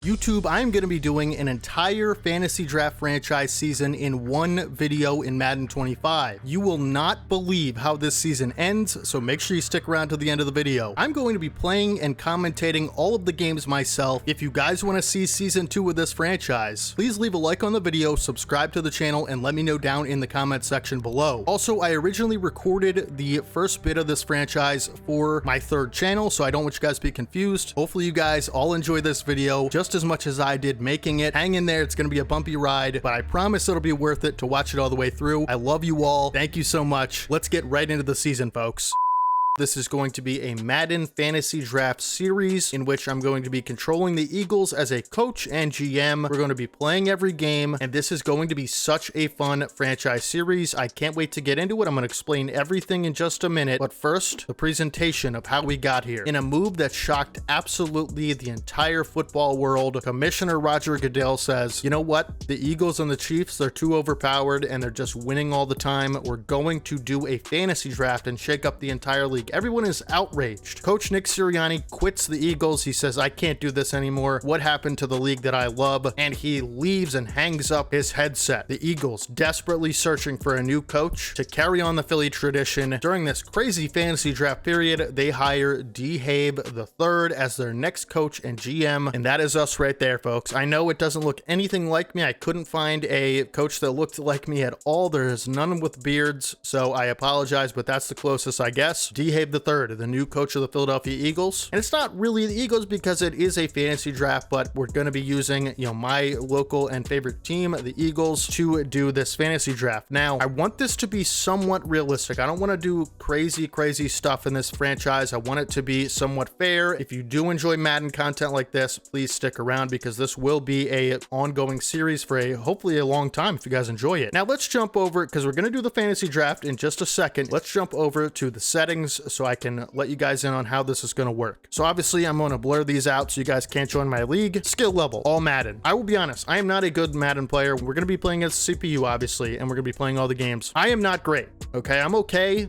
YouTube, I'm going to be doing an entire fantasy draft franchise season in one video in Madden 25. You will not believe how this season ends, so make sure you stick around to the end of the video. I'm going to be playing and commentating all of the games myself. If you guys want to see season 2 of this franchise, please leave a like on the video, subscribe to the channel, and let me know down in the comment section below. Also, I originally recorded the first bit of this franchise for my third channel, so I don't want you guys to be confused. Hopefully you guys all enjoy this video just as much as I did making it. Hang in there, it's going to be a bumpy ride, but I promise it'll be worth it to watch it all the way through. I love you all. Thank you so much. Let's get right into the season, folks. This is going to be a Madden fantasy draft series in which I'm going to be controlling the Eagles as a coach and GM. We're going to be playing every game, and this is going to be such a fun franchise series. I can't wait to get into it. I'm going to explain everything in just a minute, but first, the presentation of how we got here. In a move that shocked absolutely the entire football world, Commissioner Roger Goodell says, you know what? The Eagles and the Chiefs, they're too overpowered and they're just winning all the time. We're going to do a fantasy draft and shake up the entire league. Everyone is outraged. Coach Nick Sirianni quits the Eagles. He says, I can't do this anymore. What happened to the league that I love? And he leaves and hangs up his headset. The Eagles desperately searching for a new coach to carry on the Philly tradition. During this crazy fantasy draft period, they hire Dehave the Third as their next coach and GM. And that is us right there, folks. I know it doesn't look anything like me. I couldn't find a coach that looked like me at all. There is none with beards, so I apologize, but that's the closest, I guess. Dehave the Third, the new coach of the Philadelphia Eagles. And it's not really the Eagles because it is a fantasy draft, but we're going to be using, my local and favorite team, the Eagles, to do this fantasy draft. Now, I want this to be somewhat realistic. I don't want to do crazy stuff in this franchise. I want it to be somewhat fair. If you do enjoy Madden content like this, please stick around because this will be a ongoing series for hopefully a long time if you guys enjoy it. Now, let's jump over, because we're going to do the fantasy draft in just a second. Let's jump over to the settings so I can let you guys in on how this is going to work. So obviously I'm going to blur these out so you guys can't join my league. Skill level, all Madden. I will be honest, I am not a good Madden player. We're going to be playing as CPU, obviously, and we're going to be playing all the games. I am not great. Okay, I'm okay.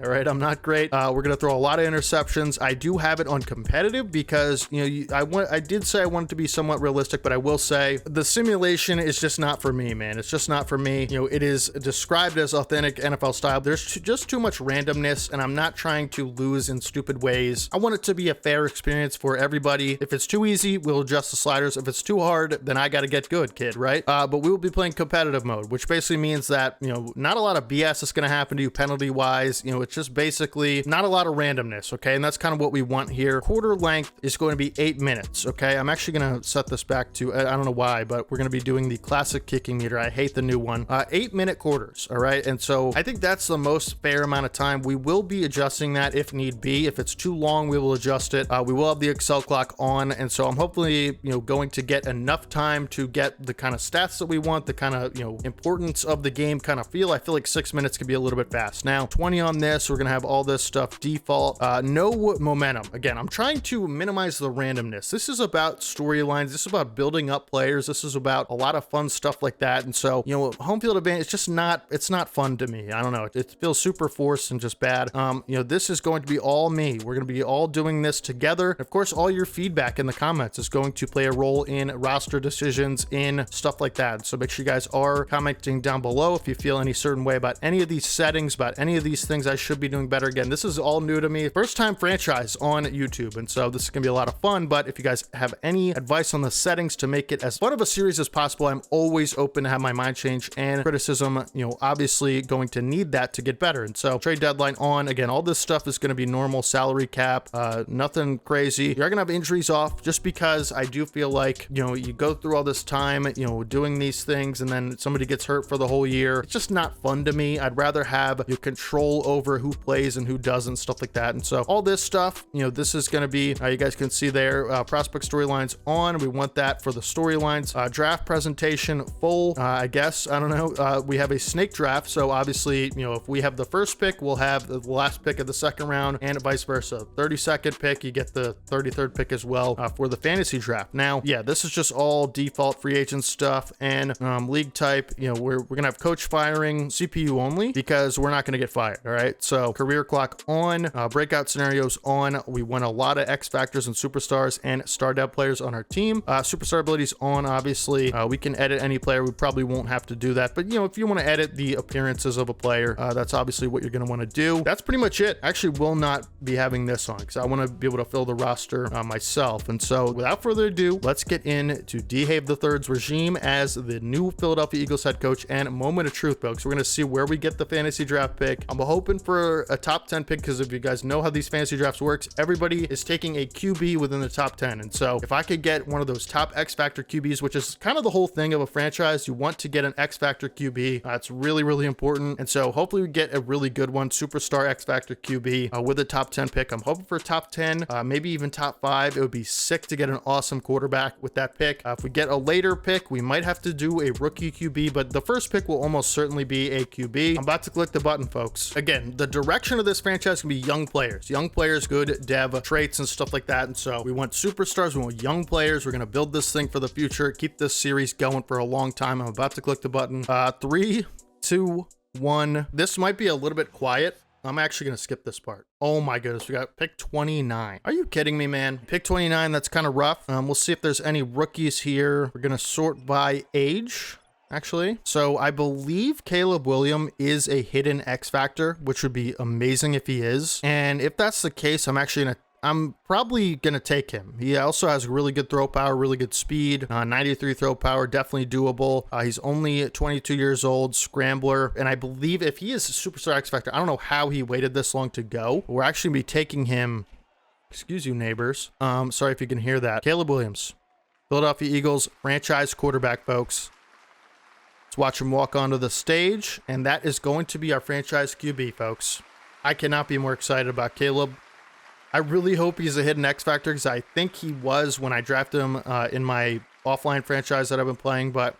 All right, I'm not great. We're going to throw a lot of interceptions. I do have it on competitive because, I did say I want it to be somewhat realistic, but I will say the simulation is just not for me, man. It's just not for me. It is described as authentic NFL style. There's just too much randomness, and I'm not trying to lose in stupid ways. I want it to be a fair experience for everybody. If it's too easy, we'll adjust the sliders. If it's too hard, then I got to get good, kid, right? But we will be playing competitive mode, which basically means that, not a lot of BS is going to happen to you penalty wise. It's just basically not a lot of randomness. Okay. And that's kind of what we want here. Quarter length is going to be 8 minutes. Okay. I'm actually going to set this back to, I don't know why, but we're going to be doing the classic kicking meter. I hate the new one. 8-minute quarters. All right. And so I think that's the most fair amount of time. We will be adjusting that if need be. If it's too long, we will adjust it. We will have the Excel clock on. And so I'm hopefully, going to get enough time to get the kind of stats that we want, the kind of, importance of the game kind of feel. I feel like 6 minutes can be a little bit fast. Now, 20 on this, we're going to have all this stuff default. No momentum. Again, I'm trying to minimize the randomness. This is about storylines. This is about building up players. This is about a lot of fun stuff like that. And so, home field advantage, it's not fun to me. I don't know. It feels super forced and just bad. This is going to be all me. We're going to be all doing this together. Of course, all your feedback in the comments is going to play a role in roster decisions, in stuff like that. So make sure you guys are commenting down below if you feel any certain way about any of these settings, about any of these things I should be doing better. Again, this is all new to me. First time franchise on YouTube. And so this is going to be a lot of fun. But if you guys have any advice on the settings to make it as fun of a series as possible, I'm always open to have my mind change and criticism. Obviously going to need that to get better. And so trade deadline on. Again, all this stuff is going to be normal salary cap, nothing crazy. You're going to have injuries off just because I do feel like, you go through all this time, doing these things and then somebody gets hurt for the whole year. It's just not fun to me. I'd rather have control over who plays and who doesn't, stuff like that. And so all this stuff, this is going to be, you guys can see there, prospect storylines on. We want that for the storylines. Draft presentation full, I guess. I don't know. We have a snake draft. So obviously, if we have the first pick, we'll have the last first pick of the second round, and vice versa. 32nd pick, you get the 33rd pick as well for the fantasy draft. Now, yeah, this is just all default free agent stuff, and league type, you know, we're gonna have coach firing, CPU only, because we're not gonna get fired. All right, so career clock on, breakout scenarios on. We want a lot of X factors and superstars and star dev players on our team. Superstar abilities on, obviously. We can edit any player. We probably won't have to do that, but you know, if you want to edit the appearances of a player, that's obviously what you're going to want to do. That's pretty much it. I actually will not be having this on because I want to be able to fill the roster myself. And so without further ado, let's get into Dehave the Third's regime as the new Philadelphia Eagles head coach. And moment of truth, folks, we're going to see where we get the fantasy draft pick. I'm hoping for a top 10 pick because if you guys know how these fantasy drafts works, everybody is taking a QB within the top 10. And so if I could get one of those top X Factor QBs, which is kind of the whole thing of a franchise, you want to get an X Factor QB. It's really, really important. And so hopefully we get a really good one, superstar X Factor QB with a top 10 pick. I'm hoping for top 10, maybe even top 5. It would be sick to get an awesome quarterback with that pick. If we get a later pick, we might have to do a rookie QB, but the first pick will almost certainly be a QB. I'm about to click the button, folks. Again, the direction of this franchise can be young players, good dev traits and stuff like that. And so we want superstars, we want young players. We're going to build this thing for the future, keep this series going for a long time. I'm about to click the button. 3, 2, 1. This might be a little bit quiet. I'm actually going to skip this part. Oh my goodness, we got pick 29. Are you kidding me, man? Pick 29, that's kind of rough. We'll see if there's any rookies here. We're going to sort by age, actually. So I believe Caleb Williams is a hidden X factor, which would be amazing if he is. And if that's the case, I'm probably going to take him. He also has really good throw power, really good speed, 93 throw power, definitely doable. He's only 22 years old, scrambler. And I believe if he is a superstar X Factor, I don't know how he waited this long to go. We're actually going to be taking him. Excuse you, neighbors. Sorry if you can hear that. Caleb Williams, Philadelphia Eagles franchise quarterback, folks. Let's watch him walk onto the stage. And that is going to be our franchise QB, folks. I cannot be more excited about Caleb. I really hope he's a hidden X Factor because I think he was when I drafted him in my offline franchise that I've been playing, but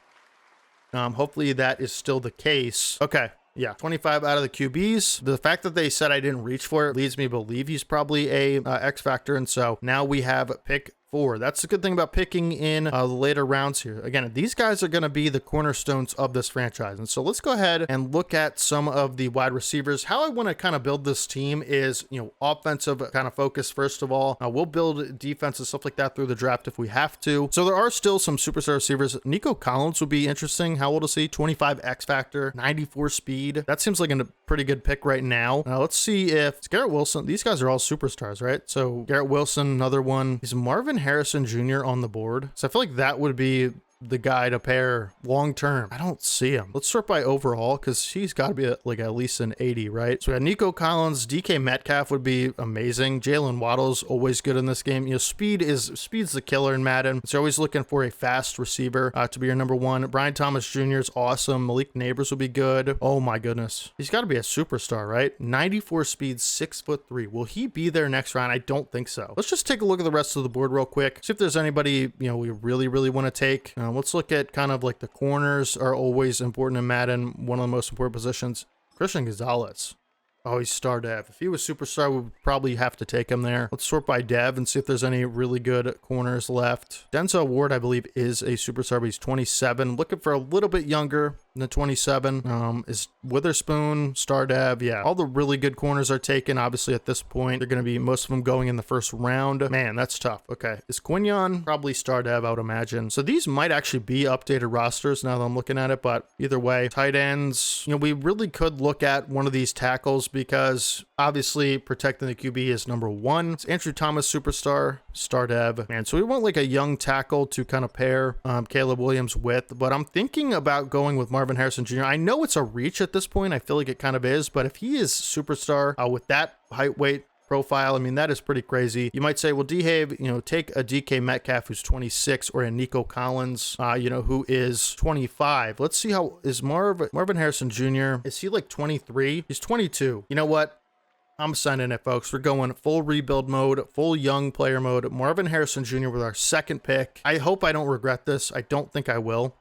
hopefully that is still the case. Okay, yeah, 25 out of the QBs. The fact that they said I didn't reach for it leads me to believe he's probably a X Factor, and so now we have pick 4. That's the good thing about picking in the later rounds here. Again, these guys are going to be the cornerstones of this franchise. And so let's go ahead and look at some of the wide receivers. How I want to kind of build this team is, you know, offensive kind of focus, first of all. We'll build defense and stuff like that through the draft if we have to. So there are still some superstar receivers. Nico Collins would be interesting. How old is he? 25 X Factor, 94 speed. That seems like a pretty good pick right now. Let's see if it's Garrett Wilson. These guys are all superstars, right? So Garrett Wilson, another one. Is Marvin Harrison Jr. on the board? So I feel like that would be the guy to pair long term. I don't see him. Let's sort by overall because he's got to be like at least an 80, right? So we got Nico Collins, DK Metcalf would be amazing. Jalen Waddle's always good in this game. You know, speed's the killer in Madden. So always looking for a fast receiver to be your number one. Brian Thomas Jr. is awesome. Malik Neighbors would be good. Oh my goodness, he's got to be a superstar, right? 94 speed, 6'3". Will he be there next round? I don't think so. Let's just take a look at the rest of the board real quick. See if there's anybody, you know, we really want to take. Let's look at kind of like the corners are always important in Madden. One of the most important positions. Christian Gonzalez. Oh, he's star dev. If he was superstar, we would probably have to take him there. Let's sort by dev and see if there's any really good corners left. Denzel Ward, I believe, is a superstar, but he's 27. Looking for a little bit younger than 27. Is Witherspoon, star dev. Yeah, all the really good corners are taken. Obviously, at this point, they're going to be most of them going in the first round. Man, that's tough. Okay, is Quinion probably star dev, I would imagine. So these might actually be updated rosters now that I'm looking at it, but either way, tight ends, you know, we really could look at one of these tackles because obviously protecting the QB is number one. It's Andrew Thomas, superstar, star dev. Man, so we want like a young tackle to kind of pair Caleb Williams with, but I'm thinking about going with Marvin Harrison Jr. I know it's a reach at this point. I feel like it kind of is, but if he is superstar with that height, weight, profile, I mean, that is pretty crazy. You might say, well, Dehave, you know, take a DK Metcalf who's 26 or a Nico Collins, you know, who is 25. Let's see how is Marvin Harrison Jr. Is he like 23? He's 22. You know what? I'm signing it, folks. We're going full rebuild mode, full young player mode. Marvin Harrison Jr. with our second pick. I hope I don't regret this. I don't think I will.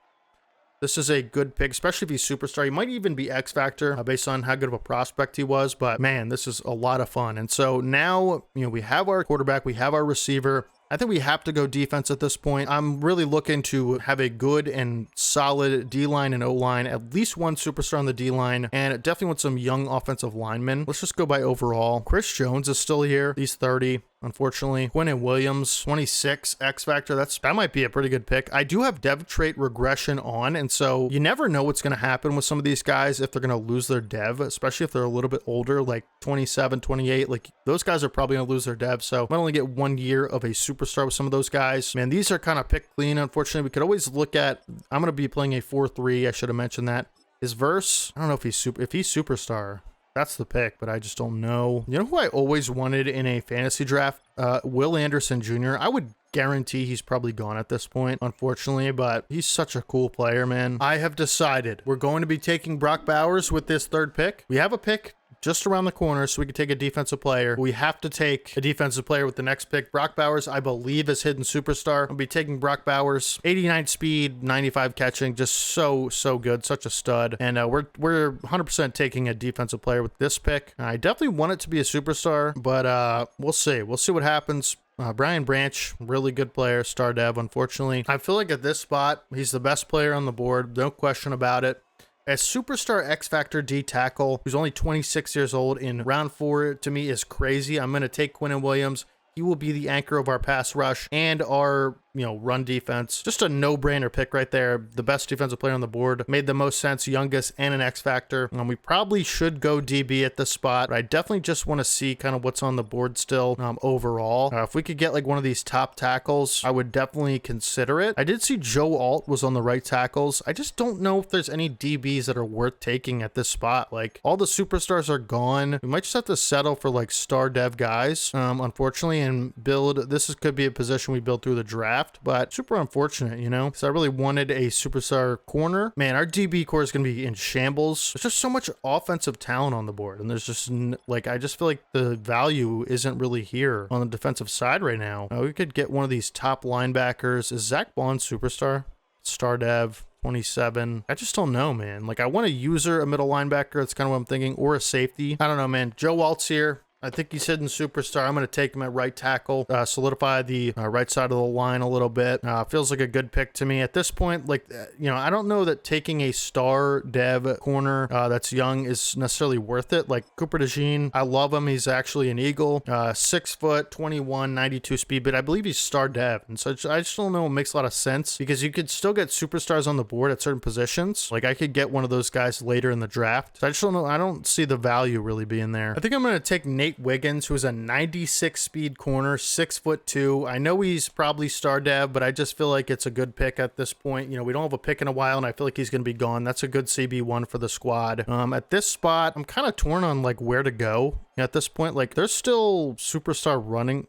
This is a good pick, especially if he's superstar. He might even be X Factor based on how good of a prospect he was. But man, this is a lot of fun. And so now, we have our quarterback, we have our receiver. I think we have to go defense at this point. I'm really looking to have a good and solid D-line and O-line, at least one superstar on the D-line, and definitely want some young offensive linemen. Let's just go by overall. Chris Jones is still here. He's 30. Unfortunately, Quinnen Williams, 26, X Factor. That might be a pretty good pick. I do have dev trait regression on, and so you never know what's going to happen with some of these guys if they're going to lose their dev, especially if they're a little bit older, like 27, 28. Like, those guys are probably going to lose their dev, so might only get 1 year of a superstar with some of those guys. Man, these are kind of pick clean, unfortunately. We could always look at, I'm going to be playing a 4-3. I should have mentioned that. His verse, I don't know if he's superstar. That's the pick, but I just don't know. You know who I always wanted in a fantasy draft? Will Anderson Jr. I would guarantee he's probably gone at this point, unfortunately, but he's such a cool player, man. I have decided we're going to be taking Brock Bowers with this third pick. We have a pick just around the corner, so we can take a defensive player. We have to take a defensive player with the next pick. Brock Bowers, I believe, is hidden superstar. I'll be taking Brock Bowers. 89 speed, 95 catching, just so good, such a stud. And we're 100% taking a defensive player with this pick. I definitely want it to be a superstar, but we'll see. We'll see what happens. Brian Branch, really good player, star dev, unfortunately. I feel like at this spot, he's the best player on the board, no question about it. A superstar X Factor D tackle who's only 26 years old in round 4 to me is crazy. I'm going to take Quinnen Williams. He will be the anchor of our pass rush and our, run defense. Just a no-brainer pick right there. The best defensive player on the board. Made the most sense, youngest, and an X Factor. We probably should go DB at this spot, but I definitely just want to see kind of what's on the board still overall. If we could get like one of these top tackles, I would definitely consider it. I did see Joe Alt was on the right tackles. I just don't know if there's any DBs that are worth taking at this spot. Like, all the superstars are gone. We might just have to settle for like star dev guys, unfortunately, and build. Could be a position we build through the draft. But super unfortunate, so I really wanted a superstar corner. Man, our DB core is going to be in shambles. There's just so much offensive talent on the board, and there's just I just feel like the value isn't really here on the defensive side right now. We could get one of these top linebackers. Is Zach Bond superstar? Star dev. 27. I just don't know, man. Like, I want a user, a middle linebacker. That's kind of what I'm thinking, or a safety. I don't know, man. Joe Walt's here. I think he's hidden superstar. I'm going to take him at right tackle, solidify the right side of the line a little bit. Feels like a good pick to me at this point. I don't know that taking a star dev corner that's young is necessarily worth it. Like Cooper DeJean, I love him. He's actually an Eagle, 6 foot, 21, 92 speed, but I believe he's star dev. And so I just don't know. It makes a lot of sense because you could still get superstars on the board at certain positions. Like, I could get one of those guys later in the draft. So I just don't know. I don't see the value really being there. I think I'm going to take Nate Wiggins, who's a 96 speed corner, 6'2". I know he's probably star dev, but I just feel like it's a good pick at this point. We don't have a pick in a while, and I feel like he's going to be gone. That's a good CB1 for the squad. At this spot, I'm kind of torn on like where to go. At this point, like, there's still superstar running,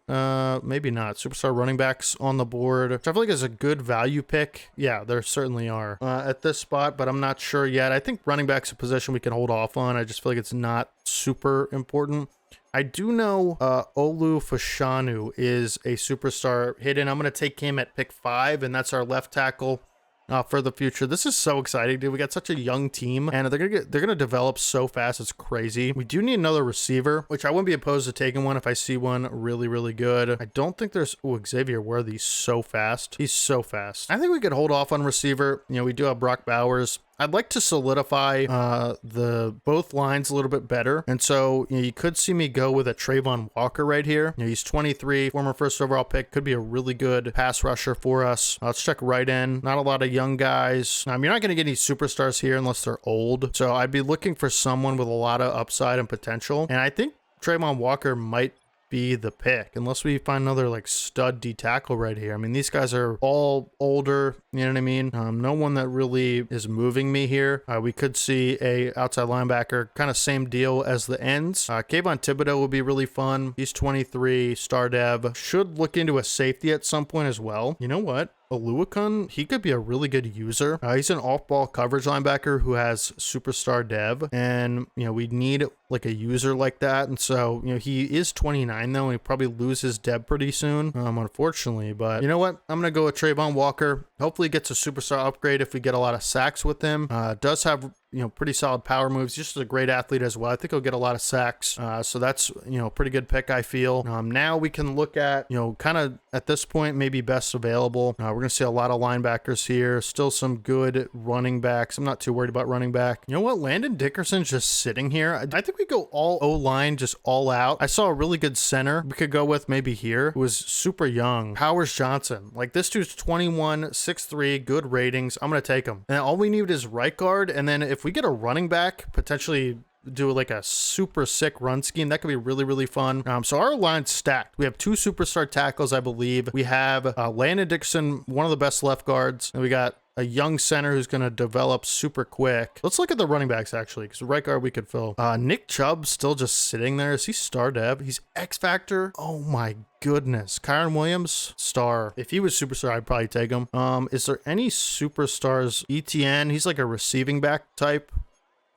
maybe not superstar running backs on the board, which I feel like is a good value pick. Yeah, there certainly are at this spot, but I'm not sure yet. I think running back's a position we can hold off on. I just feel like it's not super important. I do know Olu Fashanu is a superstar hidden. I'm going to take him at pick 5, and that's our left tackle for the future. This is so exciting, dude. We got such a young team, and they're gonna develop so fast. It's crazy. We do need another receiver, which I wouldn't be opposed to taking one if I see one really, really good. I don't think there's Xavier Worthy's so fast. He's so fast. I think we could hold off on receiver. We do have Brock Bowers. I'd like to solidify the both lines a little bit better. And so you could see me go with a Trayvon Walker right here. He's 23, former first overall pick, could be a really good pass rusher for us. Let's check right in. Not a lot of young guys. You're not going to get any superstars here unless they're old. So I'd be looking for someone with a lot of upside and potential. And I think Trayvon Walker might be the pick unless we find another like stud D tackle right here. I mean, these guys are all older, you know what I mean? No one that really is moving me here. We could see a outside linebacker, kind of same deal as the ends. Kayvon Thibodeau would be really fun. He's 23, star dev. Should look into a safety at some point as well. You know what? Oluokun, he could be a really good user. He's an off-ball coverage linebacker who has superstar dev, and we need like a user like that. And so he is 29 though, and he probably lose his dev pretty soon, unfortunately. But you know what? I'm gonna go with Trayvon Walker. Hopefully, he gets a superstar upgrade if we get a lot of sacks with him. Does have pretty solid power moves. Just a great athlete as well. I think he'll get a lot of sacks. So that's, a pretty good pick, I feel. Now we can look at, kind of at this point, maybe best available. We're going to see a lot of linebackers here. Still some good running backs. I'm not too worried about running back. You know what? Landon Dickerson's just sitting here. I think we go all O-line, just all out. I saw a really good center we could go with maybe here, who was super young. Powers Johnson. Like, this dude's 21, 6'3", good ratings. I'm going to take him. And all we need is right guard. And then if we get a running back, potentially do like a super sick run scheme, that could be really, really fun. So our line's stacked. We have 2 superstar tackles, I believe. We have Landon Dickerson, one of the best left guards, and we got a young center who's going to develop super quick. Let's look at the running backs, actually, because right guard we could fill. Nick Chubb still just sitting there. Is he star dev? He's X Factor. Oh my goodness. Kyron Williams, star. If he was superstar, I'd probably take him. Is there any superstars? ETN, he's like a receiving back type.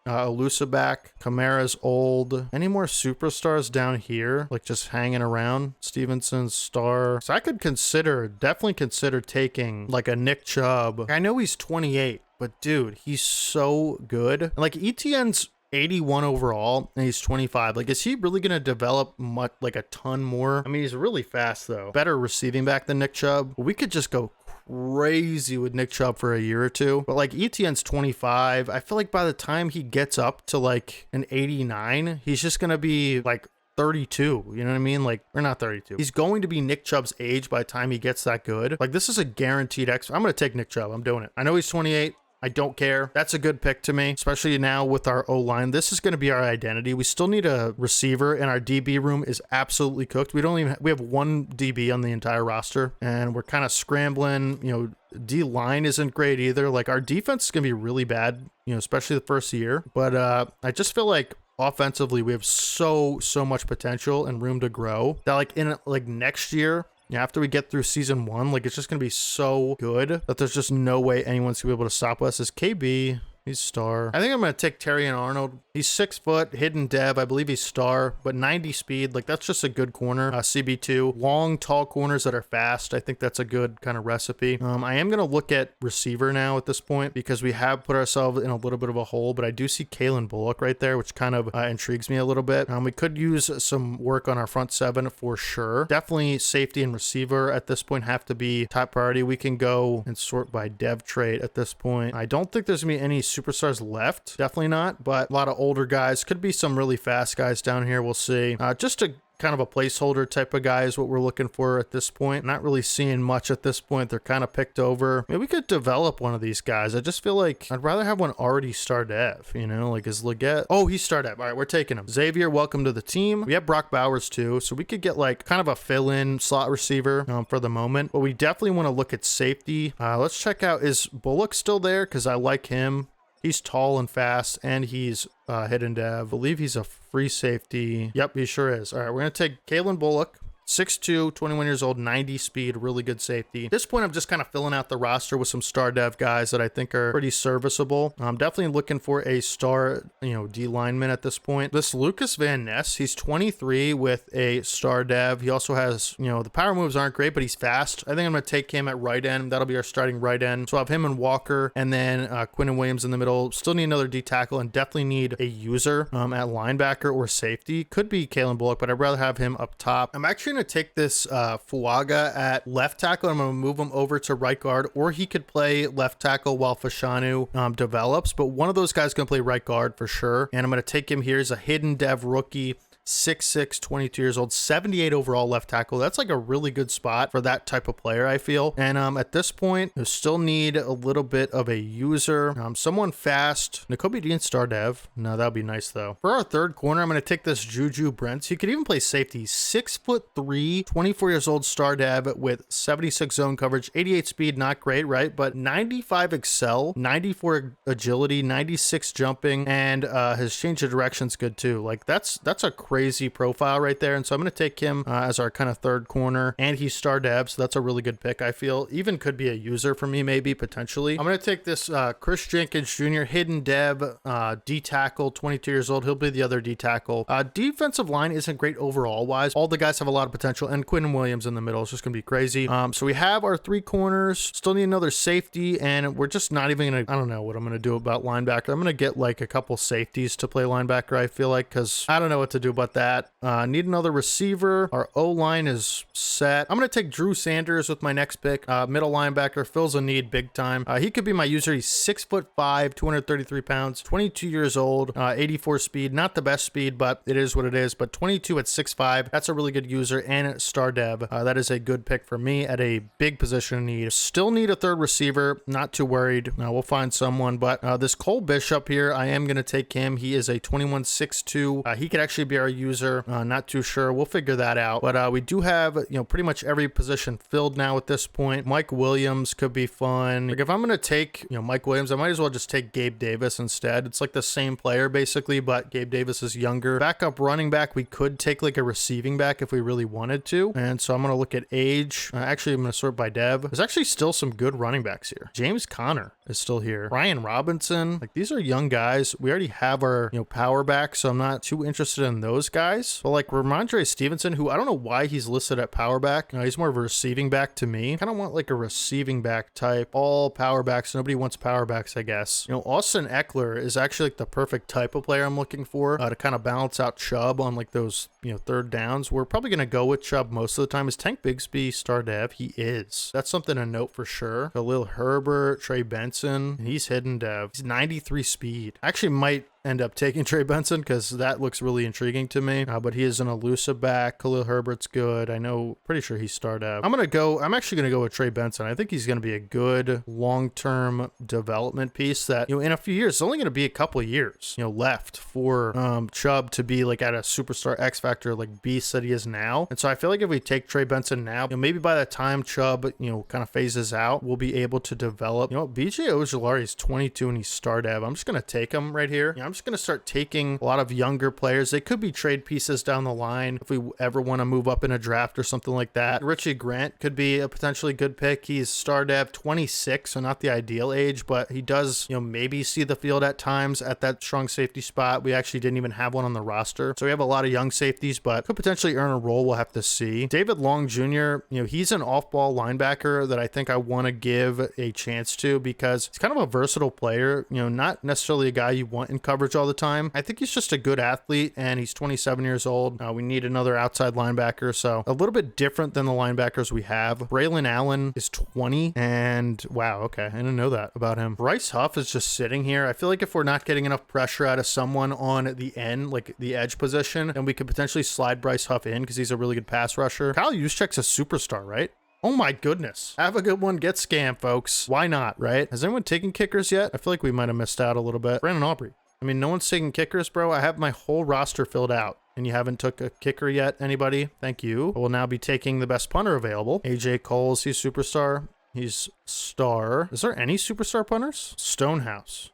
Elusive back. Kamara's old. Any more superstars down here? Like just hanging around? Stevenson's star. So I could definitely consider taking like a Nick Chubb. I know he's 28, but dude, he's so good. And like ETN's 81 overall and he's 25. Like, is he really going to develop much, like a ton more? I mean, he's really fast though. Better receiving back than Nick Chubb. We could just go crazy with Nick Chubb for a year or two. But like ETN's 25. I feel like by the time he gets up to like an 89, he's just going to be like 32. You know what I mean? Like, or not 32. He's going to be Nick Chubb's age by the time he gets that good. Like, this is a guaranteed X. I'm going to take Nick Chubb. I'm doing it. I know he's 28. I don't care. That's a good pick to me, especially now with our O-line. This is going to be our identity. We still need a receiver, and our DB room is absolutely cooked. We have one DB on the entire roster, and we're kind of scrambling. D-line isn't great either. Like, our defense is going to be really bad, especially the first year. But I just feel like offensively, we have so much potential and room to grow that like in like next year, after we get through season 1, like it's just going to be so good that there's just no way anyone's going to be able to stop us. Is KB, he's star. I think I'm going to take Terry and Arnold. He's 6 foot, hidden dev. I believe he's star, but 90 speed. Like, that's just a good corner. CB2. Long, tall corners that are fast. I think that's a good kind of recipe. I am going to look at receiver now at this point because we have put ourselves in a little bit of a hole, but I do see Kalen Bullock right there, which kind of intrigues me a little bit. We could use some work on our front 7 for sure. Definitely safety and receiver at this point have to be top priority. We can go and sort by dev trait at this point. I don't think there's going to be any superstars left. Definitely not, but a lot of older guys. Could be some really fast guys down here. We'll see. Just a kind of a placeholder type of guy is what we're looking for at this point. Not really seeing much at this point. They're kind of picked over. Maybe we could develop one of these guys. I just feel like I'd rather have one already star dev, like is Leggett. Oh, he's star dev. All right, we're taking him. Xavier, welcome to the team. We have Brock Bowers too, so we could get like kind of a fill-in slot receiver for the moment, but we definitely want to look at safety. Let's check out, is Bullock still there? Because I like him. He's tall and fast, and he's hidden dev. I believe he's a free safety. Yep, he sure is. All right, we're going to take Kalen Bullock. 6'2", 21 years old, 90 speed, really good safety. At this point, I'm just kind of filling out the roster with some star dev guys that I think are pretty serviceable. I'm definitely looking for a star, D lineman at this point. This Lucas Van Ness, he's 23 with a star dev. He also has, the power moves aren't great, but he's fast. I think I'm going to take him at right end. That'll be our starting right end. So I have him and Walker, and then Quinnen Williams in the middle. Still need another D tackle and definitely need a user at linebacker or safety. Could be Kalen Bullock, but I'd rather have him up top. I'm actually going to take this Fuaga at left tackle. I'm going to move him over to right guard, or he could play left tackle while Fashanu develops, but one of those guys is going to play right guard for sure. And I'm going to take him here as a hidden dev rookie. 6'6", 22 years old, 78 overall left tackle. That's like a really good spot for that type of player, I feel. And at this point, you still need a little bit of a user. Someone fast. Nakobe Dean star dev. No, that would be nice though. For our third corner, I'm going to take this Juju Brents. He could even play safety. 6'3", 24 years old star dev with 76 zone coverage, 88 speed, not great, right? But 95 excel, 94 agility, 96 jumping, and his change of direction's good too. Like that's a crazy crazy profile right there. And so I'm going to take him as our kind of third corner, and he's star dev. So that's a really good pick. I feel even could be a user for me, maybe potentially. I'm going to take this Chris Jenkins Jr. hidden dev D tackle, 22 years old. He'll be the other D tackle. Defensive line isn't great overall wise. All the guys have a lot of potential, and Quinn Williams in the middle is just going to be crazy. So we have our 3 corners, still need another safety, and we're just not even going to, I don't know what I'm going to do about linebacker. I'm going to get like a couple safeties to play linebacker, I feel like, because I don't know what to do about that. Need another receiver. Our O-line is set. I'm going to take Drew Sanders with my next pick. Middle linebacker, fills a need big time. He could be my user. He's 6'5", 233 pounds, 22 years old, 84 speed. Not the best speed, but it is what it is. But 22 at 6'5", that's a really good user, and star dev. That is a good pick for me at a big position of need. Still need a third receiver. Not too worried. We'll find someone, but this Cole Bishop here, I am going to take him. He is a 21.62. He could actually be our user. Not too sure. We'll figure that out. But we do have, pretty much every position filled now at this point. Mike Williams could be fun. Like if I'm going to take, Mike Williams, I might as well just take Gabe Davis instead. It's like the same player basically, but Gabe Davis is younger. Backup running back, we could take like a receiving back if we really wanted to. And so I'm going to look at age. Actually, I'm going to sort by dev. There's actually still some good running backs here. James Conner is still here. Ryan Robinson. Like these are young guys. We already have our, power back, so I'm not too interested in those guys. But like Ramondre Stevenson, who I don't know why he's listed at power back. He's more of a receiving back to me. Kind of want like a receiving back type. All power backs. Nobody wants power backs, I guess. Austin Eckler is actually like the perfect type of player I'm looking for to kind of balance out Chubb on like those, third downs. We're probably going to go with Chubb most of the time. Is Tank Bigsby star dev? He is. That's something to note for sure. Khalil Herbert, Trey Benson, he's hidden dev. He's 93 speed. Actually might end up taking Trey Benson because that looks really intriguing to me. But he is an elusive back. Khalil Herbert's good. I know, pretty sure he's star dev. I'm actually going to go with Trey Benson. I think he's going to be a good long-term development piece that, in a few years, it's only going to be a couple of years, left for Chubb to be like at a superstar X Factor, like beast that he is now. And so I feel like if we take Trey Benson now, maybe by the time Chubb, kind of phases out, we'll be able to develop, BJ Ojulari is 22 and he's star dev. I'm just going to take him right here. I'm just going to start taking a lot of younger players. They could be trade pieces down the line if we ever want to move up in a draft or something like that. Richie Grant could be a potentially good pick. He's star dev 26, so not the ideal age, but he does, maybe see the field at times at that strong safety spot. We actually didn't even have one on the roster. So we have a lot of young safeties, but could potentially earn a role. We'll have to see. David Long Jr., he's an off-ball linebacker that I think I want to give a chance to because he's kind of a versatile player, not necessarily a guy you want in coverage all the time. I think he's just a good athlete, and he's 27 years old. We need another outside linebacker, so a little bit different than the linebackers we have. Braylon Allen is 20, and wow, okay, I didn't know that about him. Bryce Huff is just sitting here. I feel like if we're not getting enough pressure out of someone on the end, like the edge position, then we could potentially slide Bryce Huff in because he's a really good pass rusher. Kyle Juszczyk's a superstar, right? Oh my goodness. Have a good one. Get scammed, folks. Why not, right? Has anyone taken kickers yet? I feel like we might have missed out a little bit. Brandon Aubrey. I mean, no one's taking kickers, bro. I have my whole roster filled out. And you haven't took a kicker yet, anybody? Thank you. I will now be taking the best punter available. AJ Coles, he's superstar. He's star. Is there any superstar punters? Stonehouse,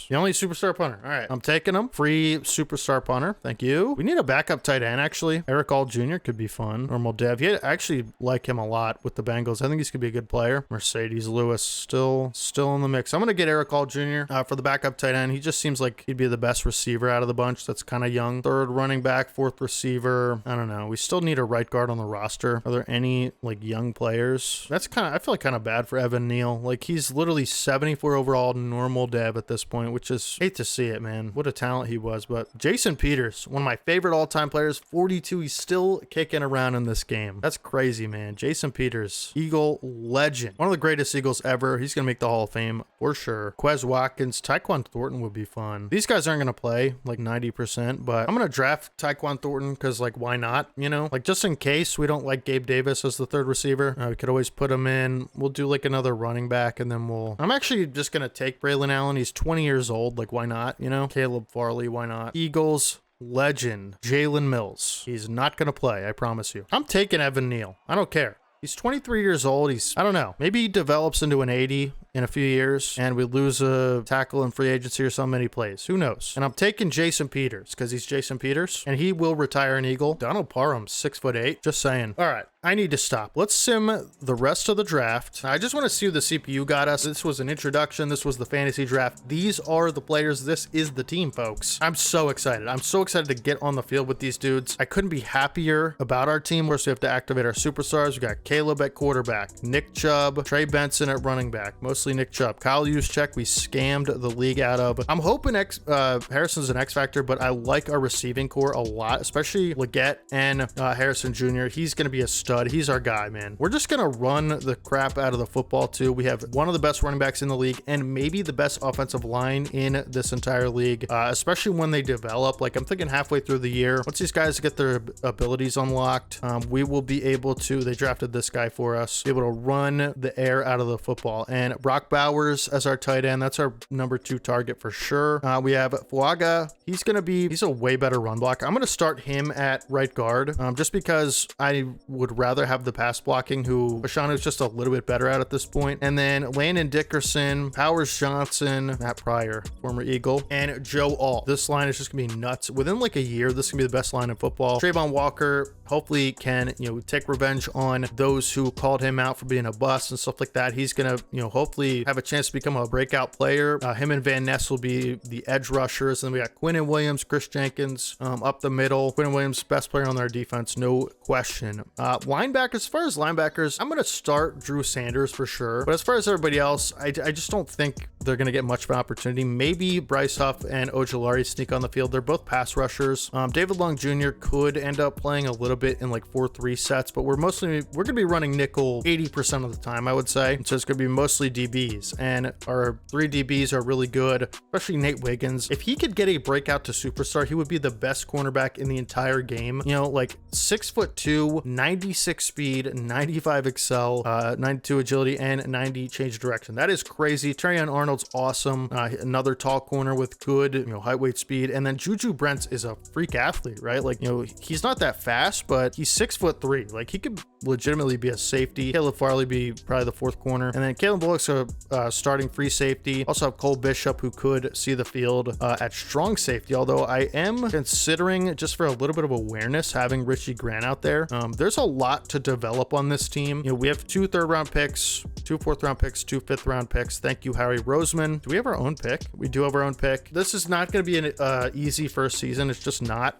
the only superstar punter. All right, I'm taking him. Free superstar punter. Thank you. We need a backup tight end, actually. Eric All Jr. could be fun. Normal dev. I actually like him a lot with the Bengals. I think he's gonna be a good player. Mercedes Lewis still in the mix. I'm gonna get Eric All Jr. For the backup tight end. He just seems like he'd be the best receiver out of the bunch. That's kind of young. Third running back, fourth receiver. I don't know. We still need a right guard on the roster. Are there any like young players? That's I feel like kind of bad for Evan Neal. Like he's literally 74 overall normal dev at this point, which is, hate to see it, man. What a talent he was. But Jason Peters, one of my favorite all-time players, 42. He's still kicking around in this game. That's crazy, man. Jason Peters, Eagle legend. One of the greatest Eagles ever. He's going to make the Hall of Fame for sure. Quez Watkins, Tyquan Thornton would be fun. These guys aren't going to play like 90%, but I'm going to draft Tyquan Thornton because like, why not? Like just in case we don't like Gabe Davis as the third receiver, we could always put him in. We'll do like another running back and then I'm actually just going to take Braylon Allen. He's 20 years old. Like, why not? Caleb Farley, why not? Eagles legend, Jalen Mills. He's not going to play. I promise you. I'm taking Evan Neal. I don't care. He's 23 years old. I don't know. Maybe he develops into an 80 in a few years and we lose a tackle in free agency or so many plays. Who knows? And I'm taking Jason Peters because he's Jason Peters and he will retire an Eagle. Donald Parham's 6'8". Just saying. All right. I need to stop. Let's sim the rest of the draft. I just want to see who the CPU got us. This was an introduction. This was the fantasy draft. These are the players. This is the team, folks. I'm so excited. I'm so excited to get on the field with these dudes. I couldn't be happier about our team. First, we have to activate our superstars. We got Caleb at quarterback, Nick Chubb, Trey Benson at running back, mostly Nick Chubb. Kyle Juszczyk, we scammed the league out of. I'm hoping Harrison's an X factor, but I like our receiving core a lot, especially Leggett and Harrison Jr. He's going to be a stud. He's our guy, man. We're just gonna run the crap out of the football too. We have one of the best running backs in the league and maybe the best offensive line in this entire league, especially when they develop. Like, I'm thinking halfway through the year, once these guys get their abilities unlocked, we will be able to, they drafted this guy for us, be able to run the air out of the football. And Brock Bowers as our tight end, that's our number 2 target for sure. We have Fuaga. He's a way better run block. I'm gonna start him at right guard, just because I would rather have the pass blocking, who Fashanu's just a little bit better at this point. And then Landon Dickerson, Powers Johnson, Matt Pryor, former Eagle, and Joe Alt. This line is just gonna be nuts. Within like a year, this is gonna be the best line in football. Trayvon Walker hopefully can, take revenge on those who called him out for being a bust and stuff like that. He's gonna, hopefully have a chance to become a breakout player. Him and Van Ness will be the edge rushers. And then we got Quinnen Williams, Chris Jenkins up the middle. Quinnen Williams, best player on their defense, no question. Linebackers, as far as linebackers, I'm going to start Drew Sanders for sure. But as far as everybody else, I just don't think they're going to get much of an opportunity. Maybe Bryce Huff and Ojulari sneak on the field. They're both pass rushers. David Long Jr. could end up playing a little bit in like 4-3 sets, but we're going to be running nickel 80% of the time, I would say. So it's going to be mostly DBs, and our 3 DBs are really good, especially Nate Wiggins. If he could get a breakout to superstar, he would be the best cornerback in the entire game. Like 6'2", 96 speed, 95 excel, 92 agility, and 90 change of direction. That is crazy. Terrion Arnold's awesome. Another tall corner with good, height, weight, speed. And then Juju Brents is a freak athlete, right? Like, he's not that fast, but he's 6'3". Like, he could legitimately be a safety. Caleb Farley be probably the 4th corner. And then Kalen Bullock's a starting free safety. Also have Cole Bishop, who could see the field at strong safety. Although I am considering, just for a little bit of awareness, having Richie Grant out there. There's a lot to develop on this team. We have 2 3rd-round picks, 2 4th-round picks, 2 5th-round picks. Thank you, Harry Roseman. Do we have our own pick? We do have our own pick. This is not going to be an easy first season. It's just not.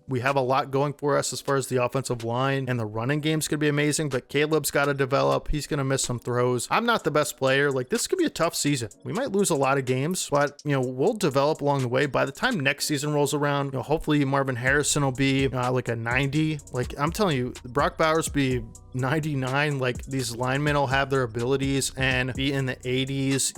We have a lot going for us as far as the offensive line, and the running game's going to be amazing, but Caleb's got to develop. He's going to miss some throws. I'm not the best player. Like, this could be a tough season. We might lose a lot of games, but, we'll develop along the way. By the time next season rolls around, hopefully Marvin Harrison will be like a 90. Like, I'm telling you, Brock Bowers be 99. Like, these linemen will have their abilities and be in the 80s.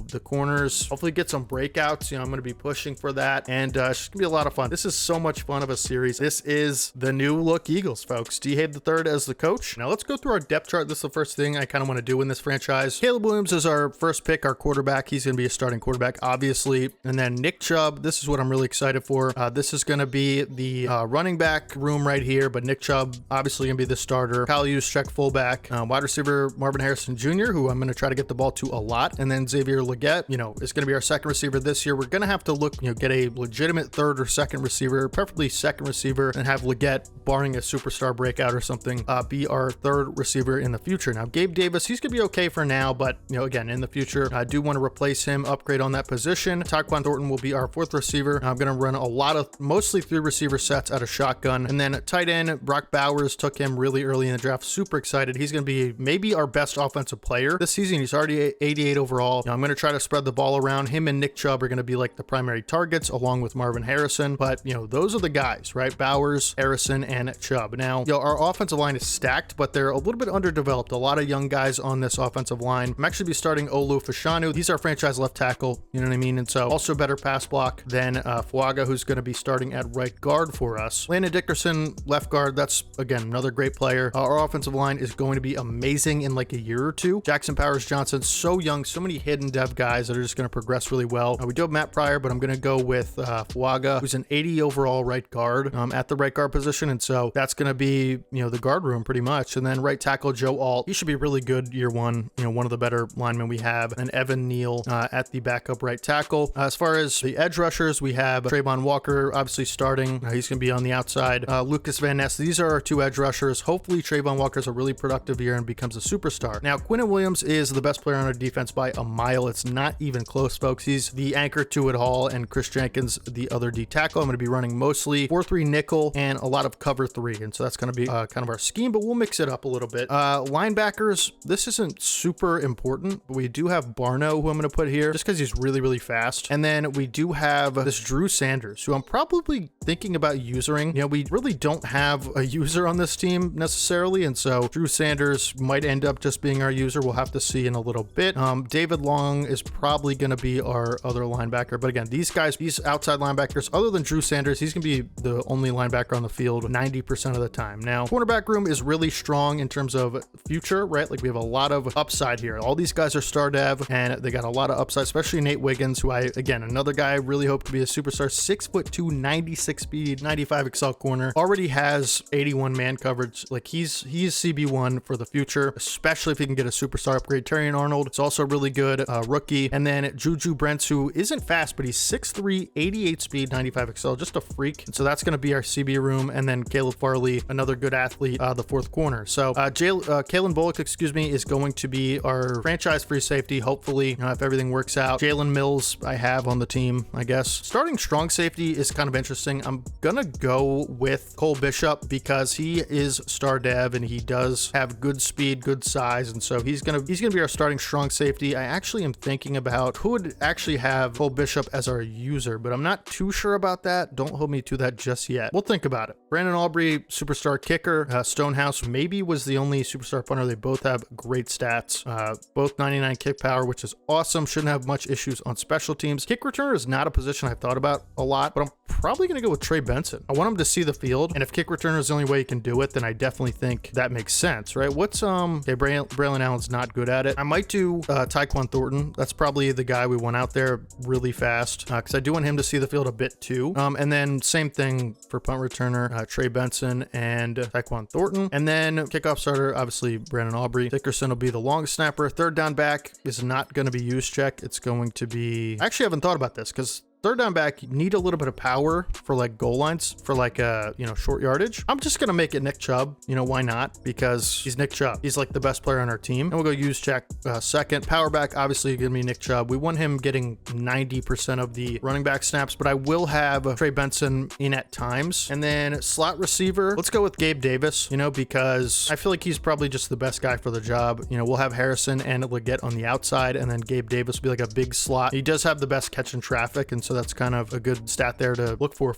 The corners hopefully get some breakouts. I'm going to be pushing for that, and it's just gonna be a lot of fun. This is so much fun of a series. This is the new look Eagles, folks. Dehave the third as the coach. Now let's go through our depth chart. This is the first thing I kind of want to do in this franchise. Caleb Williams is our first pick, our quarterback. He's going to be a starting quarterback, obviously. And then Nick Chubb, this is what I'm really excited for. This is going to be the running back room right here, but Nick Chubb obviously going to be the starter. Kyle Juszczyk, fullback. Wide receiver Marvin Harrison Jr., who I'm going to try to get the ball to a lot. And then Xavier Leggett, is going to be our second receiver this year. We're going to have to look, get a legitimate 3rd or 2nd receiver, preferably 2nd receiver, and have Leggett, barring a superstar breakout or something, be our 3rd receiver in the future. Now, Gabe Davis, he's going to be okay for now, but, again, in the future, I do want to replace him, upgrade on that position. Tyquan Thornton will be our 4th receiver. I'm going to run a lot of mostly 3 receiver sets out of shotgun. And then tight end, Brock Bowers, took him really early in the draft. Super excited. He's going to be maybe our best offensive player this season. He's already 88 overall. I'm going to try to spread the ball around. Him and Nick Chubb are going to be like the primary targets, along with Marvin Harrison. But, those are the guys, right? Bowers, Harrison, and Chubb. Now, our offensive line is stacked, but they're a little bit underdeveloped. A lot of young guys on this offensive line. I'm actually be starting Olu Fashanu. He's our franchise left tackle. You know what I mean? And so also better pass block than Fuaga, who's going to be starting at right guard for us. Landon Dickerson, left guard. That's, again, another great player. Our offensive line is going to be amazing in like a year or two. Jackson Powers Johnson, so young, so many hidden depth dev guys that are just going to progress really well. We do have Matt Pryor, but I'm going to go with Fuaga, who's an 80 overall right guard at the right guard position. And so that's going to be, the guard room pretty much. And then right tackle Joe Alt. He should be really good year one, one of the better linemen we have. And Evan Neal at the backup right tackle. As far as the edge rushers, we have Trayvon Walker, obviously starting. He's going to be on the outside. Lucas Van Ness. These are our two edge rushers. Hopefully Trayvon Walker's a really productive year and becomes a superstar. Now, Quinnen Williams is the best player on our defense by a mile. It's not even close, folks. He's the anchor to it all, and Chris Jenkins, the other D tackle. I'm going to be running mostly 4-3 nickel and a lot of cover 3. And so that's going to be kind of our scheme, but we'll mix it up a little bit. Linebackers, this isn't super important, but we do have Barno, who I'm going to put here just because he's really, really fast. And then we do have this Drew Sanders, who I'm probably thinking about using. We really don't have a user on this team necessarily. And so Drew Sanders might end up just being our user. We'll have to see in a little bit. David Long is probably going to be our other linebacker. But again, these guys, these outside linebackers, other than Drew Sanders, he's going to be the only linebacker on the field 90% of the time. Now, cornerback room is really strong in terms of future, right? Like we have a lot of upside here. All these guys are star dev and they got a lot of upside, especially Nate Wiggins, who again, another guy I really hope to be a superstar. 6'2", 96 speed, 95 excel corner, already has 81 man coverage. Like he's CB1 for the future, especially if he can get a superstar upgrade. Terrion Arnold is also really good, rookie. And then Juju Brents, who isn't fast, but he's 6'3", 88 speed, 95 excel, just a freak. And so that's going to be our CB room. And then Caleb Farley, another good athlete, the fourth corner. So Kalen Bullock, is going to be our franchise free safety, hopefully, if everything works out. Jalen Mills, I have on the team, I guess. Starting strong safety is kind of interesting. I'm going to go with Cole Bishop because he is star dev and he does have good speed, good size. And so he's going to be our starting strong safety. I actually am thinking about who would actually have Cole Bishop as our user, but I'm not too sure about that. Don't hold me to that just yet. We'll think about it. Brandon Aubrey, superstar kicker. Stonehouse maybe was the only superstar punter. They both have great stats. Both 99 kick power, which is awesome. Shouldn't have much issues on special teams. Kick returner is not a position I've thought about a lot, but I'm probably going to go with Trey Benson. I want him to see the field, and if kick returner is the only way he can do it, then I definitely think that makes sense, right? What's okay, Braylon Allen's not good at it. I might do Tyquan Thornton. That's probably the guy we want out there really fast, because I do want him to see the field a bit too. And then same thing for punt returner, Trey Benson and Tyquan Thornton. And then kickoff starter, obviously Brandon Aubrey. Dickerson will be the long snapper. Third down back is not going to be Juszczyk. It's going to be, I actually haven't thought about this because third down back, you need a little bit of power for like goal lines, for like short yardage. I'm just gonna make it Nick Chubb. Why not? Because he's Nick Chubb. He's like the best player on our team. And we'll go Juszczyk second. Power back, obviously gonna be Nick Chubb. We want him getting 90% of the running back snaps, but I will have Trey Benson in at times. And then slot receiver, let's go with Gabe Davis, because I feel like he's probably just the best guy for the job. We'll have Harrison and Leggett on the outside, and then Gabe Davis will be like a big slot. He does have the best catch in traffic, and so that's kind of a good stat there to look for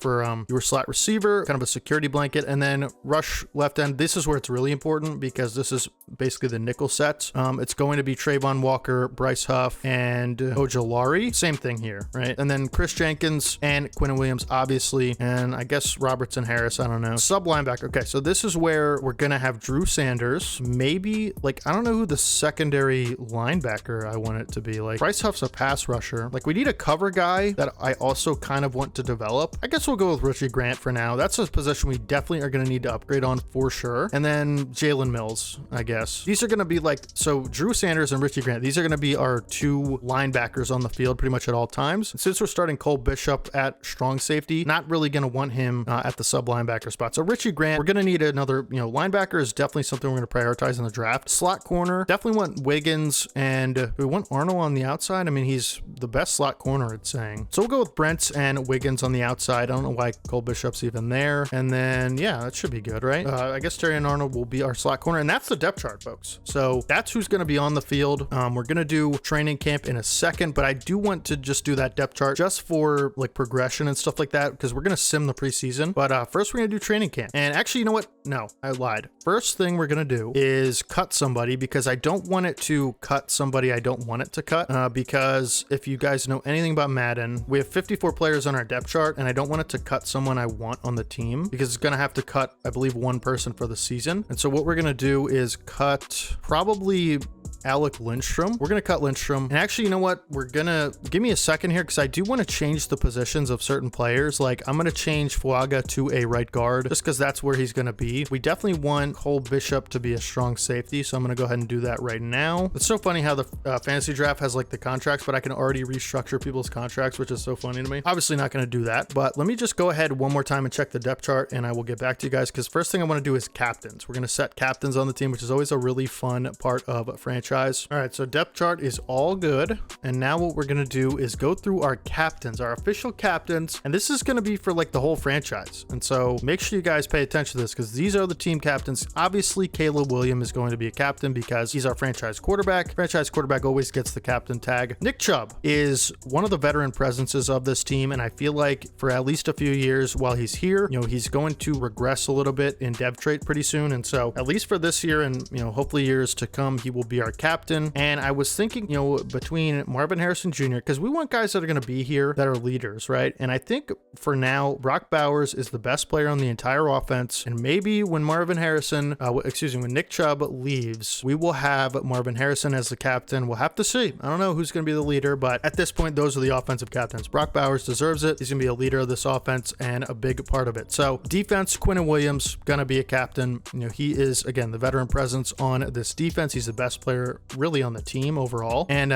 your slot receiver, kind of a security blanket. And then rush left end, this is where it's really important because this is basically the nickel sets. It's going to be Trayvon Walker, Bryce Huff, and Ojolari. Same thing here, right? And then Chris Jenkins and Quinnen Williams, obviously, and I guess Robertson Harris, I don't know. Sub linebacker. Okay, so this is where we're gonna have Drew Sanders. Maybe, I don't know who the secondary linebacker I want it to be. Like, Bryce Huff's a pass rusher. Like, we need a cover guy that I also kind of want to develop. I guess we'll go with Richie Grant for now. That's a position we definitely are going to need to upgrade on for sure. And then Jalen Mills, I guess. These are going to be so Drew Sanders and Richie Grant, these are going to be our two linebackers on the field pretty much at all times. And since we're starting Cole Bishop at strong safety, not really going to want him at the sub linebacker spot. So Richie Grant, we're going to need another, linebacker is definitely something we're going to prioritize in the draft. Slot corner, definitely want Wiggins, and we want Arnold on the outside. I mean, he's the best slot corner, it's saying. So we'll go with Brent and Wiggins on the outside. I don't know why Cole Bishop's even there. And then, yeah, that should be good, right? I guess Terrion Arnold will be our slot corner, and that's the depth chart, folks. So that's who's going to be on the field. We're going to do training camp in a second, but I do want to just do that depth chart just for progression and stuff like that, because we're going to sim the preseason. But first we're going to do training camp. And actually, you know what? No, I lied. First thing we're going to do is cut somebody, because I don't want it to cut somebody I don't want it to cut. Because if you guys know anything about Madden, we have 54 players on our depth chart, and I don't want it to cut someone I want on the team, because it's going to have to cut, I believe, one person for the season. And so what we're going to do is cut probably Alec Lindstrom. We're going to cut Lindstrom. And actually, you know what? We're going to give me a second here because I do want to change the positions of certain players. Like I'm going to change Fuaga to a right guard just because that's where he's going to be. We definitely want Cole Bishop to be a strong safety. So I'm going to go ahead and do that right now. It's so funny how the fantasy draft has like the contracts, but I can already restructure people's contracts, which is so funny to me. Obviously not going to do that, but let me just go ahead one more time and check the depth chart and I will get back to you guys because first thing I want to do is captains. We're going to set captains on the team, which is always a really fun part of a franchise. All right, so depth chart is all good. And now what we're going to do is go through our captains, our official captains, and this is going to be for like the whole franchise. And so make sure you guys pay attention to this because these are the team captains. Obviously, Caleb Williams is going to be a captain because he's our franchise quarterback. Franchise quarterback always gets the captain tag. Nick Chubb is one of the veteran presences of this team, and I feel like for at least a few years while he's here, you know, he's going to regress a little bit in dev trait pretty soon. And so at least for this year and, you know, hopefully years to come, he will be our captain. And I was thinking, you know, between Marvin Harrison Jr., because we want guys that are going to be here that are leaders, right? And I think for now, Brock Bowers is the best player on the entire offense. And maybe when when Nick Chubb leaves, we will have Marvin Harrison as the captain. We'll have to see. I don't know who's going to be the leader, but at this point, those are the offensive captains. Brock Bowers deserves it. He's going to be a leader of this offense and a big part of it. So defense, Quinnen Williams, going to be a captain. You know, he is, again, the veteran presence on this defense. He's the best player really on the team overall. And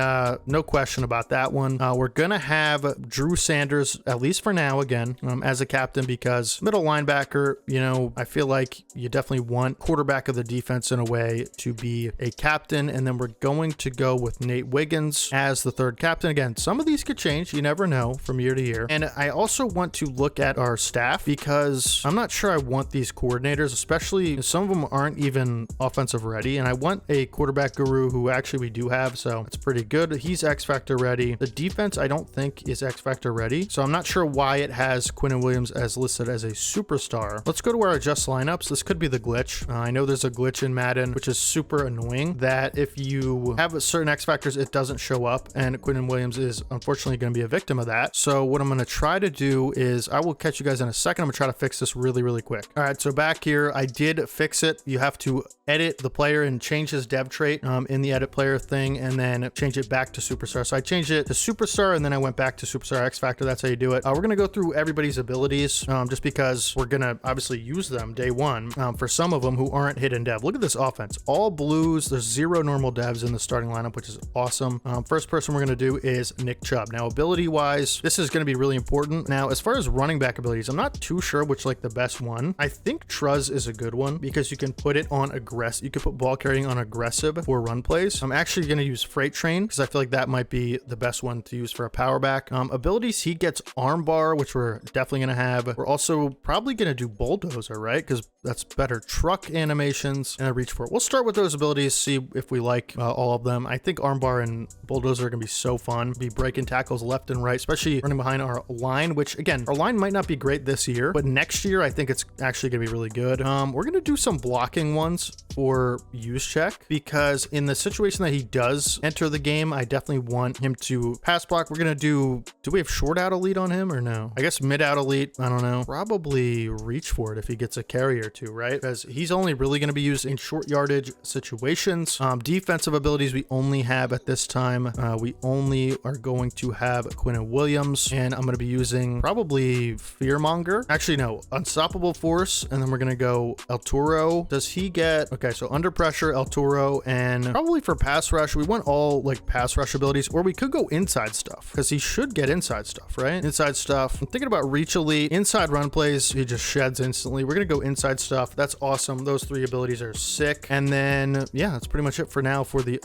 no question about that one. We're going to have Drew Sanders, at least for now, again, as a captain because middle linebacker, you know, I feel like you definitely want quarterback of the defense in a way to be a captain. And then we're going to go with Nate Wiggins as the third captain. Again, some of these could change. You never know from year to year. And I also want to look at our staff because I'm not sure I want these coordinators, especially some of them aren't even offensive ready. And I want a quarterback guru who actually we do have. So it's pretty good. He's X Factor ready. The defense, I don't think is X Factor ready. So I'm not sure why it has Quinnen Williams as listed as a superstar. Let's go to our adjust lineups. This could be the glitch. I know there's a glitch in Madden, which is super annoying that if you have certain X factors, it doesn't show up. And Quinnen Williams is unfortunately going to be a victim of that. So what I'm going to try to do is I will catch you guys in a second. I'm going to try to fix this really, really quick. All right. So back here, I did fix it. You have to edit the player and change his dev trait in the edit player thing and then change it back to superstar. So I changed it to superstar and then I went back to superstar X factor. That's how you do it. We're going to go through everybody's abilities just because we're going to obviously use them day one for some of them who aren't hidden dev. Look at this offense, all blues. There's 0 normal devs in the starting lineup, which is awesome. First person we're going to do is Nick Chubb. Now, ability wise, this is going to be really important. Now, as far as running back abilities, I'm not too sure which like the best one. I think Truz is a good one because you can put it on aggressive. You could put ball carrying on aggressive for run plays. I'm actually going to use Freight Train because I feel like that might be the best one to use for a power back. Abilities, he gets armbar, which we're definitely going to have. We're also probably going to do bulldozer, right? Because that's better truck animations and a reach for it. We'll start with those abilities, see if we like all of them. I think armbar and bulldozer are going to be so fun. Be breaking tackles left and right, especially running behind our line, which again, our line might not be great this year, but next year, I think it's actually going to be really good. We're going to do some blocking ones for use check because in the situation that he does enter the game, I definitely want him to pass block. We're going to do we have short out elite on him or no? I guess mid out elite. I don't know. Probably reach for it if he gets a carry or two, right? Because he's only really going to be used in short yardage situations. Defensive abilities we only have at this time. We only are going to have Quinnen Williams, and I'm going to be using probably Fearmonger. Actually, no, Unstoppable Force, and then we're going to go El Toro. Does he get... Okay, so under pressure, El Toro, and probably for pass rush, we want all like pass rush abilities, or we could go inside stuff because he should get inside stuff, right? Inside stuff. I'm thinking about reach elite. Inside run plays, he just sheds instantly. We're going to go inside stuff. That's awesome. Those 3 abilities are sick. And then, yeah, that's pretty much it for now for the,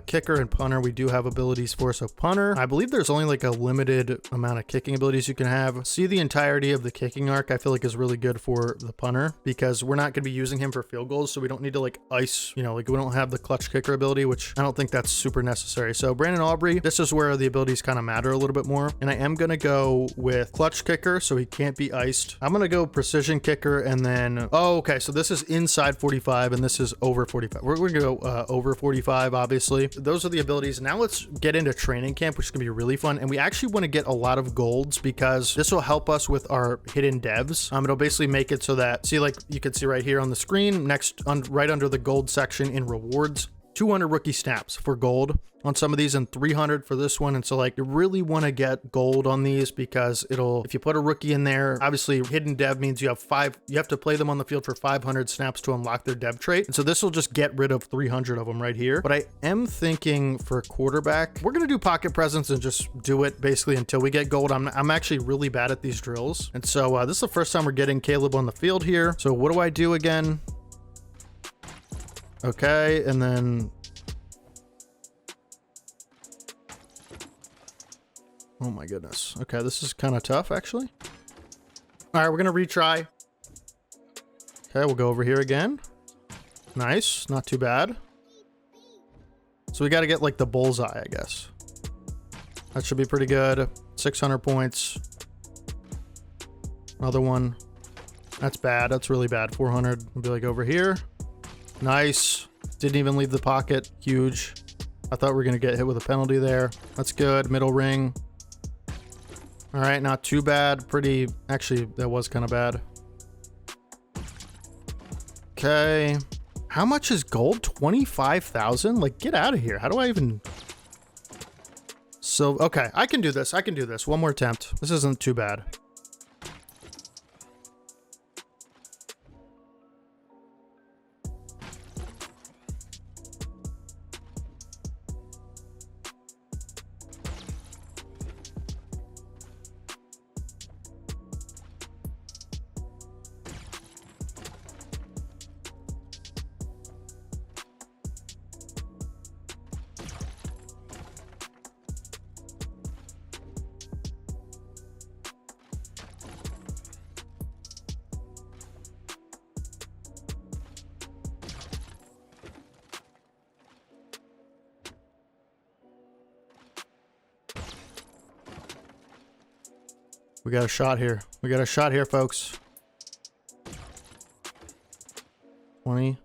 kicker and punter. We do have abilities for, so punter, I believe there's only like a limited amount of kicking abilities you can have. See the entirety of the kicking arc, I feel like is really good for the punter because we're not going to be using him for field goals. So we don't need to like ice, you know, like we don't have the clutch kicker ability, which I don't think that's super necessary. So Brandon Aubrey, this is where the abilities kind of matter a little bit more. And I am going to go with clutch kicker so he can't be iced. I'm going to go precision kicker and then, okay. So this is inside 45 and this is over 45. We're going to go over 45, obviously. Those are the abilities. Now let's get into training camp, which is going to be really fun. And we actually want to get a lot of golds because this will help us with our hidden devs. It'll basically make it so that, see, like you can see right here on the screen, right under the gold section in rewards, 200 rookie snaps for gold on some of these and 300 for this one. And so like you really want to get gold on these because if you put a rookie in there, obviously hidden dev means you have to play them on the field for 500 snaps to unlock their dev trait. And so this will just get rid of 300 of them right here. But I am thinking for quarterback, we're going to do pocket presence and just do it basically until we get gold. I'm actually really bad at these drills. And so this is the first time we're getting Caleb on the field here. So what do I do again? Okay. And then oh my goodness. Okay, this is kind of tough, actually. All right, we're going to retry. Okay, we'll go over here again. Nice, not too bad. So we got to get like the bullseye, I guess. That should be pretty good. 600 points. Another one. That's bad. That's really bad. 400. We'll be like over here. Nice. Didn't even leave the pocket. Huge. I thought we were going to get hit with a penalty there. That's good. Middle ring. All right, not too bad. Pretty, actually, that was kind of bad. Okay. How much is gold? 25,000? Like, get out of here. How do I even... So, okay, I can do this. I can do this. One more attempt. This isn't too bad. We got a shot here. We got a shot here, folks. 20.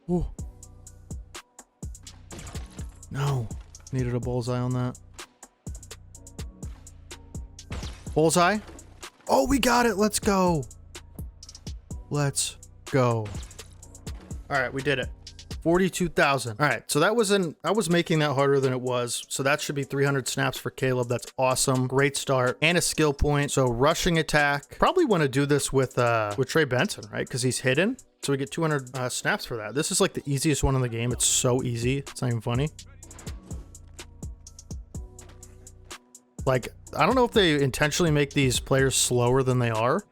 Ooh. No. Needed a bullseye on that. Bullseye. Oh, we got it. Let's go. Let's go. All right, we did it. 42,000. All right, so I was making that harder than it was. So that should be 300 snaps for Caleb. That's awesome. Great start and a skill point. So rushing attack. Probably want to do this with Trey Benson, right? Because he's hidden. So we get 200 snaps for that. This is like the easiest one in the game. It's so easy. It's not even funny. Like, I don't know if they intentionally make these players slower than they are.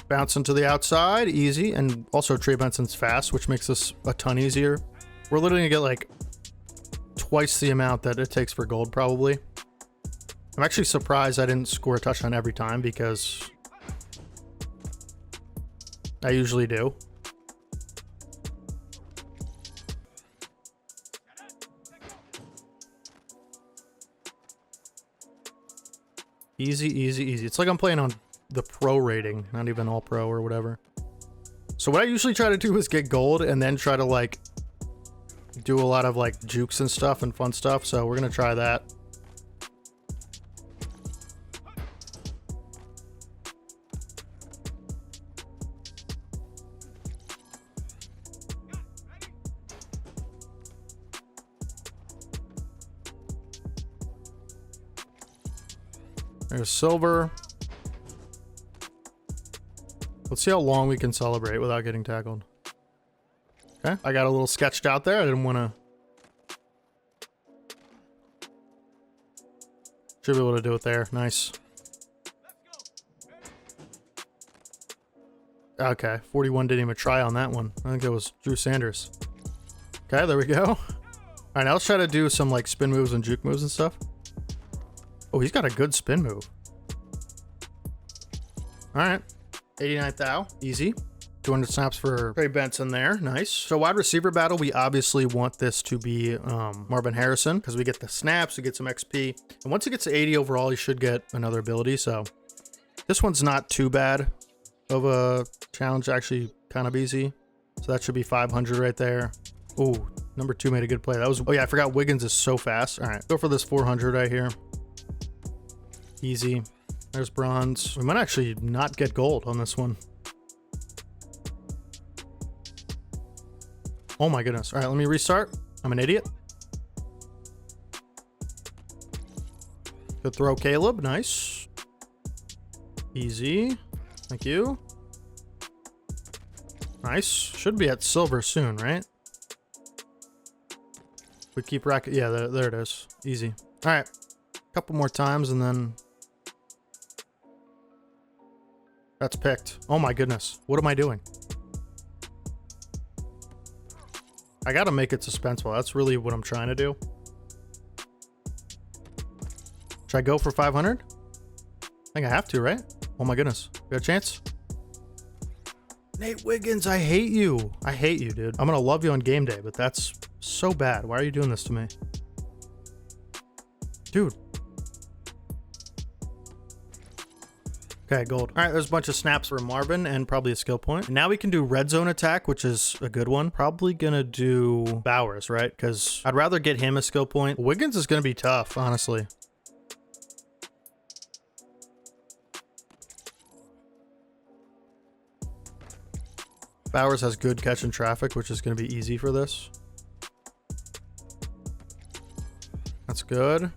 Bouncing to the outside, easy. And also Trey Benson's fast, which makes this a ton easier. We're literally gonna get like twice the amount that it takes for gold, probably. I'm actually surprised I didn't score a touchdown every time because I usually do. Easy, easy, easy. It's like I'm playing on the pro rating, not even all pro or whatever. So what I usually try to do is get gold and then try to like do a lot of like jukes and stuff and fun stuff. So we're gonna try that. There's silver. Let's see how long we can celebrate without getting tackled. Okay, I got a little sketched out there. I didn't want to. Should be able to do it there. Nice. Okay, 41 didn't even try on that one. I think it was Drew Sanders. Okay, there we go. All right, now let's try to do some like spin moves and juke moves and stuff. Oh, he's got a good spin move. All right. 89 thou, easy. 200 snaps for Trey Benson there, nice. So wide receiver battle, we obviously want this to be Marvin Harrison because we get the snaps, we get some XP. And once it gets to 80 overall, he should get another ability. So this one's not too bad of a challenge, actually kind of easy. So that should be 500 right there. Oh, number 2 made a good play. That was, oh yeah, I forgot Wiggins is so fast. All right, go for this 400 right here. Easy. There's bronze. We might actually not get gold on this one. Oh my goodness. All right, let me restart. I'm an idiot. Good throw, Caleb. Nice. Easy. Thank you. Nice. Should be at silver soon, right? We keep racket. Yeah, there it is. Easy. All right. Couple more times and then that's picked. Oh my goodness. What am I doing? I gotta make it suspenseful. That's really what I'm trying to do. Should I go for 500? I think I have to, right? Oh my goodness. Got a chance? Nate Wiggins, I hate you. I hate you, dude. I'm gonna love you on game day, but that's so bad. Why are you doing this to me? Dude. Okay, gold. All right, there's a bunch of snaps for Marvin and probably a skill point. And now we can do red zone attack, which is a good one. Probably gonna do Bowers, right? Because I'd rather get him a skill point. Wiggins is gonna be tough, honestly. Bowers has good catch in traffic, which is gonna be easy for this. That's good.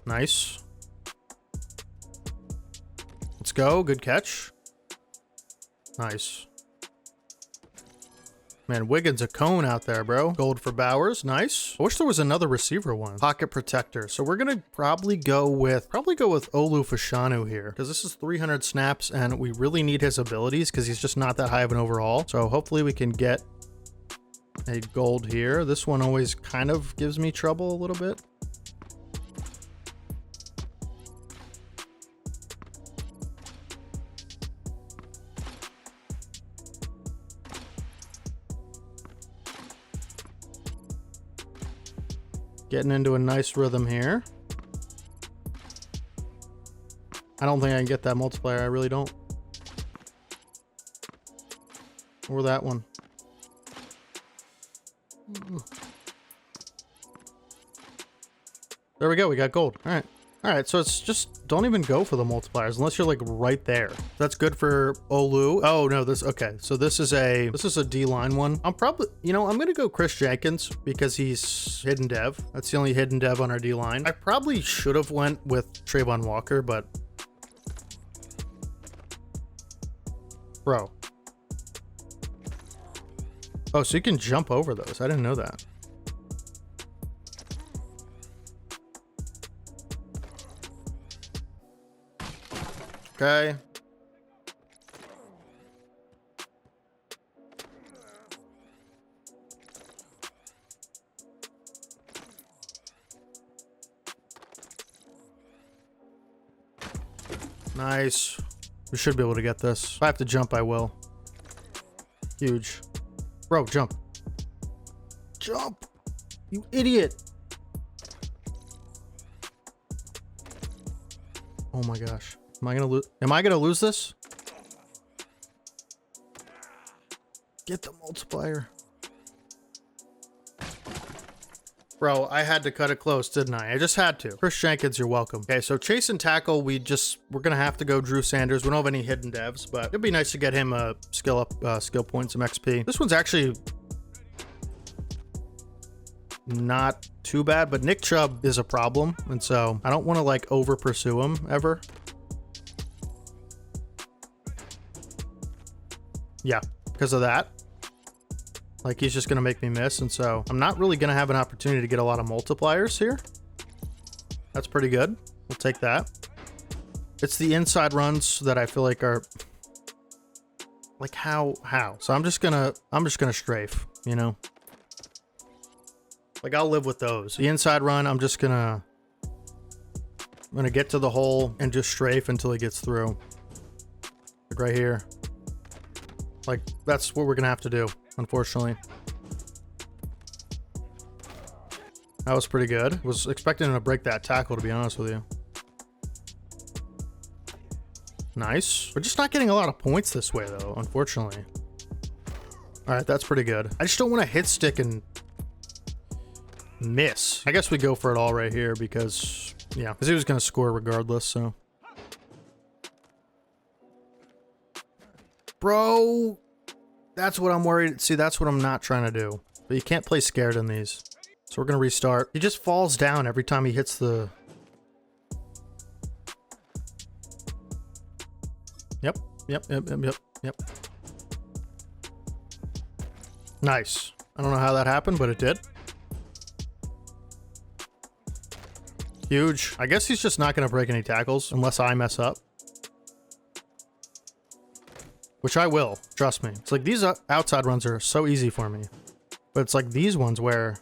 Nice. Let's go. Good catch. Nice. Man, Wiggins a cone out there, bro. Gold for Bowers. Nice. I wish there was another receiver one. Pocket protector. So we're gonna probably go with Olu Fashanu here, because this is 300 snaps and we really need his abilities because he's just not that high of an overall. So hopefully we can get a gold here. This one always kind of gives me trouble a little bit. Getting into a nice rhythm here. I don't think I can get that multiplier. I really don't. Or that one. There we go. We got gold. All right. All right. So it's just don't even go for the multipliers unless you're like right there. That's good for Olu. Oh no, okay. So this is a D-line one. I'm probably, I'm going to go Chris Jenkins because he's hidden dev. That's the only hidden dev on our D-line. I probably should have went with Trayvon Walker, but bro. Oh, so you can jump over those. I didn't know that. Okay. Nice. We should be able to get this. If I have to jump, I will. Huge. Bro, jump. Jump! You idiot! Oh my gosh. Am I gonna lose this? Get the multiplier. Bro, I had to cut it close, didn't I? I just had to. Chris Jenkins, you're welcome. Okay, so chase and tackle, we're gonna have to go Drew Sanders. We don't have any hidden devs, but it'd be nice to get him a skill point, some XP. This one's actually not too bad, but Nick Chubb is a problem, and so I don't want to like over pursue him ever. Yeah, because of that. Like, he's just going to make me miss, and so I'm not really going to have an opportunity to get a lot of multipliers here. That's pretty good. We'll take that. It's the inside runs that I feel like are... Like, how? So I'm just gonna strafe, Like, I'll live with those. The inside run, I'm gonna get to the hole and just strafe until he gets through. Like right here. Like, that's what we're gonna have to do, unfortunately. That was pretty good. Was expecting him to break that tackle, to be honest with you. Nice. We're just not getting a lot of points this way, though, unfortunately. All right, that's pretty good. I just don't want to hit stick and miss. I guess we go for it all right here because, yeah, because he was going to score regardless, so. Bro, That's what I'm worried. See, that's what I'm not trying to do. But you can't play scared in these. So we're going to restart. He just falls down every time he hits the... Yep. Nice. I don't know how that happened, but it did. Huge. I guess he's just not going to break any tackles unless I mess up. Which I will. Trust me. It's like these outside runs are so easy for me. But it's like these ones where...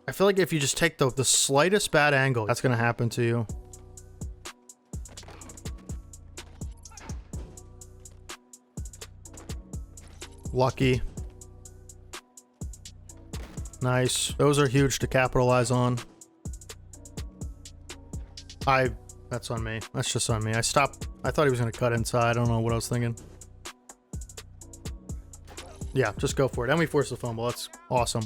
I feel like if you just take the slightest bad angle, that's going to happen to you. Lucky. Nice. Those are huge to capitalize on. That's on me. That's just on me. I stopped. I thought he was going to cut inside. I don't know what I was thinking. Yeah, just go for it. And we force the fumble. That's awesome.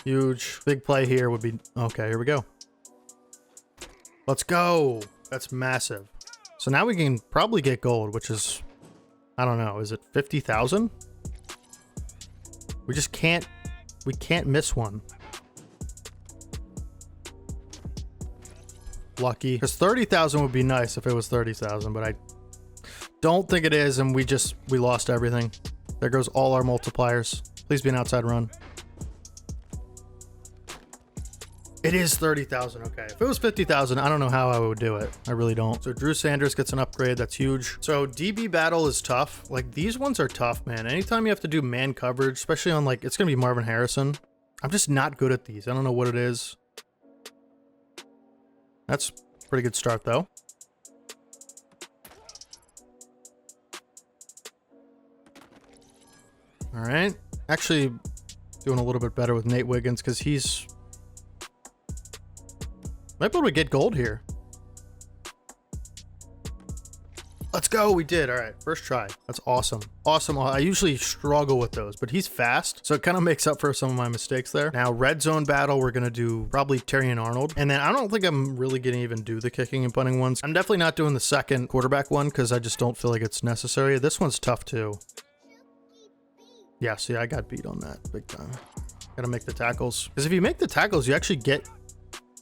Huge. Big play here would be... Okay, here we go. Let's go. That's massive. So now we can probably get gold, which is... I don't know. Is it 50,000? We just can't... We can't miss one. Lucky. Because 30,000 would be nice if it was 30,000, but I don't think it is, and we lost everything. There goes all our multipliers. Please be an outside run. It is 30,000. Okay. If it was 50,000, I don't know how I would do it. I really don't. So Drew Sanders gets an upgrade. That's huge. So DB battle is tough. Like these ones are tough, man. Anytime you have to do man coverage, especially on like, it's going to be Marvin Harrison. I'm just not good at these. I don't know what it is. That's a pretty good start though. All right. Actually doing a little bit better with Nate Wiggins because he's... Might be able to get gold here. Let's go. We did. All right. First try. That's awesome. Awesome. I usually struggle with those, but he's fast. So it kind of makes up for some of my mistakes there. Now, red zone battle, we're going to do probably Terry and Arnold. And then I don't think I'm really going to even do the kicking and punting ones. I'm definitely not doing the second quarterback one because I just don't feel like it's necessary. This one's tough too. Yeah, see, I got beat on that big time. Got to make the tackles. Because if you make the tackles, you actually get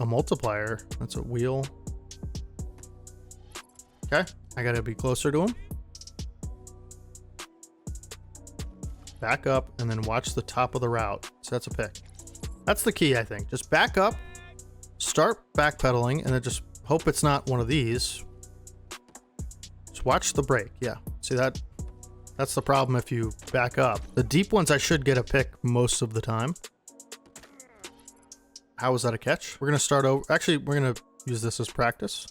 a multiplier. That's a wheel. Okay. I gotta be closer to him. Back up and then watch the top of the route. So that's a pick. That's the key, I think. Just back up, start backpedaling, and then just hope it's not one of these. Just watch the break. Yeah. See that? That's the problem if you back up. The deep ones I should get a pick most of the time. How was that a catch? We're going to start over. Actually, we're going to use this as practice.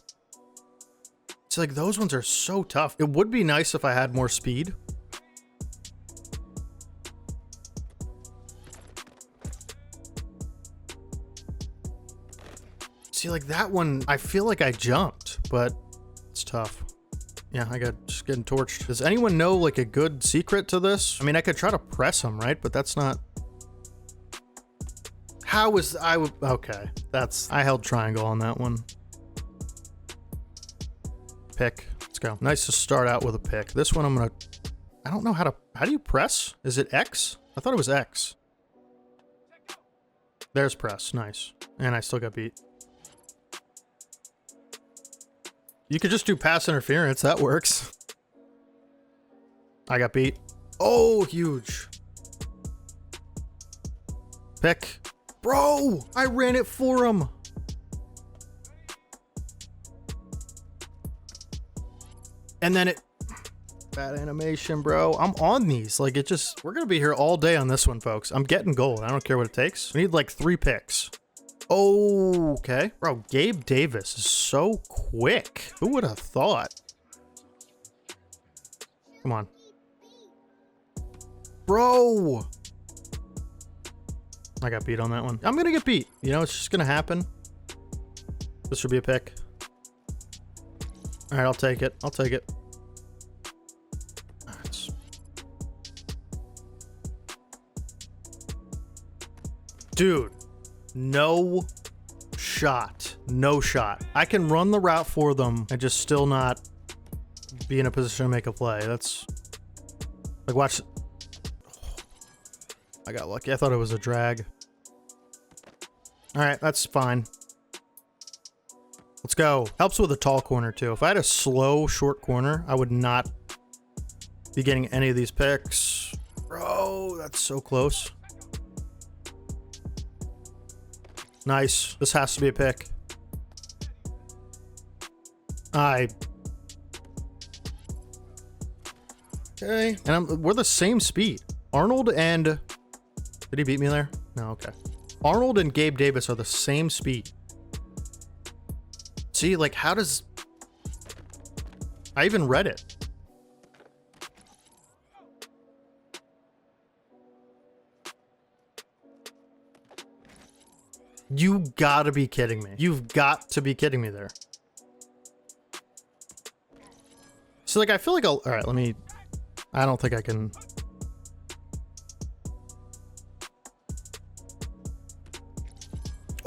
It's like those ones are so tough. It would be nice if I had more speed. See, like that one, I feel like I jumped, but it's tough. Yeah, I got just getting torched. Does anyone know like a good secret to this? I mean, I could try to press him, right? But that's not... How was okay, I held triangle on that one. Pick. Let's go. Nice to start out with a pick. This one I don't know how do you press? Is it X? I thought it was X. There's press. Nice. And I still got beat. You could just do pass interference. That works. I got beat. Oh, huge. Pick. Bro, I ran it for him. And then bad animation, bro. I'm on these. Like we're going to be here all day on this one, folks. I'm getting gold. I don't care what it takes. We need like 3 picks. Oh, okay. Bro, Gabe Davis is so quick. Who would have thought? Come on. Bro. I got beat on that one. I'm going to get beat. You know, it's just going to happen. This should be a pick. All right, I'll take it. I'll take it. Dude, no shot. No shot. I can run the route for them and just still not be in a position to make a play. That's like, watch. I got lucky. I thought it was a drag. All right, that's fine. Let's go. Helps with a tall corner too. If I had a slow short corner, I would not be getting any of these picks. Bro, that's so close. Nice. This has to be a pick. Okay. And we're the same speed. Arnold and... Did he beat me there? No, okay. Arnold and Gabe Davis are the same speed. See, like, how does... I even read it. You gotta be kidding me. You've got to be kidding me there. So, like, I feel like I'll... All right, let me... I don't think I can...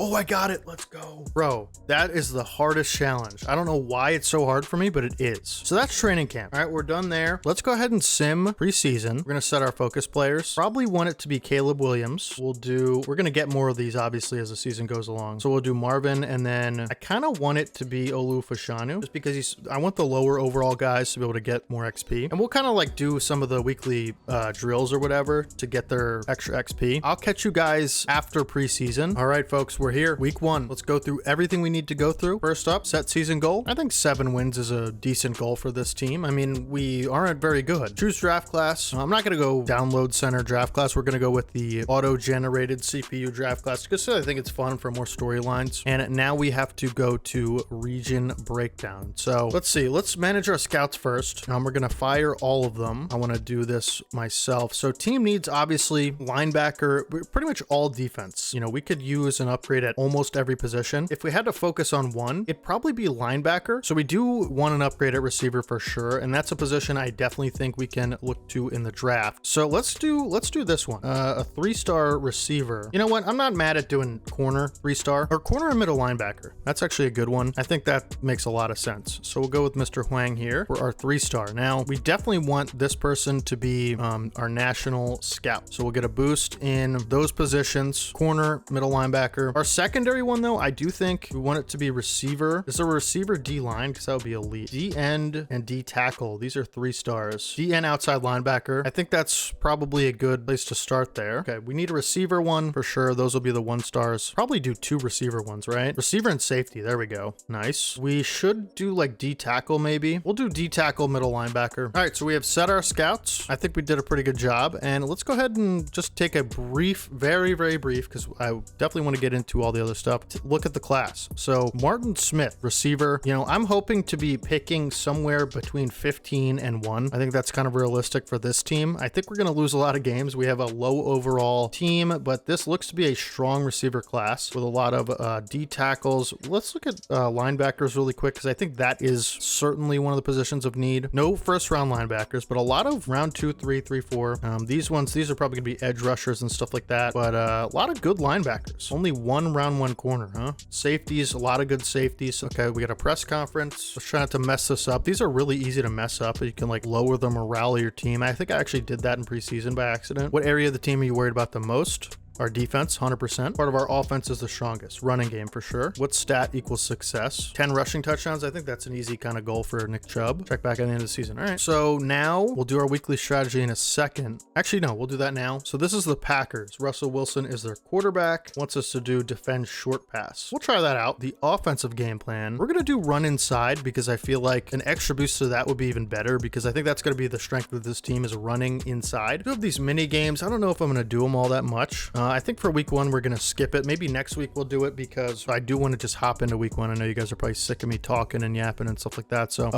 Oh, I got it. Let's go. Bro, that is the hardest challenge. I don't know why it's so hard for me, but it is. So that's training camp. All right, we're done there. Let's go ahead and sim preseason. We're going to set our focus players. Probably want it to be Caleb Williams. We're going to get more of these, obviously, as the season goes along. So we'll do Marvin, and then I kind of want it to be Olu Fashanu, just because I want the lower overall guys to be able to get more XP. And we'll kind of like do some of the weekly drills or whatever to get their extra XP. I'll catch you guys after preseason. All right, folks, we're here. Week 1. Let's go through everything we need to go through. First up, set season goal. I think 7 wins is a decent goal for this team. I mean, we aren't very good. Choose draft class. I'm not going to go download center draft class. We're going to go with the auto-generated CPU draft class because I think it's fun for more storylines. And now we have to go to region breakdown. So let's see. Let's manage our scouts first. We're going to fire all of them. I want to do this myself. So team needs, obviously, linebacker, pretty much all defense. You know, we could use an upgrade at almost every position. If we had to focus on one, it'd probably be linebacker. So we do want an upgrade at receiver for sure, and that's a position I definitely think we can look to in the draft. So let's do this one. A 3-star receiver. You know what? I'm not mad at doing corner 3-star or corner and middle linebacker. That's actually a good one. I think that makes a lot of sense. So we'll go with Mr. Huang here for our 3-star. Now we definitely want this person to be our national scout. So we'll get a boost in those positions: corner, middle linebacker. Our secondary one though, I do think we want it to be receiver. Is there a receiver D line? Because that would be elite. D end and D tackle. These are 3 stars. D end outside linebacker. I think that's probably a good place to start there. Okay, we need a receiver one for sure. Those will be the 1 stars. Probably do 2 receiver ones, right? Receiver and safety. There we go. Nice. We should do like D tackle maybe. We'll do D tackle, middle linebacker. All right, so we have set our scouts. I think we did a pretty good job. And let's go ahead and just take a brief, very, very brief, because I definitely want to get into all the other stuff. Look at the class. So Martin Smith, receiver. You know, I'm hoping to be picking somewhere between 15 and 1. I think that's kind of realistic for this team. I think we're going to lose a lot of games. We have a low overall team, but this looks to be a strong receiver class with a lot of D tackles. Let's look at linebackers really quick, because I think that is certainly one of the positions of need. No first round linebackers, but a lot of round 2, 3, 3, 4. These are probably going to be edge rushers and stuff like that, but a lot of good linebackers. Only 1 round 1 corner, huh? Safeties, a lot of good safeties. Okay, we got a press conference. Let's try not to mess this up. These are really easy to mess up. You can like lower the morale of your team. I think I actually did that in preseason by accident. What area of the team are you worried about the most? Our defense, 100%. Part of our offense is the strongest. Running game for sure. What stat equals success? 10 rushing touchdowns. I think that's an easy kind of goal for Nick Chubb. Check back at the end of the season. All right. So now we'll do our weekly strategy in a second. Actually, no, we'll do that now. So this is the Packers. Russell Wilson is their quarterback. Wants us to do defend short pass. We'll try that out. The offensive game plan. We're going to do run inside because I feel like an extra boost to that would be even better, because I think that's going to be the strength of this team is running inside. We have these mini games. I don't know if I'm going to do them all that much. I think for week 1, we're going to skip it. Maybe next week we'll do it, because I do want to just hop into week 1. I know you guys are probably sick of me talking and yapping and stuff like that. So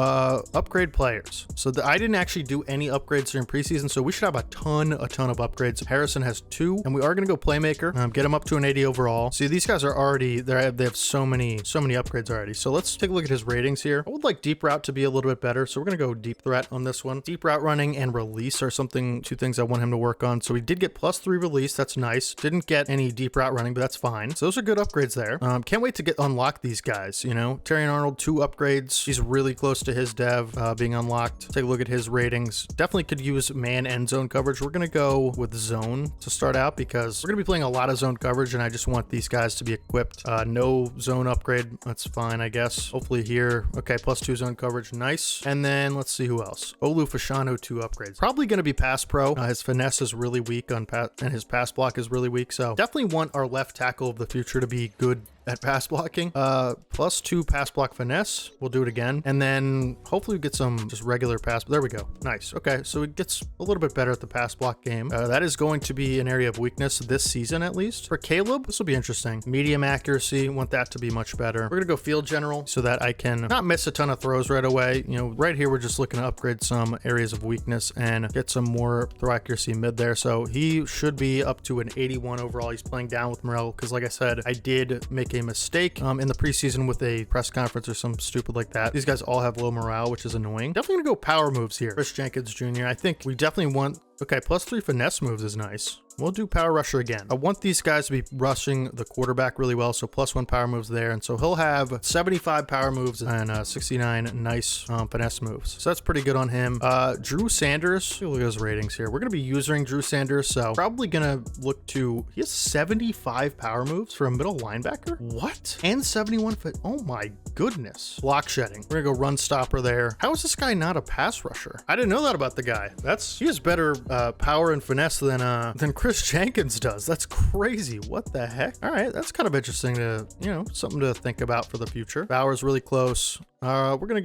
upgrade players. So I didn't actually do any upgrades during preseason, so we should have a ton of upgrades. Harrison has 2, and we are going to go playmaker, get him up to an 80 overall. See, these guys are already there. They have so many upgrades already. So let's take a look at his ratings here. I would like deep route to be a little bit better, so we're going to go deep threat on this one. Deep route running and release are 2 things I want him to work on. So we did get +3 release. That's nice. upgrades. Didn't get any deep route running, but that's fine. So those are good upgrades there. Can't wait to unlock these guys, you know. Terrion Arnold, 2 upgrades. He's really close to his dev being unlocked. Take a look at his ratings. Definitely could use man and zone coverage. We're going to go with zone to start out because we're going to be playing a lot of zone coverage, and I just want these guys to be equipped. No zone upgrade. That's fine, I guess. Hopefully here. Okay, +2 zone coverage. Nice. And then let's see who else. Olu Fashanu, 2 upgrades. Probably going to be pass pro. His finesse is really weak on and his pass block is really weak. So definitely want our left tackle of the future to be good at pass blocking. +2 pass block finesse. We'll do it again. And then hopefully we get some just regular pass. There we go. Nice. Okay, so it gets a little bit better at the pass block game. That is going to be an area of weakness this season, at least. For Caleb, this will be interesting. Medium accuracy, want that to be much better. We're gonna go field general so that I can not miss a ton of throws right away. You know, right here, we're just looking to upgrade some areas of weakness and get some more throw accuracy mid there. So he should be up to an 81 overall. He's playing down with Morel because, like I said, I did make a mistake in the preseason with a press conference or some stupid like that. These guys all have low morale, which is annoying. Definitely gonna go power moves here. Chris Jenkins Jr. I think we definitely want, okay, +3 finesse moves is nice. We'll do power rusher again. I want these guys to be rushing the quarterback really well, so +1 power moves there. And so he'll have 75 power moves and 69 nice finesse moves. So that's pretty good on him. Drew Sanders, look at his ratings here. We're going to be using Drew Sanders, so probably going to look to, he has 75 power moves for a middle linebacker? What? And 71 fit. Oh my goodness. Block shedding. We're going to go run stopper there. How is this guy not a pass rusher? I didn't know that about the guy. He has better power and finesse than Chris Jenkins does. That's crazy. What the heck? All right, that's kind of interesting to, you know, something to think about for the future. Bauer's really close. We're gonna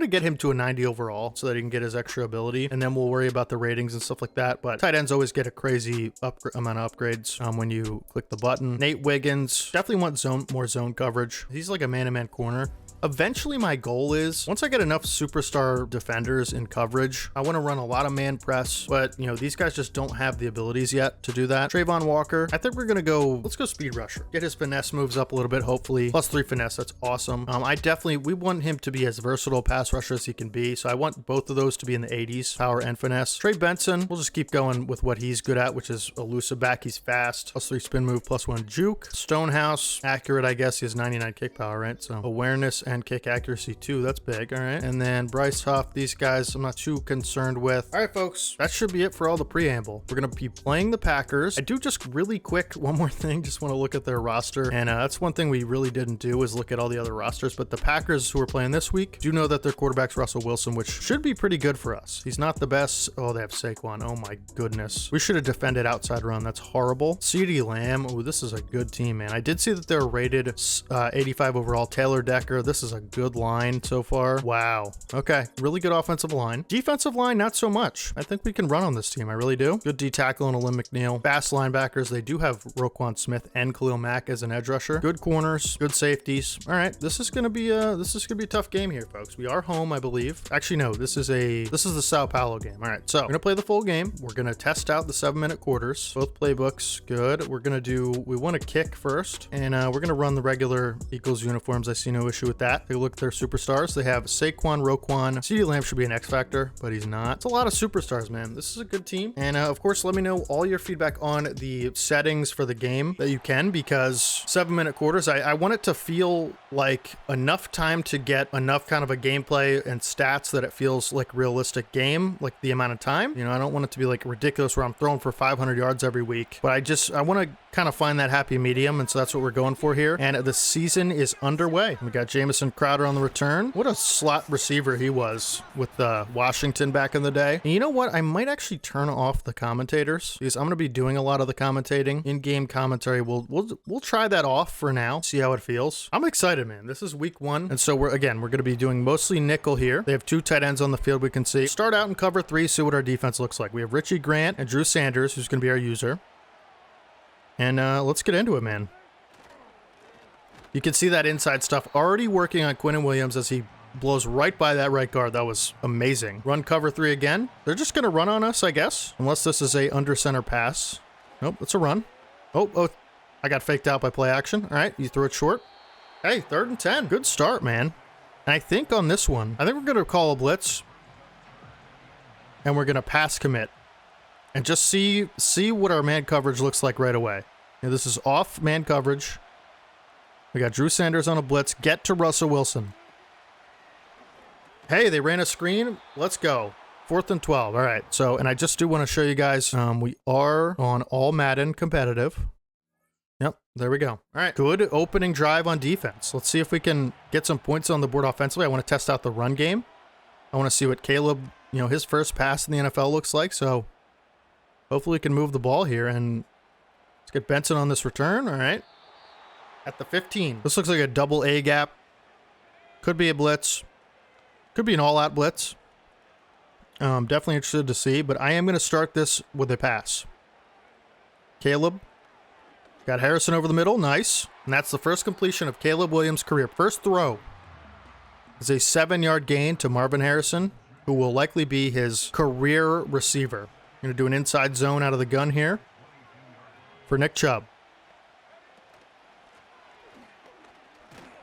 get him to a 90 overall so that he can get his extra ability, and then we'll worry about the ratings and stuff like that. But tight ends always get a crazy amount of upgrades when you click the button. Nate Wiggins, definitely want more zone coverage. He's like a man-to-man corner. Eventually, my goal is, once I get enough superstar defenders in coverage, I want to run a lot of man press, but, you know, these guys just don't have the abilities yet to do that. Trayvon Walker, I think we're going to go, let's go speed rusher. Get his finesse moves up a little bit, hopefully. +3 finesse, that's awesome. We want him to be as versatile pass rusher as he can be, so I want both of those to be in the 80s, power and finesse. Trey Benson, we'll just keep going with what he's good at, which is elusive back. He's fast. +3 spin move, +1 juke. Stonehouse, accurate, I guess. He has 99 kick power, right? So awareness and kick accuracy too. That's big. All right. And then Bryce Huff, these guys I'm not too concerned with. All right, folks, that should be it for all the preamble. We're going to be playing the Packers. I do just really quick, one more thing, just want to look at their roster. And that's one thing we really didn't do is look at all the other rosters. But the Packers who are playing this week do know that their quarterback's Russell Wilson, which should be pretty good for us. He's not the best. Oh, they have Saquon. Oh my goodness. We should have defended outside run. That's horrible. CeeDee Lamb. Oh, this is a good team, man. I did see that they're rated 85 overall. Taylor Decker. This is a good line so far. Wow. Okay. Really good offensive line. Defensive line, not so much. I think we can run on this team. I really do. Good D tackle and Alim McNeil. Fast linebackers. They do have Roquan Smith and Khalil Mack as an edge rusher. Good corners. Good safeties. All right. This is gonna be a tough game here, folks. We are home, I believe. Actually, no. This is the Sao Paulo game. All right. So we're gonna play the full game. We're gonna test out the 7-minute quarters. Both playbooks. Good. We want to kick first, and we're gonna run the regular Eagles uniforms. I see no issue with that. Take a look at their superstars. They have Saquon, Roquan. CeeDee Lamb should be an X factor, but he's not. It's a lot of superstars, man. This is a good team. And of course, let me know all your feedback on the settings for the game that you can, because 7-minute quarters, I want it to feel like enough time to get enough kind of a gameplay and stats that it feels like realistic game, like the amount of time. You know, I don't want it to be like ridiculous where I'm throwing for 500 yards every week, but I want to kind of find that happy medium, and so that's what we're going for here. And the season is underway. We got Jamison Crowder on the return. What a slot receiver he was with Washington back in the day. And you know what? I might actually turn off the commentators because I'm going to be doing a lot of the commentating. In-game commentary, we'll try that off for now, see how it feels. I'm excited, man. This is week 1, and so we're going to be doing mostly nickel here. They have 2 tight ends on the field we can see. Start out in cover 3, see what our defense looks like. We have Richie Grant and Drew Sanders, who's going to be our user. And let's get into it, man. You can see that inside stuff already working on Quinnen Williams as he blows right by that right guard. That was amazing. Run cover 3 again. They're just going to run on us, I guess. Unless this is a under center pass. Nope, it's a run. Oh, I got faked out by play action. All right, you threw it short. Hey, 3rd and 10. Good start, man. And I think on this one, I think we're going to call a blitz. And we're going to pass commit. and just see what our man coverage looks like right away. This is off man coverage. We got Drew Sanders on a blitz. Get to Russell Wilson. Hey, they ran a screen. Let's go. 4th and 12. All right. So, and I just do want to show you guys, we are on all Madden competitive. Yep, there we go. All right, good opening drive on defense. Let's see if we can get some points on the board offensively. I want to test out the run game. I want to see what Caleb, his first pass in the NFL looks like. So hopefully we can move the ball here, and let's get Benson on this return. All right, at the 15. This looks like a double A gap. Could be a blitz. Could be an all-out blitz. Definitely interested to see, but I am going to start this with a pass. Caleb. Got Harrison over the middle. Nice. And that's the first completion of Caleb Williams' career. First throw is a 7-yard gain to Marvin Harrison, who will likely be his career receiver. Going to do an inside zone out of the gun here for Nick Chubb.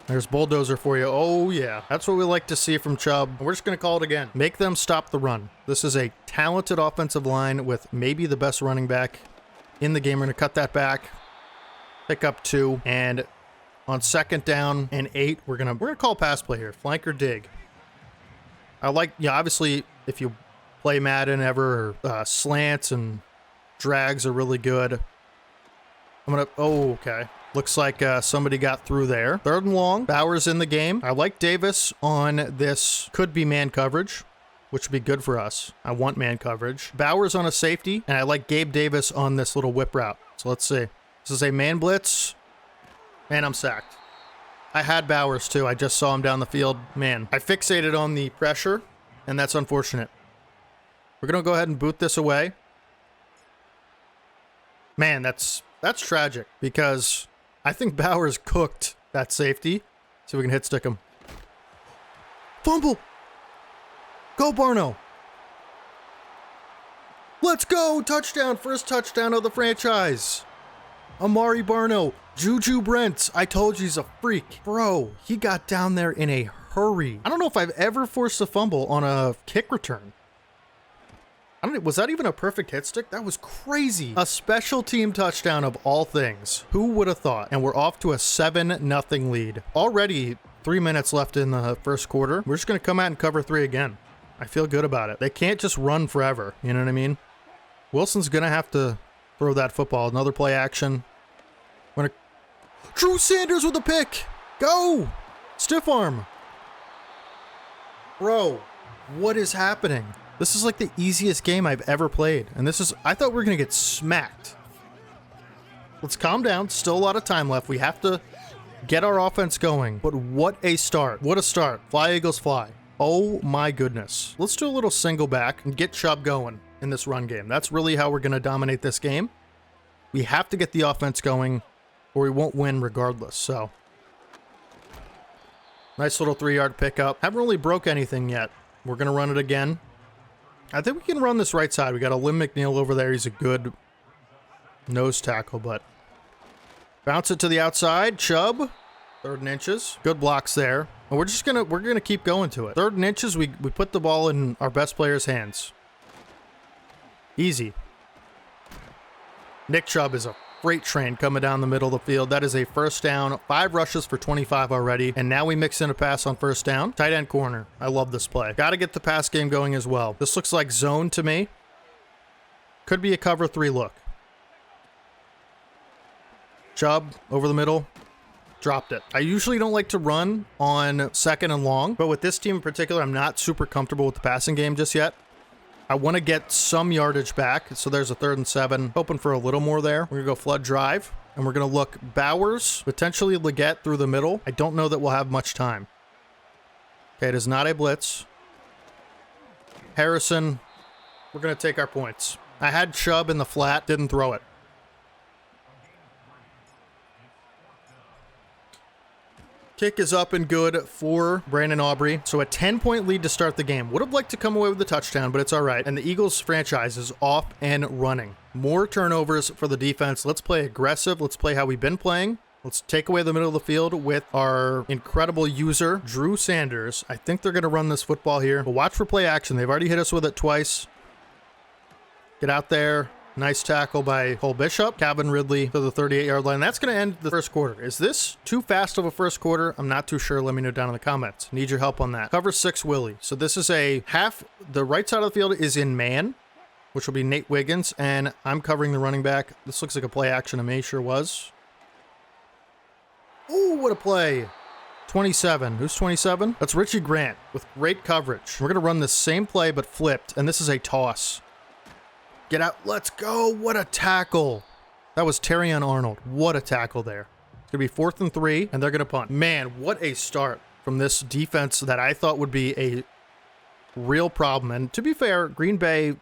There's Bulldozer for you. Oh, yeah. That's what we like to see from Chubb. We're just going to call it again. Make them stop the run. This is a talented offensive line with maybe the best running back in the game. We're going to cut that back. Pick up 2, and on 2nd down and 8, we're gonna call pass play here. Flanker dig. I like, obviously, if you play Madden ever, slants and drags are really good. Okay. Looks like somebody got through there. 3rd and long. Bowers in the game. I like Davis on this. Could be man coverage, which would be good for us. I want man coverage. Bowers on a safety, and I like Gabe Davis on this little whip route. So let's see. This is a man blitz, and I'm sacked. I had Bowers too. I just saw him down the field. Man, I fixated on the pressure, and that's unfortunate. We're going to go ahead and boot this away. Man, that's tragic, because I think Bowers cooked that safety. See if we can hit stick him. Fumble! Go, Barno! Let's go! Touchdown! First touchdown of the franchise! Amari Barno, Juju Brents. I told you he's a freak. Bro, he got down there in a hurry. I don't know if I've ever forced a fumble on a kick return. Was that even a perfect hit stick? That was crazy. A special team touchdown of all things. Who would have thought? And we're off to a 7-0 lead. Already 3 minutes left in the first quarter. We're just going to come out and cover 3 again. I feel good about it. They can't just run forever. You know what I mean? Wilson's going to have to throw that football. Another play action. Drew Sanders with a pick. Go! Stiff arm. Bro, what is happening? This is like the easiest game I've ever played. And I thought we were going to get smacked. Let's calm down. Still a lot of time left. We have to get our offense going. But what a start. What a start. Fly, Eagles, fly. Oh my goodness. Let's do a little single back and get Chubb going in this run game. That's really how we're going to dominate this game. We have to get the offense going, or we won't win regardless. So, nice little 3-yard pickup. Haven't really broke anything yet. We're going to run it again. I think we can run this right side. We got a Lim McNeil over there. He's a good nose tackle, but bounce it to the outside. Chubb, 3rd and inches. Good blocks there. And we're gonna keep going to it. 3rd and inches. We put the ball in our best player's hands. Easy. Nick Chubb is a freight train coming down the middle of the field. That is a first down. 5 rushes for 25 already. And now we mix in a pass on first down. Tight end corner. I love this play. Got to get the pass game going as well. This looks like zone to me. Could be a cover 3 look. Chubb over the middle. Dropped it. I usually don't like to run on 2nd and long, but with this team in particular, I'm not super comfortable with the passing game just yet. I want to get some yardage back, so there's a 3rd and 7. Hoping for a little more there. We're going to go flood drive, and we're going to look Bowers, potentially Leggett through the middle. I don't know that we'll have much time. Okay, it is not a blitz. Harrison, we're going to take our points. I had Chubb in the flat, didn't throw it. Kick is up and good for Brandon Aubrey. So a 10-point lead to start the game. Would have liked to come away with the touchdown, but it's all right. And the Eagles franchise is off and running. More turnovers for the defense. Let's play aggressive. Let's play how we've been playing. Let's take away the middle of the field with our incredible user, Drew Sanders. I think they're going to run this football here. But watch for play action. They've already hit us with it twice. Get out there. Nice tackle by Cole Bishop. Calvin Ridley to the 38-yard line. That's going to end the first quarter. Is this too fast of a first quarter? I'm not too sure. Let me know down in the comments. Need your help on that. Cover 6 Willie. So this is a half. The right side of the field is in man, which will be Nate Wiggins, and I'm covering the running back. This looks like a play action to me. Sure was. Ooh, what a play. 27. Who's 27? That's Richie Grant with great coverage. We're going to run the same play but flipped, and this is a toss. Get out. Let's go. What a tackle. That was Terrion Arnold. What a tackle there. It's going to be 4th and 3, and they're going to punt. Man, what a start from this defense that I thought would be a real problem. And to be fair, Green Bay,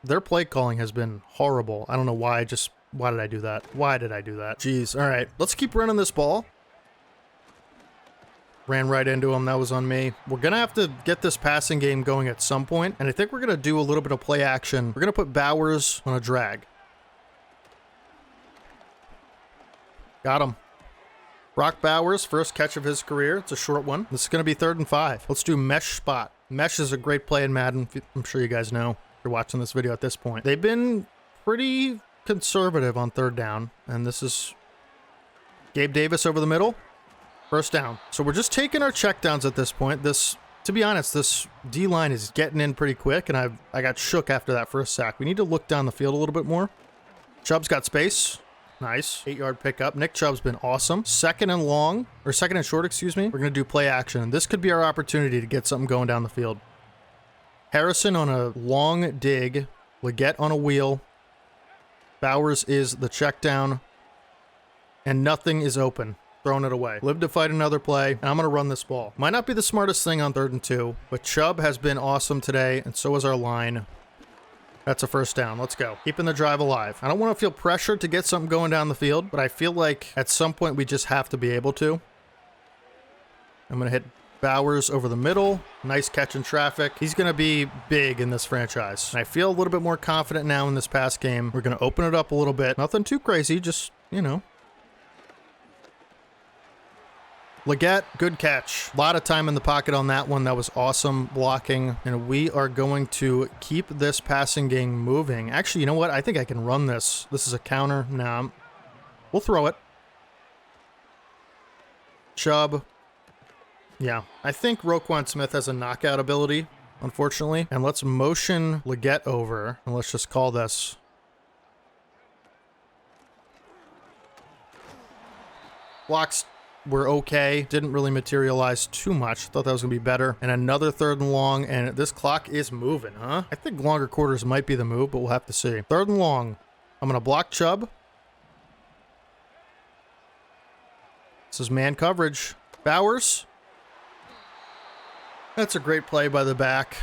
their play calling has been horrible. I don't know why. Why did I do that? Why did I do that? Jeez. All right. Let's keep running this ball. Ran right into him. That was on me. We're going to have to get this passing game going at some point, and I think we're going to do a little bit of play action. We're going to put Bowers on a drag. Got him. Brock Bowers, first catch of his career. It's a short one. This is going to be 3rd and 5. Let's do mesh spot. Mesh is a great play in Madden. I'm sure you guys know if you're watching this video at this point. They've been pretty conservative on 3rd down, and this is Gabe Davis over the middle. First down. So we're just taking our checkdowns at this point. To be honest, this D-line is getting in pretty quick, and I got shook after that first sack. We need to look down the field a little bit more. Chubb's got space. Nice. 8-yard pickup. Nick Chubb's been awesome. 2nd and long, or 2nd and short, excuse me. We're going to do play action. This could be our opportunity to get something going down the field. Harrison on a long dig. Leggett on a wheel. Bowers is the check down. And nothing is open. Throwing it away. Live to fight another play, and I'm going to run this ball. Might not be the smartest thing on 3rd and 2, but Chubb has been awesome today, and so is our line. That's a first down. Let's go. Keeping the drive alive. I don't want to feel pressured to get something going down the field, but I feel like at some point we just have to be able to. I'm going to hit Bowers over the middle. Nice catch in traffic. He's going to be big in this franchise. And I feel a little bit more confident now in this pass game. We're going to open it up a little bit. Nothing too crazy, just, you know. Leggett, good catch. A lot of time in the pocket on that one. That was awesome blocking. And we are going to keep this passing game moving. Actually, you know what? I think I can run this. This is a counter. Nah, we'll throw it. Chubb. Yeah, I think Roquan Smith has a knockout ability, unfortunately. And let's motion Leggett over. And let's just call this. Blocks were okay. Didn't really materialize too much. Thought that was going to be better. And another 3rd and long, and this clock is moving, huh? I think longer quarters might be the move, but we'll have to see. 3rd and long. I'm going to block Chubb. This is man coverage. Bowers. That's a great play by the back.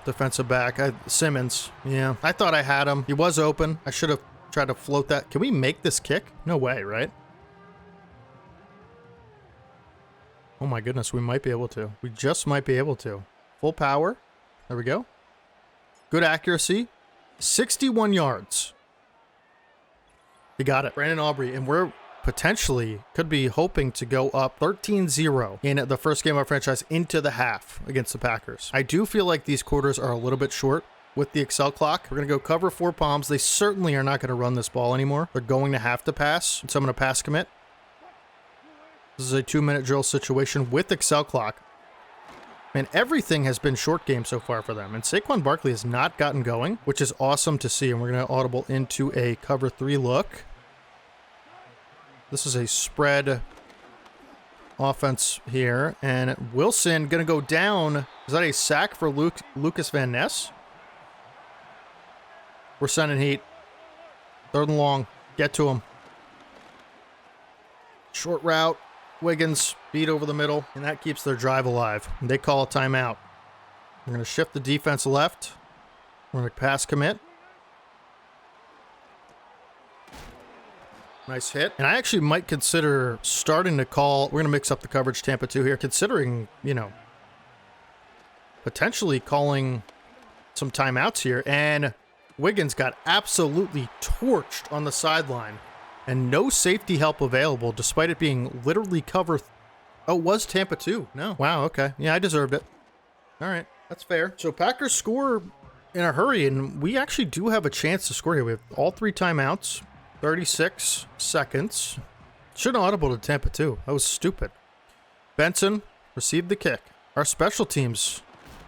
Defensive back. Simmons. Yeah, I thought I had him. He was open. I should have tried to float that. Can we make this kick? No way, right? Oh my goodness, we might be able to. We just might be able to. Full power. There we go. Good accuracy. 61 yards. We got it. Brandon Aubrey, and we're potentially could be hoping to go up 13-0 in the first game of our franchise into the half against the Packers. I do feel like these quarters are a little bit short with the Excel clock. We're going to go cover 4 palms. They certainly are not going to run this ball anymore. They're going to have to pass. So I'm going to pass commit. This is a 2-minute drill situation with Excel clock. And everything has been short game so far for them. And Saquon Barkley has not gotten going, which is awesome to see. And we're going to audible into a cover 3 look. This is a spread offense here. And Wilson going to go down. Is that a sack for Lucas Van Ness? We're sending heat. 3rd and long. Get to him. Short route. Wiggins beat over the middle, and that keeps their drive alive. And they call a timeout. We're going to shift the defense left. We're going to pass commit. Nice hit. And I actually might consider starting to call. We're going to mix up the coverage Tampa 2 here, considering, you know, potentially calling some timeouts here. And Wiggins got absolutely torched on the sideline. And no safety help available, despite it being literally cover. Oh, it was Tampa 2. No. Wow, okay. Yeah, I deserved it. All right, that's fair. So Packers score in a hurry, and we actually do have a chance to score here. We have all 3 timeouts, 36 seconds. Should have audible to Tampa too. That was stupid. Benson received the kick. Our special teams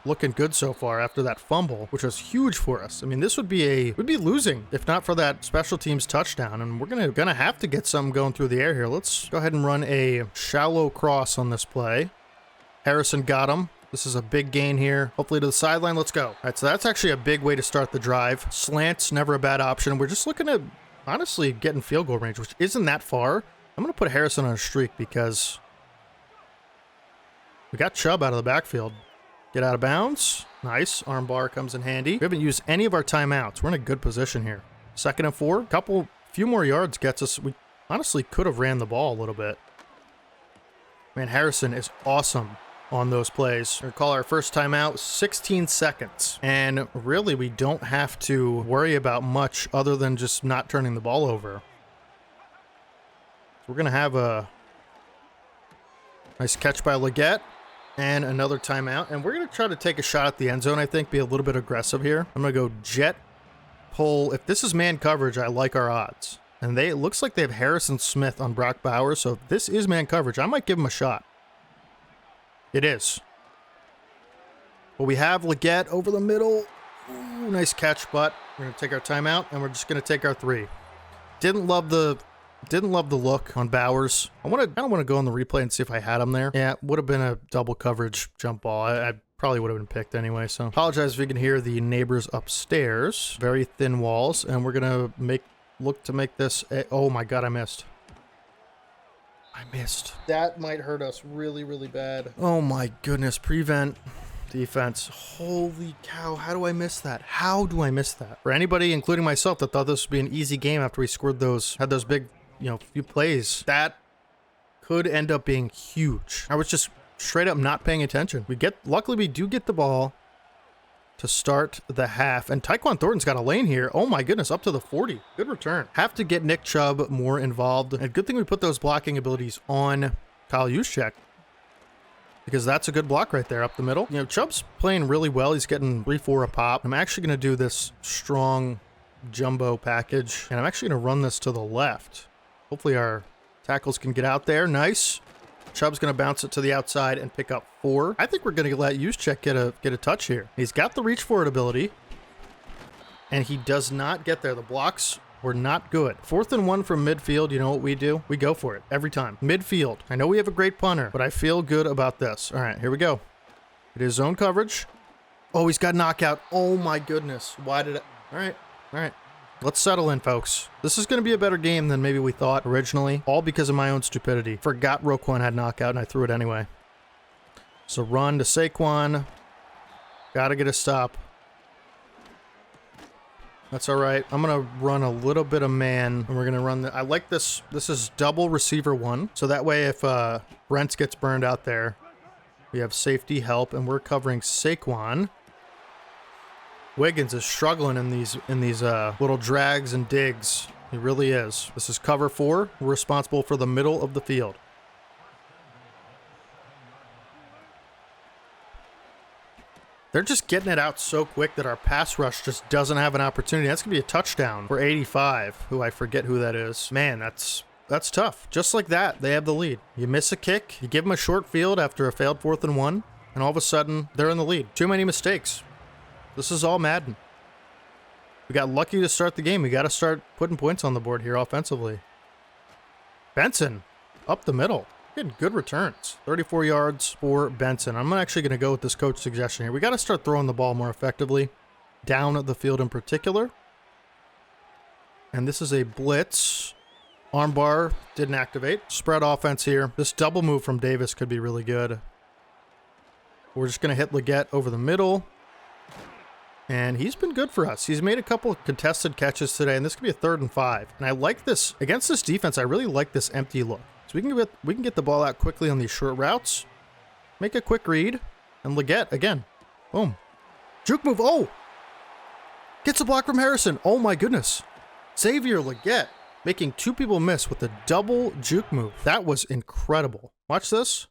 looking good so far after that fumble, which was huge for us. I mean, this would be losing if not for that special teams touchdown, and we're gonna have to get something going through the air here. Let's go ahead and run a shallow cross on this play. Harrison got him. This is a big gain here. Hopefully to the sideline. Let's go. All right, so that's actually a big way to start the drive. Slants, never a bad option. We're just looking at, honestly, getting field goal range, which isn't that far. I'm going to put Harrison on a streak because we got Chubb out of the backfield. Get out of bounds. Nice. Arm bar comes in handy. We haven't used any of our timeouts. We're in a good position here. 2nd and 4. Few more yards gets us. We honestly could have ran the ball a little bit. Man, Harrison is awesome on those plays. We're gonna call our first timeout, 16 seconds. And really, we don't have to worry about much other than just not turning the ball over. So we're gonna have a nice catch by Leggett and another timeout. And we're gonna try to take a shot at the end zone, I think, be a little bit aggressive here. I'm gonna go jet, pull. If this is man coverage, I like our odds. And it looks like they have Harrison Smith on Brock Bowers, so if this is man coverage, I might give him a shot. It is. But we have Leggett over the middle. Ooh, nice catch, but we're going to take our timeout, and we're just going to take our 3. Didn't love the look on Bowers. I kind of want to go on the replay and see if I had him there. Yeah, it would have been a double coverage jump ball. I probably would have been picked anyway, so apologize if you can hear the neighbors upstairs. Very thin walls, and we're going to look to make this oh my god, I missed. That might hurt us really, really bad. Oh my goodness. Prevent defense. Holy cow. How do I miss that? How do I miss that? For anybody, including myself, that thought this would be an easy game after we scored had those big, few plays, that could end up being huge. I was just straight up not paying attention. Luckily we do get the ball to start the half. And Tyquan Thornton's got a lane here. Oh my goodness, up to the 40. Good return. Have to get Nick Chubb more involved. And good thing we put those blocking abilities on Kyle Juszczyk, because that's a good block right there up the middle. Chubb's playing really well. He's getting 3-4 a pop. I'm actually going to do this strong jumbo package, and I'm actually going to run this to the left. Hopefully our tackles can get out there. Nice. Chubb's going to bounce it to the outside and pick up 4. I think we're going to let Juszczyk get a touch here. He's got the reach forward ability, and he does not get there. The blocks were not good. 4th and 1 from midfield. You know what we do? We go for it every time. Midfield. I know we have a great punter, but I feel good about this. All right, here we go. It is zone coverage. Oh, he's got knockout. Oh my goodness. Why did it? All right. Let's settle in, folks. This is going to be a better game than maybe we thought originally, all because of my own stupidity. Forgot Roquan had knockout, and I threw it anyway. So run to Saquon. Got to get a stop. That's all right. I'm going to run a little bit of man, and we're going to run I like this. This is double receiver 1, so that way if Brents gets burned out there, we have safety help, and we're covering Saquon. Wiggins is struggling in these little drags and digs. He really is. This is cover 4. We're responsible for the middle of the field. They're just getting it out so quick that our pass rush just doesn't have an opportunity. That's going to be a touchdown for 85, who I forget who that is. Man, that's tough. Just like that, they have the lead. You miss a kick, you give them a short field after a failed 4th and 1, and all of a sudden, they're in the lead. Too many mistakes. This is all Madden. We got lucky to start the game. We got to start putting points on the board here offensively. Benson, up the middle. Getting good returns. 34 yards for Benson. I'm actually going to go with this coach suggestion here. We got to start throwing the ball more effectively. Down the field in particular. And this is a blitz. Armbar didn't activate. Spread offense here. This double move from Davis could be really good. We're just going to hit Leggett over the middle. And he's been good for us. He's made a couple of contested catches today, and this could be a 3rd and 5. And I like this. Against this defense, I really like this empty look. So we can get the ball out quickly on these short routes. Make a quick read. And Leggett, again. Boom. Juke move. Oh! Gets a block from Harrison. Oh my goodness. Xavier Leggett making 2 people miss with a double juke move. That was incredible. Watch this.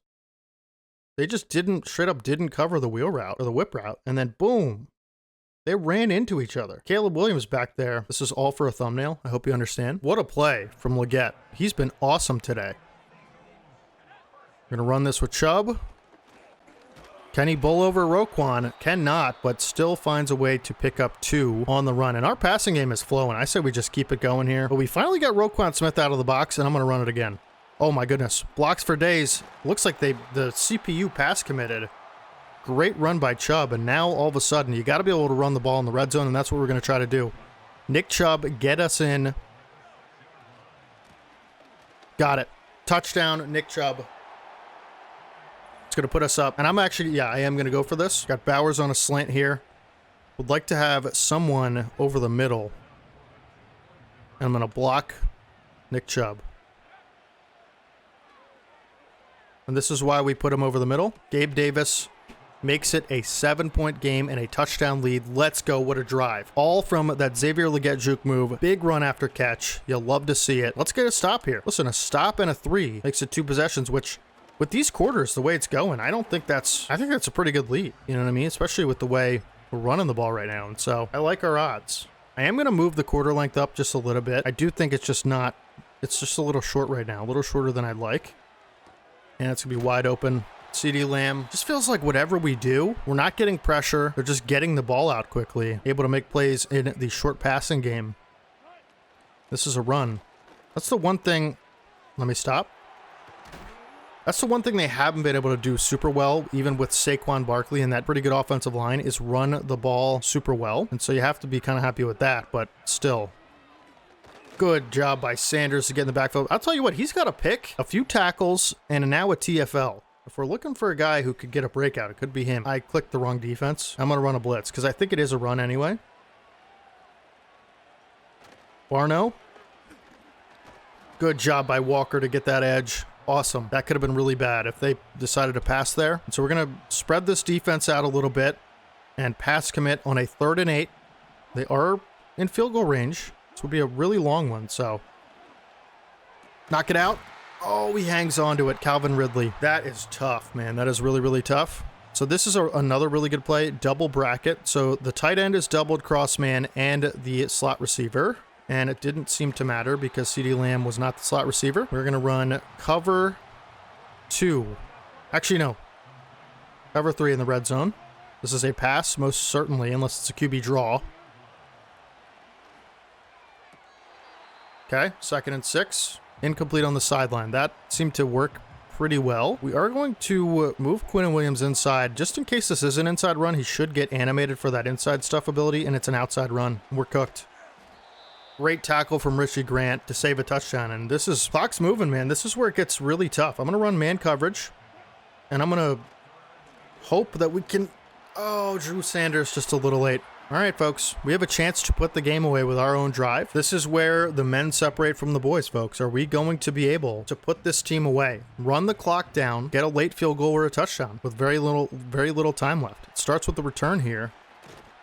They just straight up didn't cover the wheel route or the whip route. And then boom. They ran into each other. Caleb Williams back there. This is all for a thumbnail. I hope you understand. What a play from Leggett. He's been awesome today. We're going to run this with Chubb. Can he bowl over Roquan? Cannot, but still finds a way to pick up 2 on the run. And our passing game is flowing. I say we just keep it going here. But we finally got Roquan Smith out of the box, and I'm going to run it again. Oh my goodness. Blocks for days. Looks like the CPU pass committed. Great run by Chubb, and now all of a sudden you got to be able to run the ball in the red zone, and that's what we're going to try to do. Nick Chubb, get us in. Got it. Touchdown, Nick Chubb. It's going to put us up. And I'm actually, yeah, I am going to go for this. Got Bowers on a slant here. Would like to have someone over the middle. And I'm going to block Nick Chubb. And this is why we put him over the middle. Gabe Davis makes it a 7-point game and a touchdown lead. Let's go. What a drive. All from that Xavier Leggett juke move. Big run after catch. You'll love to see it. Let's get a stop here. Listen, a stop and a 3 makes it 2 possessions, which with these quarters, the way it's going, I think that's a pretty good lead. You know what I mean? Especially with the way we're running the ball right now. And so I like our odds. I am going to move the quarter length up just a little bit. I do think it's just a little short right now. A little shorter than I'd like. And it's going to be wide open. CeeDee Lamb just feels like whatever we do, we're not getting pressure. They're just getting the ball out quickly. Able to make plays in the short passing game. This is a run. That's the one thing. Let me stop. That's the one thing they haven't been able to do super well, even with Saquon Barkley and that pretty good offensive line, is run the ball super well. And so you have to be kind of happy with that, but still. Good job by Sanders to get in the backfield. I'll tell you what, he's got a pick, a few tackles, and now a TFL. If we're looking for a guy who could get a breakout, it could be him. I clicked the wrong defense. I'm going to run a blitz because I think it is a run anyway. Barno. Good job by Walker to get that edge. Awesome. That could have been really bad if they decided to pass there. And so we're going to spread this defense out a little bit and pass commit on a 3rd and 8. They are in field goal range. This would be a really long one, so. Knock it out. Oh, he hangs on to it. Calvin Ridley. That is tough, man. That is really, really tough. So this is another really good play. Double bracket. So the tight end is doubled cross man and the slot receiver. And it didn't seem to matter because CeeDee Lamb was not the slot receiver. We're going to run cover 2. Actually, no. Cover 3 in the red zone. This is a pass, most certainly, unless it's a QB draw. Okay, 2nd and 6. Incomplete on the sideline. That seemed to work pretty well. We are going to move Quinnen Williams inside. Just in case this is an inside run, he should get animated for that inside stuff ability, and it's an outside run. We're cooked. Great tackle from Richie Grant to save a touchdown. And this is, clock's moving, man. This is where it gets really tough. I'm going to run man coverage. And I'm going to hope that we can, oh, Drew Sanders just a little late. All right, folks, we have a chance to put the game away with our own drive. This is where the men separate from the boys, folks. Are we going to be able to put this team away, run the clock down, get a late field goal or a touchdown with very little time left? It starts with the return here.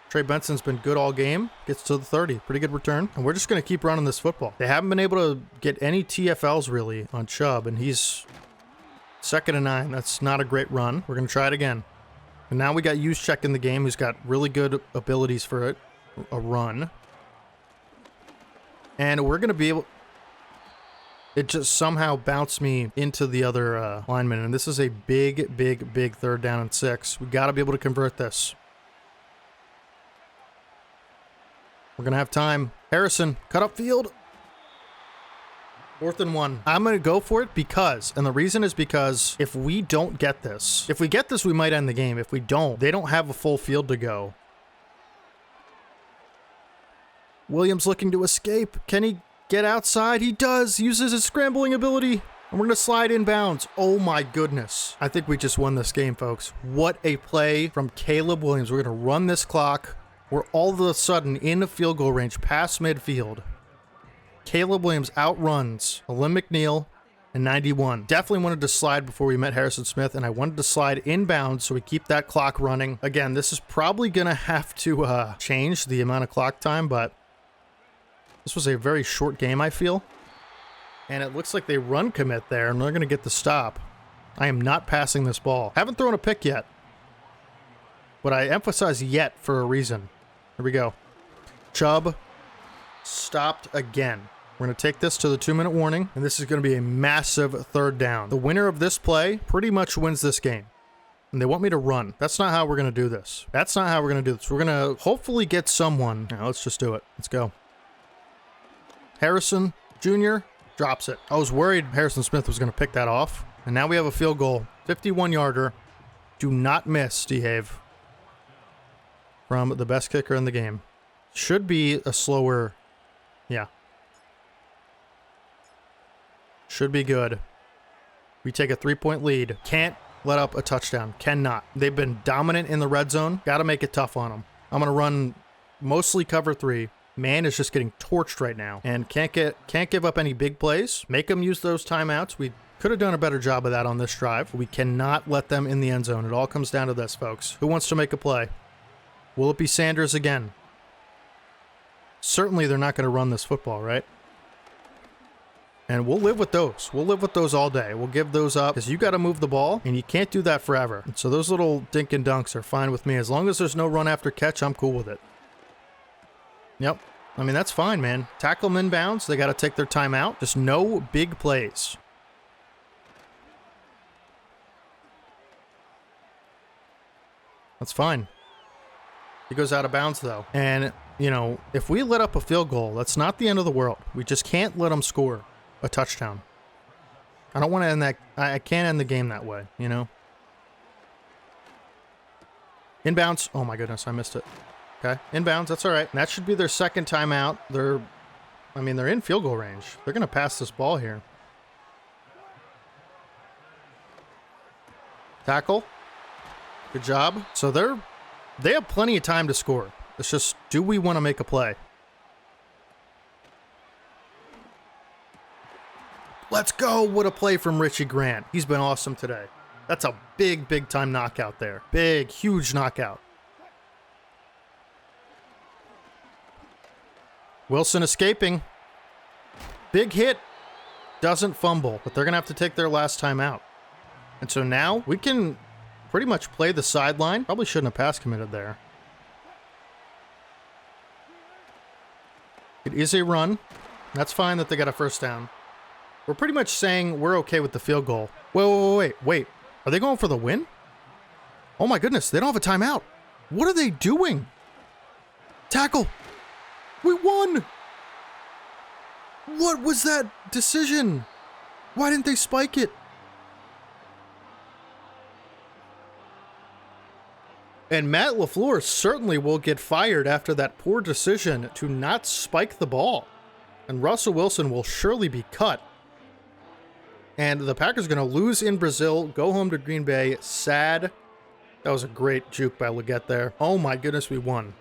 Trey Benson's been good all game. Gets to the 30. Pretty good return. And we're just going to keep running this football. They haven't been able to get any TFLs really on Chubb, and he's 2nd and 9. That's not a great run. We're going to try it again. And now we got Juszczyk in the game, who's got really good abilities for it. A run. And we're going to be able... It just somehow bounced me into the other lineman. And this is a big 3rd down and 6. We got to be able to convert this. We're going to have time. Harrison, cut up field. 4th and 1. I'm going to go for it because, and the reason is because if we don't get this, if we get this, we might end the game. If we don't, they don't have a full field to go. Williams looking to escape. Can he get outside? He does. Uses his scrambling ability. And we're going to slide inbounds. Oh my goodness. I think we just won this game, folks. What a play from Caleb Williams. We're going to run this clock. We're all of a sudden in the field goal range, past midfield. Caleb Williams outruns Alim McNeil and 91. Definitely wanted to slide before we met Harrison Smith, and I wanted to slide inbound so we keep that clock running. Again, this is probably going to have to change the amount of clock time, but this was a very short game, I feel. And it looks like they run commit there, and they're going to get the stop. I am not passing this ball. Haven't thrown a pick yet. But I emphasize yet for a reason. Here we go. Chubb stopped again. We're going to take this to the 2-minute warning, and this is going to be a massive third down. The winner of this play pretty much wins this game. And they want me to run. That's not how we're going to do this. That's not how we're going to do this. We're going to hopefully get someone. Now, let's just do it. Let's go. Harrison Jr. drops it. I was worried Harrison Smith was going to pick that off. And now we have a field goal. 51-yarder. Do not miss, Dehave. From the best kicker in the game. Should be a slower... Yeah. Should be good. We take a 3-point lead. Can't let up a touchdown. Cannot. They've been dominant in the red zone. Got to make it tough on them. I'm going to run mostly cover 3. Man is just getting torched right now. And can't give up any big plays. Make them use those timeouts. We could have done a better job of that on this drive. We cannot let them in the end zone. It all comes down to this, folks. Who wants to make a play? Will it be Sanders again? Certainly they're not going to run this football, right? And we'll live with those. We'll live with those all day. We'll give those up because you got to move the ball, and you can't do that forever. And so those little dink and dunks are fine with me. As long as there's no run after catch, I'm cool with it. Yep. I mean, that's fine, man. Tackle them inbounds. They got to take their time out. Just no big plays. That's fine. He goes out of bounds, though. And, you know, if we let up a field goal, that's not the end of the world. We just can't let them score a touchdown. I don't want to end that. I can't end the game that way, you know? Inbounds. Oh, my goodness. I missed it. Okay. Inbounds. That's all right. And that should be their second timeout. They're in field goal range. They're going to pass this ball here. Tackle. Good job. So they have plenty of time to score. It's just, do we want to make a play? Let's go. What a play from Richie Grant. He's been awesome today. That's a big, big time knockout there. Big, huge knockout. Wilson escaping. Big hit. Doesn't fumble, but they're going to have to take their last time out. And so now we can pretty much play the sideline. Probably shouldn't have pass committed there. It is a run. That's fine that they got a first down. We're pretty much saying we're okay with the field goal. Wait. Are they going for the win? Oh my goodness, they don't have a timeout. What are they doing? Tackle. We won. What was that decision? Why didn't they spike it? And Matt LaFleur certainly will get fired after that poor decision to not spike the ball. And Russell Wilson will surely be cut. And the Packers are going to lose in Brazil, go home to Green Bay. Sad. That was a great juke by Leggett there. Oh my goodness, we won.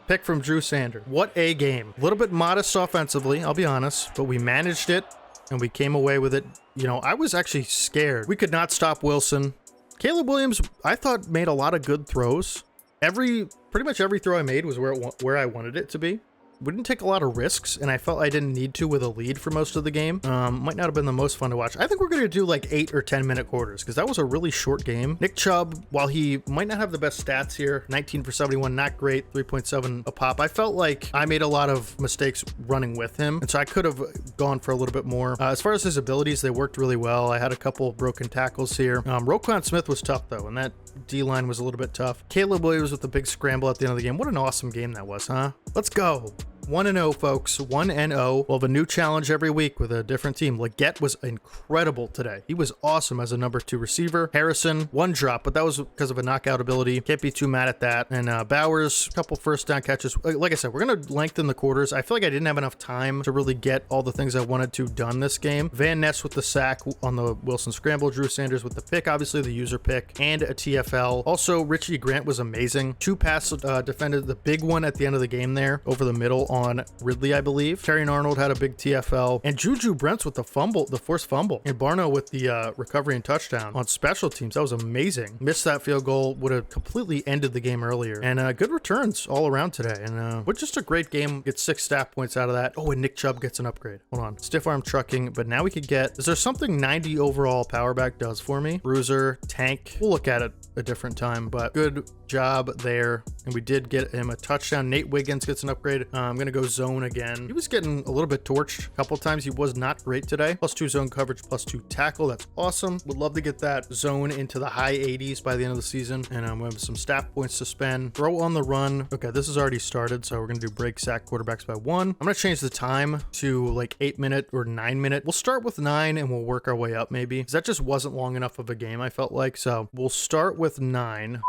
Pick from Drew Sanders. What a game. A little bit modest offensively, I'll be honest, but we managed it and we came away with it. You know, I was actually scared. We could not stop Wilson. Caleb Williams, I thought, made a lot of good throws. Pretty much every throw I made was where I wanted it to be. We didn't take a lot of risks, and I felt I didn't need to with a lead for most of the game. Might not have been the most fun to watch. I think we're going to do like 8 or 10 minute quarters because that was a really short game. Nick Chubb, while he might not have the best stats here, 19 for 71, not great, 3.7 a pop. I felt like I made a lot of mistakes running with him, and so I could have gone for a little bit more. As far as his abilities, they worked really well. I had a couple broken tackles here. Roquan Smith was tough though, and that D-line was a little bit tough. Caleb Williams with the big scramble at the end of the game. What an awesome game that was, huh? Let's go. 1-0, folks. 1-0. We'll have a new challenge every week with a different team. Leggett was incredible today. He was awesome as a number 2 receiver. Harrison, 1 drop, but that was because of a knockout ability. Can't be too mad at that. And Bowers, a couple first down catches. Like I said, we're going to lengthen the quarters. I feel like I didn't have enough time to really get all the things I wanted to done this game. Van Ness with the sack on the Wilson scramble. Drew Sanders with the pick, obviously the user pick, and a TFL. Also, Richie Grant was amazing. 2 pass defended, the big one at the end of the game there over the middle on Ridley, I believe. Terrion Arnold had a big TFL, and Juju Brents with the fumble, the forced fumble, and Barno with the recovery and touchdown on special teams. That was amazing. Missed that field goal, would have completely ended the game earlier. And good returns all around today. And but just a great game. Get 6 stat points out of that. Oh, and Nick Chubb gets an upgrade. Hold on. Stiff arm trucking, but now we could get, is there something 90 overall power back does for me? Bruiser, tank. We'll look at it a different time, but good job there. And we did get him a touchdown. Nate Wiggins gets an upgrade. I'm going to go zone again. He was getting a little bit torched a couple times. He was not great today. +2 zone coverage, +2 tackle. That's awesome. Would love to get that zone into the high 80s by the end of the season. And we have some stat points to spend. Throw on the run. Okay, this has already started, so we're going to do break sack quarterbacks by 1. I'm going to change the time to like 8-minute or 9-minute. We'll start with 9 and we'll work our way up maybe, because that just wasn't long enough of a game, I felt like. So we'll start with 9.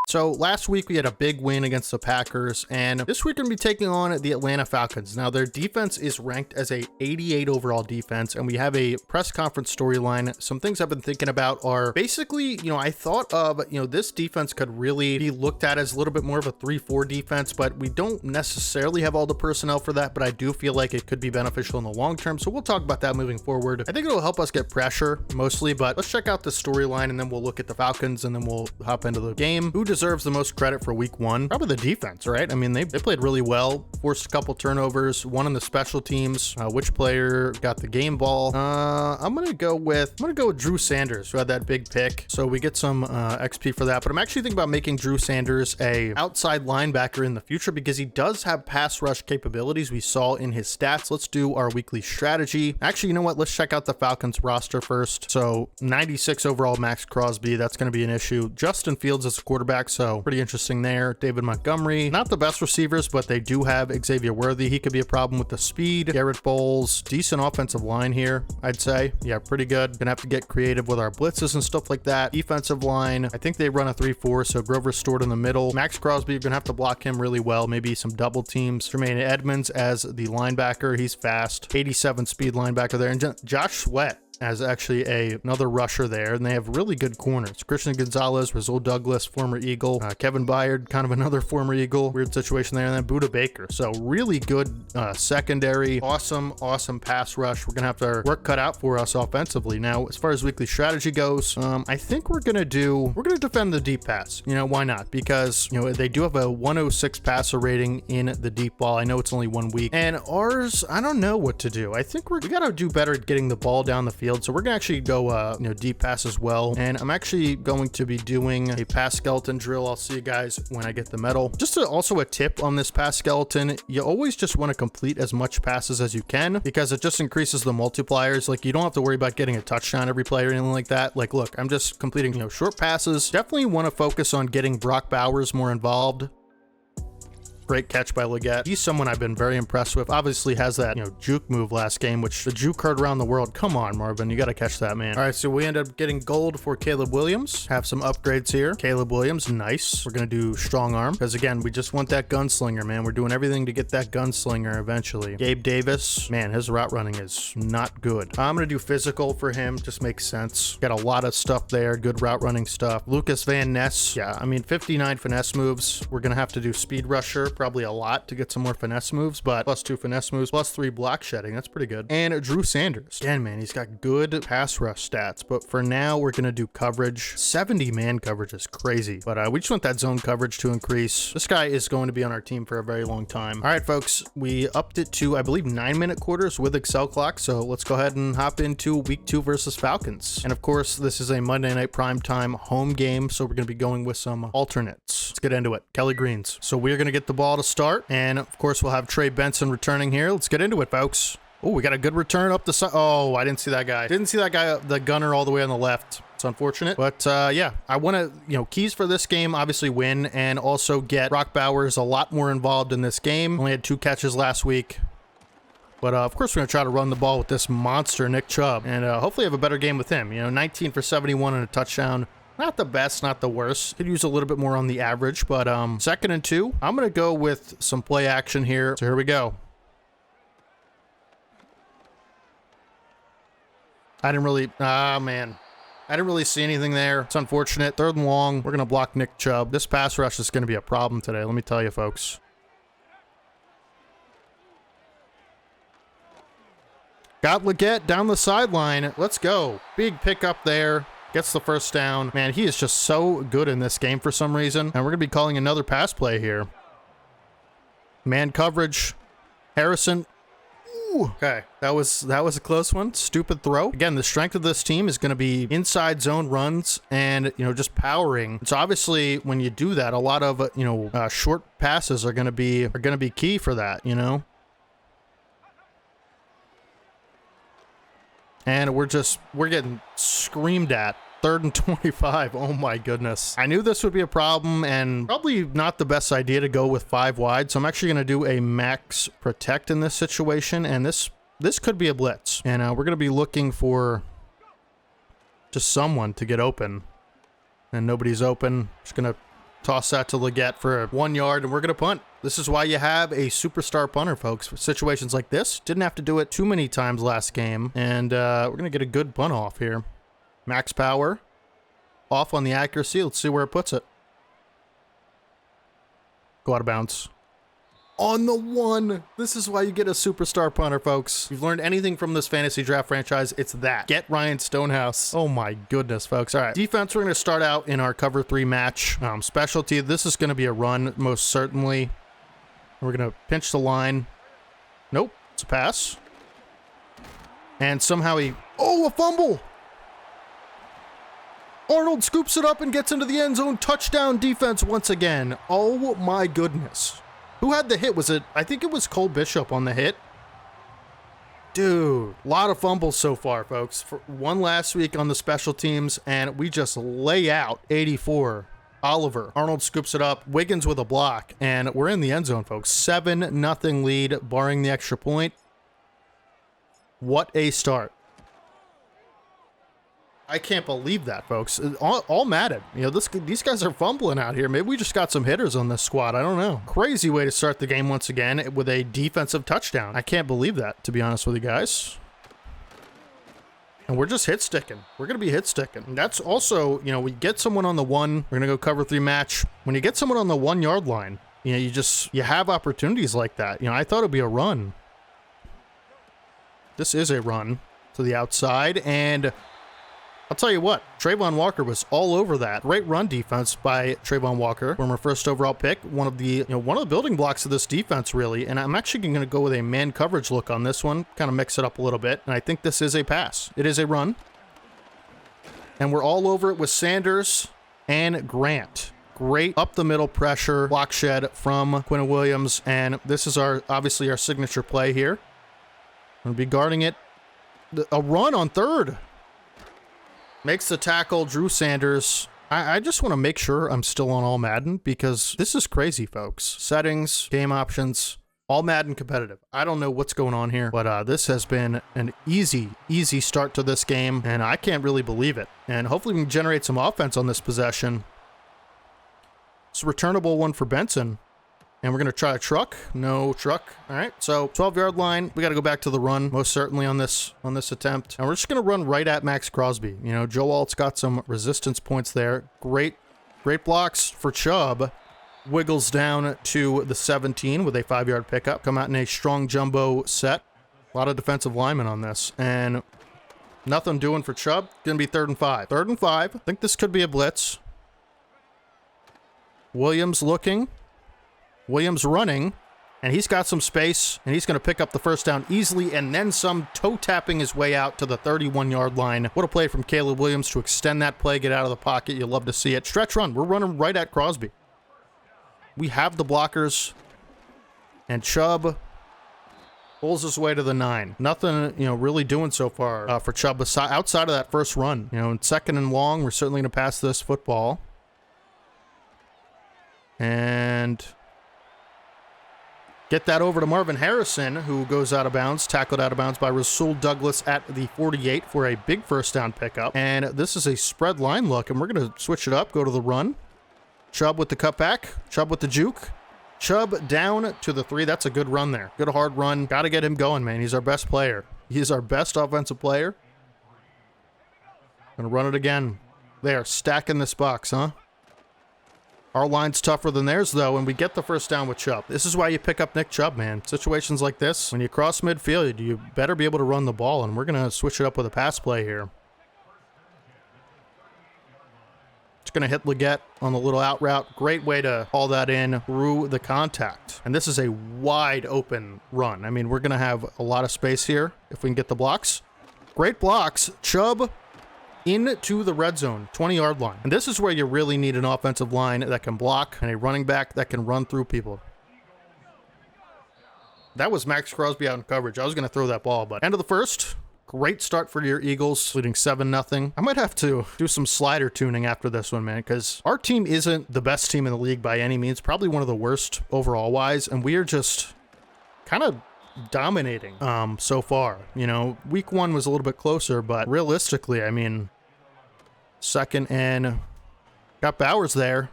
So last week we had a big win against the Packers, and this week we're going to be taking on the Atlanta Falcons. Now their defense is ranked as a 88 overall defense, and we have a press conference storyline. Some things I've been thinking about are basically, I thought of, this defense could really be looked at as a little bit more of a 3-4 defense, but we don't necessarily have all the personnel for that, but I do feel like it could be beneficial in the long term. So we'll talk about that moving forward. I think it'll help us get pressure mostly, but let's check out the storyline and then we'll look at the Falcons and then we'll hop into the game. Who deserves the most credit for week 1? Probably the defense, right? I mean, they played really well, forced a couple turnovers, one on the special teams. Which player got the game ball? I'm gonna go with Drew Sanders, who had that big pick. So we get some XP for that, but I'm actually thinking about making Drew Sanders a outside linebacker in the future because he does have pass rush capabilities we saw in his stats. Let's do our weekly strategy. Actually, you know what? Let's check out the Falcons roster first. So 96 overall Max Crosby, that's going to be an issue. Justin Fields as a quarterback, so pretty interesting there. David Montgomery, not the best receivers, but they do have Xavier Worthy. He could be a problem with the speed. Garrett Bowles, decent offensive line here, I'd say. Yeah, pretty good. Gonna have to get creative with our blitzes and stuff like that. Defensive line, I think they run a 3-4, so Grover Stewart in the middle. Max Crosby, you're gonna have to block him really well. Maybe some double teams. Jermaine Edmonds as the linebacker. He's fast. 87 speed linebacker there. And Josh Sweat as actually another rusher there, and they have really good corners. Christian Gonzalez, Rasul Douglas, former Eagle, Kevin Byard, kind of another former Eagle, weird situation there, and then Budda Baker. So really good secondary, awesome pass rush. We're gonna have our work cut out for us offensively. Now, as far as weekly strategy goes, I think we're gonna defend the deep pass. Why not? Because they do have a 106 passer rating in the deep ball. I know it's only 1 week, and ours, I don't know what to do. I think we gotta do better at getting the ball down the field. So we're gonna actually go deep pass as well, and I'm actually going to be doing a pass skeleton drill. I'll see you guys when I get the medal. Just also a tip on this pass skeleton, you always just want to complete as much passes as you can because it just increases the multipliers. Like, you don't have to worry about getting a touchdown every play or anything like that. Like, look, I'm just completing short passes. Definitely want to focus on getting Brock Bowers more involved. Great catch by Leggett. He's someone I've been very impressed with. Obviously has that, juke move last game, which the juke heard around the world. Come on, Marvin. You got to catch that, man. All right, so we end up getting gold for Caleb Williams. Have some upgrades here. Caleb Williams, nice. We're going to do strong arm because, again, we just want that gunslinger, man. We're doing everything to get that gunslinger eventually. Gabe Davis, man, his route running is not good. I'm going to do physical for him. Just makes sense. Got a lot of stuff there. Good route running stuff. Lucas Van Ness. Yeah, I mean, 59 finesse moves. We're going to have to do speed rusher. Probably a lot to get some more finesse moves, but +2 finesse moves, +3 block shedding. That's pretty good. And Drew Sanders. Again, man, he's got good pass rush stats, but for now, we're going to do coverage. 70 man coverage is crazy, but we just want that zone coverage to increase. This guy is going to be on our team for a very long time. All right, folks, we upped it to, I believe, 9-minute quarters with Excel clock, so let's go ahead and hop into week 2 versus Falcons. And of course, this is a Monday night primetime home game, so we're going to be going with some alternates. Let's get into it. Kelly Greens. So we're going to get the ball to start, and of course we'll have Trey Benson returning here. Let's get into it, folks. Oh, we got a good return up the side. Oh, I didn't see that guy. Didn't see that guy, the gunner all the way on the left. It's unfortunate, but yeah, I want to, keys for this game, obviously win, and also get Brock Bowers a lot more involved in this game. Only had 2 catches last week. But of course, we're going to try to run the ball with this monster, Nick Chubb, and hopefully have a better game with him. 19 for 71 and a touchdown. Not the best, not the worst. Could use a little bit more on the average, but 2nd and 2. I'm going to go with some play action here. So here we go. I didn't really see anything there. It's unfortunate. 3rd and long. We're going to block Nick Chubb. This pass rush is going to be a problem today, let me tell you, folks. Got Leggett down the sideline. Let's go. Big pickup there. Gets the first down. Man, he is just so good in this game for some reason. And we're going to be calling another pass play here. Man coverage. Harrison. Ooh. Okay, that was a close one. Stupid throw. Again, the strength of this team is going to be inside zone runs and, just powering. So obviously, when you do that, a lot of, short passes are going to be key for that, And we're getting screamed at. 3rd and 25. Oh my goodness. I knew this would be a problem and probably not the best idea to go with 5 wide. So I'm actually going to do a max protect in this situation. And this could be a blitz. And we're going to be looking for just someone to get open. And nobody's open. Just going to toss that to Leggett for 1 yard and we're going to punt. This is why you have a superstar punter, folks. For situations like this, didn't have to do it too many times last game. And we're going to get a good punt off here. Max power. Off on the accuracy. Let's see where it puts it. Go out of bounds. On the 1. This is why you get a superstar punter, folks. If you've learned anything from this fantasy draft franchise, it's that. Get Ryan Stonehouse. Oh my goodness, folks. All right. Defense, we're going to start out in our cover 3 match. Specialty, this is going to be a run, most certainly. We're going to pinch the line. Nope. It's a pass. And somehow a fumble! Arnold scoops it up and gets into the end zone. Touchdown defense once again. Oh my goodness. Who had the hit? I think it was Cole Bishop on the hit. Dude, a lot of fumbles so far, folks. One last week on the special teams, and we just lay out 84. Oliver. Arnold scoops it up. Wiggins with a block, and we're in the end zone, folks. 7-0 lead, barring the extra point. What a start. I can't believe that, folks. All Madden. These guys are fumbling out here. Maybe we just got some hitters on this squad. I don't know. Crazy way to start the game once again with a defensive touchdown. I can't believe that, to be honest with you guys. And we're just hit sticking. We're going to be hit sticking. And that's also, we get someone on the 1. We're going to go cover 3 match. When you get someone on the 1 yard line, you have opportunities like that. I thought it'd be a run. This is a run to the outside, and I'll tell you what, Trayvon Walker was all over that. Great run defense by Trayvon Walker, former first overall pick. One of the building blocks of this defense, really. And I'm actually going to go with a man coverage look on this one, kind of mix it up a little bit. And I think this is a pass. It is a run. And we're all over it with Sanders and Grant. Great up the middle pressure block shed from Quinn Williams. And this is obviously our signature play here. I'm going to be guarding it. A run on 3rd. Makes the tackle, Drew Sanders. I just want to make sure I'm still on All Madden because this is crazy, folks. Settings, game options, All Madden competitive. I don't know what's going on here, but this has been an easy start to this game, and I can't really believe it. And hopefully we can generate some offense on this possession. It's a returnable one for Benson. And we're going to try a truck. No truck. All right. So 12-yard line. We got to go back to the run, most certainly on this attempt. And we're just going to run right at Max Crosby. Joe Alt's got some resistance points there. Great blocks for Chubb. Wiggles down to the 17 with a 5-yard pickup. Come out in a strong jumbo set. A lot of defensive linemen on this. And nothing doing for Chubb. Going to be 3rd and 5. 3rd and 5. I think this could be a blitz. Williams looking. Williams running, and he's got some space, and he's going to pick up the first down easily, and then some, toe-tapping his way out to the 31-yard line. What a play from Caleb Williams to extend that play, get out of the pocket. You'll love to see it. Stretch run. We're running right at Crosby. We have the blockers, and Chubb pulls his way to the 9. Nothing, really doing so far for Chubb outside of that first run. In 2nd and long, we're certainly going to pass this football. And get that over to Marvin Harrison, who goes out of bounds, tackled out of bounds by Rasul Douglas at the 48 for a big first down pickup. And this is a spread line look, and we're going to switch it up, go to the run. Chubb with the cutback, Chubb with the juke. Chubb down to the 3. That's a good run there. Good hard run. Got to get him going, man. He's our best player. He's our best offensive player. Gonna run it again. They are stacking this box, huh? Our line's tougher than theirs, though, and we get the first down with Chubb. This is why you pick up Nick Chubb, man. Situations like this, when you cross midfield, you better be able to run the ball, and we're going to switch it up with a pass play here. It's going to hit Leggett on the little out route. Great way to haul that in through the contact. And this is a wide open run. I mean, we're going to have a lot of space here if we can get the blocks. Great blocks. Chubb into the red zone, 20-yard line. And this is where you really need an offensive line that can block and a running back that can run through people. That was Max Crosby out in coverage. I was going to throw that ball, but end of the first. Great start for your Eagles, leading 7-0. I might have to do some slider tuning after this one, man, because our team isn't the best team in the league by any means. Probably one of the worst overall-wise, and we are just kind of dominating so far. You know, week 1 was a little bit closer, but realistically, I mean, second and got Bowers there.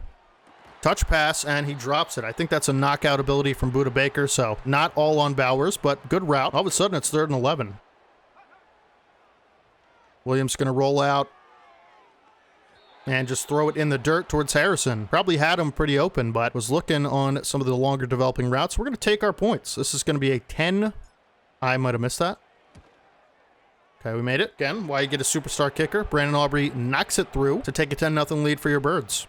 Touch pass, and he drops it. I think that's a knockout ability from Budda Baker, so not all on Bowers, but good route. All of a sudden, it's 3rd and 11. Williams going to roll out and just throw it in the dirt towards Harrison. Probably had him pretty open, but was looking on some of the longer developing routes. We're going to take our points. This is going to be a 10. I might have missed that. Okay, we made it. Again, why you get a superstar kicker. Brandon Aubrey knocks it through to take a 10-0 lead for your Birds.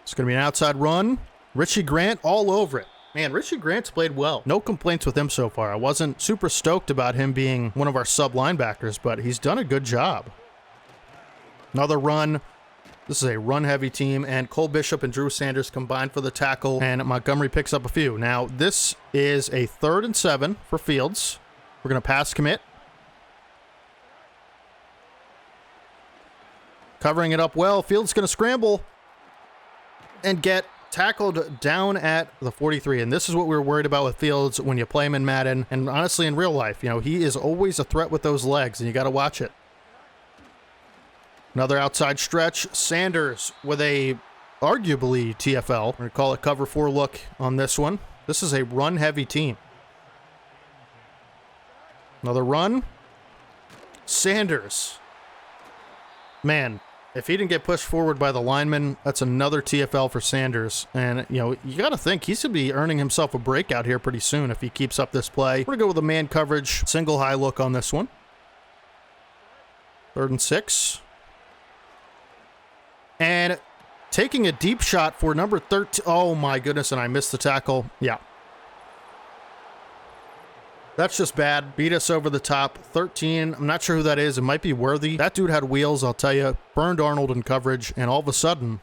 It's going to be an outside run. Richie Grant all over it. Man, Richie Grant's played well. No complaints with him so far. I wasn't super stoked about him being one of our sub linebackers, but he's done a good job. Another run. This is a run-heavy team, and Cole Bishop and Drew Sanders combined for the tackle, and Montgomery picks up a few. Now, this is a 3rd and 7 for Fields. We're going to pass commit. Covering it up well. Fields going to scramble and get tackled down at the 43, and this is what we were worried about with Fields when you play him in Madden, and honestly in real life. You know, he is always a threat with those legs, and you got to watch it. Another outside stretch. Sanders with a arguably TFL. We're going to call it cover 4 look on this one. This is a run-heavy team. Another run. Sanders. Man, if he didn't get pushed forward by the lineman, that's another TFL for Sanders. And, you know, you got to think he's going to be earning himself a breakout here pretty soon if he keeps up this play. We're going to go with a man coverage, single high look on this one. 3rd and 6. And taking a deep shot for number 13. Oh, my goodness, and I missed the tackle. Yeah. That's just bad. Beat us over the top. 13. I'm not sure who that is. It might be Worthy. That dude had wheels, I'll tell you. Burned Arnold in coverage, and all of a sudden,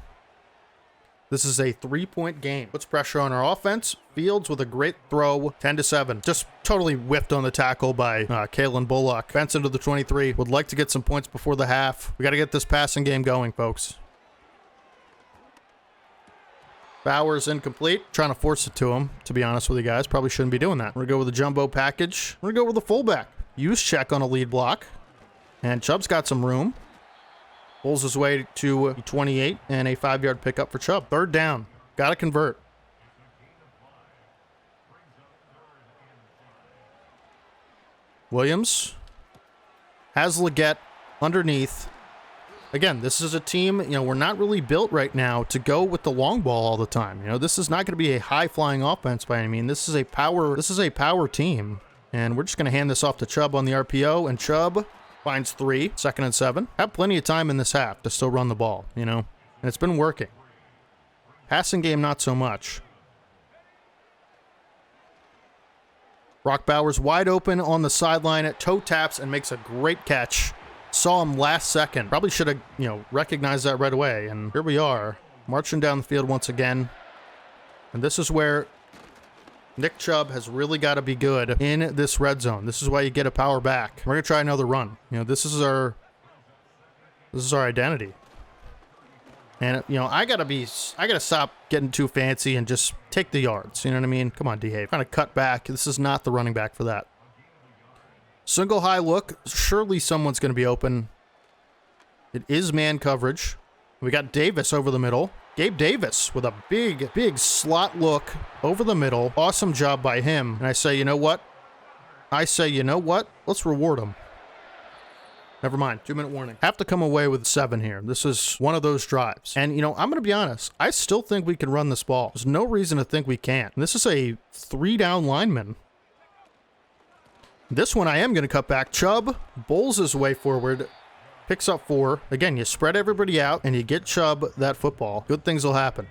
this is a 3-point game. Puts pressure on our offense. Fields with a great throw. 10-7. Just totally whiffed on the tackle by Kalen Bullock. Fence into the 23. Would like to get some points before the half. We got to get this passing game going, folks. Bowers incomplete. Trying to force it to him, to be honest with you guys. Probably shouldn't be doing that. We're going to go with a jumbo package. We're going to go with a fullback. Use check on a lead block. And Chubb's got some room. Pulls his way to 28 and a 5-yard pickup for Chubb. 3rd down. Got to convert. Williams has Leggett underneath. Again, this is a team, you know, we're not really built right now to go with the long ball all the time. You know, this is not going to be a high-flying offense by any means. This is a power team, and we're just going to hand this off to Chubb on the RPO, and Chubb finds 3, 2nd and 7. Have plenty of time in this half to still run the ball, you know, and it's been working. Passing game, not so much. Brock Bowers wide open on the sideline, toe taps and makes a great catch. Saw him last second. Probably should have, you know, recognized that right away. And here we are, marching down the field once again. And this is where Nick Chubb has really got to be good in this red zone. This is why you get a power back. We're going to try another run. You know, this is our identity. And, you know, I got to stop getting too fancy and just take the yards. You know what I mean? Come on, Dehave. Kind of cut back. This is not the running back for that. Single high look. Surely someone's going to be open. It is man coverage. We got Davis over the middle. Gabe Davis with a big slot look over the middle. Awesome job by him. And I say, you know what? Let's reward him. Never mind. 2-minute warning. Have to come away with 7 here. This is one of those drives. And, you know, I'm going to be honest. I still think we can run this ball. There's no reason to think we can't. And this is a 3-down lineman. This one I am going to cut back. Chubb bowls his way forward. Picks up 4. Again, you spread everybody out and you get Chubb that football. Good things will happen.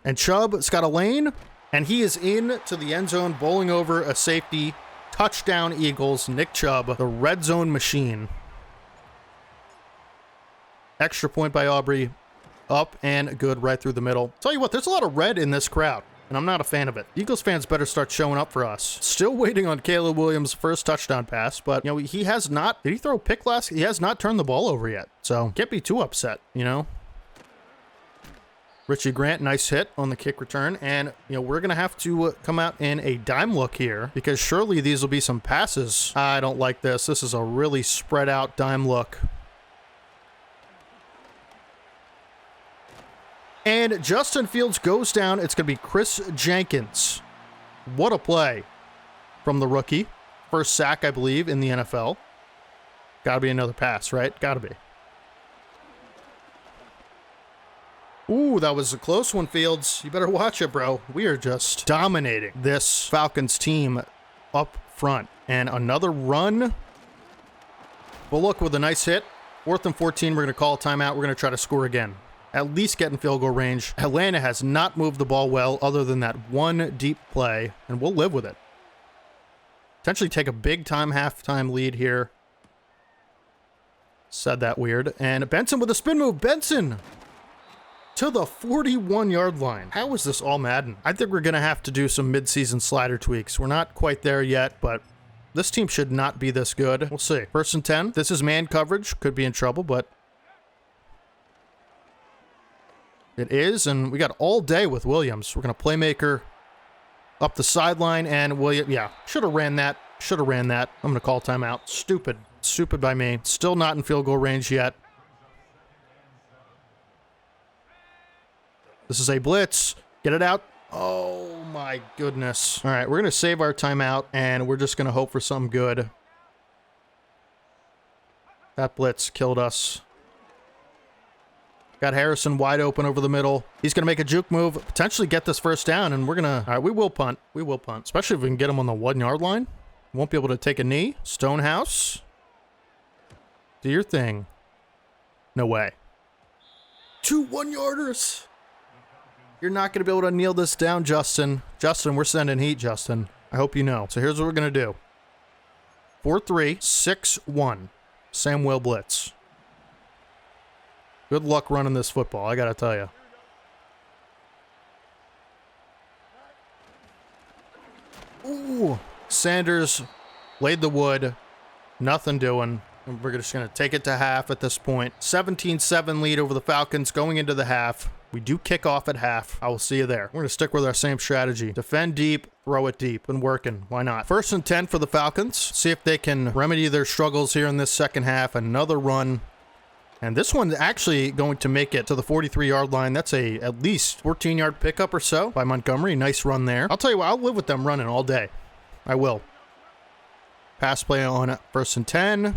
And Chubb's got a lane, and he is in to the end zone, bowling over a safety. Touchdown Eagles. Nick Chubb, the red zone machine. Extra point by Aubrey. Up and good right through the middle. Tell you what, there's a lot of red in this crowd, and I'm not a fan of it. Eagles fans better start showing up for us. Still waiting on Caleb Williams' first touchdown pass, but, you know, he has not... Did he throw a pick last? He has not turned the ball over yet, so can't be too upset, you know? Richie Grant, nice hit on the kick return. And, you know, we're going to have to come out in a dime look here because surely these will be some passes. I don't like this. This is a really spread out dime look. And Justin Fields goes down. It's going to be Chris Jenkins. What a play from the rookie. First sack, I believe, in the NFL. Got to be another pass, right? Got to be. Ooh, that was a close one, Fields. You better watch it, bro. We are just dominating this Falcons team up front. And another run. Well, look, with a nice hit. 4th and 14, we're going to call a timeout. We're going to try to score again. At least get in field goal range. Atlanta has not moved the ball well other than that one deep play, and we'll live with it. Potentially take a big-time halftime lead here. Said that weird. And Benson with a spin move. Benson! To the 41-yard line. How is this all Madden? I think we're going to have to do some mid-season slider tweaks. We're not quite there yet, but this team should not be this good. We'll see. 1st and 10. This is man coverage. Could be in trouble, but it is, and we got all day with Williams. We're going to playmaker up the sideline, and Williams, yeah, should have ran that. Should have ran that. I'm going to call timeout. Stupid. Stupid by me. Still not in field goal range yet. This is a blitz. Get it out. Oh, my goodness. All right, we're going to save our timeout, and we're just going to hope for something good. That blitz killed us. Got Harrison wide open over the middle. He's going to make a juke move, potentially get this first down, and we're going to... All right, we will punt. We will punt, especially if we can get him on the 1-yard line. Won't be able to take a knee. Stonehouse. Do your thing. No way. 2 1-yarders. You're not going to be able to kneel this down, Justin. Justin, we're sending heat, Justin. I hope you know. So here's what we're going to do. 4-3, 6-1. Samuel blitz. Good luck running this football, I got to tell you. Ooh. Sanders laid the wood. Nothing doing. We're just going to take it to half at this point. 17-7 lead over the Falcons going into the half. We do kick off at half. I will see you there. We're going to stick with our same strategy. Defend deep, throw it deep. Been working. Why not? 1st and 10 for the Falcons. See if they can remedy their struggles here in this second half. Another run. And this one's actually going to make it to the 43-yard line. That's a at least 14-yard pickup or so by Montgomery. Nice run there. I'll tell you what, I'll live with them running all day. I will. Pass play on 1st and 10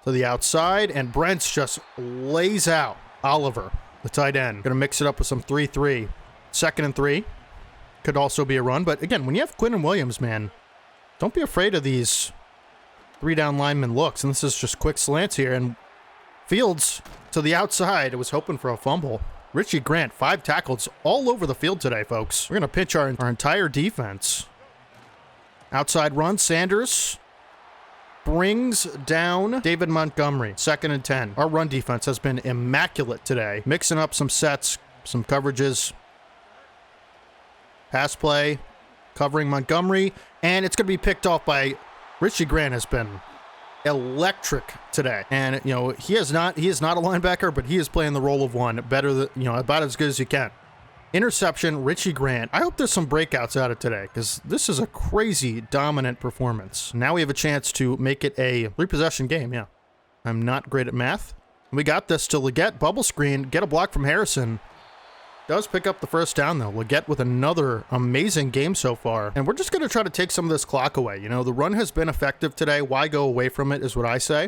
to the outside. And Brent's just lays out Oliver, the tight end. Going to mix it up with some 3-3. 2nd and 3. Could also be a run. But again, when you have Quinn and Williams, man, don't be afraid of these 3-down lineman looks. And this is just quick slants here. And Fields to the outside. Was hoping for a fumble. Richie Grant, 5 tackles all over the field today, folks. We're going to pinch our entire defense. Outside run. Sanders brings down David Montgomery. 2nd and 10. Our run defense has been immaculate today. Mixing up some sets, some coverages. Pass play. Covering Montgomery. And it's going to be picked off by Richie Grant. Has been electric today. And, you know, he is not a linebacker, but he is playing the role of one better than, you know, about as good as you can. Interception, Richie Grant. I hope there's some breakouts out of today because this is a crazy dominant performance. Now we have a chance to make it a 3-possession game. Yeah. I'm not great at math. We got this to Leggett. Bubble screen. Get a block from Harrison. Does pick up the first down, though. Leggett with another amazing game so far. And we're just going to try to take some of this clock away. You know, the run has been effective today. Why go away from it is what I say.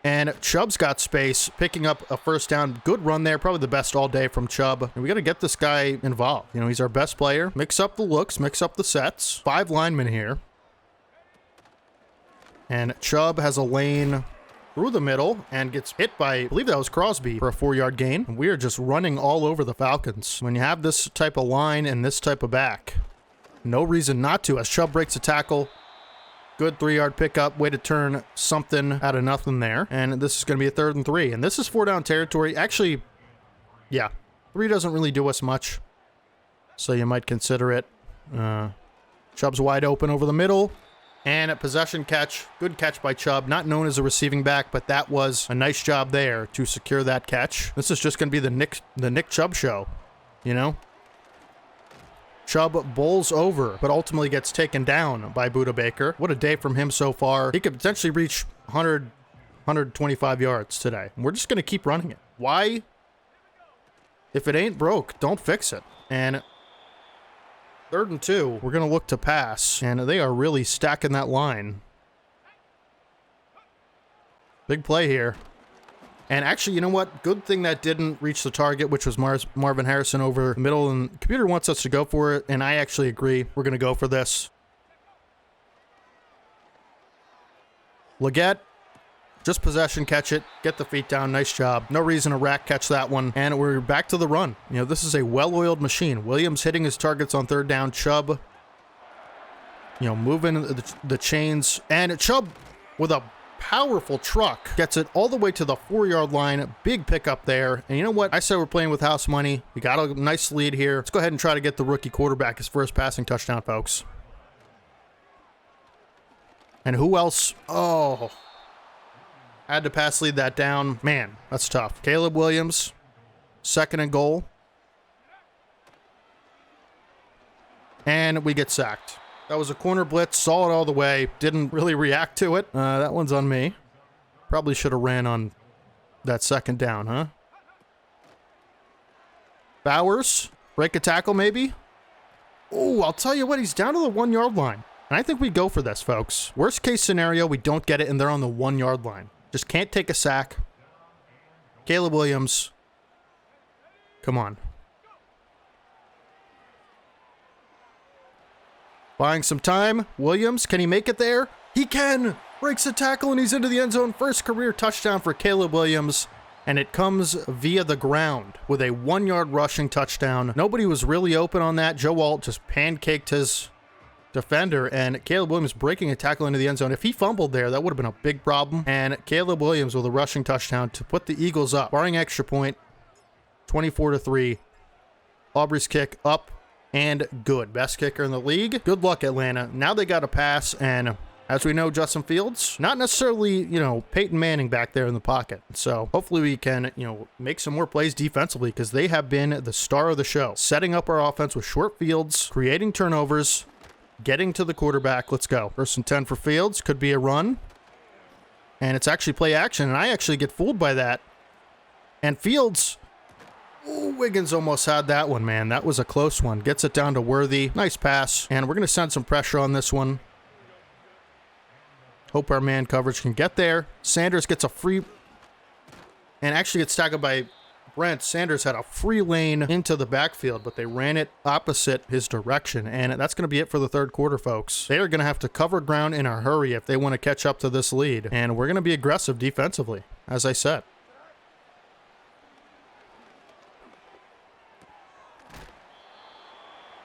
And Chubb's got space, picking up a first down. Good run there. Probably the best all day from Chubb. And we got to get this guy involved. You know, he's our best player. Mix up the looks, mix up the sets. 5 linemen here. And Chubb has a lane through the middle and gets hit by, I believe that was Crosby, for a 4-yard gain. And we are just running all over the Falcons. When you have this type of line and this type of back, no reason not to, as Chubb breaks a tackle. Good 3-yard pickup. Way to turn something out of nothing there. And this is going to be a 3rd and 3. And this is 4-down territory. Actually, yeah, 3 doesn't really do us much. So you might consider it. Chubb's wide open over the middle. And a possession catch. Good catch by Chubb. Not known as a receiving back, but that was a nice job there to secure that catch. This is just going to be the Nick Chubb show, you know? Chubb bowls over, but ultimately gets taken down by Budda Baker. What a day from him so far. He could potentially reach 100, 125 yards today. And we're just going to keep running it. Why? If it ain't broke, don't fix it. And 3rd and 2, we're going to look to pass. And they are really stacking that line. Big play here. And actually, you know what? Good thing that didn't reach the target, which was Marvin Harrison over the middle. And the computer wants us to go for it, and I actually agree. We're going to go for this. Leggett, just possession, catch it, get the feet down. Nice job. No reason to rack catch that one. And we're back to the run. You know, this is a well-oiled machine. Williams hitting his targets on 3rd down. Chubb, you know, moving the chains. And Chubb with a powerful truck gets it all the way to the 4-yard line. Big pickup there. And you know what? I said we're playing with house money. We got a nice lead here. Let's go ahead and try to get the rookie quarterback his first passing touchdown, folks. And who else? Oh, had to pass lead that down. Man, that's tough. Caleb Williams, 2nd and goal. And we get sacked. That was a corner blitz, saw it all the way, didn't really react to it. That one's on me. Probably should have ran on that 2nd down, huh? Bowers, break a tackle maybe? Oh, I'll tell you what, he's down to the 1-yard line. And I think we go for this, folks. Worst case scenario, we don't get it and they're on the 1-yard line. Just can't take a sack. Caleb Williams. Come on. Buying some time. Williams, can he make it there? He can! Breaks a tackle and he's into the end zone. First career touchdown for Caleb Williams. And it comes via the ground with a 1-yard rushing touchdown. Nobody was really open on that. Joe Alt just pancaked his defender. And Caleb Williams breaking a tackle into the end zone. If he fumbled there, that would have been a big problem. And Caleb Williams with a rushing touchdown to put the Eagles up. Barring extra point, 24-3. Aubrey's kick up. And good. Best kicker in the league. Good luck, Atlanta. Now they got to pass, and as we know, Justin Fields, not necessarily, you know, Peyton Manning back there in the pocket. So hopefully we can, you know, make some more plays defensively because they have been the star of the show. Setting up our offense with short fields, creating turnovers, getting to the quarterback. Let's go. 1st and 10 for Fields. Could be a run. And it's actually play action, and I actually get fooled by that. And Fields... Ooh, Wiggins almost had that one, man. That was a close one. Gets it down to Worthy. Nice pass. And we're going to send some pressure on this one. Hope our man coverage can get there. Sanders gets a free... And actually gets tackled by Brent. Sanders had a free lane into the backfield, but they ran it opposite his direction. And that's going to be it for the 3rd quarter, folks. They are going to have to cover ground in a hurry if they want to catch up to this lead. And we're going to be aggressive defensively, as I said.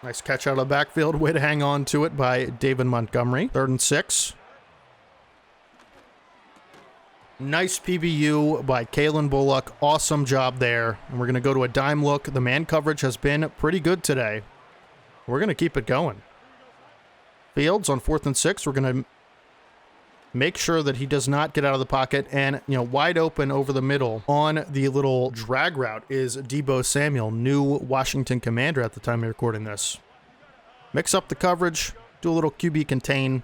Nice catch out of the backfield. Way to hang on to it by David Montgomery. 3rd and 6. Nice PBU by Kalen Bullock. Awesome job there. And we're going to go to a dime look. The man coverage has been pretty good today. We're going to keep it going. Fields on 4th and 6. We're going to make sure that he does not get out of the pocket. And, you know, wide open over the middle on the little drag route is Deebo Samuel, new Washington commander at the time of recording this. Mix up the coverage, do a little QB contain.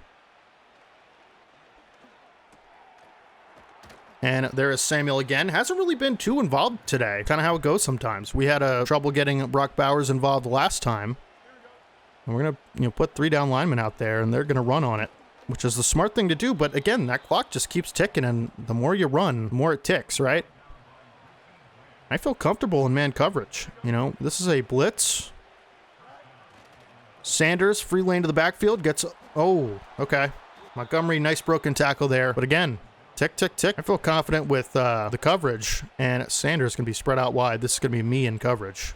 And there is Samuel again. Hasn't really been too involved today. Kind of how it goes sometimes. We had trouble getting Brock Bowers involved last time. And we're going to put 3 down linemen out there, and they're going to run on it, which is the smart thing to do. But again, that clock just keeps ticking, and the more you run, the more it ticks, right? I feel comfortable in man coverage. This is a blitz. Sanders, free lane to the backfield, gets... Oh, okay. Montgomery, nice broken tackle there. But again, tick, tick, tick. I feel confident with the coverage, and Sanders can be spread out wide. This is going to be me in coverage.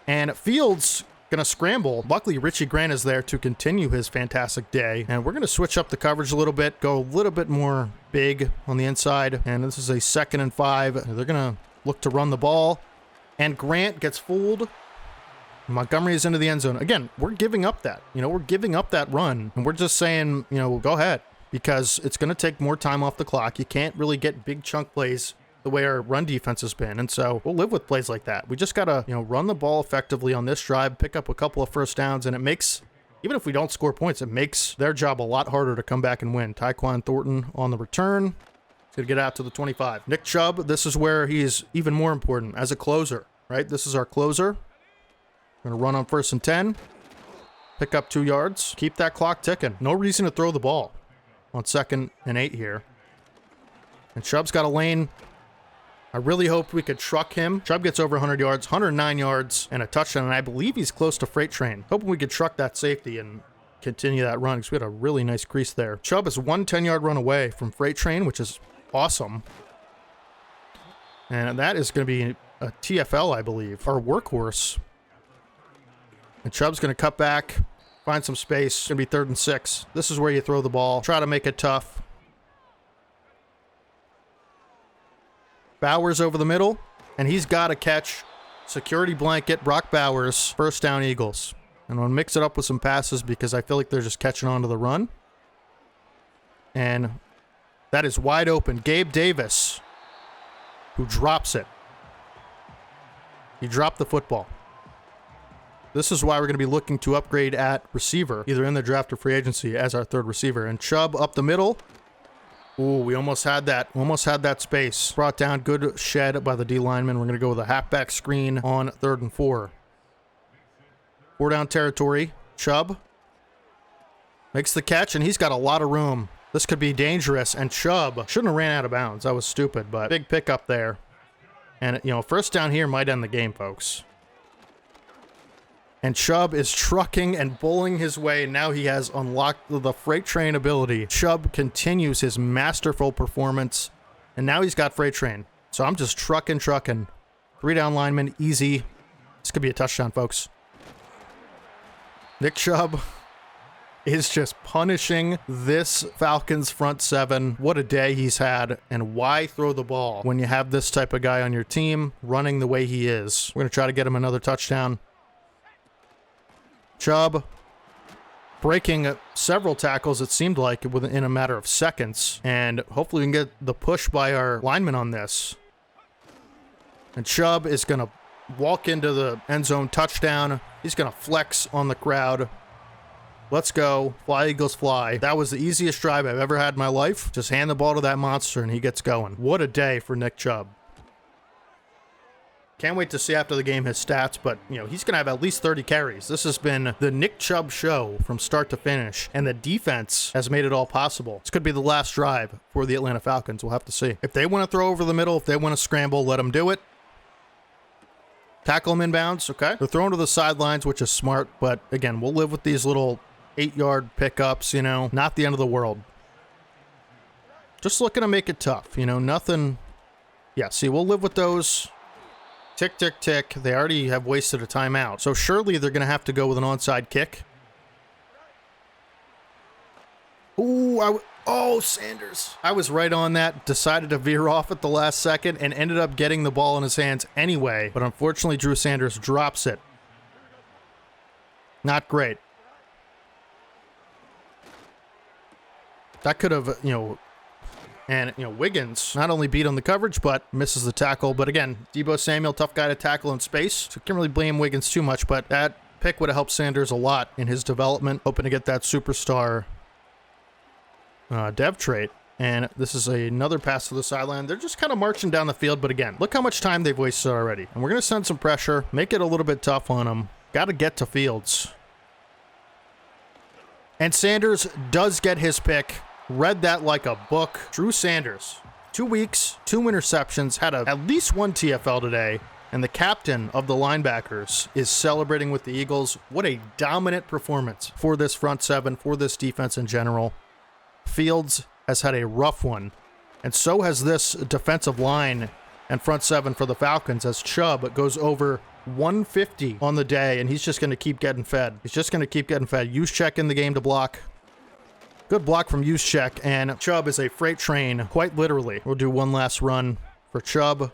And Fields going to scramble. Luckily, Richie Grant is there to continue his fantastic day. And we're going to switch up the coverage a little bit, go a little bit more big on the inside. And this is a 2nd and 5. They're going to look to run the ball. And Grant gets fooled. Montgomery is into the end zone. Again, we're giving up that. We're giving up that run. And we're just saying, go ahead. Because it's going to take more time off the clock. You can't really get big chunk plays the way our run defense has been. And so we'll live with plays like that. We just got to, run the ball effectively on this drive, pick up a couple of first downs, and it makes, even if we don't score points, it makes their job a lot harder to come back and win. Tyquan Thornton on the return. He's going to get out to the 25. Nick Chubb, this is where he is even more important as a closer, right? This is our closer. Going to run on 1st and 10. Pick up 2 yards. Keep that clock ticking. No reason to throw the ball on 2nd and 8 here. And Chubb's got a lane. I really hoped we could truck him. Chubb gets over 100 yards, 109 yards, and a touchdown, and I believe he's close to Freight Train. Hoping we could truck that safety and continue that run, because we had a really nice crease there. Chubb is 1 10-yard run away from Freight Train, which is awesome. And that is going to be a TFL, I believe, our workhorse. And Chubb's going to cut back, find some space. It's going to be 3rd and 6. This is where you throw the ball. Try to make it tough. Bowers over the middle, and he's got to catch. Security blanket, Brock Bowers, 1st down Eagles. And I'm going to mix it up with some passes because I feel like they're just catching on to the run. And that is wide open. Gabe Davis, who drops it. He dropped the football. This is why we're going to be looking to upgrade at receiver, either in the draft or free agency, as our 3rd receiver. And Chubb up the middle. Ooh, we almost had that. Almost had that space. Brought down, good shed by the D lineman. We're going to go with a halfback screen on 3rd and 4. 4 down territory. Chubb makes the catch, and he's got a lot of room. This could be dangerous, and Chubb shouldn't have ran out of bounds. That was stupid, but big pickup there. And, 1st down here might end the game, folks. And Chubb is trucking and bowling his way, and now he has unlocked the Freight Train ability. Chubb continues his masterful performance, and now he's got Freight Train. So I'm just trucking. 3 down linemen, easy. This could be a touchdown, folks. Nick Chubb is just punishing this Falcons front 7. What a day he's had, and why throw the ball when you have this type of guy on your team running the way he is? We're going to try to get him another touchdown. Chubb breaking several tackles, it seemed like, within a matter of seconds. And hopefully we can get the push by our lineman on this. And Chubb is going to walk into the end zone, touchdown. He's going to flex on the crowd. Let's go. Fly, Eagles, fly. That was the easiest drive I've ever had in my life. Just hand the ball to that monster and he gets going. What a day for Nick Chubb. Can't wait to see after the game his stats, but, he's going to have at least 30 carries. This has been the Nick Chubb show from start to finish, and the defense has made it all possible. This could be the last drive for the Atlanta Falcons. We'll have to see. If they want to throw over the middle, if they want to scramble, let them do it. Tackle them inbounds, okay? They're throwing to the sidelines, which is smart, but, again, we'll live with these little 8-yard pickups, not the end of the world. Just looking to make it tough, nothing. Yeah, see, we'll live with those. Tick, tick, tick. They already have wasted a timeout. So surely they're going to have to go with an onside kick. Ooh, Sanders. I was right on that. Decided to veer off at the last second and ended up getting the ball in his hands anyway. But unfortunately, Drew Sanders drops it. Not great. That could have, And, Wiggins not only beat on the coverage, but misses the tackle. But again, Deebo Samuel, tough guy to tackle in space. So can't really blame Wiggins too much, but that pick would have helped Sanders a lot in his development. Hoping to get that superstar dev trait. And this is another pass to the sideline. They're just kind of marching down the field, but again, look how much time they've wasted already. And we're going to send some pressure, make it a little bit tough on them. Got to get to Fields. And Sanders does get his pick. Read that like a book. Drew Sanders, 2 weeks, 2 interceptions, had at least 1 TFL today. And the captain of the linebackers is celebrating with the Eagles. What a dominant performance for this front seven, for this defense in general. Fields has had a rough one, and so has this defensive line and front seven for the Falcons, as Chubb goes over 150 on the day, and he's just going to keep getting fed. He's just going to keep getting fed. Juszczyk in the game to block. Good block from Juszczyk, and Chubb is a freight train, quite literally. We'll do one last run for Chubb.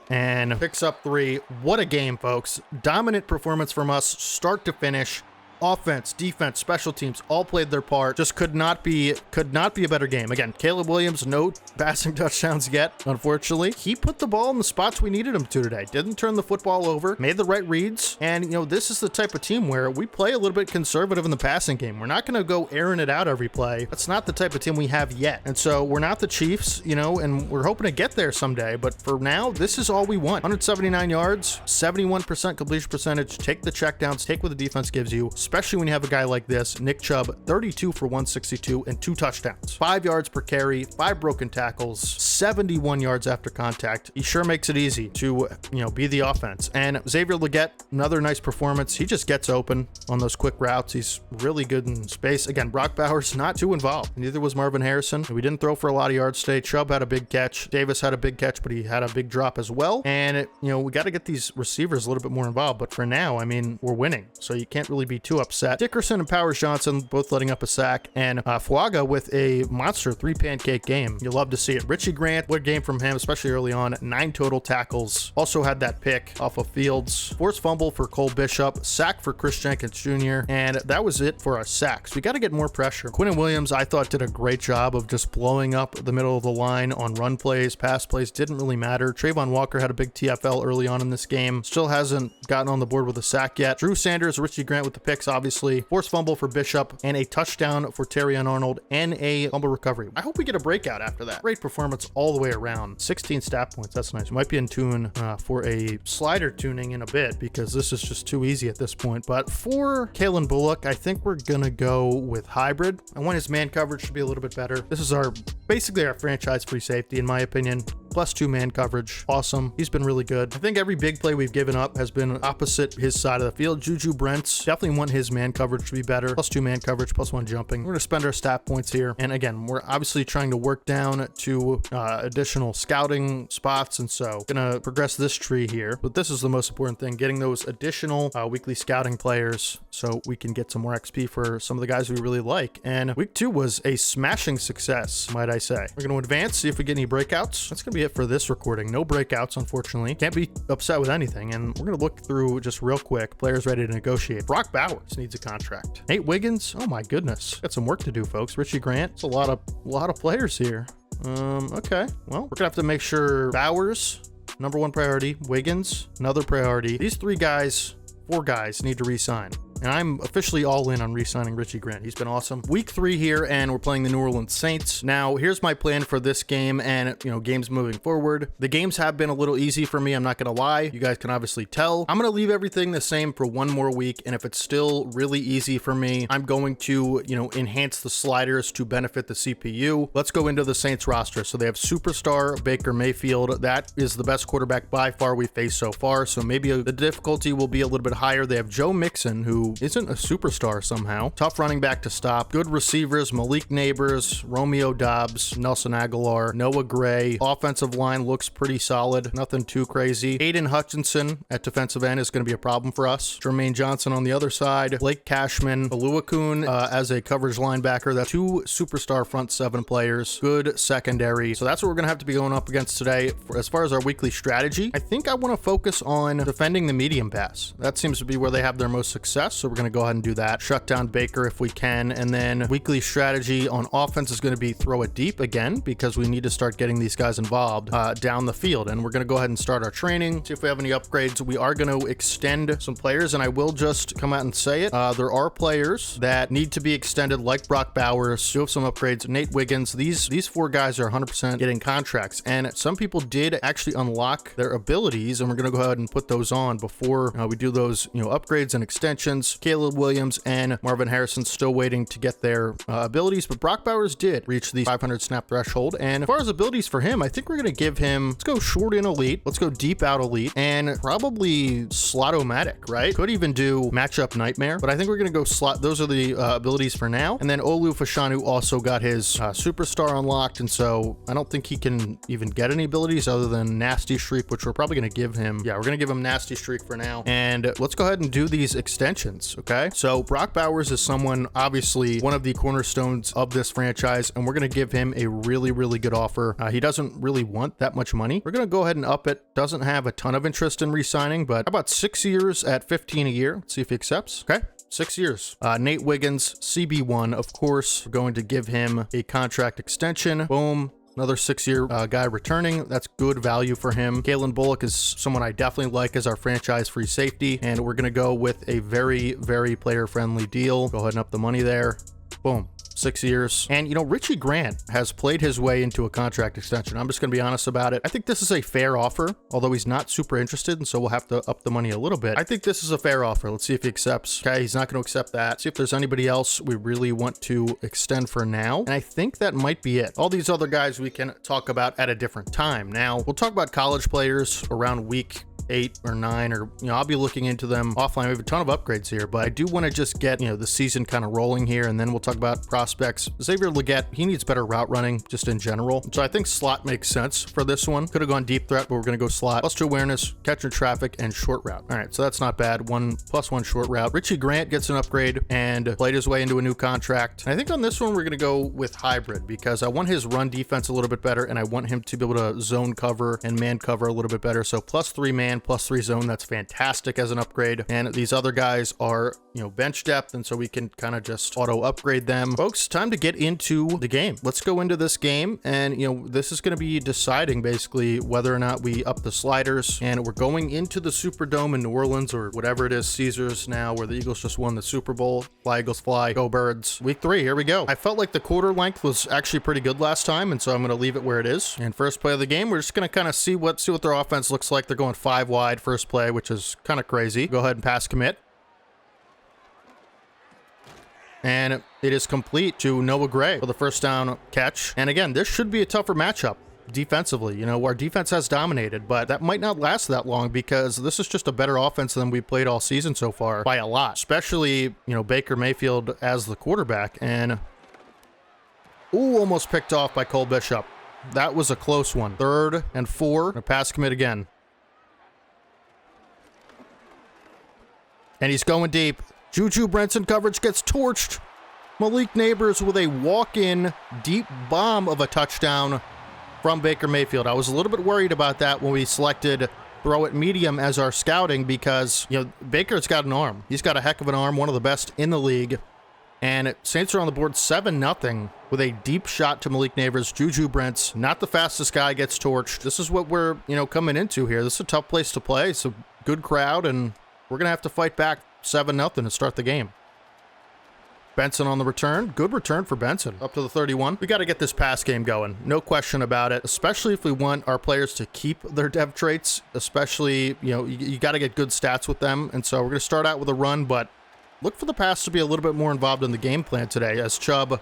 And picks up 3. What a game, folks. Dominant performance from us, start to finish. Offense, defense, special teams all played their part. Just could not be a better game. Again, Caleb Williams, no passing touchdowns yet, unfortunately. He put the ball in the spots we needed him to today. Didn't turn the football over, made the right reads. And, you know, this is the type of team where we play a little bit conservative in the passing game. We're not going to go airing it out every play. That's not the type of team we have yet. And so we're not the Chiefs, you know, and we're hoping to get there someday. But for now, this is all we want. 179 yards, 71% completion percentage. Take the checkdowns, take what the defense gives you. Especially when you have a guy like this, Nick Chubb, 32 for 162 and 2 touchdowns. 5 yards per carry, 5 broken tackles, 71 yards after contact. He sure makes it easy to, you know, be the offense. And Xavier Legette, another nice performance. He just gets open on those quick routes. He's really good in space. Again, Brock Bowers not too involved. Neither was Marvin Harrison. We didn't throw for a lot of yards today. Chubb had a big catch. Davis had a big catch, but he had a big drop as well. And, you know, we got to get these receivers a little bit more involved. But for now, I mean, we're winning. So you can't really be too upset. Dickerson and Powers Johnson both letting up a sack, and Fuaga with a monster 3-pancake game. You love to see it. Richie Grant, what game from him, especially early on. 9 total tackles. Also had that pick off of Fields. Forced fumble for Cole Bishop. Sack for Chris Jenkins Jr. And that was it for our sacks. We got to get more pressure. Quinnen Williams, I thought, did a great job of just blowing up the middle of the line on run plays. Pass plays didn't really matter. Trayvon Walker had a big TFL early on in this game. Still hasn't gotten on the board with a sack yet. Drew Sanders, Richie Grant with the picks, obviously. Forced fumble for Bishop and a touchdown for Terrion Arnold and a fumble recovery. I hope we get a breakout after that. Great performance all the way around. 16 stat points. That's nice. We might be in tune for a slider tuning in a bit because this is just too easy at this point. But for Kalen Bullock, I think we're going to go with hybrid. I want his man coverage to be a little bit better. This is basically our franchise free safety, in my opinion. +2 man coverage. Awesome. He's been really good. I think every big play we've given up has been opposite his side of the field. Juju Brents, definitely want his man coverage to be better. +2 man coverage, +1 jumping. We're going to spend our stat points here. And again, we're obviously trying to work down to additional scouting spots. And so going to progress this tree here. But this is the most important thing, getting those additional weekly scouting players so we can get some more XP for some of the guys we really like. And week 2 was a smashing success, might I say. We're going to advance, see if we get any breakouts. That's going to be it for this recording. No breakouts, unfortunately. Can't be upset with anything. And we're going to look through just real quick players ready to negotiate. Brock Bowers needs a contract. Nate Wiggins, oh my goodness, got some work to do, folks. Richie Grant, it's a lot of players here. Okay, well, we're gonna have to make sure Bowers, number 1 priority. Wiggins, another priority. These 4 guys need to re-sign. And I'm officially all in on re-signing Richie Grant. He's been awesome. Week 3 here, and we're playing the New Orleans Saints. Now, here's my plan for this game and, you know, games moving forward. The games have been a little easy for me. I'm not going to lie. You guys can obviously tell. I'm going to leave everything the same for 1 more week. And if it's still really easy for me, I'm going to, you know, enhance the sliders to benefit the CPU. Let's go into the Saints roster. So they have superstar Baker Mayfield. That is the best quarterback by far we've faced so far. So maybe the difficulty will be a little bit higher. They have Joe Mixon, who isn't a superstar somehow. Tough running back to stop. Good receivers, Malik Neighbors, Romeo Dobbs, Nelson Aguilar, Noah Gray. Offensive line looks pretty solid. Nothing too crazy. Aiden Hutchinson at defensive end is going to be a problem for us. Jermaine Johnson on the other side. Blake Cashman, Oluokun as a coverage linebacker. That's 2 superstar front 7 players. Good secondary. So that's what we're going to have to be going up against today. As far as our weekly strategy, I think I want to focus on defending the medium pass. That seems to be where they have their most success. so we're going to go ahead and do that. Shut down Baker if we can, and then weekly strategy on offense is going to be throw it deep again, because we need to start getting these guys involved down the field. And we're going to go ahead and start our training, see if we have any upgrades. We are going to extend some players, and I will just come out and say it. There are players that need to be extended, like Brock Bowers. Do have some upgrades. Nate Wiggins. These 4 guys are 100% getting contracts, and some people did actually unlock their abilities, and we're going to go ahead and put those on before we do those, upgrades and extensions. Caleb Williams and Marvin Harrison still waiting to get their abilities, but Brock Bowers did reach the 500 snap threshold. And as far as abilities for him, I think we're going to give him, let's go short in elite, let's go deep out elite, and probably slot-o-matic, right? Could even do matchup nightmare, but I think we're going to go slot. Those are the abilities for now. And then Olu Fashanu also got his superstar unlocked, and so I don't think he can even get any abilities other than Nasty Streak, which we're probably going to give him. Yeah, we're going to give him Nasty Streak for now. And let's go ahead and do these extensions, okay? So Brock Bowers is someone, obviously, one of the cornerstones of this franchise, and we're going to give him a really, really good offer. He doesn't really want that much money. We're going to go ahead and up it. Doesn't have a ton of interest in re-signing, but how about 6 years at 15 a year? Let's see if he accepts. Okay. 6 years. Nate Wiggins, CB1, of course. We're going to give him a contract extension. Boom. Another 6-year guy returning. That's good value for him. Kalen Bullock is someone I definitely like as our franchise free safety, and we're going to go with a very, very player-friendly deal. Go ahead and up the money there. Boom. 6 years. And, Richie Grant has played his way into a contract extension. I'm just going to be honest about it. I think this is a fair offer, although he's not super interested, and so we'll have to up the money a little bit. I think this is a fair offer. Let's see if he accepts. Okay, he's not going to accept that. See if there's anybody else we really want to extend for now. And I think that might be it. All these other guys we can talk about at a different time. Now, we'll talk about college players around week 8 or 9, or I'll be looking into them offline. We have a ton of upgrades here, but I do want to just get the season kind of rolling here, and then we'll talk about prospects. Xavier Legette, he needs better route running just in general, so I think slot makes sense for this one. Could have gone deep threat, but we're going to go slot. +2 awareness, catch and traffic, and short route. All right, so that's not bad. +1 short route. Richie Grant gets an upgrade and played his way into a new contract. And I think on this one we're going to go with hybrid, because I want his run defense a little bit better, and I want him to be able to zone cover and man cover a little bit better. So +3 man, +3 zone, that's fantastic as an upgrade. And these other guys are bench depth, and so we can kind of just auto upgrade them. Folks, time to get into the game. Let's go into this game, and this is going to be deciding basically whether or not we up the sliders. And we're going into the Superdome in New Orleans, or whatever it is, Caesars now, where the Eagles just won the Super Bowl. Fly Eagles fly, go Birds. Week 3, here we go. I felt like the quarter length was actually pretty good last time, and so I'm going to leave it where it is. And first play of the game, we're just going to kind of see what their offense looks like. They're going 5 wide first play, which is kind of crazy. Go ahead and pass commit. And it is complete to Noah Gray for the first down catch. And again, this should be a tougher matchup defensively. Our defense has dominated, but that might not last that long, because this is just a better offense than we played all season so far by a lot, especially, Baker Mayfield as the quarterback. And almost picked off by Cole Bishop. That was a close one. 3rd and 4. A pass commit again. And he's going deep. Juju Brentson coverage gets torched. Malik Neighbors with a walk-in deep bomb of a touchdown from Baker Mayfield. I was a little bit worried about that when we selected throw it medium as our scouting, because, Baker's got an arm. He's got a heck of an arm, one of the best in the league. And Saints are on the board 7-0 with a deep shot to Malik Neighbors. Juju Brents, not the fastest guy, gets torched. This is what we're, coming into here. This is a tough place to play. It's a good crowd, and we're going to have to fight back 7-0 to start the game. Benson on the return. Good return for Benson. Up to the 31. We got to get this pass game going. No question about it, especially if we want our players to keep their dev traits, especially, you got to get good stats with them. And so we're going to start out with a run, but look for the pass to be a little bit more involved in the game plan today, as Chubb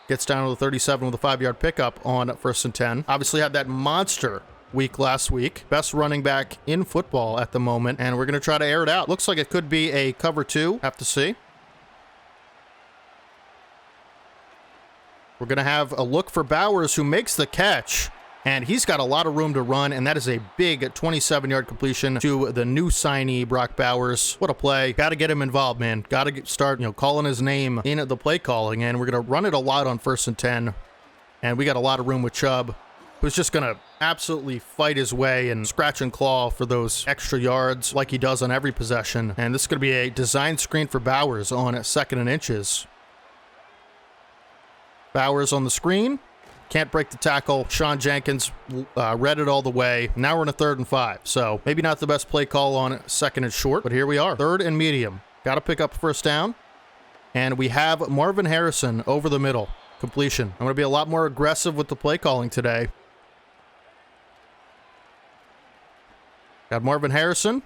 gets down to the 37 with a 5-yard pickup on 1st and 10. Obviously had that monster week last week. Best running back in football at the moment, and we're going to try to air it out. Looks like it could be a cover 2. Have to see. We're going to have a look for Bowers, who makes the catch, and he's got a lot of room to run, and that is a big 27-yard completion to the new signee, Brock Bowers. What a play. Got to get him involved, man. Got to start, calling his name in at the play calling, and we're going to run it a lot on 1st and 10, and we got a lot of room with Chubb. who's just going to absolutely fight his way and scratch and claw for those extra yards like he does on every possession. And this is going to be a design screen for Bowers on 2nd and inches. Bowers on the screen. Can't break the tackle. Sean Jenkins read it all the way. Now we're in a 3rd and 5. So maybe not the best play call on 2nd and short, but here we are. 3rd and medium. Got to pick up first down. And we have Marvin Harrison over the middle. Completion. I'm going to be a lot more aggressive with the play calling today. Got Marvin Harrison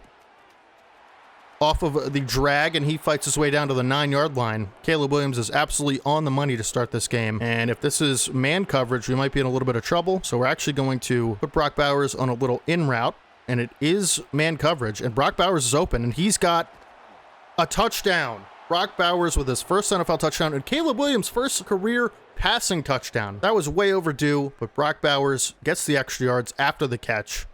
off of the drag, and he fights his way down to the 9-yard line. Caleb Williams is absolutely on the money to start this game. And if this is man coverage, we might be in a little bit of trouble. So we're actually going to put Brock Bowers on a little in route, and it is man coverage. And Brock Bowers is open, and he's got a touchdown. Brock Bowers with his first NFL touchdown, and Caleb Williams' first career passing touchdown. That was way overdue, but Brock Bowers gets the extra yards after the catch.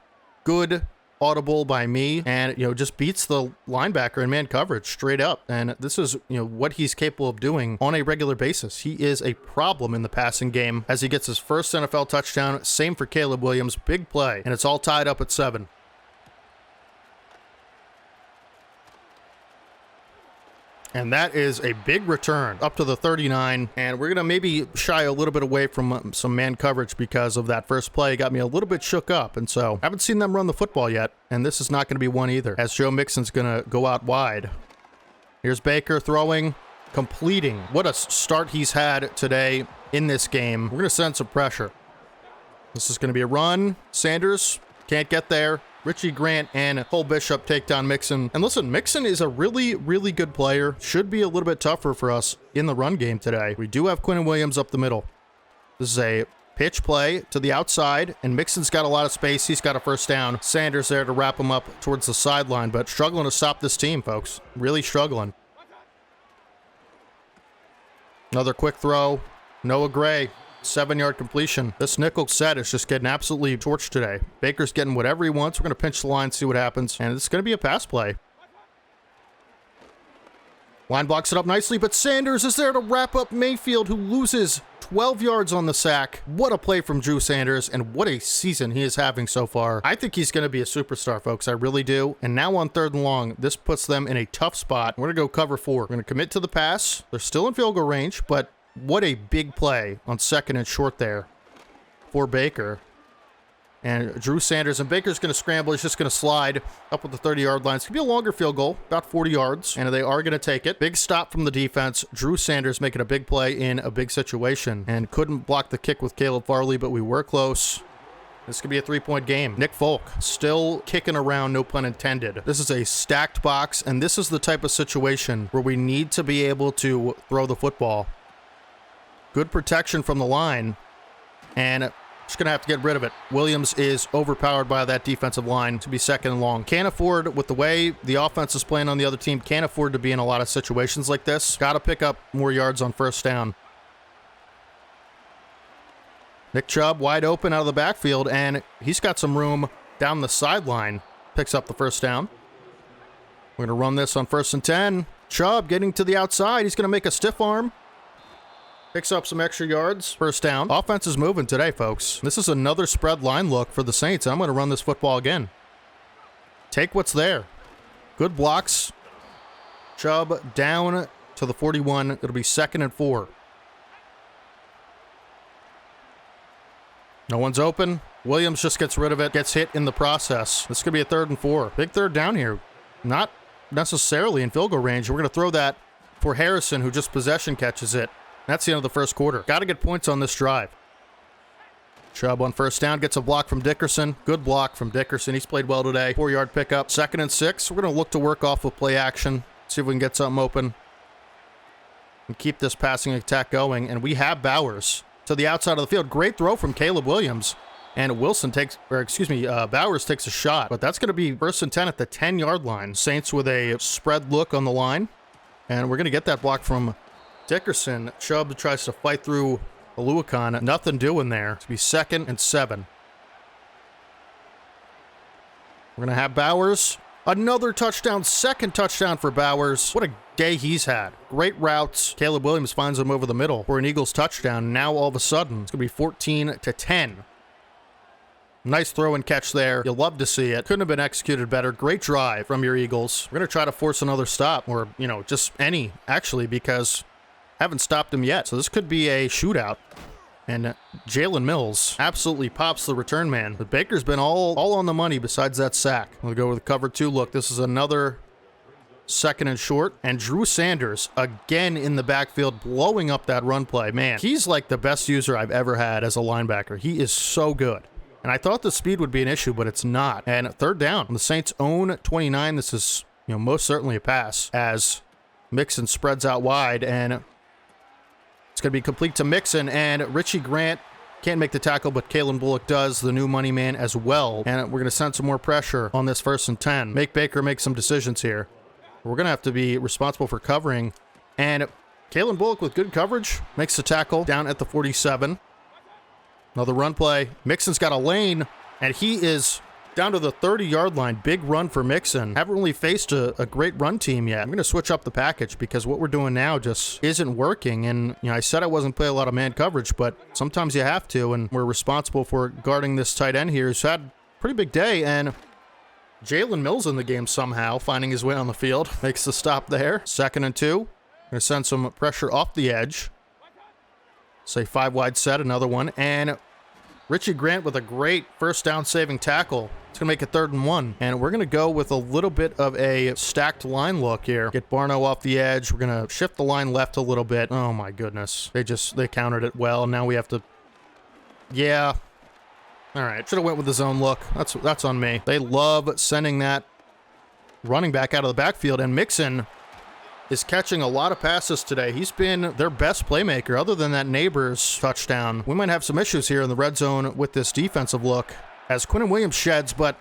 Good audible by me, and just beats the linebacker in man coverage straight up. And this is what he's capable of doing on a regular basis. He is a problem in the passing game as he gets his first NFL touchdown. Same for Caleb Williams. Big play, and it's all tied up at 7. And that is a big return up to the 39. And we're going to maybe shy a little bit away from some man coverage because of that first play. It got me a little bit shook up. And so I haven't seen them run the football yet. And this is not going to be one either, as Joe Mixon's going to go out wide. Here's Baker throwing, completing. What a start he's had today in this game. We're going to send some pressure. This is going to be a run. Sanders can't get there. Richie Grant and Cole Bishop take down Mixon. And listen, Mixon is a really, really good player. Should be a little bit tougher for us in the run game today. We do have Quinnen Williams up the middle. This is a pitch play to the outside, and Mixon's got a lot of space. He's got a first down. Sanders there to wrap him up towards the sideline, but struggling to stop this team, folks. Really struggling. Another quick throw. Noah Gray. 7-yard completion. This nickel set is just getting absolutely torched today. Baker's getting whatever he wants. We're going to pinch the line, see what happens. And it's going to be a pass play. Line blocks it up nicely, but Sanders is there to wrap up Mayfield, who loses 12 yards on the sack. What a play from Drew Sanders, and what a season he is having so far. I think he's going to be a superstar, folks. I really do. And now on 3rd and long, this puts them in a tough spot. We're going to go cover 4. We're going to commit to the pass. They're still in field goal range, but what a big play on 2nd and short there for Baker. And Drew Sanders, and Baker's going to scramble. He's just going to slide up at the 30-yard line. It's going to be a longer field goal, about 40 yards, and they are going to take it. Big stop from the defense. Drew Sanders making a big play in a big situation, and couldn't block the kick with Caleb Farley, but we were close. This could be a 3-point game. Nick Folk still kicking around, no pun intended. This is a stacked box, and this is the type of situation where we need to be able to throw the football. Good protection from the line, and just going to have to get rid of it. Williams is overpowered by that defensive line to be 2nd and long. Can't afford, with the way the offense is playing on the other team, can't afford to be in a lot of situations like this. Got to pick up more yards on first down. Nick Chubb wide open out of the backfield, and he's got some room down the sideline. Picks up the first down. We're going to run this on 1st and 10. Chubb getting to the outside. He's going to make a stiff arm. Picks up some extra yards. First down. Offense is moving today, folks. This is another spread line look for the Saints. I'm going to run this football again. Take what's there. Good blocks. Chubb down to the 41. It'll be 2nd and 4. No one's open. Williams just gets rid of it. Gets hit in the process. This could be a 3rd and 4. Big 3rd down here. Not necessarily in field goal range. We're going to throw that for Harrison, who just possession catches it. That's the end of the first quarter. Got to get points on this drive. Chubb on first down gets a block from Dickerson. Good block from Dickerson. He's played well today. 4-yard pickup. 2nd and 6. We're going to look to work off with play action. See if we can get something open and keep this passing attack going. And we have Bowers to the outside of the field. Great throw from Caleb Williams. And Bowers takes a shot. But that's going to be 1st and 10 at the 10-yard line. Saints with a spread look on the line. And we're going to get that block from Dickerson. Chubb tries to fight through Aluakon. Nothing doing there. To be 2nd and 7. We're going to have Bowers. Another touchdown. 2nd touchdown for Bowers. What a day he's had. Great routes. Caleb Williams finds him over the middle for an Eagles touchdown. Now all of a sudden, it's going to be 14 to 10. Nice throw and catch there. You'll love to see it. Couldn't have been executed better. Great drive from your Eagles. We're going to try to force another stop, or, you know, just any, actually, because haven't stopped him yet. So this could be a shootout. And Jalen Mills absolutely pops the return man. But Baker's been all on the money besides that sack. We'll go with the cover 2 look. This is another second and short. And Drew Sanders, again in the backfield, blowing up that run play. Man, he's like the best user I've ever had as a linebacker. He is so good. And I thought the speed would be an issue, but it's not. And third down. The Saints own 29. This is, you know, most certainly a pass as Mixon spreads out wide. And it's going to be complete to Mixon. And Richie Grant can't make the tackle, but Kalen Bullock does, the new money man as well. And we're going to send some more pressure on this 1st and 10. Make Baker make some decisions here. We're going to have to be responsible for covering. And Kalen Bullock with good coverage makes the tackle down at the 47. Another run play. Mixon's got a lane, and he is down to the 30-yard line. Big run for Mixon. Haven't really faced a great run team yet. I'm going to switch up the package because what we're doing now just isn't working. And, you know, I said I wasn't playing a lot of man coverage, but sometimes you have to, and we're responsible for guarding this tight end here who's had a pretty big day. And Jalen Mills in the game somehow, finding his way on the field. Makes the stop there. 2nd and 2. Going to send some pressure off the edge. Say 5 wide set, another one. And Richie Grant with a great first down saving tackle. It's going to make it 3rd and 1. And we're going to go with a little bit of a stacked line look here. Get Barno off the edge. We're going to shift the line left a little bit. Oh my goodness. They countered it well. Now we have to, yeah. All right, should have went with the zone look. That's on me. They love sending that running back out of the backfield, and Mixon is catching a lot of passes today. He's been their best playmaker other than that Neighbors touchdown. We might have some issues here in the red zone with this defensive look as Quinnen Williams sheds, but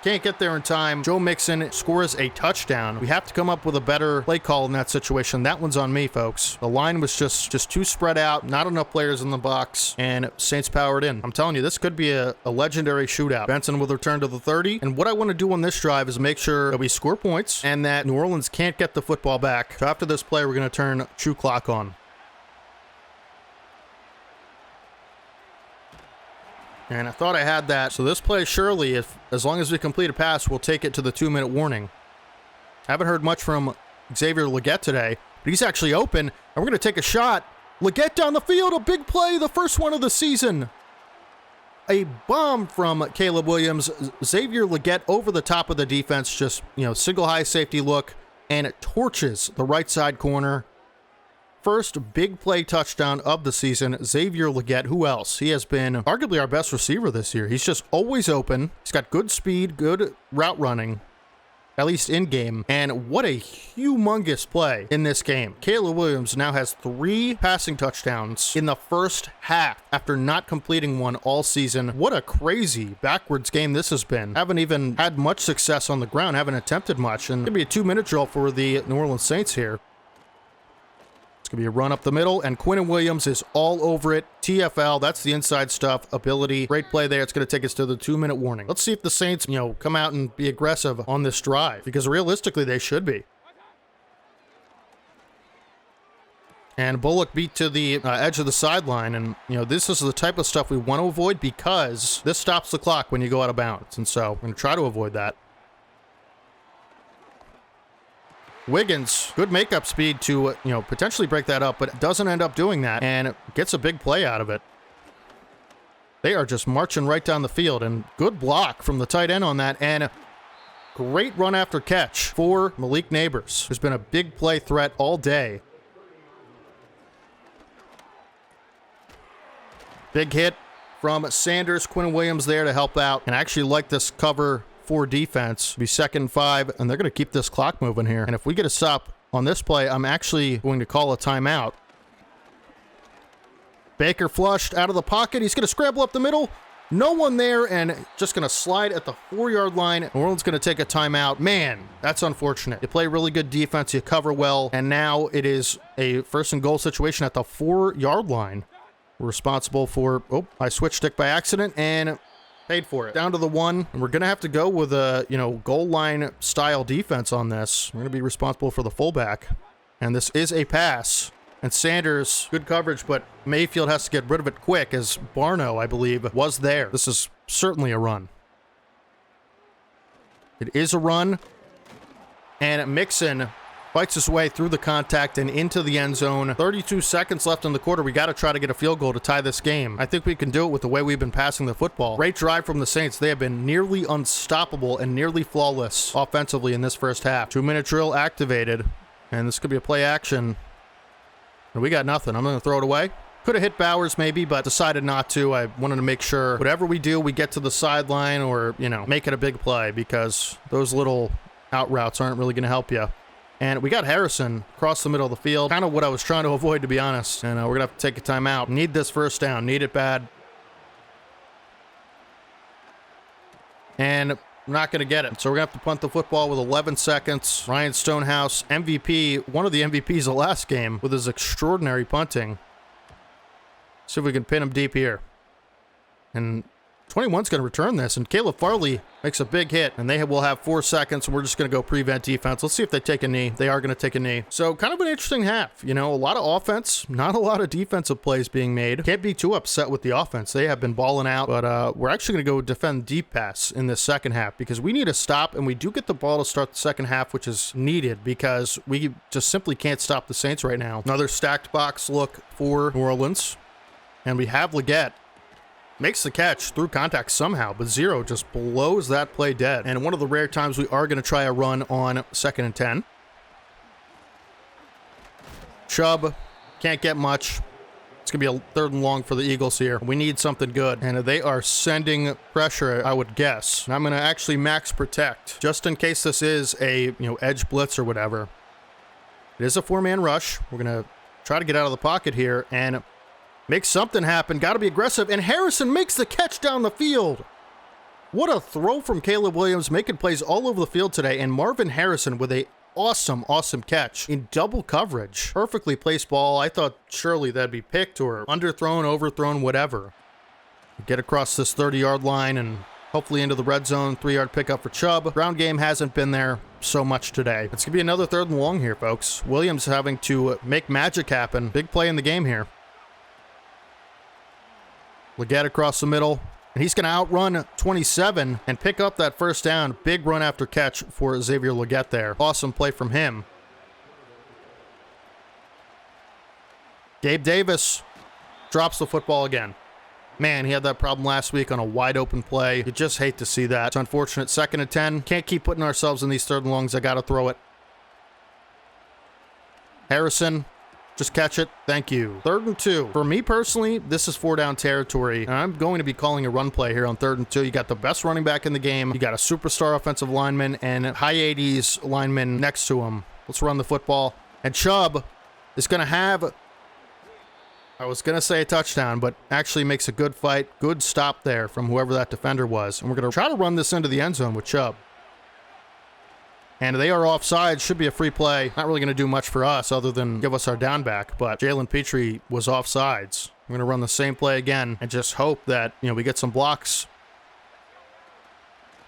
can't get there in time. Joe Mixon scores a touchdown. We have to come up with a better play call in that situation. That one's on me, folks. The line was just too spread out, not enough players in the box, and Saints powered in. I'm telling you, this could be a legendary shootout. Benson will return to the 30, and what I want to do on this drive is make sure that we score points and that New Orleans can't get the football back. So after this play, we're going to turn true clock on. And I thought I had that. So this play, surely, as long as we complete a pass, we'll take it to the 2-minute warning. Haven't heard much from Xavier Legette today, but he's actually open, and we're going to take a shot. Legette down the field, a big play, the first one of the season. A bomb from Caleb Williams. Xavier Legette over the top of the defense, just, you know, single high safety look, and it torches the right side corner. First big play touchdown of the season, Xavier Legette. Who else? He has been arguably our best receiver this year. He's just always open. He's got good speed, good route running, at least in game. And what a humongous play in this game. Caleb Williams now has 3 passing touchdowns in the first half after not completing one all season. What a crazy backwards game this has been. Haven't even had much success on the ground, haven't attempted much. And it's going to be a 2-minute drill for the New Orleans Saints here. It's going to be a run up the middle, and Quinnen Williams is all over it. TFL, that's the inside stuff, ability. Great play there. It's going to take us to the 2-minute warning. Let's see if the Saints, you know, come out and be aggressive on this drive, because realistically, they should be. And Bullock beat to the edge of the sideline, and, you know, this is the type of stuff we want to avoid because this stops the clock when you go out of bounds, and so I'm going to try to avoid that. Wiggins, good makeup speed to, you know, potentially break that up, but doesn't end up doing that and gets a big play out of it. They are just marching right down the field, and good block from the tight end on that, and great run after catch for Malik Neighbors, who's been a big play threat all day. Big hit from Sanders. Quinnen Williams there to help out, and I actually like this cover 4 defense. It'll be 2nd and 5, and they're going to keep this clock moving here. And if we get a stop on this play, I'm actually going to call a timeout. Baker flushed out of the pocket. He's going to scramble up the middle. No one there, and just going to slide at the 4-yard line. New Orleans going to take a timeout. Man, that's unfortunate. You play really good defense, you cover well, and now it is a 1st and goal situation at the 4-yard line. We're responsible for, I switched stick by accident, and paid for it. Down to the 1, and we're going to have to go with a, you know, goal line style defense on this. We're going to be responsible for the fullback, and this is a pass. And Sanders, good coverage, but Mayfield has to get rid of it quick as Barno, I believe, was there. This is certainly a run. It is a run. And Mixon fights his way through the contact and into the end zone. 32 seconds left in the quarter. We got to try to get a field goal to tie this game. I think we can do it with the way we've been passing the football. Great drive from the Saints. They have been nearly unstoppable and nearly flawless offensively in this first half. 2-minute drill activated. And this could be a play action. And we got nothing. I'm going to throw it away. Could have hit Bowers maybe, but decided not to. I wanted to make sure whatever we do, we get to the sideline or, make it a big play, because those little out routes aren't really going to help you. And we got Harrison across the middle of the field. Kind of what I was trying to avoid, to be honest. And we're going to have to take a timeout. Need this first down. Need it bad. And we're not going to get it. So we're going to have to punt the football with 11 seconds. Ryan Stonehouse, MVP, one of the MVPs of last game, with his extraordinary punting. See if we can pin him deep here. And 21's going to return this, and Caleb Farley makes a big hit, and they will have 4 seconds, and we're just going to go prevent defense. Let's see if they take a knee. They are going to take a knee. So kind of an interesting half. A lot of offense, not a lot of defensive plays being made. Can't be too upset with the offense. They have been balling out, but we're actually going to go defend deep pass in this second half, because we need a stop, and we do get the ball to start the second half, which is needed, because we just simply can't stop the Saints right now. Another stacked box look for New Orleans, and we have Leggett. Makes the catch through contact somehow, but Zero just blows that play dead. And one of the rare times we are going to try a run on 2nd and 10. Chubb, can't get much. It's going to be a 3rd and long for the Eagles here. We need something good. And they are sending pressure, I would guess. And I'm going to actually max protect, just in case this is a edge blitz or whatever. It is a 4-man rush. We're going to try to get out of the pocket here and make something happen. Got to be aggressive. And Harrison makes the catch down the field. What a throw from Caleb Williams, making plays all over the field today. And Marvin Harrison with a awesome catch in double coverage. Perfectly placed ball. I thought surely that'd be picked or underthrown, overthrown, whatever. Get across this 30-yard line and hopefully into the red zone. 3-yard pickup for Chubb. Ground game hasn't been there so much today. It's going to be another 3rd and long here, folks. Williams having to make magic happen. Big play in the game here. Leggett across the middle, and he's going to outrun 27 and pick up that first down. Big run after catch for Xavier Leggett there. Awesome play from him. Gabe Davis drops the football again. Man, he had that problem last week on a wide open play. You just hate to see that. It's unfortunate. 2nd and 10. Can't keep putting ourselves in these 3rd and longs. I got to throw it. Harrison. Just catch it. Thank you. 3rd and 2. For me personally, this is 4-down territory, and I'm going to be calling a run play here on 3rd and 2. You got the best running back in the game. You got a superstar offensive lineman and high 80s lineman next to him. Let's run the football. And Chubb is going to have, I was going to say a touchdown, but actually makes a good fight. Good stop there from whoever that defender was. And we're going to try to run this into the end zone with Chubb. And they are offside. Should be a free play. Not really going to do much for us other than give us our down back. But Jalen Petrie was offsides. We're going to run the same play again and just hope that, we get some blocks.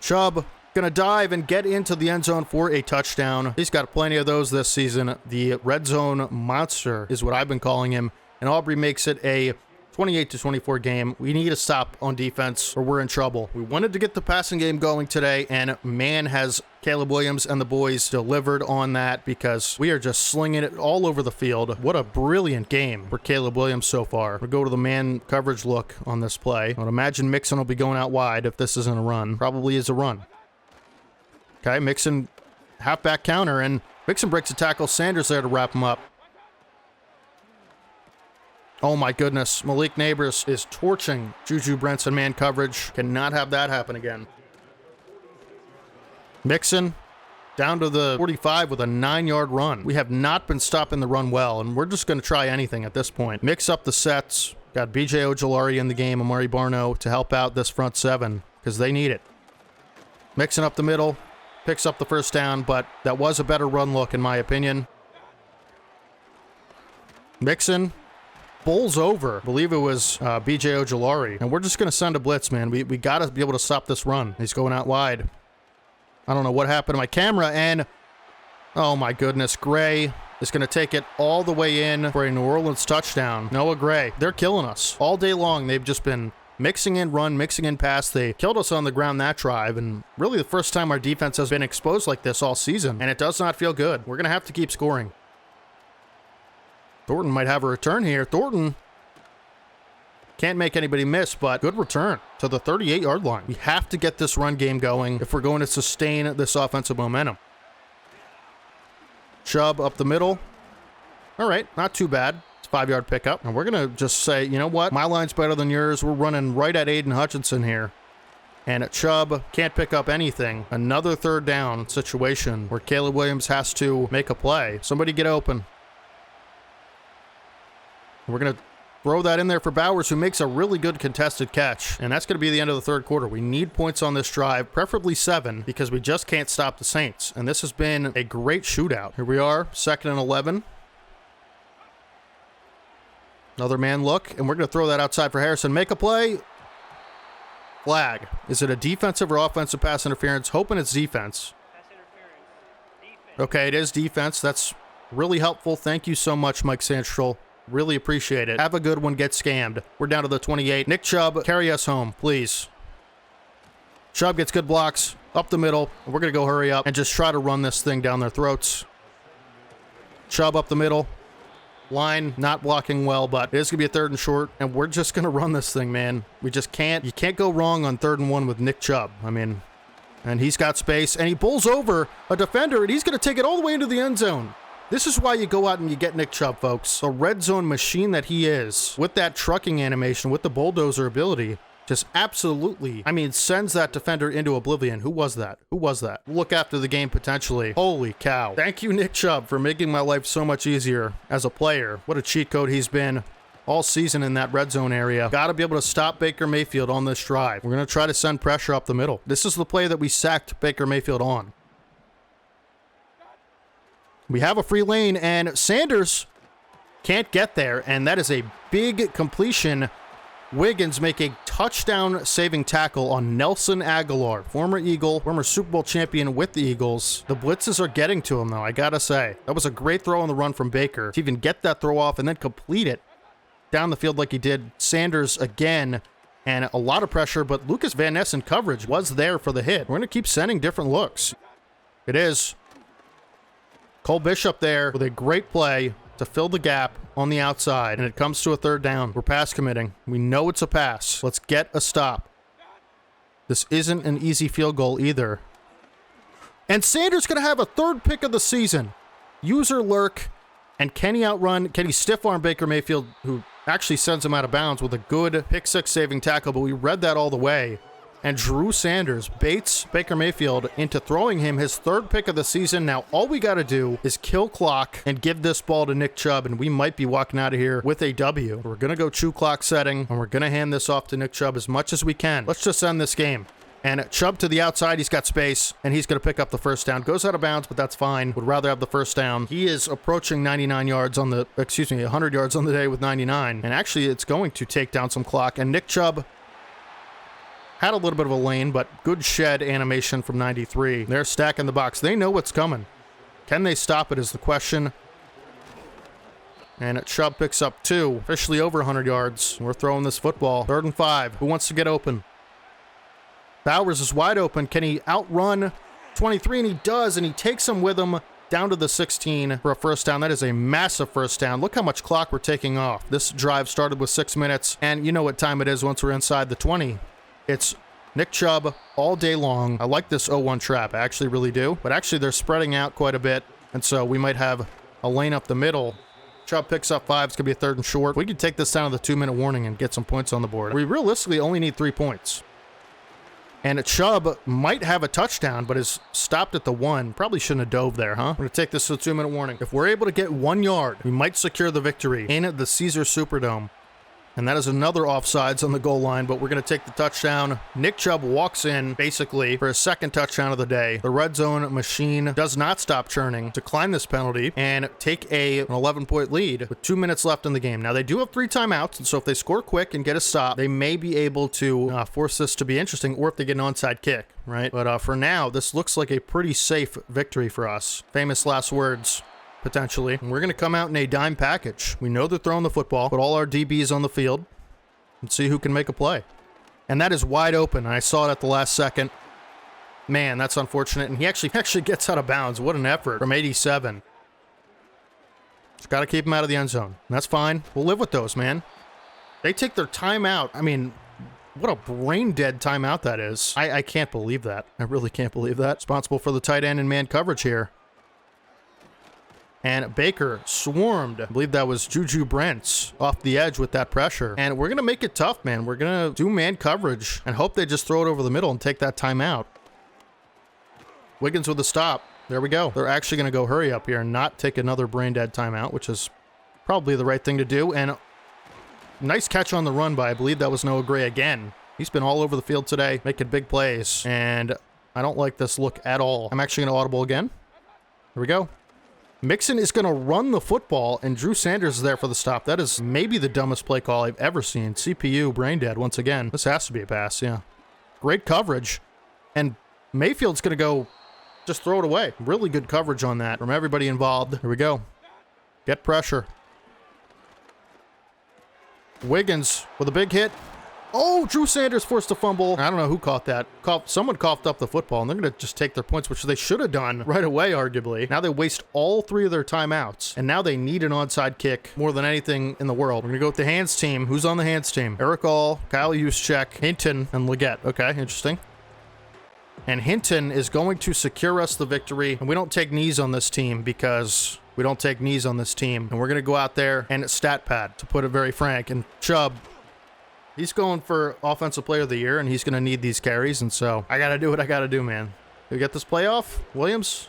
Chubb going to dive and get into the end zone for a touchdown. He's got plenty of those this season. The red zone monster is what I've been calling him. And Aubrey makes it a 28-24 game. We need a stop on defense or we're in trouble. We wanted to get the passing game going today, and man, has Caleb Williams and the boys delivered on that, because we are just slinging it all over the field. What a brilliant game for Caleb Williams so far. We'll go to the man coverage look on this play. I would imagine Mixon will be going out wide if this isn't a run. Probably is a run. Okay, Mixon halfback counter, and Mixon breaks a tackle. Sanders there to wrap him up. Oh my goodness, Malik Neighbors is torching Juju Brents in man coverage. Cannot have that happen again. Mixon down to the 45 with a 9-yard run. We have not been stopping the run well, and we're just going to try anything at this point. Mix up the sets. Got B.J. Ojolari in the game, Amari Barno to help out this front 7 because they need it. Mixing up the middle, picks up the first down, but that was a better run look in my opinion. Mixon bowls over. I believe it was B.J. Ojolari. And we're just going to send a blitz, man. We got to be able to stop this run. He's going out wide. I don't know what happened to my camera, and oh my goodness, Gray is going to take it all the way in for a New Orleans touchdown. Noah Gray. They're killing us. All day long, they've just been mixing in run, mixing in pass. They killed us on the ground that drive, and really the first time our defense has been exposed like this all season, and it does not feel good. We're going to have to keep scoring. Thornton might have a return here. Thornton can't make anybody miss, but good return to the 38-yard line. We have to get this run game going if we're going to sustain this offensive momentum. Chubb up the middle. All right, not too bad. 5-yard pickup. And we're going to just say, you know what? My line's better than yours. We're running right at Aiden Hutchinson here. And Chubb can't pick up anything. Another third down situation where Caleb Williams has to make a play. Somebody get open. We're going to throw that in there for Bowers, who makes a really good contested catch. And that's going to be the end of the third quarter. We need points on this drive, preferably 7, because we just can't stop the Saints. And this has been a great shootout. Here we are, 2nd and 11. Another man look, and we're going to throw that outside for Harrison. Make a play. Flag. Is it a defensive or offensive pass interference? Hoping it's defense. Okay, it is defense. That's really helpful. Thank you so much, Mike Sandstrel. Really appreciate it. Have a good one. Get scammed. We're down to the 28. Nick Chubb, carry us home, please. Chubb gets good blocks up the middle. We're going to go hurry up and just try to run this thing down their throats. Chubb up the middle. Line not blocking well, but it is going to be a 3rd and short, and we're just going to run this thing, man. We just can't. You can't go wrong on 3rd and 1 with Nick Chubb. I mean, and he's got space, and he pulls over a defender, and he's going to take it all the way into the end zone. This is why you go out and you get Nick Chubb, folks. A red zone machine that he is, with that trucking animation, with the bulldozer ability, just absolutely, I mean, sends that defender into oblivion. Who was that? Who was that? Look after the game potentially. Holy cow. Thank you, Nick Chubb, for making my life so much easier as a player. What a cheat code he's been all season in that red zone area. Got to be able to stop Baker Mayfield on this drive. We're going to try to send pressure up the middle. This is the play that we sacked Baker Mayfield on. We have a free lane, and Sanders can't get there, and that is a big completion. Wiggins make a touchdown-saving tackle on Nelson Aguilar, former Eagle, former Super Bowl champion with the Eagles. The blitzes are getting to him, though, I gotta say. That was a great throw on the run from Baker. To even get that throw off and then complete it down the field like he did. Sanders again, and a lot of pressure, but Lucas Van Ness in coverage was there for the hit. We're going to keep sending different looks. It is. Cole Bishop there with a great play to fill the gap on the outside, and it comes to a 3rd down. We're pass committing. We know it's a pass. Let's get a stop. This isn't an easy field goal either. And Sanders going to have a 3rd pick of the season. User lurk, and can he outrun? Can he stiff arm Baker Mayfield, who actually sends him out of bounds with a good pick 6 saving tackle, but we read that all the way. And Drew Sanders baits Baker Mayfield into throwing him his 3rd pick of the season. Now, all we got to do is kill clock and give this ball to Nick Chubb, and we might be walking out of here with a W. We're going to go chew clock setting, and we're going to hand this off to Nick Chubb as much as we can. Let's just end this game. And Chubb to the outside, he's got space, and he's going to pick up the 1st down. Goes out of bounds, but that's fine. Would rather have the 1st down. He is approaching 99 yards on the, 100 yards on the day with 99. And actually, it's going to take down some clock. And Nick Chubb had a little bit of a lane, but good shed animation from 93. They're stacking the box. They know what's coming. Can they stop it is the question. And Chubb picks up 2, officially over 100 yards. We're throwing this football. 3rd and 5. Who wants to get open? Bowers is wide open. Can he outrun 23? And he does, and he takes him with him down to the 16 for a 1st down. That is a massive 1st down. Look how much clock we're taking off. This drive started with 6 minutes, and you know what time it is once we're inside the 20. It's Nick Chubb all day long. I like this 0-1 trap. I actually really do. But actually, they're spreading out quite a bit, and so we might have a lane up the middle. Chubb picks up 5. It's going to be a 3rd and short. We could take this down to the 2-minute warning and get some points on the board. We realistically only need 3 points. And Chubb might have a touchdown, but is stopped at the 1. Probably shouldn't have dove there, huh? We're going to take this to the 2-minute warning. If we're able to get 1 yard, we might secure the victory in the Caesar Superdome. And that is another offsides on the goal line, but we're going to take the touchdown. Nick Chubb walks in, basically, for his 2nd touchdown of the day. The red zone machine does not stop churning to climb this penalty and take an 11-point lead with 2 minutes left in the game. Now, they do have 3 timeouts, and so if they score quick and get a stop, they may be able to force this to be interesting, or if they get an onside kick, right? But for now, this looks like a pretty safe victory for us. Famous last words potentially. And we're going to come out in a dime package. We know they're throwing the football, put all our DBs on the field and see who can make a play. And that is wide open. I saw it at the last second. Man, that's unfortunate. And he actually gets out of bounds. What an effort from 87. Just got to keep him out of the end zone. And that's fine. We'll live with those, man. They take their timeout. I mean, what a brain-dead timeout that is. I can't believe that. I really can't believe that. Responsible for the tight end and man coverage here. And Baker swarmed. I believe that was Juju Brents off the edge with that pressure. And we're going to make it tough, man. We're going to do man coverage and hope they just throw it over the middle and take that timeout. Wiggins with a stop. There we go. They're actually going to go hurry up here and not take another brain-dead timeout, which is probably the right thing to do. And nice catch on the run by, I believe that was Noah Gray again. He's been all over the field today, making big plays. And I don't like this look at all. I'm actually going to audible again. Here we go. Mixon is going to run the football, and Drew Sanders is there for the stop. That is maybe the dumbest play call I've ever seen. CPU, brain dead once again. This has to be a pass, yeah. Great coverage. And Mayfield's going to go just throw it away. Really good coverage on that from everybody involved. Here we go. Get pressure. Wiggins with a big hit. Oh, Drew Sanders forced a fumble. I don't know who caught that. Someone coughed up the football, and they're going to just take their points, which they should have done right away, arguably. Now they waste all 3 of their timeouts, and now they need an onside kick more than anything in the world. We're going to go with the hands team. Who's on the hands team? Eric All, Kyle Juszczyk, Hinton, and Leggett. Okay, interesting. And Hinton is going to secure us the victory, and we don't take knees on this team because we don't take knees on this team. And we're going to go out there and stat pad, to put it very frank. And Chubb, he's going for Offensive Player of the Year, and he's going to need these carries, and so I got to do what I got to do, man. Did we get this playoff? Williams?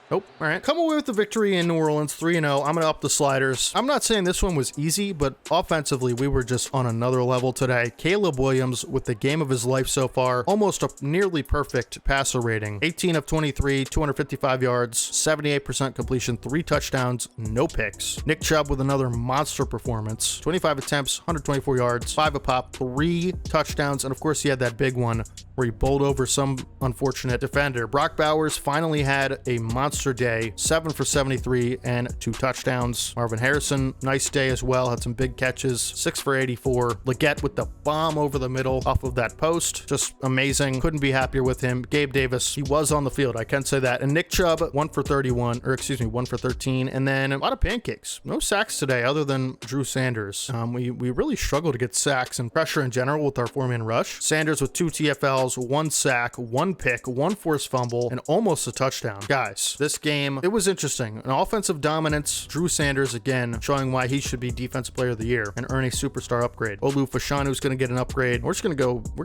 Nope. All right. Come away with the victory in New Orleans, 3-0. I'm going to up the sliders. I'm not saying this one was easy, but offensively, we were just on another level today. Caleb Williams with the game of his life so far. Almost a nearly perfect passer rating. 18 of 23, 255 yards, 78% completion, 3 touchdowns, no picks. Nick Chubb with another monster performance. 25 attempts, 124 yards, 5 a pop, 3 touchdowns, and of course he had that big one where he bowled over some unfortunate defender. Brock Bowers finally had a monster day, 7 for 73 and 2 touchdowns. Marvin Harrison, nice day as well, had some big catches, 6 for 84. Leggett with the bomb over the middle off of that post, just amazing. Couldn't be happier with him. Gabe Davis, he was on the field, I can say that. And Nick Chubb, 1 for 31, or excuse me, 1 for 13. And then a lot of pancakes. No sacks today other than Drew Sanders. We really struggle to get sacks and pressure in general with our 4-man rush. Sanders with 2 TFLs, 1 sack, 1 pick, 1 forced fumble, and almost a touchdown. Guys, this game, it was interesting. An offensive dominance. Drew Sanders again showing why he should be Defensive Player of the Year and earn a superstar upgrade. Olu Fashanu's going to get an upgrade. We're going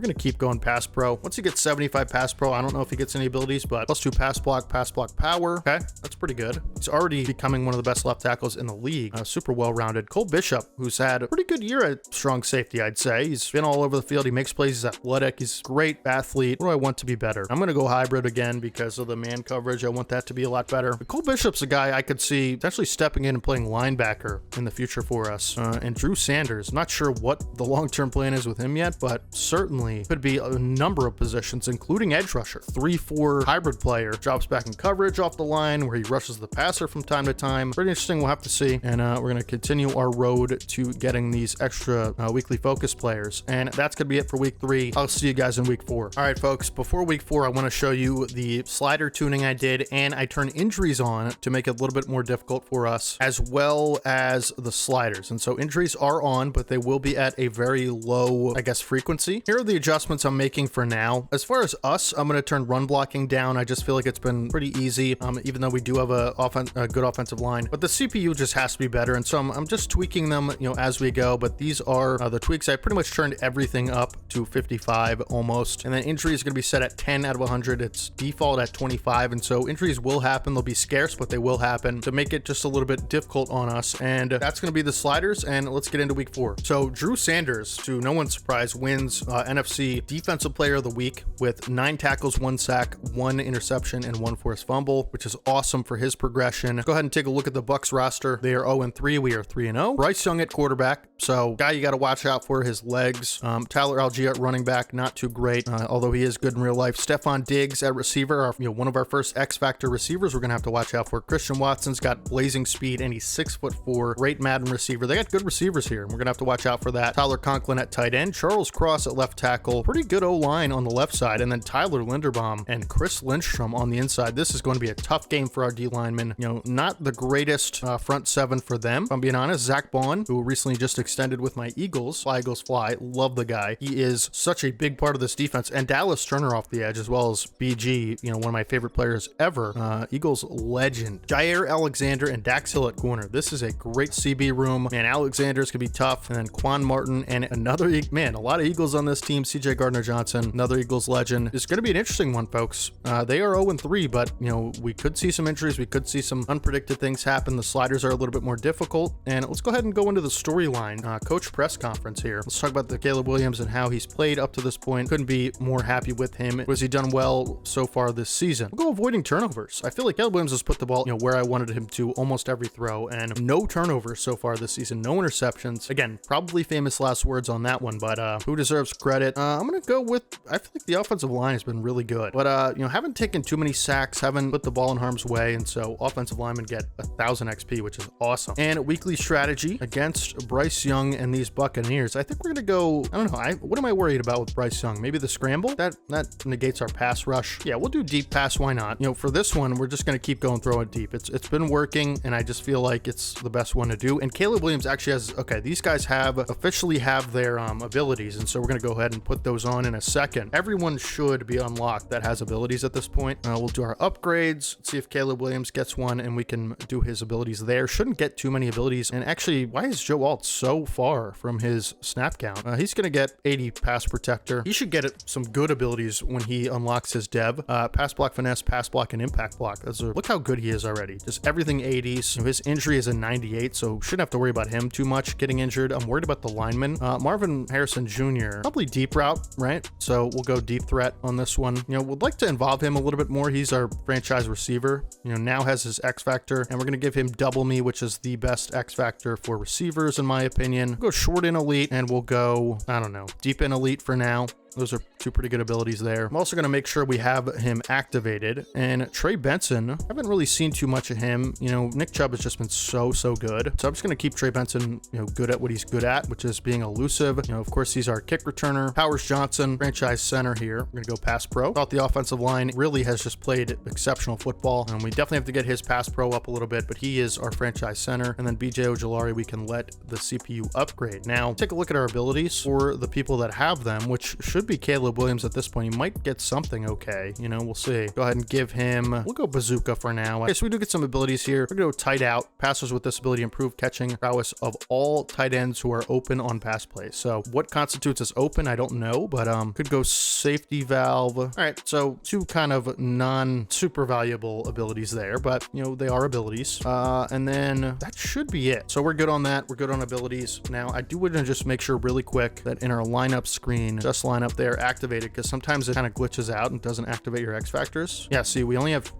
to keep going pass pro. Once he gets 75 pass pro, I don't know if he gets any abilities, but +2 pass block power. Okay, that's pretty good. He's already becoming one of the best left tackles in the league. Super well-rounded. Cole Bishop, who's had a pretty good year at strong safety, I'd say. He's been all over the field. He makes plays. He's athletic. He's a great athlete. What do I want to be better? I'm going to go hybrid again because of the man coverage. I want that to be a lot better. But Cole Bishop's a guy I could see potentially stepping in and playing linebacker in the future for us. And Drew Sanders, not sure what the long-term plan is with him yet, but certainly could be a number of positions, including edge rusher. 3-4 hybrid player, drops back in coverage off the line where he rushes the passer from time to time. Pretty interesting. We'll have to see. And we're going to continue our road to getting these extra weekly focus players. And that's going to be it for week 3. I'll see you guys in week 4. All right, folks, before week 4, I want to show you the slider tuning I did, and I turned injuries on to make it a little bit more difficult for us, as well as the sliders. And so injuries are on, but they will be at a very low, I guess, frequency. Here are the adjustments I'm making for now. As far as us, I'm going to turn run blocking down. I just feel like it's been pretty easy, even though we do have a good offensive line. But the CPU just has to be better, and so I'm just tweaking them, as we go. But these are the tweaks. I pretty much turned everything up to 55 almost, and then injury is going to be set at 10 out of 100. It's default at 25, and so injuries will happen. They'll be scarce, but they will happen to make it just a little bit difficult on us. And that's going to be the sliders. And let's get into week 4. So Drew Sanders, to no one's surprise, wins NFC Defensive Player of the Week with 9 tackles, 1 sack, 1 interception, and 1 forced fumble, which is awesome for his progression. Go ahead and take a look at the Bucs roster. They are 0-3. We are 3-0. Bryce Young at quarterback, so guy you got to watch out for his legs. Tyler Algier at running back, not too great, although he is good in real life. Stephon Diggs at receiver, one of our first X Factor receivers. receivers we're going to have to watch out for. Christian Watson's got blazing speed, and he's 6'4", great Madden receiver. They got good receivers here, and we're going to have to watch out for that. Tyler Conklin at tight end, Charles Cross at left tackle, pretty good O-line on the left side, and then Tyler Linderbaum and Chris Lindstrom on the inside. This is going to be a tough game for our D linemen. You know, not the greatest front seven for them, if I'm being honest. Zach Bond, who recently just extended with my Eagles, Fly Eagles Fly, love the guy. He is such a big part of this defense, and Dallas Turner off the edge, as well as BG, you know, one of my favorite players ever. Eagles legend. Jair Alexander and Dax Hill at corner. This is a great CB room. Man, Alexander's gonna be tough, and then Quan Martin and another, man, a lot of Eagles on this team. CJ Gardner-Johnson, another Eagles legend. It's gonna be an interesting one, folks. They are 0-3, but, you know, we could see some injuries. We could see some unpredicted things happen. The sliders are a little bit more difficult, and let's go ahead and go into the storyline. Coach press conference here. Let's talk about the Caleb Williams and how he's played up to this point. Couldn't be more happy with him. Was he done well so far this season? We'll go avoiding turnovers. I feel like Caleb Williams has put the ball, you know, where I wanted him to almost every throw, and no turnovers so far this season. No interceptions. Again, probably famous last words on that one, but who deserves credit? I'm gonna go with, I feel like the offensive line has been really good, but you know, haven't taken too many sacks, haven't put the ball in harm's way, and so offensive linemen get 1,000 XP, which is awesome. And weekly strategy against Bryce Young and these Buccaneers. I think we're gonna go, I don't know, what am I worried about with Bryce Young? Maybe the scramble? That negates our pass rush. Yeah, we'll do deep pass, why not? You know, for this one, we're just gonna keep going, throw it deep. It's been working, and I just feel like it's the best one to do. And Caleb Williams actually has, okay, these guys officially have their abilities, and so we're gonna go ahead and put those on in a second. Everyone should be unlocked that has abilities at this point. We'll do our upgrades, see if Caleb Williams gets one, and we can do his abilities there. Shouldn't get too many abilities. And actually, why is Joe Alt so far from his snap count? He's gonna get 80 pass protector. He should get some good abilities when he unlocks his dev. Pass block, finesse, pass block, and impact block. Look how good he is already. Just everything 80s. You know, his injury is a 98, so shouldn't have to worry about him too much getting injured. I'm worried about the lineman. Marvin Harrison Jr., probably deep route, right? So we'll go deep threat on this one. You know, we'd like to involve him a little bit more. He's our franchise receiver. You know, now has his X factor, and we're gonna give him double me, which is the best X factor for receivers in my opinion. We'll go short in elite, and we'll go, I don't know, deep in elite for now. Those are two pretty good abilities there. I'm also going to make sure we have him activated. And Trey Benson, I haven't really seen too much of him. You know, Nick Chubb has just been so good. So I'm just going to keep Trey Benson, you know, good at what he's good at, which is being elusive. You know, of course, he's our kick returner. Powers Johnson, franchise center here. We're going to go pass pro. Thought the offensive line really has just played exceptional football. And we definitely have to get his pass pro up a little bit, but he is our franchise center. And then BJ Ojulari, we can let the CPU upgrade. Now, take a look at our abilities for the people that have them, which should be Caleb Williams at this point. He might get something okay. You know, we'll see. Go ahead and give him, we'll go bazooka for now. Okay, so we do get some abilities here. We're going to go tight out. Passers with this ability improve catching prowess of all tight ends who are open on pass plays. So what constitutes as open, I don't know, but could go safety valve. All right, so two kind of non-super valuable abilities there, but you know, they are abilities. And then that should be it. So we're good on that. We're good on abilities. Now, I do want to just make sure really quick that in our lineup screen, just line up there, activated, because sometimes it kind of glitches out and doesn't activate your X factors. Yeah, see, we only have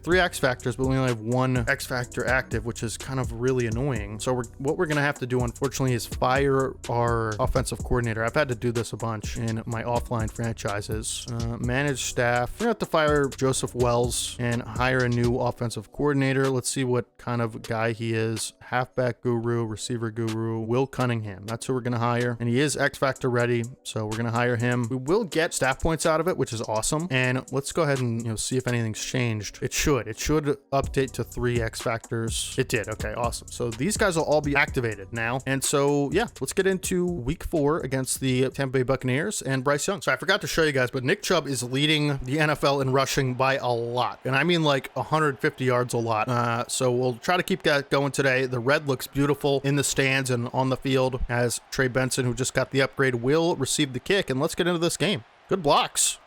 three X factors, but we only have one X factor active, which is kind of really annoying. So what we're gonna have to do, unfortunately, is fire our offensive coordinator. I've had to do this a bunch in my offline franchises. Manage staff. We're gonna have to fire Joseph Wells and hire a new offensive coordinator. Let's see what kind of guy he is. Halfback guru, receiver guru, Will Cunningham. That's who we're gonna hire, and he is X factor ready, so we're gonna hire him. We will get staff points out of it, which is awesome. And let's go ahead and, you know, see if anything's changed. It should update to 3 X factors. It did. Okay, awesome. So these guys will all be activated now. And so yeah, let's get into week 4 against the Tampa Bay Buccaneers and Bryce Young. So I forgot to show you guys, but Nick Chubb is leading the NFL in rushing by a lot, and I mean like 150 yards a lot. So we'll try to keep that going today. The red looks beautiful in the stands and on the field, as Trey Benson, who just got the upgrade, will receive the kick. And let's get into this game. Good blocks.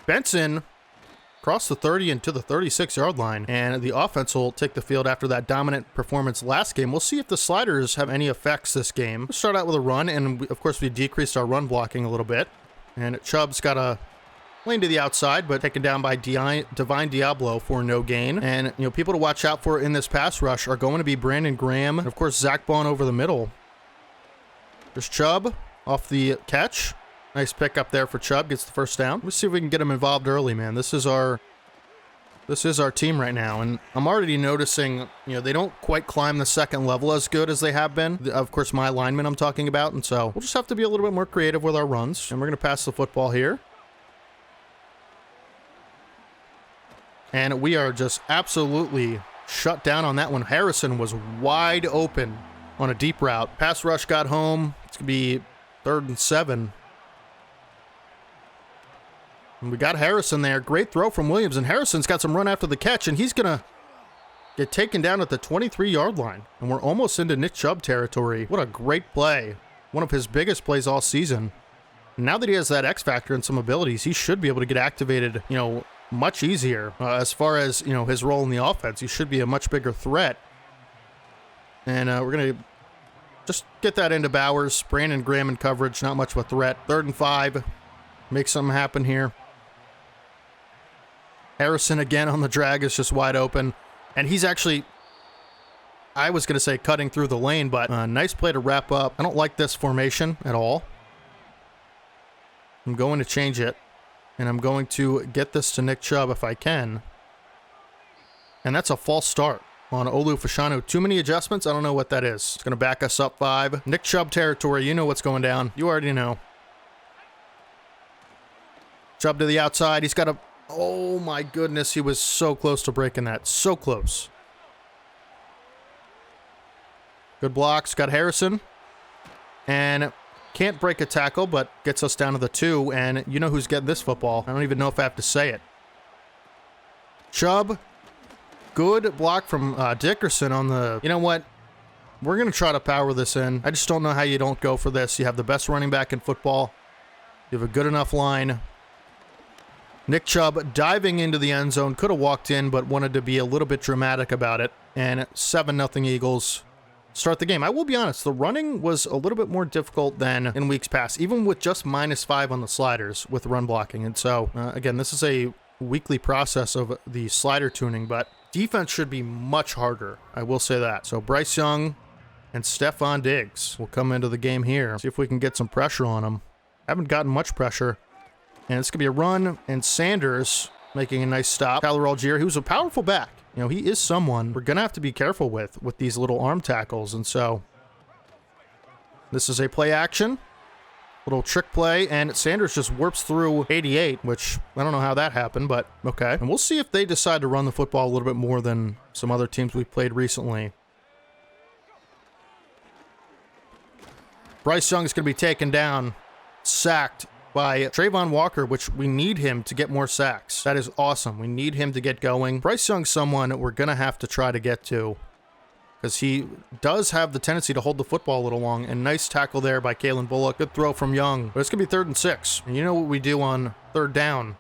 Benson crossed the 30 and to the 36-yard line, and the offense will take the field after that dominant performance last game. We'll see if the sliders have any effects this game. We'll start out with a run, and of course we decreased our run blocking a little bit. And Chubb's got a lane to the outside, but taken down by Divine Diablo for no gain. And, you know, people to watch out for in this pass rush are going to be Brandon Graham and, of course, Zach Bond over the middle. There's Chubb off the catch. Nice pick up there for Chubb. Gets the first down. Let's see if we can get him involved early, man. This is our This is our team right now, and I'm already noticing, they don't quite climb the second level as good as they have been. Of course, my linemen I'm talking about, and so we'll just have to be a little bit more creative with our runs, and we're going to pass the football here. And we are just absolutely shut down on that one. Harrison was wide open on a deep route. Pass rush got home. It's going to be 3rd and 7. And we got Harrison there. Great throw from Williams, and Harrison's got some run after the catch, and he's going to get taken down at the 23-yard line. And we're almost into Nick Chubb territory. What a great play. One of his biggest plays all season. And now that he has that X factor and some abilities, he should be able to get activated, much easier as far as, his role in the offense. He should be a much bigger threat. And we're going to just get that into Bowers. Brandon Graham in coverage, not much of a threat. 3rd and 5. Make something happen here. Harrison again on the drag is just wide open. And he's actually, I was going to say cutting through the lane, but nice play to wrap up. I don't like this formation at all. I'm going to change it. And I'm going to get this to Nick Chubb if I can. And that's a false start on Olu Fashanu. Too many adjustments? I don't know what that is. It's going to back us up 5. Nick Chubb territory. You know what's going down. You already know. Chubb to the outside. He's got a... Oh my goodness, he was so close to breaking that. So close. Good blocks. Got Harrison. And can't break a tackle, but gets us down to the 2. And you know who's getting this football. I don't even know if I have to say it. Chubb. Good block from Dickerson on the... You know what? We're going to try to power this in. I just don't know how you don't go for this. You have the best running back in football. You have a good enough line. Nick Chubb diving into the end zone. Could have walked in, but wanted to be a little bit dramatic about it. And 7-0 Eagles start the game. I will be honest, the running was a little bit more difficult than in weeks past, even with just -5 on the sliders with run blocking. And so, again, this is a weekly process of the slider tuning, but defense should be much harder. I will say that. So Bryce Young and Stephon Diggs will come into the game here. See if we can get some pressure on them. Haven't gotten much pressure. And it's going to be a run, and Sanders making a nice stop. Tyler Algier, he was a powerful back. He is someone we're going to have to be careful with these little arm tackles. And so this is a play action, little trick play, and Sanders just warps through 88, which I don't know how that happened, but okay. And we'll see if they decide to run the football a little bit more than some other teams we've played recently. Bryce Young is going to be taken down, sacked by Trayvon Walker, which we need him to get more sacks. That is awesome. We need him to get going. Bryce Young's someone we're going to have to try to get to because he does have the tendency to hold the football a little long. And nice tackle there by Kalen Bullock. Good throw from Young. But it's going to be 3rd and 6. And you know what we do on 3rd down.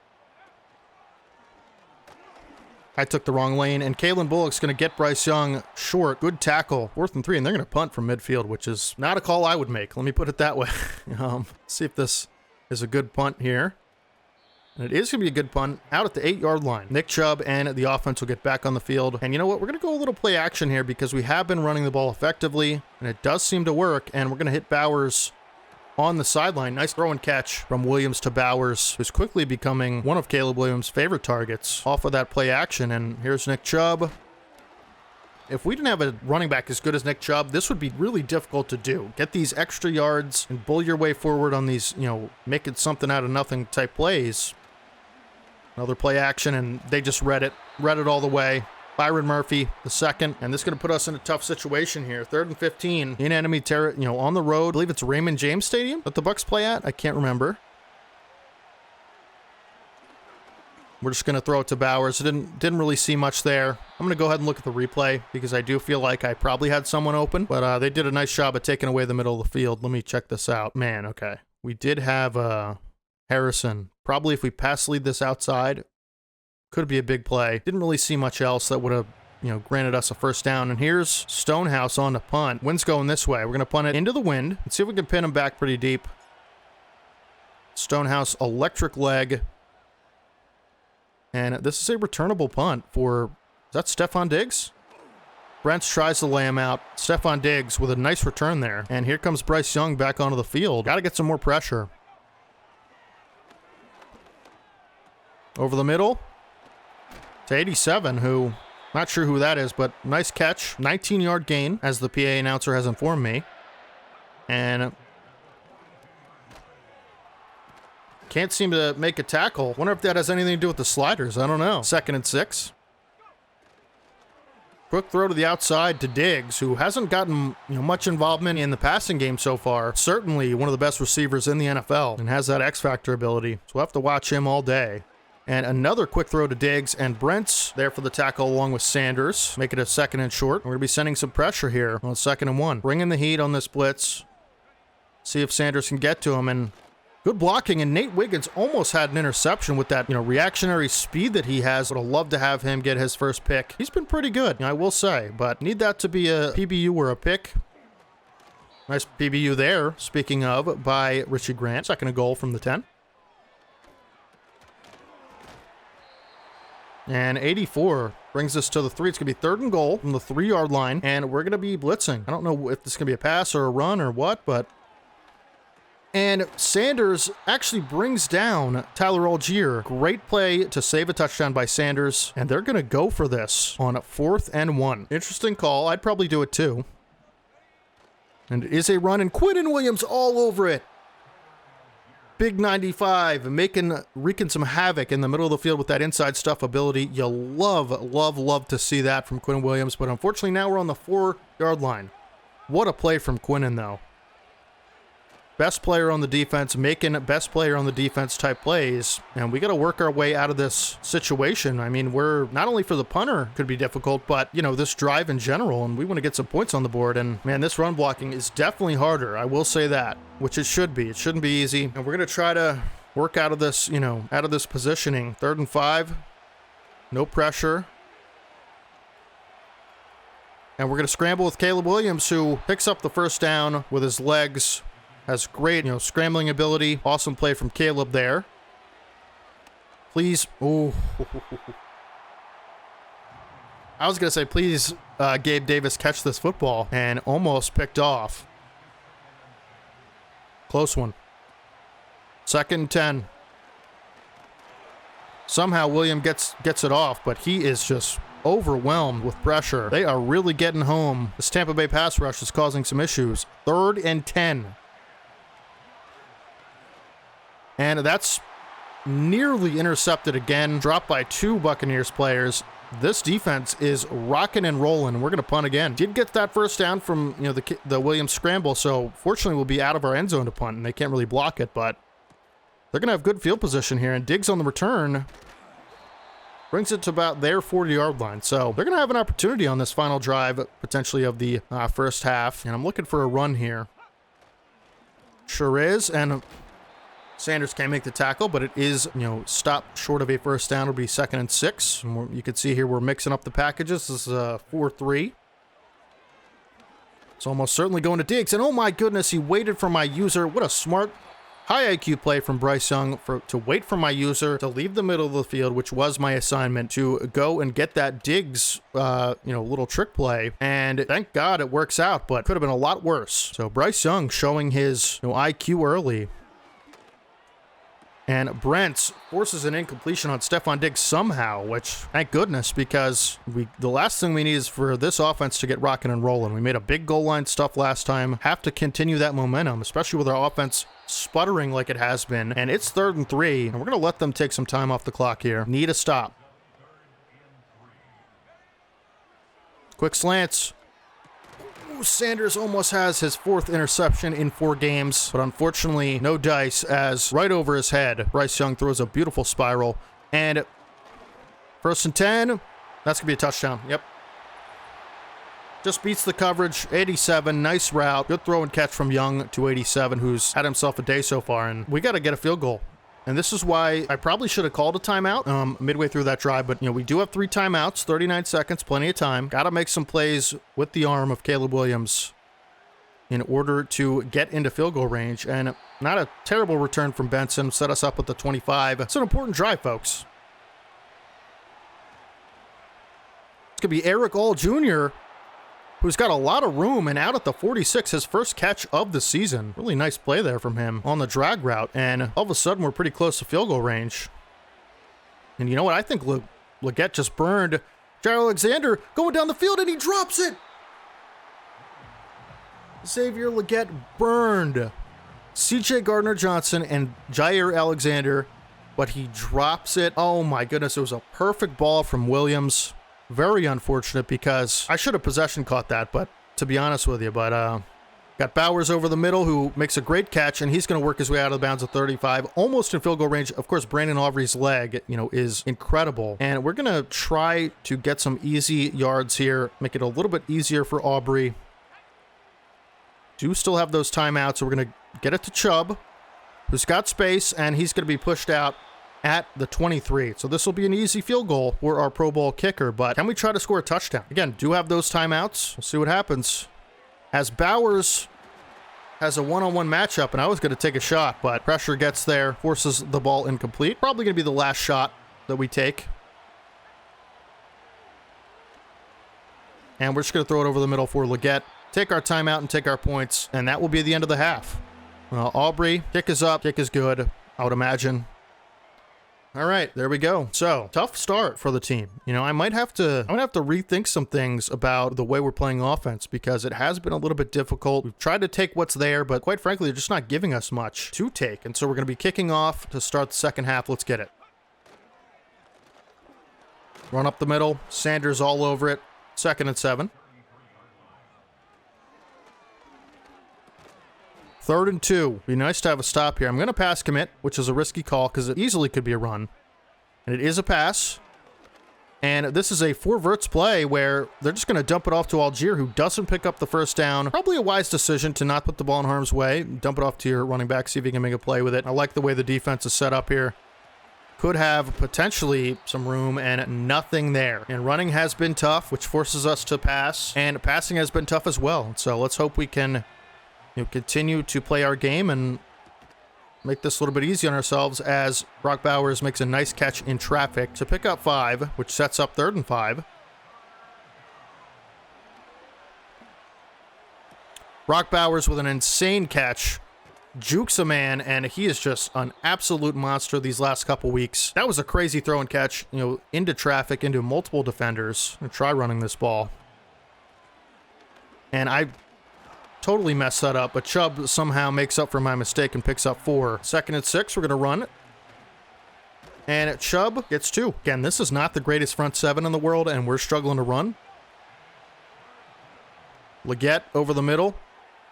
I took the wrong lane, and Kalen Bullock's going to get Bryce Young short. Good tackle. 4th and 3, and they're going to punt from midfield, which is not a call I would make. Let me put it that way. See if this is a good punt here. And it is going to be a good punt out at the 8-yard line. Nick Chubb and the offense will get back on the field. And you know what? We're going to go a little play action here because we have been running the ball effectively, and it does seem to work. And we're going to hit Bowers on the sideline. Nice throw and catch from Williams to Bowers, who's quickly becoming one of Caleb Williams' favorite targets off of that play action. And here's Nick Chubb. If we didn't have a running back as good as Nick Chubb, this would be really difficult to do. Get these extra yards and bull your way forward on these, make it something out of nothing type plays. Another play action, and they just read it all the way. Byron Murphy, the second, and this is going to put us in a tough situation here. 3rd and 15 in enemy territory, on the road. I believe it's Raymond James Stadium that the Bucs play at. I can't remember. We're just going to throw it to Bowers. Didn't really see much there. I'm going to go ahead and look at the replay because I do feel like I probably had someone open, but they did a nice job of taking away the middle of the field. Let me check this out. Man, okay. We did have Harrison. Probably if we pass lead this outside, could be a big play. Didn't really see much else that would have, granted us a 1st down. And here's Stonehouse on the punt. Wind's going this way. We're going to punt it into the wind. Let's see if we can pin him back pretty deep. Stonehouse, electric leg. And this is a returnable punt for, is that Stephon Diggs? Brents tries to lay him out. Stephon Diggs with a nice return there. And here comes Bryce Young back onto the field. Got to get some more pressure. Over the middle. to 87, who, not sure who that is, but nice catch. 19-yard gain, as the PA announcer has informed me. And can't seem to make a tackle. Wonder if that has anything to do with the sliders. I don't know. 2nd and 6. Quick throw to the outside to Diggs, who hasn't gotten much involvement in the passing game so far. Certainly one of the best receivers in the NFL and has that X-Factor ability. So we'll have to watch him all day. And another quick throw to Diggs, and Brent's there for the tackle along with Sanders. Make it a 2nd and short. We're going to be sending some pressure here on 2nd and 1. Bring in the heat on this blitz. See if Sanders can get to him, and good blocking, and Nate Wiggins almost had an interception with that, reactionary speed that he has. Would have loved to have him get his first pick. He's been pretty good, I will say, but need that to be a PBU or a pick. Nice PBU there, speaking of, by Richie Grant. 2nd and goal from the 10. And 84 brings us to the 3. It's going to be 3rd and goal from the 3-yard line, and we're going to be blitzing. I don't know if this is going to be a pass or a run or what, but... And Sanders actually brings down Tyler Algier. Great play to save a touchdown by Sanders, and they're going to go for this on 4th and 1. Interesting call. I'd probably do it too. And it is a run, and Quinnen Williams all over it. Big 95, wreaking some havoc in the middle of the field with that inside stuff ability. You love to see that from Quinnen Williams, but unfortunately now we're on the 4-yard line. What a play from Quinnen, though. Best player on the defense, making best player on the defense type plays, and we got to work our way out of this situation. I mean, we're not only for the punter could be difficult, but this drive in general, and we want to get some points on the board. And man, this run blocking is definitely harder. I will say that, which it should be. It shouldn't be easy, and we're gonna try to work out of this, out of this positioning. 3rd and 5, no pressure. And we're going to scramble with Caleb Williams, who picks up the first down with his legs. Has great, scrambling ability. Awesome play from Caleb there. Please. Oh. I was going to say, please, Gabe Davis, catch this football. And almost picked off. Close one. 2nd and 10. Somehow William gets it off, but he is just overwhelmed with pressure. They are really getting home. This Tampa Bay pass rush is causing some issues. 3rd and 10. And that's nearly intercepted again. Dropped by 2 Buccaneers players. This defense is rocking and rolling. We're going to punt again. Did get that first down from the Williams scramble, so fortunately we'll be out of our end zone to punt, and they can't really block it, but they're going to have good field position here. And Diggs on the return brings it to about their 40-yard line. So they're going to have an opportunity on this final drive, potentially of the first half. And I'm looking for a run here. Sure is, and Sanders can't make the tackle, but it is, stopped short of a first down. It'll be 2nd and 6. And you can see here we're mixing up the packages. This is 4-3. It's almost certainly going to Diggs. And oh my goodness, he waited for my user. What a smart, high IQ play from Bryce Young to wait for my user to leave the middle of the field, which was my assignment, to go and get that Diggs, little trick play. And thank God it works out, but could have been a lot worse. So Bryce Young showing his IQ early. And Brent forces an incompletion on Stephon Diggs somehow, which, thank goodness, because the last thing we need is for this offense to get rocking and rolling. We made a big goal line stuff last time. Have to continue that momentum, especially with our offense sputtering like it has been. And it's 3rd and 3, and we're going to let them take some time off the clock here. Need a stop. Quick slants. Sanders almost has his 4th interception in 4 games, but unfortunately no dice, as right over his head Bryce Young throws a beautiful spiral. And 1st and 10, that's gonna be a touchdown. Yep, just beats the coverage. 87, nice route, good throw and catch from Young to 87, who's had himself a day so far. And we got to get a field goal. And this is why I probably should have called a timeout midway through that drive. But, we do have 3 timeouts, 39 seconds, plenty of time. Got to make some plays with the arm of Caleb Williams in order to get into field goal range. And not a terrible return from Benson. Set us up with the 25. It's an important drive, folks. It's going to be Eric All Jr., who's got a lot of room, and out at the 46, his first catch of the season. Really nice play there from him on the drag route, and all of a sudden we're pretty close to field goal range. And you know what? I think Leggett just burned. Jair Alexander going down the field, and he drops it. Xavier Leggett burned C.J. Gardner-Johnson and Jair Alexander, but he drops it. Oh my goodness, it was a perfect ball from Williams. Very unfortunate because I should have possession caught that, but to be honest with you, got Bowers over the middle who makes a great catch, and he's going to work his way out of the bounds of 35, almost in field goal range. Of course, Brandon Aubrey's leg, is incredible, and we're going to try to get some easy yards here, make it a little bit easier for Aubrey. Do still have those timeouts, so we're going to get it to Chubb, who's got space, and he's going to be pushed out at the 23. So this will be an easy field goal for our Pro Bowl kicker, but can we try to score a touchdown? Again, do have those timeouts. We'll see what happens. As Bowers has a one-on-one matchup, and I was going to take a shot, but pressure gets there, forces the ball incomplete. Probably going to be the last shot that we take. And we're just going to throw it over the middle for Leggett. Take our timeout and take our points, and that will be the end of the half. Aubrey, kick is up, kick is good, I would imagine. All right, there we go. So, tough start for the team. I might have to rethink some things about the way we're playing offense because it has been a little bit difficult. We've tried to take what's there, but quite frankly, they're just not giving us much to take. And so we're going to be kicking off to start the second half. Let's get it. Run up the middle. Sanders all over it. 2nd and 7. 3rd and 2. Be nice to have a stop here. I'm going to pass commit, which is a risky call because it easily could be a run. And it is a pass. And this is a 4 verts play where they're just going to dump it off to Algier, who doesn't pick up the first down. Probably a wise decision to not put the ball in harm's way. Dump it off to your running back, see if you can make a play with it. I like the way the defense is set up here. Could have potentially some room and nothing there. And running has been tough, which forces us to pass. And passing has been tough as well. So let's hope we can continue to play our game and make this a little bit easy on ourselves as Brock Bowers makes a nice catch in traffic to pick up 5, which sets up 3rd and 5. Brock Bowers with an insane catch, jukes a man, and he is just an absolute monster these last couple weeks. That was a crazy throw and catch, into traffic, into multiple defenders. I'm gonna try running this ball. And I totally messed that up, but Chubb somehow makes up for my mistake and picks up 4. 2nd and 6, we're going to run it. And Chubb gets 2. Again, this is not the greatest front 7 in the world, and we're struggling to run. Leggett over the middle.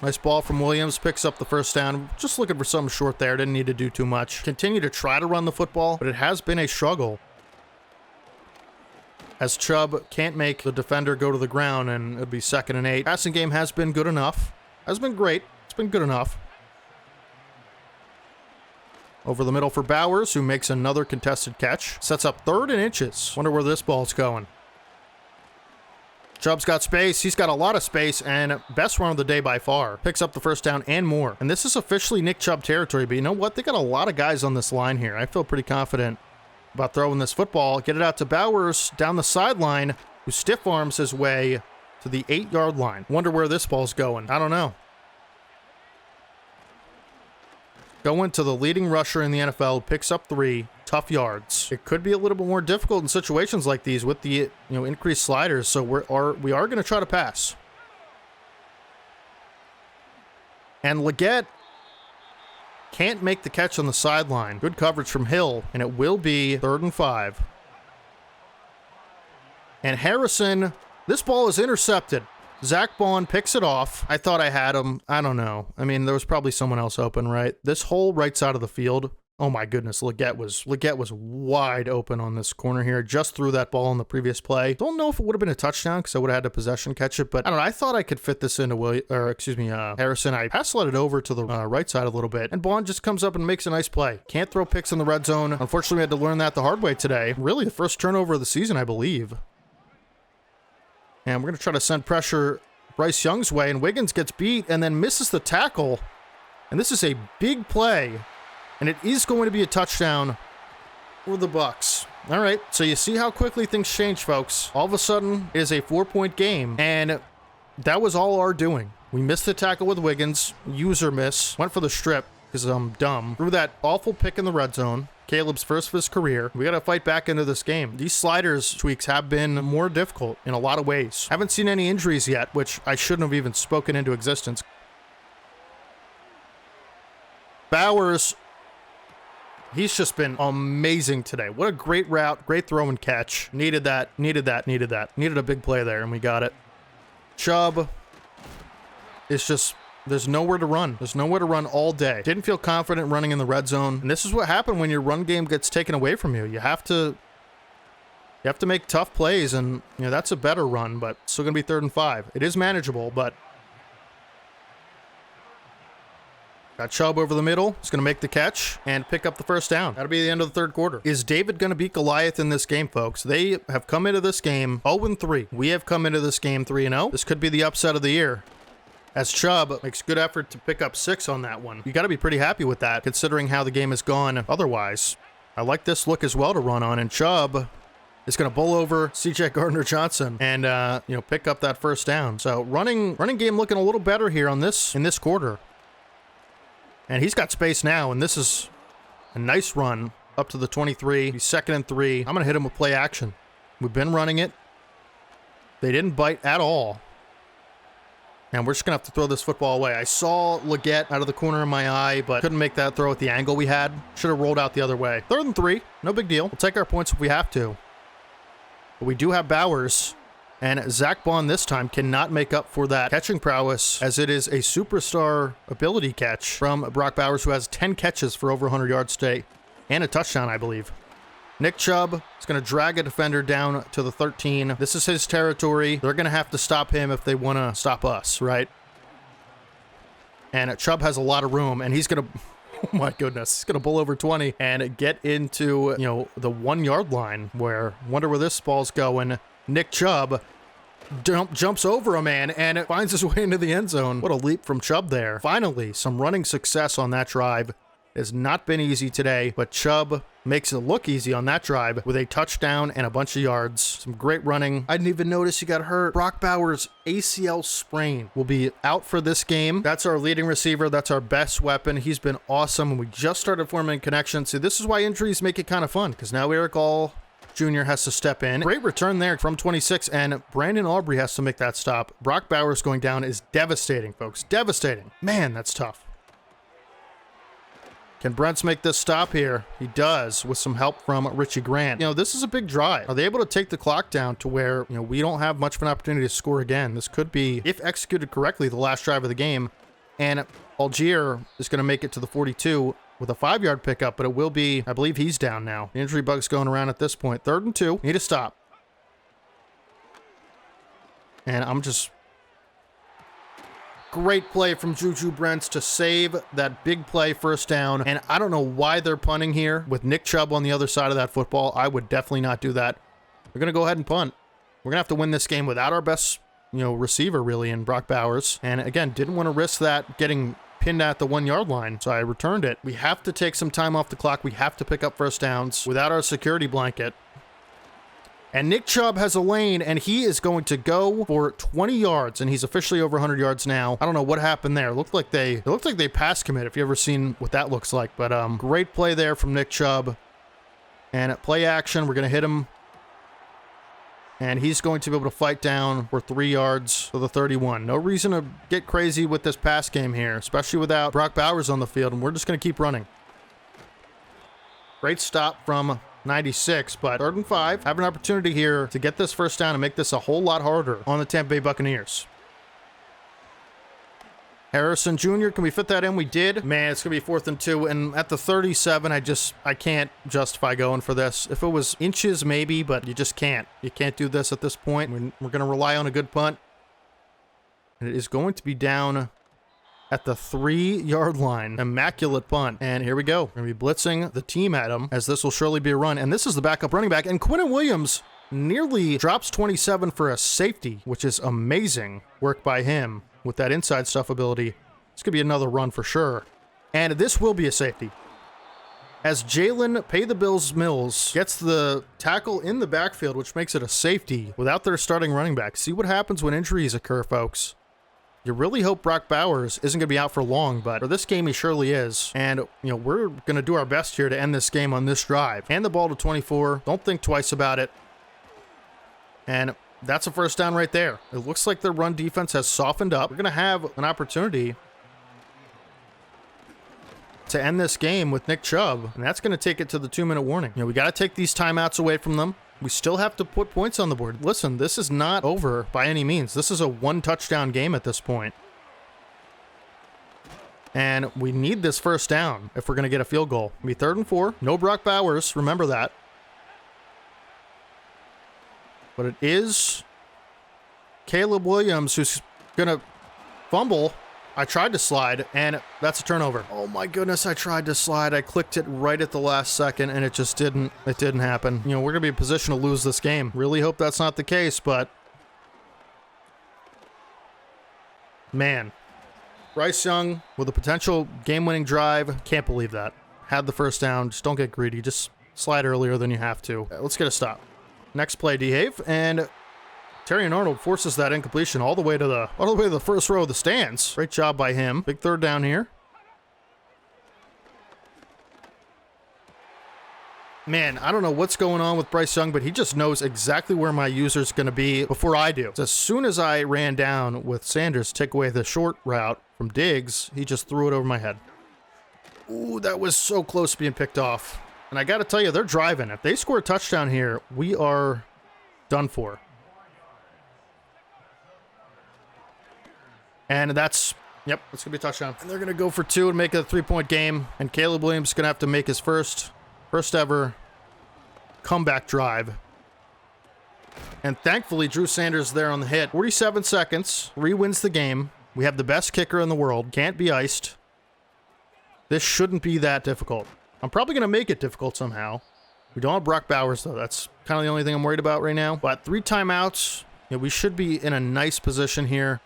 Nice ball from Williams, picks up the first down. Just looking for something short there, didn't need to do too much. Continue to try to run the football, but it has been a struggle, as Chubb can't make the defender go to the ground, and it'll be 2nd and 8. Passing game has been good enough. Has been great. It's been good enough. Over the middle for Bowers, who makes another contested catch. Sets up 3rd and inches. Wonder where this ball's going. Chubb's got space. He's got a lot of space, and best run of the day by far. Picks up the first down and more. And this is officially Nick Chubb territory, but you know what? They got a lot of guys on this line here. I feel pretty confident about throwing this football. Get it out to Bowers down the sideline, who stiff arms his way to the 8-yard line. Wonder where this ball's going. I don't know. Going to the leading rusher in the NFL, picks up 3 tough yards. It could be a little bit more difficult in situations like these with the increased sliders, so we are going to try to pass. And Leggett can't make the catch on the sideline. Good coverage from Hill, and it will be 3rd and 5. And Harrison, this ball is intercepted. Zach Bond picks it off. I thought I had him. I don't know. I mean, there was probably someone else open, right? This whole right side of the field. Oh my goodness, Leggett was wide open on this corner here. Just threw that ball on the previous play. Don't know if it would have been a touchdown because I would have had to possession catch it, but I don't know. I thought I could fit this into Harrison. I pass-led it over to the right side a little bit, and Bond just comes up and makes a nice play. Can't throw picks in the red zone. Unfortunately, we had to learn that the hard way today. Really, the first turnover of the season, I believe. And we're going to try to send pressure Bryce Young's way, and Wiggins gets beat and then misses the tackle. And this is a big play, and it is going to be a touchdown for the Bucs. All right, so you see how quickly things change, folks. All of a sudden, it is a 4-point game, and that was all our doing. We missed the tackle with Wiggins, user miss, went for the strip, because I'm dumb. Threw that awful pick in the red zone. Caleb's first of his career. We got to fight back into this game. These sliders tweaks have been more difficult in a lot of ways. Haven't seen any injuries yet, which I shouldn't have even spoken into existence. Bowers, he's just been amazing today. What a great route, great throw and catch. Needed that, needed that, needed that. Needed a big play there, and we got it. Chubb, it's just... there's nowhere to run. There's nowhere to run all day. Didn't feel confident running in the red zone. And this is what happened when your run game gets taken away from you. You have to make tough plays, and you know that's a better run, but still gonna be 3rd and 5. It is manageable, but got Chubb over the middle. He's gonna make the catch and pick up the first down. That'll be the end of the 3rd quarter. Is David gonna beat Goliath in this game, folks? They have come into this game 0-3. We have come into this game 3-0. This could be the upset of the year, as Chubb makes good effort to pick up 6 on that one. You got to be pretty happy with that, considering how the game has gone otherwise. I like this look as well to run on, and Chubb is going to bowl over C.J. Gardner-Johnson and, pick up that first down. So running game looking a little better here in this quarter. And he's got space now, and this is a nice run up to the 23. He's 2nd and 3. I'm going to hit him with play action. We've been running it. They didn't bite at all. And we're just going to have to throw this football away. I saw Leggett out of the corner of my eye, but couldn't make that throw at the angle we had. Should have rolled out the other way. 3rd and 3. No big deal. We'll take our points if we have to. But we do have Bowers. And Zach Bond this time cannot make up for that catching prowess, as it is a superstar ability catch from Brock Bowers, who has 10 catches for over 100 yards today. And a touchdown, I believe. Nick Chubb is going to drag a defender down to the 13. This is his territory. They're going to have to stop him if they want to stop us, right? And Chubb has a lot of room, and he's going to, oh my goodness, he's going to bull over 20 and get into, the 1 yard line, where, wonder where this ball's going. Nick Chubb jumps over a man and it finds his way into the end zone. What a leap from Chubb there. Finally, some running success on that drive. It has not been easy today, but Chubb makes it look easy on that drive with a touchdown and a bunch of yards. Some great running. I didn't even notice he got hurt. Brock Bowers' ACL sprain will be out for this game. That's our leading receiver. That's our best weapon. He's been awesome, and we just started forming connections. See, this is why injuries make it kind of fun, because now Eric All Jr. has to step in. Great return there from 26, and Brandon Aubrey has to make that stop. Brock Bowers going down is devastating, folks. Devastating. Man, that's tough. Can Brents make this stop here? He does, with some help from Richie Grant. This is a big drive. Are they able to take the clock down to where, we don't have much of an opportunity to score again? This could be, if executed correctly, the last drive of the game. And Algier is going to make it to the 42 with a 5-yard pickup, but it will be, I believe he's down now. The injury bug's going around at this point. 3rd and 2. Need a stop. And I'm just... Great play from Juju Brents to save that big play first down. And I don't know why they're punting here with Nick Chubb on the other side of that football. I would definitely not do that. They're going to go ahead and punt. We're going to have to win this game without our best, receiver really in Brock Bowers. And again, didn't want to risk that getting pinned at the 1 yard line. So I returned it. We have to take some time off the clock. We have to pick up first downs without our security blanket. And Nick Chubb has a lane, and he is going to go for 20 yards, and he's officially over 100 yards now. I don't know what happened there. It looked like they pass commit, if you ever seen what that looks like. But great play there from Nick Chubb. And at play action, we're going to hit him. And he's going to be able to fight down for 3 yards for the 31. No reason to get crazy with this pass game here, especially without Brock Bowers on the field, and we're just going to keep running. Great stop from 96, but 3rd and 5. Have an opportunity here to get this first down and make this a whole lot harder on the Tampa Bay Buccaneers. Harrison Jr., can we fit that in? We did. Man, it's going to be 4th and 2, and at the 37, I can't justify going for this. If it was inches, maybe, but you just can't. You can't do this at this point. We're going to rely on a good punt. And it is going to be down at the 3 yard line. Immaculate punt. And here we go. We're going to be blitzing the team at him, as this will surely be a run. And this is the backup running back. And Quinnen Williams nearly drops 27 for a safety, which is amazing work by him with that inside stuff ability. This could be another run for sure. And this will be a safety, as Jalen Pay the Bills Mills gets the tackle in the backfield, which makes it a safety without their starting running back. See what happens when injuries occur, folks. You really hope Brock Bowers isn't going to be out for long, but for this game, he surely is. And, you know, we're going to do our best here to end this game on this drive. Hand the ball to 24. Don't think twice about it. And that's a first down right there. It looks like their run defense has softened up. We're going to have an opportunity to end this game with Nick Chubb, and that's going to take it to the 2-minute warning. You know, we got to take these timeouts away from them. We still have to put points on the board. Listen, this is not over by any means. This is a 1-touchdown game at this point. And we need this first down if we're going to get a field goal. It'll be 3rd and 4. No Brock Bowers. Remember that. But it is Caleb Williams who's going to fumble. I tried to slide, and that's a turnover. Oh my goodness, I tried to slide. I clicked it right at the last second, and it just didn't happen. You know, we're going to be in position to lose this game. Really hope that's not the case, but man. Bryce Young with a potential game-winning drive. Can't believe that. Had the first down. Just don't get greedy. Just slide earlier than you have to. Let's get a stop. Next play, Dehave, and Terrion Arnold forces that incompletion all the way to the first row of the stands. Great job by him. Big 3rd down here. Man, I don't know what's going on with Bryce Young, but he just knows exactly where my user's going to be before I do. So as soon as I ran down with Sanders to take away the short route from Diggs, he just threw it over my head. Ooh, that was so close to being picked off. And I got to tell you, they're driving. If they score a touchdown here, we are done for. And that's, yep, it's going to be a touchdown. And they're going to go for 2 and make it a 3-point game. And Caleb Williams is going to have to make his first ever comeback drive. And thankfully, Drew Sanders there on the hit. 47 seconds, re-wins the game. We have the best kicker in the world. Can't be iced. This shouldn't be that difficult. I'm probably going to make it difficult somehow. We don't have Brock Bowers, though. That's kind of the only thing I'm worried about right now. But 3 timeouts. You know, we should be in a nice position here.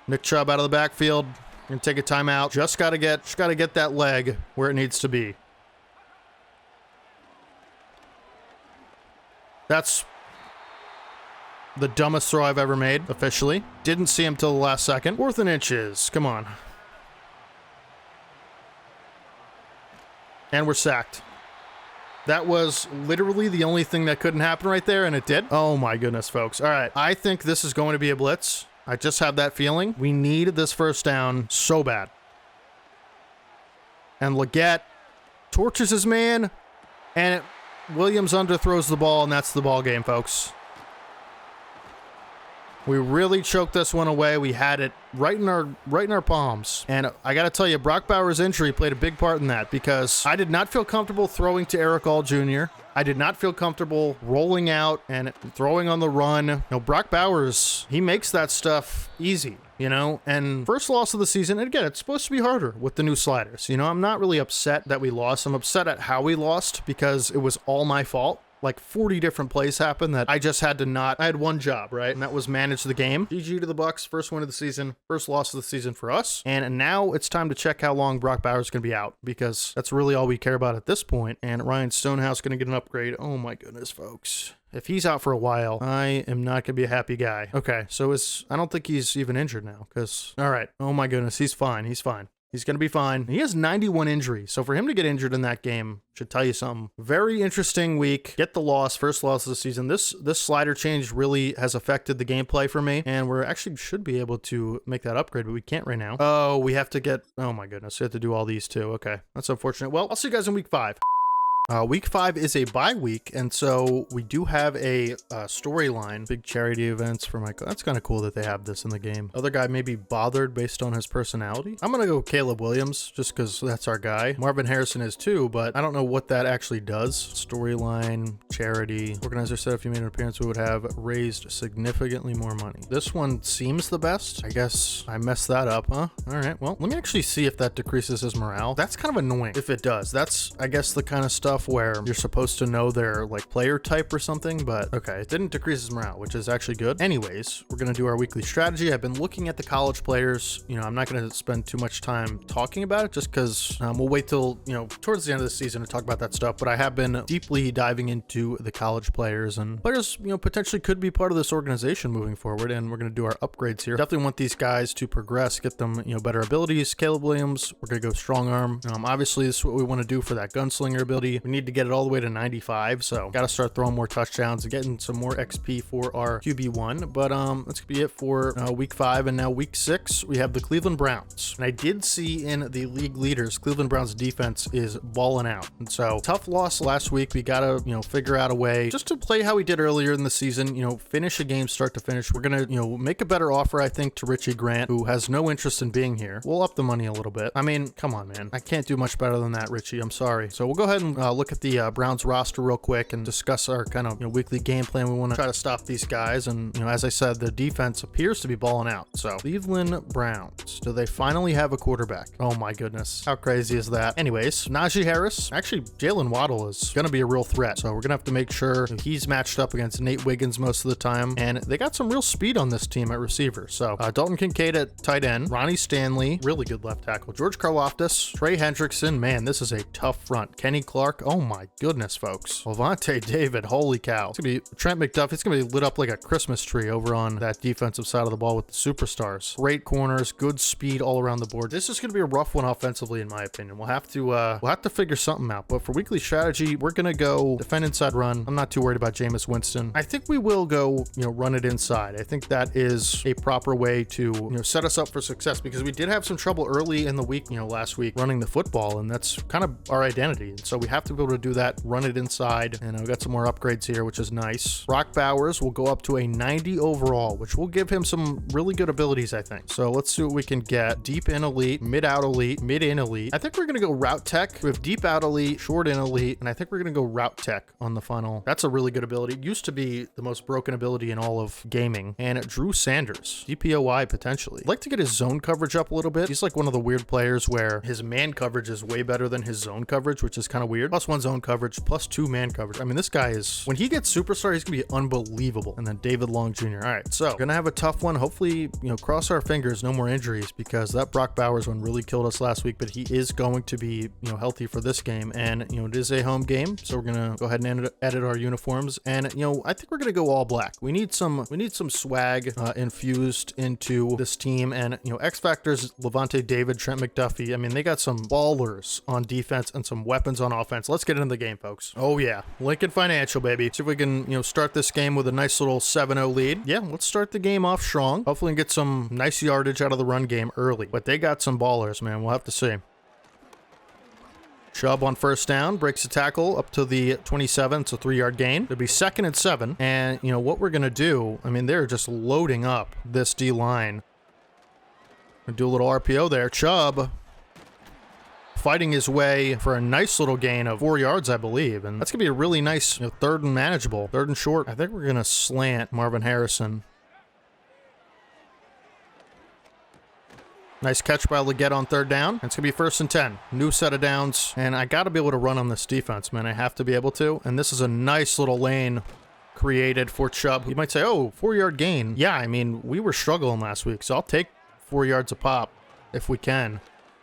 Nick Chubb out of the backfield. Gonna take a timeout. Just gotta get that leg where it needs to be. That's the dumbest throw I've ever made, officially. Didn't see him till the last second. 4th and inches. Come on. And we're sacked. That was literally the only thing that couldn't happen right there, and it did. Oh my goodness, folks. All right. I think this is going to be a blitz. I just have that feeling. We need this first down so bad. And Leggett torches his man, and Williams underthrows the ball, and that's the ball game, folks. We really choked this one away. We had it right in our palms. And I got to tell you, Brock Bowers' injury played a big part in that because I did not feel comfortable throwing to Eric All Jr. I did not feel comfortable rolling out and throwing on the run. You know, Brock Bowers, he makes that stuff easy, you know, and first loss of the season. And again, it's supposed to be harder with the new sliders. You know, I'm not really upset that we lost. I'm upset at how we lost because it was all my fault. Like 40 different plays happened that I just had to not. I had one job, right? And that was manage the game. GG to the Bucks. First win of the season. First loss of the season for us. And now it's time to check how long Brock Bowers is going to be out because that's really all we care about at this point. And Ryan Stonehouse going to get an upgrade. Oh my goodness, folks. If he's out for a while, I am not going to be a happy guy. Okay, so I don't think he's even injured now because, all right. Oh my goodness, he's fine. He's fine. He's going to be fine. He has 91 injuries, so for him to get injured in that game should tell you something. Very interesting week. Get the loss, first loss of the season. This slider change really has affected the gameplay for me, and we're actually should be able to make that upgrade, but we can't right now. Oh, we have to get, oh my goodness, we have to do all these too. Okay, that's unfortunate. Well, I'll see you guys in week 5. Week 5 is a bye week, and so we do have a storyline. Big charity events for Michael. That's kind of cool that they have this in the game. Other guy may be bothered based on his personality. I'm going to go Caleb Williams, just because that's our guy. Marvin Harrison is too, but I don't know what that actually does. Storyline, charity. Organizer said if you made an appearance, we would have raised significantly more money. This one seems the best. I guess I messed that up, huh? All right, well, let me actually see if that decreases his morale. That's kind of annoying if it does. That's, I guess, the kind of stuff stuff where you're supposed to know their like player type or something, but okay, it didn't decrease his morale, which is actually good. Anyways, we're gonna do our weekly strategy. I've been looking at the college players. You know, I'm not gonna spend too much time talking about it just because we'll wait till, you know, towards the end of the season to talk about that stuff, but I have been deeply diving into the college players, and players, you know, potentially could be part of this organization moving forward, and we're gonna do our upgrades here. Definitely want these guys to progress, get them, you know, better abilities. Caleb Williams, we're gonna go strong arm. Obviously this is what we want to do for that gunslinger ability. We need to get it all the way to 95, so got to start throwing more touchdowns and getting some more XP for our QB1. But that's gonna be it for week 5, and now week 6 we have the Cleveland Browns. And I did see in the league leaders, Cleveland Browns defense is balling out, and so tough loss last week. We gotta, you know, figure out a way just to play how we did earlier in the season, you know, finish a game start to finish. We're gonna, you know, make a better offer, I think, to Richie Grant, who has no interest in being here. We'll up the money a little bit. I mean, come on, man, I can't do much better than that, Richie. I'm sorry. So we'll go ahead and look at the Browns roster real quick and discuss our kind of, you know, weekly game plan. We want to try to stop these guys, and, you know, as I said, the defense appears to be balling out. So Cleveland Browns, do they finally have a quarterback? Oh my goodness, how crazy is that? Anyways, Najee Harris, actually Jalen Waddle is gonna be a real threat, so we're gonna have to make sure he's matched up against Nate Wiggins most of the time, and they got some real speed on this team at receiver. So Dalton Kincaid at tight end, Ronnie Stanley, really good left tackle, George Karlaftis, Trey Hendrickson. Man, this is a tough front. Kenny Clark, oh my goodness, folks. Levante David, holy cow. It's gonna be Trent McDuffie. It's gonna be lit up like a Christmas tree over on that defensive side of the ball with the superstars. Great corners, good speed all around the board. This is gonna be a rough one offensively, in my opinion. We'll have to figure something out. But for weekly strategy, we're gonna go defend inside run. I'm not too worried about Jameis Winston. I think we will go, you know, run it inside. I think that is a proper way to, you know, set us up for success, because we did have some trouble early in the week, you know, last week running the football, and that's kind of our identity. And so we have to be able to do that, run it inside, and we got some more upgrades here, which is nice. Brock Bowers will go up to a 90 overall, which will give him some really good abilities, I think. So let's see what we can get. Deep in elite, mid out elite, mid in elite. I think we're gonna go route tech. We have deep out elite, short in elite, and I think we're gonna go route tech on the final. That's a really good ability. It used to be the most broken ability in all of gaming. And Drew Sanders, DPOY potentially. I'd like to get his zone coverage up a little bit. He's like one of the weird players where his man coverage is way better than his zone coverage, which is kind of weird. +1 zone coverage, +2 man coverage. I mean, this guy is, when he gets superstar, he's gonna be unbelievable. And then David Long Jr. All right, so gonna have a tough one. Hopefully, you know, cross our fingers, no more injuries, because that Brock Bowers one really killed us last week, but he is going to be, you know, healthy for this game. And, you know, it is a home game, so we're gonna go ahead and edit our uniforms. And, you know, I think we're gonna go all black. We need some swag infused into this team. And, you know, X Factors, Levante David, Trent McDuffie. I mean, they got some ballers on defense and some weapons on offense. Let's get into the game, folks. Oh yeah, Lincoln Financial, baby. See if we can, you know, start this game with a nice little 7-0 lead. Yeah, let's start the game off strong. Hopefully get some nice yardage out of the run game early. But they got some ballers, man. We'll have to see. Chubb on first down, breaks the tackle up to the 27. It's a 3-yard gain. It'll be 2nd and 7. And, you know, what we're going to do, I mean, they're just loading up this D-line. Do a little RPO there. Chubb fighting his way for a nice little gain of 4 yards, I believe. And that's going to be a really nice, you know, 3rd and manageable, 3rd and short. I think we're going to slant Marvin Harrison. Nice catch by Leggett on 3rd down. It's going to be 1st and 10. New set of downs. And I got to be able to run on this defense, man. I have to be able to. And this is a nice little lane created for Chubb. You might say, oh, 4-yard gain. Yeah, I mean, we were struggling last week, so I'll take 4 yards a pop if we can.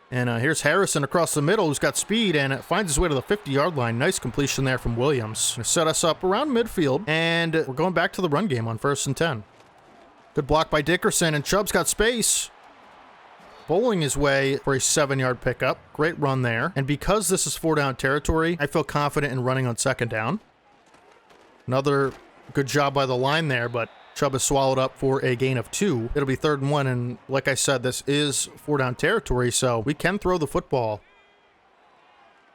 And here's Harrison across the middle, who's got speed, and it finds his way to the 50-yard line. Nice completion there from Williams. Gonna set us up around midfield, and we're going back to the run game on 1st and 10. Good block by Dickerson, and Chubb's got space. Bowling his way for a 7-yard pickup. Great run there. And because this is 4-down territory, I feel confident in running on 2nd down. Another good job by the line there, but Chubb is swallowed up for a gain of 2. It'll be 3rd and 1, and like I said, this is 4-down territory, so we can throw the football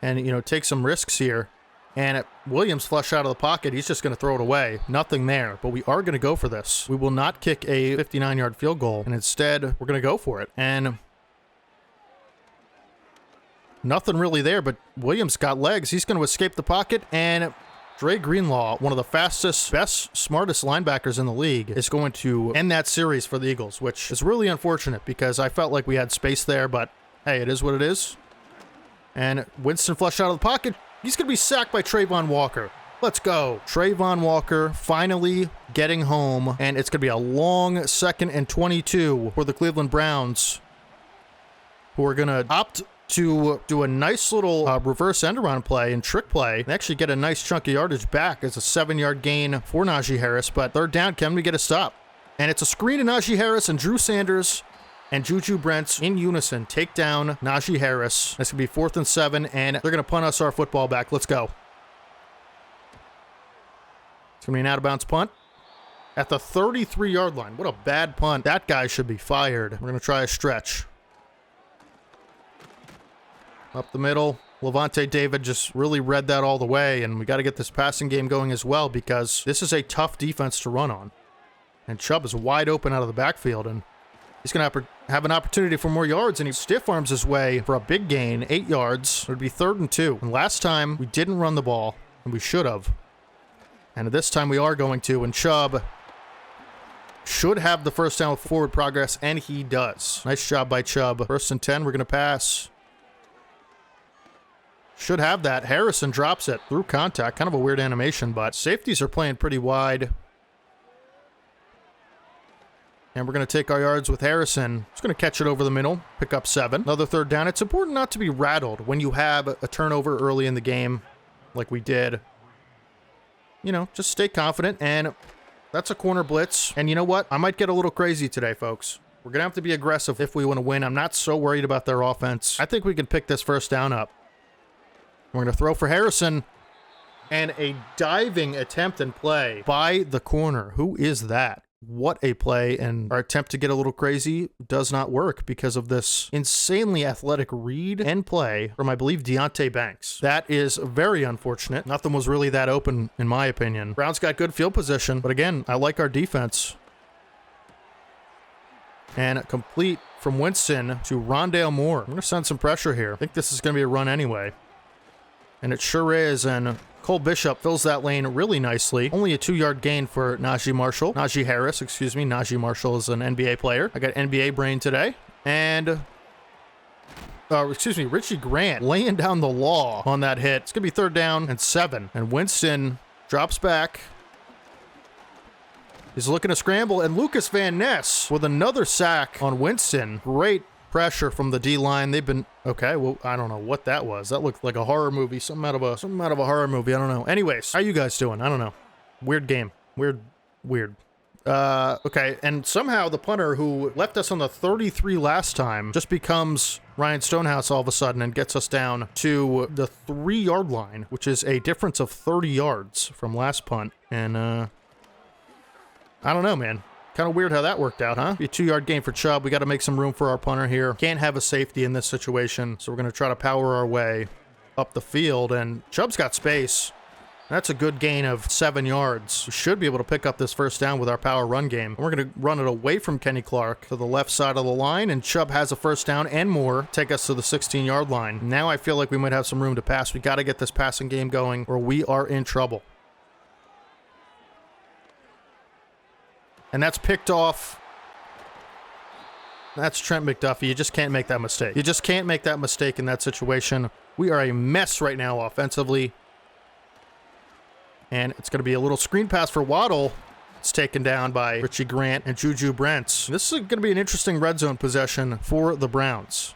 and, you know, take some risks here. And Williams flush out of the pocket. He's just going to throw it away. Nothing there, but we are going to go for this. We will not kick a 59-yard field goal, and instead, we're going to go for it. And nothing really there, but Williams got legs. He's going to escape the pocket, and Dre Greenlaw, one of the fastest, best, smartest linebackers in the league, is going to end that series for the Eagles, which is really unfortunate because I felt like we had space there, but hey, it is what it is. And Winston flushed out of the pocket. He's going to be sacked by Trayvon Walker. Let's go. Trayvon Walker finally getting home, and it's going to be a long 2nd and 22 for the Cleveland Browns, who are going to opt to do a nice little reverse end-around play and trick play and actually get a nice chunk of yardage back as a 7-yard gain for Najee Harris. But 3rd down, can we get a stop? And it's a screen to Najee Harris, and Drew Sanders and Juju Brents in unison take down Najee Harris. It's going to be 4th and 7, and they're going to punt us our football back. Let's go. It's going to be an out-of-bounds punt at the 33-yard line. What a bad punt. That guy should be fired. We're going to try a stretch. Up the middle. Levante David just really read that all the way, and we got to get this passing game going as well because this is a tough defense to run on. And Chubb is wide open out of the backfield, and he's going to have an opportunity for more yards, and he stiff arms his way for a big gain, 8 yards. It would be 3rd and 2. And last time, we didn't run the ball, and we should have. And this time we are going to, and Chubb should have the first down with forward progress, and he does. Nice job by Chubb. 1st and 10, we're going to pass. Should have that. Harrison drops it through contact. Kind of a weird animation, but safeties are playing pretty wide. And we're going to take our yards with Harrison. He's going to catch it over the middle, pick up 7. Another 3rd down. It's important not to be rattled when you have a turnover early in the game like we did. You know, just stay confident, and that's a corner blitz. And you know what? I might get a little crazy today, folks. We're going to have to be aggressive if we want to win. I'm not so worried about their offense. I think we can pick this 1st down up. We're going to throw for Harrison, and a diving attempt and play by the corner. Who is that? What a play, and our attempt to get a little crazy does not work because of this insanely athletic read and play from, I believe, Deontay Banks. That is very unfortunate. Nothing was really that open, in my opinion. Browns got good field position, but again, I like our defense. And complete from Winston to Rondale Moore. I'm going to send some pressure here. I think this is going to be a run anyway. And it sure is, and Cole Bishop fills that lane really nicely. Only a 2-yard gain for Najee Harris, excuse me. Najee Marshall is an NBA player. I got NBA brain today. And, Richie Grant laying down the law on that hit. It's going to be 3rd down and 7. And Winston drops back. He's looking to scramble, and Lucas Van Ness with another sack on Winston. Great pressure from the D-line. They've been okay. Well, I don't know what that was. That looked like a horror movie. Something out of a horror movie. I don't know. Anyways, how you guys doing? I don't know. Weird game. Weird. Okay. And somehow the punter who left us on the 33 last time just becomes Ryan Stonehouse all of a sudden and gets us down to the 3-yard line, which is a difference of 30 yards from last punt. And I don't know, man. Kind of weird how that worked out, huh? Be a 2-yard gain for Chubb. We got to make some room for our punter here. Can't have a safety in this situation, so we're going to try to power our way up the field, and Chubb's got space. That's a good gain of 7 yards. We should be able to pick up this 1st down with our power run game. We're going to run it away from Kenny Clark to the left side of the line, and Chubb has a 1st down and more. Take us to the 16-yard line. Now I feel like we might have some room to pass. We got to get this passing game going, or we are in trouble. And that's picked off. That's Trent McDuffie. You just can't make that mistake. You just can't make that mistake in that situation. We are a mess right now offensively. And it's going to be a little screen pass for Waddle. It's taken down by Richie Grant and Juju Brents. This is going to be an interesting red zone possession for the Browns.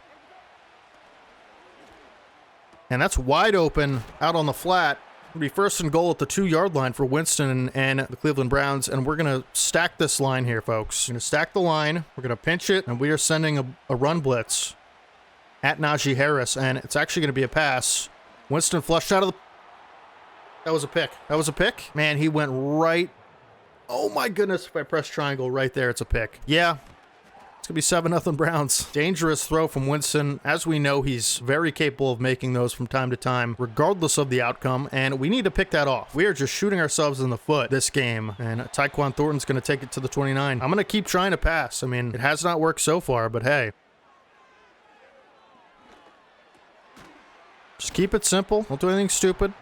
And that's wide open out on the flat. It'll be 1st and goal at the 2-yard line for Winston and the Cleveland Browns, and we're going to stack this line here, folks. We're going to stack the line, we're going to pinch it, and we are sending a run blitz at Najee Harris, and it's actually going to be a pass. Winston flushed out of the... That was a pick. That was a pick? Man, he went right... Oh my goodness, if I press triangle right there, it's a pick. Yeah. It's going to be 7-0 Browns. Dangerous throw from Winston. As we know, he's very capable of making those from time to time, regardless of the outcome, and we need to pick that off. We are just shooting ourselves in the foot this game, and Tyquan Thornton's going to take it to the 29. I'm going to keep trying to pass. I mean, it has not worked so far, but hey. Just keep it simple. Don't do anything stupid.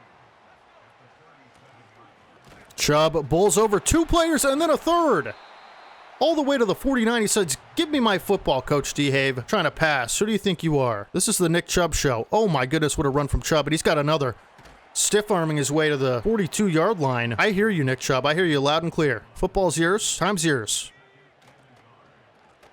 Chubb bowls over 2 players and then a 3rd. All the way to the 49, he says, "Give me my football, Coach Dehave." Trying to pass. Who do you think you are? This is the Nick Chubb show. Oh my goodness, what a run from Chubb. And he's got another. stiff-arming his way to the 42-yard line. I hear you, Nick Chubb. I hear you loud and clear. Football's yours. Time's yours.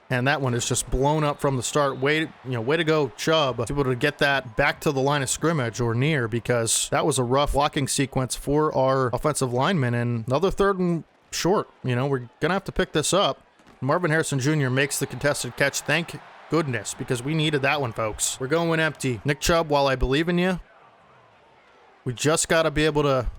And that one is just blown up from the start. Way to go, Chubb, to be able to get that back to the line of scrimmage or near, because that was a rough blocking sequence for our offensive linemen. And another 3rd and short. We're going to have to pick this up. Marvin Harrison Jr. makes the contested catch. Thank goodness, because we needed that one, folks. We're going empty. Nick Chubb, while I believe in you, we just got to be able to...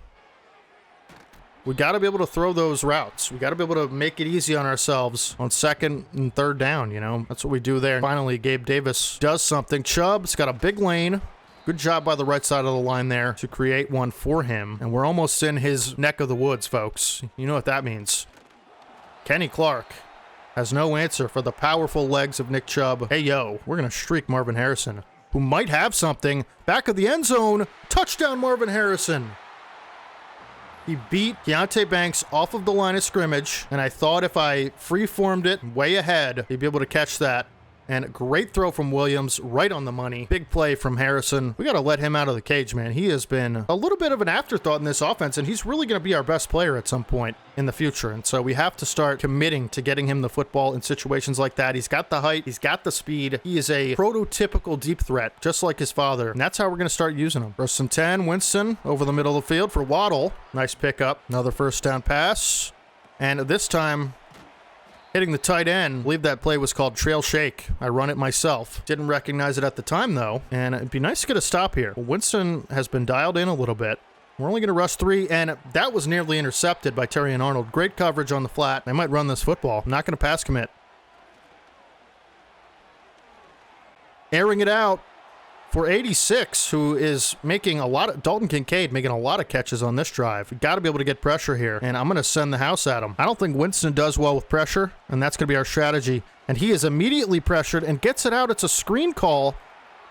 We got to be able to throw those routes. We got to be able to make it easy on ourselves on 2nd and 3rd down, That's what we do there. Finally, Gabe Davis does something. Chubb's got a big lane. Good job by the right side of the line there to create one for him. And we're almost in his neck of the woods, folks. You know what that means. Kenny Clark has no answer for the powerful legs of Nick Chubb. Hey, yo, we're going to streak Marvin Harrison, who might have something. Back of the end zone. Touchdown, Marvin Harrison. He beat Deontay Banks off of the line of scrimmage, and I thought if I free-formed it way ahead, he'd be able to catch that. And great throw from Williams, right on the money. Big play from Harrison. We got to let him out of the cage, man. He has been a little bit of an afterthought in this offense, and he's really going to be our best player at some point in the future. And so we have to start committing to getting him the football in situations like that. He's got the height. He's got the speed. He is a prototypical deep threat, just like his father. And that's how we're going to start using him. 1st and 10, Winston over the middle of the field for Waddle. Nice pickup. Another 1st down pass. And this time, hitting the tight end. I believe that play was called trail shake. I run it myself. Didn't recognize it at the time, though, and it'd be nice to get a stop here. Well, Winston has been dialed in a little bit. We're only going to rush 3, and that was nearly intercepted by Terry and Arnold. Great coverage on the flat. They might run this football. I'm not going to pass commit. Airing it out for 86, who is making a lot of... Dalton Kincaid making a lot of catches on this drive. We've got to be able to get pressure here, and I'm going to send the house at him. I don't think Winston does well with pressure, and that's going to be our strategy. And he is immediately pressured and gets it out. It's a screen call.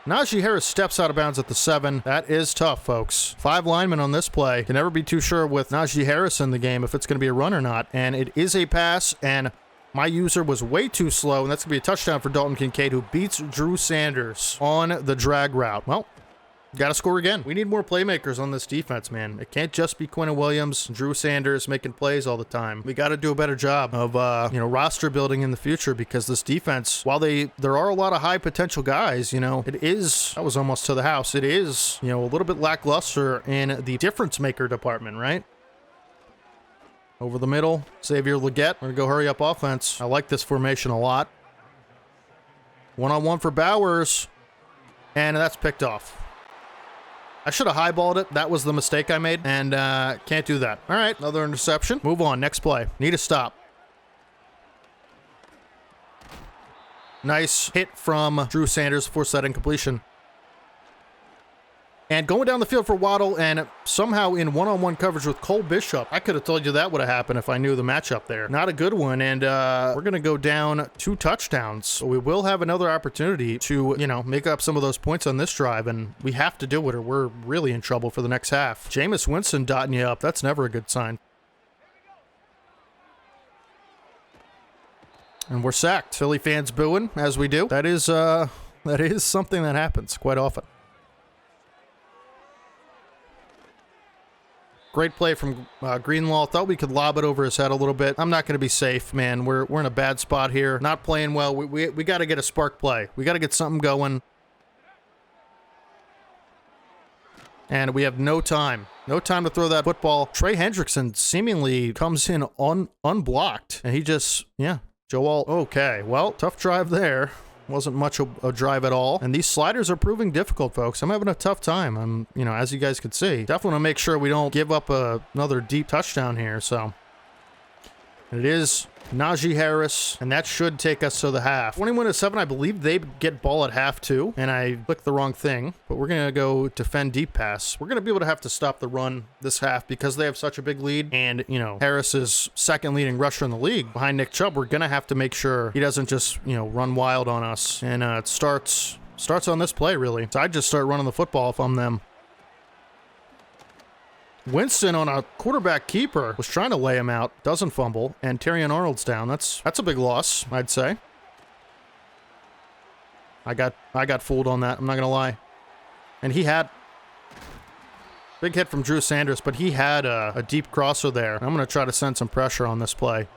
Najee Harris steps out of bounds at the 7. That is tough, folks. 5 linemen on this play. Can never be too sure with Najee Harris in the game if it's going to be a run or not. And it is a pass, and my user was way too slow, and that's going to be a touchdown for Dalton Kincaid, who beats Drew Sanders on the drag route. Well, got to score again. We need more playmakers on this defense, man. It can't just be Quinnen Williams, Drew Sanders making plays all the time. We got to do a better job of, roster building in the future, because this defense, while there are a lot of high potential guys, it is, that was almost to the house. It is, a little bit lackluster in the difference maker department, right? Over the middle, Xavier Legette. We're going to go hurry up offense. I like this formation a lot. One-on-one for Bowers, and that's picked off. I should have highballed it. That was the mistake I made, and can't do that. All right, another interception. Move on, next play. Need a stop. Nice hit from Drew Sanders, force that incompletion. And going down the field for Waddle, and somehow in one-on-one coverage with Cole Bishop. I could have told you that would have happened if I knew the matchup there. Not a good one, and we're going to go down 2 touchdowns. So we will have another opportunity to, make up some of those points on this drive, and we have to do it or we're really in trouble for the next half. Jameis Winston dotting you up. That's never a good sign. And we're sacked. Philly fans booing, as we do. That is something that happens quite often. Great play from Greenlaw. Thought we could lob it over his head a little bit. I'm not going to be safe, man. We're in a bad spot here. Not playing well. We got to get a spark play. We got to get something going. And we have no time. No time to throw that football. Trey Hendrickson seemingly comes in unblocked. And he just, Joel. Okay, well, tough drive there. Wasn't much a drive at all. And these sliders are proving difficult, folks. I'm having a tough time. I'm, as you guys could see. Definitely want to make sure we don't give up another deep touchdown here. So it is Najee Harris, and that should take us to the half. 21-7, I believe they get ball at half too, and I clicked the wrong thing, but we're going to go defend deep pass. We're going to be able to have to stop the run this half because they have such a big lead, and, Harris is second leading rusher in the league behind Nick Chubb. We're going to have to make sure he doesn't just, run wild on us, and it starts on this play, really. So I'd just start running the football if I'm them. Winston on a quarterback keeper was trying to lay him out, doesn't fumble, and Terrion Arnold's down. That's a big loss, I'd say. I got fooled on that, I'm not gonna lie. And he had Big hit from Drew Sanders, but he had a deep crosser there. I'm going to try to send some pressure on this play.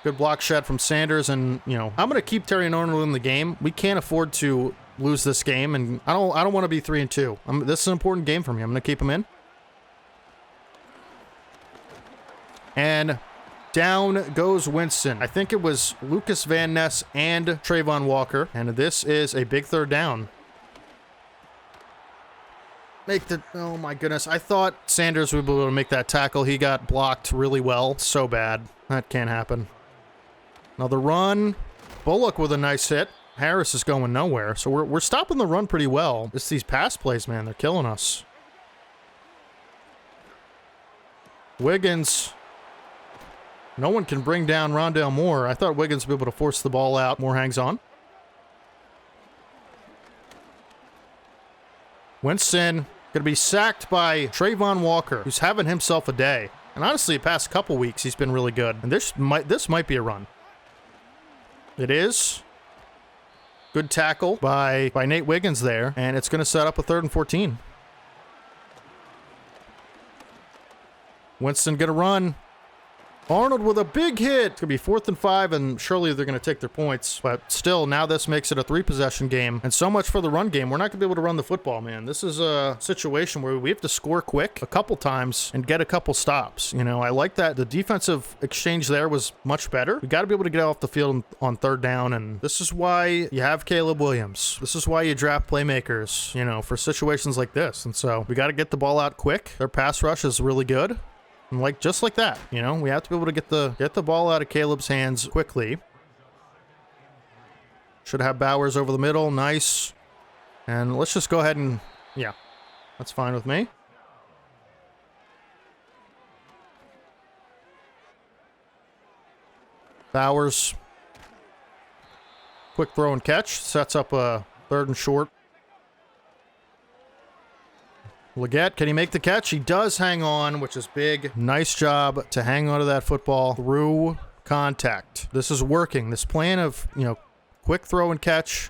Good block shed from Sanders, and, you know, I'm going to keep Terry Arnold in the game. We can't afford to lose this game, and I don't want to be 3-2. This is an important game for me. I'm going to keep him in. And down goes Winston. I think it was Lucas Van Ness and Trayvon Walker, and this is a big third down. Oh my goodness. I thought Sanders would be able to make that tackle. He got blocked really well. So bad. That can't happen. Another run. Bullock with a nice hit. Harris is going nowhere. So we're stopping the run pretty well. It's these pass plays, man. They're killing us. Wiggins. No one can bring down Rondale Moore. I thought Wiggins would be able to force the ball out. Moore hangs on. Winston going to be sacked by Trayvon Walker, who's having himself a day. And honestly, the past couple weeks, he's been really good. And this might be a run. It is. Good tackle by Nate Wiggins there. And it's going to set up a 3rd and 14. Winston going to run. Arnold with a big hit. It's going to be 4th and 5, and surely they're going to take their points. But still, now this makes it a 3-possession game. And so much for the run game. We're not going to be able to run the football, man. This is a situation where we have to score quick a couple times and get a couple stops. You know, I like that. The defensive exchange there was much better. We got to be able to get off the field on 3rd down, and this is why you have Caleb Williams. This is why you draft playmakers, you know, for situations like this. And so we got to get the ball out quick. Their pass rush is really good. And just like that, you know, we have to be able to get the ball out of Caleb's hands quickly. Should have Bowers over the middle. Nice. And let's just go ahead and, yeah, that's fine with me. Bowers. Quick throw and catch. Sets up a 3rd and short. Leggett, can he make the catch? He does hang on, which is big. Nice job to hang on to that football through contact. This is working. This plan of, you know, quick throw and catch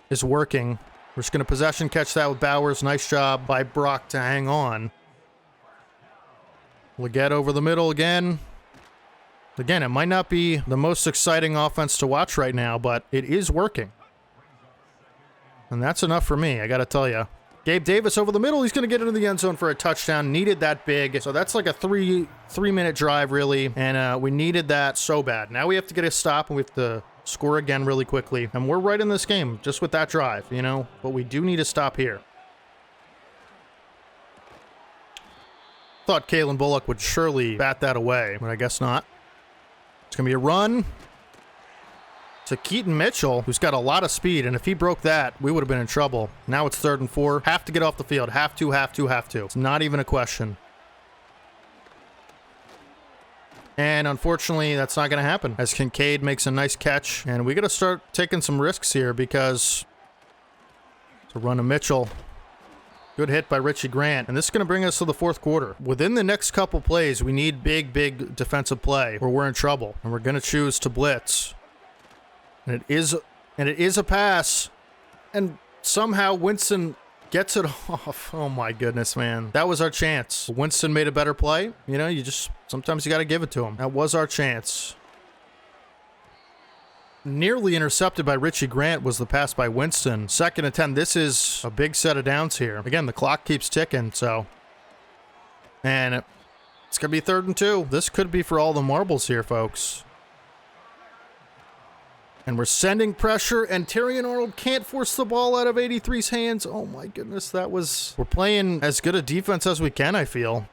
is working. We're just going to possession catch that with Bowers. Nice job by Brock to hang on. Leggett over the middle again. Again, it might not be the most exciting offense to watch right now, but it is working. And that's enough for me, I got to tell you. Gabe Davis over the middle. He's going to get into the end zone for a touchdown. Needed that big. So that's like a three-minute drive, really. And we needed that so bad. Now we have to get a stop, and we have to score again really quickly. And we're right in this game just with that drive, you know. But we do need to stop here. Thought Kalen Bullock would surely bat that away, but I guess not. It's going to be a run to Keaton Mitchell, who's got a lot of speed, and if he broke that, we would have been in trouble. Now it's 3rd and 4. Have to get off the field. Have to. It's not even a question. And unfortunately, that's not going to happen, as Kincaid makes a nice catch, and we got to start taking some risks here, because to run to Mitchell. Good hit by Richie Grant, and this is going to bring us to the 4th quarter. Within the next couple plays, we need big defensive play, or we're in trouble, and we're going to choose to blitz. And it is a pass, and somehow Winston gets it off. Oh my goodness, man. That was our chance. Winston made a better play. You know, sometimes you got to give it to him. That was our chance. Nearly intercepted by Richie Grant was the pass by Winston. 2nd and 10. This is a big set of downs here. Again, the clock keeps ticking, so. And it's going to be 3rd and 2. This could be for all the marbles here, folks. And we're sending pressure, and Terry Arnold can't force the ball out of 83's hands. Oh my goodness, we're playing as good a defense as we can, I feel.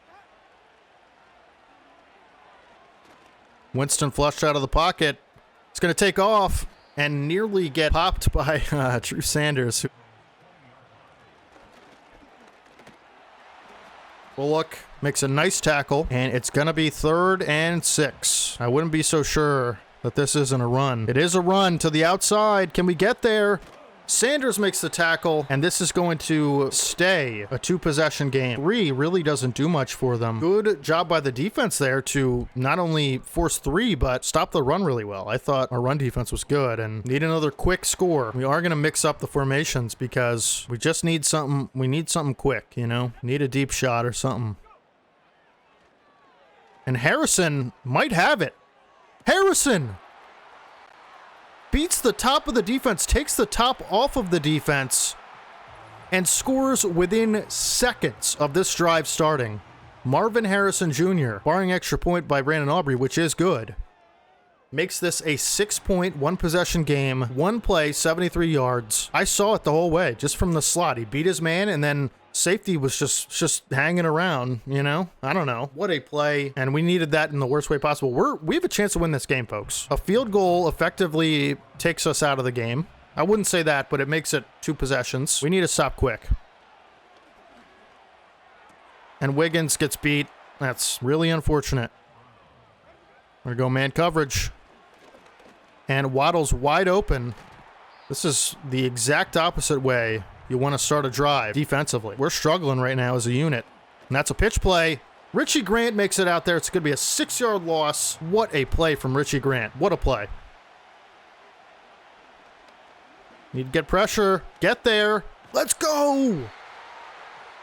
Winston flushed out of the pocket. It's going to take off and nearly get popped by Drew Sanders. Bullock makes a nice tackle, and it's going to be 3rd and 6. I wouldn't be so sure that this isn't a run. It is a run to the outside. Can we get there? Sanders makes the tackle, and this is going to stay a 2-possession game. 3 really doesn't do much for them. Good job by the defense there to not only force 3, but stop the run really well. I thought our run defense was good, and need another quick score. We are going to mix up the formations because we just need something. We need something quick, you know? Need a deep shot or something. And Harrison might have it. Harrison beats the top of the defense, takes the top off of the defense, and scores within seconds of this drive starting. Marvin Harrison Jr., barring extra point by Brandon Aubrey, which is good, makes this a 6-point, 1-possession game, 1 play, 73 yards. I saw it the whole way, just from the slot. He beat his man, and then safety was just hanging around, you know? I don't know. What a play, and we needed that in the worst way possible. We have a chance to win this game, folks. A field goal effectively takes us out of the game. I wouldn't say that, but it makes it 2 possessions. We need to stop quick. And Wiggins gets beat. That's really unfortunate. We're going to go man coverage. And Waddle's wide open. This is the exact opposite way you want to start a drive defensively. We're struggling right now as a unit. And that's a pitch play. Richie Grant makes it out there. It's going to be a 6-yard loss. What a play from Richie Grant. What a play. Need to get pressure. Get there. Let's go.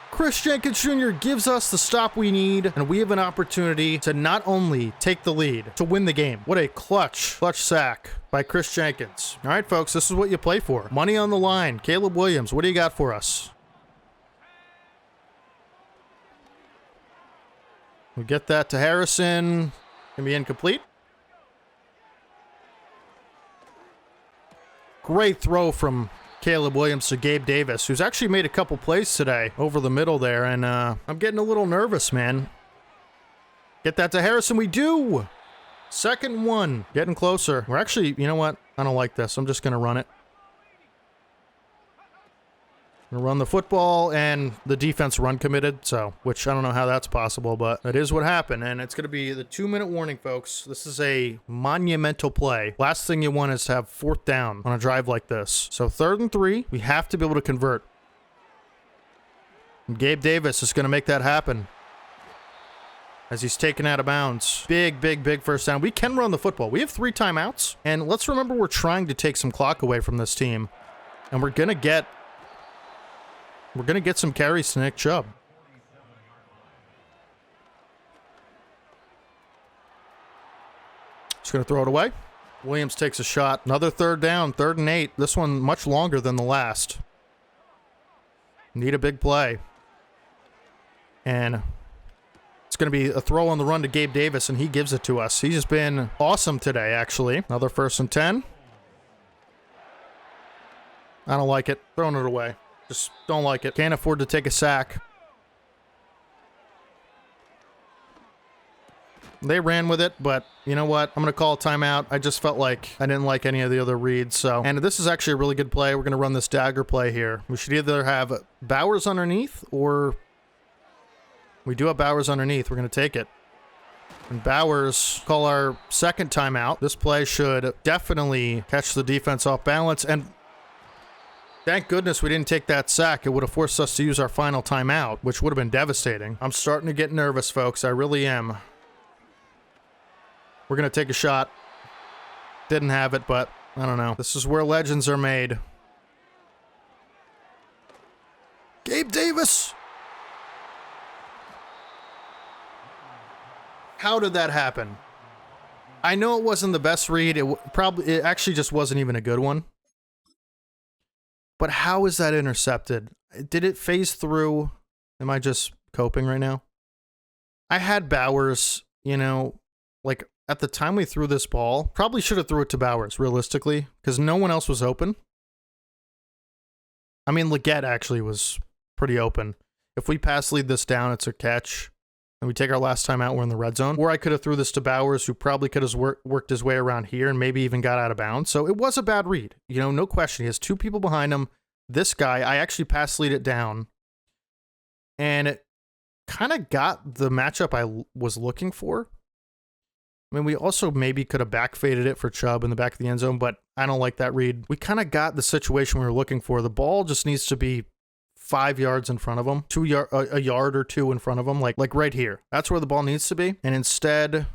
Chris Jenkins Jr. gives us the stop we need, and we have an opportunity to not only take the lead, to win the game. What a clutch sack by Chris Jenkins. All right, folks, this is what you play for. Money on the line. Caleb Williams, what do you got for us? We get that to Harrison. Can be incomplete. Great throw from Caleb Williams to Gabe Davis, who's actually made a couple plays today over the middle there, and I'm getting a little nervous, man. Get that to Harrison. We do. 2nd 1. Getting closer. We're actually, you know what? I don't like this. I'm just going to run it. Gonna run the football, and the defense run committed, so, which I don't know how that's possible, but that is what happened, and it's going to be the 2-minute warning, folks. This is a monumental play. Last thing you want is to have 4th down on a drive like this. So 3rd and 3, we have to be able to convert. And Gabe Davis is going to make that happen as he's taken out of bounds. Big 1st down. We can run the football. We have 3 timeouts, and let's remember we're trying to take some clock away from this team, and we're going to get some carries to Nick Chubb. Just going to throw it away. Williams takes a shot. Another 3rd down, 3rd and 8. This one much longer than the last. Need a big play. And it's going to be a throw on the run to Gabe Davis, and he gives it to us. He's just been awesome today, actually. Another 1st and 10. I don't like it. Throwing it away. Just don't like it. Can't afford to take a sack. They ran with it, but you know what? I'm going to call a timeout. I just felt like I didn't like any of the other reads. So, and this is actually a really good play. We're going to run this dagger play here. We should either have Bowers underneath, or we do have Bowers underneath. We're going to take it. And Bowers call our 2nd timeout. This play should definitely catch the defense off balance, and thank goodness we didn't take that sack. It would have forced us to use our final timeout, which would have been devastating. I'm starting to get nervous, folks. I really am. We're going to take a shot. Didn't have it, but I don't know. This is where legends are made. Gabe Davis! How did that happen? I know it wasn't the best read. It actually just wasn't even a good one. But how is that intercepted? Did it phase through? Am I just coping right now? I had Bowers, you know, like at the time we threw this ball, probably should have threw it to Bowers, realistically, because no one else was open. I mean, Leggett actually was pretty open. If we pass lead this down, it's a catch. And we take our last time out, we're in the red zone. Or I could have threw this to Bowers, who probably could have worked his way around here and maybe even got out of bounds. So it was a bad read. You know, no question. He has 2 people behind him. This guy, I actually pass lead it down. And it kind of got the matchup I was looking for. I mean, we also maybe could have back faded it for Chubb in the back of the end zone, but I don't like that read. We kind of got the situation we were looking for. The ball just needs to be 5 yards in front of him, a yard or two in front of him, like right here. That's where the ball needs to be. And instead,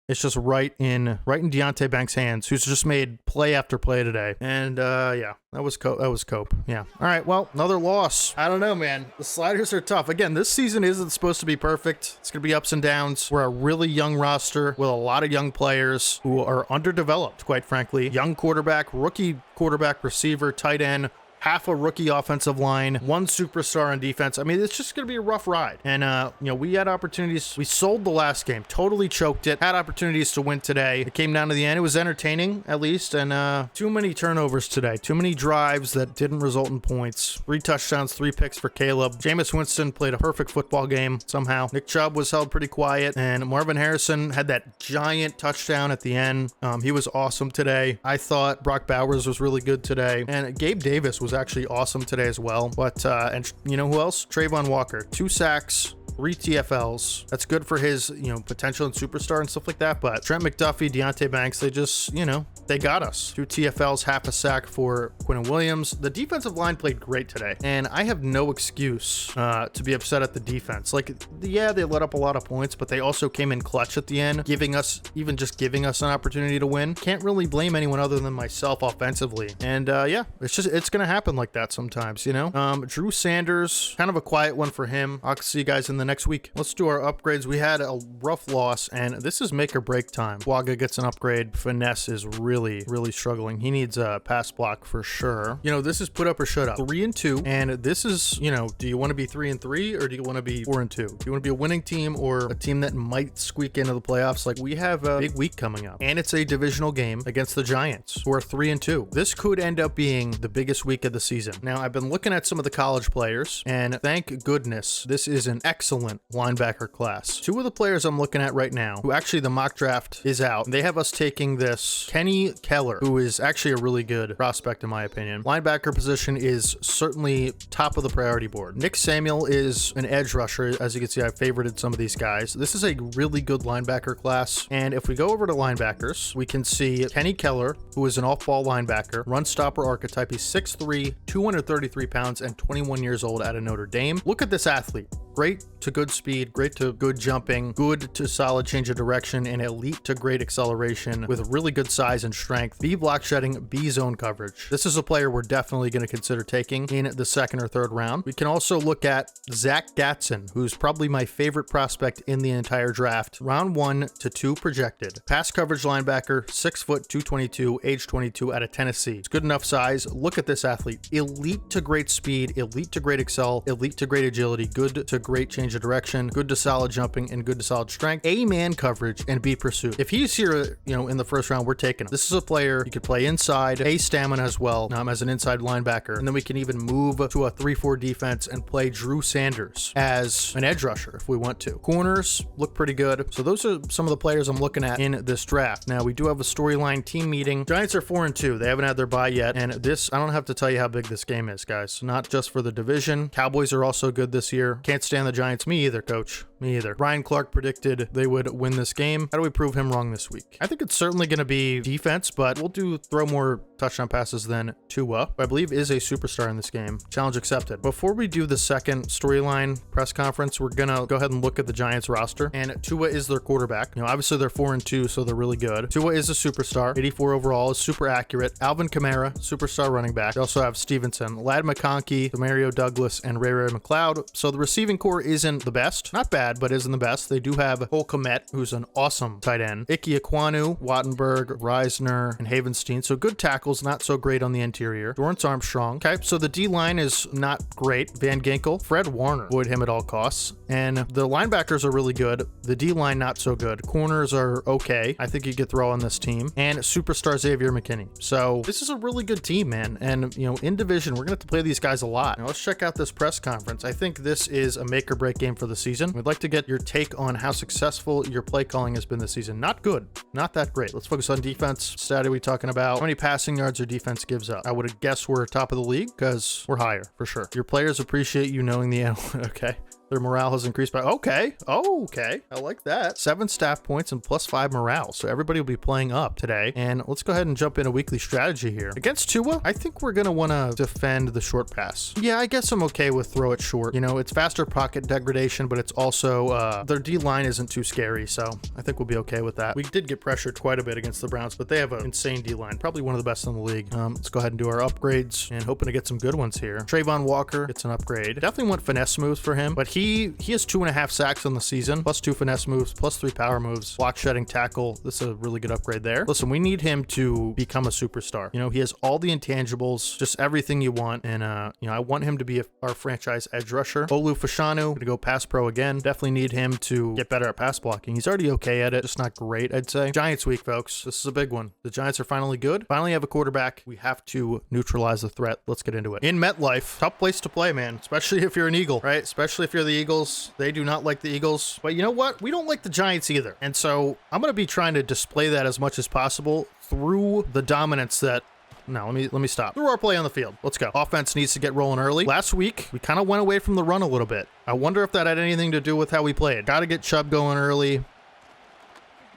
it's just right in Deontay Banks' hands, who's just made play after play today. And yeah, that was Cope. Yeah. All right. Well, another loss. I don't know, man. The sliders are tough. Again, this season isn't supposed to be perfect. It's gonna be ups and downs. We're a really young roster with a lot of young players who are underdeveloped, quite frankly. Young quarterback, rookie quarterback, receiver, tight end, half a rookie offensive line, one superstar on defense. I mean, it's just going to be a rough ride. And, you know, we had opportunities. We sold the last game, totally choked it, had opportunities to win today. It came down to the end. It was entertaining, at least. And too many turnovers today, too many drives that didn't result in points. 3 touchdowns, 3 picks for Caleb. Jameis Winston played a perfect football game somehow. Nick Chubb was held pretty quiet. And Marvin Harrison had that giant touchdown at the end. He was awesome today. I thought Brock Bowers was really good today. And Gabe Davis was actually awesome today as well. But and you know who else? Trayvon Walker, 2 sacks, 3 TFLs. That's good for his, you know, potential and superstar and stuff like that. But Trent McDuffie, Deontay Banks, they just, you know, they got us. 2 TFLs, half a sack for Quinnen Williams. The defensive line played great today, and I have no excuse to be upset at the defense. Like, yeah, they let up a lot of points, but they also came in clutch at the end, giving us an opportunity to win. Can't really blame anyone other than myself offensively. And yeah, it's gonna happen like that sometimes, you know. Drew Sanders, kind of a quiet one for him. I'll see you guys in the next week. Let's do our upgrades. We had a rough loss, and this is make or break time. Waga gets an upgrade. Finesse is really struggling. He needs a pass block for sure. You know, this is put up or shut up. 3-2, and this is, you know, do you want to be 3-3 or do you want to be 4-2? Do you want to be a winning team or a team that might squeak into the playoffs? Like, we have a big week coming up, and it's a divisional game against the Giants, who are 3-2. This could end up being the biggest week of the season. Now, I've been looking at some of the college players, and thank goodness this is an excellent linebacker class. 2 of the players I'm looking at right now, who actually the mock draft is out, they have us taking this Kenny Keller, who is actually a really good prospect in my opinion. Linebacker position is certainly top of the priority board. Nick Samuel is an edge rusher. As you can see, I've favorited some of these guys. This is a really good linebacker class, and if we go over to linebackers, we can see Kenny Keller, who is an off-ball linebacker, run stopper archetype. He's 6'3", 233 pounds, and 21 years old out of Notre Dame. Look at this athlete. Great to good speed, great to good jumping, good to solid change of direction, and elite to great acceleration with really good size and strength. B block shedding, B zone coverage. This is a player we're definitely going to consider taking in the 2nd or 3rd round. We can also look at Zach Gatson, who's probably my favorite prospect in the entire draft. Round 1 to 2 projected. Pass coverage linebacker, 6 foot, 222, age 22 out of Tennessee. It's good enough size. Look at this athlete. Elite to great speed, elite to great excel, elite to great agility, good to great change of direction, good to solid jumping, and good to solid strength. A man coverage and B pursuit. If he's here, you know, in the 1st round, we're taking him. This is a player you could play inside, A stamina as well, as an inside linebacker, and then we can even move to a 3-4 defense and play Drew Sanders as an edge rusher if we want to. Corners look pretty good. So those are some of the players I'm looking at in this draft. Now, we do have a storyline team meeting. Giants are 4-2. They haven't had their bye yet, and this, I don't have to tell you how big this game is, guys. Not just for the division. Cowboys are also good this year. Can't stand the Giants. Me either, coach. Me either. Brian Clark predicted they would win this game. How do we prove him wrong this week? I think it's certainly going to be defense, but we'll throw more touchdown passes than Tua, who I believe is a superstar in this game. Challenge accepted. Before we do the second storyline press conference, we're going to go ahead and look at the Giants roster, and Tua is their quarterback. You know, obviously they're 4-2, so they're really good. Tua is a superstar. 84 overall, is super accurate. Alvin Kamara, superstar running back. They also have Stevenson, Ladd McConkey, Demario Douglas, and Ray McLeod. So the receiving core isn't the best. Not bad, but isn't the best. They do have Cole Kmet, who's an awesome tight end. Ike Ekwonu, Wattenberg, Reisner, and Havenstein. So good tackles, not so great on the interior. Dorrance Armstrong. Okay, so the D-line is not great. Van Ginkel, Fred Warner, avoid him at all costs. And the linebackers are really good. The D-line, not so good. Corners are okay. I think you could throw on this team. And superstar Xavier McKinney. So this is a really good team, man. And, you know, in division, we're going to have to play these guys a lot. Now, let's check out this press conference. I think this is a make or break game for the season. We'd like to get your take on how successful your play calling has been this season. Not good. Not that great. Let's focus on defense. Stat are we talking about? How many passing yards your defense gives up? I would guess we're top of the league because we're higher for sure. Your players appreciate you knowing the okay. Their morale has increased by, okay. Oh, okay. I like that. 7 staff points and +5 morale. So everybody will be playing up today. And let's go ahead and jump into weekly strategy here. Against Tua, I think we're going to want to defend the short pass. Yeah, I guess I'm okay with throw it short. You know, it's faster pocket degradation, but it's also, their D-line isn't too scary. So I think we'll be okay with that. We did get pressured quite a bit against the Browns, but they have an insane D-line. Probably one of the best in the league. Let's go ahead and do our upgrades and hoping to get some good ones here. Trayvon Walker gets an upgrade. Definitely want finesse moves for him, but he has 2.5 sacks on the season, +2 finesse moves, +3 power moves, block shedding tackle. This is a really good upgrade there. Listen, we need him to become a superstar. You know, he has all the intangibles, just everything you want. And, you know, I want him to be our franchise edge rusher. Olu Fashanu, gonna go pass pro again. Definitely need him to get better at pass blocking. He's already okay at it, just not great, I'd say. Giants week, folks. This is a big one. The Giants are finally good. Finally have a quarterback. We have to neutralize the threat. Let's get into it. In MetLife, tough place to play, man, especially if you're an Eagle, right? Especially if you're the Eagles. They do not like the Eagles, but you know what? We don't like the Giants either. And so I'm going to be trying to display that as much as possible through the dominance that let me stop. Through our play on the field. Let's go. Offense needs to get rolling early. Last week, we kind of went away from the run a little bit. I wonder if that had anything to do with how we played. Got to get Chubb going early.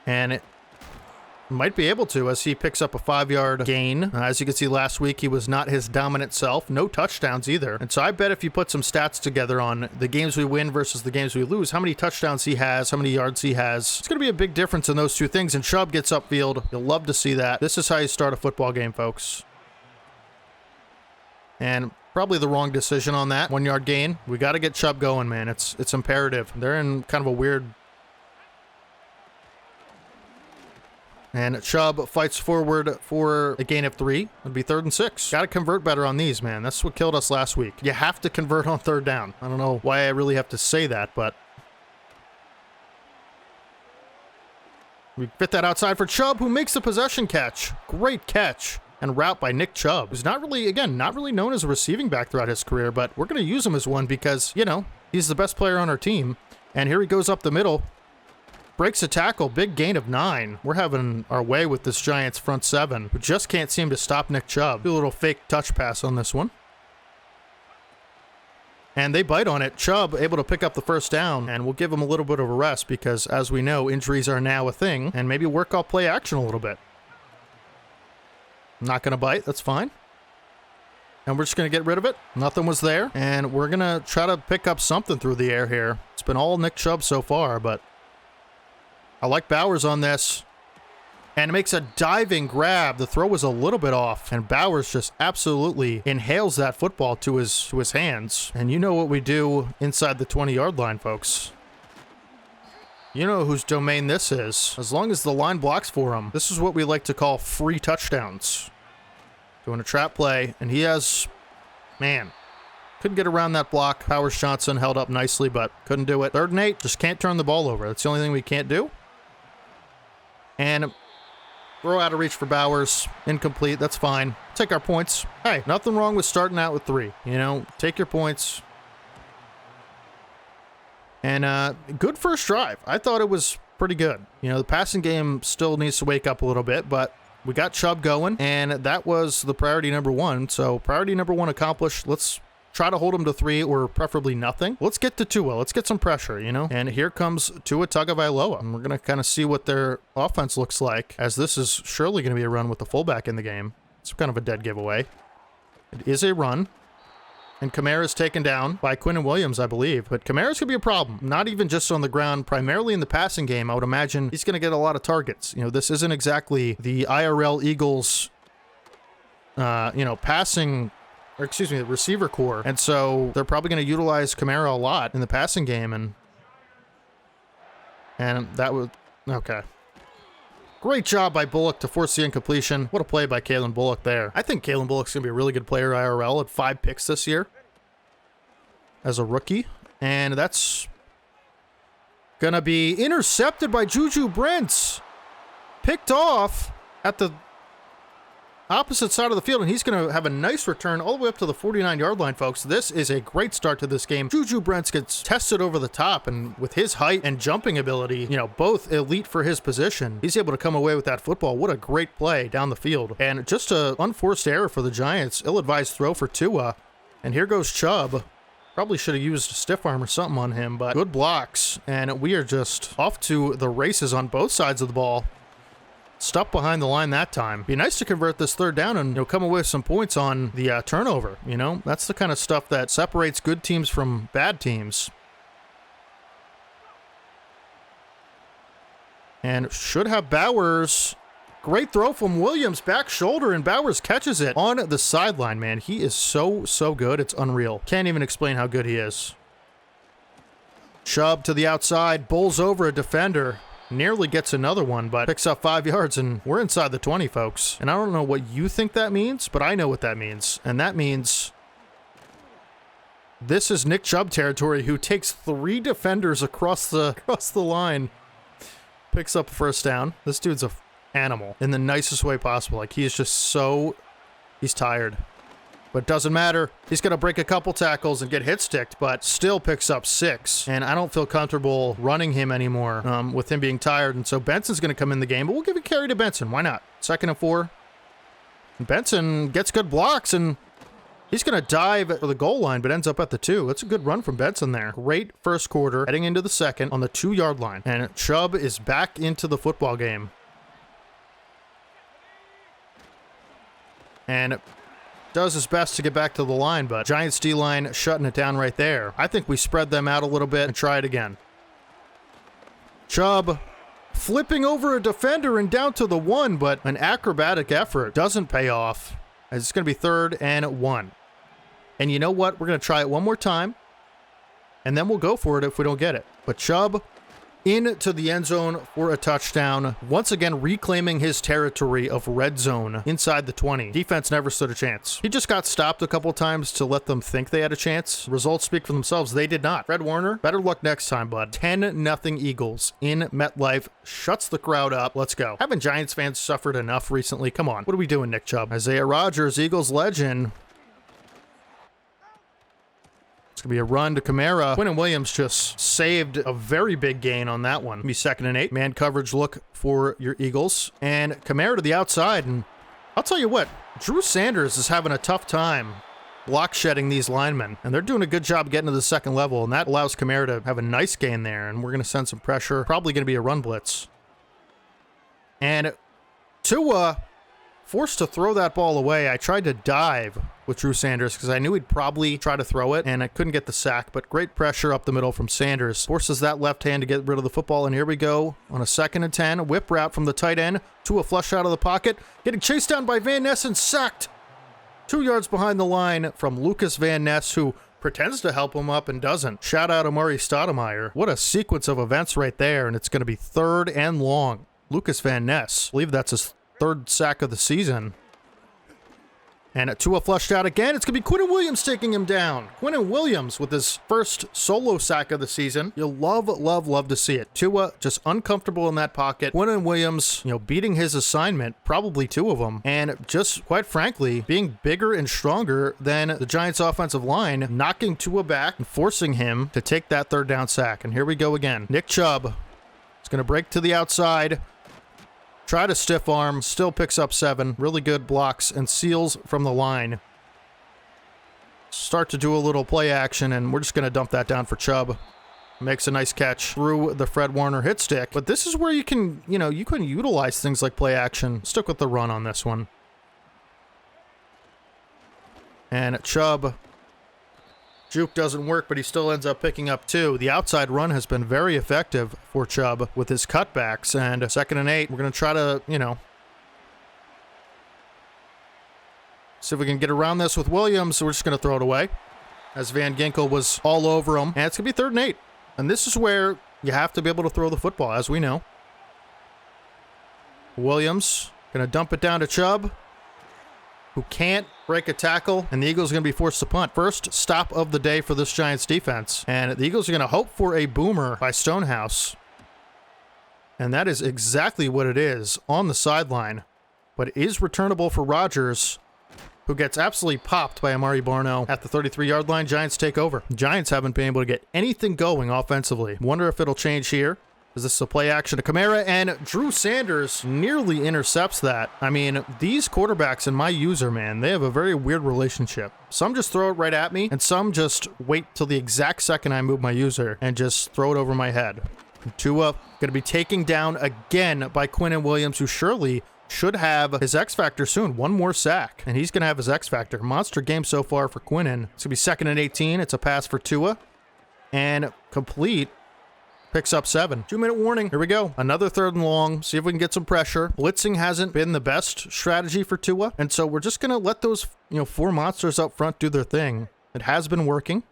And it might be able to as he picks up a 5-yard gain. As you can see last week, he was not his dominant self. No touchdowns either. And so I bet if you put some stats together on the games we win versus the games we lose, how many touchdowns he has, how many yards he has, it's going to be a big difference in those two things. And Chubb gets upfield. You'll love to see that. This is how you start a football game, folks. And probably the wrong decision on that 1-yard gain. We got to get Chubb going, man. It's imperative. They're in kind of a weird. And Chubb fights forward for a gain of 3. It'd be 3rd and 6. Got to convert better on these, man. That's what killed us last week. You have to convert on 3rd down. I don't know why I really have to say that, but we fit that outside for Chubb, who makes the possession catch. Great catch. And route by Nick Chubb, who's not really known as a receiving back throughout his career, but we're going to use him as one because, you know, he's the best player on our team. And here he goes up the middle. Breaks a tackle, big gain of 9. We're having our way with this Giants front 7, who just can't seem to stop Nick Chubb. Do a little fake touch pass on this one. And they bite on it. Chubb able to pick up the 1st down, and we'll give him a little bit of a rest because, as we know, injuries are now a thing, and maybe work off play action a little bit. Not going to bite. That's fine. And we're just going to get rid of it. Nothing was there. And we're going to try to pick up something through the air here. It's been all Nick Chubb so far, but I like Bowers on this. And it makes a diving grab. The throw was a little bit off. And Bowers just absolutely inhales that football to his hands. And you know what we do inside the 20-yard line, folks. You know whose domain this is. As long as the line blocks for him, this is what we like to call free touchdowns. Doing a trap play, and he has, man, couldn't get around that block. Powers Johnson held up nicely, but couldn't do it. 3rd and 8, just can't turn the ball over. That's the only thing we can't do. And throw out of reach for Bowers. Incomplete, that's fine. Take our points. Hey, nothing wrong with starting out with 3. You know, take your points. And good first drive. I thought it was pretty good. You know, the passing game still needs to wake up a little bit, but we got Chubb going, and that was the priority number 1. So priority number 1 accomplished. Let's try to hold him to 3 or preferably nothing. Let's get to Tua. Let's get some pressure, you know? And here comes Tua Tagovailoa. And we're going to kind of see what their offense looks like, as this is surely going to be a run with the fullback in the game. It's kind of a dead giveaway. It is a run. And Kamara's taken down by Quinnen Williams, I believe. But Kamara's going to be a problem. Not even just on the ground, primarily in the passing game. I would imagine he's going to get a lot of targets. You know, this isn't exactly the IRL Eagles, you know, the receiver core. And so they're probably going to utilize Kamara a lot in the passing game. And that was, okay. Great job by Bullock to force the incompletion. What a play by Kalen Bullock there. I think Kalen Bullock's going to be a really good player IRL at 5 picks this year as a rookie. And that's going to be intercepted by Juju Brents. Picked off at the opposite side of the field, and he's going to have a nice return all the way up to the 49-yard line, folks. This is a great start to this game. Juju Brents gets tested over the top, and with his height and jumping ability, you know, both elite for his position, he's able to come away with that football. What a great play down the field. And just an unforced error for the Giants. Ill-advised throw for Tua. And here goes Chubb. Probably should have used a stiff arm or something on him, but good blocks. And we are just off to the races on both sides of the ball. Stuck behind the line that time. Be nice to convert this third down and, come away with some points on the turnover. That's the kind of stuff that separates good teams from bad teams. And should have Bowers. Great throw from Williams, back shoulder, and Bowers catches it on the sideline, man. He is so good. It's unreal. Can't even explain how good he is. Chubb to the outside, bowls over a defender. Nearly gets another one, but picks up 5 yards, and we're inside the 20, folks. And I don't know what you think that means, but I know what that means. And that means this is Nick Chubb territory, who takes 3 defenders across the line. Picks up a first down. This dude's a animal in the nicest way possible. Like, he is just he's tired. But doesn't matter. He's going to break a couple tackles and get hit sticked, but still picks up 6. And I don't feel comfortable running him anymore with him being tired. And so Benson's going to come in the game, but we'll give a carry to Benson. Why not? 2nd and 4. And Benson gets good blocks, and he's going to dive for the goal line, but ends up at the 2. That's a good run from Benson there. Great first quarter, heading into the second on the 2-yard line. And Chubb is back into the football game. And does his best to get back to the line, but Giants D-line shutting it down right there. I think we spread them out a little bit and try it again. Chubb flipping over a defender and down to the 1, but an acrobatic effort doesn't pay off, as it's going to be 3rd and 1. And you know what? We're going to try it one more time, and then we'll go for it if we don't get it. But Chubb into the end zone for a touchdown, once again reclaiming his territory of red zone inside the 20. Defense never stood a chance. He just got stopped a couple times to let them think they had a chance. Results speak for themselves. They did not. Fred Warner, better luck next time, bud. 10-0 Eagles in MetLife. Shuts the crowd up. Let's go. Haven't Giants fans suffered enough recently? Come on. What are we doing, Nick Chubb? Isaiah Rodgers, Eagles legend. It's going to be a run to Kamara. Quinnen Williams just saved a very big gain on that one. It'll be 2nd and 8. Man coverage look for your Eagles. And Kamara to the outside. And I'll tell you what, Drew Sanders is having a tough time block shedding these linemen. And they're doing a good job getting to the second level. And that allows Kamara to have a nice gain there. And we're going to send some pressure. Probably going to be a run blitz. And Tua forced to throw that ball away. I tried to dive with Drew Sanders because I knew he'd probably try to throw it, and I couldn't get the sack, but great pressure up the middle from Sanders. Forces that left hand to get rid of the football, and here we go on a 2nd and 10. Whip route from the tight end to a flush out of the pocket. Getting chased down by Van Ness and sacked 2 yards behind the line from Lucas Van Ness, who pretends to help him up and doesn't. Shout out Amari Stoudemire. What a sequence of events right there, and it's going to be 3rd and long. Lucas Van Ness, I believe that's his 3rd sack of the season. And Tua flushed out again. It's going to be Quinnen Williams taking him down. Quinnen Williams with his first solo sack of the season. You'll love to see it. Tua just uncomfortable in that pocket. Quinnen Williams, beating his assignment, probably 2 of them. And just, quite frankly, being bigger and stronger than the Giants' offensive line, knocking Tua back and forcing him to take that 3rd down sack. And here we go again. Nick Chubb is going to break to the outside. Try to stiff arm, still picks up 7. Really good blocks and seals from the line. Start to do a little play action, and we're just going to dump that down for Chubb. Makes a nice catch through the Fred Warner hit stick. But this is where you can, you can utilize things like play action. Stick with the run on this one. And Chubb. Juke doesn't work, but he still ends up picking up 2. The outside run has been very effective for Chubb with his cutbacks. And 2nd and 8, we're going to try to, see if we can get around this with Williams. So we're just going to throw it away, as Van Ginkel was all over him. And it's going to be 3rd and 8. And this is where you have to be able to throw the football, as we know. Williams going to dump it down to Chubb, who can't break a tackle, and the Eagles are going to be forced to punt. First stop of the day for this Giants defense. And the Eagles are going to hope for a boomer by Stonehouse. And that is exactly what it is on the sideline. But it is returnable for Rodgers, who gets absolutely popped by Amari Barno at the 33-yard line. Giants take over. Giants haven't been able to get anything going offensively. Wonder if it'll change here. Is this a play action to Kamara? And Drew Sanders nearly intercepts that. I mean, these quarterbacks in my user, man, they have a very weird relationship. Some just throw it right at me, and some just wait till the exact second I move my user and just throw it over my head. Tua going to be taken down again by Quinnen Williams, who surely should have his X Factor soon. One more sack, and he's going to have his X Factor. Monster game so far for Quinnen. It's going to be 2nd and 18. It's a pass for Tua. And complete. Picks up 7. 2-minute warning. Here we go. Another 3rd and long. See if we can get some pressure. Blitzing hasn't been the best strategy for Tua. And so we're just going to let those, 4 monsters up front do their thing. It has been working.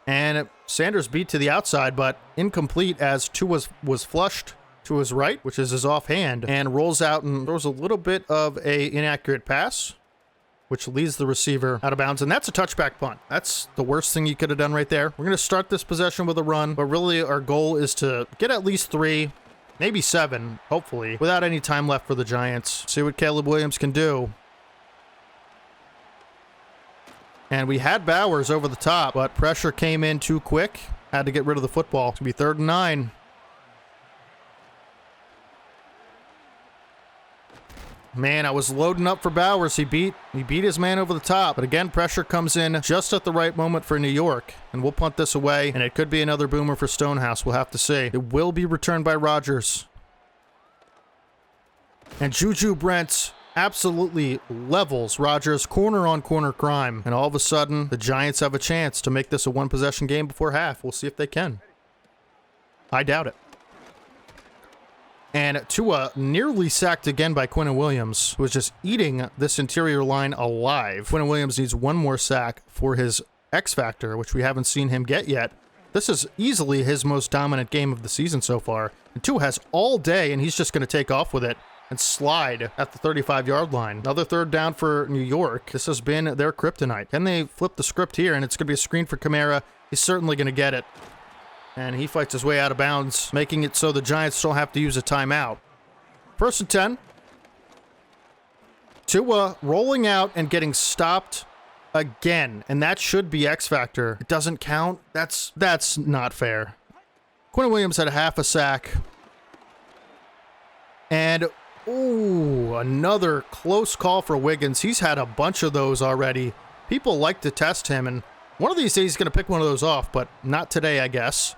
And Sanders beat to the outside, but incomplete as Tua was flushed to his right, which is his offhand, and rolls out and throws a little bit of a inaccurate pass, which leads the receiver out of bounds, and that's a touchback punt. That's the worst thing you could have done right there. We're going to start this possession with a run, but really our goal is to get at least 3, maybe 7, hopefully, without any time left for the Giants. See what Caleb Williams can do. And we had Bowers over the top, but pressure came in too quick. Had to get rid of the football. It's going to be 3rd and 9. Man, I was loading up for Bowers. He beat his man over the top. But again, pressure comes in just at the right moment for New York. And we'll punt this away. And it could be another boomer for Stonehouse. We'll have to see. It will be returned by Rodgers. And Juju Brents absolutely levels Rodgers corner-on-corner crime. And all of a sudden, the Giants have a chance to make this a one-possession game before half. We'll see if they can. I doubt it. And Tua nearly sacked again by Quinnen Williams, who was just eating this interior line alive. Quinnen Williams needs one more sack for his X Factor, which we haven't seen him get yet. This is easily his most dominant game of the season so far. And Tua has all day, and he's just going to take off with it and slide at the 35-yard line. Another 3rd down for New York. This has been their kryptonite. Can they flip the script here? And it's going to be a screen for Kamara. He's certainly going to get it. And he fights his way out of bounds, making it so the Giants don't have to use a timeout. 1st and 10. Tua rolling out and getting stopped again. And that should be X Factor. It doesn't count. That's not fair. Quinnen Williams had a half a sack. And ooh, another close call for Wiggins. He's had a bunch of those already. People like to test him, and one of these days he's going to pick one of those off, but not today, I guess.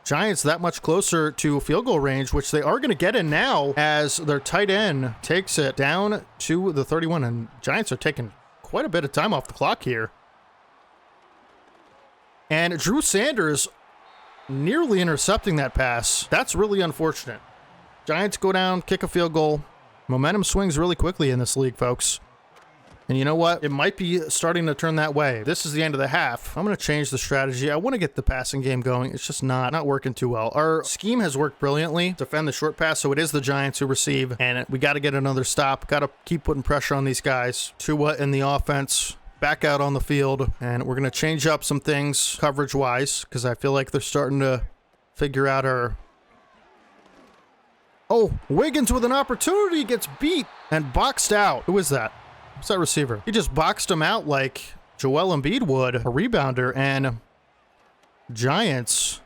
Giants that much closer to field goal range, which they are going to get in now as their tight end takes it down to the 31, and Giants are taking quite a bit of time off the clock here. And Drew Sanders nearly intercepting that pass. That's really unfortunate. Giants go down, kick a field goal. Momentum swings really quickly in this league, folks. And you know what? It might be starting to turn that way. This is the end of the half. I'm going to change the strategy. I want to get the passing game going. It's just not working too well. Our scheme has worked brilliantly. Defend the short pass, so it is the Giants who receive. And we got to get another stop. Got to keep putting pressure on these guys. Tua in the offense. Back out on the field. And we're going to change up some things coverage-wise, because I feel like they're starting to figure out our... Oh, Wiggins with an opportunity gets beat and boxed out. Who is that? What's that receiver? He just boxed him out like Joel Embiid would, a rebounder, and Giants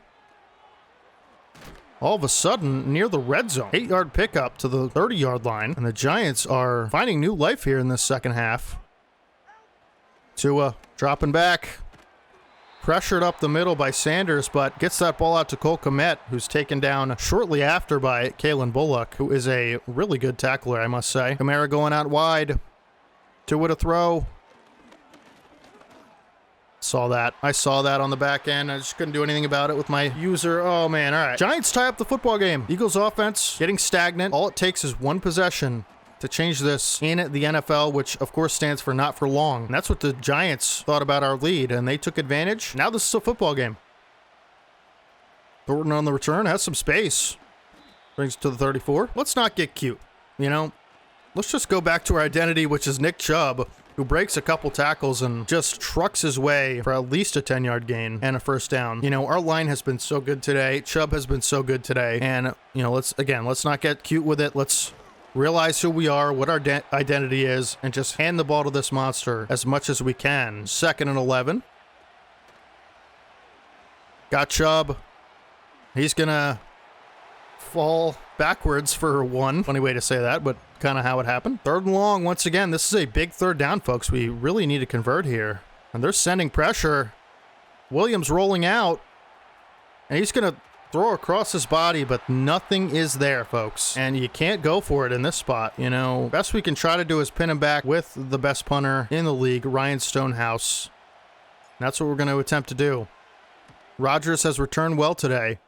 all of a sudden near the red zone. 8-yard pickup to the 30-yard line, and the Giants are finding new life here in this second half. Tua dropping back. Pressured up the middle by Sanders, but gets that ball out to Cole Kmet, who's taken down shortly after by Kalen Bullock, who is a really good tackler, I must say. Kamara going out wide. Tua to throw. Saw that. I saw that on the back end. I just couldn't do anything about it with my user. Oh, man. All right. Giants tie up the football game. Eagles offense getting stagnant. All it takes is one possession to change this in the NFL, which of course stands for not for long. And that's what the Giants thought about our lead, and they took advantage. Now this is a football game. Thornton on the return, has some space. Brings it to the 34. Let's not get cute, you know? Let's just go back to our identity, which is Nick Chubb, who breaks a couple tackles and just trucks his way for at least a 10-yard gain and a first down. You know, our line has been so good today. Chubb has been so good today. And, you know, let's not get cute with it. Let's realize who we are, what our identity is, and just hand the ball to this monster as much as we can. 2nd and 11. Got Chubb. He's going to fall backwards for one. Funny way to say that, but kind of how it happened. 3rd and long once again. This is a big 3rd down, folks. We really need to convert here. And they're sending pressure. Williams rolling out. And he's going to throw across his body, but nothing is there, folks. And you can't go for it in this spot. You know, best we can try to do is pin him back with the best punter in the league, Ryan Stonehouse. And that's what we're going to attempt to do. Rodgers has returned well today.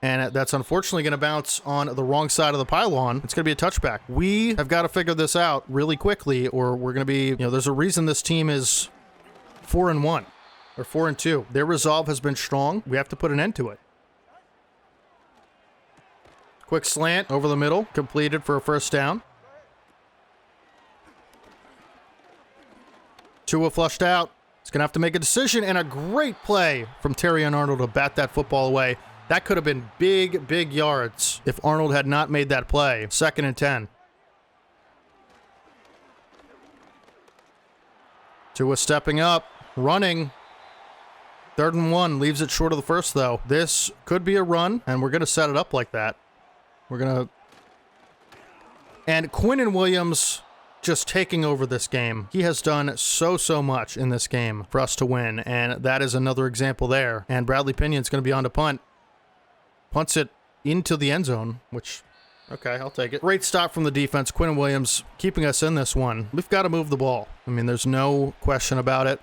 And that's unfortunately going to bounce on the wrong side of the pylon. It's going to be a touchback. We have got to figure this out really quickly, or we're going to be, you know, there's a reason this team is 4-1 or 4-2. Their resolve has been strong. We have to put an end to it. Quick slant over the middle, completed for a 1st down. Tua flushed out. He's going to have to make a decision, and a great play from Terry and Arnold to bat that football away. That could have been big, big yards if Arnold had not made that play. 2nd and 10. Tua stepping up, running. 3rd and 1, leaves it short of the 1st, though. This could be a run, and we're going to set it up like that. We're going to... And Quinnen Williams just taking over this game. He has done so much in this game for us to win, and that is another example there. And Bradley Pinion's going to be on to punt. Punts it into the end zone, which, okay, I'll take it. Great stop from the defense. Quinnen Williams keeping us in this one. We've got to move the ball. I mean, there's no question about it.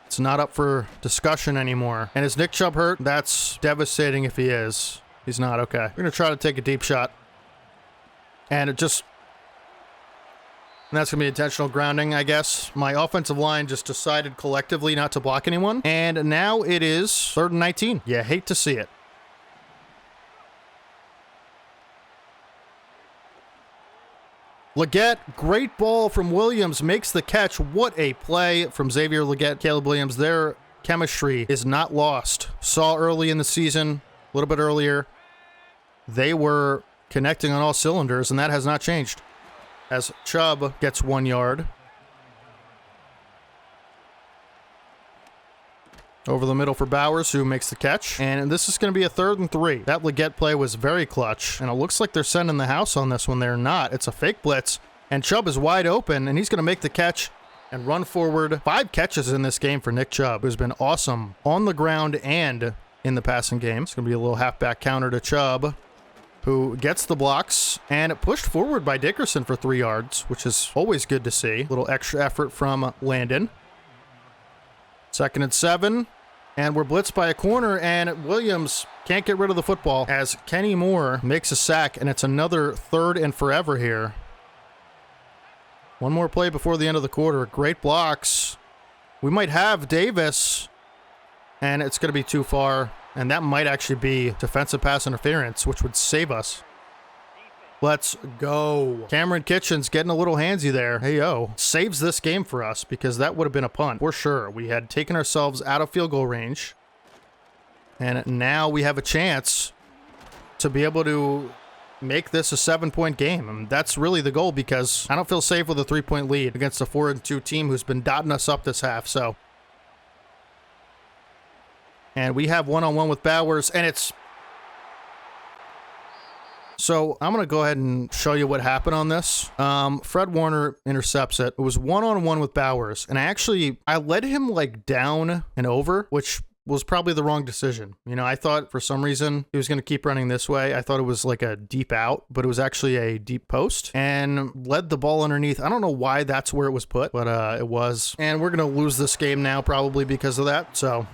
It's not up for discussion anymore. And is Nick Chubb hurt? That's devastating if he is. He's not. Okay. We're going to try to take a deep shot. And it just... And that's going to be intentional grounding, I guess. My offensive line just decided collectively not to block anyone. And now it is 3rd and 19. You hate to see it. Leggett, great ball from Williams, makes the catch. What a play from Xavier Leggett, Caleb Williams. Their chemistry is not lost. Saw early in the season, a little bit earlier, they were connecting on all cylinders, and that has not changed. As Chubb gets 1 yard. Over the middle for Bowers, who makes the catch. And this is going to be a 3rd and 3. That Leggett play was very clutch. And it looks like they're sending the house on this one. They're not. It's a fake blitz. And Chubb is wide open, and he's going to make the catch and run forward. 5 catches in this game for Nick Chubb, who's been awesome on the ground and in the passing game. It's going to be a little halfback counter to Chubb, who gets the blocks, and it pushed forward by Dickerson for 3 yards, which is always good to see. A little extra effort from Landon. 2nd and 7, and we're blitzed by a corner, and Williams can't get rid of the football as Kenny Moore makes a sack, and it's another 3rd and forever here. One more play before the end of the quarter. Great blocks. We might have Davis, and it's going to be too far, and that might actually be defensive pass interference, which would save us. Let's go. Cameron Kitchens getting a little handsy there. Hey, yo. Saves this game for us because that would have been a punt for sure. We had taken ourselves out of field goal range. And now we have a chance to be able to make this a 7-point game. And that's really the goal because I don't feel safe with a 3-point lead against a 4-2 team who's been dotting us up this half. So, and we have one-on-one with Bowers, and it's... So I'm going to go ahead and show you what happened on this. Fred Warner intercepts it. It was one-on-one with Bowers. And I led him like down and over, which was probably the wrong decision. You know, I thought for some reason he was going to keep running this way. I thought it was like a deep out, but it was actually a deep post and led the ball underneath. I don't know why that's where it was put, but it was. And we're going to lose this game now probably because of that. So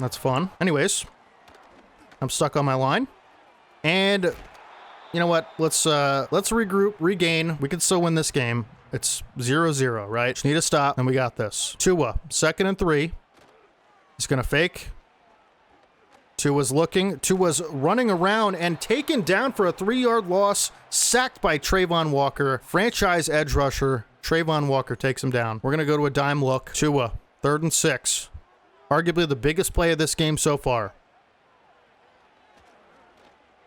that's fun. Anyways, I'm stuck on my line. And... you know what? Let's regroup, regain. We can still win this game. It's 0-0, right? Just need a stop, and we got this. Tua, 2nd and 3. He's going to fake. Tua's looking. Tua's running around and taken down for a 3-yard loss. Sacked by Trayvon Walker. Franchise edge rusher. Trayvon Walker takes him down. We're going to go to a dime look. Tua, 3rd and 6. Arguably the biggest play of this game so far.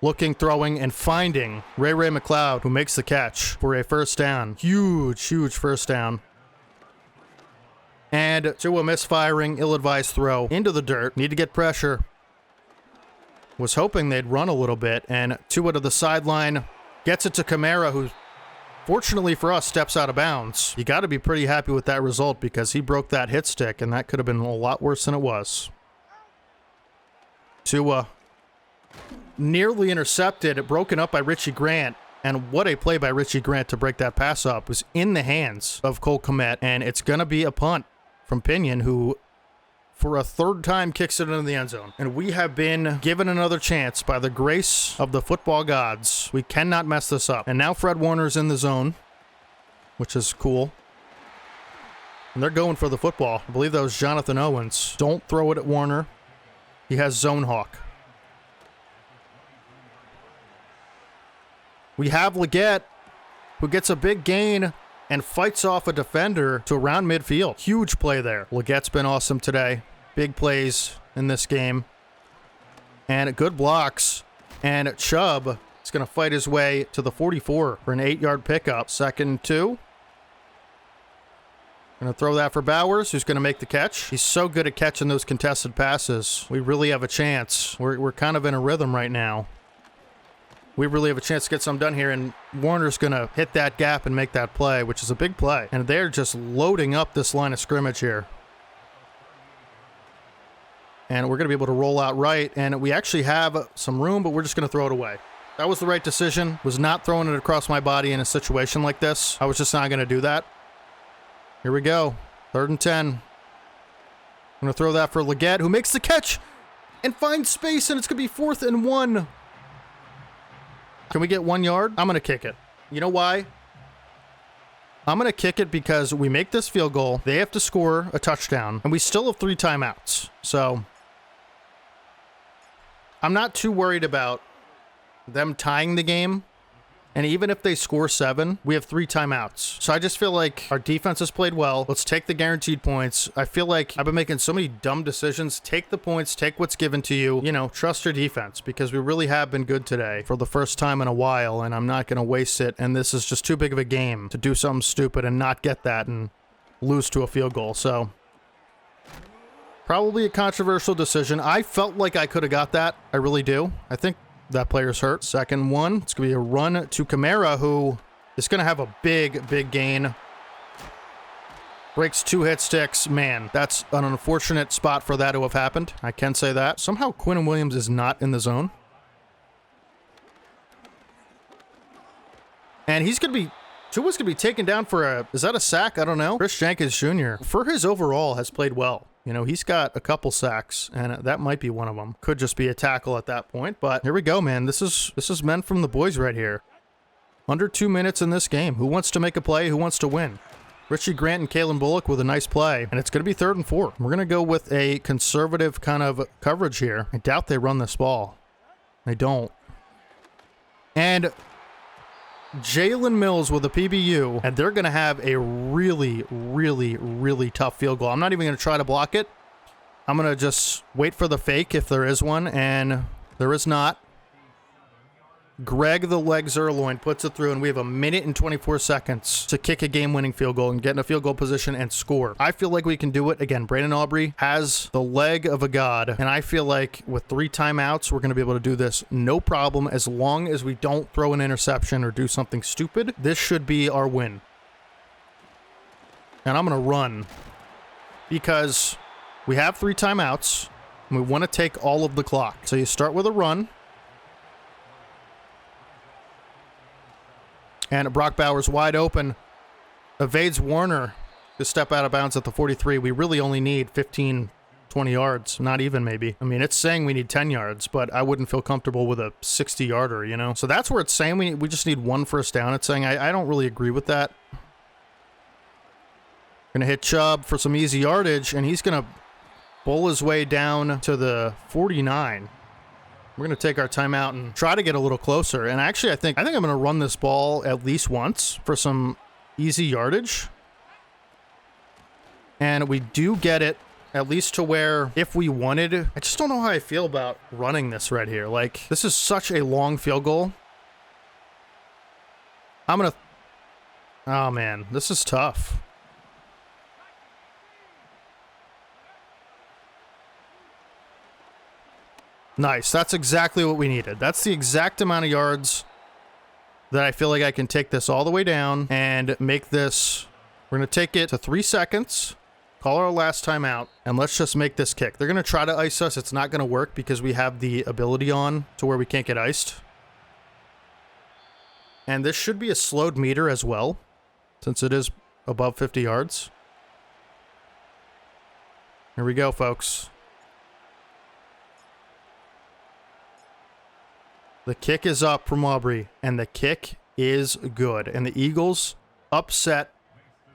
Looking, throwing, and finding Ray McLeod, who makes the catch for a 1st down. Huge 1st down. And Tua misfiring, ill-advised throw into the dirt. Need to get pressure. Was hoping they'd run a little bit, and Tua to the sideline. Gets it to Kamara, who, fortunately for us, steps out of bounds. You got to be pretty happy with that result because he broke that hit stick, and that could have been a lot worse than it was. Tua nearly intercepted, broken up by Richie Grant. And what a play by Richie Grant to break that pass up. It was in the hands of Cole Kmet, and it's going to be a punt from Pinion, who, for a third time, kicks it into the end zone. And we have been given another chance by the grace of the football gods. We cannot mess this up. And now Fred Warner's in the zone, which is cool. And they're going for the football. I believe that was Jonathan Owens. Don't throw it at Warner. He has zone hawk. We have Leggett, who gets a big gain and fights off a defender to around midfield. Huge play there. Leggett's been awesome today. Big plays in this game. And good blocks. And Chubb is going to fight his way to the 44 for an 8-yard pickup. 2nd and 2. Going to throw that for Bowers, who's going to make the catch. He's so good at catching those contested passes. We really have a chance. We're kind of in a rhythm right now. We really have a chance to get something done here, and Warner's going to hit that gap and make that play, which is a big play. And they're just loading up this line of scrimmage here. And we're going to be able to roll out right, and we actually have some room, but we're just going to throw it away. That was the right decision. Was not throwing it across my body in a situation like this. I was just not going to do that. Here we go. 3rd and 10. I'm going to throw that for Leggett, who makes the catch and finds space, and it's going to be 4th and 1. Can we get 1 yard? I'm going to kick it. You know why? I'm going to kick it because we make this field goal. They have to score a touchdown, and we still have 3 timeouts. So I'm not too worried about them tying the game. And even if they score 7, we have 3 timeouts. So I just feel like our defense has played well. Let's take the guaranteed points. I feel like I've been making so many dumb decisions. Take the points, take what's given to you. You know, trust your defense because we really have been good today for the first time in a while, and I'm not going to waste it. And this is just too big of a game to do something stupid and not get that and lose to a field goal. So probably a controversial decision. I felt like I could have got that. I really do. I think that player's hurt. 2nd 1. It's going to be a run to Kamara, who is going to have a big gain. Breaks 2 hit sticks. Man, that's an unfortunate spot for that to have happened. I can say that. Somehow Quinnen Williams is not in the zone. And he's going to be... Tua's going to be taken down for a... Is that a sack? I don't know. Chris Jenkins Jr., for his overall, has played well. You know, he's got a couple sacks, and that might be one of them. Could just be a tackle at that point, but here we go, man. This is meant from the boys right here. Under 2 minutes in this game. Who wants to make a play? Who wants to win? Richie Grant and Kalen Bullock with a nice play, and it's going to be 3rd and 4. We're going to go with a conservative kind of coverage here. I doubt they run this ball. They don't. And Jalen Mills with a PBU, and they're going to have a really tough field goal. I'm not even going to try to block it. I'm going to just wait for the fake if there is one, and there is not. Greg the Leg Zerloin puts it through, and we have 1 minute and 24 seconds to kick a game-winning field goal and get in a field goal position and score. I feel like we can do it. Again, Brandon Aubrey has the leg of a god, and I feel like with 3 timeouts, we're going to be able to do this no problem as long as we don't throw an interception or do something stupid. This should be our win. And I'm going to run because we have 3 timeouts, and we want to take all of the clock. So you start with a run. And Brock Bowers wide open, evades Warner to step out of bounds at the 43. We really only need 15, 20 yards, not even maybe. I mean, it's saying we need 10 yards, but I wouldn't feel comfortable with a 60-yarder, you know? So that's where it's saying we just need 1 first down. It's saying I don't really agree with that. Going to hit Chubb for some easy yardage, and he's going to bull his way down to the 49. We're going to take our timeout and try to get a little closer. And actually, I think I'm going to run this ball at least once for some easy yardage. And we do get it at least to where if we wanted, I just don't know how I feel about running this right here. Like, this is such a long field goal. I'm going to... Oh, man, this is tough. Nice. That's exactly what we needed. That's the exact amount of yards that I feel like I can take this all the way down and make this. We're going to take it to 3 seconds, call our last time out, and let's just make this kick. They're going to try to ice us. It's not going to work because we have the ability on to where we can't get iced. And this should be a slowed meter as well, since it is above 50 yards. Here we go, folks. The kick is up from Aubrey, and the kick is good. And the Eagles upset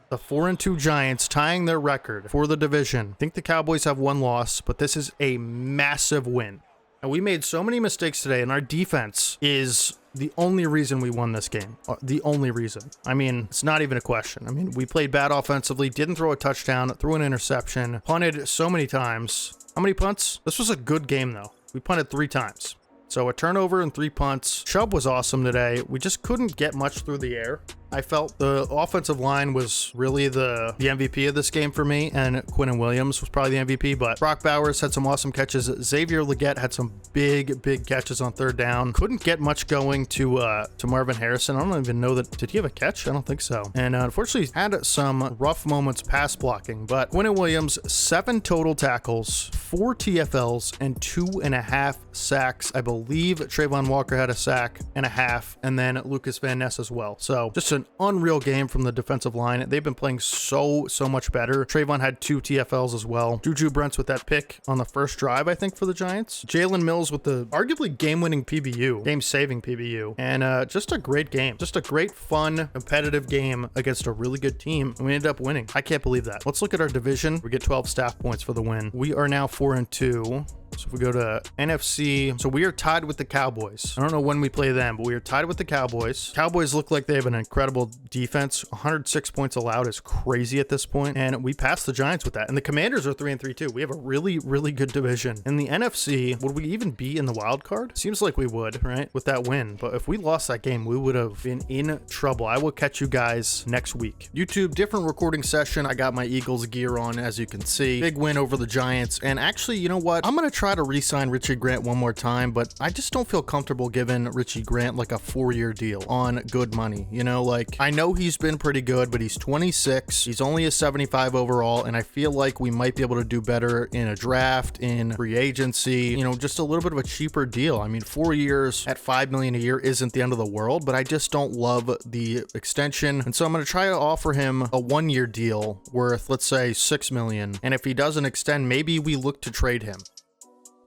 the 4-2 Giants, tying their record for the division. I think the Cowboys have 1 loss, but this is a massive win. And we made so many mistakes today, and our defense is the only reason we won this game. The only reason. I mean, it's not even a question. I mean, we played bad offensively, didn't throw a touchdown, threw an interception, punted so many times. How many punts? This was a good game, though. We punted 3 times. So a turnover and 3 punts. Chubb was awesome today. We just couldn't get much through the air. I felt the offensive line was really the MVP of this game for me, and Quinnen Williams was probably the MVP, but Brock Bowers had some awesome catches. Xavier Legette had some big catches on 3rd down. Couldn't get much going to Marvin Harrison. I don't even know that. Did he have a catch? I don't think so. And unfortunately, had some rough moments pass blocking, but Quinnen Williams, 7 total tackles, 4 TFLs, and 2.5 sacks. I believe Trayvon Walker had a sack and a half, and then Lucas Van Ness as well. So just an unreal game from the defensive line. They've been playing so much better. Trayvon had 2 TFLs as well. Juju Brents with that pick on the first drive, I think, for the Giants. Jalen Mills with the arguably game-winning PBU, game-saving PBU, and just a great game. Just a great, fun, competitive game against a really good team, and we ended up winning. I can't believe that. Let's look at our division. We get 12 staff points for the win. We are now 4-2. So if we go to NFC, so we are tied with the Cowboys. I don't know when we play them, but we are tied with the Cowboys. Cowboys look like they have an incredible defense. 106 points allowed is crazy at this point, and we passed the Giants with that. And the Commanders are 3-3 too. We have a really good division. In the NFC, would we even be in the wild card? Seems like we would, right? With that win. But if we lost that game, we would have been in trouble. I will catch you guys next week. YouTube, different recording session. I got my Eagles gear on, as you can see. Big win over the Giants. And actually, you know what? I'm going to try to re-sign Richie Grant one more time, but I just don't feel comfortable giving Richie Grant like a 4-year deal on good money. You know, like, I know he's been pretty good, but he's 26. He's only a 75 overall, and I feel like we might be able to do better in a draft, in free agency, you know, just a little bit of a cheaper deal. I mean, 4 years at $5 million a year isn't the end of the world, but I just don't love the extension. And so I'm going to try to offer him a 1-year deal worth, let's say, $6 million. And if he doesn't extend, maybe we look to trade him.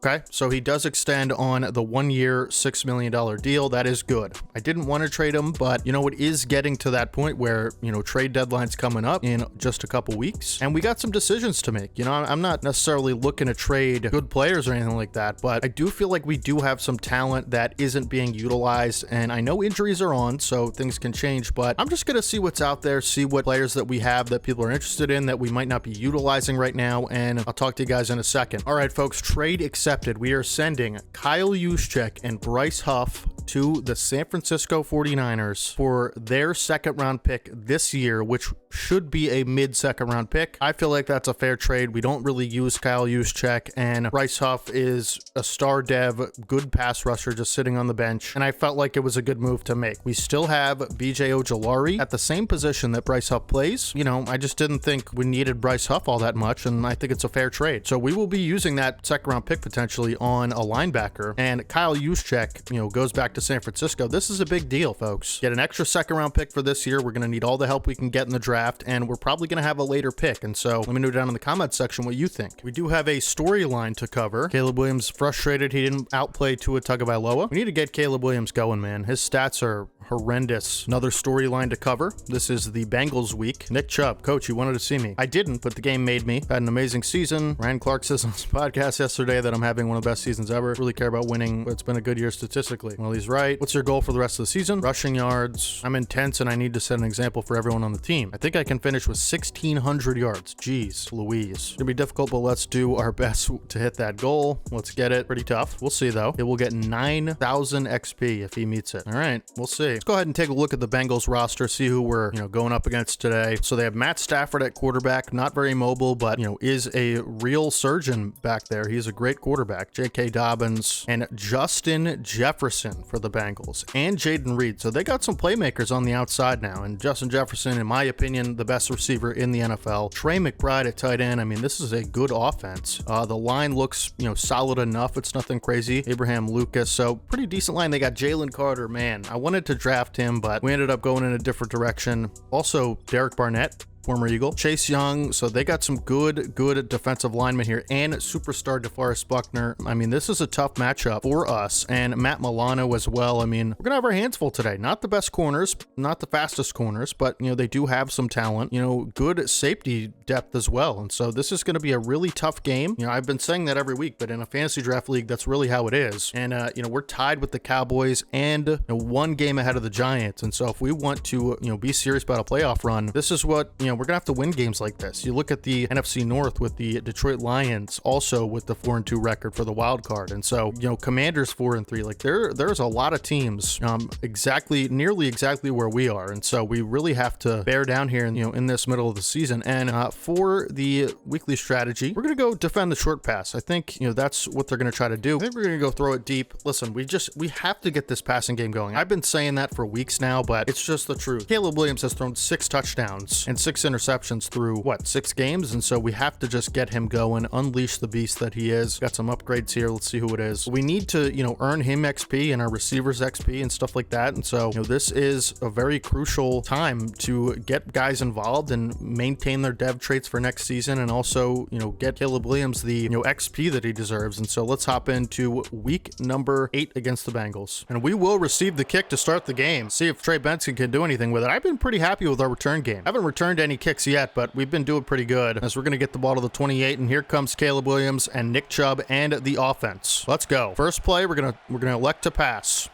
Okay, so he does extend on the 1-year, $6 million deal. That is good. I didn't want to trade him, but, you know, it is getting to that point where, you know, trade deadline's coming up in just a couple weeks, and we got some decisions to make. You know, I'm not necessarily looking to trade good players or anything like that, but I do feel like we do have some talent that isn't being utilized, and I know injuries are on, so things can change, but I'm just going to see what's out there, see what players that we have that people are interested in that we might not be utilizing right now, and I'll talk to you guys in a second. All right, folks, trade accepted. We are sending Kyle Juszczyk and Bryce Huff to the San Francisco 49ers for their 2nd round pick this year, which should be a mid-2nd round pick. I feel like that's a fair trade. We don't really use Kyle Juszczyk, and Bryce Huff is a star dev, good pass rusher just sitting on the bench, and I felt like it was a good move to make. We still have BJ Ojulari at the same position that Bryce Huff plays. You know, I just didn't think we needed Bryce Huff all that much, and I think it's a fair trade. So we will be using that 2nd round pick potentially on a linebacker, and Kyle Juszczyk, you know, goes back to San Francisco. This is a big deal, folks. Get an extra 2nd round pick for this year. We're going to need all the help we can get in the draft, and we're probably going to have a later pick. And so let me know down in the comments section what you think. We do have a storyline to cover. Caleb Williams frustrated he didn't outplay Tua Tagovailoa. We need to get Caleb Williams going, man. His stats are horrendous. Another storyline to cover. This is the Bengals week. Nick Chubb, coach, you wanted to see me. I didn't, but the game made me. Had an amazing season. Ryan Clark says on his podcast yesterday that I'm having one of the best seasons ever. Really care about winning, but it's been a good year statistically. Well, he's right. What's your goal for the rest of the season? Rushing yards. I'm intense and I need to set an example for everyone on the team. I think I can finish with 1,600 yards. Jeez Louise. It's gonna be difficult, but let's do our best to hit that goal. Let's get it. Pretty tough. We'll see though. It will get 9,000 XP if he meets it. All right, we'll see. see. Let's go ahead and take a look at the Bengals roster, see who we're, going up against today. So they have Matt Stafford at quarterback, not very mobile, but, is a real surgeon back there. He's a great quarterback. J.K. Dobbins and Justin Jefferson for the Bengals and Jaden Reed. So they got some playmakers on the outside now. And Justin Jefferson, in my opinion, the best receiver in the NFL. Trey McBride at tight end. I mean, this is a good offense. The line looks, solid enough. It's nothing crazy. Abraham Lucas. So pretty decent line. They got Jalen Carter. Man, I wanted to draft him, but we ended up going in a different direction. Also, Derek Barnett, former Eagle. Chase Young. So they got some good defensive linemen here, and superstar DeForest Buckner. I mean, this is a tough matchup for us, and Matt Milano as well. I mean, we're gonna have our hands full today. Not the best corners, not the fastest corners, but they do have some talent. Good safety depth as well. And so this is going to be a really tough game. I've been saying that every week, but in a fantasy draft league, that's really how it is. And we're tied with the Cowboys and one game ahead of the Giants. And so if we want to be serious about a playoff run, this is what we're gonna have to win games like this. You look at the NFC North with the Detroit Lions, also with the 4-2 record for the wild card, and so Commanders 4-3. Like there's a lot of teams nearly exactly where we are, and so we really have to bear down here in this middle of the season. And for the weekly strategy, we're gonna go defend the short pass. I think that's what they're gonna try to do. I think we're gonna go throw it deep. Listen, we have to get this passing game going. I've been saying that for weeks now, but it's just the truth. Caleb Williams has thrown 6 touchdowns and 6 interceptions through 6 games, and so we have to just get him going, unleash the beast that he is. Got some upgrades here. Let's see who it is. We need to earn him XP and our receivers XP and stuff like that. And so this is a very crucial time to get guys involved and maintain their dev traits for next season, and also get Caleb Williams the XP that he deserves. And so let's hop into week number 8 against the Bengals, and we will receive the kick to start the game. See if Trey Benson can do anything with it. I've been pretty happy with our return game. I haven't returned any kicks yet, but we've been doing pretty good as we're going to get the ball to the 28, and here comes Caleb Williams and Nick Chubb and the offense. Let's go. First play, we're going to elect to pass.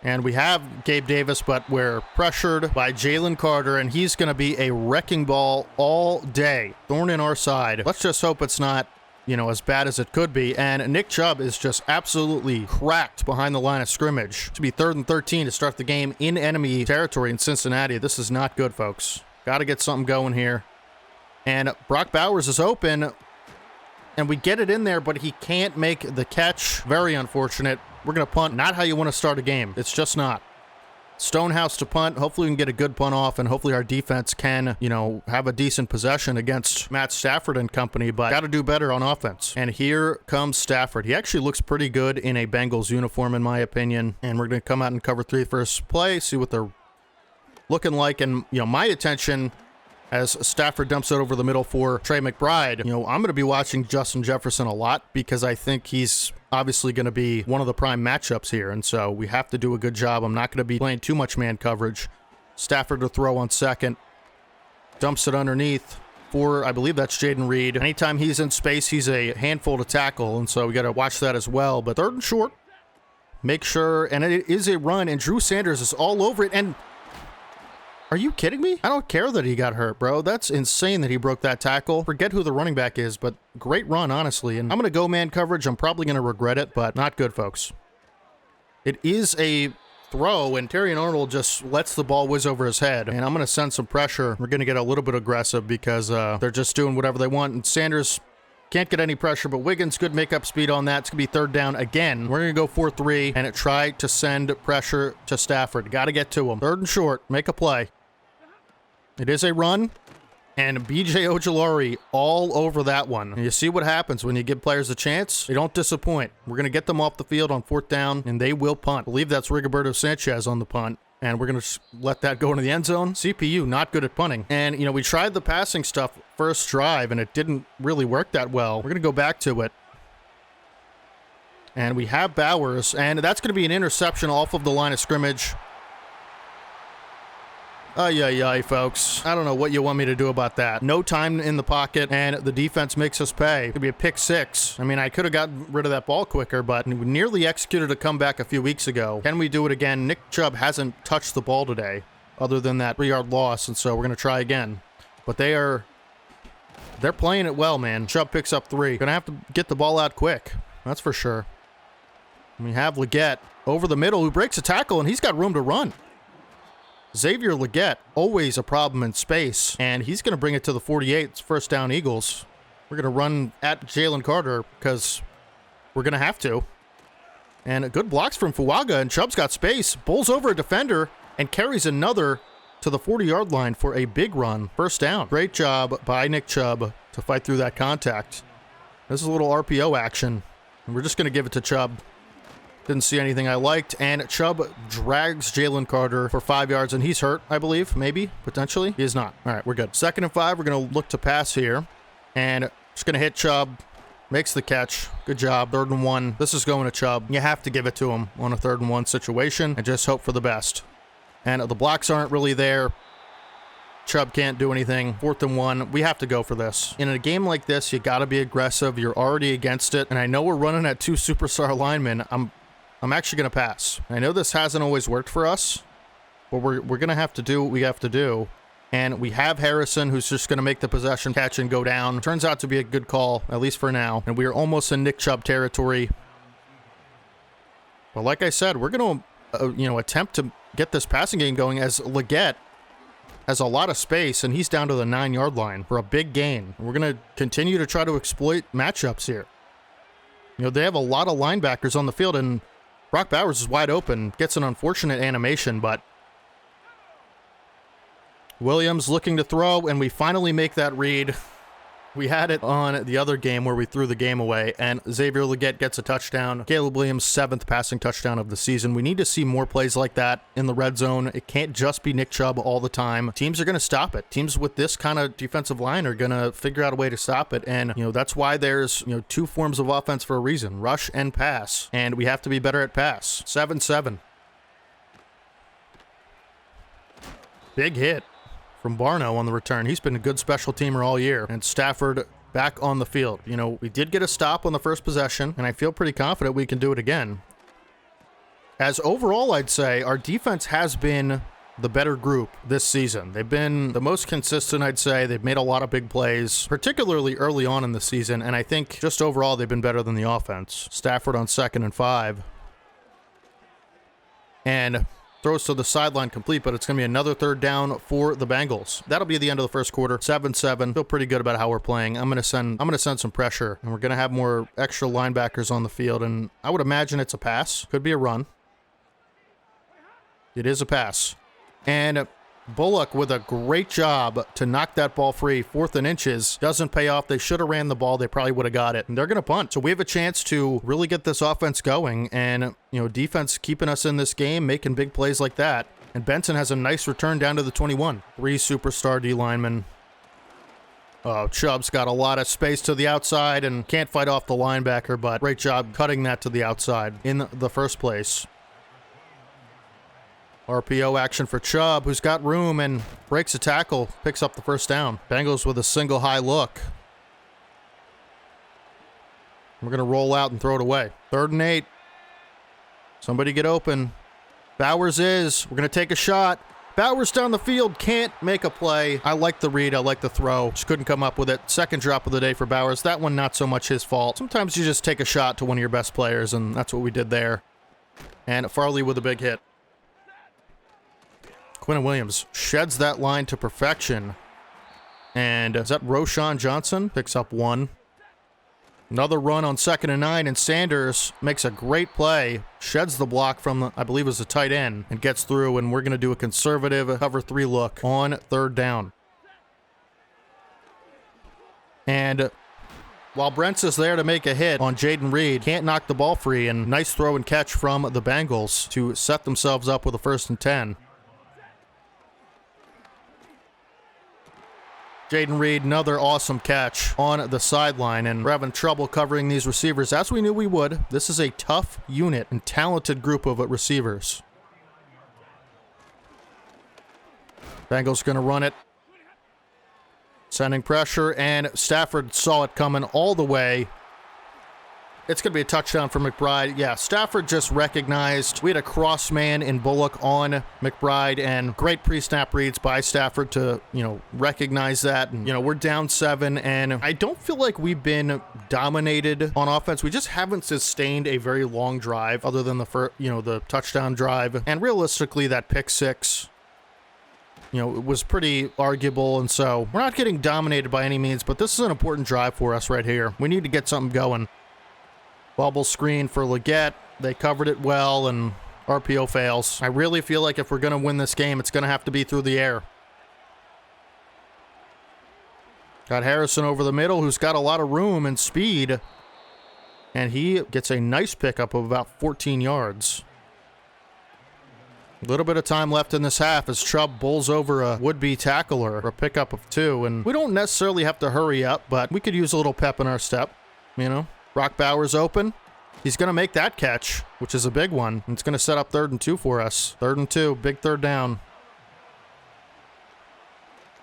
And we have Gabe Davis, but we're pressured by Jalen Carter, and he's going to be a wrecking ball all day. Thorn in our side. Let's just hope it's not as bad as it could be. And Nick Chubb is just absolutely cracked behind the line of scrimmage. To be 3rd and 13 to start the game in enemy territory in Cincinnati. This is not good, folks. Got to get something going here. And Brock Bowers is open, and we get it in there, but he can't make the catch. Very unfortunate. We're going to punt. Not how you want to start a game. It's just not. Stonehouse to punt. Hopefully we can get a good punt off, and hopefully our defense can, have a decent possession against Matt Stafford and company, but got to do better on offense. And here comes Stafford. He actually looks pretty good in a Bengals uniform, in my opinion. And we're going to come out and cover 3 first play, see what they're looking like. And, my attention, as Stafford dumps it over the middle for Trey McBride, I'm going to be watching Justin Jefferson a lot, because I think he's obviously going to be one of the prime matchups here, and so we have to do a good job. I'm not going to be playing too much man coverage. Stafford to throw on second. Dumps it underneath for, I believe that's Jaden Reed. Anytime he's in space, he's a handful to tackle, and so we got to watch that as well. But 3rd and short. Make sure, and it is a run, and Drew Sanders is all over it, and are you kidding me? I don't care that he got hurt, bro. That's insane that he broke that tackle. Forget who the running back is, but great run, honestly. And I'm going to go man coverage. I'm probably going to regret it, but not good, folks. It is a throw, and Terrion Arnold just lets the ball whiz over his head. And I'm going to send some pressure. We're going to get a little bit aggressive because they're just doing whatever they want. And Sanders can't get any pressure, but Wiggins could make up speed on that. It's going to be 3rd down again. We're going to go 4-3 and try to send pressure to Stafford. Got to get to him. 3rd and short. Make a play. It is a run, and B.J. Ojulari all over that one. And you see what happens when you give players a chance. They don't disappoint. We're going to get them off the field on 4th down, and they will punt. I believe that's Rigoberto Sanchez on the punt, and we're going to let that go into the end zone. CPU, not good at punting. And, we tried the passing stuff first drive, and it didn't really work that well. We're going to go back to it. And we have Bowers, and that's going to be an interception off of the line of scrimmage. Ay, folks. I don't know what you want me to do about that. No time in the pocket, and the defense makes us pay. It could be a pick 6. I mean, I could have gotten rid of that ball quicker, but we nearly executed a comeback a few weeks ago. Can we do it again? Nick Chubb hasn't touched the ball today, other than that 3-yard loss, and so we're going to try again. But they're playing it well, man. Chubb picks up 3. Gonna have to get the ball out quick. That's for sure. We have Leggett over the middle, who breaks a tackle, and he's got room to run. Xavier Leggett, always a problem in space, and he's going to bring it to the 48. It's first down Eagles. We're going to run at Jalen Carter because we're going to have to. And good blocks from Fuaga, and Chubb's got space. Bowls over a defender and carries another to the 40-yard line for a big run. First down. Great job by Nick Chubb to fight through that contact. This is a little RPO action, and we're just going to give it to Chubb. Didn't see anything I liked, and Chubb drags Jalen Carter for 5 yards, and he's hurt, I believe, maybe, potentially. He is not. All right, we're good. 2nd and 5, we're going to look to pass here, and just going to hit Chubb. Makes the catch. Good job. 3rd and 1. This is going to Chubb. You have to give it to him on a 3rd and 1 situation and just hope for the best. And the blocks aren't really there. Chubb can't do anything. 4th and 1. We have to go for this. In a game like this, you got to be aggressive. You're already against it. And I know we're running at 2 superstar linemen. I'm actually going to pass. I know this hasn't always worked for us, but we're going to have to do what we have to do. And we have Harrison, who's just going to make the possession catch and go down. Turns out to be a good call, at least for now. And we are almost in Nick Chubb territory. But like I said, we're going to, attempt to get this passing game going, as Leggett has a lot of space, and he's down to the 9-yard line for a big gain. We're going to continue to try to exploit matchups here. They have a lot of linebackers on the field, and Brock Bowers is wide open. Gets an unfortunate animation, but Williams looking to throw, and we finally make that read. We had it on the other game where we threw the game away, and Xavier Leggett gets a touchdown. Caleb Williams' 7th passing touchdown of the season. We need to see more plays like that in the red zone. It can't just be Nick Chubb all the time. Teams are going to stop it. Teams with this kind of defensive line are going to figure out a way to stop it, and that's why there's 2 forms of offense for a reason: rush and pass, and we have to be better at pass. 7-7. Big hit from Barno on the return. He's been a good special teamer all year. And Stafford back on the field. We did get a stop on the first possession, and I feel pretty confident we can do it again. As overall, I'd say our defense has been the better group this season. They've been the most consistent, I'd say. They've made a lot of big plays, particularly early on in the season, and I think just overall they've been better than the offense. Stafford on 2nd and 5. And throws to the sideline complete, but it's going to be another 3rd down for the Bengals. That'll be the end of the first quarter. 7-7. Feel pretty good about how we're playing. I'm going to send some pressure, and we're going to have more extra linebackers on the field, and I would imagine it's a pass. Could be a run. It is a pass. And Bullock with a great job to knock that ball free. 4th and inches. Doesn't pay off. They should have ran the ball. They probably would have got it. And they're going to punt. So we have a chance to really get this offense going. And, defense keeping us in this game, making big plays like that. And Benson has a nice return down to the 21. 3 superstar D linemen. Oh, Chubb's got a lot of space to the outside and can't fight off the linebacker, but great job cutting that to the outside in the first place. RPO action for Chubb, who's got room and breaks a tackle, picks up the first down. Bengals with a single high look. We're going to roll out and throw it away. 3rd and 8. Somebody get open. Bowers is. We're going to take a shot. Bowers down the field, can't make a play. I like the read. I like the throw. Just couldn't come up with it. 2nd drop of the day for Bowers. That one not so much his fault. Sometimes you just take a shot to one of your best players, and that's what we did there. And Farley with a big hit. Quinn Williams sheds that line to perfection. And is that Roshan Johnson? Picks up 1. Another run on 2nd and 9, and Sanders makes a great play. Sheds the block from, I believe it was a tight end, and gets through, and we're going to do a conservative cover 3 look on 3rd down. And while Brents is there to make a hit on Jaden Reed, can't knock the ball free, and nice throw and catch from the Bengals to set themselves up with a 1st and 10. Jaden Reed, another awesome catch on the sideline, and we're having trouble covering these receivers, as we knew we would. This is a tough unit and talented group of receivers. Bengals going to run it. Sending pressure, and Stafford saw it coming all the way. It's going to be a touchdown for McBride. Yeah, Stafford just recognized. We had a cross man in Bullock on McBride, and great pre-snap reads by Stafford to, recognize that. And, we're down 7, and I don't feel like we've been dominated on offense. We just haven't sustained a very long drive other than the touchdown drive. And realistically, that pick 6, it was pretty arguable, and so we're not getting dominated by any means, but this is an important drive for us right here. We need to get something going. Bubble screen for Leggett. They covered it well, and RPO fails. I really feel like if we're going to win this game, it's going to have to be through the air. Got Harrison over the middle, who's got a lot of room and speed, and he gets a nice pickup of about 14 yards. A little bit of time left in this half as Chubb bowls over a would-be tackler for a pickup of 2, and we don't necessarily have to hurry up, but we could use a little pep in our step, Brock Bowers open. He's going to make that catch, which is a big one. It's going to set up 3rd and 2 for us. 3rd and 2, big 3rd down.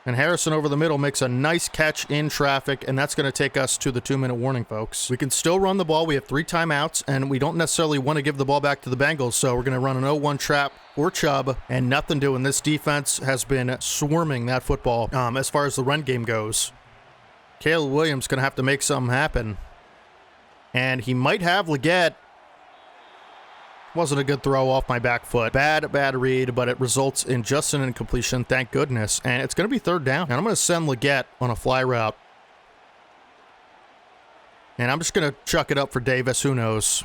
And Harrison over the middle makes a nice catch in traffic, and that's going to take us to the 2-minute warning, folks. We can still run the ball. We have 3 timeouts, and we don't necessarily want to give the ball back to the Bengals, so we're going to run an 0-1 trap for Chubb, and nothing doing. This defense has been swarming that football as far as the run game goes. Caleb Williams going to have to make something happen. And he might have Leggett. Wasn't a good throw off my back foot. Bad read, but it results in just an incompletion, thank goodness. And it's going to be 3rd down. And I'm going to send Leggett on a fly route. And I'm just going to chuck it up for Davis. Who knows?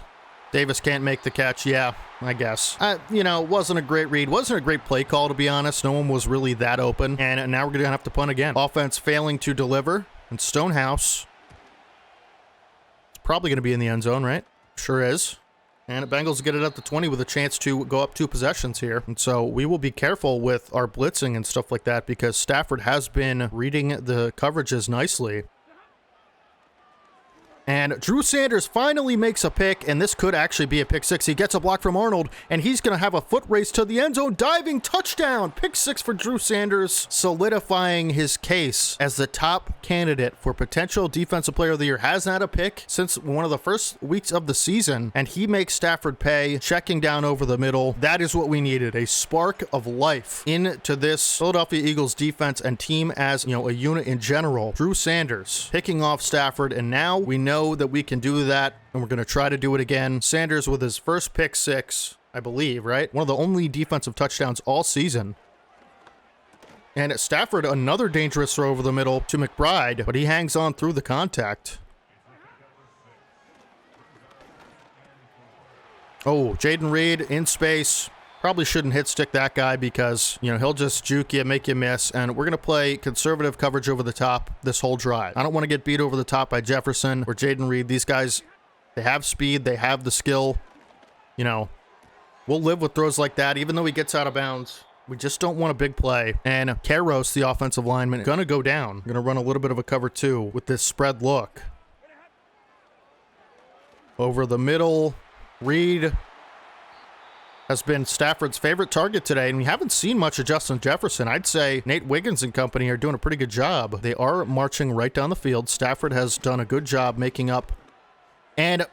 Davis can't make the catch. Yeah, I guess. Wasn't a great read. Wasn't a great play call, to be honest. No one was really that open. And now we're going to have to punt again. Offense failing to deliver. And Stonehouse probably going to be in the end zone, right? Sure is. And the Bengals get it up to 20 with a chance to go up 2 possessions here. And so we will be careful with our blitzing and stuff like that because Stafford has been reading the coverages nicely. And Drew Sanders finally makes a pick, and this could actually be a pick 6. He gets a block from Arnold, and he's going to have a foot race to the end zone. Diving touchdown. Pick 6 for Drew Sanders, solidifying his case as the top candidate for potential Defensive Player of the Year. Hasn't had a pick since one of the first weeks of the season, and he makes Stafford pay, checking down over the middle. That is what we needed, a spark of life into this Philadelphia Eagles defense and team as, a unit in general. Drew Sanders picking off Stafford, and now we know that we can do that, and we're going to try to do it again. Sanders with his first pick 6, I believe, right? One of the only defensive touchdowns all season. And Stafford, another dangerous throw over the middle to McBride, but he hangs on through the contact. Oh, Jaden Reed in space. Probably shouldn't hit stick that guy because, he'll just juke you, make you miss. And we're going to play conservative coverage over the top this whole drive. I don't want to get beat over the top by Jefferson or Jaden Reed. These guys, they have speed. They have the skill. We'll live with throws like that, even though he gets out of bounds. We just don't want a big play. And Karros, the offensive lineman, going to go down. Going to run a little bit of a cover 2 with this spread look. Over the middle, Reed has been Stafford's favorite target today, and we haven't seen much of Justin Jefferson. I'd say Nate Wiggins and company are doing a pretty good job. They are marching right down the field. Stafford has done a good job making up. And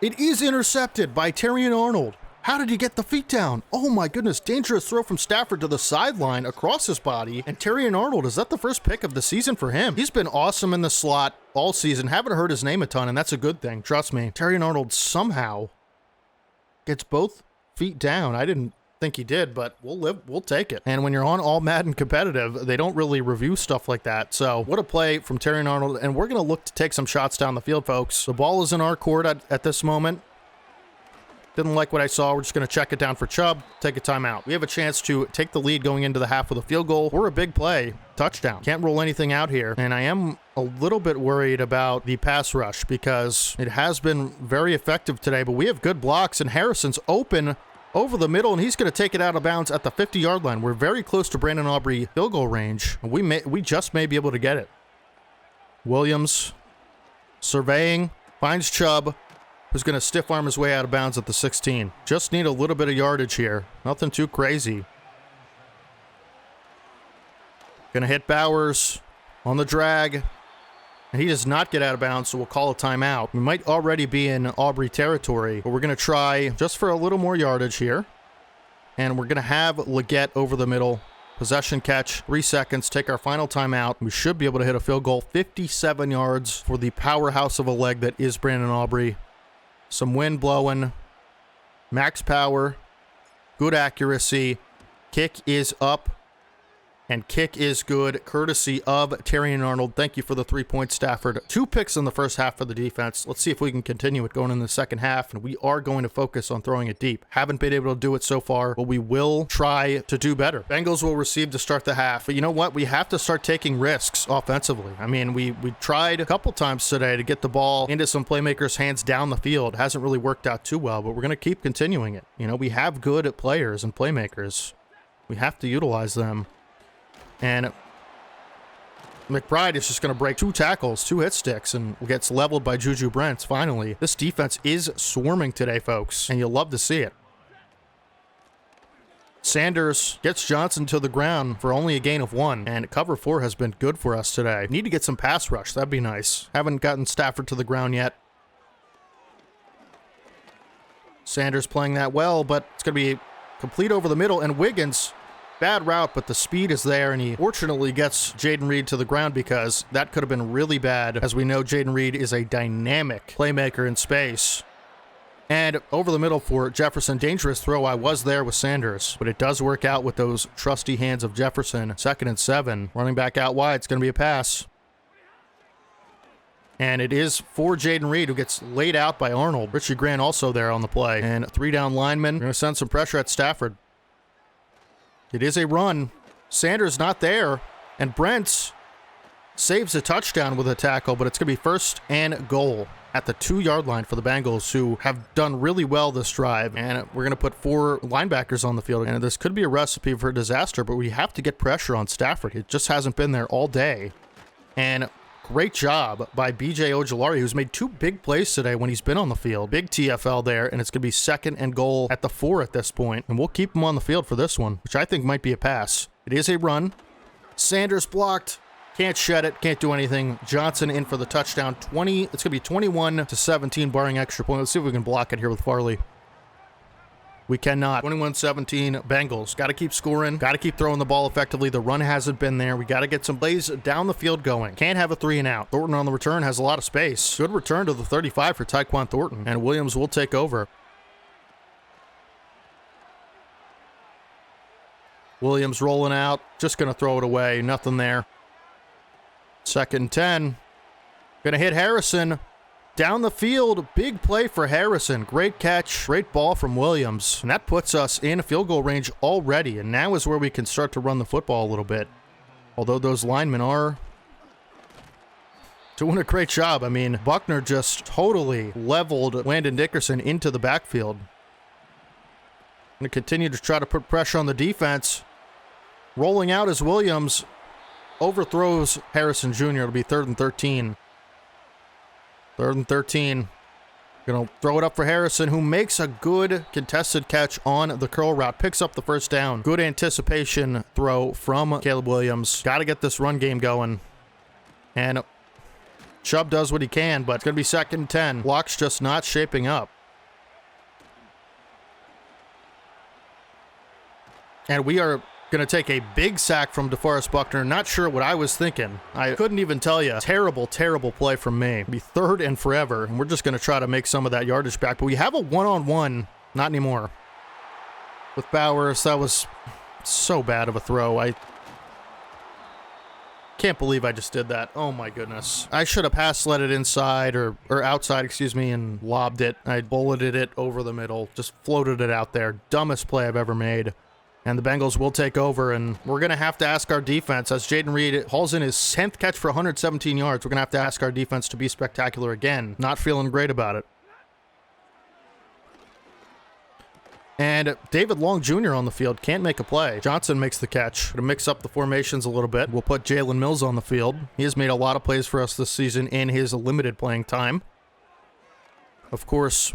it is intercepted by Terrion Arnold. How did he get the feet down? Oh my goodness, dangerous throw from Stafford to the sideline across his body. And Terrion Arnold, is that the first pick of the season for him? He's been awesome in the slot all season. Haven't heard his name a ton, and that's a good thing. Trust me. Terrion Arnold somehow gets both feet down. I didn't think he did, but we'll take it. And when you're on all Madden competitive, they don't really review stuff like that. So what a play from Terrion Arnold. And we're going to look to take some shots down the field, folks. The ball is in our court at this moment. Didn't like what I saw. We're just going to check it down for Chubb, take a timeout. We have a chance to take the lead going into the half with a field goal or a big play. Touchdown. Can't roll anything out here. And I am a little bit worried about the pass rush because it has been very effective today, but we have good blocks, and Harrison's open over the middle, and he's going to take it out of bounds at the 50-yard line. We're very close to Brandon Aubrey field goal range. We just may be able to get it. Williams surveying, finds Chubb, who's going to stiff arm his way out of bounds at the 16. Just need a little bit of yardage here. Nothing too crazy. Going to hit Bowers on the drag. And he does not get out of bounds, so we'll call a timeout. We might already be in Aubrey territory, but we're going to try just for a little more yardage here. And we're going to have Leggett over the middle. Possession catch, 3 seconds, take our final timeout. We should be able to hit a field goal. 57 yards for the powerhouse of a leg that is Brandon Aubrey. Some wind blowing. Max power. Good accuracy. Kick is up. And kick is good, courtesy of Terry and Arnold. Thank you for the 3 points, Stafford. 2 picks in the first half for the defense. Let's see if we can continue it going in the second half. And we are going to focus on throwing it deep. Haven't been able to do it so far, but we will try to do better. Bengals will receive to start the half. But you know what? We have to start taking risks offensively. I mean, we tried a couple times today to get the ball into some playmakers' hands down the field. Hasn't really worked out too well, but we're going to keep continuing it. You know, we have good players and playmakers. We have to utilize them. And McBride is just going to break 2 tackles, 2 hit sticks, and gets leveled by Juju Brents, finally. This defense is swarming today, folks, and you'll love to see it. Sanders gets Johnson to the ground for only a gain of 1, and cover 4 has been good for us today. Need to get some pass rush. That'd be nice. Haven't gotten Stafford to the ground yet. Sanders playing that well, but it's going to be complete over the middle, and Wiggins... Bad route, but the speed is there, and he fortunately gets Jaden Reed to the ground because that could have been really bad. As we know, Jaden Reed is a dynamic playmaker in space. And over the middle for Jefferson. Dangerous throw. I was there with Sanders, but it does work out with those trusty hands of Jefferson. 2nd and 7. Running back out wide. It's going to be a pass. And it is for Jaden Reed, who gets laid out by Arnold. Richie Grant also there on the play. And 3 down linemen. Going to send some pressure at Stafford. It is a run. Sanders not there. And Brents saves a touchdown with a tackle, but it's going to be 1st and goal at the 2-yard line for the Bengals, who have done really well this drive. And we're going to put 4 linebackers on the field. And this could be a recipe for disaster, but we have to get pressure on Stafford. It just hasn't been there all day. And great job by B.J. Ojulari, who's made 2 big plays today when he's been on the field. Big TFL there, and it's going to be 2nd and goal at the 4 at this point. And we'll keep him on the field for this one, which I think might be a pass. It is a run. Sanders blocked. Can't shed it. Can't do anything. Johnson in for the touchdown. It's going to be 21-17, barring extra point. Let's see if we can block it here with Farley. We cannot. 21-17 Bengals. Got to keep scoring. Got to keep throwing the ball effectively. The run hasn't been there. We got to get some plays down the field going. Can't have a 3 and out. Thornton on the return has a lot of space. Good return to the 35 for Tyquan Thornton. And Williams will take over. Williams rolling out. Just going to throw it away. Nothing there. 2nd and 10. Going to hit Harrison. Down the field, big play for Harrison. Great catch, great ball from Williams. And that puts us in field goal range already. And now is where we can start to run the football a little bit. Although those linemen are doing a great job. I mean, Buckner just totally leveled Landon Dickerson into the backfield. Going to continue to try to put pressure on the defense. Rolling out is Williams. Overthrows Harrison Jr. It'll be 3rd and 13. 3rd and 13. Going to throw it up for Harrison, who makes a good contested catch on the curl route. Picks up the 1st down. Good anticipation throw from Caleb Williams. Got to get this run game going. And Chubb does what he can, but it's going to be 2nd and 10. Block's just not shaping up. And we are going to take a big sack from DeForest Buckner. Not sure what I was thinking. I couldn't even tell you. Terrible, terrible play from me. It'll be 3rd and forever, and we're just going to try to make some of that yardage back. But we have a one-on-one. Not anymore. With Bowers, that was so bad of a throw. I can't believe I just did that. Oh my goodness. I should have slid it inside or outside, excuse me, and lobbed it. I bulleted it over the middle. Just floated it out there. Dumbest play I've ever made. And the Bengals will take over, and we're going to have to ask our defense, as Jaden Reed hauls in his 10th catch for 117 yards, we're going to have to ask our defense to be spectacular again. Not feeling great about it. And David Long Jr. on the field can't make a play. Johnson makes the catch to mix up the formations a little bit. We'll put Jalen Mills on the field. He has made a lot of plays for us this season in his limited playing time. Of course,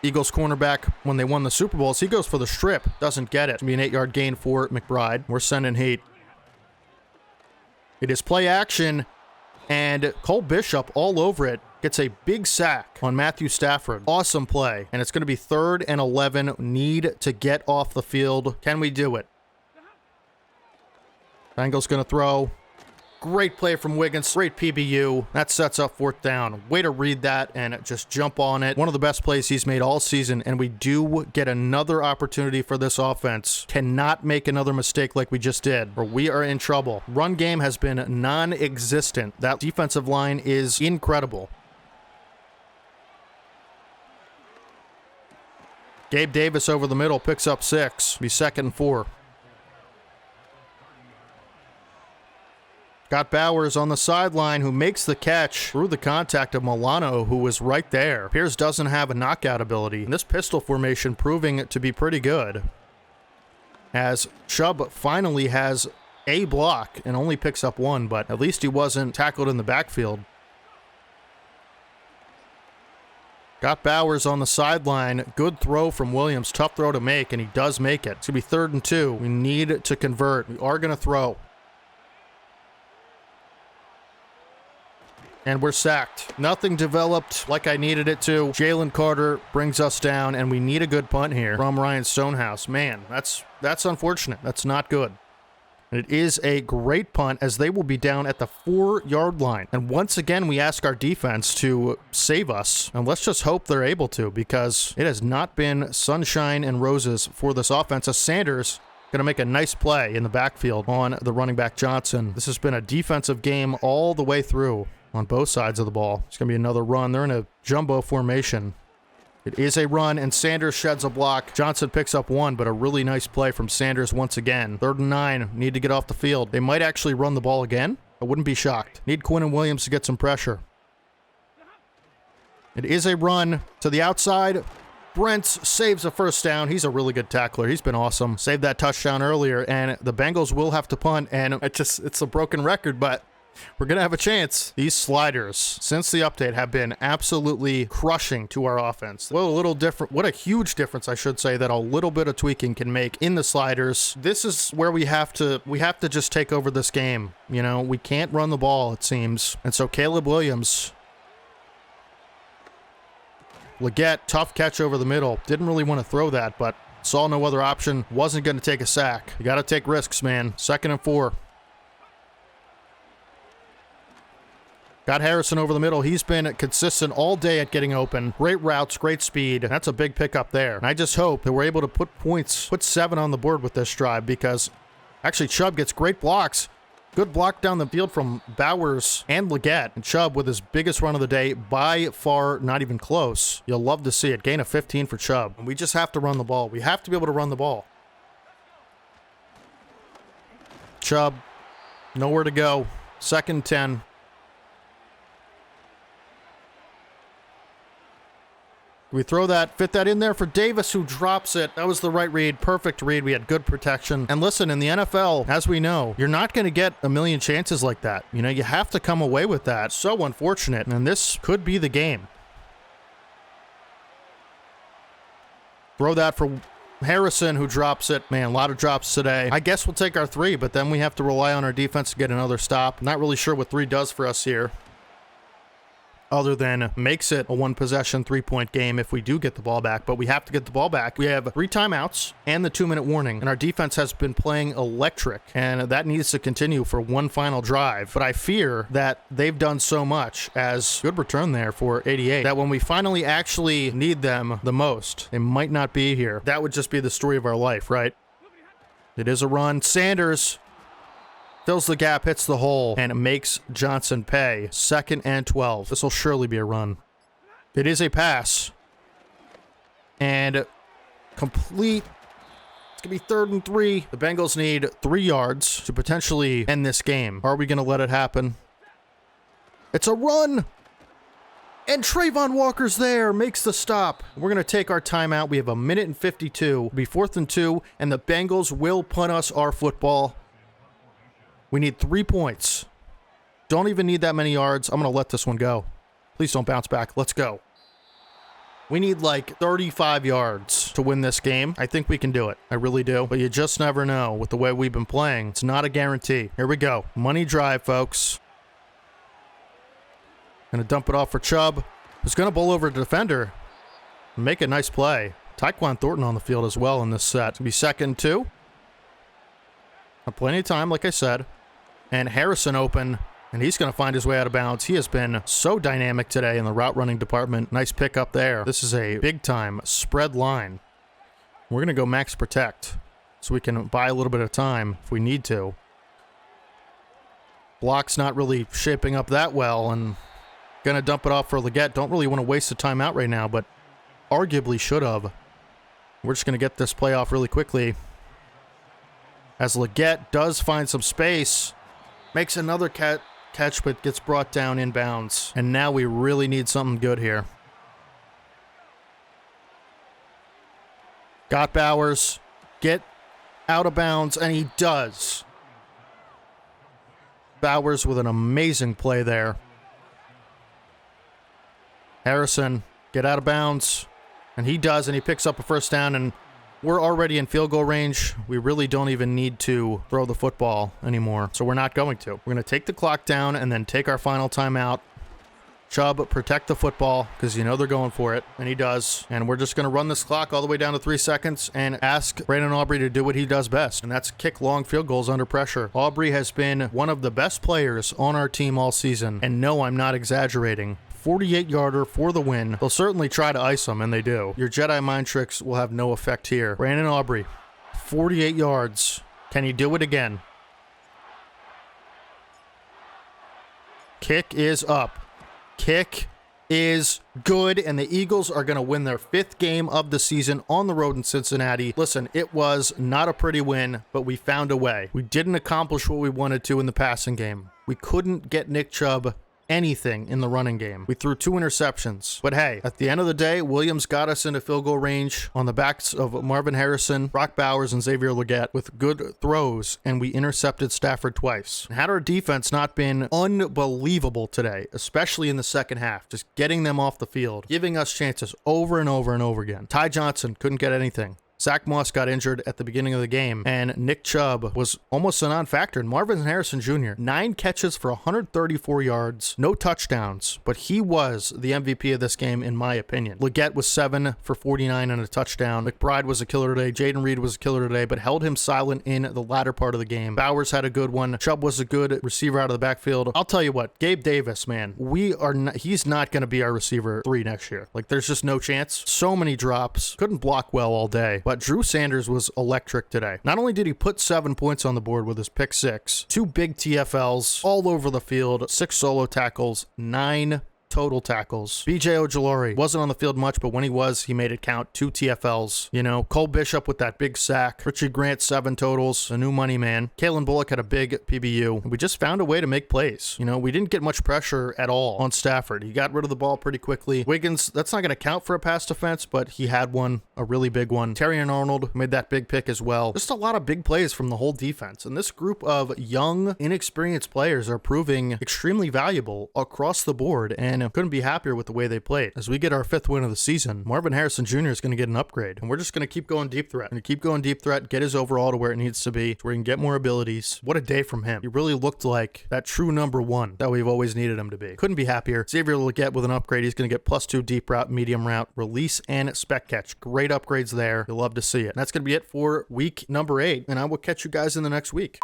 Eagles cornerback, when they won the Super Bowls, he goes for the strip. Doesn't get it. It's going to be an 8-yard gain for McBride. We're sending heat. It is play action. And Cole Bishop all over it. Gets a big sack on Matthew Stafford. Awesome play. And it's going to be 3rd and 11. Need to get off the field. Can we do it? Bengals going to throw. Great play from Wiggins. Great PBU. That sets up 4th down. Way to read that and just jump on it. One of the best plays he's made all season, and we do get another opportunity for this offense. Cannot make another mistake like we just did, or we are in trouble. Run game has been non-existent. That defensive line is incredible. Gabe Davis over the middle picks up 6. Be 2nd and 4. Got Bowers on the sideline, who makes the catch through the contact of Milano, who was right there. Pierce doesn't have a knockout ability. And this pistol formation proving to be pretty good, as Chubb finally has a block and only picks up 1, but at least he wasn't tackled in the backfield. Got Bowers on the sideline. Good throw from Williams. Tough throw to make, and he does make it. It's going to be 3rd and 2. We need to convert. We are going to throw. And we're sacked. Nothing developed like I needed it to. Jalen Carter brings us down, and we need a good punt here from Ryan Stonehouse. Man, that's unfortunate. That's not good. And it is a great punt, as they will be down at the 4-yard line. And once again, we ask our defense to save us. And let's just hope they're able to, because it has not been sunshine and roses for this offense. As Sanders going to make a nice play in the backfield on the running back Johnson. This has been a defensive game all the way through on both sides of the ball. It's going to be another run. They're in a jumbo formation. It is a run, and Sanders sheds a block. Johnson picks up 1, but a really nice play from Sanders once again. 3rd and 9. Need to get off the field. They might actually run the ball again. I wouldn't be shocked. Need Quinnen Williams to get some pressure. It is a run to the outside. Brents saves a 1st down. He's a really good tackler. He's been awesome. Saved that touchdown earlier, and the Bengals will have to punt, and it's a broken record, but we're going to have a chance. These sliders, since the update, have been absolutely crushing to our offense. Well, a little different. What a huge difference, I should say, that a little bit of tweaking can make in the sliders. This is where we have to just take over this game. You know, we can't run the ball, it seems. And so Caleb Williams, Leggett, tough catch over the middle. Didn't really want to throw that, but saw no other option. Wasn't going to take a sack. You got to take risks, man. 2nd and 4. Got Harrison over the middle. He's been consistent all day at getting open. Great routes, great speed. That's a big pickup there. And I just hope that we're able to put points, put 7 on the board with this drive, because actually Chubb gets great blocks. Good block down the field from Bowers and Leggett. And Chubb with his biggest run of the day, by far not even close. You'll love to see it. Gain of 15 for Chubb. And we just have to run the ball. We have to be able to run the ball. Chubb, nowhere to go. 2nd and 10. We throw that, fit that in there for Davis, who drops it. That was the right read, perfect read. We had good protection. And listen, in the NFL, as we know, you're not going to get a million chances like that. You know, you have to come away with that. So unfortunate, and this could be the game. Throw that for Harrison, who drops it. Man, a lot of drops today. I guess we'll take our 3, but then we have to rely on our defense to get another stop. Not really sure what 3 does for us here, other than makes it a 1-possession, 3-point game if we do get the ball back. But we have to get the ball back. We have 3 timeouts and the 2-minute warning, and our defense has been playing electric, and that needs to continue for one final drive. But I fear that they've done so much, as good return there for 88, that when we finally actually need them the most, they might not be here. That would just be the story of our life, right? It is a run. Sanders fills the gap, hits the hole, and it makes Johnson pay. 2nd and 12. This will surely be a run. It is a pass. And complete. It's going to be 3rd and 3. The Bengals need 3 yards to potentially end this game. Are we going to let it happen? It's a run. And Trayvon Walker's there, makes the stop. We're going to take our timeout. We have 1 minute and 52. It'll be 4th and 2, and the Bengals will punt us our football. We need 3 points. Don't even need that many yards. I'm going to let this one go. Please don't bounce back. Let's go. We need like 35 yards to win this game. I think we can do it. I really do. But you just never know with the way we've been playing. It's not a guarantee. Here we go. Money drive, folks. Gonna dump it off for Chubb, who's gonna bowl over a defender and make a nice play. Tyquan Thornton on the field as well in this set. It's gonna be 2nd and 2. Plenty of time, like I said. And Harrison open, and he's going to find his way out of bounds. He has been so dynamic today in the route running department. Nice pick up there. This is a big-time spread line. We're going to go max protect so we can buy a little bit of time if we need to. Block's not really shaping up that well, and going to dump it off for Leggett. Don't really want to waste a timeout right now, but arguably should have. We're just going to get this play off really quickly. As Leggett does find some space, makes another catch, but gets brought down inbounds. And now we really need something good here. Got Bowers, get out of bounds, and he does. Bowers with an amazing play there. Harrison, get out of bounds, and he does, and he picks up a first down, and we're already in field goal range. We really don't even need to throw the football anymore, so we're not going to. We're going to take the clock down and then take our final timeout. Chubb, protect the football because you know they're going for it, and he does. And we're just going to run this clock all the way down to 3 seconds and ask Brandon Aubrey to do what he does best, and that's kick long field goals under pressure. Aubrey has been one of the best players on our team all season, and no, I'm not exaggerating. 48-yarder for the win. They'll certainly try to ice them, and they do. Your Jedi mind tricks will have no effect here. Brandon Aubrey, 48 yards. Can he do it again? Kick is up. Kick is good, and the Eagles are going to win their 5th game of the season on the road in Cincinnati. Listen, it was not a pretty win, but we found a way. We didn't accomplish what we wanted to in the passing game. We couldn't get Nick Chubb anything in the running game. We threw 2 interceptions. But hey, at the end of the day, Williams got us into field goal range on the backs of Marvin Harrison, Brock Bowers, and Xavier Leggett with good throws, and we intercepted Stafford twice. Had our defense not been unbelievable today, especially in the second half, just getting them off the field, giving us chances over and over and over again. Ty Johnson couldn't get anything. Zach Moss got injured at the beginning of the game, and Nick Chubb was almost a non-factor. And Marvin Harrison Jr., 9 catches for 134 yards, no touchdowns, but he was the MVP of this game, in my opinion. Leggett was 7 for 49 and a touchdown. McBride was a killer today. Jaden Reed was a killer today, but held him silent in the latter part of the game. Bowers had a good one. Chubb was a good receiver out of the backfield. I'll tell you what, Gabe Davis, man, he's not going to be our receiver 3 next year. Like, there's just no chance. So many drops. Couldn't block well all day. But Drew Sanders was electric today. Not only did he put 7 points on the board with his pick 6, 2 big TFLs all over the field, 6 solo tackles, 9 total tackles. BJ Ojulari wasn't on the field much, but when he was, he made it count. 2 TFLs. You know, Cole Bishop with that big sack. Richie Grant, 7 totals. A new money man. Kalen Bullock had a big PBU. We just found a way to make plays. You know, we didn't get much pressure at all on Stafford. He got rid of the ball pretty quickly. Wiggins, that's not going to count for a pass defense, but he had one, a really big one. Terry and Arnold made that big pick as well. Just a lot of big plays from the whole defense. And this group of young, inexperienced players are proving extremely valuable across the board, and couldn't be happier with the way they played. As we get our 5th win of the season, Marvin Harrison Jr. is going to get an upgrade, and we're just going to keep going deep threat. And keep going deep threat, get his overall to where it needs to be, to where he can get more abilities. What a day from him. He really looked like that true number 1 that we've always needed him to be. Couldn't be happier. Xavier Leggett with an upgrade. He's going to get +2 deep route, medium route, release, and spec catch. Great upgrades there. You'll love to see it. And that's going to be it for week number 8, and I will catch you guys in the next week.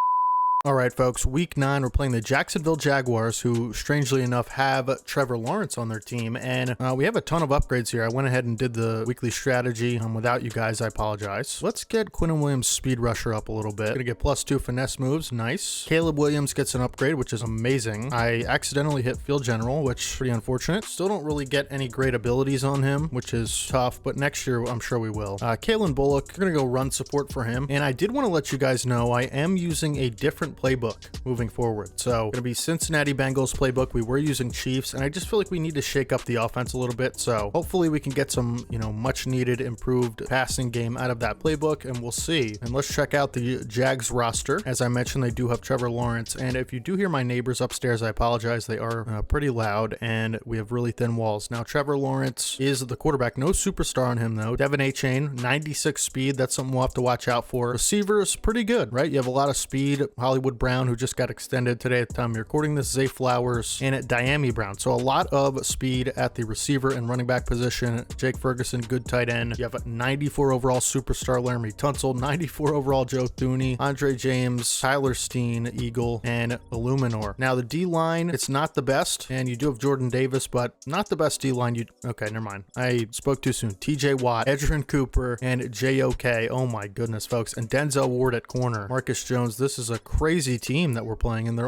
All right, folks, week 9, we're playing the Jacksonville Jaguars, who, strangely enough, have Trevor Lawrence on their team, and we have a ton of upgrades here. I went ahead and did the weekly strategy. Without you guys, I apologize. Let's get Quinnen Williams' speed rusher up a little bit. Gonna get +2 finesse moves. Nice. Caleb Williams gets an upgrade, which is amazing. I accidentally hit field general, which is pretty unfortunate. Still don't really get any great abilities on him, which is tough, but next year, I'm sure we will. Kalen Bullock, we're gonna go run support for him, and I did want to let you guys know I am using a different playbook moving forward. So gonna be Cincinnati Bengals playbook. We were using Chiefs, and I just feel like we need to shake up the offense a little bit. So hopefully we can get some, much needed improved passing game out of that playbook, and we'll see. And let's check out the Jags roster. As I mentioned, they do have Trevor Lawrence, and if you do hear my neighbors upstairs, I apologize. They are pretty loud, and we have really thin walls. Now, Trevor Lawrence is the quarterback. No superstar on him, though. Devin A-Chain, 96 speed. That's something we'll have to watch out for. Receivers, pretty good, right? You have a lot of speed. Hollywood Hollywood Brown, who just got extended today at the time of recording this, Zay Flowers, and Diami Brown. So a lot of speed at the receiver and running back position. Jake Ferguson, good tight end. You have a 94 overall superstar Laramie Tunsil, 94 overall Joe Thuney, Andre James, Tyler Steen, Eagle, and Illuminor. Now the D-line, it's not the best, and you do have Jordan Davis, but not the best D-line. Okay, never mind. I spoke too soon. TJ Watt, Edgerrin Cooper, and JOK. Oh my goodness, folks. And Denzel Ward at corner. Marcus Jones. This is a crazy team that we're playing, and they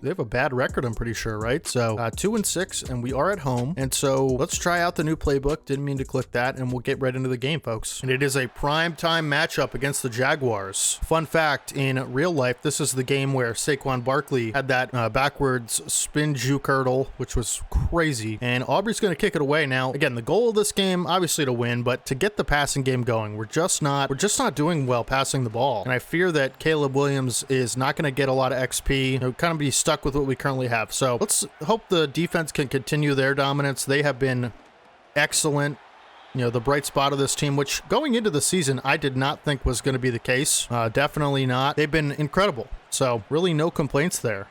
have a bad record, I'm pretty sure, right? So 2-6, and we are at home. And so let's try out the new playbook. Didn't mean to click that, and we'll get right into the game, folks. And it is a prime time matchup against the Jaguars. Fun fact, in real life, this is the game where Saquon Barkley had that backwards spin juke hurdle, which was crazy. And Aubrey's going to kick it away. Now, again, the goal of this game, obviously to win, but to get the passing game going. We're just not doing well passing the ball. And I fear that Caleb Williams is not going to get a lot of XP. He'll kind of be stuck with what we currently have. So let's hope the defense can continue their dominance. They have been excellent. The bright spot of this team, which going into the season, I did not think was going to be the case. Definitely not. They've been incredible. So really no complaints there.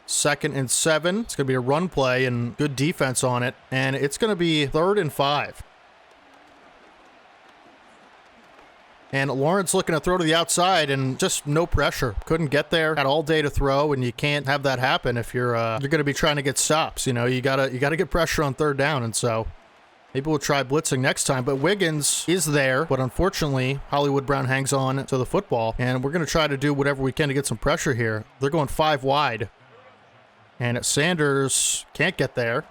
2nd and 7. It's going to be a run play and good defense on it. And it's going to be 3rd and 5. And Lawrence looking to throw to the outside and just no pressure. Couldn't get there. Had all day to throw, and you can't have that happen if you're going to be trying to get stops. You gotta get pressure on 3rd down, and so maybe we'll try blitzing next time. But Wiggins is there, but unfortunately, Hollywood Brown hangs on to the football, and we're going to try to do whatever we can to get some pressure here. They're going 5 wide, and Sanders can't get there.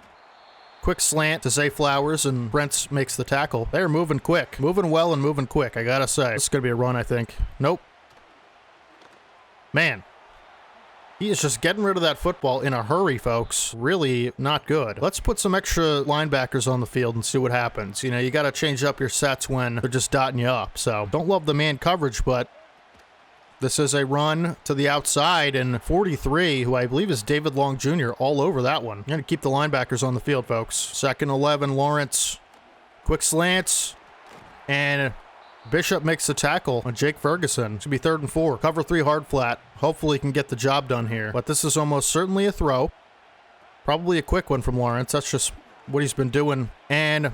Quick slant to Zay Flowers, and Brents makes the tackle. They're moving quick. Moving well and moving quick, I gotta say. This is going to be a run, I think. Nope. Man. He is just getting rid of that football in a hurry, folks. Really not good. Let's put some extra linebackers on the field and see what happens. You got to change up your sets when they're just dotting you up. So don't love the man coverage, but this is a run to the outside, and 43, who I believe is David Long Jr., all over that one. I'm going to keep the linebackers on the field, folks. 2nd 11, Lawrence. Quick slants, and Bishop makes the tackle on Jake Ferguson. It's going to be 3rd and 4. Cover 3 hard flat. Hopefully he can get the job done here. But this is almost certainly a throw. Probably a quick one from Lawrence. That's just what he's been doing. And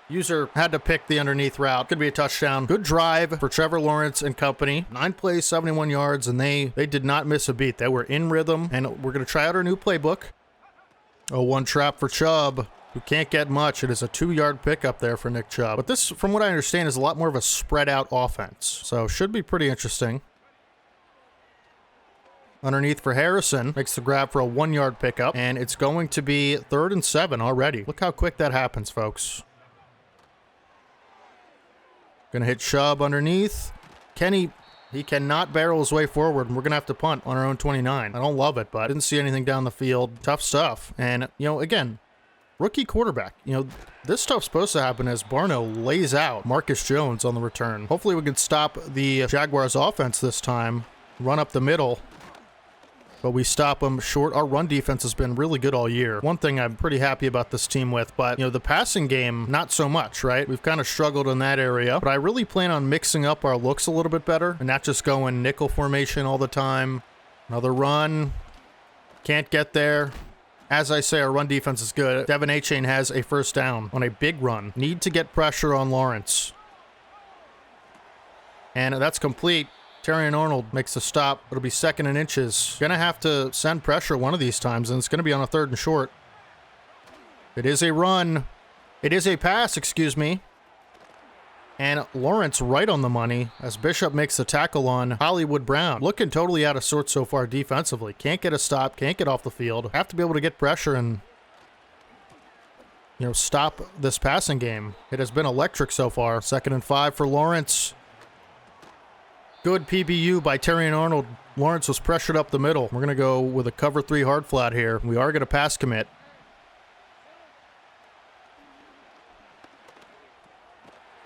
user had to pick the underneath route. Could be a touchdown. Good drive for Trevor Lawrence and company. 9 plays, 71 yards, and they did not miss a beat. They were in rhythm, and we're going to try out our new playbook. 1 trap for Chubb, who can't get much. It is a 2-yard pickup there for Nick Chubb. But this, from what I understand, is a lot more of a spread out offense. So should be pretty interesting. Underneath for Harrison. Makes the grab for a 1-yard pickup. And it's going to be 3rd and 7 already. Look how quick that happens, folks. Gonna hit Chubb underneath. He cannot barrel his way forward, and we're gonna have to punt on our own 29. I don't love it, but I didn't see anything down the field. Tough stuff. And, again, rookie quarterback. This stuff's supposed to happen as Barno lays out Marcus Jones on the return. Hopefully we can stop the Jaguars offense this time. Run up the middle. But we stop them short. Our run defense has been really good all year. One thing I'm pretty happy about this team with, but, the passing game, not so much, right? We've kind of struggled in that area, but I really plan on mixing up our looks a little bit better and not just going nickel formation all the time. Another run. Can't get there. As I say, our run defense is good. Devin Achane has a 1st down on a big run. Need to get pressure on Lawrence. And that's complete. Terrion Arnold makes a stop. It'll be 2nd and inches. Gonna have to send pressure one of these times, and it's gonna be on a 3rd and short. It is a run. It is a pass, excuse me. And Lawrence right on the money as Bishop makes the tackle on Hollywood Brown. Looking totally out of sorts so far defensively. Can't get a stop, can't get off the field. Have to be able to get pressure and, stop this passing game. It has been electric so far. 2nd and 5 for Lawrence. Good PBU by Terrion Arnold. Lawrence was pressured up the middle. We're going to go with a cover 3 hard flat here. We are going to pass commit.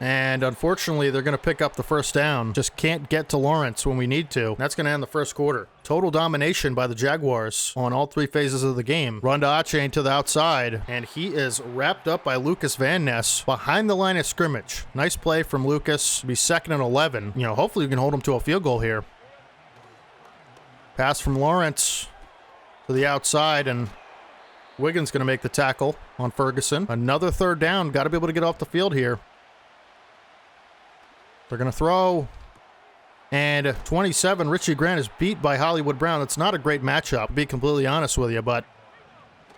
And unfortunately, they're going to pick up the 1st down. Just can't get to Lawrence when we need to. That's going to end the 1st quarter. Total domination by the Jaguars on all 3 phases of the game. Run to Achane to the outside, and he is wrapped up by Lucas Van Ness behind the line of scrimmage. Nice play from Lucas. It'll be 2nd and 11. Hopefully we can hold him to a field goal here. Pass from Lawrence to the outside, and Wiggins going to make the tackle on Ferguson. Another third down. Got to be able to get off the field here. They're going to throw. And 27, Richie Grant is beat by Hollywood Brown. That's not a great matchup, to be completely honest with you, but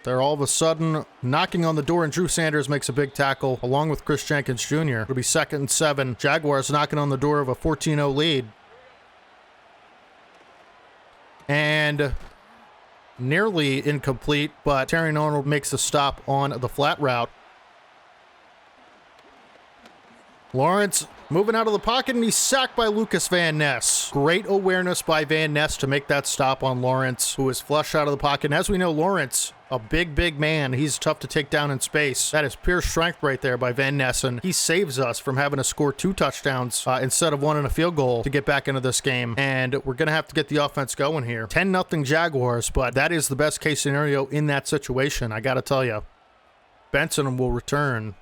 they're all of a sudden knocking on the door, and Drew Sanders makes a big tackle along with Chris Jenkins Jr. It'll be 2nd and 7. Jaguars knocking on the door of a 14-0 lead. And nearly incomplete, but Terry Arnold makes a stop on the flat route. Lawrence moving out of the pocket, and he's sacked by Lucas Van Ness. Great awareness by Van Ness to make that stop on Lawrence, who is flushed out of the pocket. And as we know, Lawrence, a big man. He's tough to take down in space. That is pure strength right there by Van Ness, and he saves us from having to score 2 touchdowns instead of 1 and a field goal to get back into this game. And we're going to have to get the offense going here. 10-0 Jaguars, but that is the best case scenario in that situation, I got to tell you. Benson will return.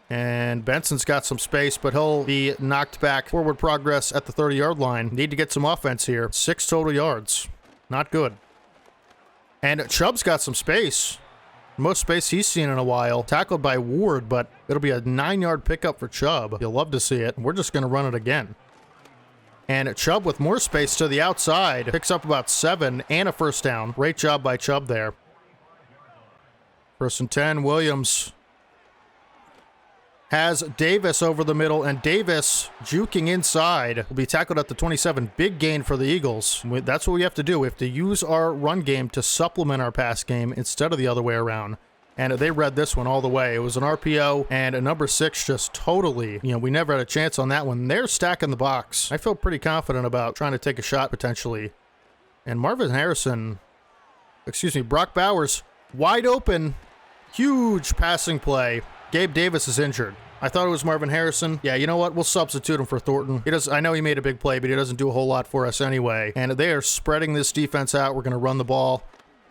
And Benson's got some space, but he'll be knocked back. Forward progress at the 30-yard line. Need to get some offense here. 6 total yards. Not good. And Chubb's got some space. Most space he's seen in a while. Tackled by Ward, but it'll be a 9-yard pickup for Chubb. You'll love to see it. We're just going to run it again. And Chubb with more space to the outside. Picks up about 7 and a first down. Great job by Chubb there. 1st and 10, Williams has Davis over the middle, and Davis juking inside will be tackled at the 27. Big gain for the Eagles. That's what we have to do. We have to use our run game to supplement our pass game instead of the other way around. And they read this one all the way. It was an RPO, and a number 6 just totally, we never had a chance on that one. They're stacking the box. I feel pretty confident about trying to take a shot potentially. And Brock Bowers, wide open, huge passing play. Gabe Davis is injured. I thought it was Marvin Harrison. Yeah, you know what? We'll substitute him for Thornton. I know he made a big play, but he doesn't do a whole lot for us anyway. And they are spreading this defense out. We're going to run the ball.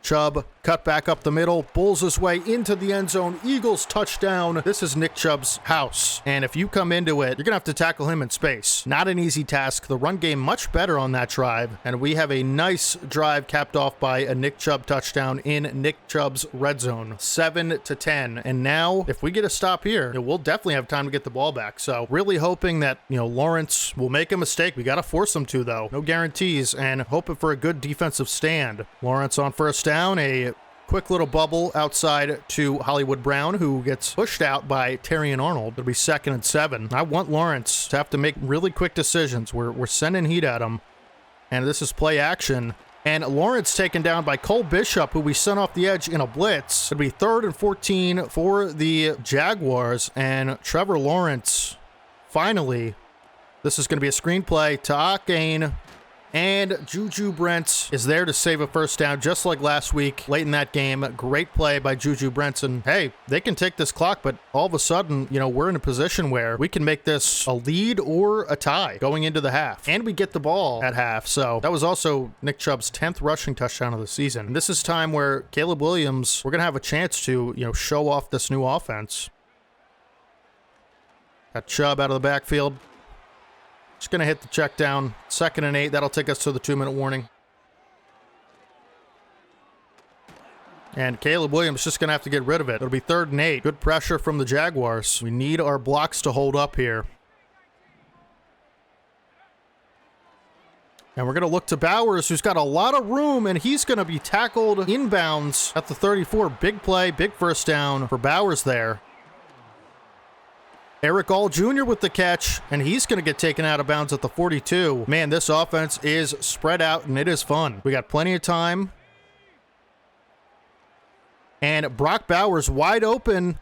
Chubb cut back up the middle, bulls his way into the end zone. Eagles touchdown. This is Nick Chubb's house, and if you come into it, you're gonna have to tackle him in space. Not an easy task. The run game much better on that drive, and we have a nice drive capped off by a Nick Chubb touchdown in Nick Chubb's red zone. 7-10, and now if we get a stop here, we'll definitely have time to get the ball back. So really hoping that Lawrence will make a mistake. We got to force him to, though. No guarantees, and hoping for a good defensive stand. Lawrence on first down, a quick little bubble outside to Hollywood Brown, who gets pushed out by Terry and Arnold. It'll be 2nd and 7. I want Lawrence to have to make really quick decisions. We're sending heat at him, and this is play action. And Lawrence taken down by Cole Bishop, who we sent off the edge in a blitz. It'll be 3rd and 14 for the Jaguars, and Trevor Lawrence, finally, this is going to be a screenplay to Akane. And Juju Brents is there to save a first down, just like last week, late in that game. Great play by Juju Brents. And hey, they can take this clock, but all of a sudden, we're in a position where we can make this a lead or a tie going into the half. And we get the ball at half. So that was also Nick Chubb's 10th rushing touchdown of the season. And this is time where Caleb Williams, we're going to have a chance to, show off this new offense. Got Chubb out of the backfield. Just going to hit the check down. 2nd and 8. That'll take us to the 2-minute warning. And Caleb Williams just going to have to get rid of it. It'll be 3rd and 8. Good pressure from the Jaguars. We need our blocks to hold up here. And we're going to look to Bowers, who's got a lot of room, and he's going to be tackled inbounds at the 34. Big play, big first down for Bowers there. Eric All Jr. with the catch, and he's going to get taken out of bounds at the 42. Man, this offense is spread out, and it is fun. We got plenty of time. And Brock Bowers wide open.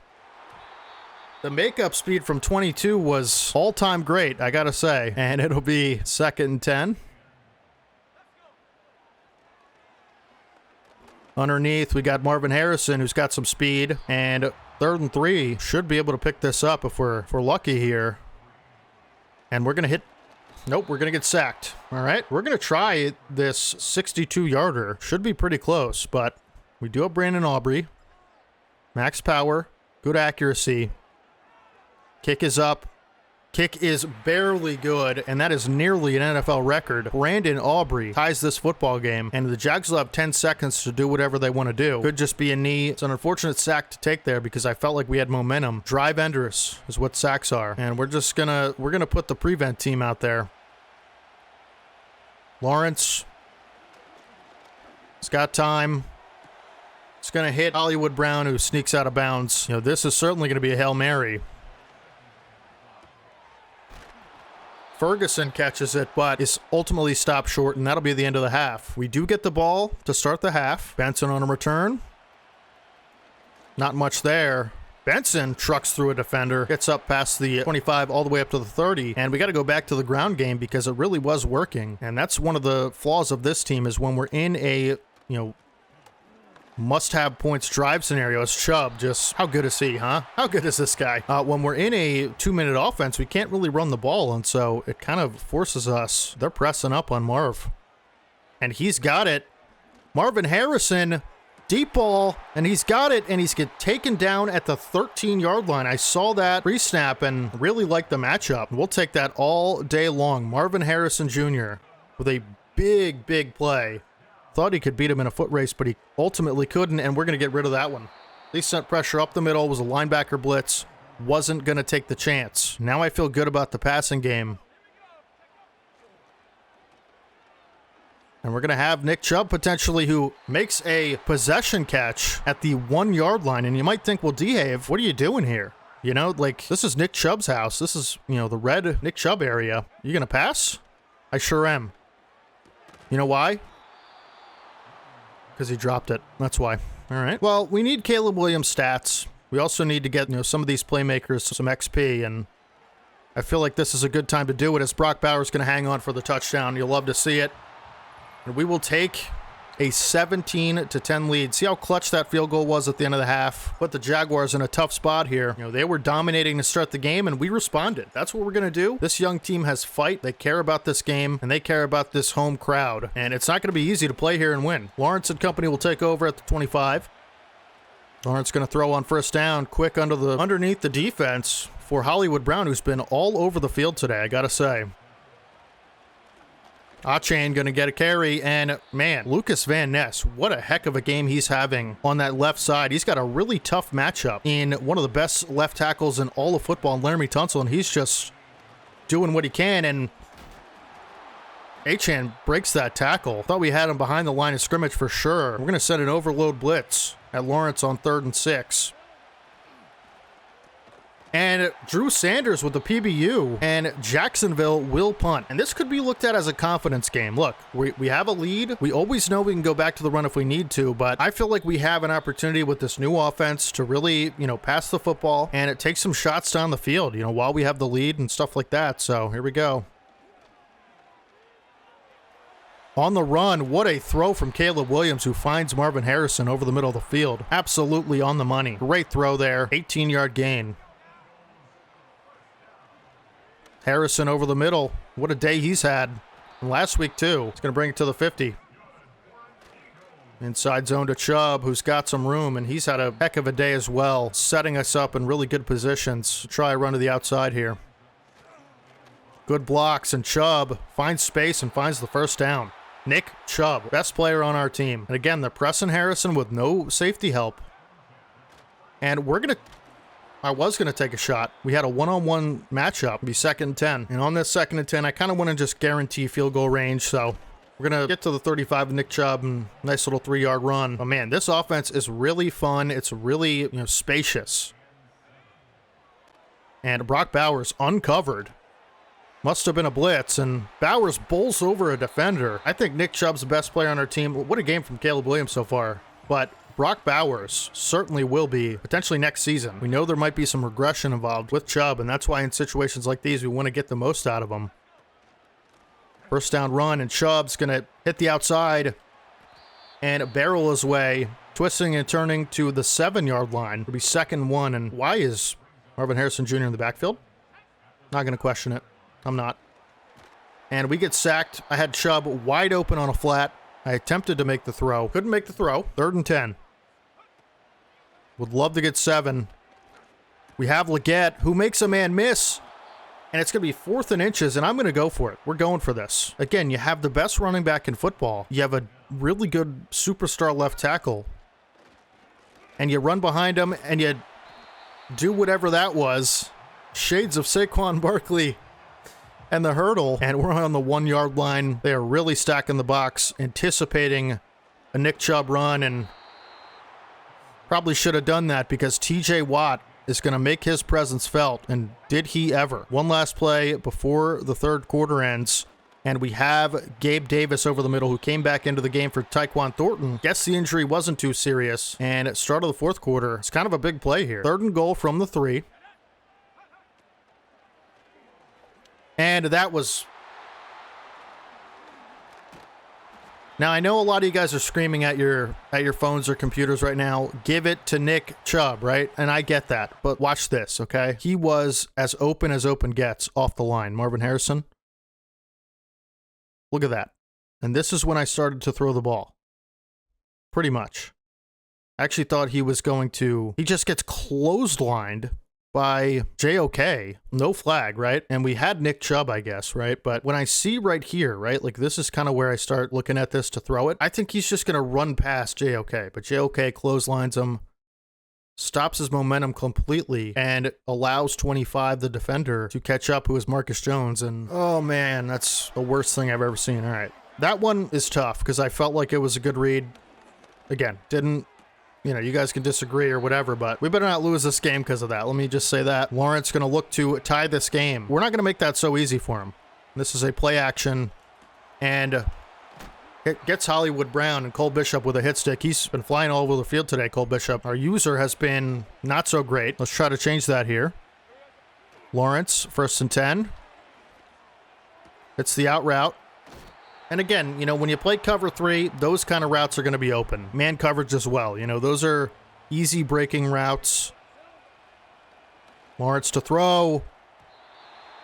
The makeup speed from 22 was all-time great, I got to say. And it'll be 2nd and 10. Underneath, we got Marvin Harrison, who's got some speed, and 3rd and 3. Should be able to pick this up if we're lucky here. And we're going to hit... Nope, we're going to get sacked. All right, we're going to try this 62-yarder. Should be pretty close, but we do have Brandon Aubrey. Max power, good accuracy. Kick is up. Kick is barely good, and that is nearly an NFL record. Brandon Aubrey ties this football game, and the Jags will have 10 seconds to do whatever they want to do. Could just be a knee. It's an unfortunate sack to take there because I felt like we had momentum. Drive enders is what sacks are, and we're gonna put the prevent team out there. Lawrence, he's got time. It's gonna hit Hollywood Brown, who sneaks out of bounds. You know, this is certainly gonna be a Hail Mary. Ferguson catches it, but is ultimately stopped short, and that'll be the end of the half. We do get the ball to start the half. Benson on a return. Not much there. Benson trucks through a defender, gets up past the 25 all the way up to the 30, and we got to go back to the ground game because it really was working. And that's one of the flaws of this team is when we're in a, must-have points drive scenarios. Chubb, just how good is he, huh? How good is this guy? When we're in a 2-minute offense, we can't really run the ball, and so it kind of forces us. They're pressing up on Marv, and he's got it. Marvin Harrison, deep ball, and he's got it, and he's get taken down at the 13-yard line. I saw that pre-snap and really liked the matchup. We'll take that all day long. Marvin Harrison Jr. with a big, big play. Thought he could beat him in a foot race, but he ultimately couldn't, and we're going to get rid of that one. They sent pressure up the middle, was a linebacker blitz, wasn't going to take the chance. Now I feel good about the passing game. And we're going to have Nick Chubb potentially, who makes a possession catch at the 1-yard line, and you might think, well, Dehave, what are you doing here? You know, like, this is Nick Chubb's house. This is, the red Nick Chubb area. You going to pass? I sure am. You know why? Because he dropped it. That's why. All right. Well, we need Caleb Williams stats. We also need to get, some of these playmakers some XP, and I feel like this is a good time to do it as Brock Bowers going to hang on for the touchdown. You'll love to see it. And we will take a 17-10 lead. See how clutch that field goal was at the end of the half? Put the Jaguars in a tough spot here. They were dominating to start the game, and we responded. That's what we're going to do. This young team has fight. They care about this game, and they care about this home crowd. And it's not going to be easy to play here and win. Lawrence and company will take over at the 25. Lawrence going to throw on first down, quick underneath the defense for Hollywood Brown, who's been all over the field today, I got to say. Achane going to get a carry, and man, Lucas Van Ness, what a heck of a game he's having on that left side. He's got a really tough matchup in one of the best left tackles in all of football, in Laramie Tunsil, and he's just doing what he can, and Achane breaks that tackle. Thought we had him behind the line of scrimmage for sure. We're going to set an overload blitz at Lawrence on 3rd and 6. And Drew Sanders with the PBU, and Jacksonville will punt. And this could be looked at as a confidence game. Look, we have a lead. We always know we can go back to the run if we need to, but I feel like we have an opportunity with this new offense to really, pass the football, and it takes some shots down the field, while we have the lead and stuff like that. So here we go. On the run, what a throw from Caleb Williams, who finds Marvin Harrison over the middle of the field. Absolutely on the money. Great throw there. 18-yard gain. Harrison over the middle. What a day he's had. And last week, too. He's going to bring it to the 50. Inside zone to Chubb, who's got some room, and he's had a heck of a day as well, setting us up in really good positions to try a run to the outside here. Good blocks, and Chubb finds space and finds the first down. Nick Chubb, best player on our team. And again, they're pressing Harrison with no safety help. And I was going to take a shot. We had a one-on-one matchup. It'd be 2nd and 10. And on this 2nd and 10, I kind of want to just guarantee field goal range. So we're going to get to the 35 with Nick Chubb and nice little 3-yard run. Oh, man, this offense is really fun. It's really, spacious. And Brock Bowers uncovered. Must have been a blitz, and Bowers bowls over a defender. I think Nick Chubb's the best player on our team. What a game from Caleb Williams so far. But Brock Bowers certainly will be, potentially next season. We know there might be some regression involved with Chubb, and that's why in situations like these, we want to get the most out of him. First down run, and Chubb's going to hit the outside and barrel his way, twisting and turning to the 7-yard line. It'll be 2nd and 1, and why is Marvin Harrison Jr. in the backfield? Not going to question it. I'm not. And we get sacked. I had Chubb wide open on a flat. I attempted to make the throw. Couldn't make the throw. 3rd and 10. Would love to get 7. We have Leggett, who makes a man miss. And it's going to be 4th and inches, and I'm going to go for it. We're going for this. Again, you have the best running back in football. You have a really good superstar left tackle. And you run behind him, and you do whatever that was. Shades of Saquon Barkley and the hurdle. And we're on the 1-yard line. They are really stacking the box, anticipating a Nick Chubb run, and probably should have done that because TJ Watt is going to make his presence felt, and did he ever. One last play before the 3rd quarter ends, and we have Gabe Davis over the middle, who came back into the game for Tyquan Thornton. Guess the injury wasn't too serious, and at start of the 4th quarter, it's kind of a big play here. 3rd and goal from the 3. And that was... Now, I know a lot of you guys are screaming at your phones or computers right now, give it to Nick Chubb, right? And I get that, but watch this, okay? He was as open gets off the line. Marvin Harrison. Look at that. And this is when I started to throw the ball. Pretty much. I actually thought he was going to... He just gets clotheslined by JOK. No flag, right? And we had Nick Chubb, I guess, right? But when I see right here, right, like this is kind of where I start looking at this to throw it. I think he's just going to run past JOK, but JOK clotheslines him, stops his momentum completely, and allows 25, the defender, to catch up, who is Marcus Jones. And oh man, that's the worst thing I've ever seen. All right. That one is tough because I felt like it was a good read. Again, didn't... You know, you guys can disagree or whatever, but we better not lose this game because of that. Let me just say that. Lawrence going to look to tie this game. We're not going to make that so easy for him. This is a play action, and it gets Hollywood Brown and Cole Bishop with a hit stick. He's been flying all over the field today, Cole Bishop. Our user has been not so great. Let's try to change that here. Lawrence, 1st and 10. It's the out route. And again, you know, when you play cover 3, those kind of routes are going to be open. Man coverage as well. You know, those are easy breaking routes. Lawrence to throw.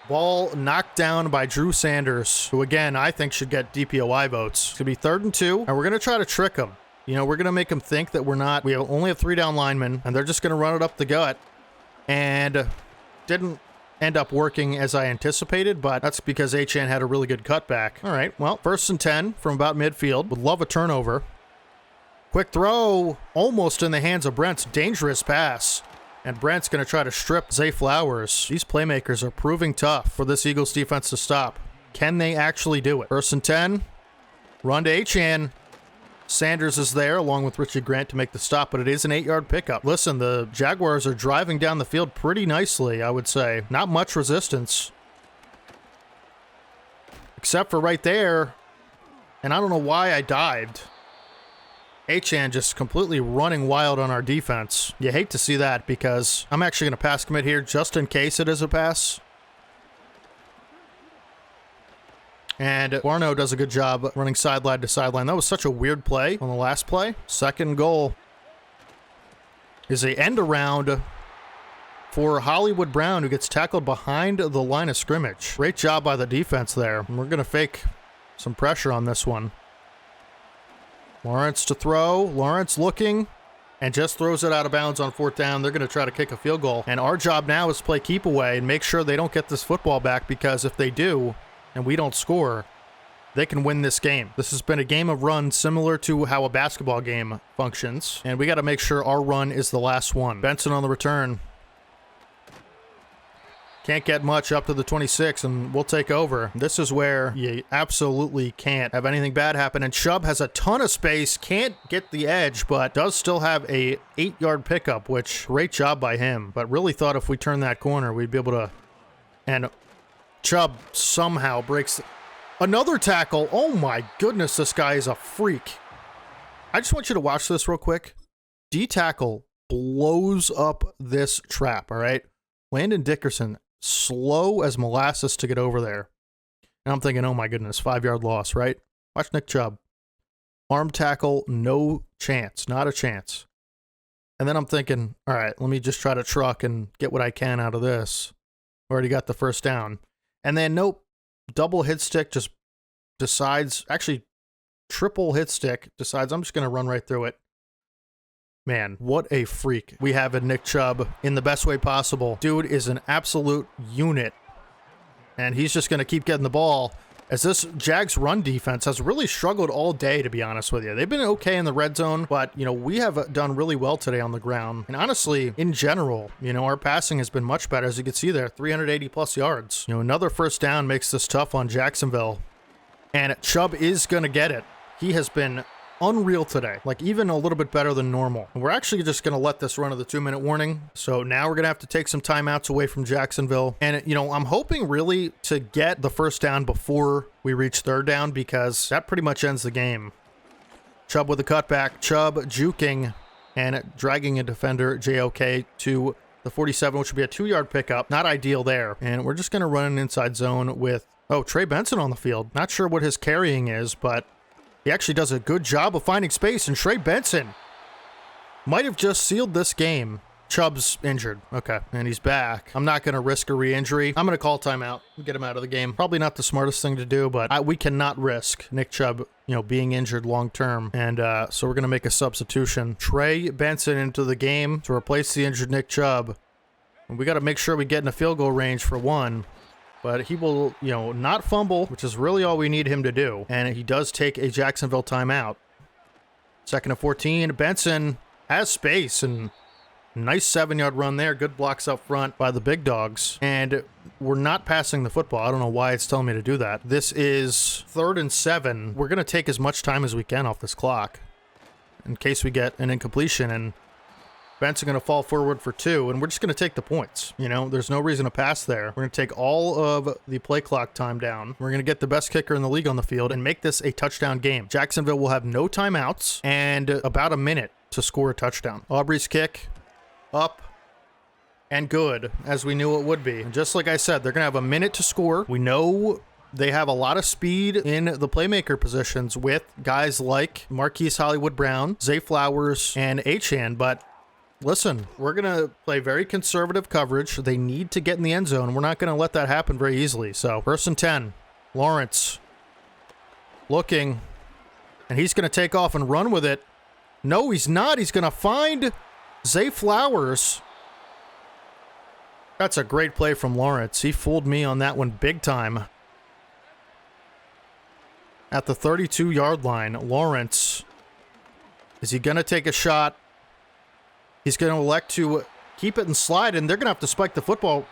Ball knocked down by Drew Sanders, who again, I think should get DPOI votes. It's going to be 3rd and 2, and we're going to try to trick him. You know, we're going to make him think that we only have 3 down linemen, and they're just going to run it up the gut. And didn't end up working as I anticipated, but that's because Achane had a really good cutback. All right, well, 1st and 10 from about midfield. Would love a turnover. Quick throw, almost in the hands of Brent's dangerous pass. And Brent's going to try to strip Zay Flowers. These playmakers are proving tough for this Eagles defense to stop. Can they actually do it? 1st and 10, run to Achane. Sanders is there along with Richie Grant to make the stop, but it is an 8-yard pickup. Listen, the Jaguars are driving down the field pretty nicely, I would say. Not much resistance. Except for right there. And I don't know why I dived. Achane just completely running wild on our defense. You hate to see that because I'm actually going to pass commit here just in case it is a pass. And Barno does a good job running sideline to sideline. That was such a weird play on the last play. 2nd goal is a end around for Hollywood Brown, who gets tackled behind the line of scrimmage. Great job by the defense there. And we're going to fake some pressure on this one. Lawrence to throw. Lawrence looking and just throws it out of bounds on 4th down. They're going to try to kick a field goal. And our job now is to play keep away and make sure they don't get this football back, because if they do, and we don't score, they can win this game. This has been a game of runs similar to how a basketball game functions, and we got to make sure our run is the last one. Benson on the return. Can't get much up to the 26, and we'll take over. This is where you absolutely can't have anything bad happen, and Chubb has a ton of space, can't get the edge, but does still have a 8-yard pickup, which great job by him, but really thought if we turn that corner, we'd be able to... And Chubb somehow breaks another tackle. Oh my goodness, this guy is a freak. I just want you to watch this real quick. D-tackle blows up this trap, all right? Landon Dickerson, slow as molasses to get over there. And I'm thinking, oh my goodness, 5-yard loss, right? Watch Nick Chubb. Arm tackle, no chance, not a chance. And then I'm thinking, all right, let me just try to truck and get what I can out of this. Already got the 1st down. And then, nope, double hit stick just decides, actually triple hit stick, decides I'm just going to run right through it. Man, what a freak we have in Nick Chubb in the best way possible. Dude is an absolute unit. And he's just going to keep getting the ball, as this Jags run defense has really struggled all day, to be honest with you. They've been okay in the red zone, but, you know, we have done really well today on the ground. And honestly, in general, you know, our passing has been much better. As you can see there, 380 plus yards. You know, another first down makes this tough on Jacksonville. And Chubb is going to get it. He has been unreal today, like even a little bit better than normal. And we're actually just going to let this run to the 2-minute warning. So now we're going to have to take some timeouts away from Jacksonville. And, you know, I'm hoping really to get the first down before we reach third down, because that pretty much ends the game. Chubb with a cutback, Chubb juking and dragging a defender, JOK, to the 47, which would be a 2-yard pickup. Not ideal there. And we're just going to run an inside zone with, Trey Benson on the field. Not sure what his carrying is, but he actually does a good job of finding space, and Trey Benson might have just sealed this game. Chubb's injured. Okay, and he's back. I'm not going to risk a re-injury. I'm going to call timeout and get him out of the game. Probably not the smartest thing to do, but we cannot risk Nick Chubb, you know, being injured long term. And so we're going to make a substitution. Trey Benson into the game to replace the injured Nick Chubb. And we got to make sure we get in a field goal range for one. But he will, you know, not fumble, which is really all we need him to do. And he does take a Jacksonville timeout. 2nd and 14. Benson has space, and nice 7-yard run there. Good blocks up front by the big dogs. And we're not passing the football. I don't know why it's telling me to do that. This is 3rd and 7. We're going to take as much time as we can off this clock in case we get an incompletion. And Benson going to fall forward for 2, and we're just going to take the points. You know, there's no reason to pass there. We're going to take all of the play clock time down. We're going to get the best kicker in the league on the field and make this a touchdown game. Jacksonville will have no timeouts and about a minute to score a touchdown. Aubrey's kick up and good, as we knew it would be. And just like I said, they're going to have a minute to score. We know they have a lot of speed in the playmaker positions with guys like Marquise Hollywood Brown, Zay Flowers, and Achane, but listen, we're going to play very conservative coverage. They need to get in the end zone. We're not going to let that happen very easily. So, 1st and 10. Lawrence looking, and he's going to take off and run with it. No, he's not. He's going to find Zay Flowers. That's a great play from Lawrence. He fooled me on that one big time. At the 32-yard line, Lawrence, is he going to take a shot? He's going to elect to keep it and slide, and they're going to have to spike the football.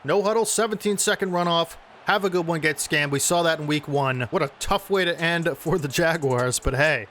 No huddle, 17-second runoff. Have a good one, get scammed. We saw that in week 1. What a tough way to end for the Jaguars, but hey,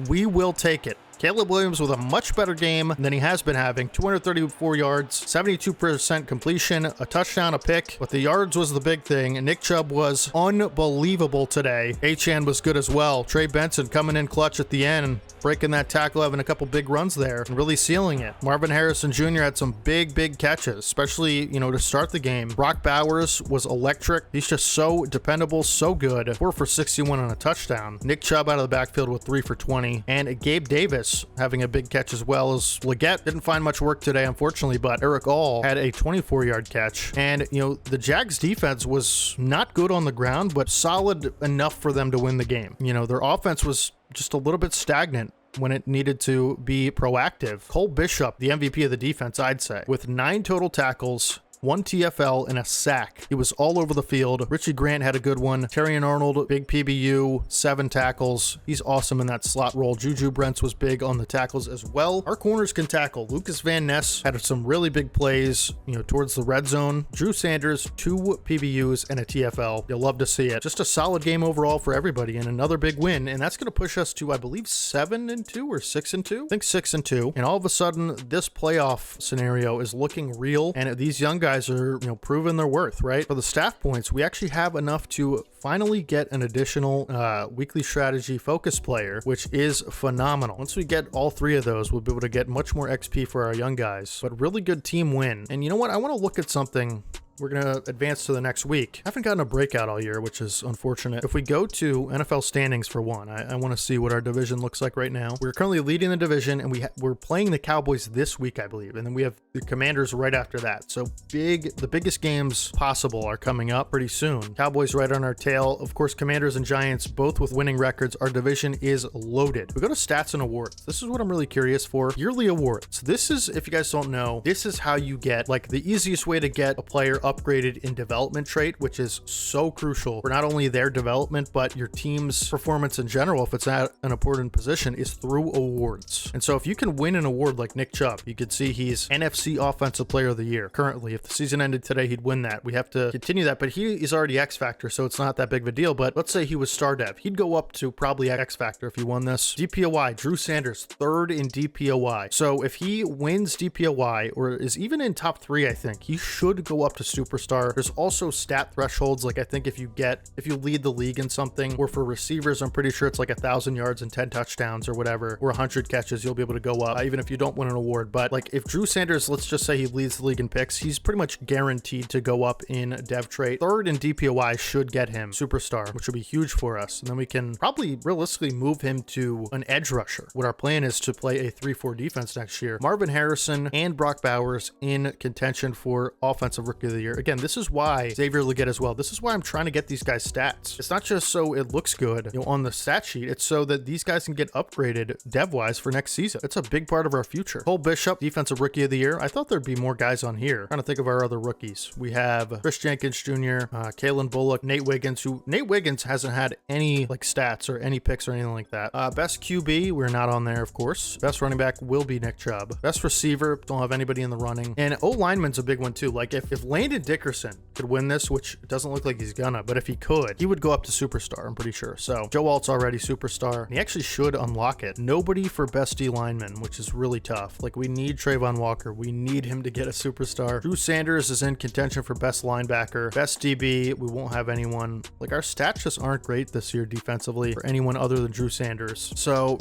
we will take it. Caleb Williams with a much better game than he has been having. 234 yards, 72% completion, a touchdown, a pick. But the yards was the big thing. Nick Chubb was unbelievable today. Achane was good as well. Trey Benson coming in clutch at the end, breaking that tackle, having a couple big runs there, and really sealing it. Marvin Harrison Jr. had some big catches, especially, you know, to start the game. Brock Bowers was electric. He's just so dependable, so good. 4 for 61 on a touchdown. Nick Chubb out of the backfield with 3 for 20. And Gabe Davis having a big catch, as well as Leggett didn't find much work today, unfortunately, but Eric All had a 24-yard catch. And, you know, the Jags defense was not good on the ground, but solid enough for them to win the game. You know, their offense was just a little bit stagnant when it needed to be proactive. Cole Bishop, the MVP of the defense, I'd say, with 9 total tackles, 1 TFL, and a sack. He was all over the field. Richie Grant had a good one. Terrion Arnold, big PBU, 7 tackles. He's awesome in that slot role. Juju Brents was big on the tackles as well. Our corners can tackle. Lucas Van Ness had some really big plays, you know, towards the red zone. Drew Sanders, 2 PBUs and a TFL. You'll love to see it. Just a solid game overall for everybody, and another big win. And that's going to push us to, I believe, 7-2 or 6-2. I think 6-2. And all of a sudden, this playoff scenario is looking real, and these young guys are, you know, proving their worth, right? For the staff points, we actually have enough to finally get an additional weekly strategy focus player, which is phenomenal. Once we get all 3 of those, we'll be able to get much more XP for our young guys. But really good team win. And you know what? I want to look at something. We're going to advance to the next week. I haven't gotten a breakout all year, which is unfortunate. If we go to NFL standings for one, I want to see what our division looks like right now. We're currently leading the division, and we're playing the Cowboys this week, I believe. And then we have the Commanders right after that. So the biggest games possible are coming up pretty soon. Cowboys right on our tail. Of course, Commanders and Giants, both with winning records. Our division is loaded. We go to stats and awards. This is what I'm really curious for. Yearly awards. This is, if you guys don't know, this is how you get, like, the easiest way to get a player upgraded in development trait, which is so crucial for not only their development, but your team's performance in general, if it's at an important position, is through awards. And so if you can win an award like Nick Chubb, you could see he's NFC Offensive Player of the Year. Currently, if the season ended today, he'd win that. We have to continue that, but he is already X Factor, so it's not that big of a deal. But let's say he was Star Dev. He'd go up to probably X Factor if he won this. DPOY, Drew Sanders, 3rd in DPOY. So if he wins DPOY or is even in top 3, I think he should go up to Superstar. There's also stat thresholds. Like I think if you lead the league in something, or for receivers, I'm pretty sure it's like 1,000 yards and 10 touchdowns or whatever, or 100 catches, you'll be able to go up, even if you don't win an award. But like if Drew Sanders, let's just say he leads the league in picks, he's pretty much guaranteed to go up in dev trait. 3rd in DPOI should get him Superstar, which would be huge for us. And then we can probably realistically move him to an edge rusher. What our plan is to play a 3-4 defense next year. Marvin Harrison and Brock Bowers in contention for Offensive Rookie of the Year. Again, this is why Xavier Legette as well. This is why I'm trying to get these guys stats. It's not just so it looks good, on the stat sheet. It's so that these guys can get upgraded dev-wise for next season. It's a big part of our future. Cole Bishop, Defensive Rookie of the Year. I thought there'd be more guys on here. I'm trying to think of our other rookies. We have Chris Jenkins Jr., Kalen Bullock, Nate Wiggins, Nate Wiggins hasn't had any like stats or any picks or anything like that. Best QB, we're not on there, of course. Best running back will be Nick Chubb. Best receiver, don't have anybody in the running. And O-lineman's a big one too. Like if Landon Dickerson could win this, which doesn't look like he's gonna, but if he could, he would go up to Superstar, I'm pretty sure. So Joe Alt's already Superstar, and he actually should unlock it. Nobody for best D lineman, which is really tough. Like we need Trayvon Walker. We need him to get a Superstar. Drew Sanders is in contention for best linebacker. Best DB, we won't have anyone. Like our stats just aren't great this year defensively for anyone other than Drew Sanders. So,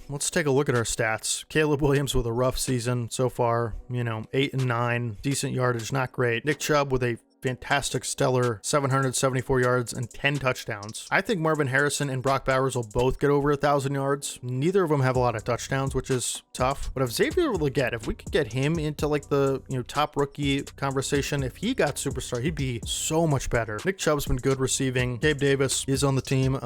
let's take a look at our stats. Caleb Williams with a rough season so far, 8 and 9, decent yardage, not great. Nick Chubb with a fantastic, stellar 774 yards and 10 touchdowns. I think Marvin Harrison and Brock Bowers will both get over 1,000 yards. Neither of them have a lot of touchdowns, which is tough. But if Xavier Legette, if we could get him into like the top rookie conversation, if he got Superstar, he'd be so much better. Nick Chubb's been good receiving. Gabe Davis is on the team.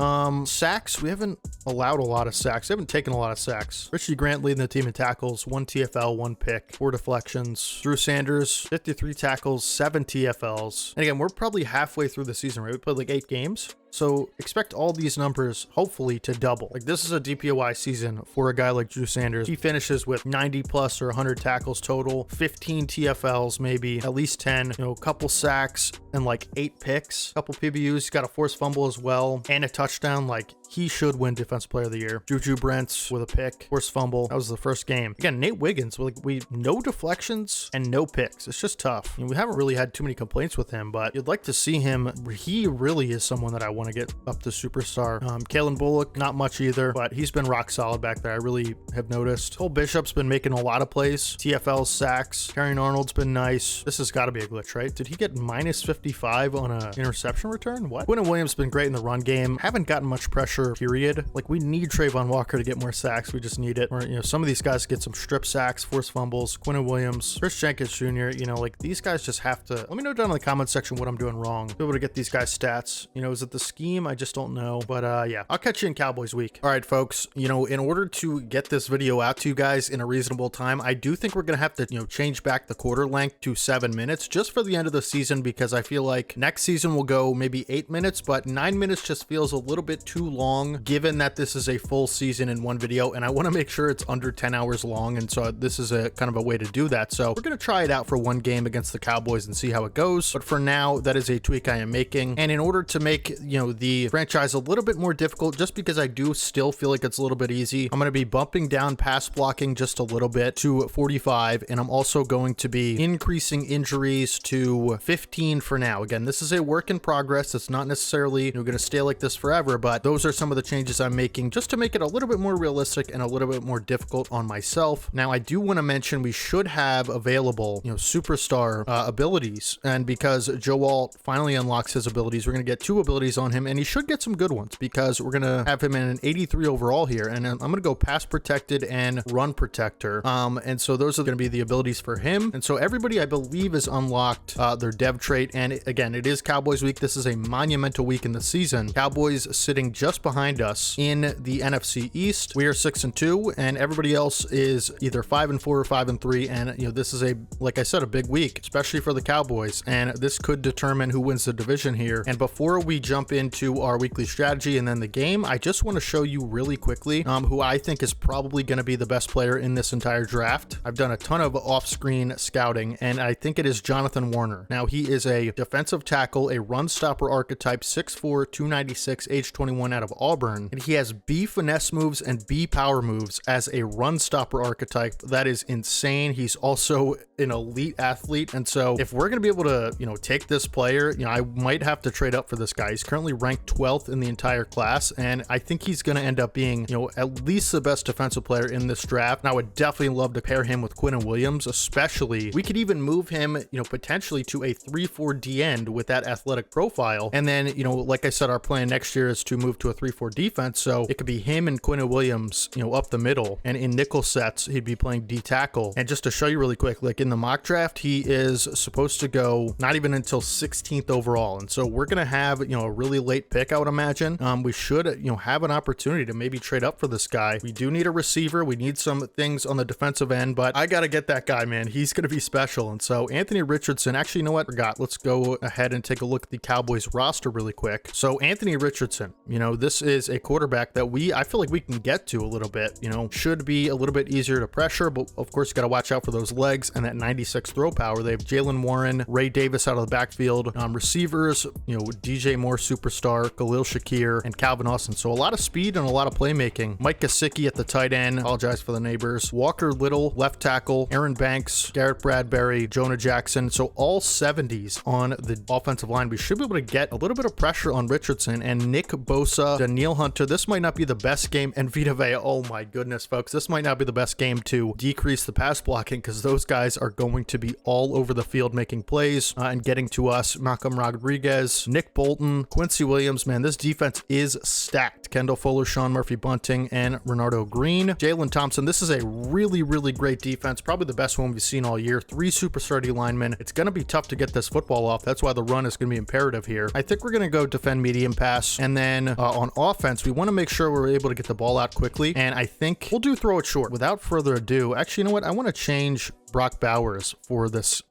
Sacks, we haven't allowed a lot of sacks. We haven't taken a lot of sacks. Richie Grant leading the team in tackles, 1 TFL, 1 pick, 4 deflections. Drew Sanders, 53 tackles, 7 TFLs. And again, we're probably halfway through the season, right? We played like 8 games. So expect all these numbers hopefully to double. Like this is a DPOI season for a guy like Drew Sanders. He finishes with 90 plus or 100 tackles total, 15 TFLs, maybe at least 10, a couple sacks and like 8 picks, a couple PBUs. He's got a forced fumble as well and a touchdown. Like he should win Defensive Player of the Year. Juju Brents with a pick, forced fumble. That was the first game. Again, Nate Wiggins, we no deflections and no picks. It's just tough. We haven't really had too many complaints with him, but you'd like to see him. He really is someone that I want to get up to Superstar. Kalen Bullock, not much either, but he's been rock solid back there. I really have noticed. Cole Bishop's been making a lot of plays. TFL sacks. Carrion Arnold's been nice. This has got to be a glitch, right? Did he get minus 55 on an interception return? What? Quinn Williams been great in the run game. Haven't gotten much pressure, period. Like we need Trayvon Walker to get more sacks. We just need it. Or, some of these guys get some strip sacks, forced fumbles. Quinn Williams, Chris Jenkins Jr., like these guys just have to, let me know down in the comment section what I'm doing wrong. Be able to get these guys stats. Is it the scheme? I just don't know. But yeah, I'll catch you in Cowboys week. All right, folks, in order to get this video out to you guys in a reasonable time, I do think we're going to have to, change back the quarter length to 7 minutes just for the end of the season, because I feel like next season will go maybe 8 minutes, but 9 minutes just feels a little bit too long given that this is a full season in one video, and I want to make sure it's under 10 hours long. And so this is a kind of a way to do that. So we're going to try it out for one game against the Cowboys and see how it goes. But for now, that is a tweak I am making. And in order to make, the franchise a little bit more difficult, just because I do still feel like it's a little bit easy, I'm going to be bumping down pass blocking just a little bit to 45. And I'm also going to be increasing injuries to 15 for now. Again, this is a work in progress. It's not necessarily going to stay like this forever, but those are some of the changes I'm making just to make it a little bit more realistic and a little bit more difficult on myself. Now, I do want to mention we should have available, Superstar abilities. And because Joe Alt finally unlocks his abilities, we're going to get 2 abilities on on him, and he should get some good ones because we're going to have him in an 83 overall here, and I'm going to go pass protected and run protector. And so those are going to be the abilities for him. And so everybody, I believe, is unlocked their dev trait. And again, it is Cowboys week. This is a monumental week in the season. Cowboys sitting just behind us in the NFC East. We are 6-2, and everybody else is either 5-4 or 5-3. And this is like I said, a big week, especially for the Cowboys. And this could determine who wins the division here. And before we jump into our weekly strategy and then the game, I just want to show you really quickly who I think is probably going to be the best player in this entire draft. I've done a ton of off-screen scouting, and I think it is Jonathan Warner. Now, he is a defensive tackle, a run stopper archetype, 6'4", 296, age 21 out of Auburn. And he has B finesse moves and B power moves as a run stopper archetype. That is insane. He's also an elite athlete. And so if we're going to be able to, take this player, I might have to trade up for this guy. He's currently ranked 12th in the entire class, and I think he's going to end up being, at least the best defensive player in this draft. And I would definitely love to pair him with Quinnen Williams, especially. We could even move him, potentially to a 3-4 D end with that athletic profile. And then, like I said, our plan next year is to move to a 3-4 defense. So it could be him and Quinnen Williams, up the middle. And in nickel sets, he'd be playing D tackle. And just to show you really quick, like in the mock draft, he is supposed to go not even until 16th overall. And so we're going to have, a really late pick, I would imagine. We should, have an opportunity to maybe trade up for this guy. We do need a receiver. We need some things on the defensive end, but I got to get that guy, man. He's going to be special. And so Anthony Richardson, actually, you know what? Forgot. Let's go ahead and take a look at the Cowboys roster really quick. So Anthony Richardson, this is a quarterback that I feel like we can get to a little bit, should be a little bit easier to pressure, but of course, you got to watch out for those legs and that 96 throw power. They have Jalen Warren, Ray Davis out of the backfield, receivers, DJ Moore, superstar, Khalil Shakir, and Calvin Austin. So a lot of speed and a lot of playmaking. Mike Gesicki at the tight end. Apologize for the neighbors. Walker Little, left tackle. Aaron Banks, Garrett Bradbury, Jonah Jackson. So all 70s on the offensive line. We should be able to get a little bit of pressure on Richardson and Nick Bosa, Danielle Hunter. This might not be the best game. And Vita Vea. Oh my goodness, folks. This might not be the best game to decrease the pass blocking because those guys are going to be all over the field making plays and getting to us. Malcolm Rodriguez, Nick Bolton, Quincy Williams. Man, this defense is stacked. Kendall Fuller, Sean Murphy Bunting, and Renardo Green. Jalen Thompson. This is a really, really great defense. Probably the best one we've seen all year. 3 superstar D linemen. It's going to be tough to get this football off. That's why the run is going to be imperative here. I think we're going to go defend medium pass. And then on offense, we want to make sure we're able to get the ball out quickly. And I think we'll do throw it short. Without further ado, actually, you know what? I want to change Brock Bowers for this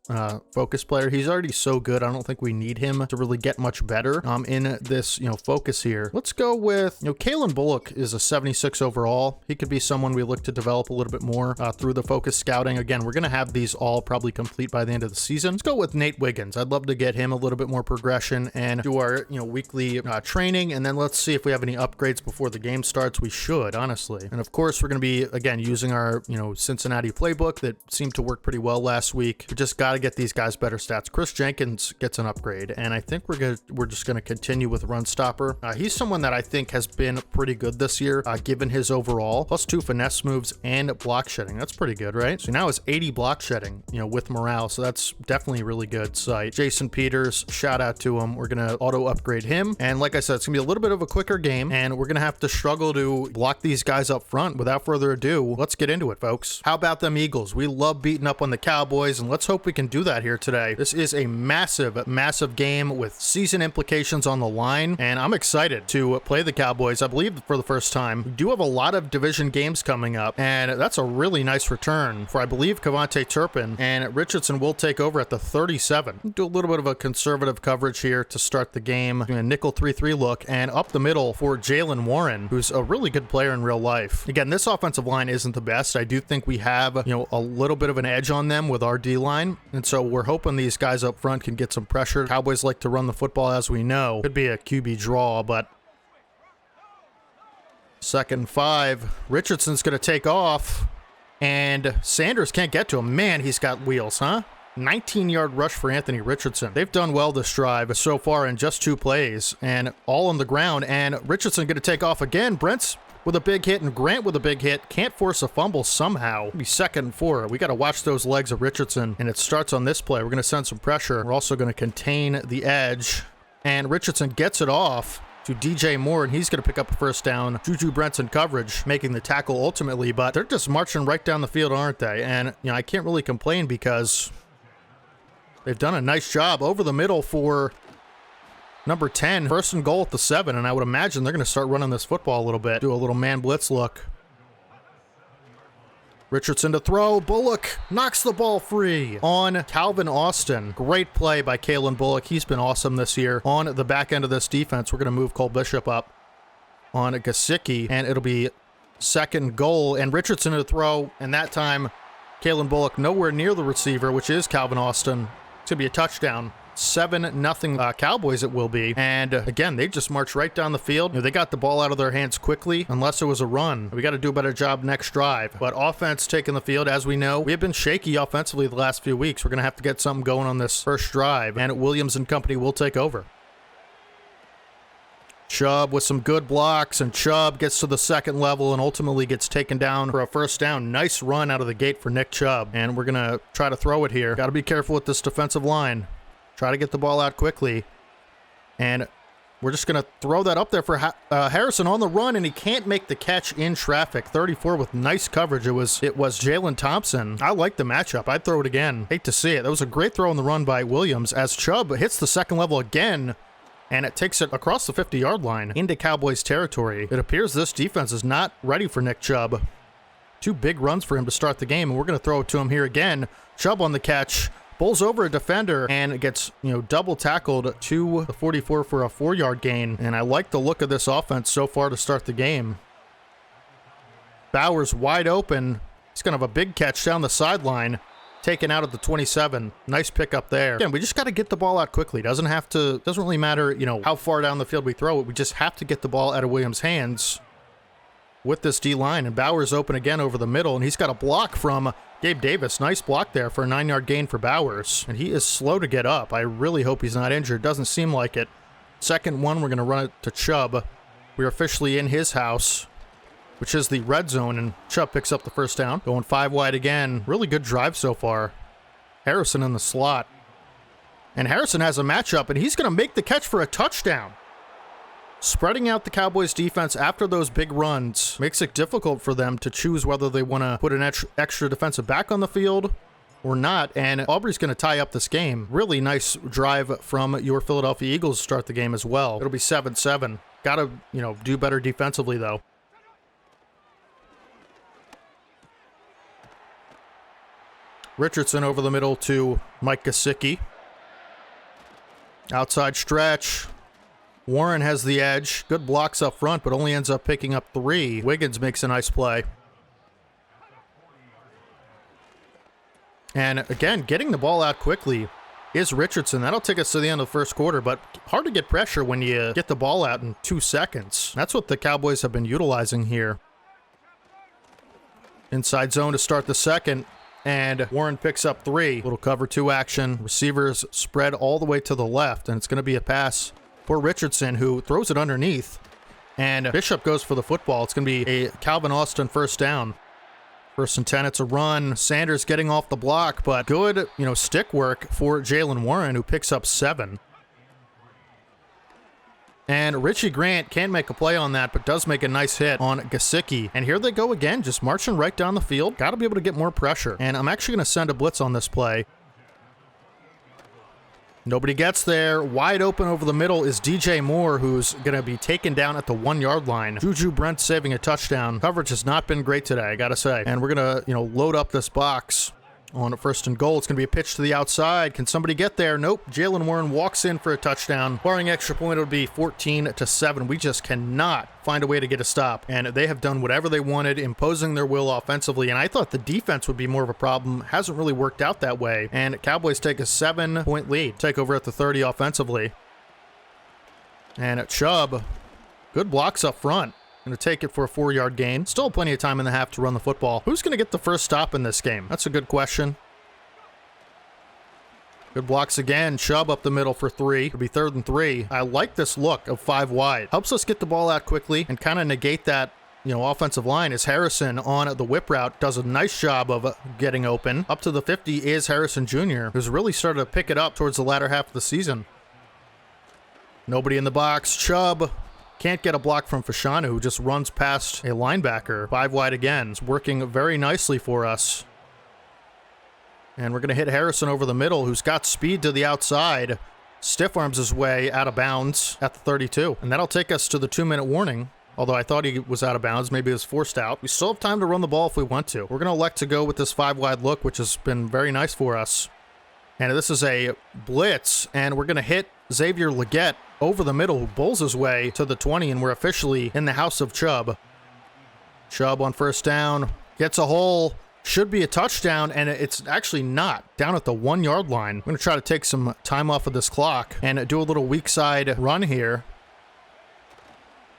focus player. He's already so good. I don't think we need him to really get much better in this, focus here. Let's go with, Kalen Bullock is a 76 overall. He could be someone we look to develop a little bit more through the focus scouting. Again, we're going to have these all probably complete by the end of the season. Let's go with Nate Wiggins. I'd love to get him a little bit more progression and do our, weekly training. And then let's see if we have any upgrades before the game starts. We should, honestly. And of course, we're going to be, again, using our, Cincinnati playbook that seemed to work pretty well last week. We just got to get these guys better stats. Chris Jenkins gets an upgrade, and I think we're just going to continue with run stopper. He's someone that I think has been pretty good this year, given his overall +2 finesse moves and block shedding. That's pretty good, right? So now it's 80 block shedding, with morale. So that's definitely a really good sight. Jason Peters, shout out to him. We're going to auto upgrade him. And like I said, it's going to be a little bit of a quicker game, and we're going to have to struggle to block these guys up front. Without further ado, let's get into it, folks. How about them Eagles? We love beating up on the Cowboys, and let's hope we can do that here today. This is a massive game with season implications on the line, and I'm excited to play the Cowboys, I believe, for the first time. We do have a lot of division games coming up, and that's a really nice return for, I believe, Kavontae Turpin, and Richardson will take over at the 37. Do a little bit of a conservative coverage here to start the game. A nickel 3-3 look, and up the middle for Jalen Warren, who's a really good player in real life. Again, this offensive line isn't the best. I do think we have, a little bit of an edge on them with our D-line, and so we're hoping these guys up front can get some pressure. Cowboys like to run the football, as we know. Could be a QB draw, but 2nd and 5. Richardson's going to take off, and Sanders can't get to him. Man, he's got wheels, huh? 19-yard rush for Anthony Richardson. They've done well this drive so far in just 2 plays, and all on the ground, and Richardson going to take off again. Brent's with a big hit, and Grant with a big hit. Can't force a fumble somehow. It'll be 2nd and 4. We got to watch those legs of Richardson, and it starts on this play. We're going to send some pressure. We're also going to contain the edge, and Richardson gets it off. to DJ Moore, and he's going to pick up a first down. Juju Brent's in coverage, making the tackle ultimately, but they're just marching right down the field, aren't they? And, you know, I can't really complain because they've done a nice job over the middle for number 10. First and goal at the 7, and I would imagine they're going to start running this football a little bit. Do a little man blitz look. Richardson to throw. Bullock knocks the ball free on Calvin Austin. Great play by Kalen Bullock. He's been awesome this year. On the back end of this defense, we're going to move Cole Bishop up on Gesicki, and it'll be second goal. And Richardson to throw, and that time, Kalen Bullock nowhere near the receiver, which is Calvin Austin. It's going to be a touchdown. 7-0 Cowboys it will be. And again, they just marched right down the field. You know, they got the ball out of their hands quickly, unless it was a run. We got to do a better job next drive. But offense taking the field, as we know, we have been shaky offensively the last few weeks. We're going to have to get something going on this first drive, and Williams and company will take over. Chubb with some good blocks, and Chubb gets to the second level and ultimately gets taken down for a first down. Nice run out of the gate for Nick Chubb, and we're going to try to throw it here. Got to be careful with this defensive line. Try to get the ball out quickly. And we're just going to throw that up there for Harrison on the run, and he can't make the catch in traffic. 34 with nice coverage. It was Jalen Thompson. I like the matchup. I'd throw it again. Hate to see it. That was a great throw on the run by Williams as Chubb hits the second level again, and it takes it across the 50-yard line into Cowboys territory. It appears this defense is not ready for Nick Chubb. 2 big runs for him to start the game, and we're going to throw it to him here again. Chubb on the catch. Bowls over a defender and gets, you know, double tackled to the 44 for a 4-yard gain. And I like the look of this offense so far to start the game. Bowers wide open. He's going to have a big catch down the sideline, taken out at the 27. Nice pickup there. Again, we just got to get the ball out quickly. Doesn't really matter, you know, how far down the field we throw it. We just have to get the ball out of Williams' hands with this D-line. And Bowers open again over the middle, and he's got a block from Gabe Davis. Nice block there for a 9-yard gain for Bowers. And he is slow to get up. I really hope he's not injured. Doesn't seem like it. Second one, we're going to run it to Chubb. We're officially in his house, which is the red zone, and Chubb picks up the first down. Going 5 wide again. Really good drive so far. Harrison in the slot. And Harrison has a matchup, and he's going to make the catch for a touchdown. Spreading out the Cowboys defense after those big runs makes it difficult for them to choose whether they want to put an extra defensive back on the field or not, and Aubrey's going to tie up this game. Really nice drive from your Philadelphia Eagles to start the game as well. It'll be 7-7. Got to, you know, do better defensively, though. Richardson over the middle to Mike Gesicki. Outside stretch. Warren has the edge. Good blocks up front, but only ends up picking up 3. Wiggins makes a nice play. And again, getting the ball out quickly is Richardson. That'll take us to the end of the first quarter, but hard to get pressure when you get the ball out in 2 seconds. That's what the Cowboys have been utilizing here. Inside zone to start the second, and Warren picks up 3. Little cover 2 action. Receivers spread all the way to the left, and it's going to be a pass for Richardson, who throws it underneath, and Bishop goes for the football. It's going to be a Calvin Austin first down. First and 10, it's a run. Sanders getting off the block, but good, you know, stick work for Jalen Warren, who picks up 7. And Richie Grant can't make a play on that, but does make a nice hit on Gesicki. And here they go again, just marching right down the field. Got to be able to get more pressure. And I'm actually going to send a blitz on this play. Nobody gets there. Wide open over the middle is DJ Moore, who's going to be taken down at the 1-yard line. Juju Brent saving a touchdown. Coverage has not been great today, I got to say. And we're going to, you know, load up this box on a first and goal. It's going to be a pitch to the outside. Can somebody get there? Nope. Jalen Warren walks in for a touchdown. Barring extra point, it'll be 14-7. We just cannot find a way to get a stop. And they have done whatever they wanted, imposing their will offensively. And I thought the defense would be more of a problem. Hasn't really worked out that way. And Cowboys take a 7-point lead. Take over at the 30 offensively. And at Chubb, good blocks up front. Going to take it for a 4-yard gain. Still plenty of time in the half to run the football. Who's going to get the first stop in this game? That's a good question. Good blocks again. Chubb up the middle for 3. It'll be 3rd and 3. I like this look of 5 wide. Helps us get the ball out quickly and kind of negate that, you know, offensive line. As Harrison on the whip route does a nice job of getting open. Up to the 50 is Harrison Jr., who's really started to pick it up towards the latter half of the season. Nobody in the box. Chubb Can't get a block from Fashanu, who just runs past a linebacker. 5 wide again. It's working very nicely for us. And we're going to hit Harrison over the middle, who's got speed to the outside. Stiff arms his way out of bounds at the 32. And that'll take us to the 2-minute warning. Although I thought he was out of bounds. Maybe it was forced out. We still have time to run the ball if we want to. We're going to elect to go with this 5 wide look, which has been very nice for us. And this is a blitz, and we're going to hit Xavier Leggett over the middle, who bowls his way to the 20, and we're officially in the house of Chubb. Chubb on first down, gets a hole, should be a touchdown, and it's actually not. Down at the 1-yard line. I'm going to try to take some time off of this clock and do a little weak side run here.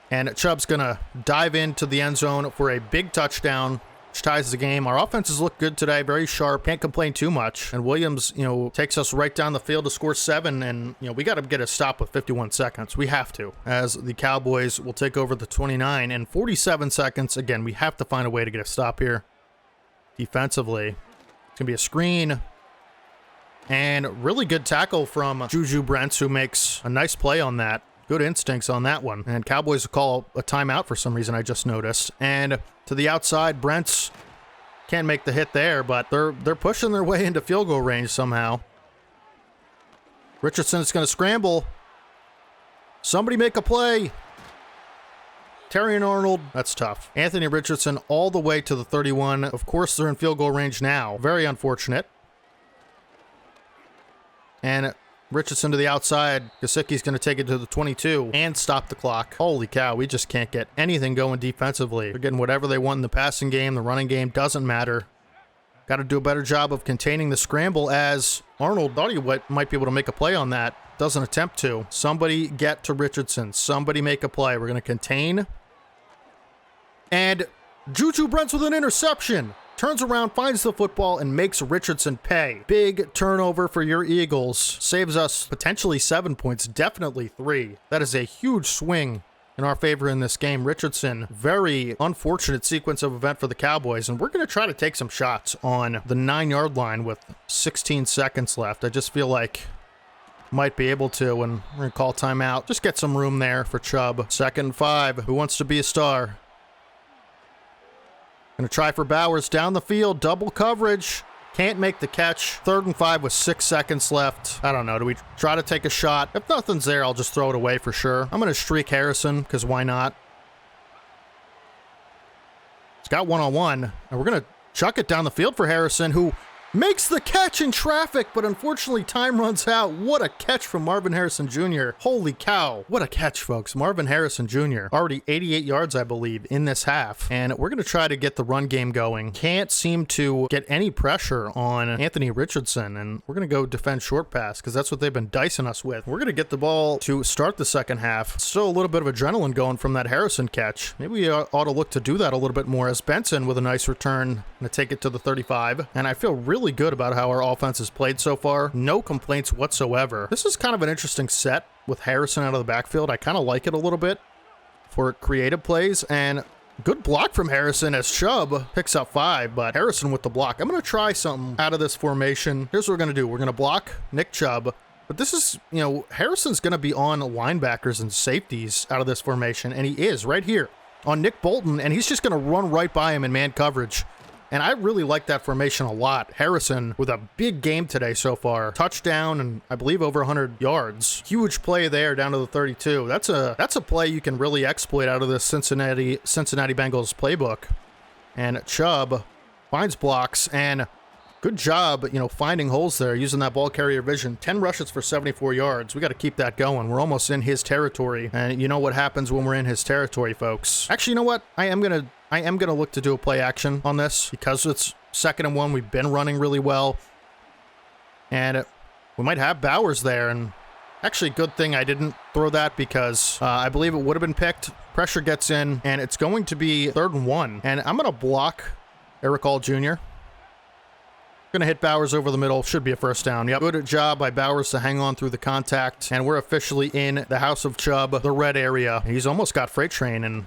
And Chubb's going to dive into the end zone for a big touchdown, which ties the game. Our offenses look good today, very sharp. Can't complain too much. And Williams, takes us right down the field to score 7. And, we got to get a stop with 51 seconds. We have to, as the Cowboys will take over the 29 and 47 seconds. Again, we have to find a way to get a stop here. Defensively, it's going to be a screen. And really good tackle from Juju Brents, who makes a nice play on that. Good instincts on that one. And Cowboys will call a timeout for some reason, I just noticed. And to the outside, Brents can't make the hit there, but they're pushing their way into field goal range somehow. Richardson is going to scramble. Somebody make a play. Terry and Arnold, that's tough. Anthony Richardson all the way to the 31. Of course, they're in field goal range now. Very unfortunate. And Richardson to the outside. Gesicki's going to take it to the 22 and stop the clock. Holy cow, we just can't get anything going defensively. They're getting whatever they want in the passing game. The running game doesn't matter. Got to do a better job of containing the scramble, as Arnold thought he might be able to make a play on that. Doesn't attempt to. Somebody get to Richardson. Somebody make a play. We're going to contain. And Juju Brents with an interception. Turns around, finds the football, and makes Richardson pay. Big turnover for your Eagles. Saves us potentially 7 points, definitely 3. That is a huge swing in our favor in this game. Richardson, very unfortunate sequence of event for the Cowboys, and we're going to try to take some shots on the 9-yard line with 16 seconds left. I just feel like might be able to, and we're going to call timeout. Just get some room there for Chubb. 2nd and 5. Who wants to be a star? Going to try for Bowers down the field, double coverage. Can't make the catch. 3rd and 5 with 6 seconds left. I don't know. Do we try to take a shot? If nothing's there, I'll just throw it away for sure. I'm going to streak Harrison, because why not? It's got one-on-one, and we're going to chuck it down the field for Harrison, who makes the catch in traffic, but unfortunately time runs out. What a catch from Marvin Harrison Jr. Holy cow. What a catch, folks. Marvin Harrison Jr. Already 88 yards, I believe, in this half. And we're going to try to get the run game going. Can't seem to get any pressure on Anthony Richardson, and we're going to go defend short pass, because that's what they've been dicing us with. We're going to get the ball to start the second half. Still a little bit of adrenaline going from that Harrison catch. Maybe we ought to look to do that a little bit more, as Benson with a nice return to take it to the 35. And I feel really good about how our offense has played so far. No complaints whatsoever. This is kind of an interesting set with Harrison out of the backfield. I kind of like it a little bit for creative plays, and good block from Harrison as Chubb picks up 5, but Harrison with the block. I'm going to try something out of this formation. Here's what we're going to do. We're going to block Nick Chubb, but this is, Harrison's going to be on linebackers and safeties out of this formation, and he is right here on Nick Bolton, and he's just going to run right by him in man coverage. And I really like that formation a lot. Harrison with a big game today so far. Touchdown and I believe over 100 yards. Huge play there down to the 32. That's a play you can really exploit out of this Cincinnati Bengals playbook. And Chubb finds blocks, and good job, finding holes there, using that ball carrier vision. 10 rushes for 74 yards. We got to keep that going. We're almost in his territory. And you know what happens when we're in his territory, folks. Actually, you know what? I am going to look to do a play action on this, because it's 2nd and 1. We've been running really well. And we might have Bowers there. And actually, good thing I didn't throw that, because I believe it would have been picked. Pressure gets in, and it's going to be 3rd and 1. And I'm going to block Eric All Jr. Going to hit Bowers over the middle. Should be a first down. Yep. Good job by Bowers to hang on through the contact. And we're officially in the house of Chubb, the red area. He's almost got freight train, and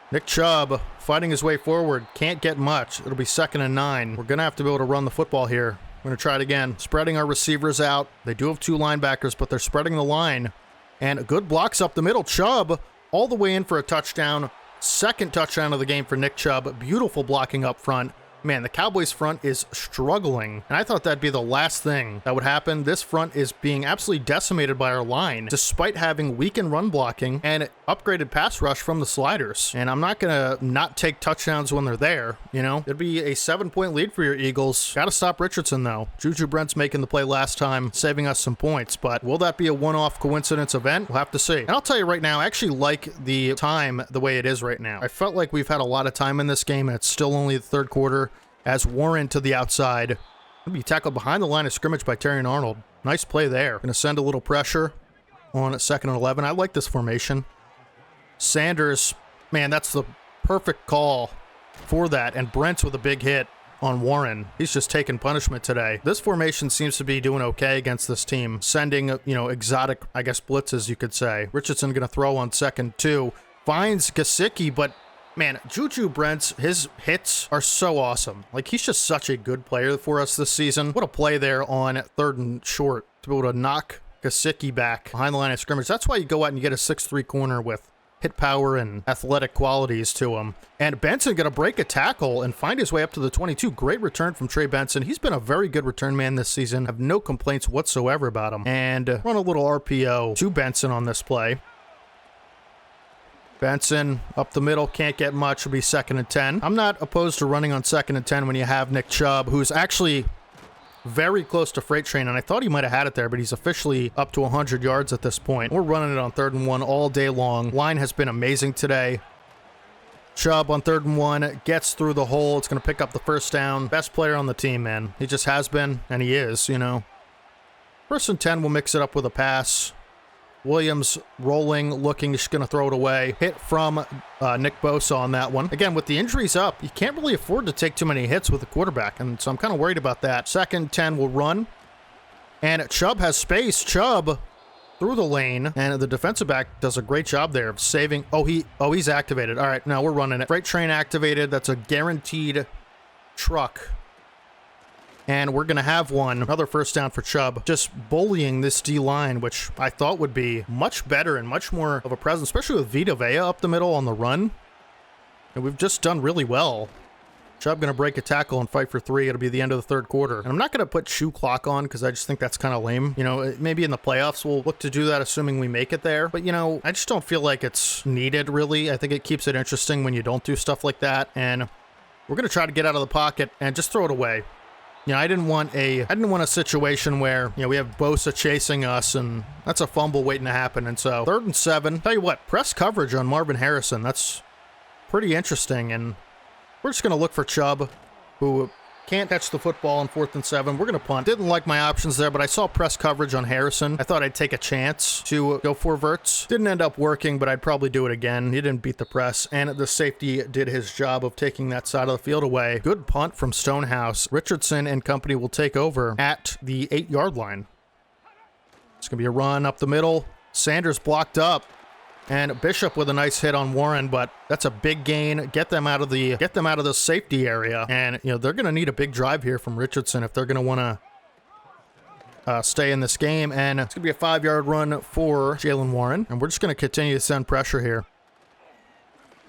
Nick Chubb fighting his way forward. Can't get much. It'll be 2nd and 9. We're going to have to be able to run the football here. We're going to try it again. Spreading our receivers out. They do have 2 linebackers, but they're spreading the line. And good blocks up the middle. Chubb all the way in for a touchdown. Second touchdown of the game for Nick Chubb. Beautiful blocking up front. Man, the Cowboys front is struggling, and I thought that'd be the last thing that would happen. This front is being absolutely decimated by our line, despite having weakened run blocking and upgraded pass rush from the sliders. And I'm not gonna not take touchdowns when they're there, you know? It'd be a 7-point lead for your Eagles. Gotta stop Richardson, though. Juju Brent's making the play last time, saving us some points, but will that be a one-off coincidence event? We'll have to see. And I'll tell you right now, I actually like the time the way it is right now. I felt like we've had a lot of time in this game, and it's still only the third quarter. As Warren to the outside. He'll be tackled behind the line of scrimmage by Terry Arnold. Nice play there. Going to send a little pressure on 2nd and 11. I like this formation. Sanders, man, that's the perfect call for that. And Brent's with a big hit on Warren. He's just taking punishment today. This formation seems to be doing okay against this team. Sending, exotic, I guess, blitzes, you could say. Richardson going to throw on 2nd 2. Finds Gesicki, but man, Juju Brents, his hits are so awesome. Like, he's just such a good player for us this season. What a play there on 3rd and short to be able to knock Gesicki back behind the line of scrimmage. That's why you go out and you get a 6'3" corner with hit power and athletic qualities to him. And Benson going to break a tackle and find his way up to the 22. Great return from Trey Benson. He's been a very good return man this season. Have no complaints whatsoever about him. And run a little RPO to Benson on this play. Benson up the middle, can't get much, will be 2nd and 10. I'm not opposed to running on 2nd and 10 when you have Nick Chubb, who's actually very close to Freight Train, and I thought he might have had it there, but he's officially up to 100 yards at this point. We're running it on 3rd and 1 all day long. Line has been amazing today. Chubb on 3rd and 1, gets through the hole. It's going to pick up the first down. Best player on the team, man. He just has been, and he is, 1st and 10, we'll mix it up with a pass. Williams rolling, looking, just going to throw it away. Hit from Nick Bosa on that one. Again, with the injuries up, you can't really afford to take too many hits with the quarterback, and so I'm kind of worried about that. 2nd 10 will run, and Chubb has space. Chubb through the lane, and the defensive back does a great job there of saving. He's activated. All right, now we're running it. Freight Train activated. That's a guaranteed truck. And we're going to have another first down for Chubb. Just bullying this D-line, which I thought would be much better and much more of a presence, especially with Vita Vea up the middle on the run. And we've just done really well. Chubb going to break a tackle and fight for 3. It'll be the end of the 3rd quarter. And I'm not going to put shoe clock on because I just think that's kind of lame. Maybe in the playoffs we'll look to do that, assuming we make it there. But, I just don't feel like it's needed, really. I think it keeps it interesting when you don't do stuff like that. And we're going to try to get out of the pocket and just throw it away. I didn't want a situation where, we have Bosa chasing us and that's a fumble waiting to happen. And so 3rd and 7, tell you what, press coverage on Marvin Harrison. That's pretty interesting. And we're just going to look for Chubb, who can't catch the football on 4th and 7. We're going to punt. Didn't like my options there, but I saw press coverage on Harrison. I thought I'd take a chance to go for verts. Didn't end up working, but I'd probably do it again. He didn't beat the press, and the safety did his job of taking that side of the field away. Good punt from Stonehouse. Richardson and company will take over at the 8-yard line. It's going to be a run up the middle. Sanders blocked up. And Bishop with a nice hit on Warren, but that's a big gain. Get them out of the safety area. And, they're going to need a big drive here from Richardson if they're going to want to stay in this game. And it's going to be a 5-yard run for Jaylen Warren. And we're just going to continue to send pressure here.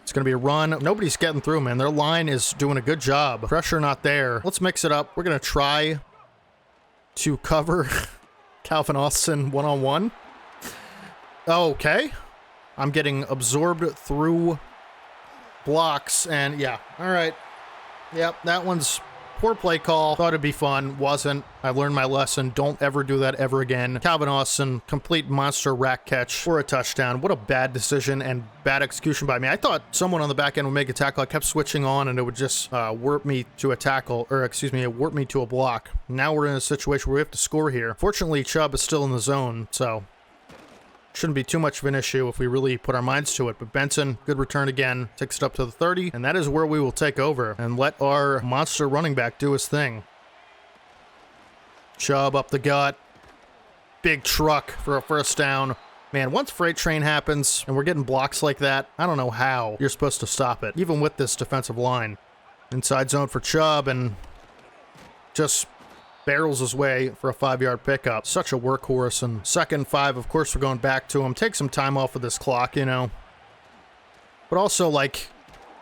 It's going to be a run. Nobody's getting through, man. Their line is doing a good job. Pressure not there. Let's mix it up. We're going to try to cover Calvin Austin one-on-one. Okay. I'm getting absorbed through blocks, and yeah, all right. Yep, that one's poor play call. Thought it'd be fun, wasn't. I learned my lesson. Don't ever do that ever again. Calvin Austin, complete monster rack catch for a touchdown. What a bad decision and bad execution by me. I thought someone on the back end would make a tackle. I kept switching on, and it would just warp me to a tackle, it warped me to a block. Now we're in a situation where we have to score here. Fortunately, Chubb is still in the zone, so shouldn't be too much of an issue if we really put our minds to it. But Benson, good return again, takes it up to the 30, and that is where we will take over and let our monster running back do his thing. Chubb up the gut. Big truck for a first down. Man, once Freight Train happens and we're getting blocks like that, I don't know how you're supposed to stop it, even with this defensive line. Inside zone for Chubb, and just barrels his way for a 5-yard pickup. Such a workhorse. And 2nd and 5, of course, we're going back to him. Take some time off of this clock, you know. But also, like,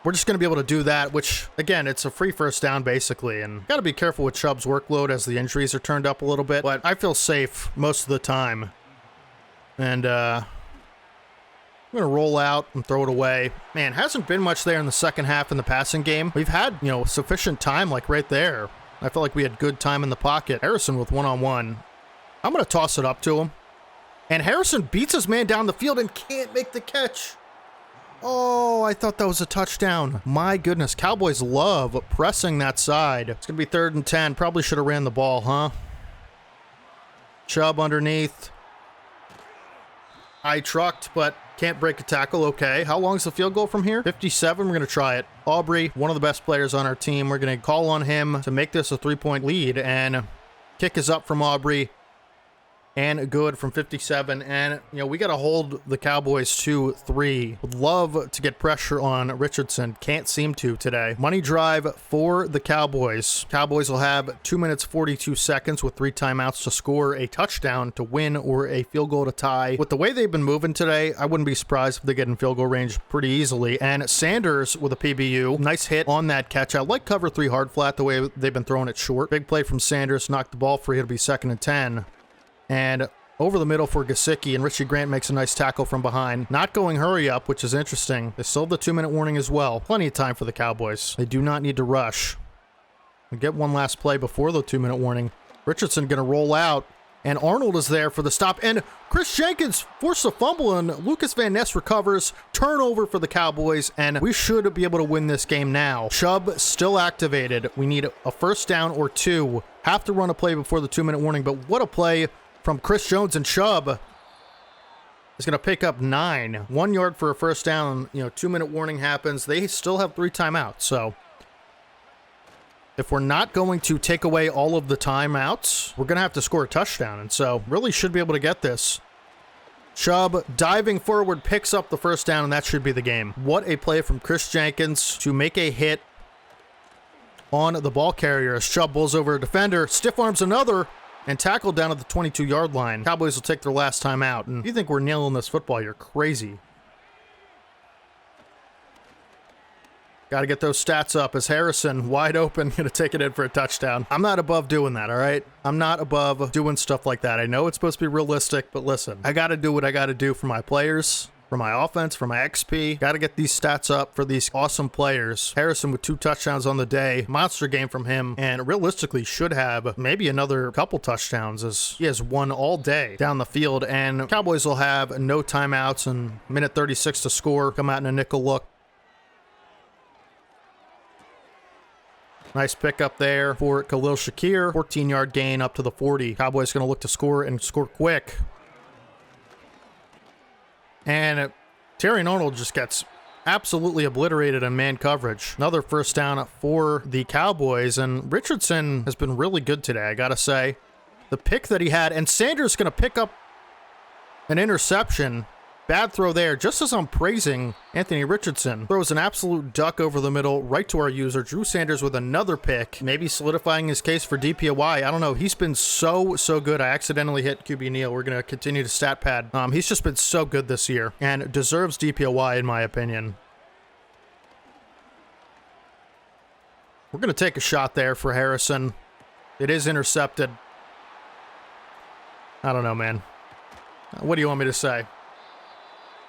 we're just going to be able to do that, which, again, it's a free first down, basically. And got to be careful with Chubb's workload as the injuries are turned up a little bit. But I feel safe most of the time. And, I'm going to roll out and throw it away. Man, hasn't been much there in the second half in the passing game. We've had, you know, sufficient time, like, right there. I felt like we had good time in the pocket. Harrison with one-on-one. I'm going to toss it up to him. And Harrison beats his man down the field and can't make the catch. Oh, I thought that was a touchdown. My goodness, Cowboys love pressing that side. It's going to be 3rd and 10. Probably should have ran the ball, huh? Chubb underneath. I trucked, but can't break a tackle. Okay, how long is the field goal from here? 57. We're going to try it. Aubrey, one of the best players on our team. We're going to call on him to make this a 3-point lead. And kick is up from Aubrey. And good from 57. And, you know, we got to hold the Cowboys to 3. Would love to get pressure on Richardson. Can't seem to today. Money drive for the Cowboys. Cowboys will have 2 minutes, 42 seconds with 3 timeouts to score a touchdown to win or a field goal to tie. With the way they've been moving today, I wouldn't be surprised if they get in field goal range pretty easily. And Sanders with a PBU. Nice hit on that catch. I like cover 3 hard flat the way they've been throwing it short. Big play from Sanders. Knocked the ball free. It'll be 2nd and 10. And over the middle for Gesicki, and Richie Grant makes a nice tackle from behind. Not going hurry up, which is interesting. They still have the 2-minute warning as well. Plenty of time for the Cowboys. They do not need to rush. We get one last play before the 2-minute warning. Richardson going to roll out, and Arnold is there for the stop. And Chris Jenkins forced a fumble, and Lucas Van Ness recovers. Turnover for the Cowboys, and we should be able to win this game now. Chubb still activated. We need a first down or 2. Have to run a play before the 2-minute warning, but what a play from Chris Jones, and Chubb is going to pick up 9. 1 yard for a first down. You know, 2-minute warning happens. They still have 3 timeouts. So if we're not going to take away all of the timeouts, we're going to have to score a touchdown. And so really should be able to get this. Chubb diving forward picks up the first down, and that should be the game. What a play from Chris Jenkins to make a hit on the ball carrier as Chubb bowls over a defender. Stiff arms another. And tackled down at the 22-yard line. Cowboys will take their last time out. And if you think we're nailing this football, you're crazy. Got to get those stats up as Harrison, wide open, going to take it in for a touchdown. I'm not above doing that, all right? I'm not above doing stuff like that. I know it's supposed to be realistic, but listen, I got to do what I got to do for my players, for my offense, for my XP. Got to get these stats up for these awesome players. Harrison with 2 touchdowns on the day. Monster game from him. And realistically should have maybe another couple touchdowns as he has won all day down the field. And Cowboys will have no timeouts and minute 36 to score. Come out in a nickel look. Nice pickup there for Khalil Shakir. 14-yard gain up to the 40. Cowboys going to look to score and score quick. And Terry Arnold just gets absolutely obliterated in man coverage. Another first down for the Cowboys. And Richardson has been really good today, I got to say. The pick that he had. And Sanders going to pick up an interception. Bad throw there. Just as I'm praising Anthony Richardson, throws an absolute duck over the middle right to our user. Drew Sanders with another pick, maybe solidifying his case for DPOY. I don't know. He's been so good. I accidentally hit QB Neal. We're going to continue to stat pad. He's just been so good this year and deserves DPOY in my opinion. We're going to take a shot there for Harrison. It is intercepted. I don't know, man. What do you want me to say?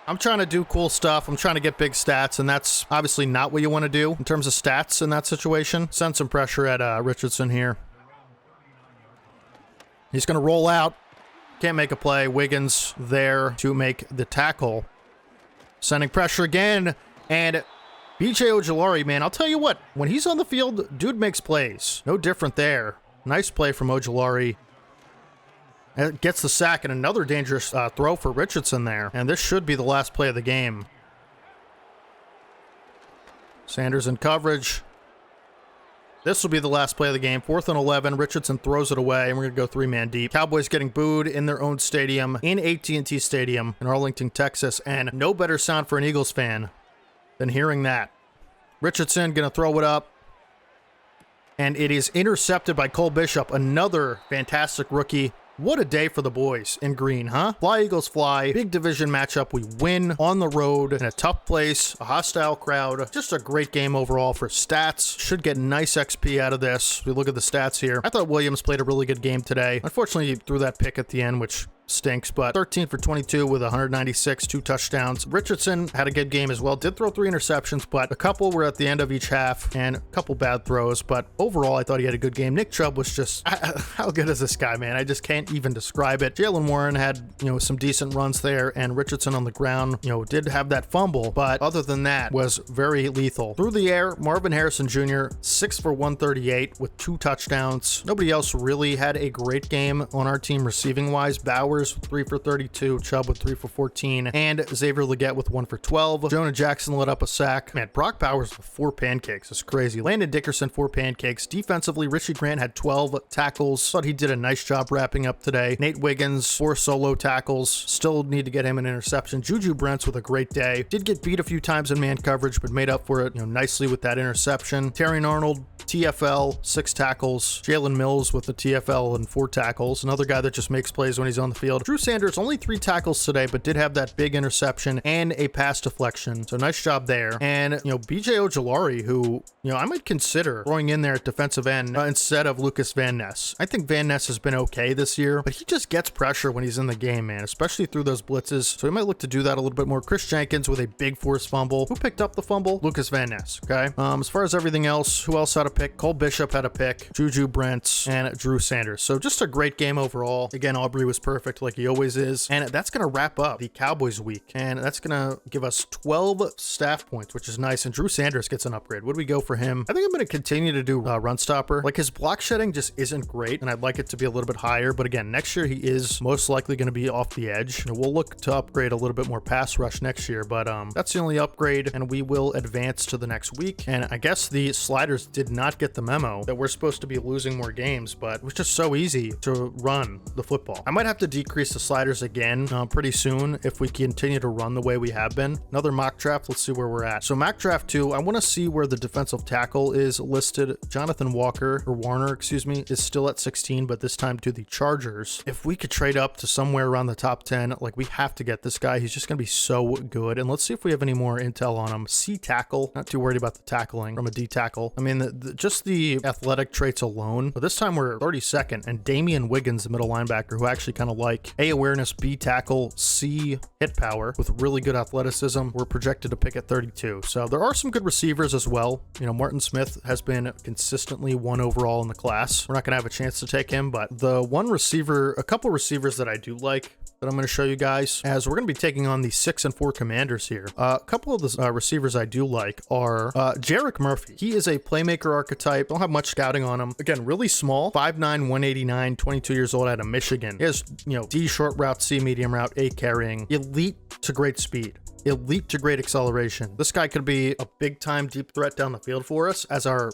I'm trying to do cool stuff. I'm trying to get big stats, and that's obviously not what you want to do in terms of stats in that situation. Send some pressure at Richardson here. He's going to roll out. Can't make a play. Wiggins there to make the tackle. Sending pressure again, and BJ Ojulari, man, I'll tell you what. When he's on the field, dude makes plays. No different there. Nice play from Ojulari. It gets the sack and another dangerous throw for Richardson there. And this should be the last play of the game. Sanders in coverage. This will be the last play of the game. 4th and 11. Richardson throws it away, and we're going to go 3-man deep. Cowboys getting booed in their own stadium, in AT&T Stadium in Arlington, Texas. And no better sound for an Eagles fan than hearing that. Richardson going to throw it up. and it is intercepted by Cole Bishop, another fantastic rookie. What a day for the boys in green, huh? Fly Eagles fly. Big division matchup. We win on the road in a tough place, a hostile crowd. Just a great game overall for stats. Should get nice XP out of this. We look at the stats here. I thought Williams played a really good game today. Unfortunately, he threw that pick at the end, which stinks, but 13 for 22 with 196, 2 touchdowns. Richardson had a good game as well. Did throw 3 interceptions, but a couple were at the end of each half and a couple bad throws, but overall I thought he had a good game. Nick Chubb was just, how good is this guy, man? I just can't even describe it. Jaylen Warren had, some decent runs there, and Richardson on the ground, did have that fumble, but other than that was very lethal. Through the air, Marvin Harrison Jr., 6 for 138 with 2 touchdowns. Nobody else really had a great game on our team receiving wise. Bowers with 3 for 32, Chubb with 3 for 14, and Xavier Legette with 1 for 12. Jonah Jackson let up a sack. Man, Brock Bowers with 4 pancakes. It's crazy. Landon Dickerson, 4 pancakes. Defensively, Richie Grant had 12 tackles. Thought he did a nice job wrapping up today. Nate Wiggins, 4 solo tackles. Still need to get him an interception. Juju Brents with a great day. Did get beat a few times in man coverage, but made up for it, nicely with that interception. Terry Arnold, TFL, 6 tackles. Jalen Mills with the TFL and 4 tackles. Another guy that just makes plays when he's on the field. Drew Sanders, only 3 tackles today, but did have that big interception and a pass deflection. So nice job there. And, BJ Ojolari, who, I might consider throwing in there at defensive end instead of Lucas Van Ness. I think Van Ness has been okay this year, but he just gets pressure when he's in the game, man, especially through those blitzes. So he might look to do that a little bit more. Chris Jenkins with a big forced fumble. Who picked up the fumble? Lucas Van Ness, okay? As far as everything else, who else had a pick? Cole Bishop had a pick. Juju Brents and Drew Sanders. So just a great game overall. Again, Aubrey was perfect like he always is. And that's going to wrap up the Cowboys week. And that's going to give us 12 staff points, which is nice. And Drew Sanders gets an upgrade. What do we go for him? I think I'm going to continue to do run stopper. Like, his block shedding just isn't great, and I'd like it to be a little bit higher. But again, next year he is most likely going to be off the edge. We'll look to upgrade a little bit more pass rush next year, but that's the only upgrade, and we will advance to the next week. And I guess the sliders did not get the memo that we're supposed to be losing more games, but it was just so easy to run the football. I might have to decrease the sliders again pretty soon if we continue to run the way we have been. Another mock draft. Let's see where we're at. So mock draft 2, I want to see where the defensive tackle is listed. Jonathan Warner, is still at 16, but this time to the Chargers. If we could trade up to somewhere around the top 10, like, we have to get this guy. He's just going to be so good. And let's see if we have any more intel on him. C tackle. Not too worried about the tackling from a D tackle. I mean, just the athletic traits alone. But this time we're 32nd, and Damian Wiggins, the middle linebacker, who I actually kind of like. A awareness, B tackle, C hit power with really good athleticism. We're projected to pick at 32. So there are some good receivers as well. Martin Smith has been consistently 1 overall in the class. We're not going to have a chance to take him, but the a couple receivers that I do like that I'm going to show you guys, as we're going to be taking on the 6 and 4 Commanders here. A couple of the receivers I do like are Jarek Murphy. He is a playmaker archetype. Don't have much scouting on him. Again, really small, 5'9", 189, 22 years old, out of Michigan. He has, D short route, C medium route, A carrying, elite to great speed. Elite to great acceleration. This guy could be a big time deep threat down the field for us as our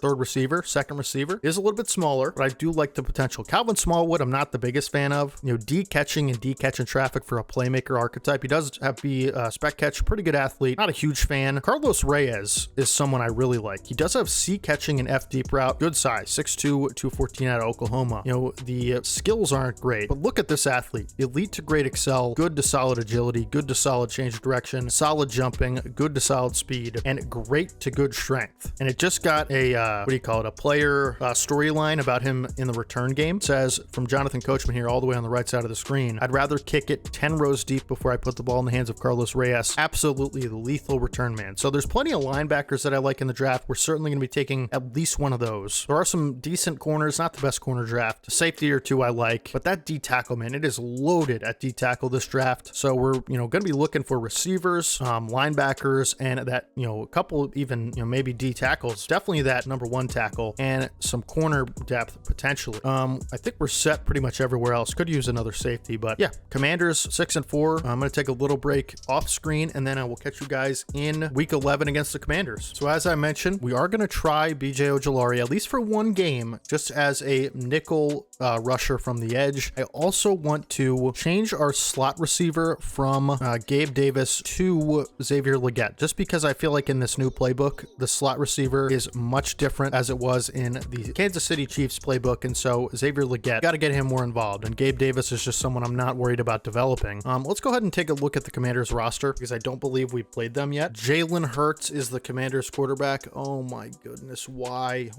second receiver. Is a little bit smaller, but I do like the potential. Calvin Smallwood, I'm not the biggest fan of. D catching and D catching traffic for a playmaker archetype. He does have be spec catch, pretty good athlete. Not a huge fan. Carlos Reyes is someone I really like. He does have C catching and F deep route. Good size, 6'2", 214 out of Oklahoma. The skills aren't great, but look at this athlete. Elite to great excel, good to solid agility, good to solid change of direction, solid jumping, good to solid speed, and great to good strength. And it just got a a player storyline about him in the return game. It says, from Jonathan Coachman here all the way on the right side of the screen, I'd rather kick it 10 rows deep before I put the ball in the hands of Carlos Reyes. Absolutely the lethal return man. So there's plenty of linebackers that I like in the draft. We're certainly going to be taking at least one of those. There are some decent corners, not the best corner draft. A safety or two I like, but that D tackle, man, it is loaded at D tackle this draft. So we're going to be looking for receivers, linebackers, and that a couple even maybe D tackles, definitely that number 1 tackle, and some corner depth potentially. I think we're set pretty much everywhere else. Could use another safety, but yeah, Commanders 6 and 4. I'm going to take a little break off screen, and then I will catch you guys in week 11 against the Commanders. So as I mentioned, we are going to try BJ Ojolari at least for one game, just as a nickel rusher from the edge. I also want to change our slot receiver from Gabe Davis to to Xavier Legette, just because I feel like in this new playbook, the slot receiver is much different as it was in the Kansas City Chiefs playbook. And so Xavier Legette, got to get him more involved. And Gabe Davis is just someone I'm not worried about developing. Let's go ahead and take a look at the Commanders roster because I don't believe we've played them yet. Jalen Hurts is the Commanders quarterback. Oh my goodness. Why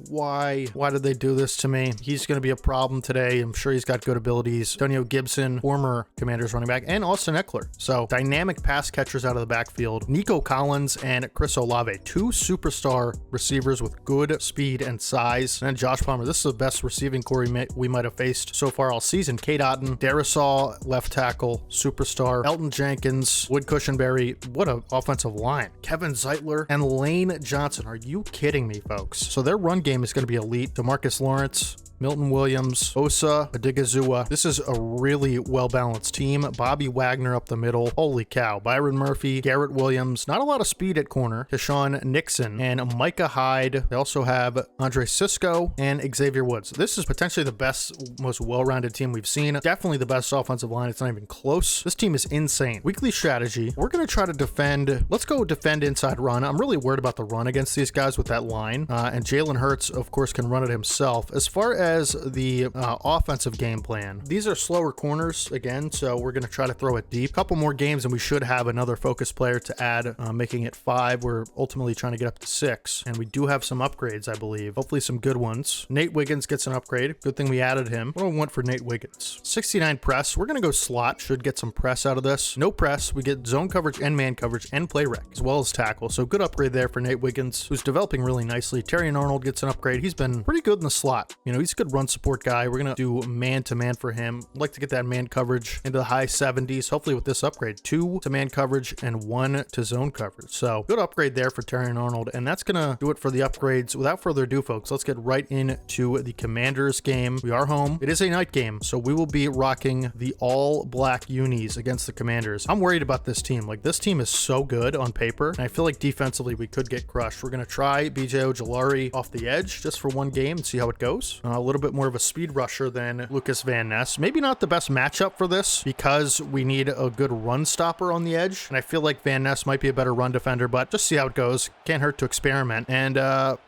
did they do this to me? He's going to be a problem today. I'm sure he's got good abilities. Antonio Gibson, former Commanders running back, and Austin Eckler. So dynamic pass catchers out of the backfield. Nico Collins and Chris Olave, two superstar receivers with good speed and size. And Josh Palmer. This is the best receiving core we might have faced so far all season. Kate Otten, Darisaw, left tackle, superstar. Elton Jenkins, Wood Cushenberry. What an offensive line. Kevin Zeitler and Lane Johnson. Are you kidding me, folks? So their run game is going to be elite. DeMarcus Lawrence, Milton Williams, Osa Adigizua. This is a really well-balanced team. Bobby Wagner up the middle. Holy cow. Byron Murphy, Garrett Williams. Not a lot of speed at corner. Keshawn Nixon and Micah Hyde. They also have Andre Sisco and Xavier Woods. This is potentially the best, most well-rounded team we've seen. Definitely the best offensive line. It's not even close. This team is insane. Weekly strategy. We're going to try to defend. Let's go defend inside run. I'm really worried about the run against these guys with that line. And Jalen Hurts, of course, can run it himself. As far as the offensive game plan, these are slower corners again, so we're going to try to throw it deep. Couple more games and we should have another focus player to add, making it 5. We're ultimately trying to get up to 6, and we do have some upgrades, I believe. Hopefully some good ones. Nate Wiggins gets an upgrade. Good thing we added him. What do we want for Nate Wiggins? 69 press. We're going to go slot. Should get some press out of this. No press. We get zone coverage and man coverage and play rec, as well as tackle. So good upgrade there for Nate Wiggins, who's developing really nicely. Terrion Arnold gets an upgrade. He's been pretty good in the slot. You know, he's a good run support guy. We're going to do man-to-man for him. I'd like to get that man coverage into the high 70s, hopefully with this upgrade. 2 to man coverage and 1 to zone coverage. So good upgrade there for Terrion Arnold, and that's going to do it for the upgrades. Without further ado, folks, let's get right into the Commanders game. We are home. It is a night game, so we will be rocking the all-black unis against the Commanders. I'm worried about this team. Like, this team is so good on paper, and I feel like defensively we could get crushed. We're going to try BJ Ojulari off the edge just for one game and see how it goes. A little bit more of a speed rusher than Lucas Van Ness. Maybe not the best matchup for this because we need a good run stopper on the edge, and I feel like Van Ness might be a better run defender, but just see how it goes. Can't hurt to experiment. And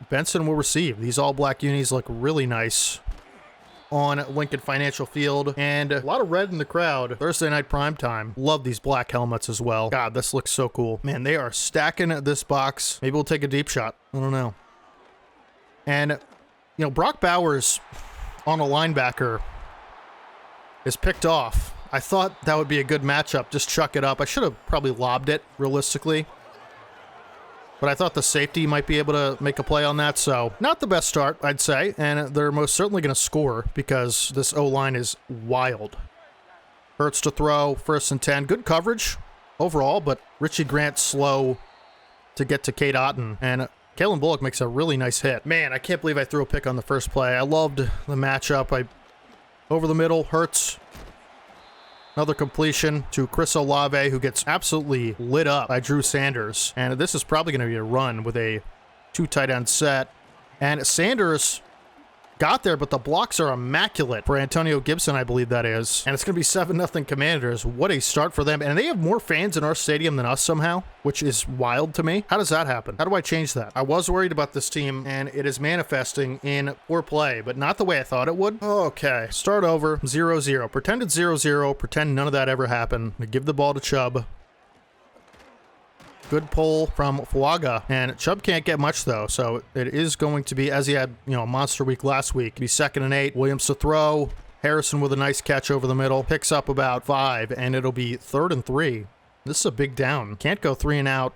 Benson will receive. These all-black unis look really nice on Lincoln Financial Field, and a lot of red in the crowd. Thursday night primetime. Love these black helmets as well. God, this looks so cool. Man, they are stacking this box. Maybe we'll take a deep shot. I don't know. And, you know, Brock Bowers on a linebacker is picked off. I thought that would be a good matchup. Just chuck it up. I should have probably lobbed it, realistically. But I thought the safety might be able to make a play on that, so not the best start, I'd say. And they're most certainly going to score because this O-line is wild. Hurts to throw, 1st and 10. Good coverage overall, but Richie Grant slow to get to Kate Otten. And Kalen Bullock makes a really nice hit. Man, I can't believe I threw a pick on the first play. I loved the matchup. Over the middle, Hurts. Another completion to Chris Olave, who gets absolutely lit up by Drew Sanders. And this is probably going to be a run with a 2 tight end set. And Sanders got there, but the blocks are immaculate for Antonio Gibson, I believe that is. And it's going to be 7-0 Commanders. What a start for them. And they have more fans in our stadium than us somehow, which is wild to me. How does that happen? How do I change that? I was worried about this team, and it is manifesting in poor play, but not the way I thought it would. Okay, start over, 0-0. Pretend it's 0-0. Pretend none of that ever happened. Give the ball to Chubb. Good pull from Fuaga, and Chubb can't get much though, so it is going to be, as he had, you know, a monster week last week, be 2nd and 8. Williams to throw. Harrison with a nice catch over the middle, picks up about 5, and it'll be 3rd and 3. This is a big down. Can't go 3 and out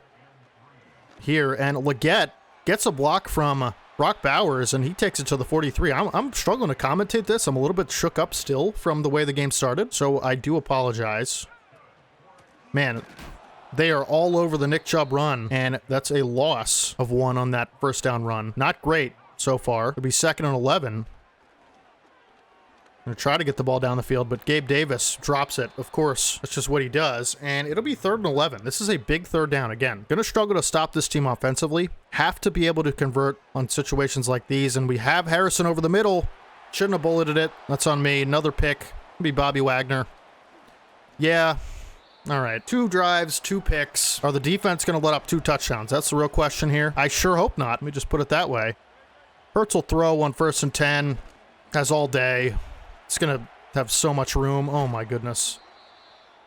here, and Legette gets a block from Brock Bowers, and he takes it to the 43. I'm struggling to commentate this. I'm a little bit shook up still from the way the game started, so I do apologize. Man, they are all over the Nick Chubb run, and that's a loss of 1 on that 1st down run. Not great so far. It'll be 2nd and 11. Gonna try to get the ball down the field, but Gabe Davis drops it. Of course, that's just what he does, and it'll be 3rd and 11. This is a big 3rd down. Again, gonna struggle to stop this team offensively. Have to be able to convert on situations like these, and we have Harrison over the middle. Shouldn't have bulleted it. That's on me. Another pick. It'll be Bobby Wagner. Yeah. All right, 2 drives, 2 picks. Are the defense going to let up 2 touchdowns? That's the real question here. I sure hope not. Let me just put it that way. Hurts will throw on 1st and 10. Has all day. It's going to have so much room. Oh, my goodness.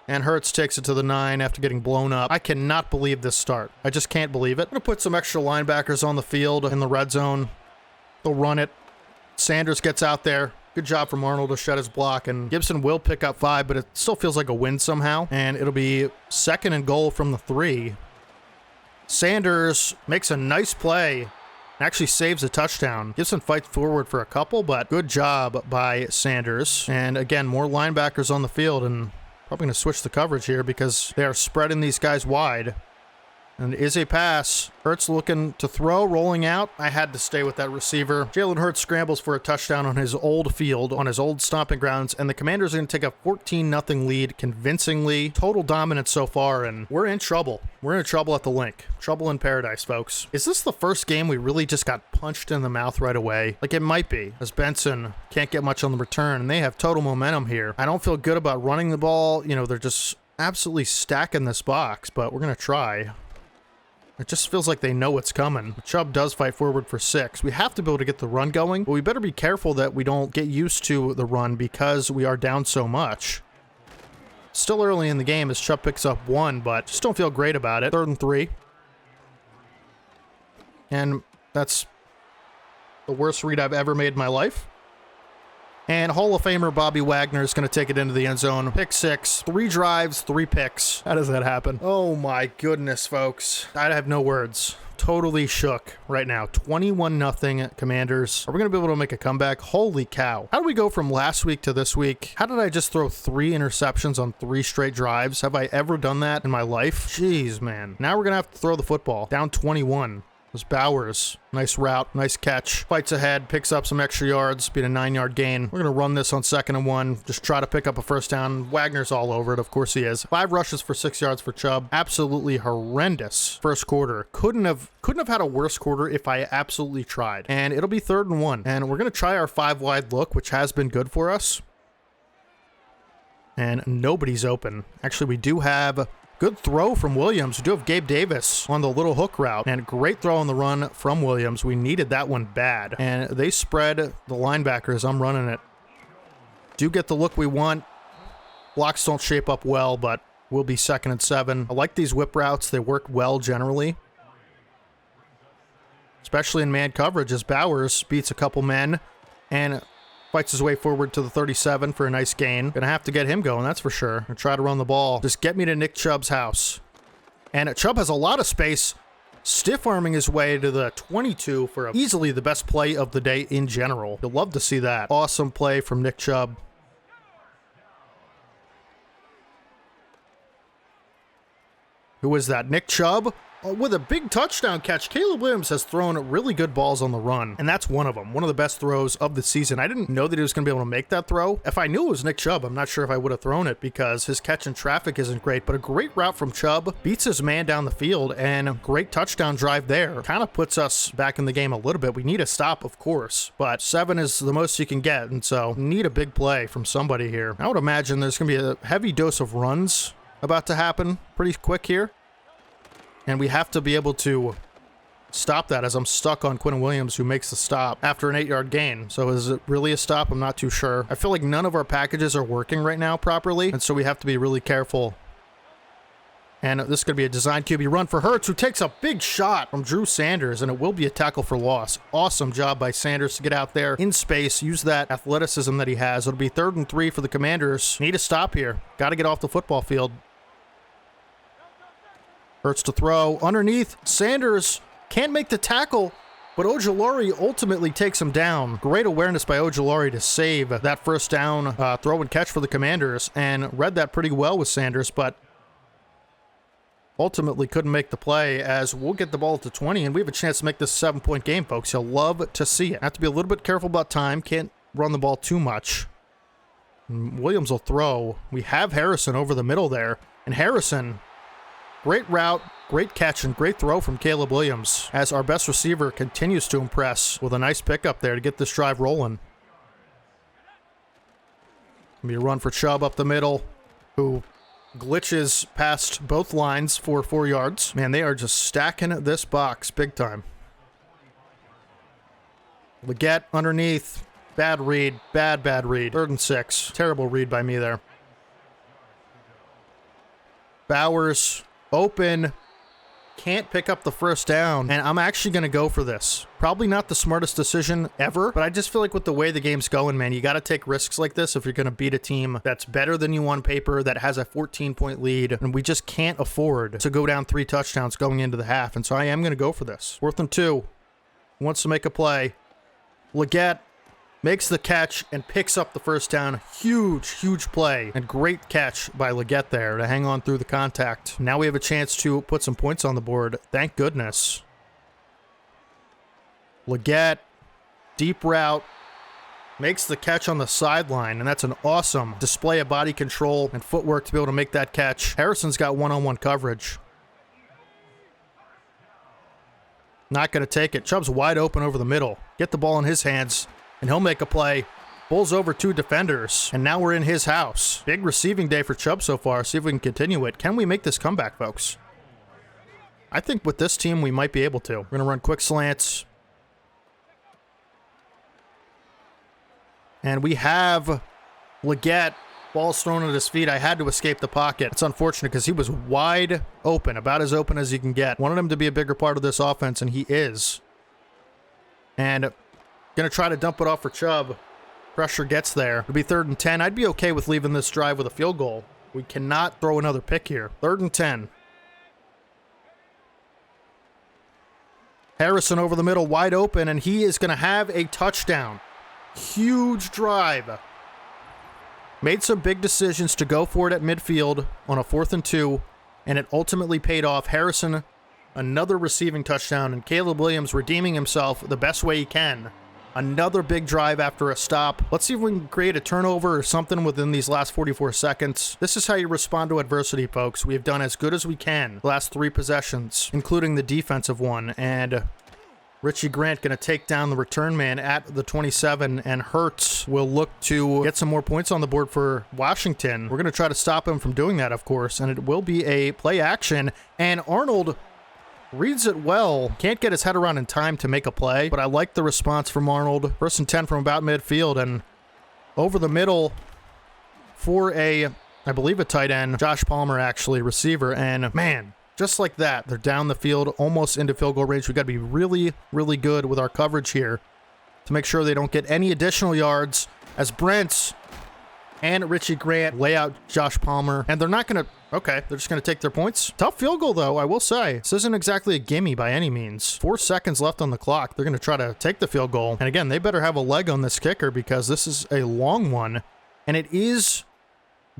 And Hurts takes it to the 9 after getting blown up. I cannot believe this start. I just can't believe it. I'm going to put some extra linebackers on the field in the red zone. They'll run it. Sanders gets out there. Good job from Arnold to shed his block, and Gibson will pick up 5, but it still feels like a win somehow. And it'll be 2nd and goal from the 3. Sanders makes a nice play. Actually saves a touchdown. Gibson fights forward for a couple, but good job by Sanders. And again, more linebackers on the field, and probably going to switch the coverage here because they are spreading these guys wide. And it is a pass. Hurts looking to throw, rolling out. I had to stay with that receiver. Jalen Hurts scrambles for a touchdown on his old field, on his old stomping grounds, and the Commanders are going to take a 14-0 lead convincingly. Total dominance so far, and we're in trouble. We're in trouble at the link. Trouble in paradise, folks. Is this the first game we really just got punched in the mouth right away? Like, it might be, as Benson can't get much on the return, and they have total momentum here. I don't feel good about running the ball. You know, they're just absolutely stacking this box, but we're going to try. It just feels like they know what's coming. Chubb does fight forward for 6. We have to be able to get the run going, but we better be careful that we don't get used to the run because we are down so much. Still early in the game as Chubb picks up 1, but just don't feel great about it. 3rd and 3. And that's the worst read I've ever made in my life. And Hall of Famer Bobby Wagner is going to take it into the end zone. Pick 6, 3 drives, 3 picks. How does that happen? Oh my goodness, folks. I have no words. Totally shook right now. 21-0 Commanders. Are we going to be able to make a comeback? Holy cow. How do we go from last week to this week? How did I just throw 3 interceptions on 3 straight drives? Have I ever done that in my life? Jeez, man. Now we're going to have to throw the football. Down 21. It was Bowers. Nice route, nice catch. Fights ahead, picks up some extra yards, beat a 9-yard gain. We're going to run this on 2nd and 1. Just try to pick up a first down. Wagner's all over it, of course he is. 5 rushes for 6 yards for Chubb. Absolutely horrendous first quarter. Couldn't have had a worse quarter if I absolutely tried. And it'll be 3rd and 1. And we're going to try our 5-wide look, which has been good for us. And nobody's open. Actually, we do have good throw from Williams. We do have Gabe Davis on the little hook route. And great throw on the run from Williams. We needed that one bad. And they spread the linebackers. I'm running it. Do get the look we want. Blocks don't shape up well, but we'll be 2nd and 7. I like these whip routes. They work well generally. Especially in man coverage as Bowers beats a couple men and fights his way forward to the 37 for a nice gain. Gonna have to get him going, that's for sure. And try to run the ball. Just get me to Nick Chubb's house. And Chubb has a lot of space, stiff-arming his way to the 22 for easily the best play of the day in general. You'll love to see that. Awesome play from Nick Chubb. Who is that? Nick Chubb? With a big touchdown catch. Caleb Williams has thrown really good balls on the run, and that's one of them. One of the best throws of the season. I didn't know that he was going to be able to make that throw. If I knew it was Nick Chubb, I'm not sure if I would have thrown it because his catch in traffic isn't great, but a great route from Chubb. Beats his man down the field, and a great touchdown drive there. Kind of puts us back in the game a little bit. We need a stop, of course, but 7 is the most you can get, and so need a big play from somebody here. I would imagine there's going to be a heavy dose of runs about to happen pretty quick here. And we have to be able to stop that as I'm stuck on Quinn Williams, who makes the stop after an 8-yard gain. So is it really a stop? I'm not too sure. I feel like none of our packages are working right now properly, and so we have to be really careful. And this is going to be a design QB run for Hurts, who takes a big shot from Drew Sanders, and it will be a tackle for loss. Awesome job by Sanders to get out there in space, use that athleticism that he has. It'll be 3rd and 3 for the Commanders. Need a stop here. Got to get off the football field. Hurts to throw. Underneath, Sanders can't make the tackle, but Ojulari ultimately takes him down. Great awareness by Ojulari to save that first down throw and catch for the Commanders, and read that pretty well with Sanders, but ultimately couldn't make the play as we'll get the ball to 20, and we have a chance to make this a 7-point game, folks. You'll love to see it. Have to be a little bit careful about time. Can't run the ball too much. And Williams will throw. We have Harrison over the middle there, and Harrison... Great route, great catch, and great throw from Caleb Williams as our best receiver continues to impress with a nice pickup there to get this drive rolling. Gonna be a run for Chubb up the middle, who glitches past both lines for 4 yards. Man, they are just stacking this box big time. Leggett underneath. Bad read. Bad read. 3rd and 6. Terrible read by me there. Bowers open. Can't pick up the first down, and I'm actually going to go for this. Probably not the smartest decision ever, but I just feel like with the way the game's going, man, you got to take risks like this if you're going to beat a team that's better than you on paper, that has a 14-point lead, and we just can't afford to go down 3 touchdowns going into the half, and so I am going to go for this. 4th and 2. Wants to make a play. Leggett makes the catch and picks up the first down. Huge play and great catch by Leggett there to hang on through the contact. Now we have a chance to put some points on the board. Thank goodness. Leggett, deep route, makes the catch on the sideline, and that's an awesome display of body control and footwork to be able to make that catch. Harrison's got one-on-one coverage. Not going to take it. Chubb's wide open over the middle. Get the ball in his hands, and he'll make a play. Bowls over 2 defenders, and now we're in his house. Big receiving day for Chubb so far. See if we can continue it. Can we make this comeback, folks? I think with this team, we might be able to. We're going to run quick slants. And we have Leggett. Ball's thrown at his feet. I had to escape the pocket. It's unfortunate because he was wide open, about as open as you can get. Wanted him to be a bigger part of this offense, and he is. And going to try to dump it off for Chubb. Pressure gets there. It'll be 3rd and 10. I'd be okay with leaving this drive with a field goal. We cannot throw another pick here. 3rd and 10. Harrison over the middle, wide open, and he is going to have a touchdown. Huge drive. Made some big decisions to go for it at midfield on a 4th and 2, and it ultimately paid off. Harrison, another receiving touchdown, and Caleb Williams redeeming himself the best way he can. Another big drive after a stop. Let's see if we can create a turnover or something within these last 44 seconds. This is how you respond to adversity, folks. We have done as good as we can the last 3 possessions, including the defensive one, and Richie Grant going to take down the return man at the 27, and Hurts will look to get some more points on the board for Washington. We're going to try to stop him from doing that, of course, and it will be a play action, and Arnold reads it well. Can't get his head around in time to make a play, but I like the response from Arnold. 1st and 10 from about midfield, and over the middle for I believe a tight end, Josh Palmer actually, receiver, and man, just like that, they're down the field, almost into field goal range. We've got to be really good with our coverage here to make sure they don't get any additional yards as Brents and Richie Grant lay out Josh Palmer. And they're not going to, okay, they're just going to take their points. Tough field goal, though, I will say. This isn't exactly a gimme by any means. 4 seconds left on the clock. They're going to try to take the field goal. And again, they better have a leg on this kicker because this is a long one, and it is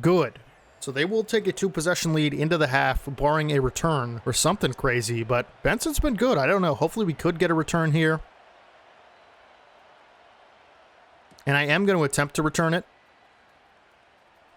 good. So they will take a 2-possession lead into the half, barring a return or something crazy. But Benson's been good. I don't know. Hopefully we could get a return here. And I am going to attempt to return it.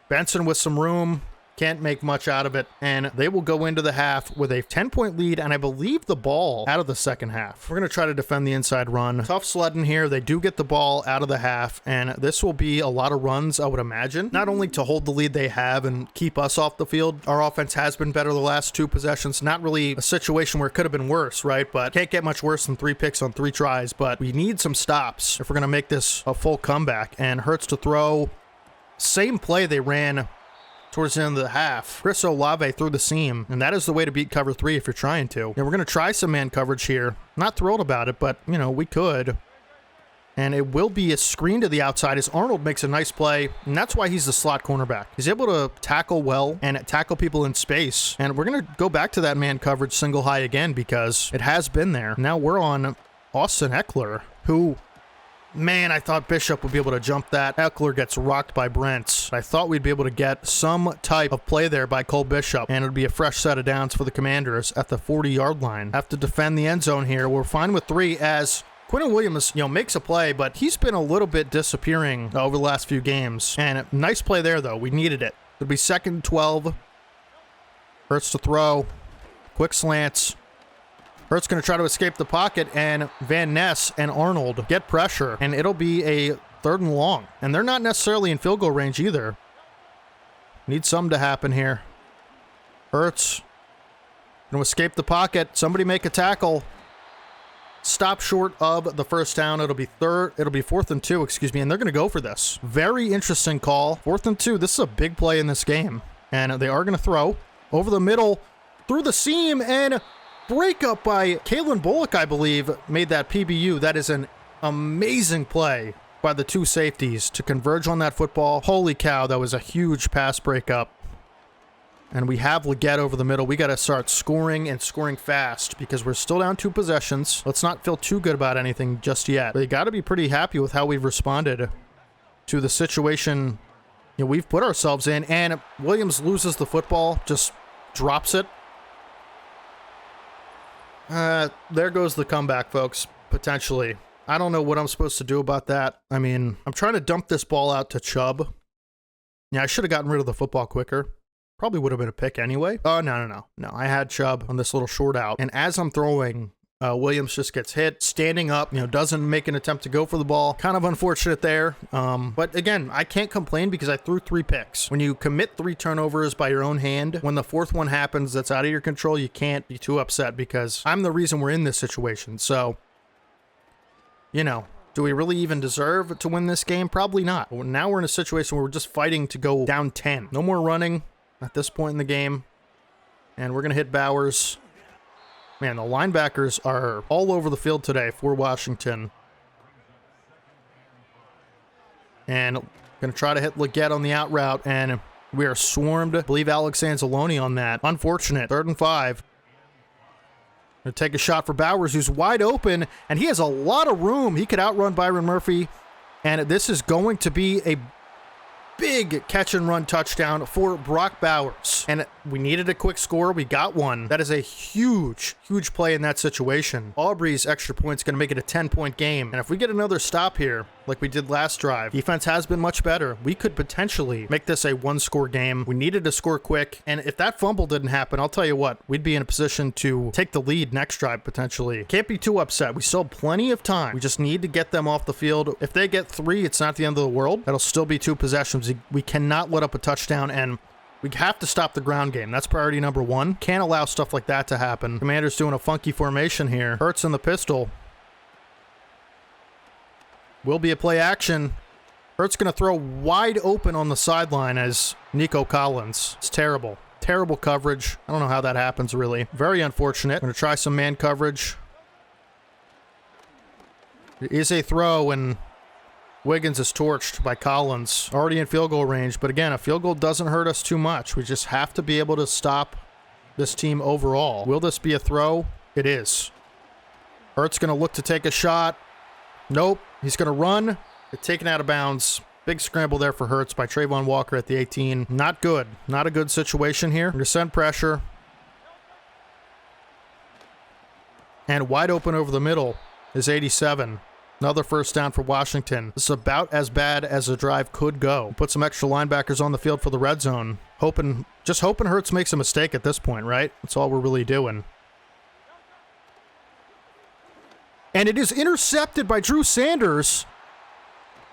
Benson with some room. Can't make much out of it, and they will go into the half with a 10-point lead, and I believe the ball out of the second half. We're going to try to defend the inside run. Tough sledding here. They do get the ball out of the half, and this will be a lot of runs, I would imagine. Not only to hold the lead they have and keep us off the field. Our offense has been better the last 2 possessions. Not really a situation where it could have been worse, right? But can't get much worse than 3 picks on 3 tries, but we need some stops if we're going to make this a full comeback. And Hurts to throw. Same play they ran towards the end of the half. Chris Olave through the seam, and that is the way to beat cover 3 if you're trying to. And we're going to try some man coverage here. Not thrilled about it, but, you know, we could. And it will be a screen to the outside as Arnold makes a nice play, and that's why he's the slot cornerback. He's able to tackle well and tackle people in space. And we're going to go back to that man coverage single high again because it has been there. Now we're on Austin Eckler, who... Man, I thought Bishop would be able to jump that. Eckler gets rocked by Brents. I thought we'd be able to get some type of play there by Cole Bishop, and it would be a fresh set of downs for the Commanders at the 40-yard line. Have to defend the end zone here. We're fine with 3 as Quinnen Williams, makes a play, but he's been a little bit disappearing over the last few games. And a nice play there, though. We needed it. It'll be 2nd and 12. Hurts to throw. Quick slants. Hurts going to try to escape the pocket, and Van Ness and Arnold get pressure, and it'll be a 3rd and long. And they're not necessarily in field goal range either. Need something to happen here. Hurts. Going to escape the pocket. Somebody make a tackle. Stop short of the first down. It'll be 4th and 2, excuse me, and they're going to go for this. Very interesting call. 4th and 2. This is a big play in this game. And they are going to throw over the middle, through the seam, and breakup by Kalen Bullock, I believe, made that PBU. That is an amazing play by the two safeties to converge on that football. Holy cow, that was a huge pass breakup. And we have Leggett over the middle. We got to start scoring and scoring fast because we're still down 2 possessions. Let's not feel too good about anything just yet. But you got to be pretty happy with how we've responded to the situation we've put ourselves in. And Williams loses the football, just drops it. There goes the comeback, folks, potentially. I don't know what I'm supposed to do about that. I mean, I'm trying to dump this ball out to Chubb. Yeah, I should have gotten rid of the football quicker. Probably would have been a pick anyway. Oh, no. I had Chubb on this little short out. And as I'm throwing, Williams just gets hit, standing up, doesn't make an attempt to go for the ball. Kind of unfortunate there. But again, I can't complain because I threw 3 picks. When you commit 3 turnovers by your own hand, when the 4th one happens that's out of your control, you can't be too upset because I'm the reason we're in this situation. So, do we really even deserve to win this game? Probably not. But now we're in a situation where we're just fighting to go down 10. No more running at this point in the game. And we're going to hit Bowers. Man, the linebackers are all over the field today for Washington. And going to try to hit Leggett on the out route, and we are swarmed. I believe Alex Anzalone on that. Unfortunate. 3rd and 5. Going to take a shot for Bowers, who's wide open, and he has a lot of room. He could outrun Byron Murphy, and this is going to be a big catch and run touchdown for Brock Bowers. And we needed a quick score. We got one. That is a huge play in that situation. Aubrey's extra point's going to make it a 10-point game. And if we get another stop here, like we did last drive, defense has been much better. We could potentially make this a 1-score game. We needed to score quick. And if that fumble didn't happen, I'll tell you what, we'd be in a position to take the lead next drive potentially. Can't be too upset. We still have plenty of time. We just need to get them off the field. If they get 3, it's not the end of the world. That'll still be 2 possessions. We cannot let up a touchdown, and we have to stop the ground game. That's priority number 1. Can't allow stuff like that to happen. Commander's doing a funky formation here. Hurts in the pistol. Will be a play action. Hurts going to throw wide open on the sideline as Nico Collins. It's terrible. Terrible coverage. I don't know how that happens, really. Very unfortunate. Going to try some man coverage. It is a throw, and Wiggins is torched by Collins. Already in field goal range, but again, a field goal doesn't hurt us too much. We just have to be able to stop this team overall. Will this be a throw? It is. Hurts going to look to take a shot. Nope. He's going to run. It's taken out of bounds. Big scramble there for Hurts by Trayvon Walker at the 18. Not good. Not a good situation here. Going to send pressure. And wide open over the middle is 87. Another first down for Washington. This is about as bad as a drive could go. Put some extra linebackers on the field for the red zone. Just hoping Hurts makes a mistake at this point, right? That's all we're really doing. And it is intercepted by Drew Sanders,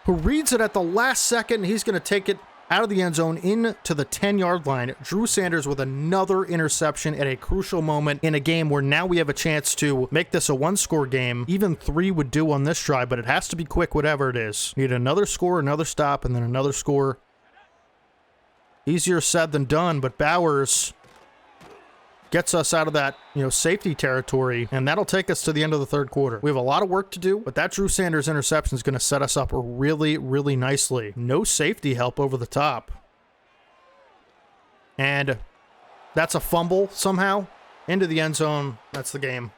who reads it at the last second. He's going to take it out of the end zone into the 10-yard line. Drew Sanders with another interception at a crucial moment in a game where now we have a chance to make this a 1-score game. Even 3 would do on this drive, but it has to be quick, whatever it is. Need another score, another stop, and then another score. Easier said than done, but Bowers gets us out of that, safety territory, and that'll take us to the end of the 3rd quarter. We have a lot of work to do, but that Drew Sanders interception is going to set us up really, really nicely. No safety help over the top. And that's a fumble somehow into the end zone. That's the game.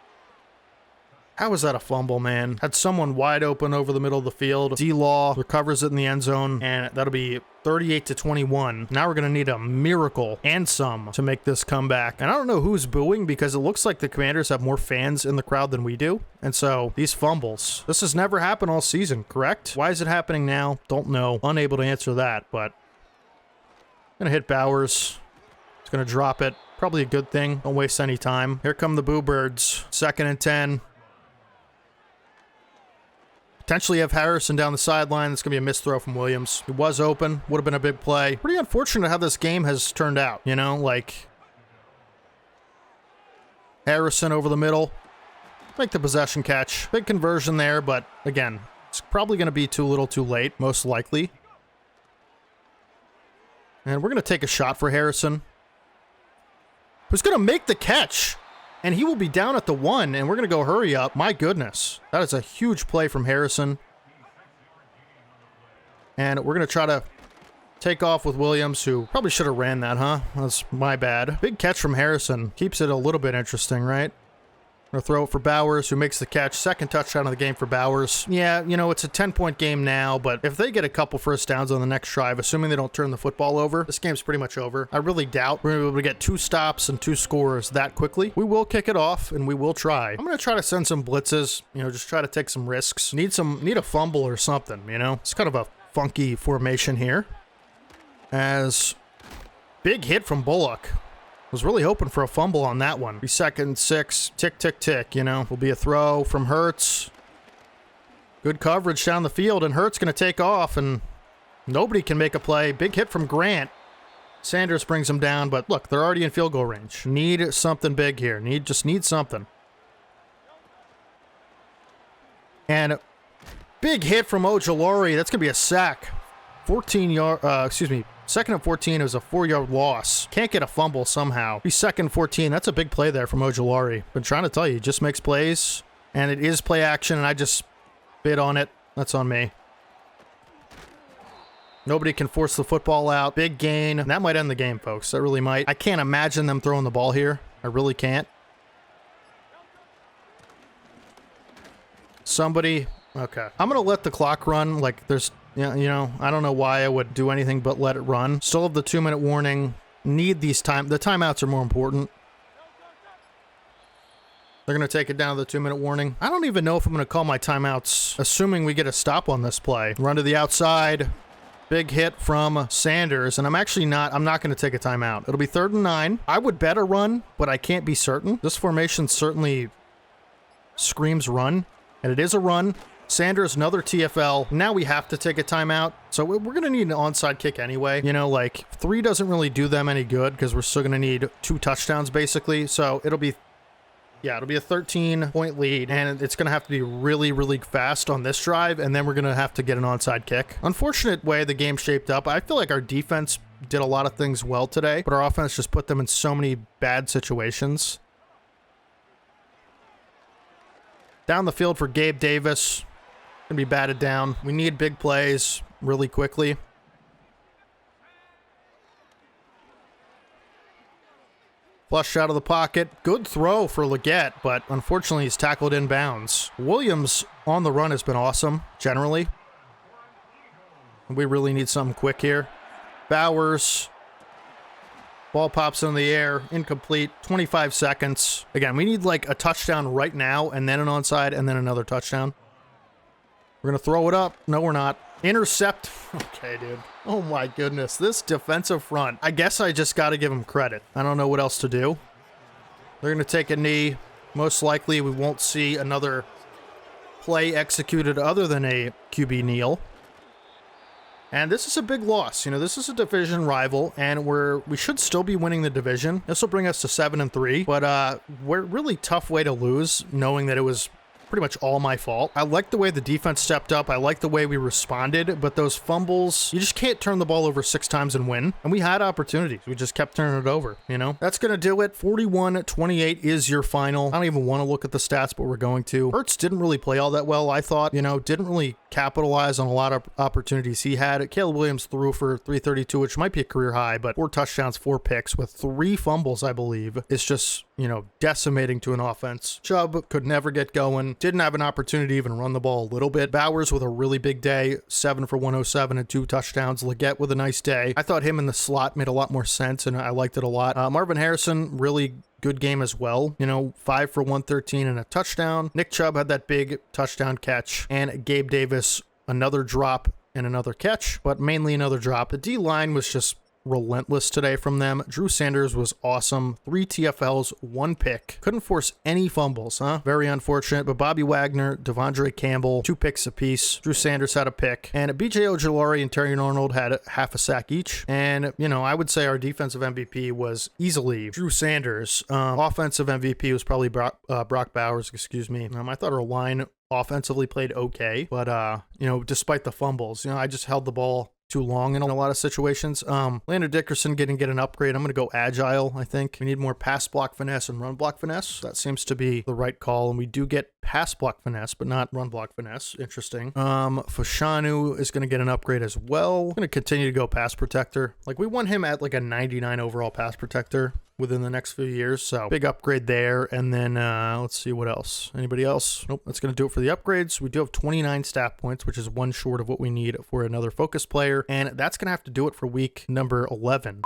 How is that a fumble, man? Had someone wide open over the middle of the field. D-Law recovers it in the end zone, and that'll be 38-21. Now we're going to need a miracle and some to make this comeback. And I don't know who's booing because it looks like the Commanders have more fans in the crowd than we do. And so these fumbles, this has never happened all season, correct? Why is it happening now? Don't know. Unable to answer that, but going to hit Bowers. It's going to drop it. Probably a good thing. Don't waste any time. Here come the Boo Birds. 2nd and 10. Potentially have Harrison down the sideline. It's going to be a missed throw from Williams. It was open. Would have been a big play. Pretty unfortunate how this game has turned out, Harrison over the middle. Make the possession catch. Big conversion there, but again, it's probably going to be too little too late, most likely. And we're going to take a shot for Harrison, who's going to make the catch. And he will be down at the 1, and we're going to go hurry up. My goodness. That is a huge play from Harrison. And we're going to try to take off with Williams, who probably should have ran that, huh? That's my bad. Big catch from Harrison. Keeps it a little bit interesting, right? Going to throw it for Bowers, who makes the catch. Second touchdown of the game for Bowers. Yeah, you know, it's a 10-point game now, but if they get a couple first downs on the next drive, assuming they don't turn the football over, this game's pretty much over. I really doubt we're going to be able to get 2 stops and 2 scores that quickly. We will kick it off, and we will try. I'm going to try to send some blitzes, you know, just try to take some risks. Need a fumble or something, you know? It's kind of a funky formation here. As big hit from Bullock. Was really hoping for a fumble on that one. 3 6, tick, tick, tick, you know. Will be a throw from Hurts. Good coverage down the field, and Hurts going to take off, and nobody can make a play. Big hit from Grant. Sanders brings him down, but look, they're already in field goal range. Need something big here. Just need something. And big hit from Ojulari. That's going to be a sack. 2nd and 14, it was a 4-yard loss. Can't get a fumble somehow. Be 2nd and 14. That's a big play there from Ojulari. Been trying to tell you, he just makes plays. And it is play action, and I just bid on it. That's on me. Nobody can force the football out. Big gain. That might end the game, folks. That really might. I can't imagine them throwing the ball here. I really can't. Somebody. Okay. I'm going to let the clock run. Like, there's... Yeah, you know, I don't know why I would do anything but let it run. Still have the 2-minute warning. Need these the timeouts are more important. They're going to take it down to the 2-minute warning. I don't even know if I'm going to call my timeouts, assuming we get a stop on this play. Run to the outside. Big hit from Sanders, and I'm not going to take a timeout. It'll be 3rd and 9. I would bet a run, but I can't be certain. This formation certainly screams run, and it is a run. Sanders, another TFL. Now we have to take a timeout. So we're going to need an onside kick anyway. You know, like 3 doesn't really do them any good because we're still going to need 2 touchdowns basically. So it'll be a 13-point lead, and it's going to have to be really, really fast on this drive, and then we're going to have to get an onside kick. Unfortunate way the game shaped up. I feel like our defense did a lot of things well today, but our offense just put them in so many bad situations. Down the field for Gabe Davis. Gonna be batted down. We need big plays really quickly. Flushed out of the pocket. Good throw for Leggett, but unfortunately he's tackled inbounds. Williams on the run has been awesome, generally. We really need something quick here. Bowers. Ball pops in the air. Incomplete. 25 seconds. Again, we need like a touchdown right now, and then an onside, and then another touchdown. We're going to throw it up. No, we're not. Intercept. Okay, dude. Oh, my goodness. This defensive front. I guess I just got to give them credit. I don't know what else to do. They're going to take a knee. Most likely, we won't see another play executed other than a QB kneel. And this is a big loss. You know, this is a division rival, and we should still be winning the division. This will bring us to 7-3, but we're really tough way to lose, knowing that it was pretty much all my fault. I like the way the defense stepped up. I like the way we responded, but those fumbles, you just can't turn the ball over 6 times and win. And we had opportunities. We just kept turning it over, you know? That's going to do it. 41-28 is your final. I don't even want to look at the stats, but we're going to. Hurts didn't really play all that well, I thought. You know, didn't really capitalize on a lot of opportunities he had. Caleb Williams threw for 332, which might be a career high, but 4 touchdowns, 4 picks with 3 fumbles, I believe. It's just, you know, decimating to an offense. Chubb could never get going. Didn't have an opportunity to even run the ball a little bit. Bowers with a really big day, 7 for 107 and 2 touchdowns. Leggett with a nice day. I thought him in the slot made a lot more sense, and I liked it a lot. Marvin Harrison, really good game as well. You know, 5 for 113 and a touchdown. Nick Chubb had that big touchdown catch, and Gabe Davis, another drop and another catch, but mainly another drop. The D-line was just relentless today from them. Drew Sanders was awesome. 3 TFLs, 1 pick. Couldn't force any fumbles, huh? Very unfortunate, but Bobby Wagner, Devondre Campbell, 2 picks apiece. Drew Sanders had a pick, and BJ Ojulari and Terry Arnold had half a sack each. And, you know, I would say our defensive MVP was easily Drew Sanders. Offensive MVP was probably Brock Bowers, excuse me. I thought our line offensively played okay, but, you know, despite the fumbles, you know, I just held the ball too long in a lot of situations. Landon Dickerson getting an upgrade. I'm going to go agile, I think. We need more pass block finesse and run block finesse. That seems to be the right call, and we do get pass block finesse, but not run block finesse. Interesting. Fashanu is going to get an upgrade as well. I'm going to continue to go pass protector. Like, we want him at like a 99 overall pass protector within the next few years, so big upgrade there. And then let's see what else. Anybody else? Nope, that's going to do it for the upgrades. We do have 29 staff points, which is 1 short of what we need for another focus player, and that's going to have to do it for week number 11.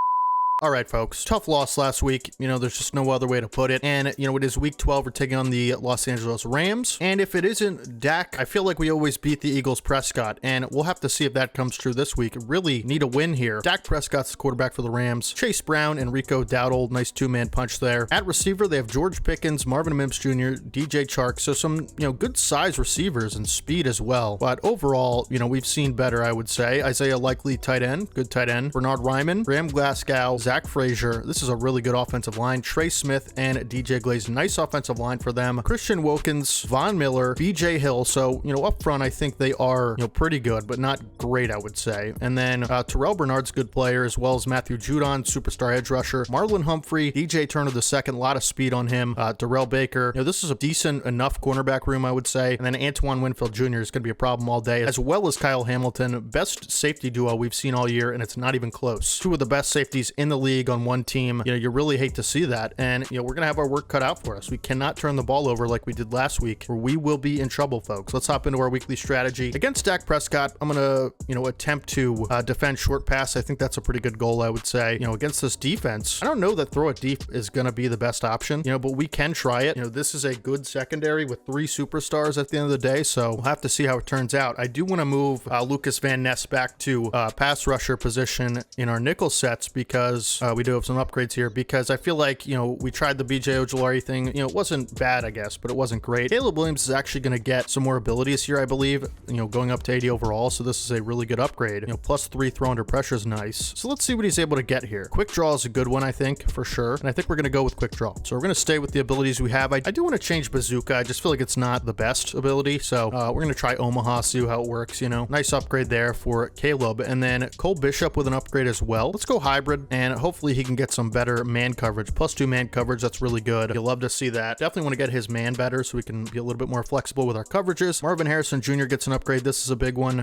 All right, folks, tough loss last week. You know, there's just no other way to put it. And, you know, it is week 12. We're taking on the Los Angeles Rams. And if it isn't Dak, I feel like we always beat the Eagles Prescott. And we'll have to see if that comes true this week. Really need a win here. Dak Prescott's the quarterback for the Rams. Chase Brown and Rico Dowdle. Nice 2-man punch there. At receiver, they have George Pickens, Marvin Mims Jr., DJ Chark. So some, you know, good size receivers and speed as well. But overall, you know, we've seen better, I would say. Isaiah Likely, tight end. Good tight end. Bernard Ryman, Graham Glasgow, Zach Frazier. This is a really good offensive line. Trey Smith and DJ Glaze. Nice offensive line for them. Christian Wilkins, Von Miller, BJ Hill. So, you know, up front, I think they are, you know, pretty good, but not great, I would say. And then Terrell Bernard's a good player, as well as Matthew Judon, superstar edge rusher. Marlon Humphrey, DJ Turner II, a lot of speed on him. Darrell Baker. You know, this is a decent enough cornerback room, I would say. And then Antoine Winfield Jr. is going to be a problem all day, as well as Kyle Hamilton. Best safety duo we've seen all year, and it's not even close. 2 of the best safeties in the league on one team. You know, you really hate to see that. And, you know, we're going to have our work cut out for us. We cannot turn the ball over like we did last week, or we will be in trouble, folks. Let's hop into our weekly strategy. Against Dak Prescott, I'm going to, you know, attempt to defend short pass. I think that's a pretty good goal, I would say. You know, against this defense, I don't know that throw it deep is going to be the best option, you know, but we can try it. You know, this is a good secondary with 3 superstars at the end of the day, so we'll have to see how it turns out. I do want to move Lucas Van Ness back to pass rusher position in our nickel sets, because we do have some upgrades here, because I feel like, you know, we tried the BJ Ojulari thing. You know, it wasn't bad, I guess, but it wasn't great. Caleb Williams is actually going to get some more abilities here, I believe, you know, going up to 80 overall, so this is a really good upgrade. You know, +3 throw under pressure is nice. So let's see what he's able to get here. Quick draw is a good one, I think, for sure, and I think we're going to go with quick draw. So we're going to stay with the abilities we have. I do want to change bazooka. I just feel like it's not the best ability, so we're going to try Omaha, see how it works, you know. Nice upgrade there for Caleb. And then Cole Bishop with an upgrade as well. Let's go hybrid, and hopefully he can get some better man coverage. +2 man coverage, that's really good. You'll love to see that. Definitely want to get his man better so we can be a little bit more flexible with our coverages. Marvin Harrison Jr. gets an upgrade. This is a big one.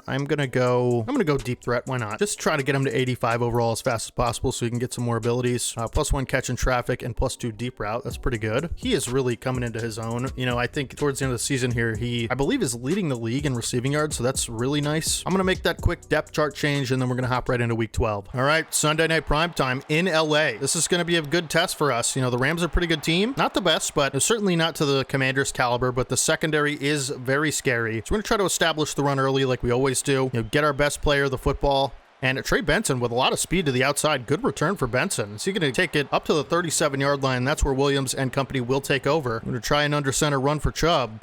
I'm gonna go deep threat. Why not? Just try to get him to 85 overall as fast as possible so he can get some more abilities. +1 catch in traffic and +2 deep route. That's pretty good. He is really coming into his own. You know, I think towards the end of the season here, he, I believe, is leading the league in receiving yards, so that's really nice. I'm gonna make that quick depth chart change, and then we're gonna hop right into week 12. All right, Sunday night primetime in LA. This is gonna be a good test for us. You know, the Rams are a pretty good team. Not the best, but certainly not to the Commanders' caliber, but the secondary is very scary. So we're gonna try to establish the run early like we always do. You know, get our best player the football. And Trey Benson with a lot of speed to the outside. Good return for Benson. Is he going to take it up to the 37-yard line? That's where Williams and company will take over. We're going to try an under center run for Chubb.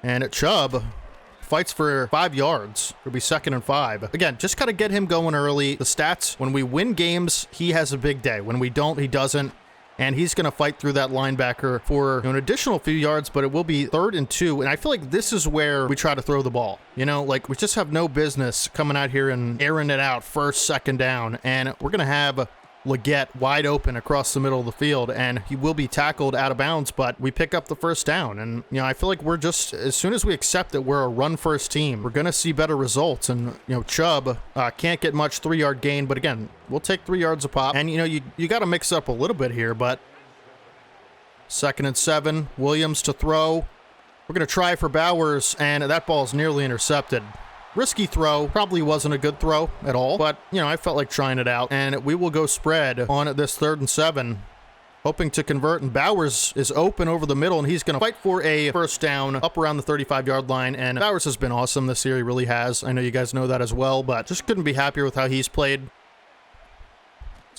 And Chubb fights for 5 yards. It'll be 2nd and 5. Again, just got to get him going early. The stats, when we win games, he has a big day. When we don't, he doesn't. And he's going to fight through that linebacker for, you know, an additional few yards, but it will be 3rd and 2. And I feel like this is where we try to throw the ball. You know, like, we just have no business coming out here and airing it out 1st, 2nd down. And we're going to have Leggett wide open across the middle of the field, and he will be tackled out of bounds, but we pick up the 1st down. And, you know, I feel like we're just, as soon as we accept that we're a run-first team, we're going to see better results. And, you know, Chubb can't get much 3-yard gain, but again, we'll take 3 yards a pop. And, you know, you got to mix up a little bit here, but 2nd and 7, Williams to throw. We're going to try for Bowers, and that ball is nearly intercepted. Risky throw, probably wasn't a good throw at all, but, you know, I felt like trying it out, and we will go spread on this 3rd and 7, hoping to convert, and Bowers is open over the middle, and he's going to fight for a 1st down up around the 35-yard line, and Bowers has been awesome this year. He really has. I know you guys know that as well, but just couldn't be happier with how he's played.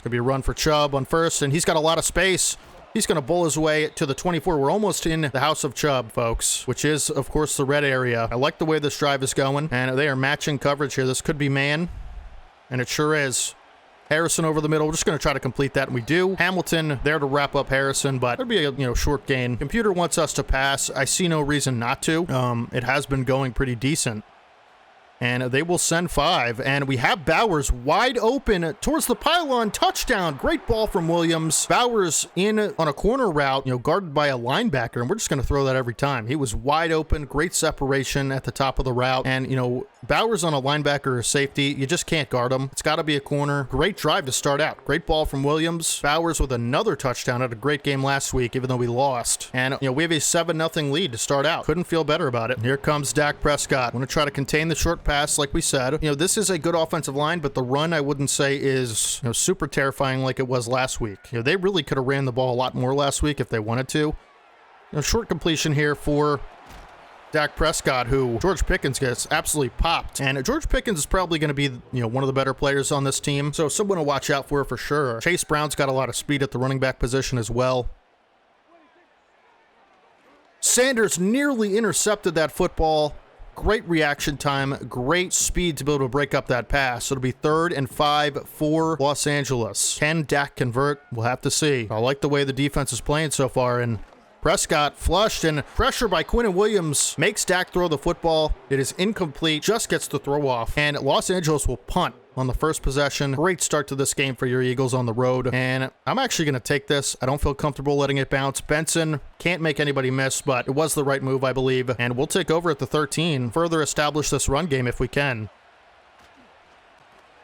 Gonna be a run for Chubb on first, and he's got a lot of space. He's going to bowl his way to the 24. We're almost in the house of Chubb, folks, which is, of course, the red area. I like the way this drive is going, and they are matching coverage here. This could be man, and it sure is. Harrison over the middle. We're just going to try to complete that, and we do. Hamilton there to wrap up Harrison, but it'll be a short gain. Computer wants us to pass. I see no reason not to. It has been going pretty decent. And they will send 5. And we have Bowers wide open towards the pylon. Touchdown. Great ball from Williams. Bowers in on a corner route, guarded by a linebacker. And we're just going to throw that every time. He was wide open. Great separation at the top of the route. And, Bowers on a linebacker or safety, you just can't guard him. It's got to be a corner. Great drive to start out. Great ball from Williams. Bowers with another touchdown. Had a great game last week, even though we lost. And, we have a 7-0 lead to start out. Couldn't feel better about it. Here comes Dak Prescott. I'm going to try to contain the short pass, like we said. This is a good offensive line, but the run I wouldn't say is super terrifying like it was last week. They really could have ran the ball a lot more last week if they wanted to. Short completion here for Dak Prescott, who George Pickens gets absolutely popped. And George Pickens is probably going to be, one of the better players on this team. So someone to watch out for sure. Chase Brown's got a lot of speed at the running back position as well. Sanders nearly intercepted that football. Great reaction time, great speed to be able to break up that pass. So it'll be 3rd and 5 for Los Angeles. Can Dak convert? We'll have to see. I like the way the defense is playing so far, and Prescott flushed, and pressure by Quinnen Williams makes Dak throw the football. It is incomplete, just gets the throw off, and Los Angeles will punt on the first possession. Great start to this game for your Eagles on the road, and I'm actually going to take this. I don't feel comfortable letting it bounce. Benson can't make anybody miss, but it was the right move, I believe, and we'll take over at the 13, further establish this run game if we can.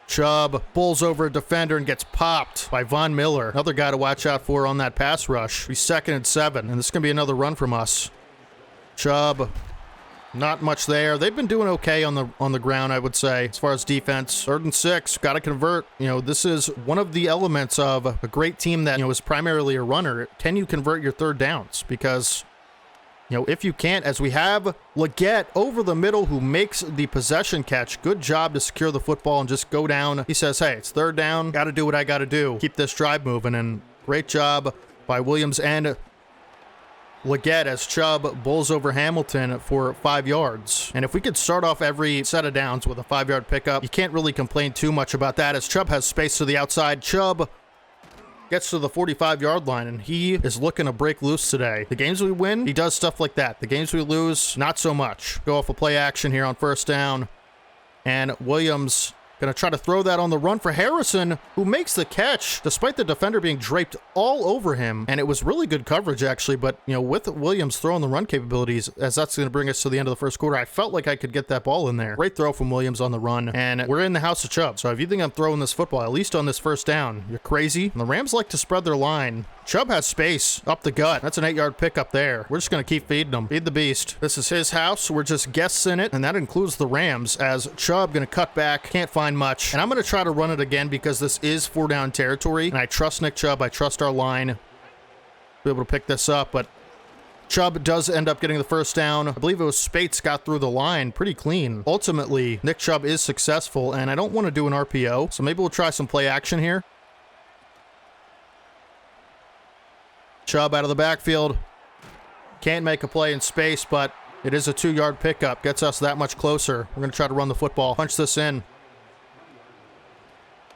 Chubb pulls over a defender and gets popped by Von Miller. Another guy to watch out for on that pass rush. He's 2nd and 7, and this is going to be another run from us. Chubb, not much there. They've been doing okay on the ground, I would say, as far as defense. 3rd and 6, got to convert. This is one of the elements of a great team that, is primarily a runner. Can you convert your 3rd downs? Because, if you can't, as we have Leggett over the middle who makes the possession catch. Good job to secure the football and just go down. He says, hey, it's 3rd down. Got to do what I got to do. Keep this drive moving. And great job by Williams and Leggett as Chubb bowls over Hamilton for 5 yards. And if we could start off every set of downs with a 5-yard pickup, you can't really complain too much about that as Chubb has space to the outside. Chubb gets to the 45-yard line, and he is looking to break loose today. The games we win, he does stuff like that. The games we lose, not so much. Go off a play action here on 1st down, and Williams going to try to throw that on the run for Harrison, who makes the catch despite the defender being draped all over him. And it was really good coverage, actually. But, with Williams throwing the run capabilities, as that's going to bring us to the end of the first quarter, I felt like I could get that ball in there. Great throw from Williams on the run. And we're in the house of Chubb. So if you think I'm throwing this football, at least on this 1st down, you're crazy. And the Rams like to spread their line. Chubb has space up the gut. That's an 8-yard pickup there. We're just going to keep feeding him. Feed the beast. This is his house. We're just guests in it, and that includes the Rams, as Chubb going to cut back. Can't find much. And I'm going to try to run it again because this is 4-down territory, and I trust Nick Chubb. I trust our line to be able to pick this up, but Chubb does end up getting the 1st down. I believe it was Spates got through the line pretty clean. Ultimately, Nick Chubb is successful, and I don't want to do an RPO, so maybe we'll try some play action here. Chubb out of the backfield. Can't make a play in space, but it is a 2-yard pickup. Gets us that much closer. We're going to try to run the football. Punch this in.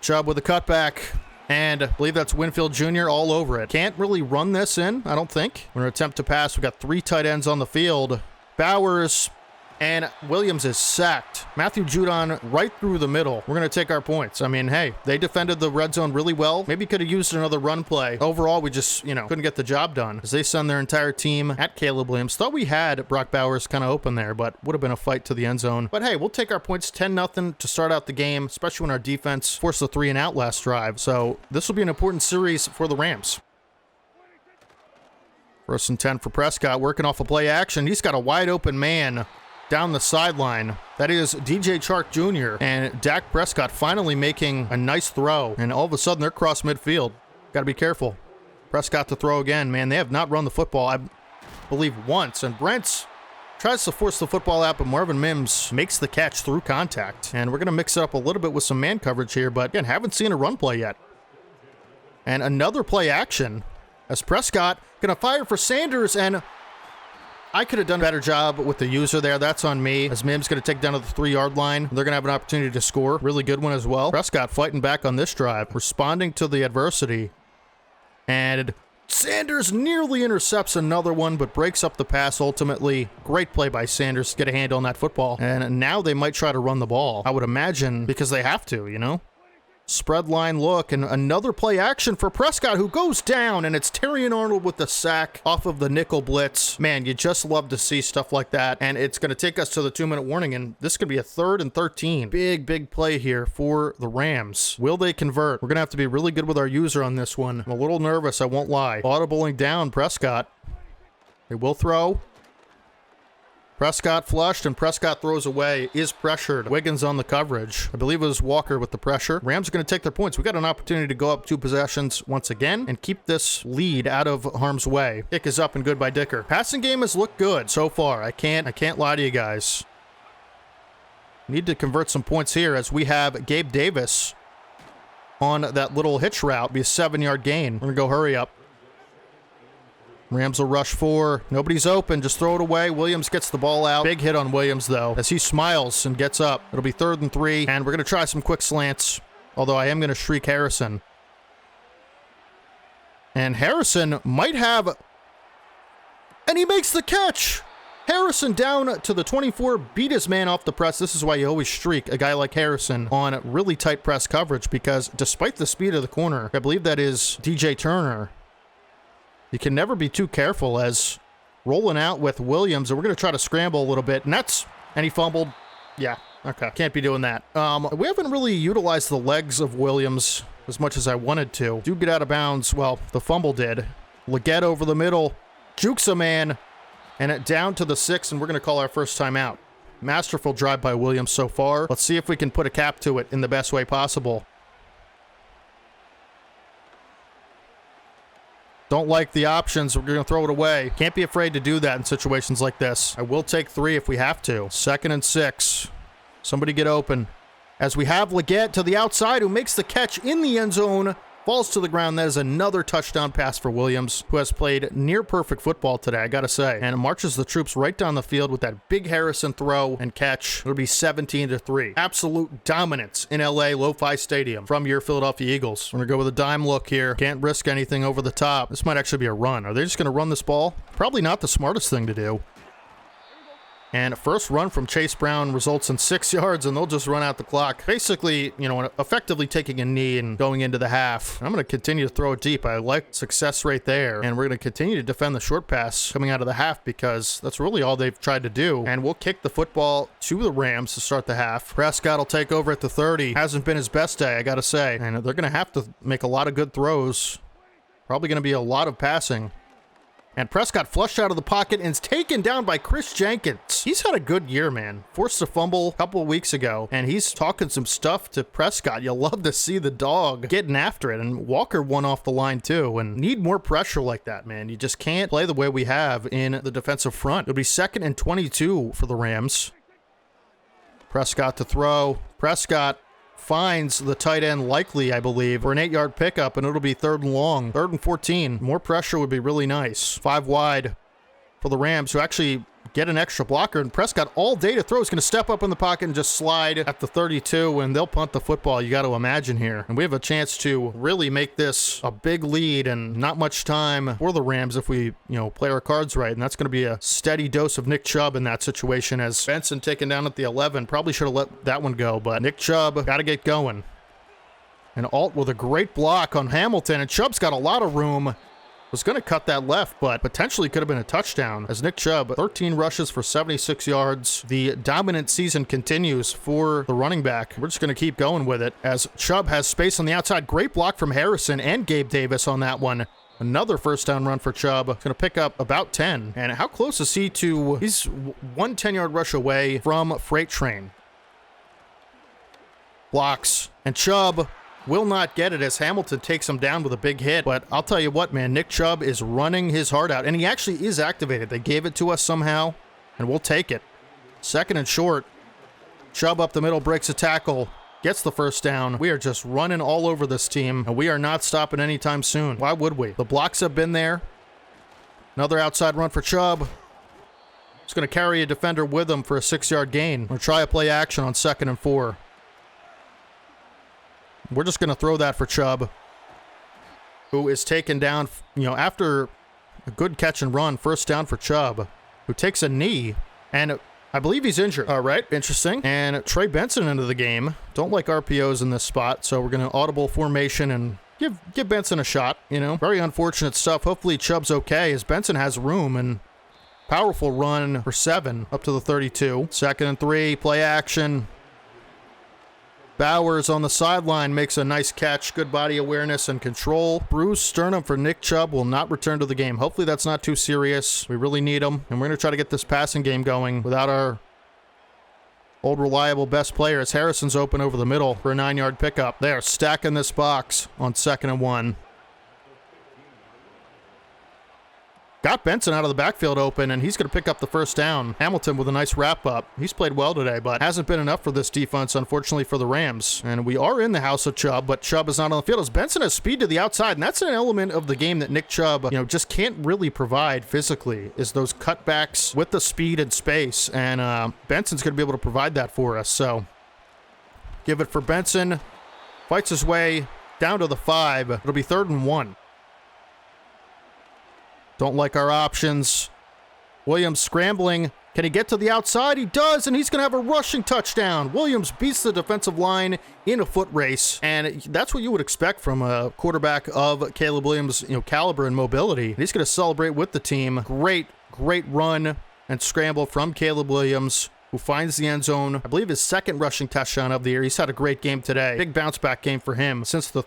Chubb with a cutback. And I believe that's Winfield Jr. all over it. Can't really run this in, I don't think. We're going to attempt to pass. We've got 3 tight ends on the field. Bowers and Williams is sacked. Matthew Judon right through the middle. We're going to take our points. I mean, hey, they defended the red zone really well. Maybe could have used another run play. Overall, we just, couldn't get the job done as they send their entire team at Caleb Williams. Thought we had Brock Bowers kind of open there, but would have been a fight to the end zone. But hey, we'll take our points 10-0 to start out the game, especially when our defense forced the 3-and-out last drive. So this will be an important series for the Rams. 1st and 10 for Prescott, working off a play action. He's got a wide open man down the sideline. That is DJ Chark Jr. And Dak Prescott finally making a nice throw. And all of a sudden, they're cross midfield. Got to be careful. Prescott to throw again. Man, they have not run the football, I believe, once. And Brents tries to force the football out, but Marvin Mims makes the catch through contact. And we're going to mix it up a little bit with some man coverage here. But again, haven't seen a run play yet. And another play action as Prescott gonna fire for Sanders, and I could have done a better job with the user there. That's on me, as Mims going to take down to the 3-yard line. They're going to have an opportunity to score. Really good one as well. Prescott fighting back on this drive, responding to the adversity. And Sanders nearly intercepts another one, but breaks up the pass ultimately. Great play by Sanders to get a handle on that football. And now they might try to run the ball, I would imagine, because they have to, you know? Spread line look, and another play action for Prescott, who goes down, and it's Terrion Arnold with the sack off of the nickel blitz. Man, you just love to see stuff like that, and it's going to take us to the 2-minute warning, and this could be a 3rd and 13. Big play here for the Rams. Will they convert? We're going to have to be really good with our user on this one. I'm a little nervous, I won't lie. Audibling down Prescott. They will throw. Prescott flushed, and Prescott throws away, is pressured. Wiggins on the coverage. I believe it was Walker with the pressure. Rams are going to take their points. We got an opportunity to go up 2 possessions once again and keep this lead out of harm's way. Kick is up and good by Dicker. Passing game has looked good so far. I can't lie to you guys. Need to convert some points here as we have Gabe Davis on that little hitch route. Be a 7-yard gain. We're going to go hurry up. Rams will rush 4. Nobody's open. Just throw it away. Williams gets the ball out. Big hit on Williams, though, as he smiles and gets up. It'll be 3rd and 3, and we're going to try some quick slants, although I am going to shriek Harrison. And Harrison might have... And he makes the catch! Harrison down to the 24, beat his man off the press. This is why you always streak a guy like Harrison on really tight press coverage, because despite the speed of the corner, I believe that is DJ Turner, you can never be too careful as rolling out with Williams, and we're going to try to scramble a little bit. And he fumbled. Yeah, okay. Can't be doing that. We haven't really utilized the legs of Williams as much as I wanted to. Do get out of bounds. Well, the fumble did. Leggett over the middle. Jukes a man. And it down to the 6, and we're going to call our first timeout. Masterful drive by Williams so far. Let's see if we can put a cap to it in the best way possible. Don't like the options. We're going to throw it away. Can't be afraid to do that in situations like this. I will take 3 if we have to. 2nd and 6. Somebody get open. As we have Leggett to the outside, who makes the catch in the end zone. Falls to the ground. That is another touchdown pass for Williams, who has played near perfect football today, I gotta say. And marches the troops right down the field with that big Harrison throw and catch. It'll be 17-3. Absolute dominance in LA Lo-Fi Stadium from your Philadelphia Eagles. We're gonna go with a dime look here. Can't risk anything over the top. This might actually be a run. Are they just gonna run this ball? Probably not the smartest thing to do. And first run from Chase Brown results in 6 yards, and they'll just run out the clock. Basically, you know, effectively taking a knee and going into the half. I'm going to continue to throw it deep. I like success rate there. And we're going to continue to defend the short pass coming out of the half, because that's really all they've tried to do. And we'll kick the football to the Rams to start the half. Prescott will take over at the 30. Hasn't been his best day, I got to say. And they're going to have to make a lot of good throws. Probably going to be a lot of passing. And Prescott flushed out of the pocket and is taken down by Chris Jenkins. He's had a good year, man. Forced a fumble a couple of weeks ago, and he's talking some stuff to Prescott. You'll love to see the dog getting after it. And Walker won off the line, too. And need more pressure like that, man. You just can't play the way we have in the defensive front. It'll be 2nd and 22 for the Rams. Prescott to throw. Prescott finds the tight end likely, I believe, for an 8-yard pickup, and it'll be 3rd and long. 3rd and 14. More pressure would be really nice. 5 wide for the Rams, who actually get an extra blocker, and Prescott all day to throw is going to step up in the pocket and just slide at the 32, and they'll punt the football, you got to imagine here. And we have a chance to really make this a big lead, and not much time for the Rams if we, play our cards right. And that's going to be a steady dose of Nick Chubb in that situation, as Benson taken down at the 11. Probably should have let that one go, but Nick Chubb got to get going. And Alt with a great block on Hamilton, and Chubb's got a lot of room. Was going to cut that left, but potentially could have been a touchdown, as Nick Chubb, 13 rushes for 76 yards. The dominant season continues for the running back. We're just going to keep going with it, as Chubb has space on the outside. Great block from Harrison and Gabe Davis on that one. Another first down run for Chubb. Going to pick up about 10. And how close is he to... He's 1 10-yard rush away from Freight Train. Blocks. And Chubb will not get it as Hamilton takes him down with a big hit. But I'll tell you what, man, Nick Chubb is running his heart out. And he actually is activated. They gave it to us somehow, and we'll take it. 2nd and short. Chubb up the middle, breaks a tackle. gets the first down. We are just running all over this team, and we are not stopping anytime soon. Why would we? The blocks have been there. Another outside run for Chubb. He's going to carry a defender with him for a 6-yard gain. Or try a play action on 2nd and 4. We're just going to throw that for Chubb, who is taken down, after a good catch and run. First down for Chubb, who takes a knee, and I believe he's injured. All right, interesting. And Trey Benson into the game. Don't like RPOs in this spot, so we're going to audible formation and give Benson a shot, Very unfortunate stuff. Hopefully Chubb's okay, as Benson has room, and powerful run for 7 up to the 32. 2nd and 3, play action. Bowers on the sideline makes a nice catch. Good body awareness and control. Bruce Sternum for Nick Chubb will not return to the game. Hopefully that's not too serious. We really need him. And we're going to try to get this passing game going without our old reliable best player, as Harrison's open over the middle for a 9-yard pickup. They are stacking this box on 2nd and 1. Got Benson out of the backfield open, and he's going to pick up the first down. Hamilton with a nice wrap-up. He's played well today, but hasn't been enough for this defense, unfortunately, for the Rams. And we are in the house of Chubb, but Chubb is not on the field, as Benson has speed to the outside, and that's an element of the game that Nick Chubb, just can't really provide physically, is those cutbacks with the speed and space, and Benson's going to be able to provide that for us. So give it for Benson. Fights his way down to the 5. It'll be 3rd and 1. Don't like our options. Williams scrambling. Can he get to the outside? He does, and he's going to have a rushing touchdown. Williams beats the defensive line in a foot race, and that's what you would expect from a quarterback of Caleb Williams' caliber and mobility. And he's going to celebrate with the team. Great run and scramble from Caleb Williams, who finds the end zone. I believe his 2nd rushing touchdown of the year. He's had a great game today. Big bounce back game for him since the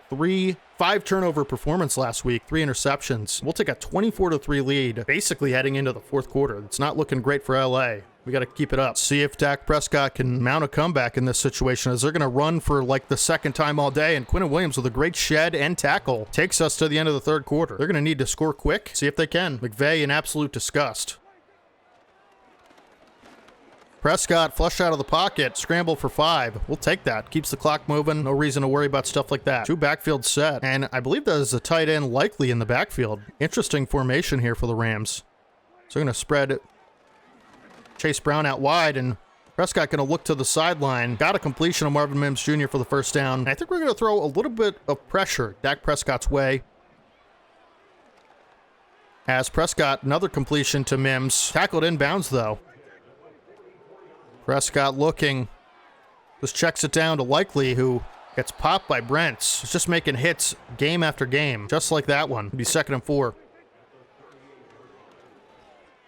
5 turnover performance last week, 3 interceptions. We'll take a 24-3 lead, basically heading into the 4th quarter. It's not looking great for LA. We got to keep it up. See if Dak Prescott can mount a comeback in this situation, as they're going to run for like the 2nd time all day, and Quinnen Williams with a great shed and tackle takes us to the end of the 3rd quarter. They're going to need to score quick. See if they can. McVay in absolute disgust. Prescott flushed out of the pocket, scramble for 5. We'll take that. Keeps the clock moving. No reason to worry about stuff like that. 2 backfield set, and I believe that is a tight end likely in the backfield. Interesting formation here for the Rams. So they're going to spread Chase Brown out wide, and Prescott going to look to the sideline. Got a completion of Marvin Mims Jr. for the first down. And I think we're going to throw a little bit of pressure Dak Prescott's way. As Prescott, another completion to Mims. Tackled inbounds, though. Prescott looking, just checks it down to Likely, who gets popped by Brents. He's just making hits game after game, just like that one. It'll be 2nd and 4.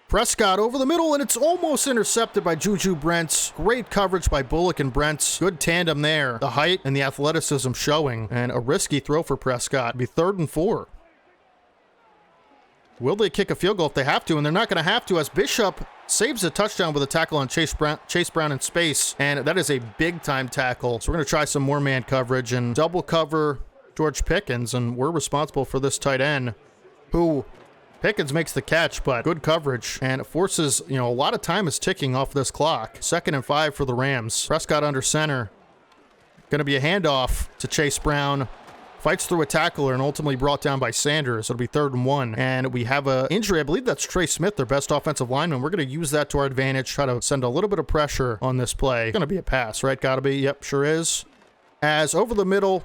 Prescott over the middle, and it's almost intercepted by Juju Brents. Great coverage by Bullock and Brents. Good tandem there. The height and the athleticism showing, and a risky throw for Prescott. It'll be 3rd and 4. Will they kick a field goal if they have to? And they're not going to have to, as Bishop saves a touchdown with a tackle on Chase Brown in space. And that is a big-time tackle. So we're going to try some more man coverage and double cover George Pickens. And we're responsible for this tight end, who Pickens makes the catch, but good coverage. And it forces, a lot of time is ticking off this clock. 2nd and 5 for the Rams. Prescott under center. Going to be a handoff to Chase Brown. Fights through a tackler and ultimately brought down by Sanders. It'll be 3rd and 1. And we have an injury. I believe that's Trey Smith, their best offensive lineman. We're going to use that to our advantage. Try to send a little bit of pressure on this play. Going to be a pass, right? Got to be. Yep, sure is. As over the middle,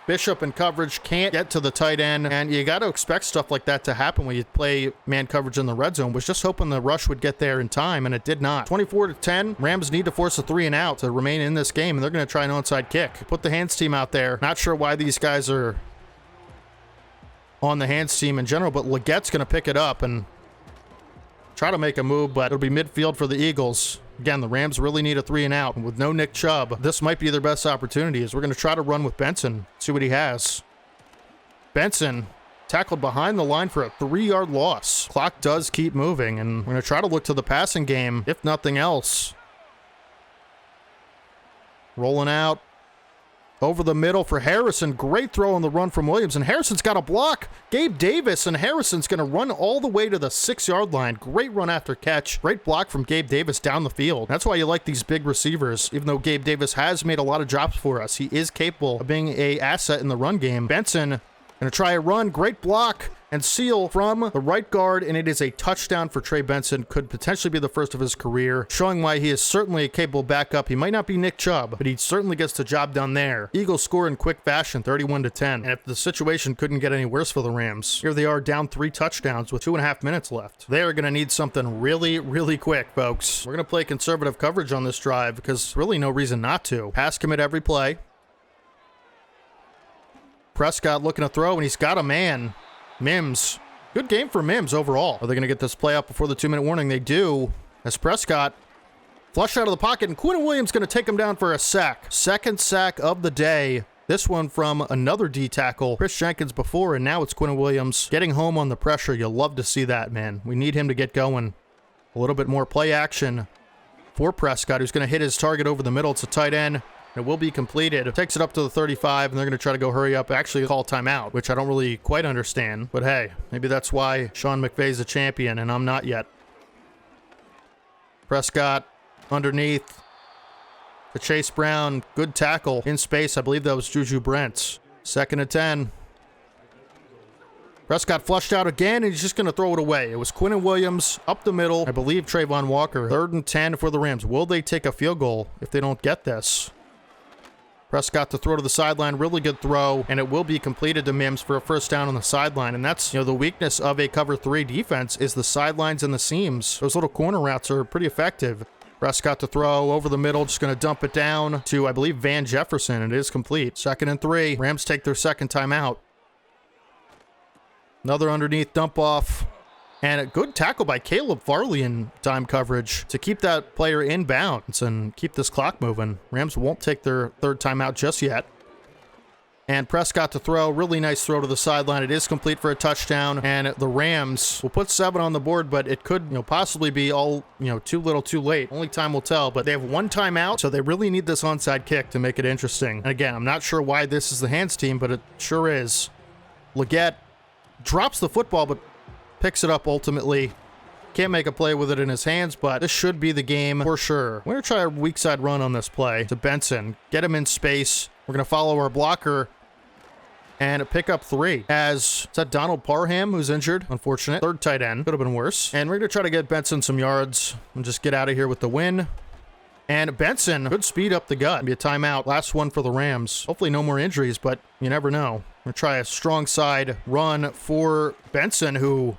Bishop in coverage can't get to the tight end, and you got to expect stuff like that to happen when you play man coverage in the red zone. Was just hoping the rush would get there in time, and it did not. 24-10, Rams need to force a 3 and out to remain in this game, and they're going to try an onside kick. Put the hands team out there. Not sure why these guys are on the hands team in general, but Legette's going to pick it up and try to make a move, but it'll be midfield for the Eagles. Again, the Rams really need a 3 and out. With no Nick Chubb, this might be their best opportunity, as we're going to try to run with Benson, see what he has. Benson tackled behind the line for a 3-yard loss. Clock does keep moving, and we're going to try to look to the passing game, if nothing else. Rolling out. Over the middle for Harrison. Great throw on the run from Williams, and Harrison's got a block. Gabe Davis, and Harrison's going to run all the way to the 6-yard line. Great run after catch. Great block from Gabe Davis down the field. That's why you like these big receivers. Even though Gabe Davis has made a lot of drops for us, he is capable of being an asset in the run game. Benson going to try a run. Great block and seal from the right guard, and it is a touchdown for Trey Benson. Could potentially be the first of his career, showing why he is certainly a capable backup. He might not be Nick Chubb, but he certainly gets the job done there. Eagles score in quick fashion, 31-10. And if the situation couldn't get any worse for the Rams, here they are down 3 touchdowns with 2.5 minutes left. They are going to need something really, really quick, folks. We're going to play conservative coverage on this drive because really no reason not to. Pass commit every play. Prescott looking to throw, and he's got a man. Mims. Good game for Mims overall. Are they going to get this play up before the 2-minute warning? They do. As Prescott flushed out of the pocket, and Quinn Williams going to take him down for a sack. Second sack of the day. This one from another D tackle. Chris Jenkins before, and now it's Quinn Williams getting home on the pressure. You'll love to see that, man. We need him to get going. A little bit more play action for Prescott, who's going to hit his target over the middle. It's a tight end. It will be completed. It takes it up to the 35, and they're going to try to go hurry up. Actually call timeout, which I don't really quite understand. But hey, maybe that's why Sean McVay's a champion, and I'm not yet. Prescott underneath to Chase Brown. Good tackle in space. I believe that was Juju Brents. 2nd and 10. Prescott flushed out again, and he's just going to throw it away. It was Quinn Williams up the middle. I believe Trayvon Walker. 3rd and 10 for the Rams. Will they take a field goal if they don't get this? Prescott to throw to the sideline, really good throw, and it will be completed to Mims for a first down on the sideline. And that's, the weakness of a cover 3 defense is the sidelines and the seams. Those little corner routes are pretty effective. Prescott to throw over the middle, just going to dump it down to, I believe, Van Jefferson, and it is complete. 2nd and 3. Rams take their second timeout. Another underneath dump off. And a good tackle by Caleb Farley in time coverage to keep that player in bounds and keep this clock moving. Rams won't take their 3rd timeout just yet. And Prescott to throw. Really nice throw to the sideline. It is complete for a touchdown. And the Rams will put 7 on the board, but it could possibly be all too little too late. Only time will tell. But they have 1 timeout, so they really need this onside kick to make it interesting. And again, I'm not sure why this is the hands team, but it sure is. Leggett drops the football, but picks it up ultimately. Can't make a play with it in his hands, but this should be the game for sure. We're going to try a weak side run on this play to Benson. Get him in space. We're going to follow our blocker and pick up 3. Is that Donald Parham, who's injured? Unfortunate. 3rd tight end. Could have been worse. And we're going to try to get Benson some yards and just get out of here with the win. And Benson, good speed up the gut. Be a timeout. Last one for the Rams. Hopefully no more injuries, but you never know. We're going to try a strong side run for Benson, who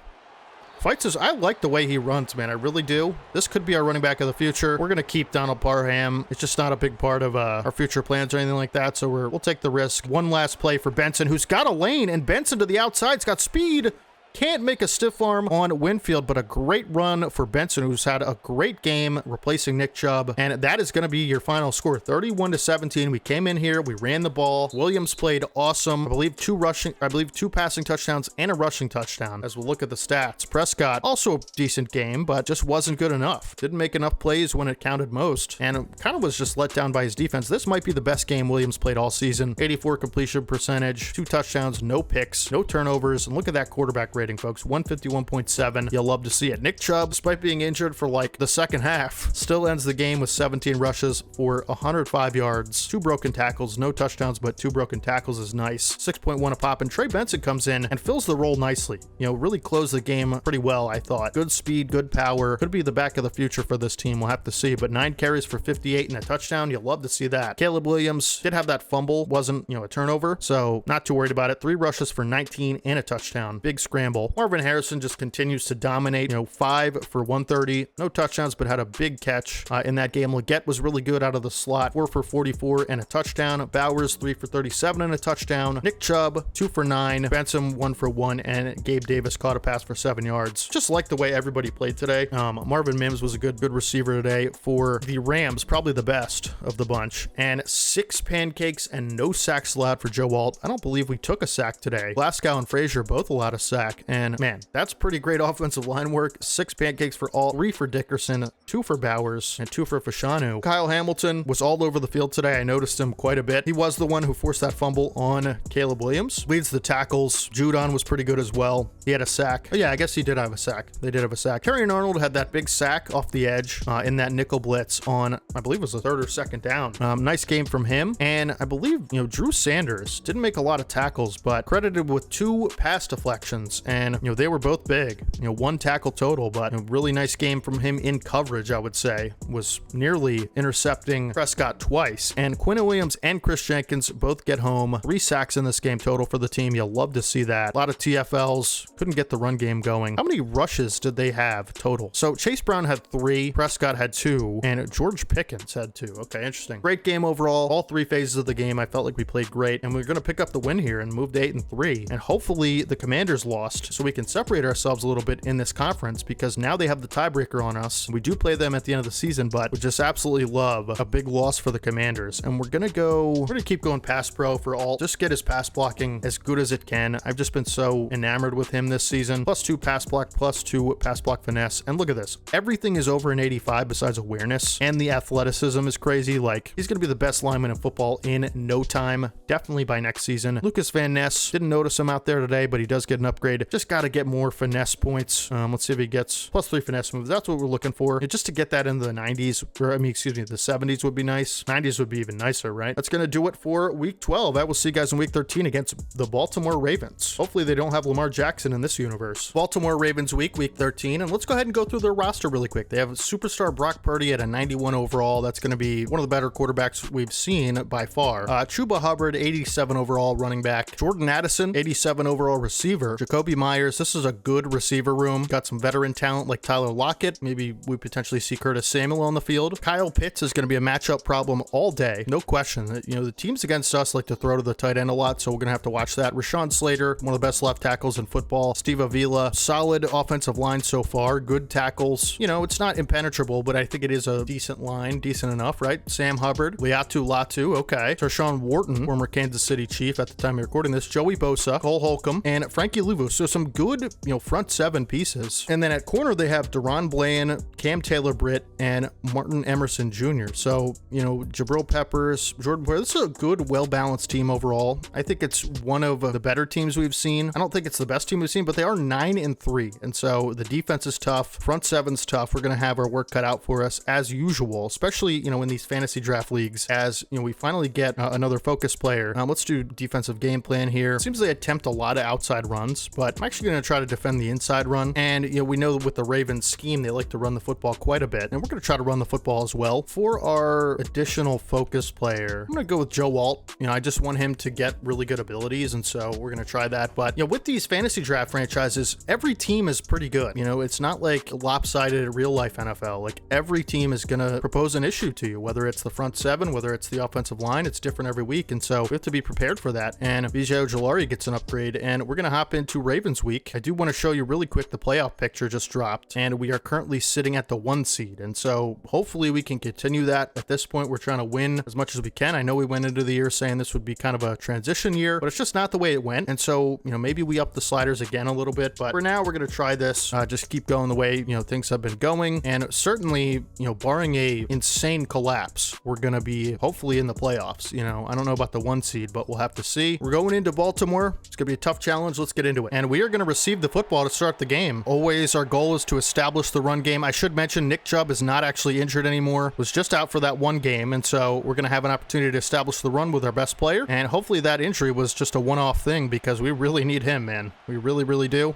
fights his. I like the way he runs, man. I really do. This could be our running back of the future. We're going to keep Donald Parham. It's just not a big part of our future plans or anything like that, so we'll take the risk. One last play for Benson, who's got a lane, and Benson to the outside's got speed. Can't make a stiff arm on Winfield, but a great run for Benson, who's had a great game replacing Nick Chubb. And that is going to be your final score, 31-17. We came in here, we ran the ball. Williams played awesome. I believe 2 passing touchdowns and a rushing touchdown as we'll look at the stats. Prescott, also a decent game, but just wasn't good enough. Didn't make enough plays when it counted most, and it kind of was just let down by his defense. This might be the best game Williams played all season. 84 completion percentage, 2 touchdowns, no picks, no turnovers, and look at that quarterback rating, folks, 151.7. You'll love to see it. Nick Chubb, despite being injured for like the second half, still ends the game with 17 rushes for 105 yards, 2 broken tackles, no touchdowns, but 2 broken tackles is nice. 6.1 a pop, and Trey Benson comes in and fills the role nicely. Really closed the game pretty well, I thought. Good speed, good power. Could be the back of the future for this team. We'll have to see, but 9 carries for 58 and a touchdown. You'll love to see that. Caleb Williams did have that fumble. Wasn't, a turnover, so not too worried about it. 3 rushes for 19 and a touchdown. Big scramble. Marvin Harrison just continues to dominate. 5 for 130. No touchdowns, but had a big catch in that game. Leggett was really good out of the slot. 4 for 44 and a touchdown. Bowers, 3 for 37 and a touchdown. Nick Chubb, 2 for 9. Benson, 1 for 1. And Gabe Davis caught a pass for 7 yards. Just like the way everybody played today. Marvin Mims was a good receiver today for the Rams. Probably the best of the bunch. And 6 pancakes and no sacks allowed for Joe Alt. I don't believe we took a sack today. Glasgow and Frazier both allowed a sack. And man, that's pretty great offensive line work. 6 pancakes for all, 3 for Dickerson, 2 for Bowers, and 2 for Fashanu. Kyle Hamilton was all over the field today. I noticed him quite a bit. He was the one who forced that fumble on Caleb Williams. Leads the tackles. Judon was pretty good as well. He had a sack. Oh yeah, I guess he did have a sack. They did have a sack. Kerryon Arnold had that big sack off the edge in that nickel blitz on, I believe it was the 3rd or 2nd down. Nice game from him. And I believe, Drew Sanders didn't make a lot of tackles, but credited with 2 pass deflections. And, they were both big. 1 tackle total, but a really nice game from him in coverage, I would say. Was nearly intercepting Prescott twice. And Quinn Williams and Chris Jenkins both get home. 3 sacks in this game total for the team. You'll love to see that. A lot of TFLs. Couldn't get the run game going. How many rushes did they have total? So Chase Brown had 3, Prescott had 2, and George Pickens had 2. Okay, interesting. Great game overall. All 3 phases of the game, I felt like we played great, and we're going to pick up the win here and move to 8-3. And hopefully the Commanders lost so we can separate ourselves a little bit in this conference, because now they have the tiebreaker on us. We do play them at the end of the season, but we just absolutely love a big loss for the Commanders. And we're going to keep going pass pro for all. Just get his pass blocking as good as it can. I've just been so enamored with him this season. +2 pass block, +2 pass block finesse. And look at this. Everything is over an 85 besides awareness, and the athleticism is crazy. Like, he's going to be the best lineman in football in no time, definitely by next season. Lucas Van Ness, didn't notice him out there today, but he does get an upgrade. Just got to get more finesse points. Let's see if he gets +3 finesse moves. That's what we're looking for. And just to get that into the 90s, or the 70s would be nice. 90s would be even nicer, right? That's going to do it for week 12. I will see you guys in week 13 against the Baltimore Ravens. Hopefully they don't have Lamar Jackson in this universe. Baltimore Ravens week 13. And let's go ahead and go through their roster really quick. They have superstar Brock Purdy at a 91 overall. That's going to be one of the better quarterbacks we've seen by far. Chuba Hubbard, 87 overall running back. Jordan Addison, 87 overall receiver. Jacoby Myers, this is a good receiver room. Got some veteran talent like Tyler Lockett. Maybe we potentially see Curtis Samuel on the field. Kyle Pitts is going to be a matchup problem all day. No question. The teams against us like to throw to the tight end a lot, so we're going to have to watch that. Rashawn Slater, one of the best left tackles in football. Steve Avila, solid offensive line so far. Good tackles. It's not impenetrable, but I think it is a decent line. Decent enough, right? Sam Hubbard, Liatu Latu, okay. Tershawn Wharton, former Kansas City Chief at the time of recording this. Joey Bosa, Cole Holcomb, and Frankie Luvu. So some good, front 7 pieces. And then at corner, they have Deron Bland, Cam Taylor-Britt, and Martin Emerson Jr. So, Jabril Peppers, Jordan Poyer. This is a good, well-balanced team overall. I think it's one of the better teams we've seen. I don't think it's the best team we've seen, but they are 9-3. And so the defense is tough. Front 7's tough. We're going to have our work cut out for us as usual, especially, in these fantasy draft leagues, as, we finally get another focus player. Let's do defensive game plan here. Seems they attempt a lot of outside runs, but I'm actually going to try to defend the inside run. And, we know that with the Ravens scheme, they like to run the football quite a bit. And we're going to try to run the football as well. For our additional focus player, I'm going to go with Joe Alt. I just want him to get really good abilities, and so we're going to try that. But, with these fantasy draft franchises, every team is pretty good. It's not like lopsided real life NFL. Like, every team is going to propose an issue to you, whether it's the front 7, whether it's the offensive line. It's different every week, and so we have to be prepared for that. And Vijay Ojulari gets an upgrade, and we're going to hop into Ravens week. I do want to show you really quick the playoff picture just dropped, and we are currently sitting at the 1 seed, and so hopefully we can continue that. At this point, we're trying to win as much as we can. I know we went into the year saying this would be kind of a transition year, but it's just not the way it went. And so, maybe we up the sliders again a little bit, but for now, we're going to try this, just keep going the way, things have been going. And certainly, barring a insane collapse, we're going to be hopefully in the playoffs. I don't know about the 1 seed, but we'll have to see. We're going into Baltimore. It's going to be a tough challenge. Let's get into it. And we are going to receive the football to start the game. Always our goal is to establish the run game. I should mention Nick Chubb is not actually injured anymore, was just out for that 1 game. And so we're going to have an opportunity to establish the run with our best player. And hopefully that injury was just a one-off thing, because we really need him, man. We really, really do.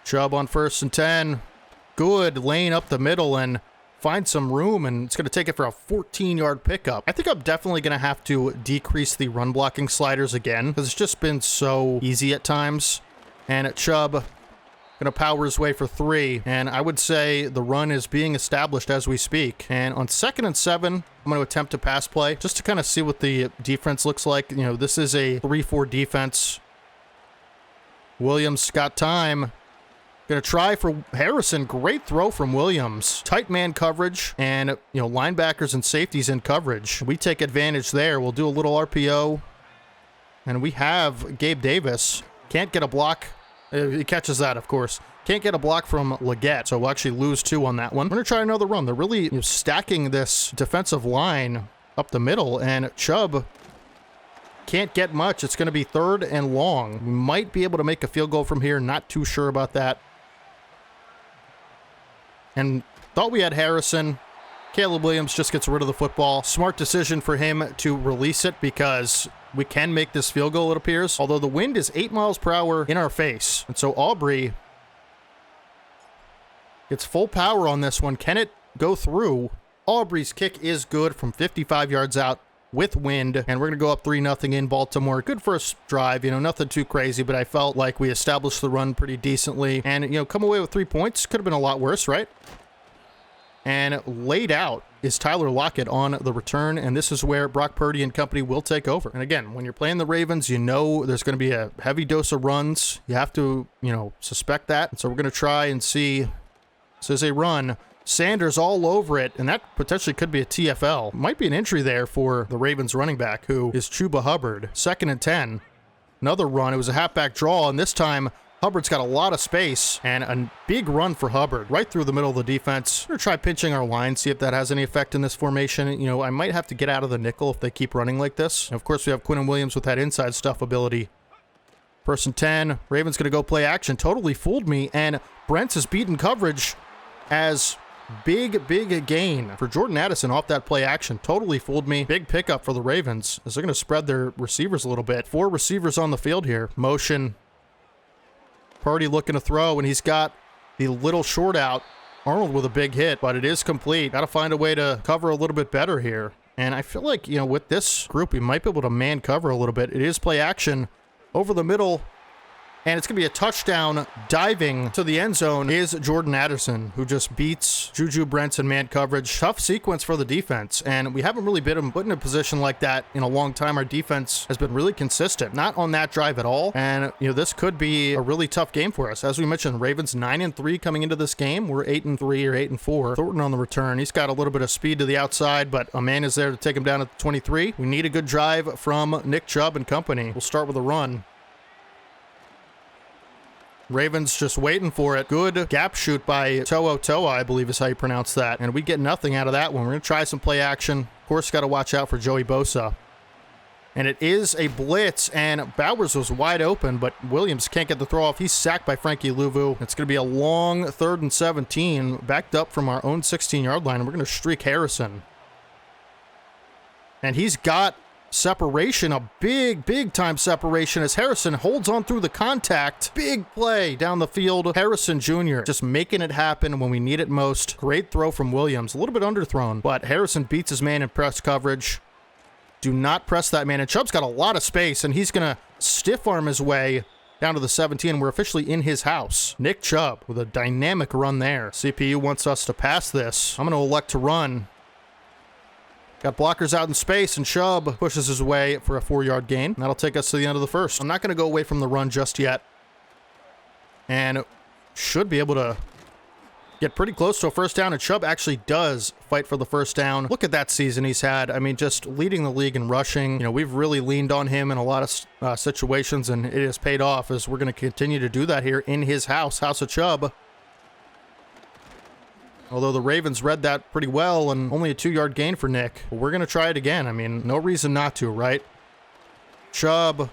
Chubb on 1st and 10. Good lane up the middle and find some room, and it's going to take it for a 14-yard pickup. I think I'm definitely going to have to decrease the run blocking sliders again, because it's just been so easy at times. And Chubb going to power his way for 3, and I would say the run is being established as we speak. And on 2nd and 7, I'm going to attempt to pass play just to kind of see what the defense looks like. This is a 3-4 defense. Williams got time. Going to try for Harrison. Great throw from Williams. Tight man coverage and, linebackers and safeties in coverage. We take advantage there. We'll do a little RPO. And we have Gabe Davis. Can't get a block He catches that, of course. Can't get a block from Leggett, so we'll actually lose 2 on that one. We're going to try another run. They're really stacking this defensive line up the middle, and Chubb can't get much. It's going to be 3rd and long. We might be able to make a field goal from here. Not too sure about that. And thought we had Harrison. Caleb Williams just gets rid of the football. Smart decision for him to release it because we can make this field goal, it appears. Although the wind is 8 miles per hour in our face. And so Aubrey gets full power on this one. Can it go through? Aubrey's kick is good from 55 yards out with wind. And we're going to go up 3-0 in Baltimore. Good first drive, nothing too crazy, but I felt like we established the run pretty decently. And, come away with 3 points. Could have been a lot worse, right? And laid out is Tyler Lockett on the return, and this is where Brock Purdy and company will take over. And again, when you're playing the Ravens, there's going to be a heavy dose of runs. You have to, suspect that. And so we're going to try and see. This is a run. Sanders all over it, and that potentially could be a TFL. Might be an entry there for the Ravens running back, who is Chuba Hubbard. 2nd and 10. Another run. It was a halfback draw, and this time Hubbard's got a lot of space, and a big run for Hubbard right through the middle of the defense. We're going to try pinching our line, see if that has any effect in this formation. I might have to get out of the nickel if they keep running like this. And of course, we have Quinnen Williams with that inside stuff ability. 1st and 10. Ravens going to go play action. Totally fooled me, and Brents has beaten coverage as big gain for Jordan Addison off that play action. Totally fooled me. Big pickup for the Ravens as they're going to spread their receivers a little bit. 4 receivers on the field here. Motion. Purdy looking to throw, and he's got the little short out. Arnold with a big hit, but it is complete. Got to find a way to cover a little bit better here. And I feel like, with this group, we might be able to man cover a little bit. It is play action over the middle, and it's going to be a touchdown. Diving to the end zone is Jordan Addison, who just beats Juju Brents in man coverage. Tough sequence for the defense, and we haven't really been put in a position like that in a long time. Our defense has been really consistent, not on that drive at all. And, this could be a really tough game for us. As we mentioned, Ravens 9-3 coming into this game. We're 8-3 or 8-4. Thornton on the return. He's got a little bit of speed to the outside, but a man is there to take him down at the 23. We need a good drive from Nick Chubb and company. We'll start with a run. Ravens just waiting for it. Good gap shoot by Toa, I believe is how you pronounce that. And we get nothing out of that one. We're going to try some play action. Of course, got to watch out for Joey Bosa. And it is a blitz, and Bowers was wide open, but Williams can't get the throw off. He's sacked by Frankie Louvu. It's going to be a long 3rd and 17, backed up from our own 16-yard line, and we're going to streak Harrison. And he's got separation, a big time separation as Harrison holds on through the contact. Big play down the field. Harrison Jr. just making it happen when we need it most. Great throw from Williams. A little bit underthrown, but Harrison beats his man in press coverage. Do not press that man. And Chubb's got a lot of space, and he's going to stiff arm his way down to the 17. We're officially in his house. Nick Chubb with a dynamic run there. CPU wants us to pass this. I'm going to elect to run. Got blockers out in space, and Chubb pushes his way for a 4-yard gain. That'll take us to the end of the first. I'm not going to go away from the run just yet. And should be able to get pretty close to a first down, and Chubb actually does fight for the first down. Look at that season he's had. I mean, just leading the league in rushing. We've really leaned on him in a lot of situations, and it has paid off as we're going to continue to do that here in his house of Chubb. Although the Ravens read that pretty well, and only a 2-yard gain for Nick. But we're going to try it again. I mean, no reason not to, right? Chubb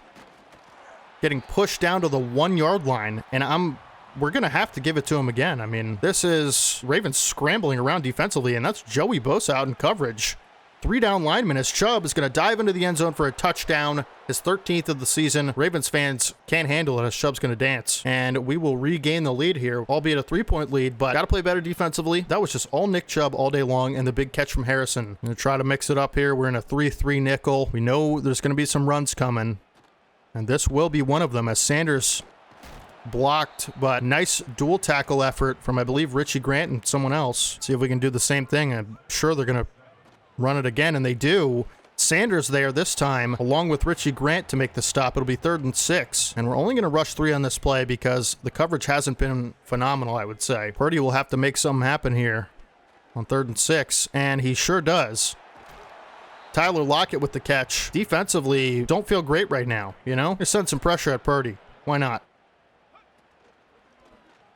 getting pushed down to the 1-yard line, and we're going to have to give it to him again. I mean, this is Ravens scrambling around defensively, and that's Joey Bosa out in coverage. 3 down linemen as Chubb is going to dive into the end zone for a touchdown, his 13th of the season. Ravens fans can't handle it as Chubb's going to dance. And we will regain the lead here, albeit a 3-point lead, but got to play better defensively. That was just all Nick Chubb all day long, and the big catch from Harrison. Going to try to mix it up here. We're in a 3-3 nickel. We know there's going to be some runs coming, and this will be one of them as Sanders blocked, but nice dual tackle effort from, I believe, Richie Grant and someone else. See if we can do the same thing. I'm sure they're going to run it again, and they do. Sanders there this time, along with Richie Grant to make the stop. It'll be 3rd and 6, and we're only going to rush 3 on this play because the coverage hasn't been phenomenal, I would say. Purdy will have to make something happen here on 3rd and 6, and he sure does. Tyler Lockett with the catch. Defensively, don't feel great right now, Just send some pressure at Purdy. Why not?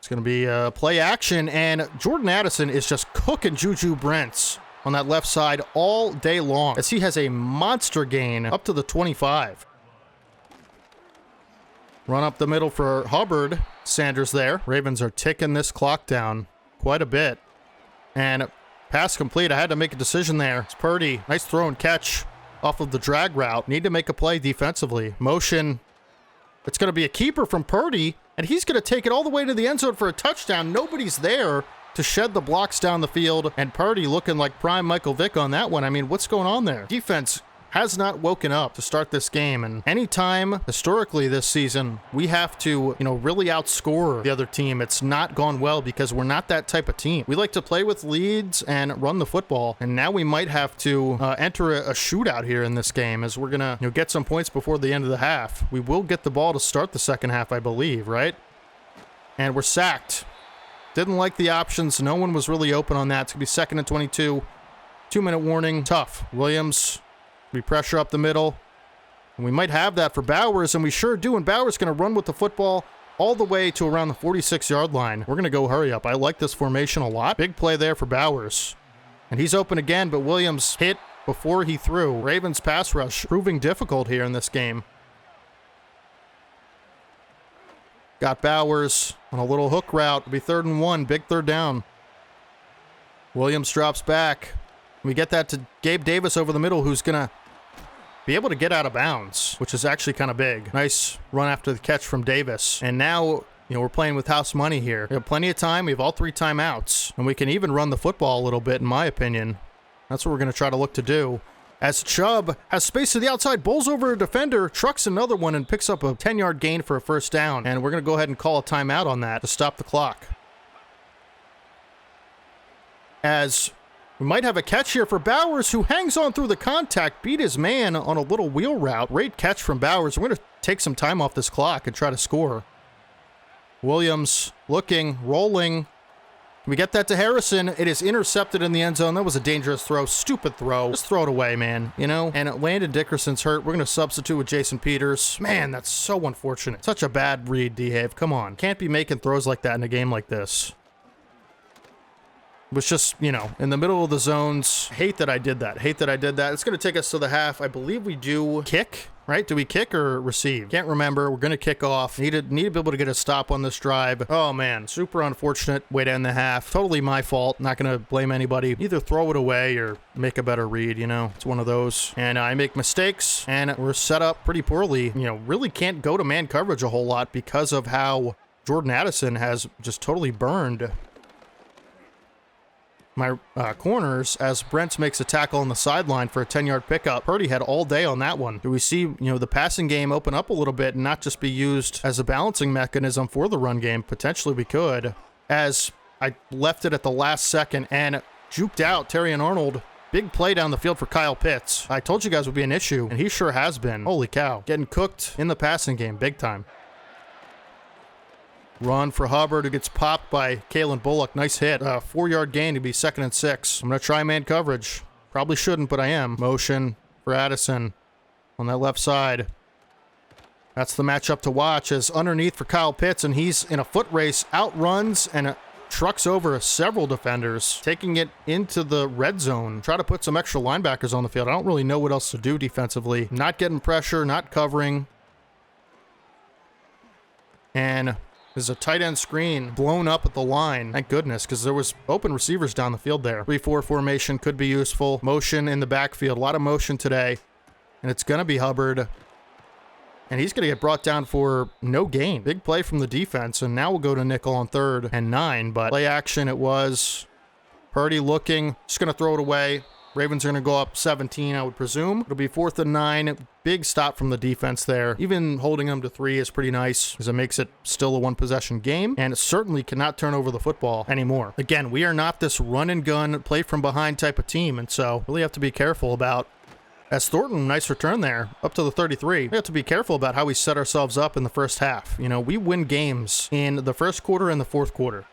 It's going to be play action, and Jordan Addison is just cooking Juju Brents on that left side all day long as he has a monster gain up to the 25. Run up the middle for Hubbard. Sanders there. Ravens are ticking this clock down quite a bit. And pass complete. I had to make a decision there. It's Purdy. Nice throw and catch off of the drag route. Need to make a play defensively. Motion. It's going to be a keeper from Purdy, and he's going to take it all the way to the end zone for a touchdown. Nobody's there to shed the blocks down the field, and Purdy looking like prime Michael Vick on that one. I mean, what's going on there? Defense has not woken up to start this game, and anytime historically this season we have to, really outscore the other team, it's not gone well because we're not that type of team. We like to play with leads and run the football, and now we might have to enter a shootout here in this game as we're gonna get some points before the end of the half. We will get the ball to start the second half, I believe, right? And we're sacked. Didn't like the options. No one was really open on that. It's gonna be 2nd and 22. 2-minute warning. Tough. Williams. We pressure up the middle. And we might have that for Bowers, and we sure do. And Bowers going to run with the football all the way to around the 46-yard line. We're going to go hurry up. I like this formation a lot. Big play there for Bowers. And he's open again, but Williams hit before he threw. Ravens pass rush proving difficult here in this game. Got Bowers on a little hook route. It'll be 3rd and 1. Big 3rd down. Williams drops back. We get that to Gabe Davis over the middle, who's going to be able to get out of bounds, which is actually kind of big. Nice run after the catch from Davis. And now, we're playing with house money here. We have plenty of time. We have all 3 timeouts. And we can even run the football a little bit, in my opinion. That's what we're going to try to look to do. As Chubb has space to the outside, bowls over a defender, trucks another one, and picks up a 10-yard gain for a 1st down. And we're going to go ahead and call a timeout on that to stop the clock. As we might have a catch here for Bowers, who hangs on through the contact, beat his man on a little wheel route. Great catch from Bowers. We're going to take some time off this clock and try to score. Williams looking, rolling. We get that to Harrison. It is intercepted in the end zone. That was a dangerous throw. Stupid throw. Just throw it away, man. And Landon Dickerson's hurt. We're going to substitute with Jason Peters. Man, that's so unfortunate. Such a bad read, D-Have. Come on. Can't be making throws like that in a game like this. Was just, in the middle of the zones. Hate that I did that. It's going to take us to the half. I believe we do kick, right? Do we kick or receive? Can't remember. We're going to kick off. Need to be able to get a stop on this drive. Oh, man. Super unfortunate way to end the half. Totally my fault. Not going to blame anybody. Either throw it away or make a better read, It's one of those. And I make mistakes, and we're set up pretty poorly. Really can't go to man coverage a whole lot because of how Jordan Addison has just totally burned my corners as Brents makes a tackle on the sideline for a 10-yard pickup. Purdy had all day on that one. Do we see, the passing game open up a little bit and not just be used as a balancing mechanism for the run game? Potentially we could, as I left it at the last second and juked out Terry and Arnold. Big play down the field for Kyle Pitts. I told you guys would be an issue, and he sure has been. Holy cow. Getting cooked in the passing game, big time. Run for Hubbard, who gets popped by Kalen Bullock. Nice hit. 4-yard gain to be 2nd and 6. I'm going to try man coverage. Probably shouldn't, but I am. Motion for Addison on that left side. That's the matchup to watch, as underneath for Kyle Pitts, and he's in a foot race, outruns and trucks over several defenders, taking it into the red zone. Try to put some extra linebackers on the field. I don't really know what else to do defensively. Not getting pressure, not covering. And there's a tight end screen blown up at the line. Thank goodness, because there was open receivers down the field there. 3-4 formation could be useful. Motion in the backfield. A lot of motion today. And it's going to be Hubbard. And he's going to get brought down for no gain. Big play from the defense. And now we'll go to nickel on 3rd and 9. But play action it was. Purdy looking. Just going to throw it away. Ravens are going to go up 17, I would presume. It'll be 4th and 9. Big stop from the defense there. Even holding them to 3 is pretty nice, because it makes it still a 1-possession game, and it certainly cannot turn over the football anymore. Again, we are not this run-and-gun, play-from-behind type of team, and so really have to be careful about, as Thornton, nice return there, up to the 33. We have to be careful about how we set ourselves up in the first half. We win games in the first quarter and the fourth quarter.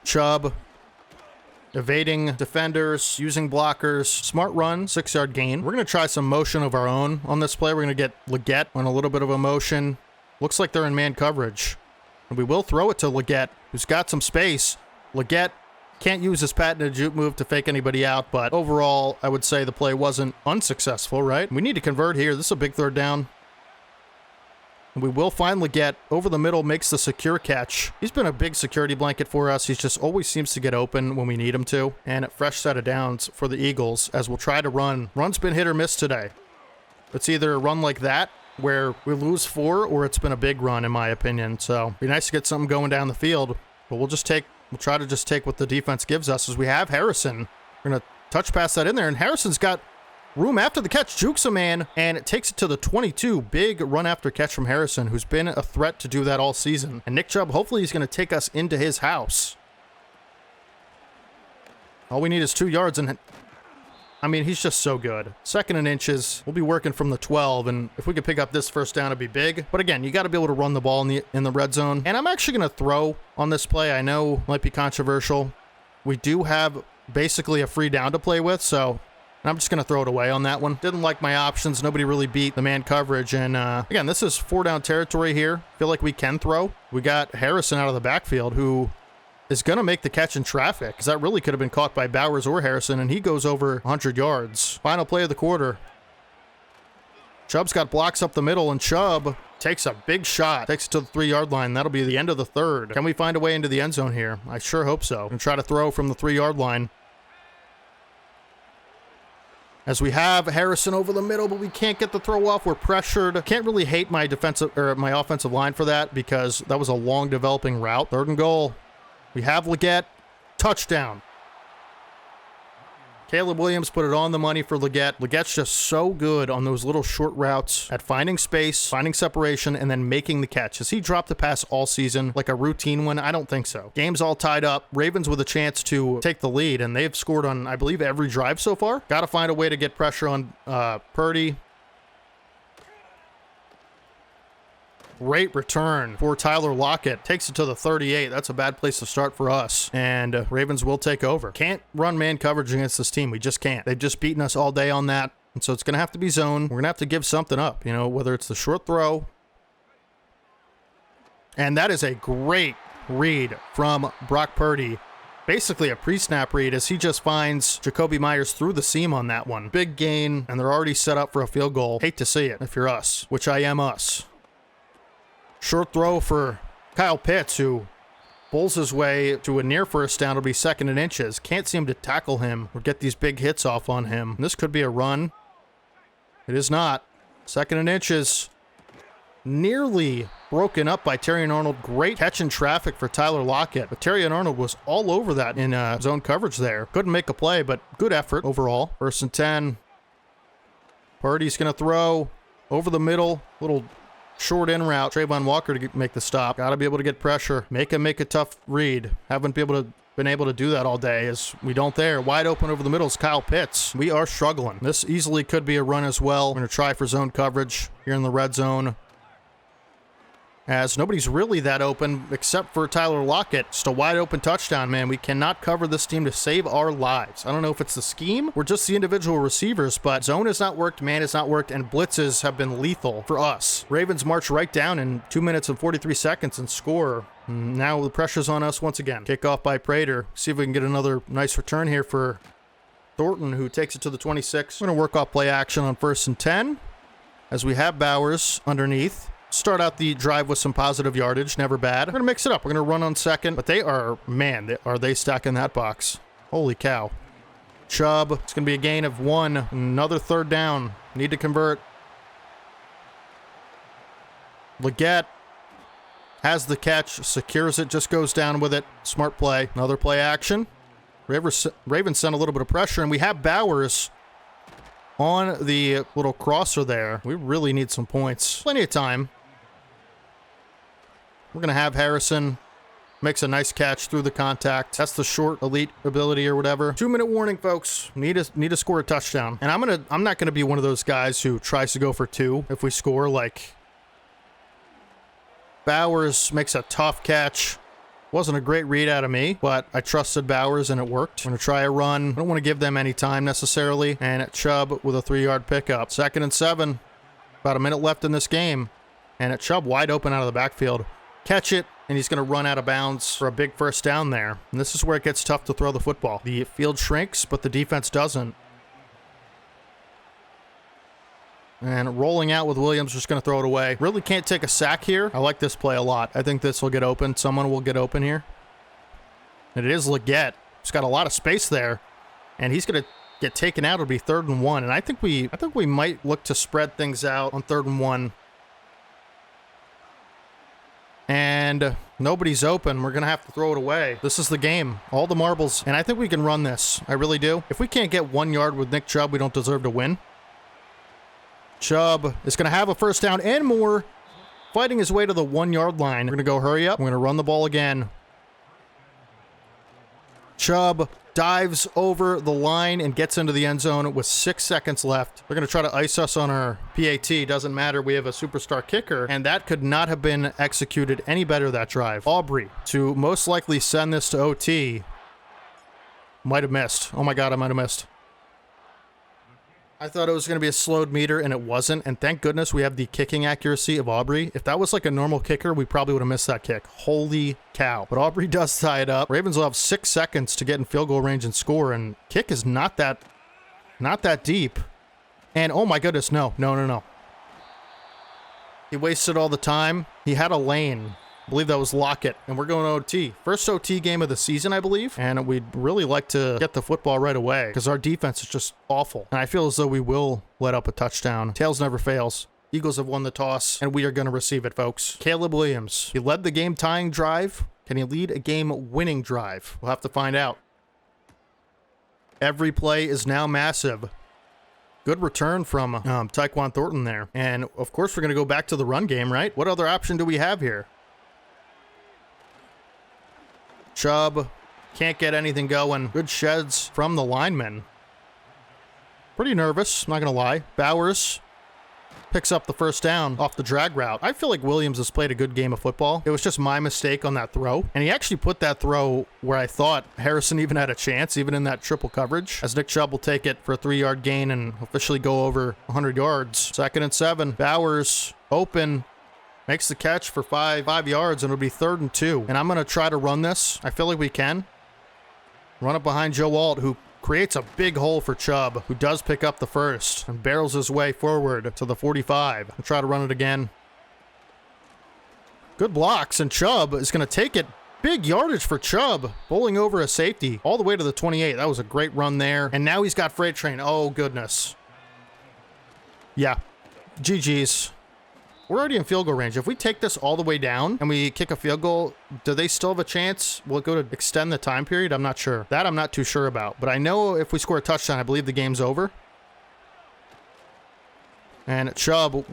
Chubb evading defenders, using blockers, smart run, 6-yard gain. We're going to try some motion of our own on this play. We're going to get Leggett on a little bit of a motion. Looks like they're in man coverage. And we will throw it to Leggett, who's got some space. Leggett can't use his patented juke move to fake anybody out, but overall, I would say the play wasn't unsuccessful, right? We need to convert here. This is a big third down. And we will find Leggett over the middle, makes the secure catch. He's been a big security blanket for us. He just always seems to get open when we need him to. And a fresh set of downs for the Eagles as we'll try to run. Run's been hit or miss today. It's either a run like that, where we lose 4, or it's been a big run, in my opinion. So it'd be nice to get something going down the field, but we'll try to just take what the defense gives us as we have Harrison. We're going to touch pass that in there, and Harrison's got room after the catch, jukes a man, and it takes it to the 22. Big run after catch from Harrison, who's been a threat to do that all season. And Nick Chubb, hopefully he's going to take us into his house. All we need is 2 yards, and I mean, he's just so good. 2nd and inches. We'll be working from the 12, and if we could pick up this first down, it'd be big. But again, you got to be able to run the ball in the red zone. And I'm actually going to throw on this play. I know might be controversial. We do have basically a free down to play with, so I'm just going to throw it away on that one. Didn't like my options. Nobody really beat the man coverage. And again, this is 4 down territory here. Feel like we can throw. We got Harrison out of the backfield, who is going to make the catch in traffic, because that really could have been caught by Bowers or Harrison, and he goes over 100 yards. Final play of the quarter. Chubb's got blocks up the middle, and Chubb takes a big shot. Takes it to the 3-yard line. That'll be the end of the third. Can we find a way into the end zone here? I sure hope so. And try to throw from the 3-yard line. As we have Harrison over the middle, but we can't get the throw off. We're pressured. Can't really hate my my offensive line for that, because that was a long developing route. 3rd and goal. We have Leggett. Touchdown. Caleb Williams put it on the money for Leggett. Leggett's just so good on those little short routes at finding space, finding separation, and then making the catch. Has he dropped the pass all season like a routine one? I don't think so. Game's all tied up. Ravens with a chance to take the lead, and they've scored on, I believe, every drive so far. Got to find a way to get pressure on Purdy. Great return for Tyler Lockett. Takes it to the 38. That's a bad place to start for us. And Ravens will take over. Can't run man coverage against this team. We just can't. They've just beaten us all day on that. And so it's going to have to be zone. We're going to have to give something up, you know, whether it's the short throw. And that is a great read from Brock Purdy. Basically a pre-snap read as he just finds Jacoby Myers through the seam on that one. Big gain, and they're already set up for a field goal. Hate to see it if you're us, which I am us. Short throw for Kyle Pitts, who pulls his way to a near first down. It'll be 2nd and inches. Can't seem to tackle him or get these big hits off on him. This could be a run. It is not. 2nd and inches. Nearly broken up by Terry and Arnold. Great catch in traffic for Tyler Lockett. But Terry and Arnold was all over that in zone coverage there. Couldn't make a play, but good effort overall. 1st and 10. Purdy's going to throw over the middle. Little short in route. Trayvon Walker to make the stop. Got to be able to get pressure. Make a tough read. Haven't been able to do that all day as we don't there. Wide open over the middle is Kyle Pitts. We are struggling. This easily could be a run as well. We're going to try for zone coverage here in the red zone, as nobody's really that open except for Tyler Lockett. Just a wide open touchdown, man. We cannot cover this team to save our lives. I don't know if it's the scheme or just the individual receivers, but zone has not worked, man has not worked, and blitzes have been lethal for us. Ravens march right down in 2 minutes and 43 seconds and score. Now the pressure's on us once again. Kickoff by Prater. See if we can get another nice return here for Thornton, who takes it to the 26. We're going to work off play action on 1st and 10 as we have Bowers underneath. Start out the drive with some positive yardage. Never bad. We're going to mix it up. We're going to run on 2nd. But they are, man, are they stacking that box. Holy cow. Chubb. It's going to be a gain of 1. Another 3rd down. Need to convert. Leggett has the catch. Secures it. Just goes down with it. Smart play. Another play action. Ravens sent a little bit of pressure. And we have Bowers on the little crosser there. We really need some points. Plenty of time. We're going to have Harrison. Makes a nice catch through the contact. That's the short elite ability or whatever. 2-minute warning, folks. Need to score a touchdown. And I'm not going to be one of those guys who tries to go for 2 if we score. Like, Bowers makes a tough catch. Wasn't a great read out of me, but I trusted Bowers and it worked. I'm going to try a run. I don't want to give them any time necessarily. And Chubb with a 3-yard pickup. 2nd and 7. About a minute left in this game. And Chubb wide open out of the backfield. Catch it. and he's going to run out of bounds for a big first down there. And this is where it gets tough to throw the football. The field shrinks, but the defense doesn't. And rolling out with Williams, just going to throw it away. Really can't take a sack here. I like this play a lot. I think this will get open. Someone will get open here. And it is Leggett. He's got a lot of space there. And he's going to get taken out. It'll be 3rd and 1. And I think we might look to spread things out on 3rd and 1. And nobody's open. We're going to have to throw it away. This is the game. All the marbles. And I think we can run this. I really do. If we can't get 1 yard with Nick Chubb, we don't deserve to win. Chubb is going to have a first down and more. Fighting his way to the 1 yard line. We're going to go hurry up. We're going to run the ball again. Chubb dives over the line and gets into the end zone with 6 seconds left. They're going to try to ice us on our PAT. Doesn't matter. We have a superstar kicker, and that could not have been executed any better that drive. Aubrey, to most likely send this to OT, might have missed. Oh my God, I might have missed. I thought it was going to be a slowed meter, and it wasn't. And thank goodness we have the kicking accuracy of Aubrey. If that was like a normal kicker, we probably would have missed that kick. Holy cow. But Aubrey does tie it up. Ravens will have 6 seconds to get in field goal range and score, and kick is not that deep. And oh my goodness, no. He wasted all the time. He had a lane. I believe that was Lockett, and we're going to OT. First OT game of the season, I believe, and we'd really like to get the football right away because our defense is just awful, and I feel as though we will let up a touchdown. Tails never fails. Eagles have won the toss, and we are going to receive it, folks. Caleb Williams. He led the game-tying drive. Can he lead a game-winning drive? We'll have to find out. Every play is now massive. Good return from Tyquan Thornton there, and of course we're going to go back to the run game, right? What other option do we have here? Chubb can't get anything going. Good sheds from the linemen. Pretty nervous, not going to lie. Bowers picks up the first down off the drag route. I feel like Williams has played a good game of football. It was just my mistake on that throw. And he actually put that throw where I thought Harrison even had a chance, even in that triple coverage. As Nick Chubb will take it for a 3-yard gain and officially go over 100 yards. 2nd and 7. Bowers open. Makes the catch for 5 yards, and it'll be 3rd and 2. And I'm going to try to run this. I feel like we can. Run it behind Joe Alt, who creates a big hole for Chubb, who does pick up the first and barrels his way forward to the 45. I'll try to run it again. Good blocks, and Chubb is going to take it. Big yardage for Chubb, bowling over a safety all the way to the 28. That was a great run there. And now he's got freight train. Oh, goodness. Yeah. GG's. We're already in field goal range. If we take this all the way down and we kick a field goal, do they still have a chance? Will it go to extend the time period? I'm not sure. That I'm not too sure about. But I know if we score a touchdown, I believe the game's over. And Chubb,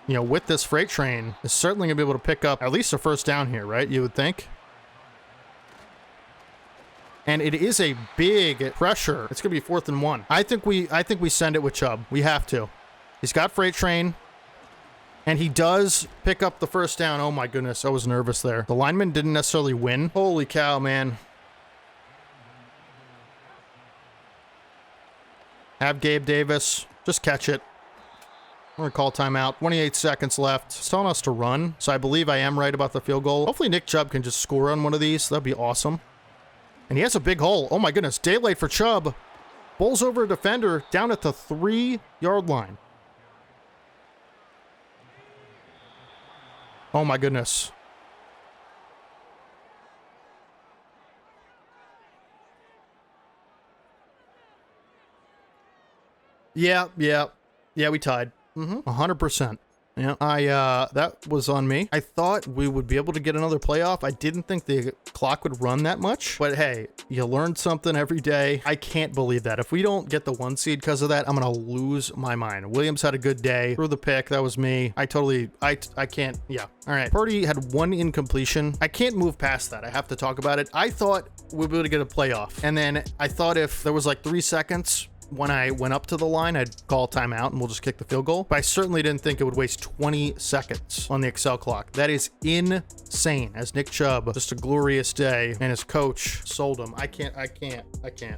with this freight train, is certainly going to be able to pick up at least a first down here, right? You would think. And it is a big pressure. It's going to be 4th and 1. I think we send it with Chubb. We have to. He's got freight train. And he does pick up the first down. Oh my goodness, I was nervous there. The lineman didn't necessarily win. Holy cow, man. Have Gabe Davis just catch it. I'm going to call timeout. 28 seconds left. It's telling us to run, so I believe I am right about the field goal. Hopefully Nick Chubb can just score on one of these. That'd be awesome. And he has a big hole. Oh my goodness, day late for Chubb. Bowls over a defender down at the 3-yard line. Oh my goodness. Yeah, we tied. 100%. Yeah, that was on me. I thought we would be able to get another playoff. I didn't think the clock would run that much, but hey, you learn something every day. I can't believe that. If we don't get the 1 seed because of that, I'm going to lose my mind. Williams had a good day. Threw the pick. That was me. I can't. Yeah. All right. Purdy had 1 incompletion. I can't move past that. I have to talk about it. I thought we'd be able to get a playoff. And then I thought if there was like 3 seconds when I went up to the line, I'd call timeout and we'll just kick the field goal. But I certainly didn't think it would waste 20 seconds on the Excel clock. That is insane. As Nick Chubb, just a glorious day, and his coach sold him. I can't.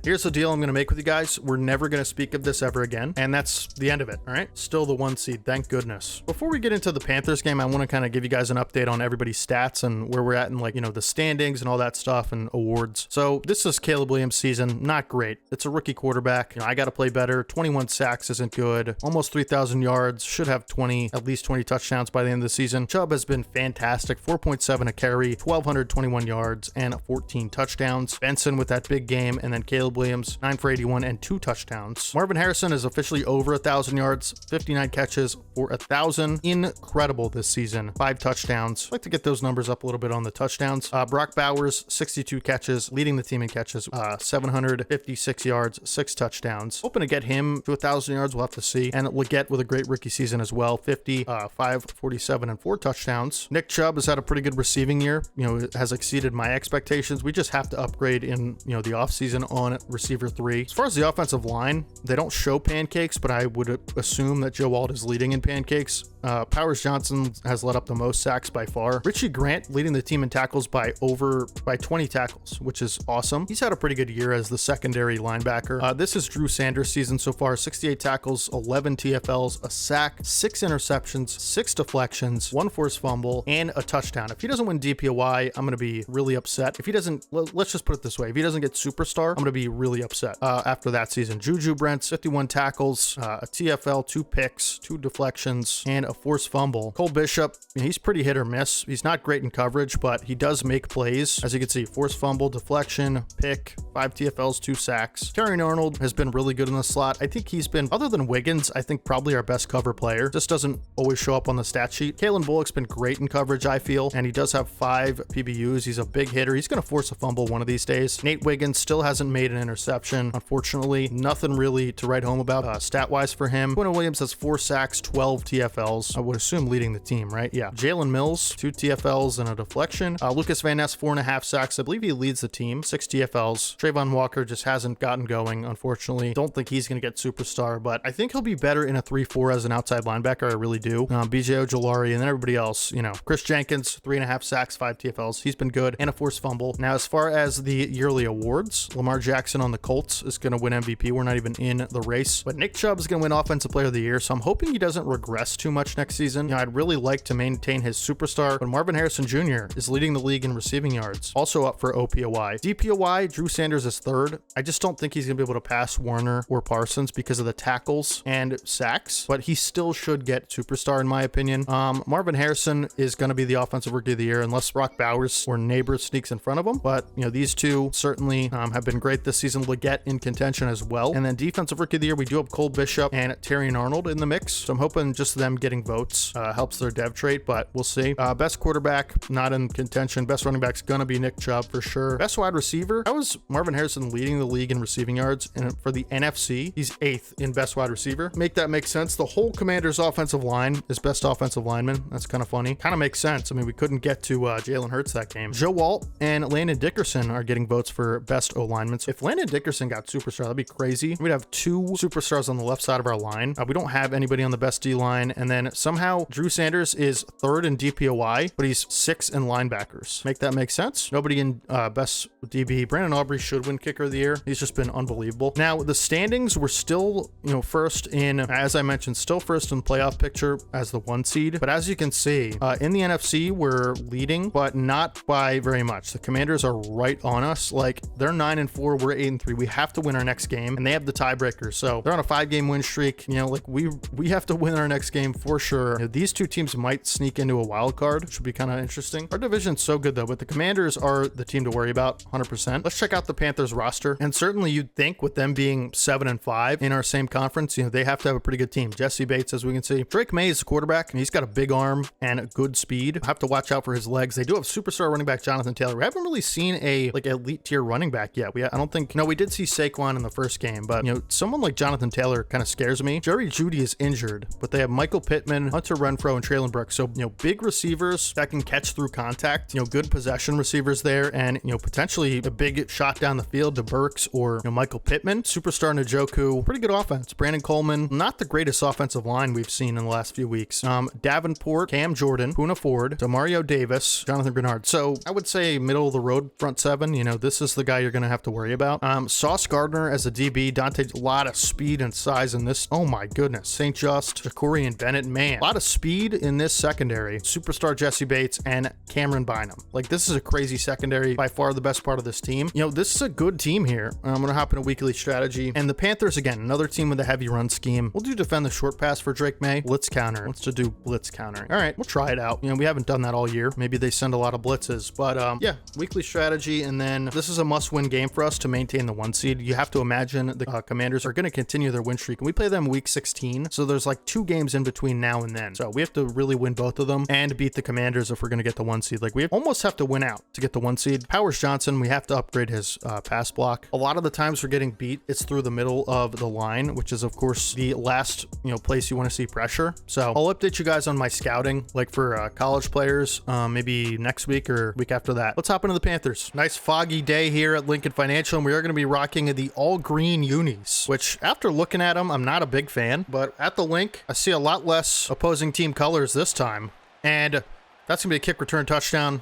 Here's the deal I'm going to make with you guys. We're never going to speak of this ever again, and that's the end of it, all right? Still the 1 seed, thank goodness. Before we get into the Panthers game, I want to kind of give you guys an update on everybody's stats and where we're at in, like, you know, the standings and all that stuff and awards. So this is Caleb Williams' season. Not great. It's a rookie quarterback. You know, I got to play better. 21 sacks isn't good. Almost 3,000 yards. Should have at least 20 touchdowns by the end of the season. Chubb has been fantastic. 4.7 a carry, 1,221 yards, and 14 touchdowns. Benson with that big game, and then Caleb Williams, 9 for 81 and 2 touchdowns. Marvin Harrison is officially over 1,000 yards, 59 catches for 1,000. Incredible this season. 5 touchdowns. I'd like to get those numbers up a little bit on the touchdowns. Brock Bowers, 62 catches, leading the team in catches, 756 yards, 6 touchdowns. Hoping to get him to 1,000 yards. We'll have to see. And Leggett with a great rookie season as well. 50, 547, and 4 touchdowns. Nick Chubb has had a pretty good receiving year. You know, has exceeded my expectations. We just have to upgrade in, you know, the offseason on receiver 3. As far as the offensive line, they don't show pancakes, but I would assume that Joe Alt is leading in pancakes. Powers Johnson has led up the most sacks by far. Richie Grant leading the team in tackles by 20 tackles, which is awesome. He's had a pretty good year as the secondary linebacker. This is Drew Sanders' season so far. 68 tackles, 11 TFLs, a sack, 6 interceptions, 6 deflections, 1 forced fumble, and a touchdown. If he doesn't win DPOY, I'm going to be really upset. If he doesn't, let's just put it this way. If he doesn't get superstar, I'm going to be really upset after that season. Juju Brents, 51 tackles, a TFL, 2 picks, 2 deflections, and a forced fumble. Cole Bishop, he's pretty hit or miss. He's not great in coverage, but he does make plays. As you can see, forced fumble, deflection, pick, 5 TFLs, 2 sacks. Terry Arnold has been really good in the slot. I think he's been, other than Wiggins, I think probably our best cover player. Just doesn't always show up on the stat sheet. Kalen Bullock's been great in coverage, I feel, and he does have 5 PBUs. He's a big hitter. He's going to force a fumble one of these days. Nate Wiggins still hasn't made an interception. Unfortunately, nothing really to write home about stat-wise for him. Quinn Williams has 4 sacks, 12 TFLs. I would assume leading the team, right? Yeah. Jalen Mills, 2 TFLs and a deflection. Lucas Van Ness, 4.5 sacks. I believe he leads the team, 6 TFLs. Trayvon Walker just hasn't gotten going, unfortunately. Don't think he's going to get superstar, but I think he'll be better in a 3-4 as an outside linebacker. I really do. BJ Ojolari and then everybody else, you know. Chris Jenkins, 3.5 sacks, 5 TFLs. He's been good, and a forced fumble. Now, as far as the yearly awards, Lamar Jackson on the Colts is going to win MVP. We're not even in the race, but Nick Chubb is going to win Offensive Player of the Year, so I'm hoping he doesn't regress too much next season. You know, I'd really like to maintain his superstar, but Marvin Harrison Jr. is leading the league in receiving yards, also up for OPOY. DPOY, Drew Sanders is 3rd. I just don't think he's going to be able to pass Warner or Parsons because of the tackles and sacks, but he still should get superstar in my opinion. Marvin Harrison is going to be the Offensive Rookie of the Year unless Brock Bowers or Neighbors sneaks in front of him, but you know, these two certainly have been great this season. Leggett in contention as well. And then Defensive Rookie of the Year, we do have Cole Bishop and Terry Arnold in the mix, so I'm hoping just them getting votes helps their dev trait, but we'll see. Best quarterback, not in contention. Best running back's gonna be Nick Chubb for sure. Best wide receiver, how is Marvin Harrison leading the league in receiving yards? And for the NFC, he's 8th in best wide receiver. Make that make sense. The whole Commanders offensive line is best offensive lineman. That's kind of funny. Kind of makes sense. I mean, we couldn't get to Jalen Hurts that game. Joe Alt and Landon Dickerson are getting votes for best O-linemen. If Landon Dickerson got superstar, that'd be crazy. We'd have 2 superstars on the left side of our line. We don't have anybody on the best D-line, and then somehow Drew Sanders is 3rd in DPOY, but he's 6th in linebackers. Make that make sense? Nobody in best DB. Brandon Aubrey should win Kicker of the Year. He's just been unbelievable. Now, the standings, we're still, you know, first in, as I mentioned, still first in playoff picture as the 1 seed. But as you can see, in the NFC, we're leading, but not by very much. The Commanders are right on us. Like, they're 9-4, we're 8-3. We have to win our next game, and they have the tiebreaker. So they're on a 5-game win streak. You know, like we have to win our next game for sure. You know, these 2 teams might sneak into a wild card, which would be kind of interesting. Our division's so good though, but the Commanders are the team to worry about 100%. Let's check out the Panthers roster. And certainly you'd think with them being 7-5 in our same conference, you know, they have to have a pretty good team. Jesse Bates, as we can see. Drake May is the quarterback, and he's got a big arm and a good speed. Have to watch out for his legs. They do have superstar running back Jonathan Taylor. We haven't really seen a like elite tier running back yet. I don't think, no, we did see Saquon in the first game, but you know, someone like Jonathan Taylor kind of scares me. Jerry Jeudy is injured, but they have Michael Pitt, Pittman, Hunter Renfrow, and Traylon Burks. So, big receivers that can catch through contact, good possession receivers there, and, potentially a big shot down the field to Burks or, Michael Pittman. Superstar Njoku, pretty good offense. Brandon Coleman, not the greatest offensive line we've seen in the last few weeks. Davenport, Cam Jordan, Poona Ford, Demario Davis, Jonathan Grenard. So I would say middle of the road front seven. This is the guy you're going to have to worry about. Sauce Gardner as a DB. Dante, a lot of speed and size in this. Oh my goodness. St. Just, Ja'Cory and Bennett, man. A lot of speed in this secondary. Superstar Jesse Bates and Cameron Bynum. Like, this is a crazy secondary. By far the best part of this team. This is a good team here. I'm going to hop in a weekly strategy. And the Panthers, again, another team with a heavy run scheme. We'll do defend the short pass for Drake May. Blitz counter. Let's just do blitz countering. All right, we'll try it out. We haven't done that all year. Maybe they send a lot of blitzes, but yeah, weekly strategy. And then this is a must-win game for us to maintain the 1 seed. You have to imagine the Commanders are going to continue their win streak, and we play them week 16. So there's like 2 games in between now and then. So we have to really win both of them and beat the Commanders if we're going to get the 1 seed. Like, we almost have to win out to get the 1 seed. Powers Johnson, we have to upgrade his pass block. A lot of the times we're getting beat, it's through the middle of the line, which is of course the last place you want to see pressure. So I'll update you guys on my scouting, like for college players, maybe next week or week after that. Let's hop into the Panthers. Nice foggy day here at Lincoln Financial, and we are going to be rocking the all green unis, which after looking at them, I'm not a big fan, but at the link, I see a lot less opposing team colors this time. And that's going to be a kick return touchdown.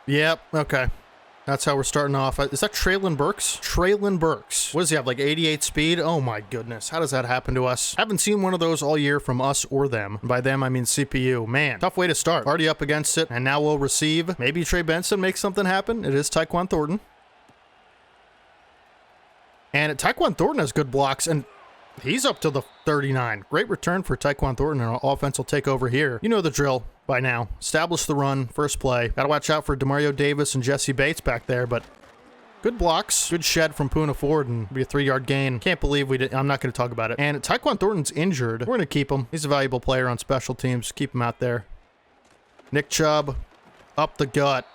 Yep. Okay. That's how we're starting off. Is that Traylon Burks? Traylon Burks. What does he have, like 88 speed? Oh my goodness. How does that happen to us? Haven't seen one of those all year from us or them. By them, I mean CPU. Man, tough way to start. Already up against it, and now we'll receive. Maybe Trey Benson makes something happen. It is Tyquan Thornton. And Tyquan Thornton has good blocks, and he's up to the 39. Great return for Tyquan Thornton, and our offense will take over here. You know the drill by now. Establish the run, first play. Gotta watch out for Demario Davis and Jesse Bates back there, but good blocks. Good shed from Poona Ford, and be a 3-yard gain. Can't believe we did. I'm not going to talk about it. And Tyquan Thornton's injured. We're going to keep him. He's a valuable player on special teams. Keep him out there. Nick Chubb, up the gut.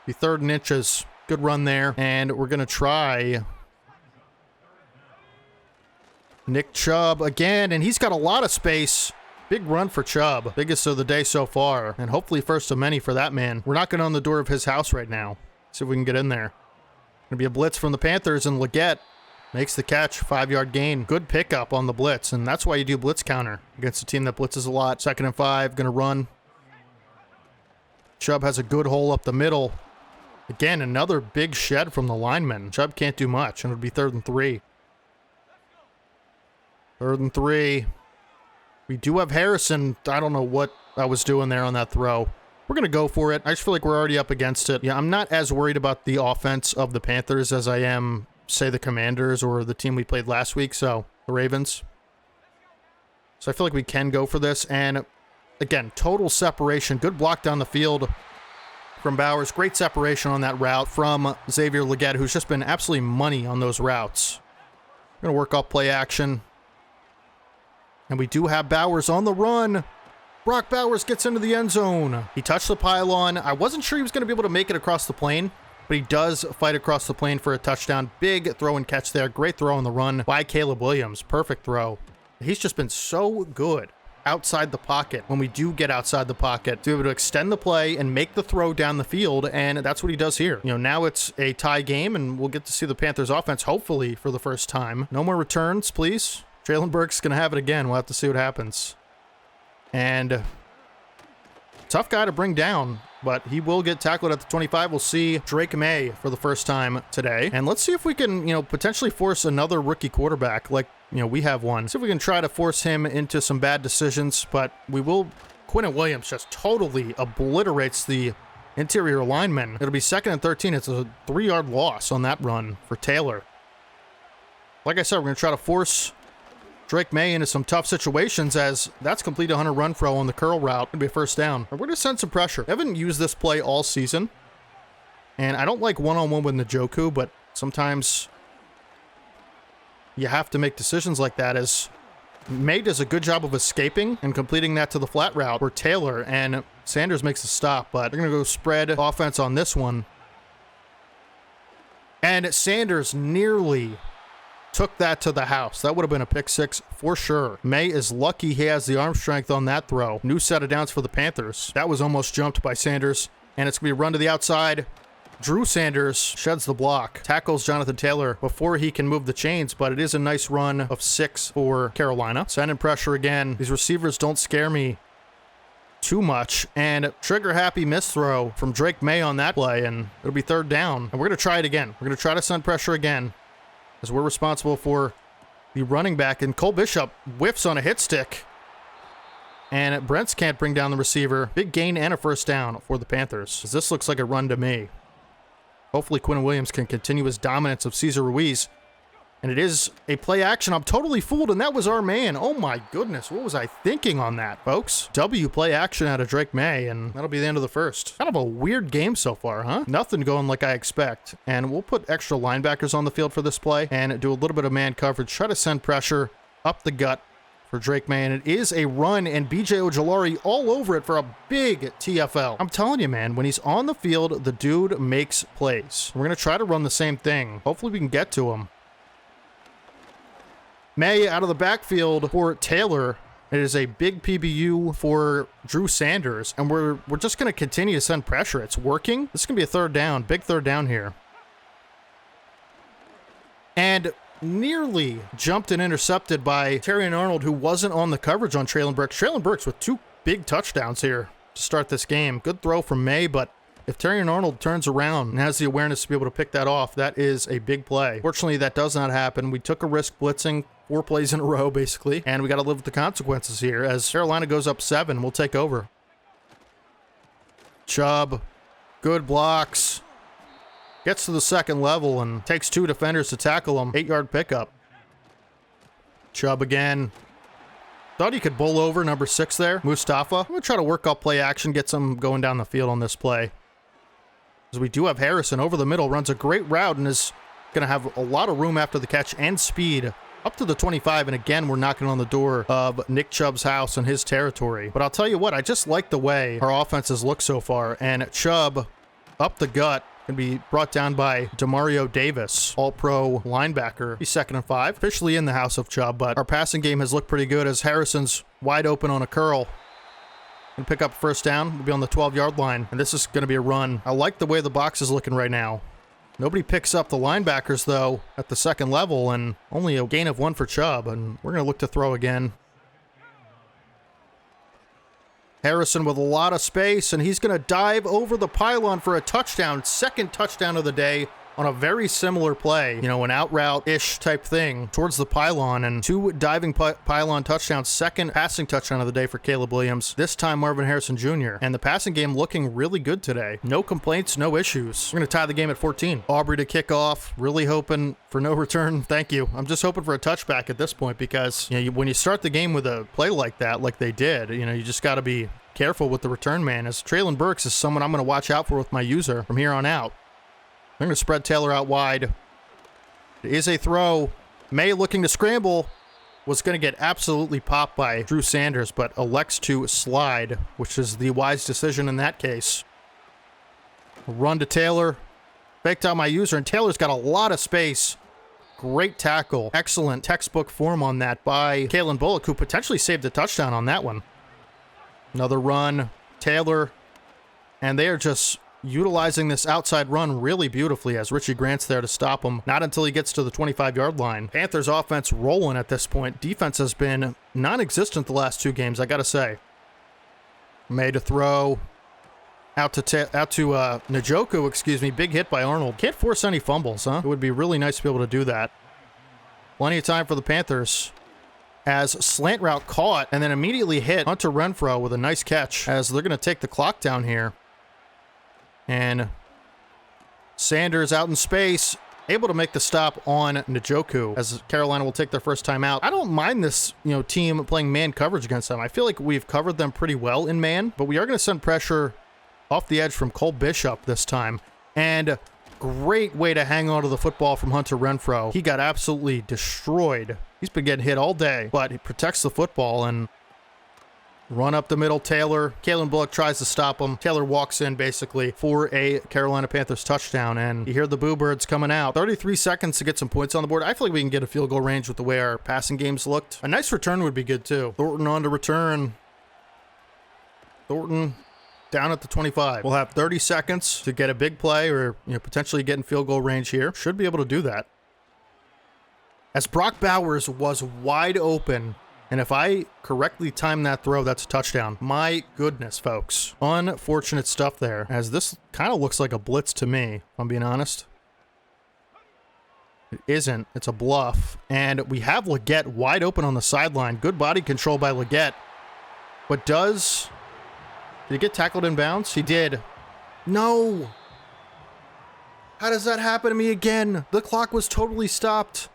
Be 3rd and inches. Good run there. And we're going to try Nick Chubb again, and he's got a lot of space. Big run for Chubb. Biggest of the day so far, and hopefully first of many for that man. We're knocking on the door of his house right now. See if we can get in there. Gonna be a blitz from the Panthers, and Leggett makes the catch. 5-yard gain. Good pickup on the blitz, and that's why you do blitz counter against a team that blitzes a lot. 2nd and 5, gonna run. Chubb has a good hole up the middle. Again, another big shed from the lineman. Chubb can't do much, and it'll be 3rd and 3. 3rd and 3. We do have Harrison. I don't know what I was doing there on that throw. We're going to go for it. I just feel like we're already up against it. Yeah, I'm not as worried about the offense of the Panthers as I am, say, the Commanders or the team we played last week, so the Ravens. So I feel like we can go for this. And, again, total separation. Good block down the field from Bowers. Great separation on that route from Xavier Leggett, who's just been absolutely money on those routes. We're going to work off play action. And we do have Bowers on the run. Brock Bowers gets into the end zone. He touched the pylon. I wasn't sure he was going to be able to make it across the plane, but he does fight across the plane for a touchdown. Big throw and catch there. Great throw on the run by Caleb Williams. Perfect throw. He's just been so good outside the pocket when we do get outside the pocket to be able to extend the play and make the throw down the field, and that's what he does here. Now it's a tie game, and we'll get to see the Panthers offense hopefully for the first time. No more returns, please. Traylon Burks going to have it again. We'll have to see what happens. And tough guy to bring down, but he will get tackled at the 25. We'll see Drake May for the first time today. And let's see if we can, potentially force another rookie quarterback like, we have one. See if we can try to force him into some bad decisions, but we will. Quinnen Williams just totally obliterates the interior lineman. It'll be 2nd and 13. It's a 3-yard loss on that run for Taylor. Like I said, we're going to try to force Drake May into some tough situations, as that's complete 100 run throw on the curl route. It'll be a 1st down. We're going to send some pressure. I haven't used this play all season, and I don't like one-on-one with Njoku, but sometimes you have to make decisions like that, as May does a good job of escaping and completing that to the flat route for Taylor, and Sanders makes a stop, but they're going to go spread offense on this one. And Sanders nearly took that to the house. That would have been a pick six for sure. May is lucky he has the arm strength on that throw. New set of downs for the Panthers. That was almost jumped by Sanders, and it's going to be a run to the outside. Drew Sanders sheds the block, tackles Jonathan Taylor before he can move the chains, but it is a nice run of 6 for Carolina. Sending pressure again. These receivers don't scare me too much, and trigger-happy misthrow from Drake May on that play, and it'll be 3rd down. And we're going to try it again. We're going to try to send pressure again, as we're responsible for the running back, and Cole Bishop whiffs on a hit stick, and Brents can't bring down the receiver. Big gain and a 1st down for the Panthers, as this looks like a run to me. Hopefully Quinn Williams can continue his dominance of Cesar Ruiz. And it is a play action. I'm totally fooled, and that was our man. Oh my goodness, what was I thinking on that, folks? W play action out of Drake May, and that'll be the end of the first. Kind of a weird game so far, huh? Nothing going like I expect. And we'll put extra linebackers on the field for this play and do a little bit of man coverage. Try to send pressure up the gut for Drake May, and it is a run, and BJ Ojulari all over it for a big TFL. I'm telling you, man, when he's on the field, the dude makes plays. We're going to try to run the same thing. Hopefully we can get to him. May out of the backfield for Taylor. It is a big PBU for Drew Sanders, and we're just going to continue to send pressure. It's working. This is going to be a 3rd down, big 3rd down here. And nearly jumped and intercepted by Terrion Arnold, who wasn't on the coverage on Traylon Burks. Traylon Burks with 2 big touchdowns here to start this game. Good throw from May, but if Terrion Arnold turns around and has the awareness to be able to pick that off, that is a big play. Fortunately, that does not happen. We took a risk blitzing 4 plays in a row, basically, and we got to live with the consequences here. As Carolina goes up 7, we'll take over. Chubb, good blocks. Gets to the 2nd level and takes 2 defenders to tackle him. 8-yard pickup. Chubb again. Thought he could bowl over number 6 there, Mustafa. I'm going to try to work up play action, get some going down the field on this play. As we do have Harrison over the middle, runs a great route and is going to have a lot of room after the catch and speed up to the 25. And again, we're knocking on the door of Nick Chubb's house and his territory. But I'll tell you what, I just like the way our offenses look so far. And Chubb up the gut can be brought down by Demario Davis, all-pro linebacker. He's 2nd and 5. Officially in the house of Chubb, but our passing game has looked pretty good as Harrison's wide open on a curl. And pick up 1st down. We'll be on the 12-yard line, and this is going to be a run. I like the way the box is looking right now. Nobody picks up the linebackers, though, at the 2nd level, and only a gain of 1 for Chubb, and we're going to look to throw again. Harrison with a lot of space, and he's going to dive over the pylon for a touchdown. 2nd touchdown of the day on a very similar play. You know, an out route-ish type thing towards the pylon, and 2 diving pylon touchdowns. 2nd passing touchdown of the day for Caleb Williams. This time Marvin Harrison Jr. And the passing game looking really good today. No complaints, no issues. We're going to tie the game at 14. Aubrey to kick off. Really hoping for no return. Thank you. I'm just hoping for a touchback at this point because, you know, when you start the game with a play like that, like they did, you know, you just got to be careful with the return man, as Traylon Burks is someone I'm going to watch out for with my user from here on out. I'm going to spread Taylor out wide. It is a throw. May looking to scramble. Was going to get absolutely popped by Drew Sanders, but elects to slide, which is the wise decision in that case. Run to Taylor. Faked out my user, and Taylor's got a lot of space. Great tackle. Excellent textbook form on that by Kalen Bullock, who potentially saved a touchdown on that one. Another run. Taylor. And they are just utilizing this outside run really beautifully as Richie Grant's there to stop him. Not until he gets to the 25-yard line. Panthers offense rolling at this point. Defense has been non-existent the last 2 games, I gotta say. Made a throw. Out to Njoku, excuse me. Big hit by Arnold. Can't force any fumbles, huh? It would be really nice to be able to do that. Plenty of time for the Panthers. As slant route caught and then immediately hit Hunter Renfrow with a nice catch as they're going to take the clock down here. And Sanders out in space, able to make the stop on Njoku as Carolina will take their first time out. I don't mind this, team playing man coverage against them. I feel like we've covered them pretty well in man, but we are going to send pressure off the edge from Cole Bishop this time. And great way to hang on to the football from Hunter Renfrow. He got absolutely destroyed. He's been getting hit all day, but he protects the football, and Run up the middle, Taylor. Kalen Bullock tries to stop him. Taylor walks in, basically, for a Carolina Panthers touchdown, and you hear the Boo Birds coming out. 33 seconds to get some points on the board. I feel like we can get a field goal range with the way our passing games looked. A nice return would be good, too. Thornton on to return. Thornton down at the 25. We'll have 30 seconds to get a big play or potentially get in field goal range here. Should be able to do that. As Brock Bowers was wide open, and if I correctly time that throw, that's a touchdown. My goodness, folks. Unfortunate stuff there, as this kind of looks like a blitz to me, if I'm being honest. It isn't. It's a bluff. And we have Leggett wide open on the sideline. Good body control by Leggett. But did he get tackled in bounds? He did. No! How does that happen to me again? The clock was totally stopped.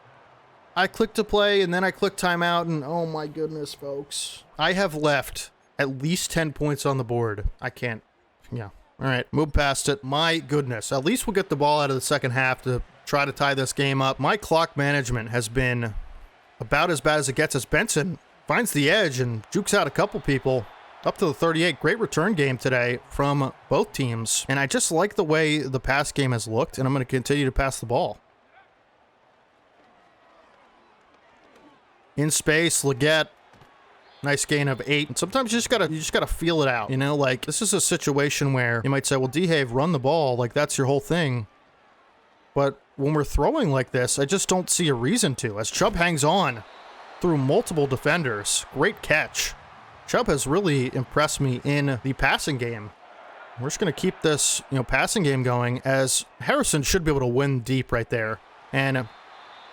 I clicked to play, and then I clicked timeout, and oh my goodness, folks. I have left at least 10 points on the board. I can't. Yeah. All right, move past it. My goodness. At least we'll get the ball out of the second half to try to tie this game up. My clock management has been about as bad as it gets, as Benson finds the edge and jukes out a couple people. Up to the 38. Great return game today from both teams. And I just like the way the pass game has looked, and I'm going to continue to pass the ball. In space, Leggett, nice gain of 8. And sometimes you just gotta feel it out. Like this is a situation where you might say, well, Dehave, run the ball, like that's your whole thing. But when we're throwing like this, I just don't see a reason to. As Chubb hangs on through multiple defenders, great catch. Chubb has really impressed me in the passing game. We're just gonna keep this, passing game going, as Harrison should be able to win deep right there. And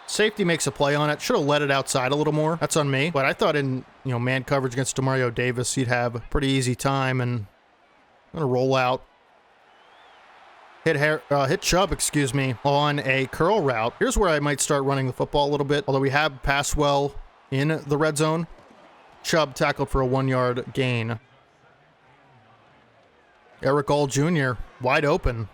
safety makes a play on it. Should have let it outside a little more. That's on me. But I thought in, man coverage against Demario Davis, he'd have a pretty easy time. And I'm going to roll out. Hit Chubb, on a curl route. Here's where I might start running the football a little bit. Although we have passed well in the red zone. Chubb tackled for a 1-yard gain. Eric All Jr. wide open.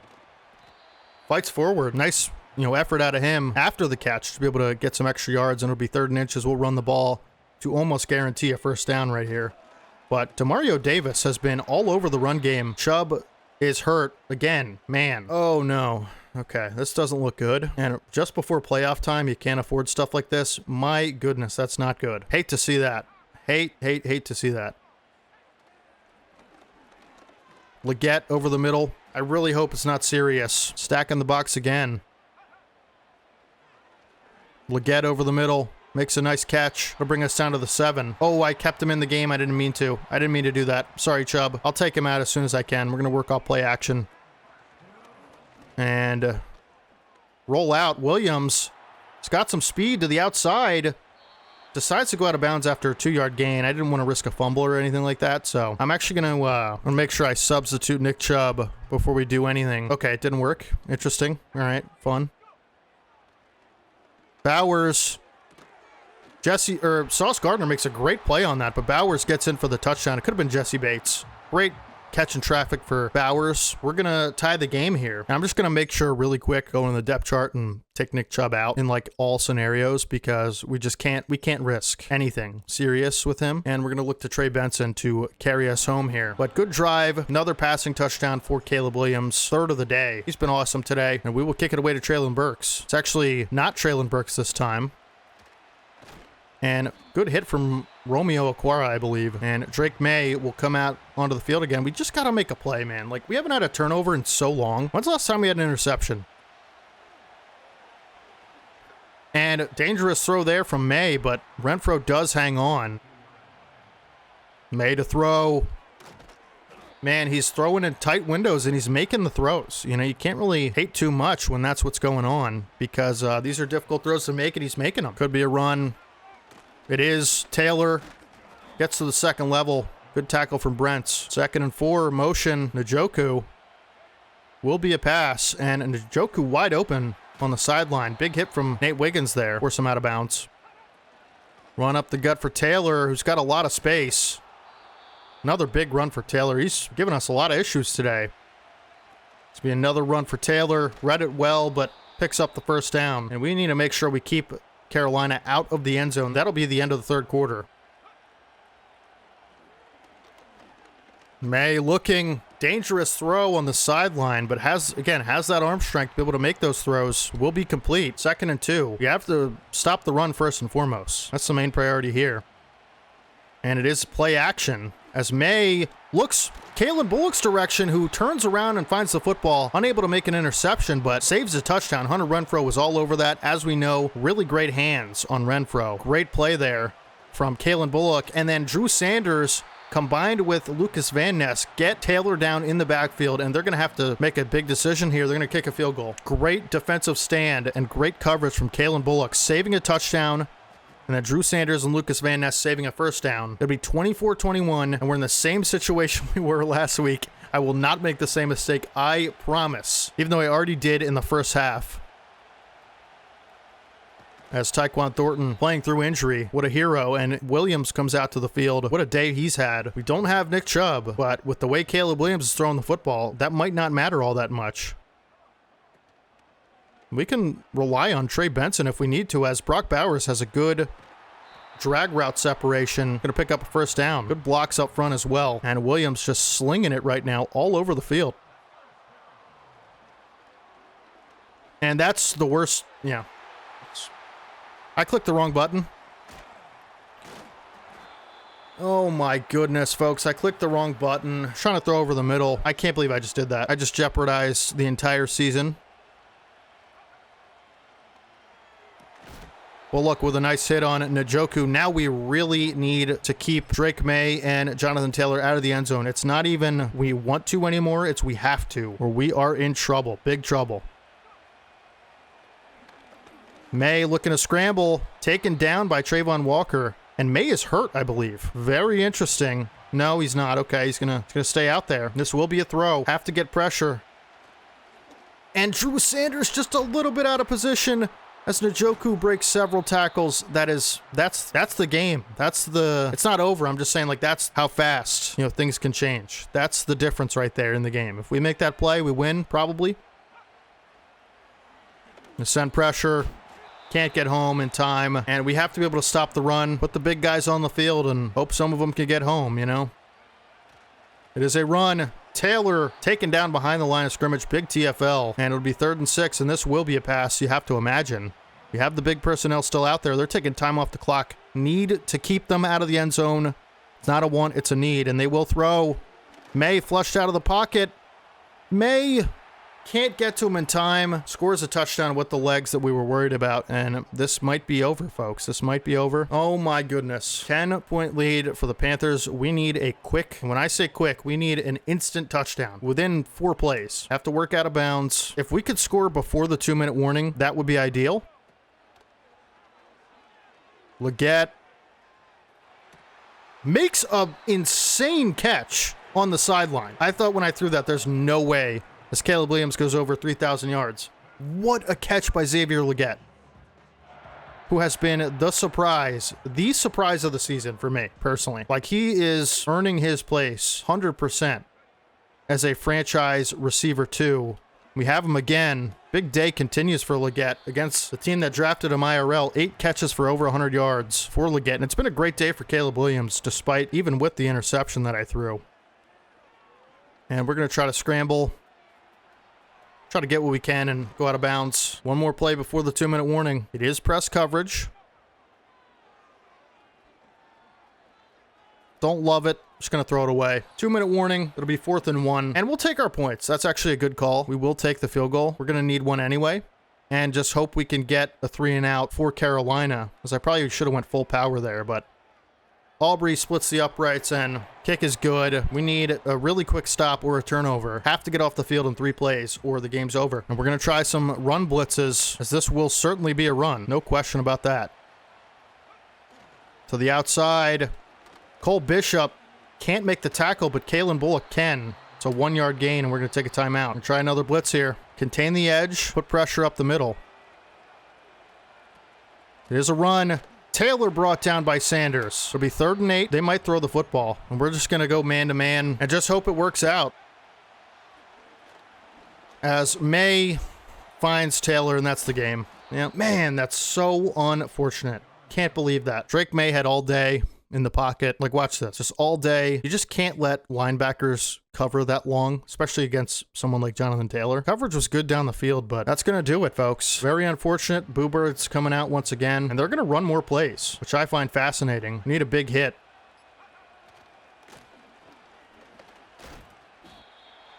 Fights forward. Nice effort out of him after the catch to be able to get some extra yards, and it'll be 3rd and inches. We'll run the ball to almost guarantee a first down right here. But Demario Davis has been all over the run game. Chubb is hurt again. Man. Oh, no. Okay, this doesn't look good. And just before playoff time, you can't afford stuff like this. My goodness, that's not good. Hate to see that. Hate to see that. Leggett over the middle. I really hope it's not serious. Stacking the box again. Leggett over the middle, makes a nice catch. It'll bring us down to the 7. Oh, I kept him in the game. I didn't mean to. I didn't mean to do that. Sorry, Chubb. I'll take him out as soon as I can. We're going to work off play action. And roll out. Williams has got some speed to the outside. Decides to go out of bounds after a 2-yard gain. I didn't want to risk a fumble or anything like that, so I'm actually going to make sure I substitute Nick Chubb before we do anything. Okay, it didn't work. Interesting. All right, fun. Bowers, Sauce Gardner makes a great play on that, but Bowers gets in for the touchdown. It could have been Jesse Bates. Great catch in traffic for Bowers. We're going to tie the game here. And I'm just going to make sure really quick, go in the depth chart and take Nick Chubb out in like all scenarios, because we can't risk anything serious with him. And we're going to look to Trey Benson to carry us home here. But good drive. Another passing touchdown for Caleb Williams. 3rd of the day. He's been awesome today. And we will kick it away to Traylon Burks. It's actually not Traylon Burks this time. And good hit from Romeo Aquara, I believe. And Drake May will come out onto the field again. We just got to make a play, man. Like, we haven't had a turnover in so long. When's the last time we had an interception? And dangerous throw there from May, but Renfro does hang on. May to throw. Man, he's throwing in tight windows, and he's making the throws. You can't really hate too much when that's what's going on, because these are difficult throws to make, and he's making them. Could be a run. It is. Taylor gets to the 2nd level. Good tackle from Brents. 2nd and 4, motion. Njoku will be a pass, and Njoku wide open on the sideline. Big hit from Nate Wiggins there. Force him out of bounds. Run up the gut for Taylor, who's got a lot of space. Another big run for Taylor. He's given us a lot of issues today. It's be another run for Taylor. Read it well, but picks up the first down. And we need to make sure we keep Carolina out of the end zone. That'll be the end of the 3rd quarter. May looking dangerous throw on the sideline, but has that arm strength to be able to make those throws. Will be complete. 2nd and 2. You have to stop the run first and foremost. That's the main priority here. And it is play action as May looks Kalen Bullock's direction, who turns around and finds the football, unable to make an interception, but saves a touchdown. Hunter Renfrow was all over that. As we know, really great hands on Renfrow. Great play there from Kalen Bullock. And then Drew Sanders combined with Lucas Van Ness get Taylor down in the backfield, and they're going to have to make a big decision here. They're going to kick a field goal. Great defensive stand and great coverage from Kalen Bullock, saving a touchdown. And then Drew Sanders and Lucas Van Ness saving a first down. It'll be 24-21, and we're in the same situation we were last week. I will not make the same mistake, I promise. Even though I already did in the first half. As Tyquan Thornton playing through injury. What a hero. And Williams comes out to the field. What a day he's had. We don't have Nick Chubb, but with the way Caleb Williams is throwing the football, that might not matter all that much. We can rely on Trey Benson if we need to, as Brock Bowers has a good drag route separation. Going to pick up a first down. Good blocks up front as well. And Williams just slinging it right now all over the field. And that's the worst. Yeah. I clicked the wrong button. Oh my goodness, folks. I clicked the wrong button. Trying to throw over the middle. I can't believe I just did that. I just jeopardized the entire season. Well, look, with a nice hit on Njoku, now we really need to keep Drake May and Jonathan Taylor out of the end zone. It's not even we want to anymore, it's we have to, or we are in trouble, big trouble. May looking to scramble, taken down by Trayvon Walker, and May is hurt, I believe. Very interesting. No, he's not. Okay, he's gonna stay out there. This will be a throw. Have to get pressure. And Drew Sanders just a little bit out of position. As Njoku breaks several tackles, that's the game. It's not over. I'm just saying, like, that's how fast, things can change. That's the difference right there in the game. If we make that play, we win, probably. Send pressure. Can't get home in time. And we have to be able to stop the run, put the big guys on the field, and hope some of them can get home, It is a run. Taylor taken down behind the line of scrimmage, big TFL, and it'll be 3rd and 6, and this will be a pass, you have to imagine. You have the big personnel still out there. They're taking time off the clock. Need to keep them out of the end zone. It's not a want, it's a need, and they will throw. May flushed out of the pocket. May can't get to him in time. Scores a touchdown with the legs that we were worried about, and this might be over, folks. This might be over. Oh my goodness. 10-point lead for the Panthers. We need a quick, when I say quick, we need an instant touchdown within 4 plays. Have to work out of bounds. If we could score before the 2-minute warning, that would be ideal. Leggett makes an insane catch on the sideline. I thought when I threw that, there's no way. As Caleb Williams goes over 3,000 yards. What a catch by Xavier Leggett, who has been the surprise of the season for me, personally. Like, he is earning his place 100% as a franchise receiver too. We have him again. Big day continues for Leggett against the team that drafted him IRL. 8 catches for over 100 yards for Leggett. And it's been a great day for Caleb Williams, even with the interception that I threw. And we're going to try to scramble. Try to get what we can and go out of bounds. One more play before the 2-minute warning. It is press coverage. Don't love it. Just going to throw it away. 2-minute warning. It'll be 4th and 1. And we'll take our points. That's actually a good call. We will take the field goal. We're going to need one anyway. And just hope we can get a 3-and-out for Carolina. Because I probably should have went full power there, but Aubrey splits the uprights and kick is good. We need a really quick stop or a turnover. Have to get off the field in 3 plays or the game's over. And we're going to try some run blitzes, as this will certainly be a run. No question about that. To the outside. Cole Bishop can't make the tackle, but Kalen Bullock can. It's a 1-yard gain, and we're going to take a timeout and try another blitz here. Contain the edge. Put pressure up the middle. It is a run. Taylor brought down by Sanders. It'll be 3rd and 8. They might throw the football, and we're just going to go man-to-man and just hope it works out. As May finds Taylor, and that's the game. Yeah, man, that's so unfortunate. Can't believe that. Drake May had all day in the pocket. Like, watch this. Just all day. You just can't let linebackers cover that long, especially against someone like Jonathan Taylor. Coverage was good down the field, but that's going to do it, folks. Very unfortunate. Boo Bird's coming out once again, and they're going to run more plays, which I find fascinating. Need a big hit.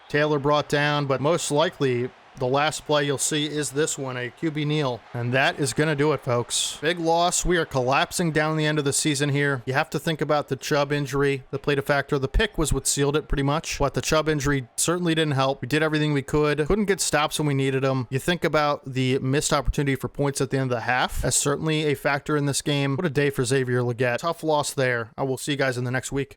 Taylor brought down, but most likely the last play you'll see is this one, a QB kneel. And that is going to do it, folks. Big loss. We are collapsing down the end of the season here. You have to think about the Chubb injury that played a factor. The pick was what sealed it pretty much, but the Chubb injury certainly didn't help. We did everything we could. Couldn't get stops when we needed them. You think about the missed opportunity for points at the end of the half as certainly a factor in this game. What a day for Xavier Legette. Tough loss there. I will see you guys in the next week.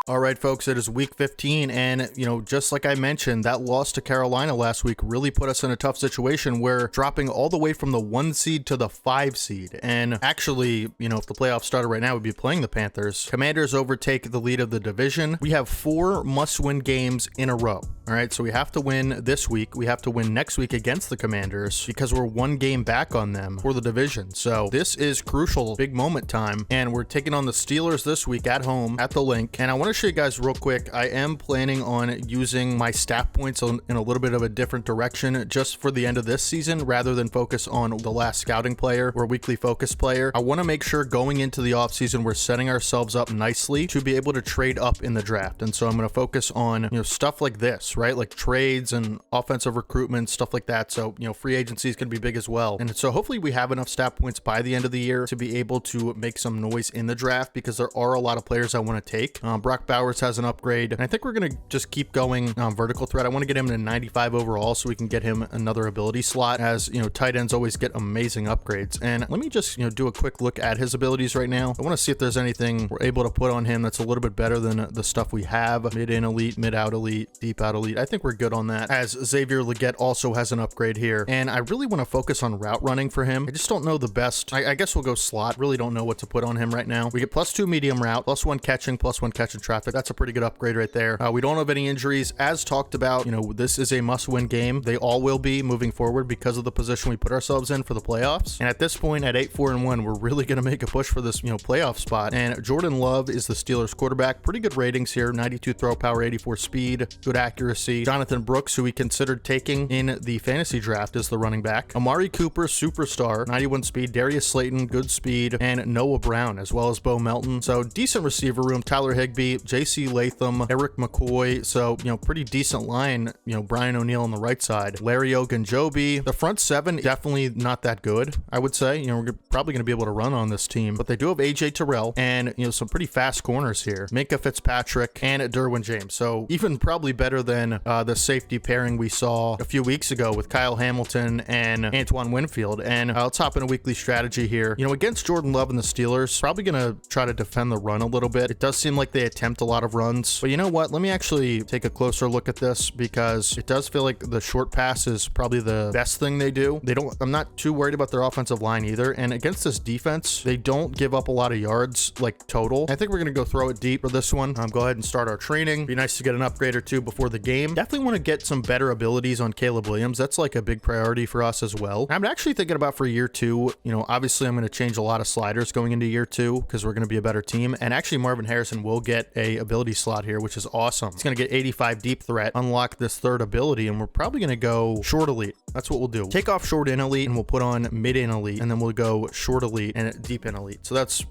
All right, folks, it is week 15, and, just like I mentioned, that loss to Carolina last week really put us in a tough situation where dropping all the way from the 1 seed to the 5 seed. And actually, if the playoffs started right now, we'd be playing the Panthers. Commanders overtake the lead of the division. We have 4 must-win games in a row. All right, so we have to win this week. We have to win next week against the Commanders because we're 1 game back on them for the division. So this is crucial, big moment time, and we're taking on the Steelers this week at home at the Link. And I want to show you guys real quick, I am planning on using my stat points in a little bit of a different direction just for the end of this season rather than focus on the last scouting player or weekly focus player. I want to make sure going into the offseason we're setting ourselves up nicely to be able to trade up in the draft. And so I'm going to focus on stuff like this, right? Like trades and offensive recruitment, stuff like that. So free agency is going to be big as well. And so hopefully we have enough stat points by the end of the year to be able to make some noise in the draft because there are a lot of players I want to take. Brock Bowers has an upgrade, and I think we're going to just keep going vertical threat. I want to get him to 95 overall so we can get him another ability slot, as tight ends always get amazing upgrades. And let me just do a quick look at his abilities right now. I want to see if there's anything we're able to put on him that's a little bit better than the stuff we have. Mid-in elite, mid-out elite, deep-out elite. I think we're good on that, as Xavier Legette also has an upgrade here. And I really want to focus on route running for him. I just don't know the best. I guess we'll go slot. Really don't know what to put on him right now. We get +2 medium route, +1 catching, +1 catch in traffic. That's a pretty good upgrade right there. We don't have any injuries. As talked about, this is a must-win game. They all will be moving forward because of the position we put ourselves in for the playoffs. And at this point, at 8-4-1, we're really going to make a push for this, playoff spot. And Jordan Love is the Steelers quarterback. Pretty good ratings here. 92 throw power, 84 speed, good accuracy. Jonathan Brooks, who we considered taking in the fantasy draft, is the running back. Amari Cooper, superstar, 91 speed. Darius Slayton, good speed. And Noah Brown, as well as Bo Melton. So decent receiver room. Tyler Higbee, J.C. Latham, Eric McCoy. So, pretty decent line. Brian O'Neill on the right side. Larry Ogunjobi. The front 7, definitely not that good, I would say. We're probably going to be able to run on this team. But they do have A.J. Terrell and, some pretty fast corners here. Minka Fitzpatrick and Derwin James. So even probably better than the safety pairing we saw a few weeks ago with Kyle Hamilton and Antoine Winfield. And let's hop in a weekly strategy here. Against Jordan Love and the Steelers, probably going to try to defend the run a little bit. It does seem like they attempt a lot of runs. But you know what? Let me actually take a closer look at this because it does feel like the short pass is probably the best thing they do. I'm not too worried about their offensive line either. And against this defense, they don't give up a lot of yards, like total. I think we're going to go throw it deep for this one. Go ahead and start our training. Be nice to get an upgrade or two before the game. Definitely want to get some better abilities on Caleb Williams. That's like a big priority for us as well. I'm actually thinking about for year 2, obviously I'm going to change a lot of sliders going into year 2 because we're going to be a better team. And actually Marvin Harrison will get a ability slot here, which is awesome. He's going to get 85 deep threat, unlock this third ability, and we're probably going to go short elite. That's what we'll do. Take off short in elite and we'll put on mid in elite, and then we'll go short elite and deep in elite. So that's,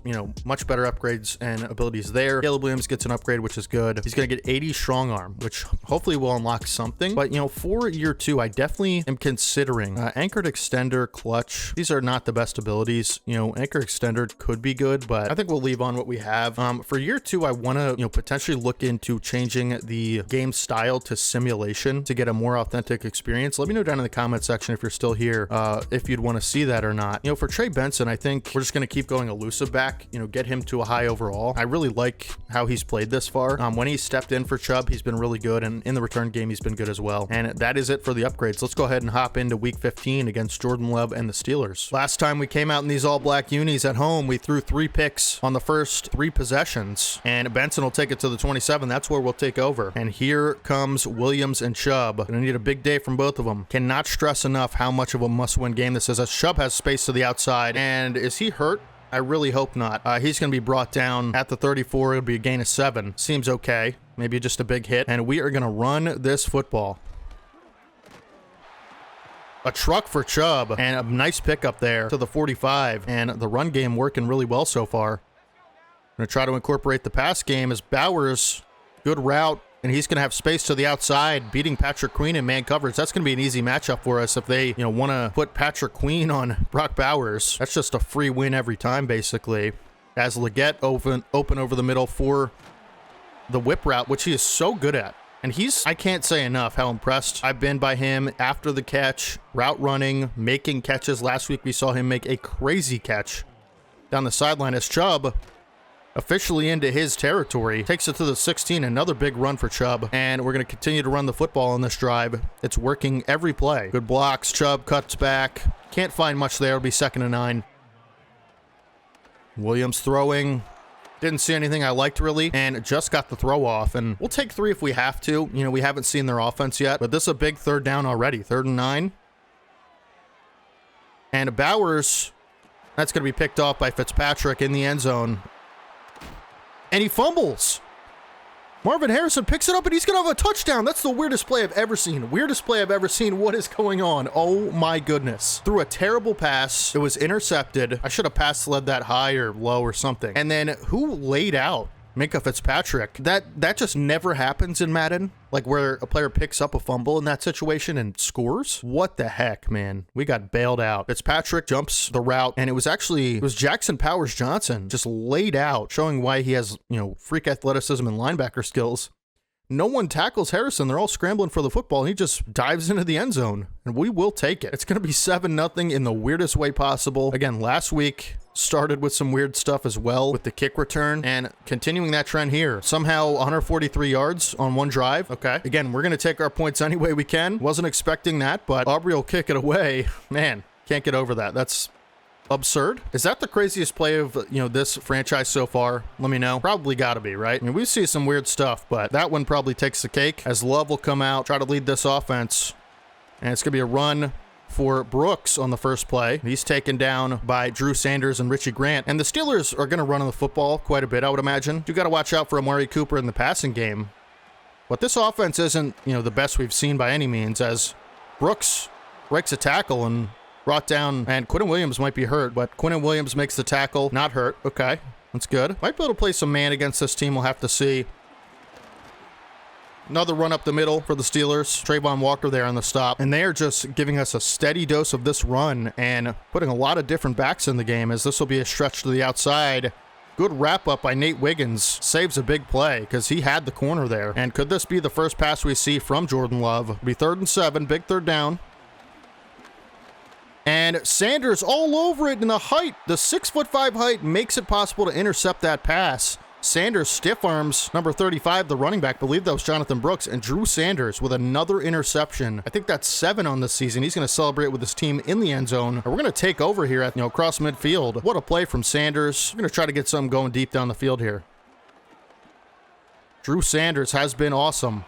much better upgrades and abilities there. Caleb Williams gets an upgrade, which is good. He's going to get 80 strong arm, which hopefully will unlock something. But, for year 2, I definitely am considering anchored extender, clutch. These are not the best abilities. Anchor extender could be good, but I think we'll leave on what we have. For year 2, I want to, potentially look into changing the game style to simulation to get a more authentic experience. Let me know down in the comment section if you're still here, if you'd want to see that or not. For Trey Benson, I think we're just going to keep going elusive back, get him to a high overall. I really like how he's played this far. When he stepped in for Chubb, he's been really good, and in the return game, he's been good as well. And that is it for the upgrades. Let's go ahead and hop into week 15 against Jordan Love and the Steelers. Last time we came out in these all-black unis at home, we threw 3 picks on the first 3 possessions, and Benson will take it to the 27. That's where we'll take over. And here comes Williams and Chubb. Gonna need a big day from both of them. Cannot stress enough how much of a must-win game this is, as Chubb has space to the outside. And is he hurt? I really hope not. He's going to be brought down at the 34. It'll be a gain of 7. Seems okay. Maybe just a big hit. And we are going to run this football. A truck for Chubb, and a nice pickup there to the 45, and the run game working really well so far. I'm going to try to incorporate the pass game as Bowers, good route, and he's going to have space to the outside, beating Patrick Queen in man coverage. That's going to be an easy matchup for us if they, want to put Patrick Queen on Brock Bowers. That's just a free win every time, basically. As Leggett open over the middle for the whip route, which he is so good at. And I can't say enough how impressed I've been by him after the catch, route running, making catches. Last week we saw him make a crazy catch down the sideline as Chubb, officially into his territory, takes it to the 16. Another big run for Chubb, and we're going to continue to run the football on this drive. It's working every play. Good blocks. Chubb cuts back. Can't find much there. It'll be 2nd and 9. Williams throwing. Didn't see anything I liked really, and just got the throw off, and we'll take 3 if we have to. We haven't seen their offense yet, but this is a big 3rd down already. 3rd and 9. And Bowers, that's going to be picked off by Fitzpatrick in the end zone. And he fumbles. Marvin Harrison picks it up, and he's going to have a touchdown. That's the weirdest play I've ever seen. Weirdest play I've ever seen. What is going on? Oh, my goodness. Threw a terrible pass. It was intercepted. I should have pass led that high or low or something. And then who laid out Minkah Fitzpatrick? That just never happens in Madden, like where a player picks up a fumble in that situation and scores. What the heck, man? We got bailed out. Fitzpatrick jumps the route, and it was Jackson Powers Johnson just laid out, showing why he has, freak athleticism and linebacker skills. No one tackles Harrison. They're all scrambling for the football, and he just dives into the end zone, and we will take it. It's going to be 7-0 in the weirdest way possible. Again, last week started with some weird stuff as well with the kick return, and continuing that trend here. Somehow 143 yards on one drive. Okay. Again, we're going to take our points any way we can. Wasn't expecting that, but Aubrey will kick it away. Man, can't get over that. That's absurd. Is that the craziest play of, this franchise so far? Let me know. Probably gotta be, right? I mean, we see some weird stuff, but that one probably takes the cake as Love will come out, try to lead this offense. And it's gonna be a run for Brooks on the first play. He's taken down by Drew Sanders and Richie Grant. And the Steelers are gonna run on the football quite a bit, I would imagine. You gotta watch out for Amari Cooper in the passing game. But this offense isn't, the best we've seen by any means, as Brooks breaks a tackle and brought down, and Quinnen Williams might be hurt, but Quinnen Williams makes the tackle, not hurt. Okay, that's good. Might be able to play some man against this team. We'll have to see. Another run up the middle for the Steelers. Trayvon Walker there on the stop, and they are just giving us a steady dose of this run and putting a lot of different backs in the game, as this will be a stretch to the outside. Good wrap up by Nate Wiggins. Saves a big play because he had the corner there. And could this be the first pass we see from Jordan Love? It'll be 3rd and 7, big 3rd down. And Sanders all over it in the height. The 6'5" height makes it possible to intercept that pass. Sanders stiff arms number 35, the running back. I believe that was Jonathan Brooks. And Drew Sanders with another interception. I think that's 7 on this season. He's going to celebrate with his team in the end zone. And we're going to take over here at, across midfield. What a play from Sanders. We're going to try to get something going deep down the field here. Drew Sanders has been awesome.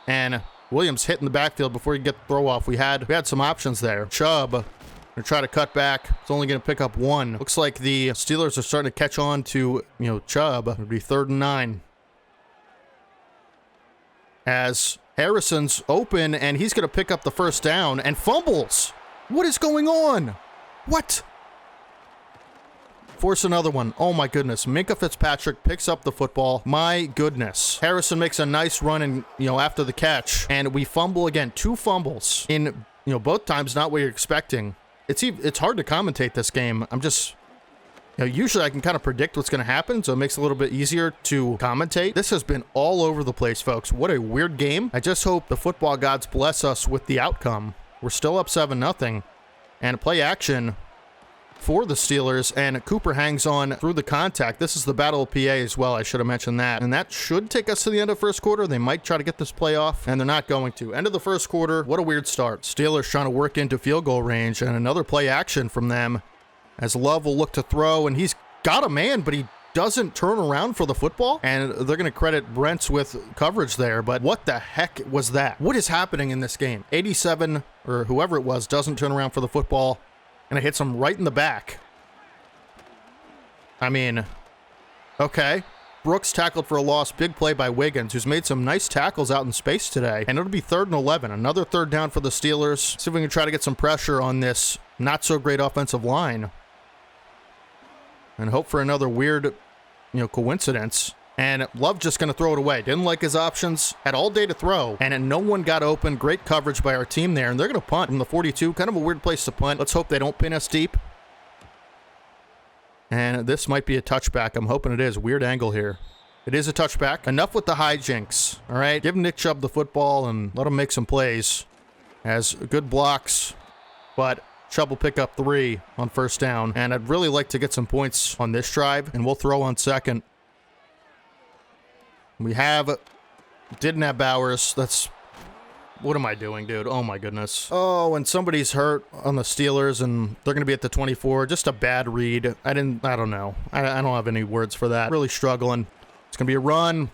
And Williams hit in the backfield before you get the throw off. We had some options there. Chubb going to try to cut back. It's only going to pick up 1. Looks like the Steelers are starting to catch on to, Chubb. It would be 3rd and 9. As Harrison's open, and he's going to pick up the first down and fumbles. What is going on? What? Force another one. Oh my goodness. Minkah Fitzpatrick picks up the football. My goodness. Harrison makes a nice run and, after the catch, and we fumble again. 2 fumbles in, both times not what you're expecting. It's hard to commentate this game. I'm just, usually I can kind of predict what's going to happen, so it makes it a little bit easier to commentate. This has been all over the place, folks. What a weird game. I just hope the football gods bless us with the outcome. We're still up 7-0, and play action for the Steelers, and Cooper hangs on through the contact. This is the Battle of PA as well. I should have mentioned that. And that should take us to the end of first quarter. They might try to get this play off, and they're not going to. End of the first quarter. What a weird start. Steelers trying to work into field goal range, and another play action from them as Love will look to throw, and he's got a man, but he doesn't turn around for the football, and they're going to credit Brents with coverage there, but what the heck was that? What is happening in this game? 87, or whoever it was, doesn't turn around for the football, and it hits him right in the back. I mean, okay. Brooks tackled for a loss. Big play by Wiggins, who's made some nice tackles out in space today. And it'll be 3rd and 11. Another third down for the Steelers. See if we can try to get some pressure on this not-so-great offensive line. And hope for another weird, coincidence. And Love just going to throw it away. Didn't like his options. Had all day to throw. And no one got open. Great coverage by our team there. And they're going to punt from the 42. Kind of a weird place to punt. Let's hope they don't pin us deep. And this might be a touchback. I'm hoping it is. Weird angle here. It is a touchback. Enough with the hijinks. All right. Give Nick Chubb the football and let him make some plays. Has good blocks. But Chubb will pick up 3 on first down. And I'd really like to get some points on this drive. And we'll throw on second. Didn't have Bowers. What am I doing, dude? Oh, my goodness. Oh, and somebody's hurt on the Steelers, and they're going to be at the 24. Just a bad read. I don't know. I don't have any words for that. Really struggling. It's going to be a run.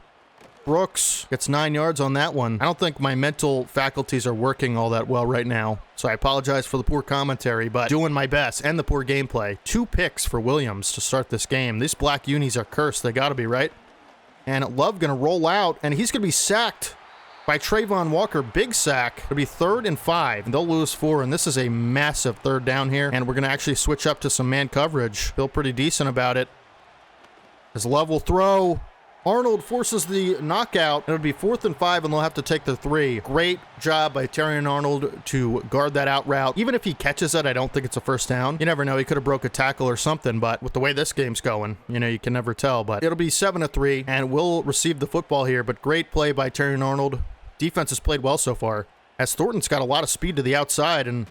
Brooks gets 9 yards on that one. I don't think my mental faculties are working all that well right now, so I apologize for the poor commentary, but doing my best, and the poor gameplay. 2 picks for Williams to start this game. These black unis are cursed. They got to be, right? And Love going to roll out, and he's going to be sacked by Trayvon Walker. Big sack. It'll be 3rd and 5, and they'll lose 4, and this is a massive third down here, and we're going to actually switch up to some man coverage. Feel pretty decent about it. As Love will throw. Arnold forces the knockout. It'll be 4th and 5, and they'll have to take the 3. Great job by Terrion Arnold to guard that out route. Even if he catches it, I don't think it's a first down. You never know. He could have broke a tackle or something, but with the way this game's going, you can never tell. But it'll be 7-3, and we'll receive the football here. But great play by Terrion Arnold. Defense has played well so far, as Thornton's got a lot of speed to the outside and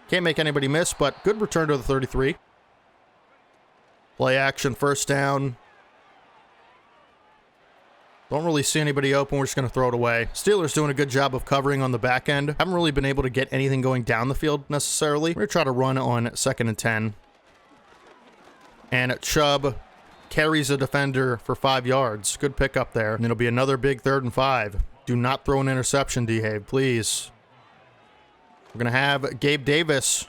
can't make anybody miss, but good return to the 33. Play action, first down. Don't really see anybody open. We're just going to throw it away. Steelers doing a good job of covering on the back end. Haven't really been able to get anything going down the field necessarily. We're going to try to run on 2nd and 10. And Chubb carries a defender for 5 yards. Good pickup there. And it'll be another big 3rd and 5. Do not throw an interception, Dehave, please. We're going to have Gabe Davis.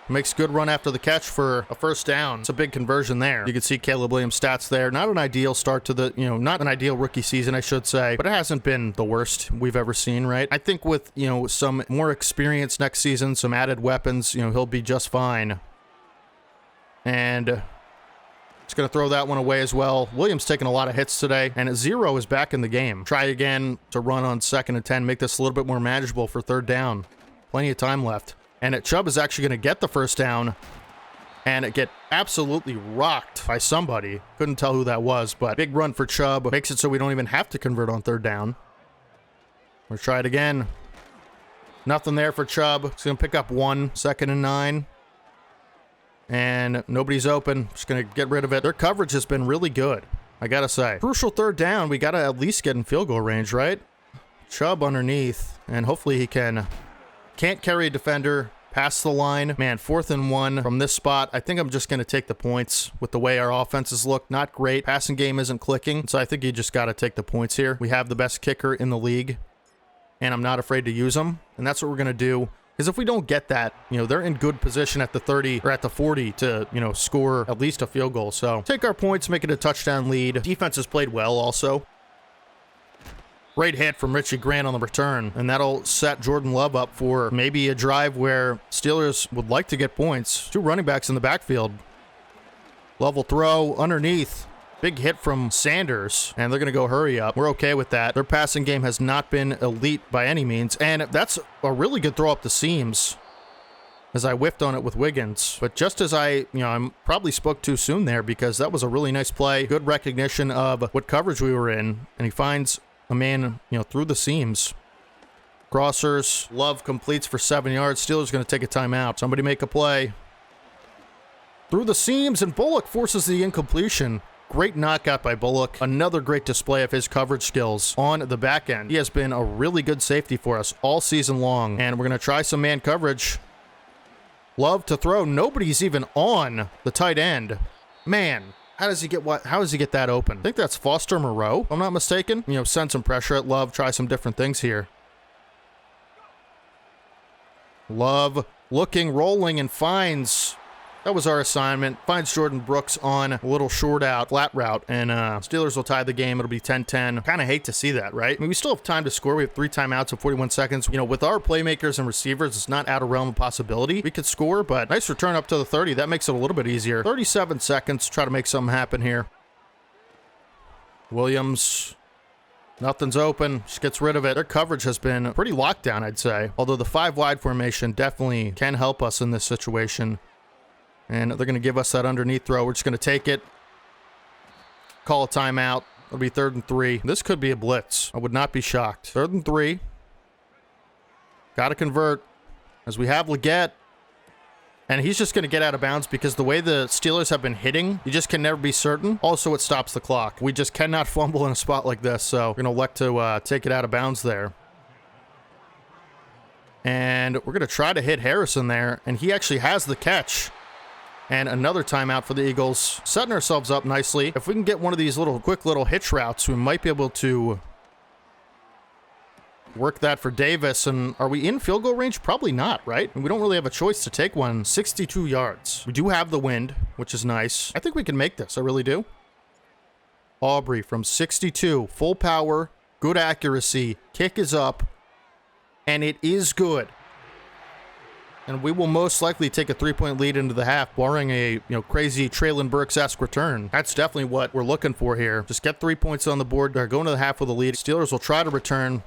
Makes good run after the catch for a first down. It's a big conversion there. You can see Caleb Williams' stats there. Not an ideal start to the, not an ideal rookie season, I should say, but it hasn't been the worst we've ever seen, right? I think with, some more experience next season, some added weapons, he'll be just fine. And just going to throw that one away as well. Williams taking a lot of hits today, and 0 is back in the game. Try again to run on 2nd and 10, make this a little bit more manageable for 3rd down. Plenty of time left. And Chubb is actually going to get the first down and get absolutely rocked by somebody. Couldn't tell who that was, but big run for Chubb. Makes it so we don't even have to convert on 3rd down. We'll try it again. Nothing there for Chubb. He's going to pick up 1, 2nd and 9. And nobody's open. Just going to get rid of it. Their coverage has been really good, I got to say. Crucial 3rd down. We got to at least get in field goal range, right? Chubb underneath, and hopefully he can't carry a defender past the line. Man, 4th and 1 from this spot. I think I'm just going to take the points with the way our offenses look. Not great. Passing game isn't clicking, so I think you just got to take the points here. We have the best kicker in the league, and I'm not afraid to use him, and that's what we're going to do. Because if we don't get that, they're in good position at the 30 or at the 40 to, score at least a field goal. So take our points, make it a touchdown lead. Defense has played well also. Great hit from Richie Grant on the return, and that'll set Jordan Love up for maybe a drive where Steelers would like to get points. 2 running backs in the backfield. Love will throw underneath. Big hit from Sanders, and they're going to go hurry up. We're okay with that. Their passing game has not been elite by any means, and that's a really good throw up the seams as I whiffed on it with Wiggins. But just as I probably spoke too soon there, because that was a really nice play. Good recognition of what coverage we were in, and he finds a man, through the seams. Crossers. Love completes for 7 yards. Steelers going to take a timeout. Somebody make a play. Through the seams, and Bullock forces the incompletion. Great knockout by Bullock. Another great display of his coverage skills on the back end. He has been a really good safety for us all season long, and we're going to try some man coverage. Love to throw. Nobody's even on the tight end. Man. How does he get that open? I think that's Foster Moreau, if I'm not mistaken. Send some pressure at Love, try some different things here. Love looking, rolling, and finds That was our assignment. Finds Jordan Brooks on a little short out, flat route, and Steelers will tie the game. It'll be 10-10. Kind of hate to see that, right? I mean, we still have time to score. We have 3 timeouts in 41 seconds. You know, with our playmakers and receivers, it's not out of realm of possibility. We could score, but nice return up to the 30. That makes it a little bit easier. 37 seconds. Try to make something happen here. Williams. Nothing's open. Just gets rid of it. Their coverage has been pretty locked down, I'd say. Although the 5 wide formation definitely can help us in this situation. And they're going to give us that underneath throw. We're just going to take it. Call a timeout. It'll be 3rd and 3. This could be a blitz. I would not be shocked. 3rd and 3. Got to convert. As we have Leggett. And he's just going to get out of bounds because the way the Steelers have been hitting, you just can never be certain. Also, it stops the clock. We just cannot fumble in a spot like this. So we're going to elect to take it out of bounds there. And we're going to try to hit Harrison there. And he actually has the catch. And another timeout for the Eagles. Setting ourselves up nicely. If we can get one of these quick little hitch routes, we might be able to work that for Davis. And are we in field goal range? Probably not, right? And we don't really have a choice to take one. 62 yards. We do have the wind, which is nice. I think we can make this. I really do. Aubrey from 62. Full power. Good accuracy. Kick is up. And it is good. And we will most likely take a 3-point lead into the half, barring a crazy Traylon Burks-esque return. That's definitely what we're looking for here. Just get 3 points on the board. They're going to the half with a lead. Steelers will try to return,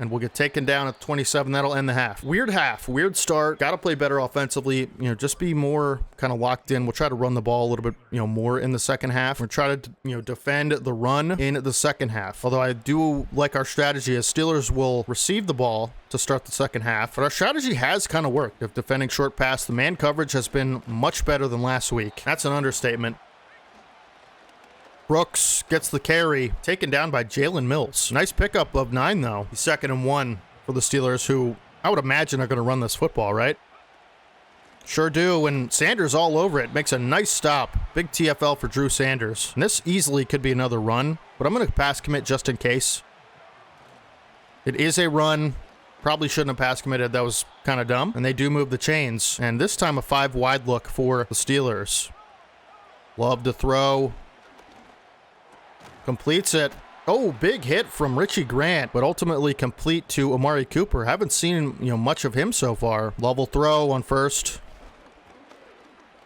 and we'll get taken down at 27. That'll end the half. Weird start. Got to play better offensively. Just be more kind of locked in. We'll try to run the ball a little bit, more in the second half. We'll try to, defend the run in the second half. Although I do like our strategy as Steelers will receive the ball to start the second half. But our strategy has kind of worked. If defending short pass, the man coverage has been much better than last week. That's an understatement. Brooks gets the carry, taken down by Jalen Mills. Nice pickup of 9, though. He's 2nd and 1 for the Steelers, who I would imagine are going to run this football, right? Sure do, and Sanders all over it. Makes a nice stop. Big TFL for Drew Sanders. And this easily could be another run, but I'm going to pass commit just in case. It is a run. Probably shouldn't have pass committed. That was kind of dumb. And they do move the chains. And this time a 5 wide look for the Steelers. Love to throw. Completes it. Oh, big hit from Richie Grant, but ultimately complete to Amari Cooper. Haven't seen, much of him so far. Level throw on first.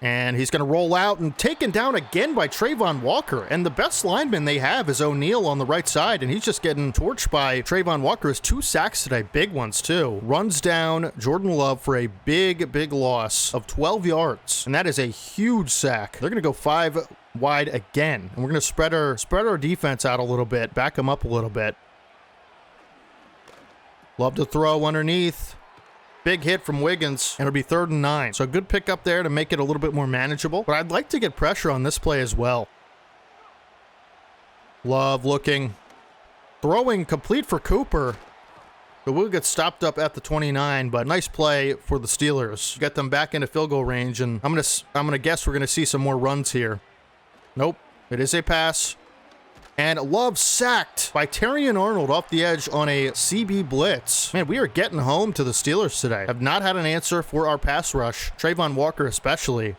And he's going to roll out and taken down again by Trayvon Walker. And the best lineman they have is O'Neal on the right side, and he's just getting torched by Trayvon Walker. Has 2 sacks today, big ones too. Runs down Jordan Love for a big loss of 12 yards. And that is a huge sack. They're going to go 5 wide again. And we're going to spread our defense out a little bit, back them up a little bit. Love to throw underneath. Big hit from Wiggins, and it'll be 3rd and 9. So a good pickup there to make it a little bit more manageable. But I'd like to get pressure on this play as well. Love looking. Throwing complete for Cooper. But we'll get stopped up at the 29, but nice play for the Steelers. Get them back into field goal range, and I'm gonna guess we're gonna see some more runs here. Nope. It is a pass. And Love sacked by Terrion Arnold off the edge on a CB blitz. Man, we are getting home to the Steelers today. Have not had an answer for our pass rush. Trayvon Walker especially.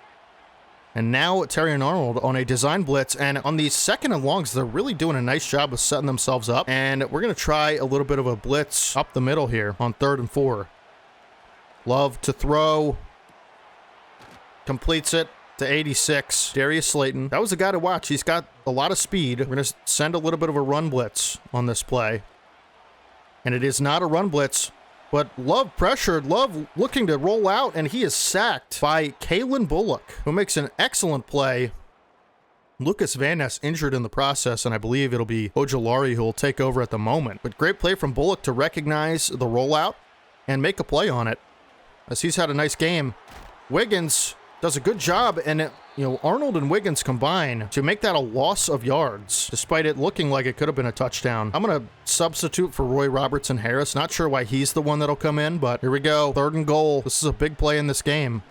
And now Terrion Arnold on a design blitz. And on these 2nd and longs, they're really doing a nice job of setting themselves up. And we're going to try a little bit of a blitz up the middle here on 3rd and 4. Love to throw. Completes it to 86. Darius Slayton. That was a guy to watch. He's got a lot of speed. We're going to send a little bit of a run blitz on this play. And it is not a run blitz, but Love pressured. Love looking to roll out, and he is sacked by Kalen Bullock, who makes an excellent play. Lucas Van Ness injured in the process, and I believe it'll be Ojolari who will take over at the moment. But great play from Bullock to recognize the rollout and make a play on it, as he's had a nice game. Wiggins does a good job, and Arnold and Wiggins combine to make that a loss of yards, despite it looking like it could have been a touchdown. I'm going to substitute for Roy Robertson Harris. Not sure why he's the one that'll come in, but here we go. 3rd and goal. This is a big play in this game.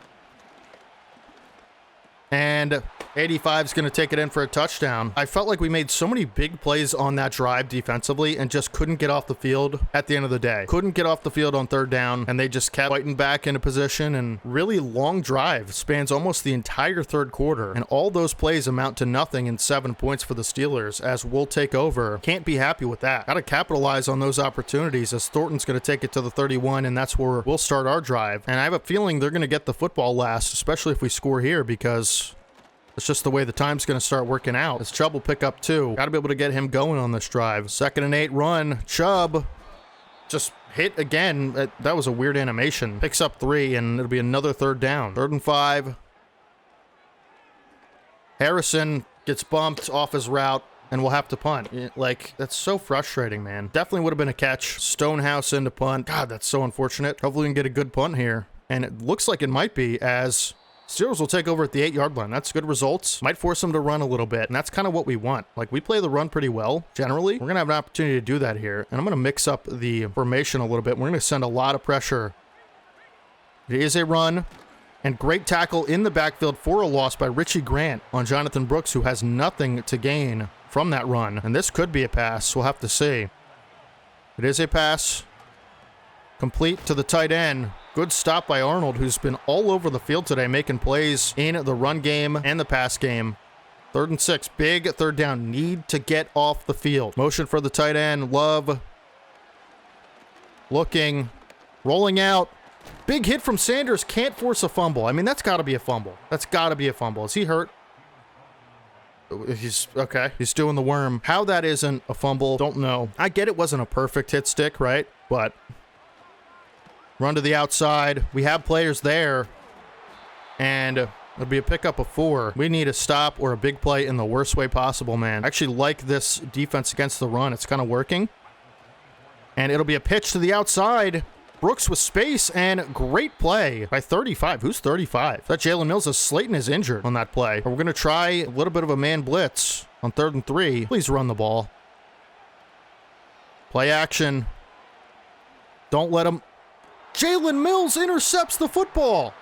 And 85 is going to take it in for a touchdown. I felt like we made so many big plays on that drive defensively and just couldn't get off the field at the end of the day. Couldn't get off the field on third down, and they just kept fighting back into position, and really long drive spans almost the entire third quarter, and all those plays amount to nothing and 7 points for the Steelers as we'll take over. Can't be happy with that. Got to capitalize on those opportunities as Thornton's going to take it to the 31, and that's where we'll start our drive. And I have a feeling they're going to get the football last, especially if we score here, because it's just the way the time's going to start working out. As Chubb will pick up 2. Got to be able to get him going on this drive. 2nd and 8 run. Chubb just hit again. That was a weird animation. Picks up 3, and it'll be another 3rd down. 3rd and 5. Harrison gets bumped off his route, and we'll have to punt. Like, that's so frustrating, man. Definitely would have been a catch. Stonehouse into punt. God, that's so unfortunate. Hopefully we can get a good punt here. And it looks like it might be, as Steelers will take over at the 8-yard line. That's good results. Might force them to run a little bit, and that's kind of what we want. Like, we play the run pretty well, generally. We're going to have an opportunity to do that here, and I'm going to mix up the formation a little bit. We're going to send a lot of pressure. It is a run, and great tackle in the backfield for a loss by Richie Grant on Jonathan Brooks, who has nothing to gain from that run. And this could be a pass. We'll have to see. It is a pass. Complete to the tight end. Good stop by Arnold, who's been all over the field today, making plays in the run game and the pass game. 3rd and 6. Big 3rd down. Need to get off the field. Motion for the tight end. Love. Looking. Rolling out. Big hit from Sanders. Can't force a fumble. I mean, that's got to be a fumble. That's got to be a fumble. Is he hurt? He's okay. He's doing the worm. How that isn't a fumble, don't know. I get it wasn't a perfect hit stick, right? But run to the outside. We have players there. And it'll be a pickup of 4. We need a stop or a big play in the worst way possible, man. I actually like this defense against the run. It's kind of working. And it'll be a pitch to the outside. Brooks with space, and great play by 35. Who's 35? That Jalen Mills is Slayton is injured on that play. We're going to try a little bit of a man blitz on 3rd and 3. Please run the ball. Play action. Don't let him. Jalen Mills intercepts the football.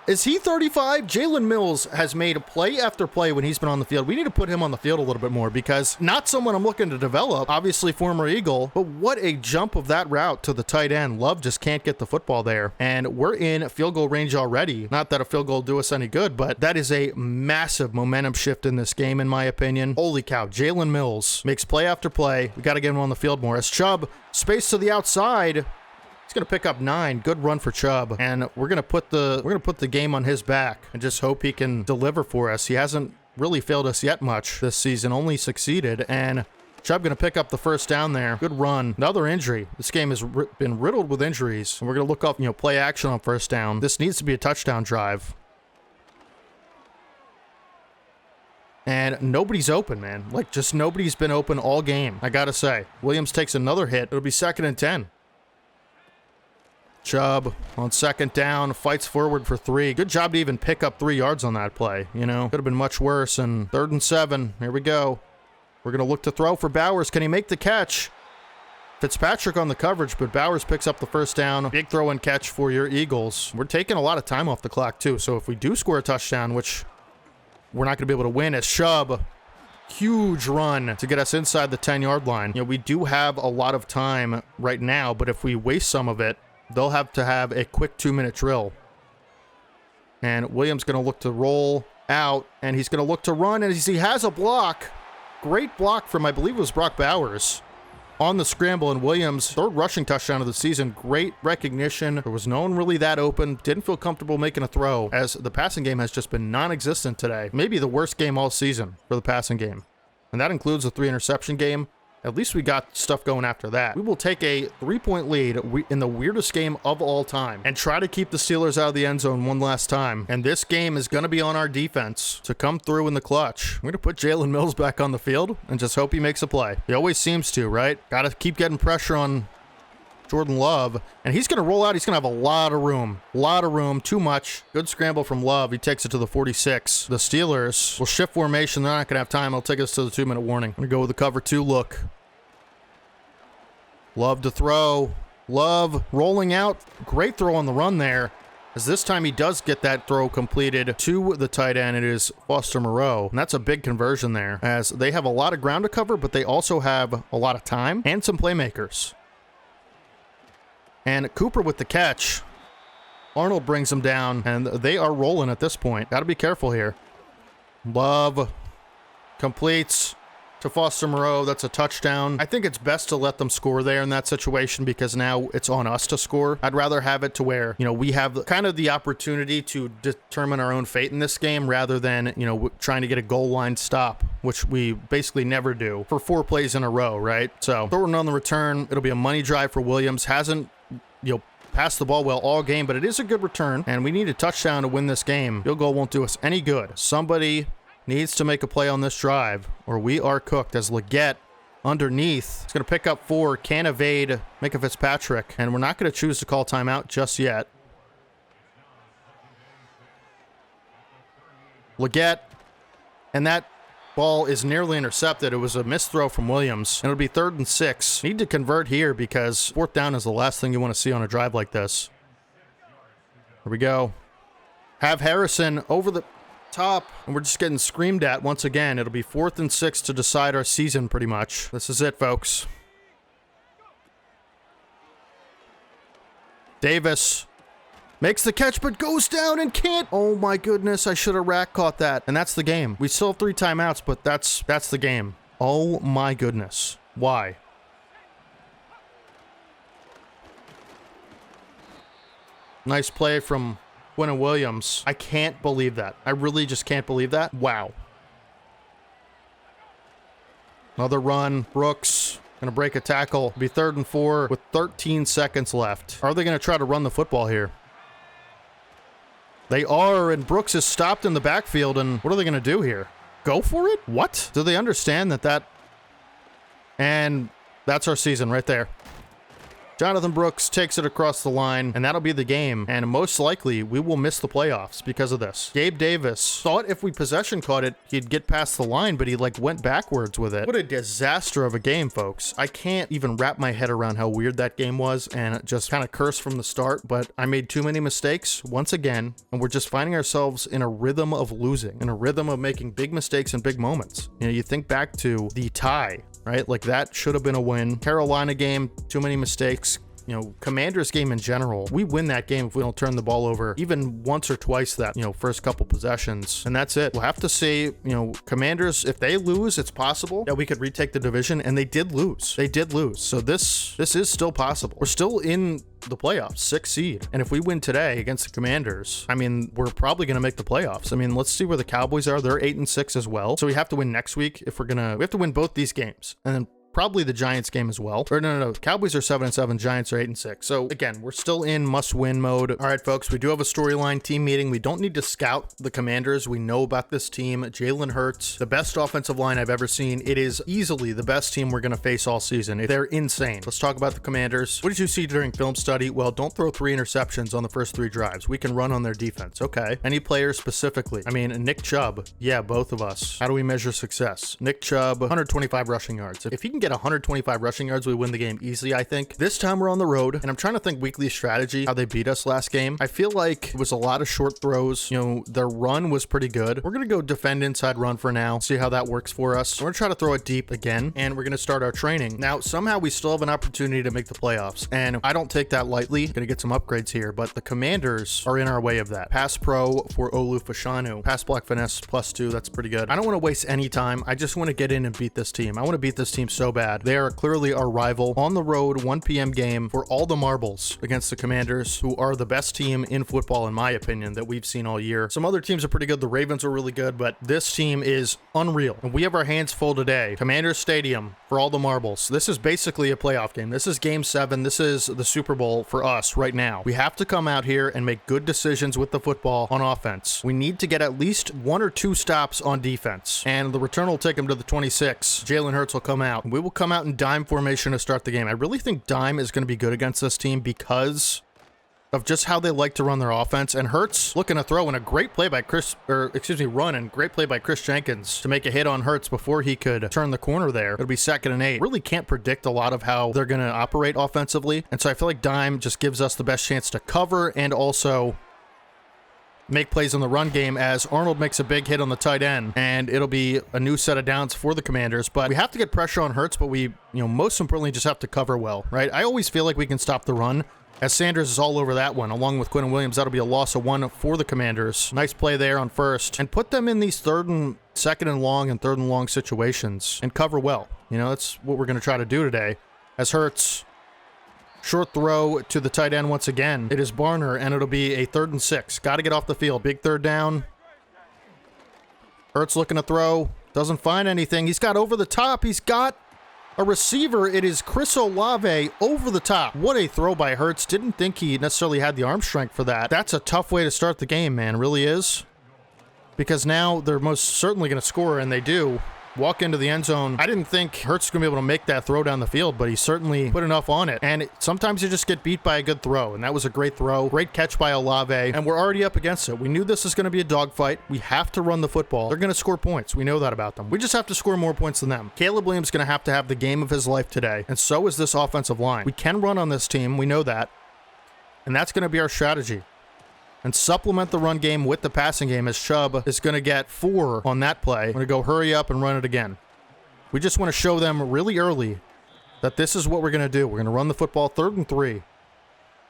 Is he 35? Jalen Mills has made a play after play when he's been on the field. We need to put him on the field a little bit more, because not someone I'm looking to develop, obviously former Eagle, but what a jump of that route to the tight end. Love just can't get the football there, and we're in field goal range already. Not that a field goal will do us any good, but that is a massive momentum shift in this game, in my opinion. Holy cow, Jalen Mills makes play after play. We got to get him on the field more. As Chubb, space to the outside. He's going to pick up 9. Good run for Chubb. And we're going to put the game on his back and just hope he can deliver for us. He hasn't really failed us yet much this season, only succeeded. And Chubb going to pick up the 1st down there. Good run. Another injury. This game has been riddled with injuries. And we're going to look up, play action on 1st down. This needs to be a touchdown drive. And nobody's open, man. Like, just nobody's been open all game, I got to say. Williams takes another hit. It'll be 2nd and 10. Chubb on 2nd down, fights forward for 3. Good job to even pick up 3 yards on that play, Could have been much worse. And 3rd and 7, here we go. We're going to look to throw for Bowers. Can he make the catch? Fitzpatrick on the coverage, but Bowers picks up the 1st down. Big throw and catch for your Eagles. We're taking a lot of time off the clock, too. So if we do score a touchdown, which we're not going to be able to win, as Chubb, huge run to get us inside the 10-yard line. We do have a lot of time right now, but if we waste some of it, they'll have to have a quick 2-minute drill. And Williams going to look to roll out, and he's going to look to run, and he has a block. Great block from, I believe it was Brock Bowers, on the scramble, and Williams' 3rd rushing touchdown of the season. Great recognition. There was no one really that open. Didn't feel comfortable making a throw, as the passing game has just been non-existent today. Maybe the worst game all season for the passing game. And that includes the 3-interception game. At least we got stuff going after that. We will take a 3-point lead in the weirdest game of all time and try to keep the Steelers out of the end zone one last time. And this game is going to be on our defense to come through in the clutch. We're going to put Jalen Mills back on the field and just hope he makes a play. He always seems to, right? Got to keep getting pressure on Jordan Love. And he's going to roll out. He's going to have a lot of room. A lot of room. Too much. Good scramble from Love. He takes it to the 46. The Steelers will shift formation. They're not going to have time. It'll take us to the 2-minute warning. I'm going to go with the cover 2 look. Love to throw. Love rolling out. Great throw on the run there. As this time he does get that throw completed to the tight end. It is Foster Moreau. And that's a big conversion there, as they have a lot of ground to cover, but they also have a lot of time and some playmakers. And Cooper with the catch. Arnold brings him down, and they are rolling at this point. Got to be careful here. Love completes to Foster Moreau. That's a touchdown. I think it's best to let them score there in that situation, because now it's on us to score. I'd rather have it to where, you know, we have kind of the opportunity to determine our own fate in this game, rather than, you know, trying to get a goal line stop, which we basically never do for 4 plays in a row, right? So throwing on the return, it'll be a money drive for Williams. Hasn't, you know, passed the ball well all game, but it is a good return, and we need a touchdown to win this game. Field goal won't do us any good. Somebody needs to make a play on this drive, or we are cooked, as Leggett underneath. It's going to pick up 4, can't evade Micah Fitzpatrick, and we're not going to choose to call timeout just yet. Leggett, and that ball is nearly intercepted. It was a missed throw from Williams, and it'll be 3rd and 6. Need to convert here, because 4th down is the last thing you want to see on a drive like this. Here we go. Have Harrison over the top, and we're just getting screamed at once again. It'll be 4th and 6 to decide our season, pretty much. This is it, folks. Davis makes the catch, but goes down and can't. Oh my goodness, I should have rack caught that. And that's the game. We still have 3 timeouts, but that's the game. Oh my goodness. Why? Nice play from Quinn Williams. I can't believe that. I really just can't believe that. Wow. Another run. Brooks gonna break a tackle. It'll be 3rd and 4 with 13 seconds left. Are they gonna try to run the football here? They are, and Brooks is stopped in the backfield, and what are they gonna do here? Go for it? What? Do they understand that? And that's our season right there. Jonathan Brooks takes it across the line, and that'll be the game. And most likely, we will miss the playoffs because of this. Gabe Davis thought if we possession caught it, he'd get past the line, but he went backwards with it. What a disaster of a game, folks. I can't even wrap my head around how weird that game was, and just kind of cursed from the start, but I made too many mistakes once again, and we're just finding ourselves in a rhythm of losing, in a rhythm of making big mistakes and big moments. You know, you think back to the tie, right? Like, that should have been a win. Carolina game, too many mistakes. You know, Commanders game in general, we win that game if we don't turn the ball over even once or twice that, you know, first couple possessions. And that's it. We'll have to say, you know, Commanders, if they lose, it's possible that we could retake the division, and they did lose. They did lose. So this is still possible. We're still in the playoffs, 6th seed. And if we win today against the Commanders, I mean, we're probably going to make the playoffs. I mean, let's see where the Cowboys are. They're 8 and 6 as well. So we have to win next week if we have to win both these games. And then probably the Giants game as well. Or no. Cowboys are 7 and 7. Giants are 8 and 6. So again, we're still in must-win mode. All right, folks, we do have a storyline team meeting. We don't need to scout the Commanders. We know about this team. Jalen Hurts, the best offensive line I've ever seen. It is easily the best team we're going to face all season. They're insane. Let's talk about the Commanders. What did you see during film study? Well, don't throw 3 interceptions on the first 3 drives. We can run on their defense. Okay. Any player specifically? I mean, Nick Chubb. Yeah, both of us. How do we measure success? Nick Chubb, 125 rushing yards. If he can get 125 rushing yards, we win the game easily, I think. This time we're on the road, and I'm trying to think weekly strategy, how they beat us last game. I feel like it was a lot of short throws. You know, their run was pretty good. We're going to go defend inside run for now, see how that works for us. We're going to try to throw it deep again, and we're going to start our training. Now, somehow we still have an opportunity to make the playoffs, and I don't take that lightly. Going to get some upgrades here, but the Commanders are in our way of that. Pass pro for Olu Fashanu. Pass block finesse +2. That's pretty good. I don't want to waste any time. I just want to get in and beat this team. I want to beat this team so bad. They are clearly our rival. On the road, 1 p.m. game for all the marbles against the Commanders, who are the best team in football, in my opinion, that we've seen all year. Some other teams are pretty good. The Ravens are really good, but this team is unreal. And we have our hands full today. Commanders Stadium for all the marbles. This is basically a playoff game. This is game 7. This is the Super Bowl for us right now. We have to come out here and make good decisions with the football on offense. We need to get at least 1 or 2 stops on defense. And the return will take them to the 26. Jalen Hurts will come out. We will come out in dime formation to start the game. I really think dime is going to be good against this team because of just how they like to run their offense. And Hurts looking to throw in a great play by run and great play by Chris Jenkins to make a hit on Hurts before he could turn the corner there. It'll be 2nd and 8. Really can't predict a lot of how they're going to operate offensively. And so I feel like dime just gives us the best chance to cover and also make plays in the run game as Arnold makes a big hit on the tight end, and it'll be a new set of downs for the Commanders. But we have to get pressure on Hurts, but we, most importantly, just have to cover well, right? I always feel like we can stop the run, as Sanders is all over that one, along with Quinn Williams. That'll be a loss of 1 for the Commanders. Nice play there on first, and put them in these second and long situations, and cover well. That's what we're going to try to do today. As Hurts, short throw to the tight end once again. It is Barner, and it'll be a 3rd and 6. Got to get off the field. Big 3rd down. Hurts looking to throw. Doesn't find anything. He's got over the top. He's got a receiver. It is Chris Olave over the top. What a throw by Hurts. Didn't think he necessarily had the arm strength for that. That's a tough way to start the game, man. It really is. Because now they're most certainly going to score, and they do. Walk into the end zone. I didn't think Hurts was going to be able to make that throw down the field, but he certainly put enough on it. And sometimes you just get beat by a good throw, and that was a great throw. Great catch by Olave, and we're already up against it. We knew this is going to be a dogfight. We have to run the football. They're going to score points. We know that about them. We just have to score more points than them. Caleb Williams is going to have the game of his life today, and so is this offensive line. We can run on this team. We know that, and that's going to be our strategy. And supplement the run game with the passing game, as Chubb is going to get 4 on that play. I'm going to go hurry up and run it again. We just want to show them really early that this is what we're going to do. We're going to run the football. 3rd and 3.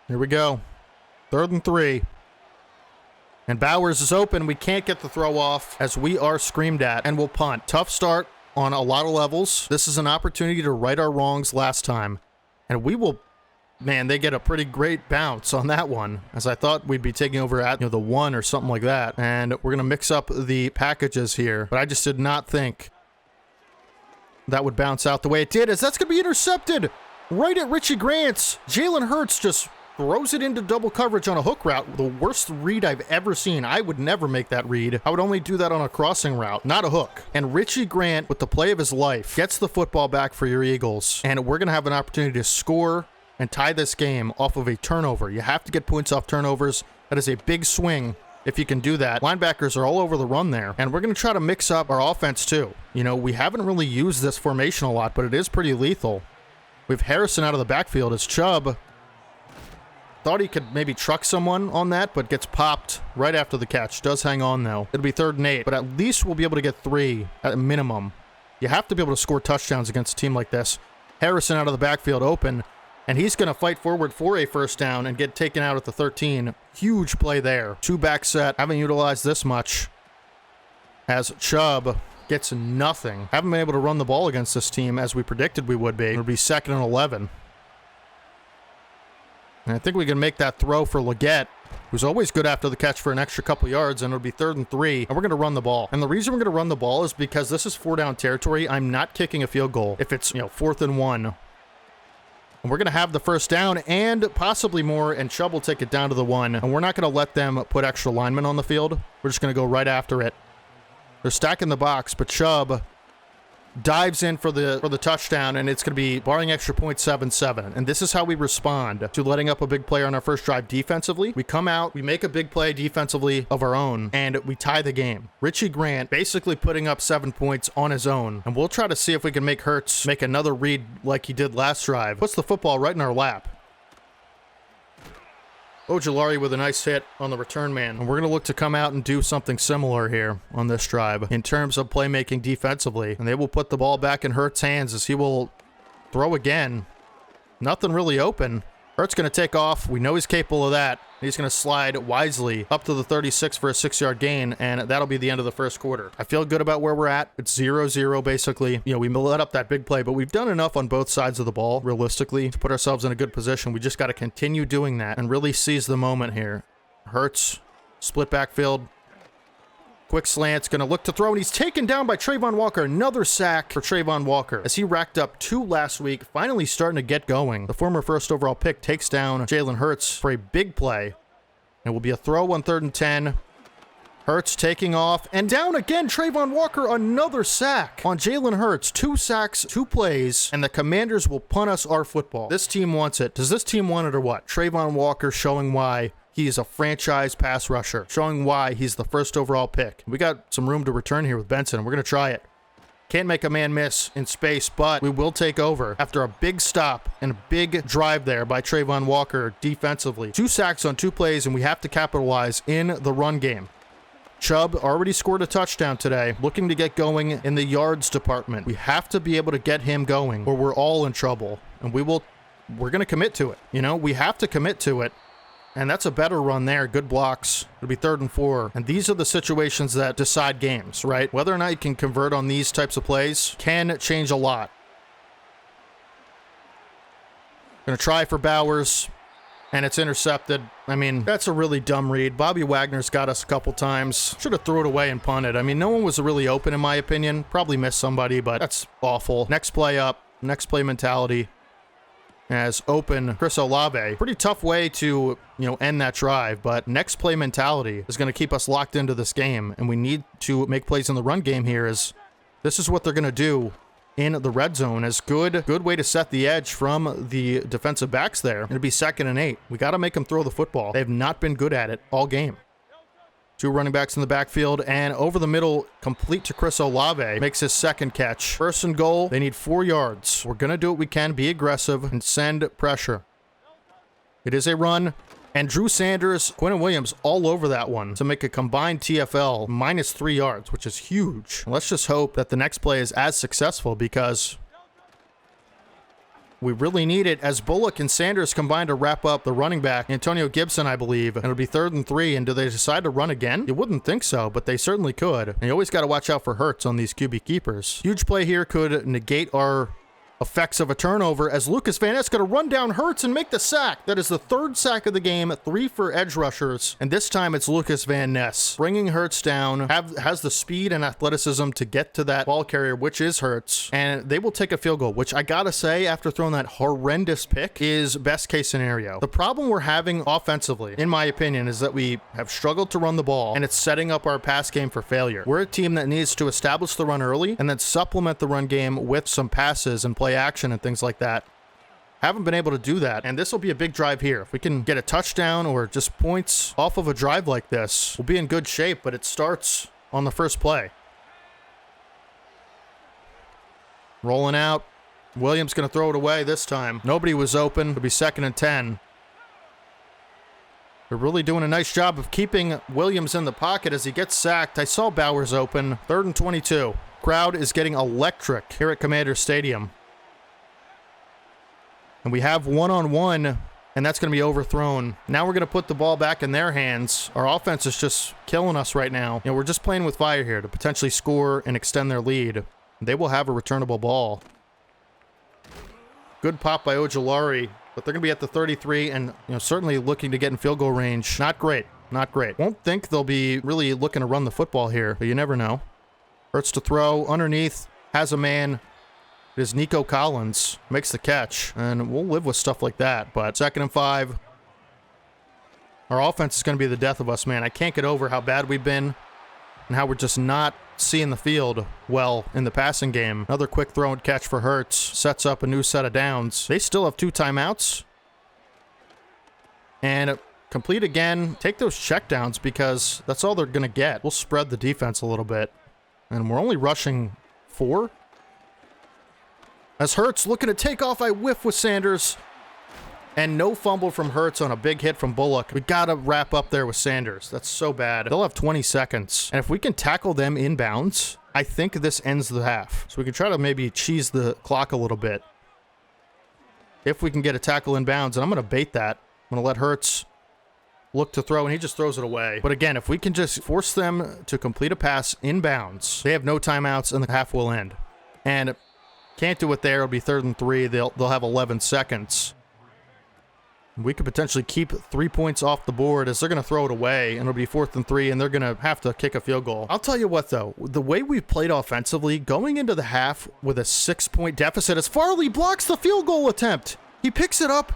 Here we go. 3rd and 3. And Bowers is open. We can't get the throw off as we are screamed at, and we'll punt. Tough start on a lot of levels. This is an opportunity to right our wrongs last time. And we will... Man, they get a pretty great bounce on that one, as I thought we'd be taking over at the 1 or something like that. And we're going to mix up the packages here. But I just did not think that would bounce out the way it did, as that's going to be intercepted right at Richie Grant's. Jalen Hurts just throws it into double coverage on a hook route. The worst read I've ever seen. I would never make that read. I would only do that on a crossing route, not a hook. And Richie Grant, with the play of his life, gets the football back for your Eagles. And we're going to have an opportunity to score and tie this game off of a turnover. You have to get points off turnovers. That is a big swing if you can do that. Linebackers are all over the run there. And we're going to try to mix up our offense too. We haven't really used this formation a lot, but it is pretty lethal. We have Harrison out of the backfield as Chubb. Thought he could maybe truck someone on that, but gets popped right after the catch. Does hang on though. It'll be 3rd and 8, but at least we'll be able to get 3 at a minimum. You have to be able to score touchdowns against a team like this. Harrison out of the backfield open. And he's going to fight forward for a 1st down and get taken out at the 13. Huge play there. 2-back set. Haven't utilized this much. As Chubb gets nothing. Haven't been able to run the ball against this team as we predicted we would be. It'll be 2nd and 11. And I think we can make that throw for Leggett, who's always good after the catch for an extra couple yards, and it'll be 3rd and 3, and we're going to run the ball. And the reason we're going to run the ball is because this is 4-down territory. I'm not kicking a field goal if it's, 4th and 1. And we're going to have the 1st down and possibly more, and Chubb will take it down to the 1. And we're not going to let them put extra linemen on the field. We're just going to go right after it. They're stacking the box, but Chubb dives in for the touchdown, and it's going to be, barring extra points, 7-7. And this is how we respond to letting up a big play on our first drive defensively. We come out, we make a big play defensively of our own, and we tie the game. Richie Grant basically putting up 7 points on his own, and we'll try to see if we can make Hurts make another read like he did last drive. Puts the football right in our lap. Ojulari with a nice hit on the return man. And we're going to look to come out and do something similar here on this drive in terms of playmaking defensively. And they will put the ball back in Hurts' hands as he will throw again. Nothing really open. Hurts going to take off. We know he's capable of that. He's going to slide wisely up to the 36 for a 6-yard gain, and that'll be the end of the first quarter. I feel good about where we're at. It's 0-0 basically. We let up that big play, but we've done enough on both sides of the ball, realistically, to put ourselves in a good position. We just got to continue doing that and really seize the moment here. Hurts, split backfield. Quick slant's going to look to throw, and he's taken down by Trayvon Walker. Another sack for Trayvon Walker as he racked up 2 last week, finally starting to get going. The former 1st overall pick takes down Jalen Hurts for a big play. It will be a throw on 3rd and 10. Hurts taking off, and down again, Trayvon Walker, another sack on Jalen Hurts. 2 sacks, 2 plays, and the Commanders will punt us our football. This team wants it. Does this team want it or what? Trayvon Walker showing why he is a franchise pass rusher, showing why he's the 1st overall pick. We got some room to return here with Benson. We're going to try it. Can't make a man miss in space, but we will take over after a big stop and a big drive there by Trayvon Walker defensively. 2 sacks on 2 plays, and we have to capitalize in the run game. Chubb already scored a touchdown today, looking to get going in the yards department. We have to be able to get him going or we're all in trouble, and we're going to commit to it. You know, we have to commit to it. And that's a better run there. Good blocks. It'll be 3rd and 4. And these are the situations that decide games, right? Whether or not you can convert on these types of plays can change a lot. Gonna try for Bowers, and it's intercepted. I mean, that's a really dumb read. Bobby Wagner's got us a couple times. Should have threw it away and punted. I mean, no one was really open in my opinion. Probably missed somebody, but that's awful. Next play up. Next play mentality. As open Chris Olave. Pretty tough way to, end that drive, but next play mentality is going to keep us locked into this game, and we need to make plays in the run game here. This is what they're going to do in the red zone. As good way to set the edge from the defensive backs there. It'll be 2nd and 8. We got to make them throw the football. They've not been good at it all game. 2 running backs in the backfield, and over the middle, complete to Chris Olave. Makes his 2nd catch. 1st and goal. They need 4 yards. We're going to do what we can, be aggressive, and send pressure. It is a run, and Drew Sanders, Quentin Williams all over that one to make a combined TFL minus 3 yards, which is huge. Let's just hope that the next play is as successful because we really need it, as Bullock and Sanders combine to wrap up the running back, Antonio Gibson, I believe. And it'll be 3rd and 3, and do they decide to run again? You wouldn't think so, but they certainly could. And you always got to watch out for Hurts on these QB keepers. Huge play here could negate our effects of a turnover, as Lucas Van Ness going to run down Hurts and make the sack. That is the 3rd sack of the game, 3 for edge rushers, and this time it's Lucas Van Ness bringing Hurts down. Has the speed and athleticism to get to that ball carrier, which is Hurts, and they will take a field goal, which I gotta say, after throwing that horrendous pick, is best case scenario. The problem we're having offensively, in my opinion, is that we have struggled to run the ball, and it's setting up our pass game for failure. We're a team that needs to establish the run early and then supplement the run game with some passes and play action and things like that. Haven't been able to do that, and this will be a big drive here. If we can get a touchdown or just points off of a drive like this, we'll be in good shape, but it starts on the first play. Rolling out. Williams going to throw it away this time. Nobody was open. It'll be 2nd and 10. They're really doing a nice job of keeping Williams in the pocket as he gets sacked. I saw Bowers open. 3rd and 22. Crowd is getting electric here at Commander Stadium. And we have 1-on-1, and that's going to be overthrown. Now we're going to put the ball back in their hands. Our offense is just killing us right now. We're just playing with fire here to potentially score and extend their lead. They will have a returnable ball. Good pop by Ojulari, but they're going to be at the 33 and certainly looking to get in field goal range. Not great. Not great. Won't think they'll be really looking to run the football here, but you never know. Hurts to throw underneath, has a man. It is Nico Collins, makes the catch, and we'll live with stuff like that. But 2nd and 5. Our offense is going to be the death of us, man. I can't get over how bad we've been and how we're just not seeing the field well in the passing game. Another quick throw and catch for Hurts. Sets up a new set of downs. They still have 2 timeouts. And complete again. Take those checkdowns because that's all they're going to get. We'll spread the defense a little bit. And we're only rushing 4. As Hurts looking to take off, I whiff with Sanders. And no fumble from Hurts on a big hit from Bullock. We got to wrap up there with Sanders. That's so bad. They'll have 20 seconds. And if we can tackle them inbounds, I think this ends the half. So we can try to maybe cheese the clock a little bit. If we can get a tackle inbounds, and I'm going to bait that. I'm going to let Hurts look to throw, and he just throws it away. But again, if we can just force them to complete a pass inbounds, they have no timeouts, and the half will end. And can't do it there. It'll be 3rd and 3. They'll have 11 seconds. We could potentially keep 3 points off the board as they're going to throw it away, and it'll be 4th and 3, and they're going to have to kick a field goal. I'll tell you what, though. The way we've played offensively, going into the half with a 6-point deficit as Farley blocks the field goal attempt. He picks it up.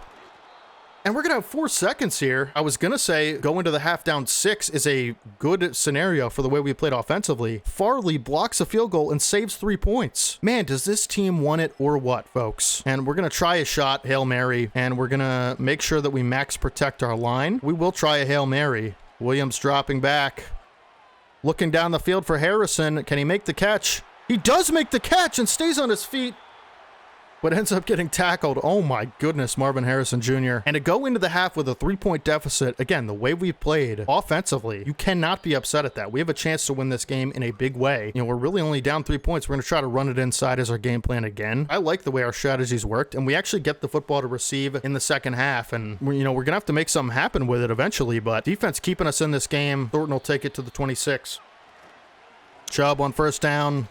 And we're going to have 4 seconds here. I was going to say go into the half down 6 is a good scenario for the way we played offensively. Farley blocks a field goal and saves 3 points. Man, does this team want it or what, folks? And we're going to try a shot, Hail Mary, and we're going to make sure that we max protect our line. We will try a Hail Mary. Williams dropping back. Looking down the field for Harrison. Can he make the catch? He does make the catch and stays on his feet, but ends up getting tackled. Oh my goodness, Marvin Harrison Jr. And to go into the half with a 3-point deficit, again, the way we've played offensively, you cannot be upset at that. We have a chance to win this game in a big way. You know, we're really only down 3 points. We're going to try to run it inside as our game plan again. I like the way our strategies worked, and we actually get the football to receive in the second half, and we're going to have to make something happen with it eventually, but defense keeping us in this game. Thornton will take it to the 26. Chubb on first down.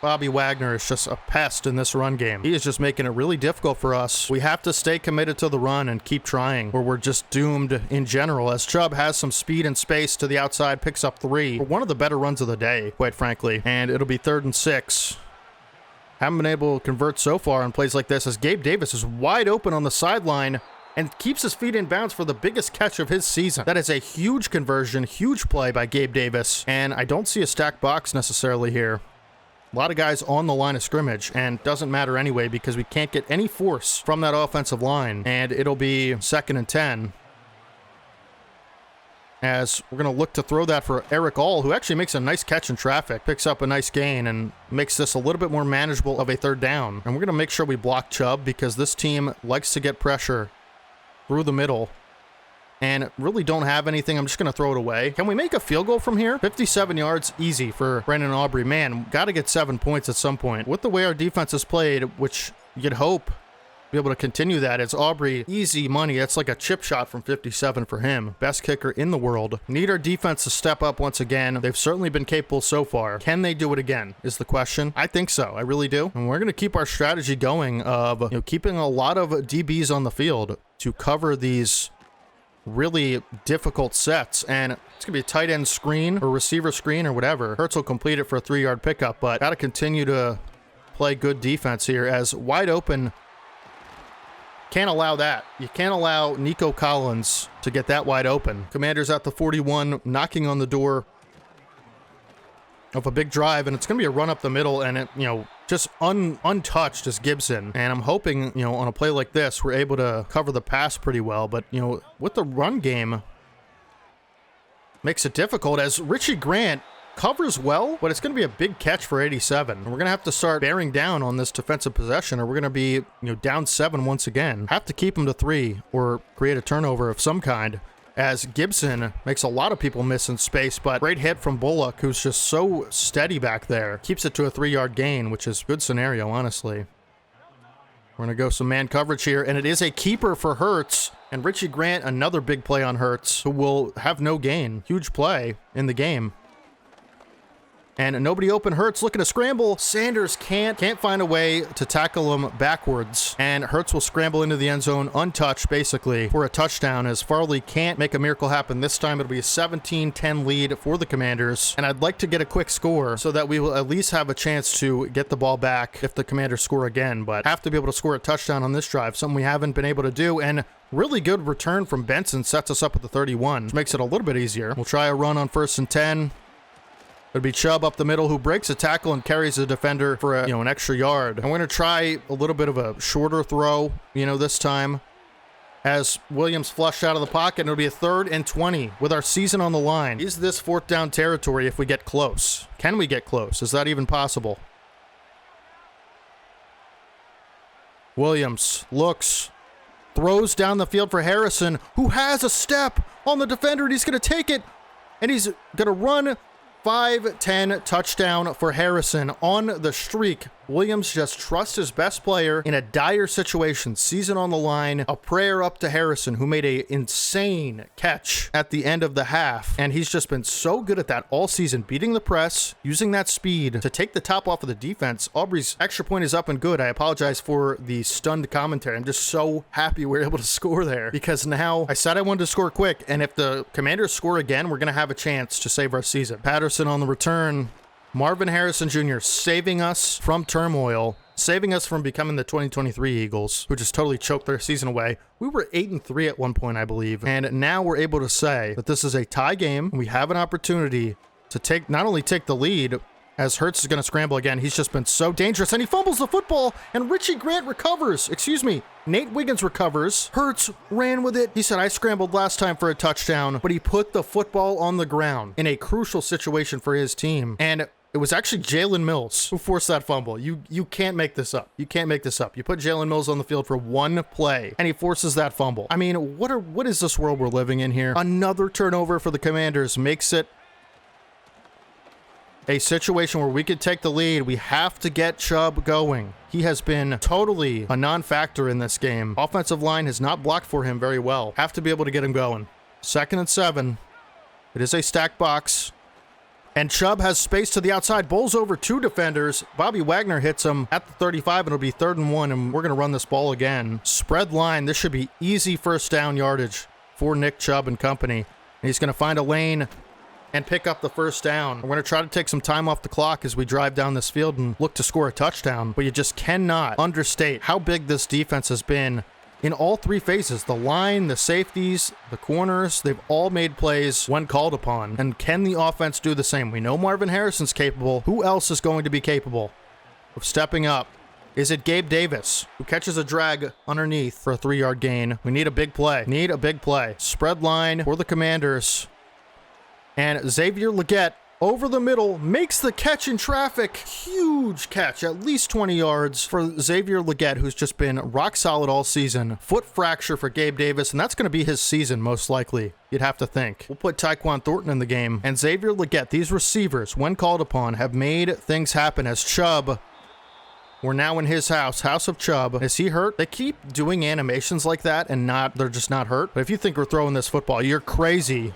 Bobby Wagner is just a pest in this run game. He is just making it really difficult for us. We have to stay committed to the run and keep trying, or we're just doomed in general, as Chubb has some speed and space to the outside, picks up 3. For one of the better runs of the day, quite frankly. And it'll be 3rd and 6. Haven't been able to convert so far in plays like this, as Gabe Davis is wide open on the sideline and keeps his feet in bounds for the biggest catch of his season. That is a huge conversion, huge play by Gabe Davis, and I don't see a stacked box necessarily here. A lot of guys on the line of scrimmage, and doesn't matter anyway because we can't get any force from that offensive line, and it'll be 2nd and 10. As we're going to look to throw that for Eric All, who actually makes a nice catch in traffic, picks up a nice gain, and makes this a little bit more manageable of a 3rd down. And we're going to make sure we block Chubb because this team likes to get pressure through the middle. And really don't have anything. I'm just going to throw it away. Can we make a field goal from here? 57 yards, easy for Brandon Aubrey. Man, got to get 7 points at some point. With the way our defense is played, which you'd hope be able to continue that, it's Aubrey, easy money. That's like a chip shot from 57 for him. Best kicker in the world. Need our defense to step up once again. They've certainly been capable so far. Can they do it again is the question. I think so. I really do. And we're going to keep our strategy going of keeping a lot of DBs on the field to cover these really difficult sets, and it's gonna be a tight end screen or receiver screen or whatever. Hurts will complete it for a 3-yard pickup, but gotta continue to play good defense here, as wide open. Can't allow that. You can't allow Nico Collins to get that wide open. Commanders at the 41, knocking on the door of a big drive, and it's gonna be a run up the middle, and it just untouched is Gibson. And I'm hoping, on a play like this, we're able to cover the pass pretty well. But, with the run game, makes it difficult, as Richie Grant covers well, but it's going to be a big catch for 87. And we're going to have to start bearing down on this defensive possession, or we're going to be, down 7 once again. Have to keep them to 3 or create a turnover of some kind, as Gibson makes a lot of people miss in space, but great hit from Bullock, who's just so steady back there. Keeps it to a 3-yard gain, which is a good scenario, honestly. We're going to go some man coverage here, and it is a keeper for Hurts, and Richie Grant, another big play on Hurts, who will have no gain. Huge play in the game. And nobody open. Hurts looking to scramble. Sanders can't find a way to tackle him backwards. And Hurts will scramble into the end zone untouched, basically, for a touchdown, as Farley can't make a miracle happen. This time it'll be a 17-10 lead for the Commanders. And I'd like to get a quick score so that we will at least have a chance to get the ball back if the Commanders score again. But have to be able to score a touchdown on this drive, something we haven't been able to do. And really good return from Benson sets us up at the 31, which makes it a little bit easier. We'll try a run on 1st and 10. It'll be Chubb up the middle, who breaks a tackle and carries the defender for an extra yard. And we're going to try a little bit of a shorter throw, this time, as Williams flushed out of the pocket, and it'll be a 3rd and 20 with our season on the line. Is this 4th down territory if we get close? Can we get close? Is that even possible? Williams looks, throws down the field for Harrison, who has a step on the defender, and he's going to take it, and he's going to run. 5-10 touchdown for Harrison on the streak. Williams just trusts his best player in a dire situation. Season on the line. A prayer up to Harrison, who made a insane catch at the end of the half. And he's just been so good at that all season, beating the press, using that speed to take the top off of the defense. Aubrey's extra point is up and good. I apologize for the stunned commentary. I'm just so happy we're able to score there, because now I said I wanted to score quick, and if the Commanders score again, we're going to have a chance to save our season. Patterson on the return. Marvin Harrison Jr. saving us from turmoil, saving us from becoming the 2023 Eagles, who just totally choked their season away. We were 8-3 at one point, I believe, and now we're able to say that this is a tie game. We have an opportunity to not only take the lead, as Hurts is going to scramble again. He's just been so dangerous, and he fumbles the football, and Richie Grant recovers. Nate Wiggins recovers. Hurts ran with it. He said, I scrambled last time for a touchdown, but he put the football on the ground in a crucial situation for his team. And It was actually Jalen Mills who forced that fumble. You can't make this up. You can't make this up. You put Jalen Mills on the field for one play, and he forces that fumble. I mean, what is this world we're living in here? Another turnover for the Commanders makes it a situation where we could take the lead. We have to get Chubb going. He has been totally a non-factor in this game. Offensive line has not blocked for him very well. Have to be able to get him going. 2nd and 7. It is a stack box. And Chubb has space to the outside, bowls over 2 defenders. Bobby Wagner hits him at the 35, and it'll be 3rd and 1, and we're going to run this ball again. Spread line. This should be easy first down yardage for Nick Chubb and company. And he's going to find a lane and pick up the first down. We're going to try to take some time off the clock as we drive down this field and look to score a touchdown. But you just cannot understate how big this defense has been in all 3 phases. The line, the safeties, the corners, they've all made plays when called upon. And can the offense do the same? We know Marvin Harrison's capable. Who else is going to be capable of stepping up? Is it Gabe Davis, who catches a drag underneath for a 3-yard gain? We need a big play. Need a big play. Spread line for the Commanders. And Xavier Legette over the middle makes the catch in traffic. Huge catch, at least 20 yards for Xavier Legette, who's just been rock solid all season. Foot fracture for Gabe Davis, and that's going to be his season most likely, you'd have to think. We'll put Tyquan Thornton in the game. And Xavier Legette, these receivers, when called upon, have made things happen as Chubb. We're now in his house of Chubb. Is he hurt? They keep doing animations like that and they're just not hurt. But if you think we're throwing this football, you're crazy.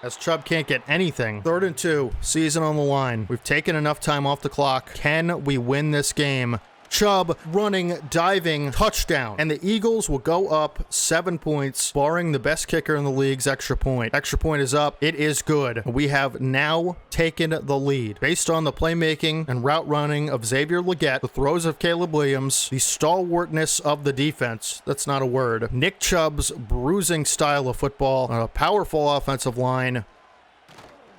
As Chubb can't get anything. 3rd and 2, season on the line. We've taken enough time off the clock. Can we win this game? Chubb running, diving, touchdown. And the Eagles will go up 7 points, barring the best kicker in the league's extra point. Extra point is up. It is good. We have now taken the lead. Based on the playmaking and route running of Xavier Legette, the throws of Caleb Williams, the stalwartness of the defense, that's not a word, Nick Chubb's bruising style of football, a powerful offensive line,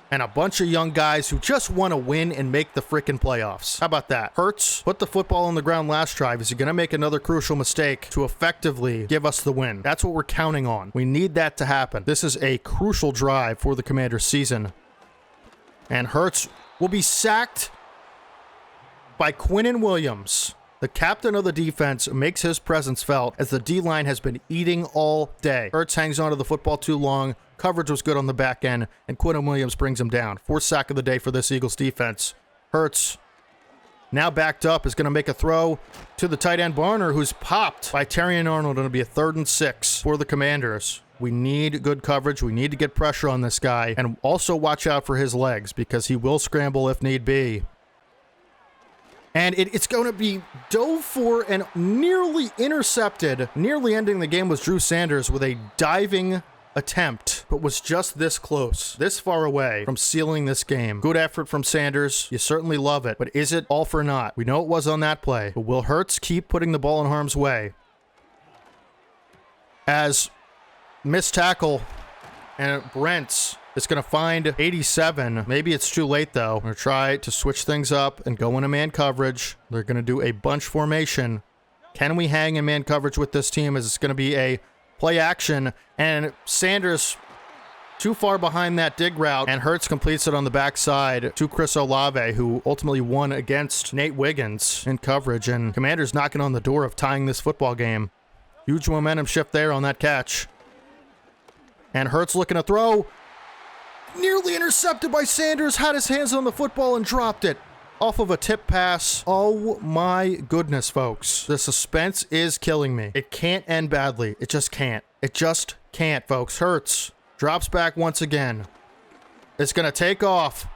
and a bunch of young guys who just want to win and make the freaking playoffs. How about that? Hurts put the football on the ground last drive. Is he going to make another crucial mistake to effectively give us the win? That's what we're counting on. We need that to happen. This is a crucial drive for the Commanders' season. And Hurts will be sacked by Quinnen Williams. The captain of the defense makes his presence felt as the D-line has been eating all day. Hurts hangs onto the football too long. Coverage was good on the back end, and Quinnen Williams brings him down. 4th sack of the day for this Eagles defense. Hurts, now backed up, is going to make a throw to the tight end Barner, who's popped by Terrion Arnold. It'll be a 3rd and 6 for the Commanders. We need good coverage. We need to get pressure on this guy, and also watch out for his legs because he will scramble if need be. And it's going to be dove for and nearly intercepted. Nearly ending the game was Drew Sanders with a diving attempt, but was just this close, this far away from sealing this game. Good effort from Sanders. You certainly love it, but is it all for naught? We know it was on that play, but will Hurts keep putting the ball in harm's way? As missed tackle, and Brents is going to find 87. Maybe it's too late, though. We're going to try to switch things up and go into man coverage. They're going to do a bunch formation. Can we hang in man coverage with this team? Is it's going to be a play action? And Sanders too far behind that dig route, and Hurts completes it on the backside to Chris Olave, who ultimately won against Nate Wiggins in coverage. And Commanders knocking on the door of tying this football game. Huge momentum shift there on that catch. And Hurts looking to throw. Nearly intercepted by Sanders. Had his hands on the football and dropped it off of a tip pass. Oh my goodness, folks. The suspense is killing me. It can't end badly. It just can't. It just can't, folks. Hurts drops back once again. It's going to take off.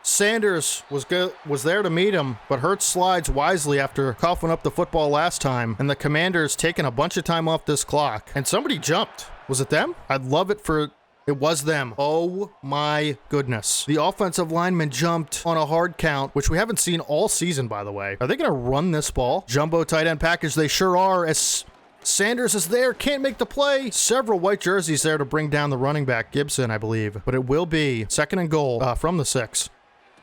Sanders was there to meet him, but Hurts slides wisely after coughing up the football last time, and the Commanders taking a bunch of time off this clock. And somebody jumped. Was it them? I'd love it for... It was them. Oh my goodness. The offensive lineman jumped on a hard count, which we haven't seen all season, by the way. Are they going to run this ball? Jumbo tight end package. They sure are, as Sanders is there. Can't make the play. Several white jerseys there to bring down the running back, Gibson, I believe. But it will be 2nd and goal from the 6.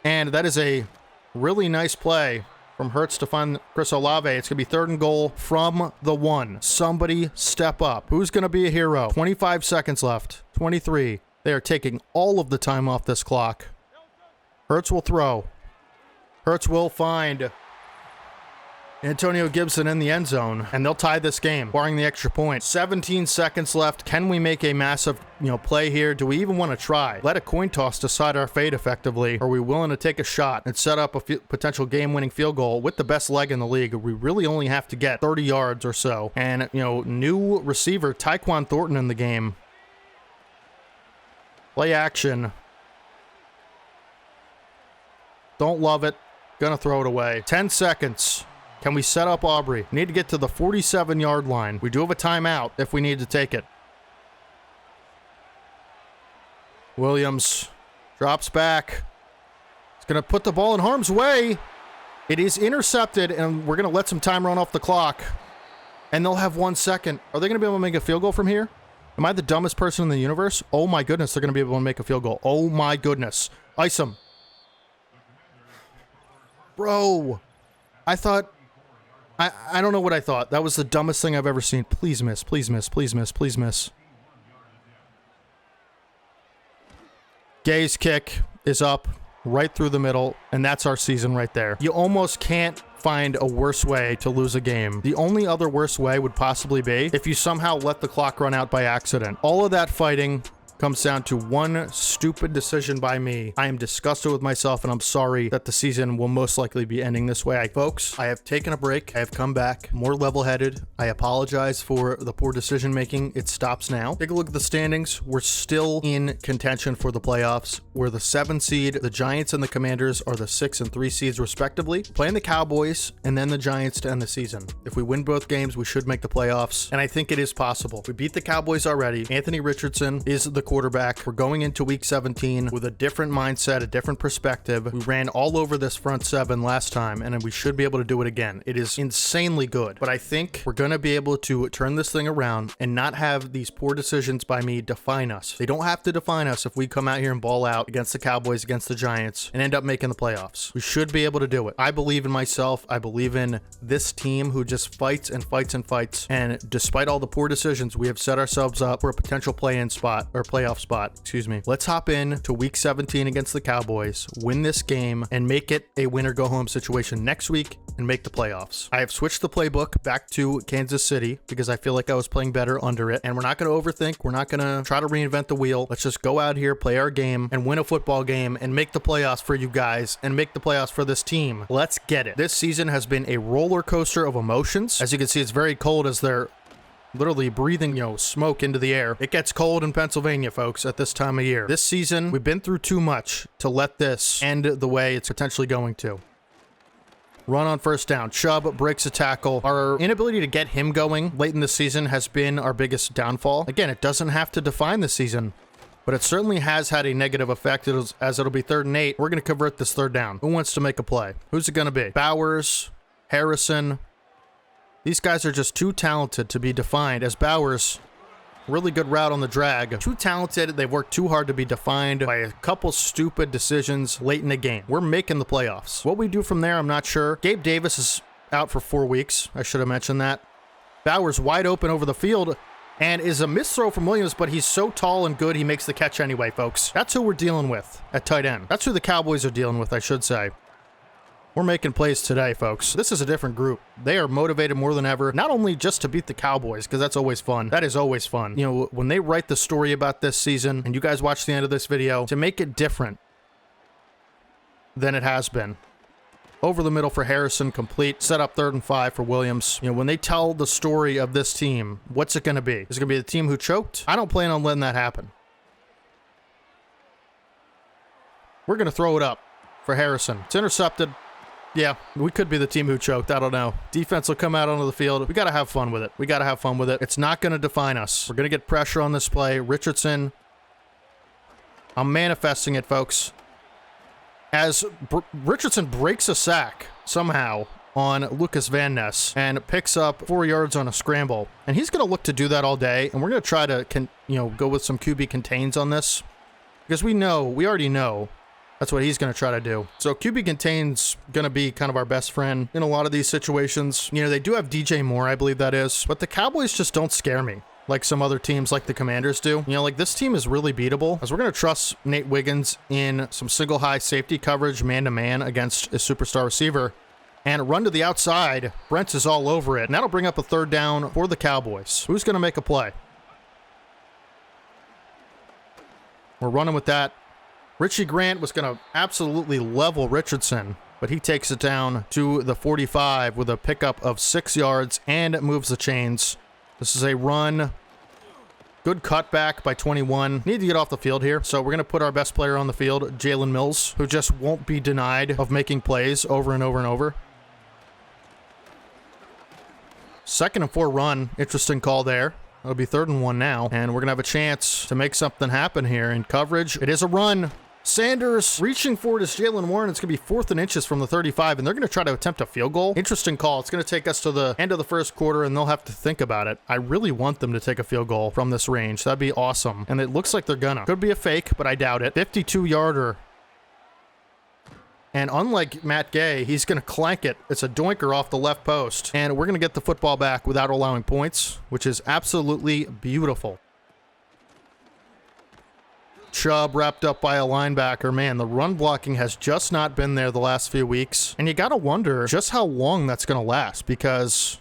And that is a really nice play from Hurts to find Chris Olave. It's going to be 3rd and goal from the 1. Somebody step up. Who's going to be a hero? 25 seconds left. 23. They are taking all of the time off this clock. Hurts will throw. Hurts will find Antonio Gibson in the end zone, and they'll tie this game, barring the extra point. 17 seconds left. Can we make a massive, play here? Do we even want to try? Let a coin toss decide our fate effectively. Are we willing to take a shot and set up a potential game-winning field goal with the best leg in the league? We really only have to get 30 yards or so. And, new receiver Tyquan Thornton in the game. Play action. Don't love it. Gonna throw it away. 10 seconds. Can we set up Aubrey? We need to get to the 47-yard line. We do have a timeout if we need to take it. Williams drops back. He's going to put the ball in harm's way. It is intercepted, and we're going to let some time run off the clock. And they'll have 1 second. Are they going to be able to make a field goal from here? Am I the dumbest person in the universe? Oh, my goodness, they're going to be able to make a field goal. Oh, my goodness. Ice them. Bro, I thought... I don't know what I thought. That was the dumbest thing I've ever seen. Please miss, please miss, please miss, please miss. Gay's kick is up right through the middle, and that's our season right there. You almost can't find a worse way to lose a game. The only other worse way would possibly be if you somehow let the clock run out by accident. All of that fighting comes down to one stupid decision by me. I am disgusted with myself, and I'm sorry that the season will most likely be ending this way. Folks, I have taken a break. I have come back more level-headed. I apologize for the poor decision making. It stops now. Take a look at the standings. We're still in contention for the playoffs. We're the 7 seed. The Giants and the Commanders are the 6 and 3 seeds respectively. Playing the Cowboys and then the Giants to end the season. If we win both games, we should make the playoffs, and I think it is possible. We beat the Cowboys already. Anthony Richardson is the quarterback. We're going into week 17 with a different mindset, a different perspective. We ran all over this front 7 last time, and we should be able to do it again. It is insanely good, but I think we're going to be able to turn this thing around and not have these poor decisions by me define us. They don't have to define us if we come out here and ball out against the Cowboys, against the Giants, and end up making the playoffs. We should be able to do it. I believe in myself. I believe in this team who just fights and fights and fights, and despite all the poor decisions, we have set ourselves up for a potential play-in spot, or playoff spot, excuse me. Let's hop in to week 17 against the Cowboys, win this game, and make it a win or go home situation next week and make the playoffs. I have switched the playbook back to Kansas City because I feel like I was playing better under it, and we're not going to overthink. We're not going to try to reinvent the wheel. Let's just go out here, play our game, and win a football game and make the playoffs for you guys and make the playoffs for this team. Let's get it. This season has been a roller coaster of emotions. As you can see, it's very cold as they're literally breathing, smoke into the air. It gets cold in Pennsylvania, folks, at this time of year. This season, we've been through too much to let this end the way it's potentially going to. Run on first down. Chubb breaks a tackle. Our inability to get him going late in the season has been our biggest downfall. Again, it doesn't have to define the season, but it certainly has had a negative effect as it'll be 3rd and 8. We're going to convert this 3rd down. Who wants to make a play? Who's it going to be? Bowers, Harrison. These guys are just too talented to be defined as Bowers. Really good route on the drag. Too talented. They've worked too hard to be defined by a couple stupid decisions late in the game. We're making the playoffs. What we do from there, I'm not sure. Gabe Davis is out for 4 weeks. I should have mentioned that. Bowers wide open over the field and is a missed throw from Williams, but he's so tall and good, he makes the catch anyway, folks. That's who we're dealing with at tight end. That's who the Cowboys are dealing with, I should say. We're making plays today, folks. This is a different group. They are motivated more than ever, not only just to beat the Cowboys, because that's always fun. That is always fun. When they write the story about this season, and you guys watch the end of this video, to make it different than it has been. Over the middle for Harrison, complete. Set up 3rd and 5 for Williams. When they tell the story of this team, what's it going to be? Is it going to be the team who choked? I don't plan on letting that happen. We're going to throw it up for Harrison. It's intercepted. Yeah, we could be the team who choked. I don't know. Defense will come out onto the field. We got to have fun with it. We got to have fun with it. It's not going to define us. We're going to get pressure on this play. Richardson. I'm manifesting it, folks. As Richardson breaks a sack somehow on Lucas Van Ness and picks up 4 yards on a scramble. And he's going to look to do that all day. And we're going to try to, go with some QB contains on this. Because we already know that's what he's going to try to do. So QB contain's going to be kind of our best friend in a lot of these situations. They do have DJ Moore, I believe that is. But the Cowboys just don't scare me. like some other teams like the Commanders do. You know, like this team is really beatable, as we're going to trust Nate Wiggins in some single high safety coverage man-to-man against a superstar receiver and run to the outside. Brent is all over it, and that'll bring up a third down for the Cowboys. Who's going to make a play? We're running with that. Richie Grant was going to absolutely level Richardson, but he takes it down to the 45 with a pickup of 6 yards and moves the chains. This is a run. Good cutback by 21. Need to get off the field here, so we're going to put our best player on the field, Jalen Mills, who just won't be denied of making plays over and over and over. 2nd and 4 run. Interesting call there. It'll be 3rd and 1 now, and we're going to have a chance to make something happen here in coverage. It is a run. Sanders reaching for it is Jalen Warren. It's going to be 4th and inches from the 35, and they're going to try to attempt a field goal. Interesting call. It's going to take us to the end of the first quarter, and they'll have to think about it. I really want them to take a field goal from this range. That'd be awesome, and it looks like they're gonna. Could be a fake, but I doubt it. 52-yarder. And unlike Matt Gay, he's going to clank it. It's a doinker off the left post, and we're going to get the football back without allowing points, which is absolutely beautiful. Chubb wrapped up by a linebacker. Man, the run blocking has just not been there the last few weeks. And you got to wonder just how long that's going to last, because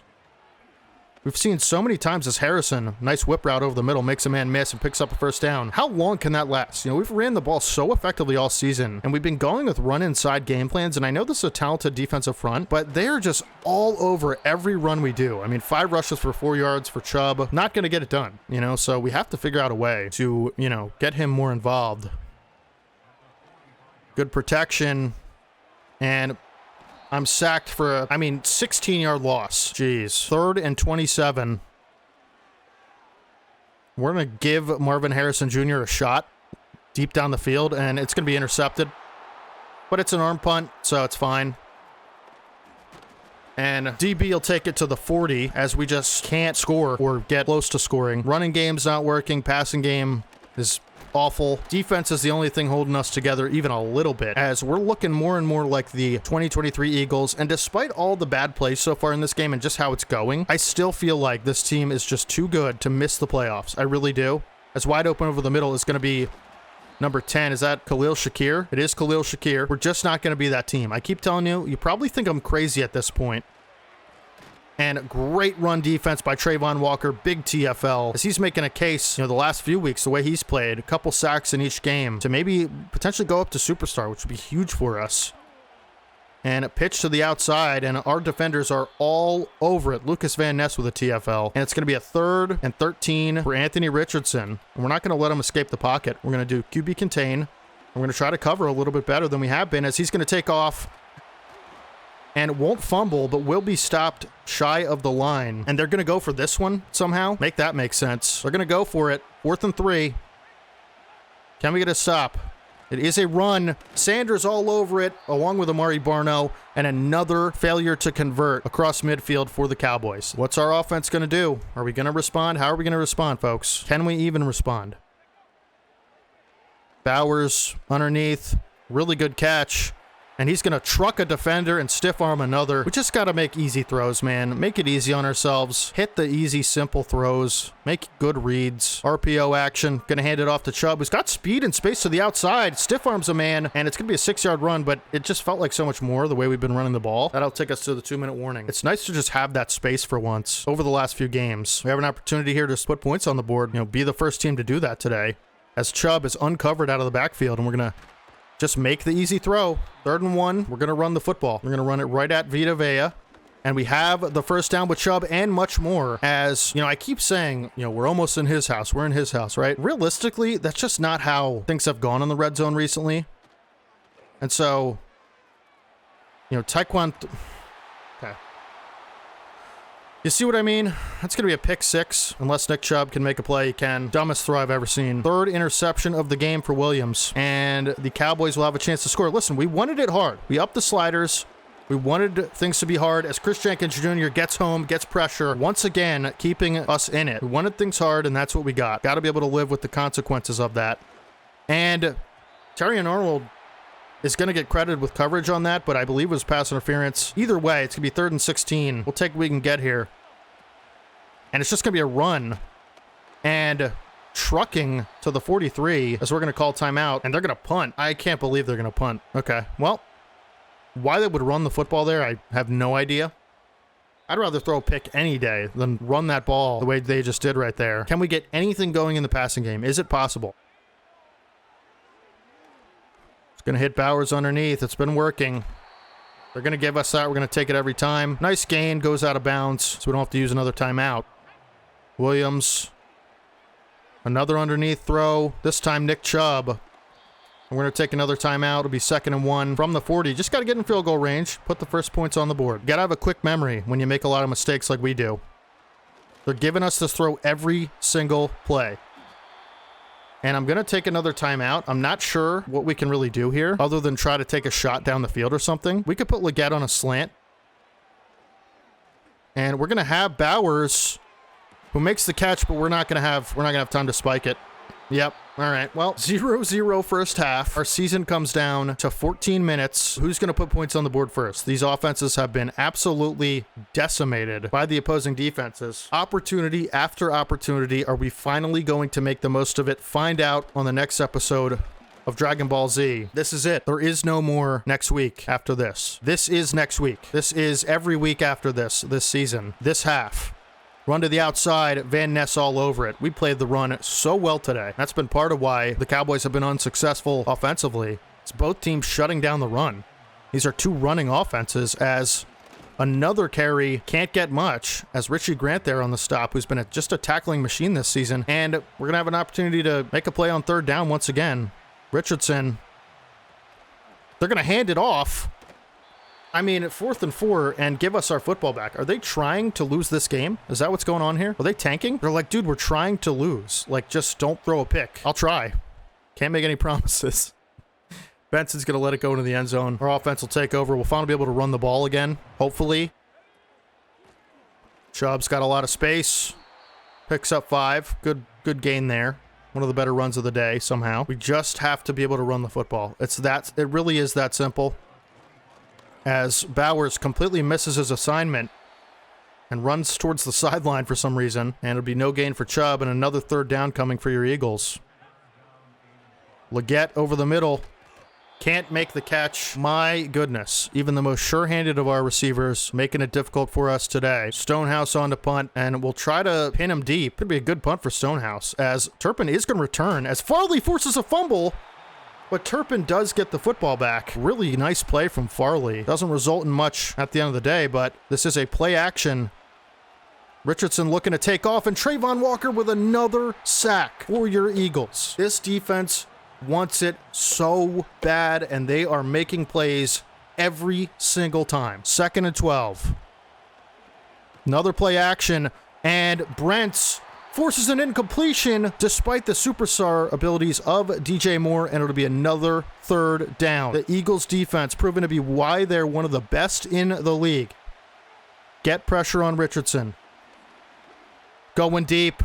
we've seen so many times as Harrison, nice whip route over the middle, makes a man miss and picks up a first down. How long can that last? You know, we've ran the ball so effectively all season, and we've been going with run inside game plans, and I know this is a talented defensive front, but they're just all over every run we do. I mean, 5 rushes for 4 yards for Chubb. Not going to get it done, you know, so we have to figure out a way to, you know, get him more involved. Good protection, and I'm sacked for a, 16-yard loss. Jeez. 3rd and 27. We're going to give Marvin Harrison Jr. a shot deep down the field, and it's going to be intercepted. But it's an arm punt, so it's fine. And DB will take it to the 40, as we just can't score or get close to scoring. Running game's not working. Passing game is awful. Defense is the only thing holding us together even a little bit, as we're looking more and more like the 2023 Eagles. And despite all the bad plays so far in this game and just how it's going, I still feel like this team is just too good to miss the playoffs. I really do. As wide open over the middle is going to be number 10. Is that Khalil Shakir? It is Khalil Shakir. We're just not going to be that team. I keep telling you, you probably think I'm crazy at this point. And great run defense by Trayvon Walker, big TFL, as he's making a case, you know, the last few weeks, the way he's played, a couple sacks in each game to maybe potentially go up to superstar, which would be huge for us. And a pitch to the outside, and our defenders are all over it. Lucas Van Ness with a TFL, and it's going to be a 3rd and 13 for Anthony Richardson. And we're not going to let him escape the pocket. We're going to do QB contain. We're going to try to cover a little bit better than we have been, as he's going to take off and won't fumble, but will be stopped shy of the line. And they're going to go for this one somehow. Make that make sense. They're going to go for it. 4th and 3. Can we get a stop? It is a run. Sanders all over it, along with Amari Barno, and another failure to convert across midfield for the Cowboys. What's our offense going to do? Are we going to respond? How are we going to respond, folks? Can we even respond? Bowers underneath. Really good catch. And he's going to truck a defender and stiff arm another. We just got to make easy throws, man. Make it easy on ourselves. Hit the easy, simple throws. Make good reads. RPO action. Going to hand it off to Chubb, who's got speed and space to the outside. Stiff arms a man, and it's going to be a 6-yard run, but it just felt like so much more the way we've been running the ball. That'll take us to the 2-minute warning. It's nice to just have that space for once over the last few games. We have an opportunity here to put points on the board. You know, be the first team to do that today, as Chubb is uncovered out of the backfield, and we're going to just make the easy throw. 3rd and 1. We're going to run the football. We're going to run it right at Vita Vea. And we have the first down with Chubb and much more. As, you know, I keep saying, you know, we're almost in his house. We're in his house, right? Realistically, that's just not how things have gone in the red zone recently. And so, you know, Taekwon... Okay. You see what I mean? That's going to be a pick 6. Unless Nick Chubb can make a play, he can. Dumbest throw I've ever seen. 3rd interception of the game for Williams. And the Cowboys will have a chance to score. Listen, we wanted it hard. We upped the sliders. We wanted things to be hard as Chris Jenkins Jr. gets home, gets pressure, once again, keeping us in it. We wanted things hard, and that's what we got. Got to be able to live with the consequences of that. And Terrion Arnold is going to get credited with coverage on that, but I believe it was pass interference. Either way, it's going to be 3rd and 16. We'll take what we can get here. And it's just going to be a run. and trucking to the 43 as we're going to call timeout, and they're going to punt. I can't believe they're going to punt. Okay, well, why they would run the football there, I have no idea. I'd rather throw a pick any day than run that ball the way they just did right there. Can we get anything going in the passing game? Is it possible? It's going to hit Bowers underneath. It's been working. They're going to give us that. We're going to take it every time. Nice gain. Goes out of bounds, so we don't have to use another timeout. Williams. Another underneath throw. This time Nick Chubb. We're going to take another timeout. It'll be 2nd and 1 from the 40. Just got to get in field goal range. Put the first points on the board. Got to have a quick memory when you make a lot of mistakes like we do. They're giving us this throw every single play. And I'm going to take another timeout. I'm not sure what we can really do here other than try to take a shot down the field or something. We could put Leggett on a slant. And we're going to have Bowers, who makes the catch, but we're not going to have time to spike it. Yep. All right. Well, 0-0 first half. Our season comes down to 14 minutes. Who's going to put points on the board first? These offenses have been absolutely decimated by the opposing defenses. Opportunity after opportunity. Are we finally going to make the most of it? Find out on the next episode of Dragon Ball Z. This is it. There is no more next week after this. This is next week. This is every week after this season, this half. Run to the outside, Van Ness all over it. We played the run so well today. That's been part of why the Cowboys have been unsuccessful offensively. It's both teams shutting down the run. These are two running offenses as another carry can't get much as Richie Grant there on the stop, who's been just a tackling machine this season. And we're going to have an opportunity to make a play on 3rd down once again. Richardson, they're going to hand it off. I mean, 4th and 4 and give us our football back. Are they trying to lose this game? Is that what's going on here? Are they tanking? They're like, dude, we're trying to lose. Like, just don't throw a pick. I'll try. Can't make any promises. Benson's going to let it go into the end zone. Our offense will take over. We'll finally be able to run the ball again, hopefully. Chubb's got a lot of space. Picks up 5. Good gain there. One of the better runs of the day somehow. We just have to be able to run the football. It really is that simple. As Bowers completely misses his assignment and runs towards the sideline for some reason. And it'll be no gain for Chubb and another 3rd down coming for your Eagles. Leggett over the middle. Can't make the catch. My goodness. Even the most sure-handed of our receivers making it difficult for us today. Stonehouse on to punt, and we'll try to pin him deep. Could be a good punt for Stonehouse, as Turpin is going to return, as Farley forces a fumble. But Turpin does get the football back. Really nice play from Farley. Doesn't result in much at the end of the day, but this is a play action. Richardson looking to take off, and Trayvon Walker with another sack for your Eagles. This defense wants it so bad, and they are making plays every single time. 2nd and 12. Another play action, and Brents forces an incompletion despite the superstar abilities of DJ Moore, and it'll be another 3rd down. The Eagles defense proven to be why they're one of the best in the league. Get pressure on Richardson. Going deep.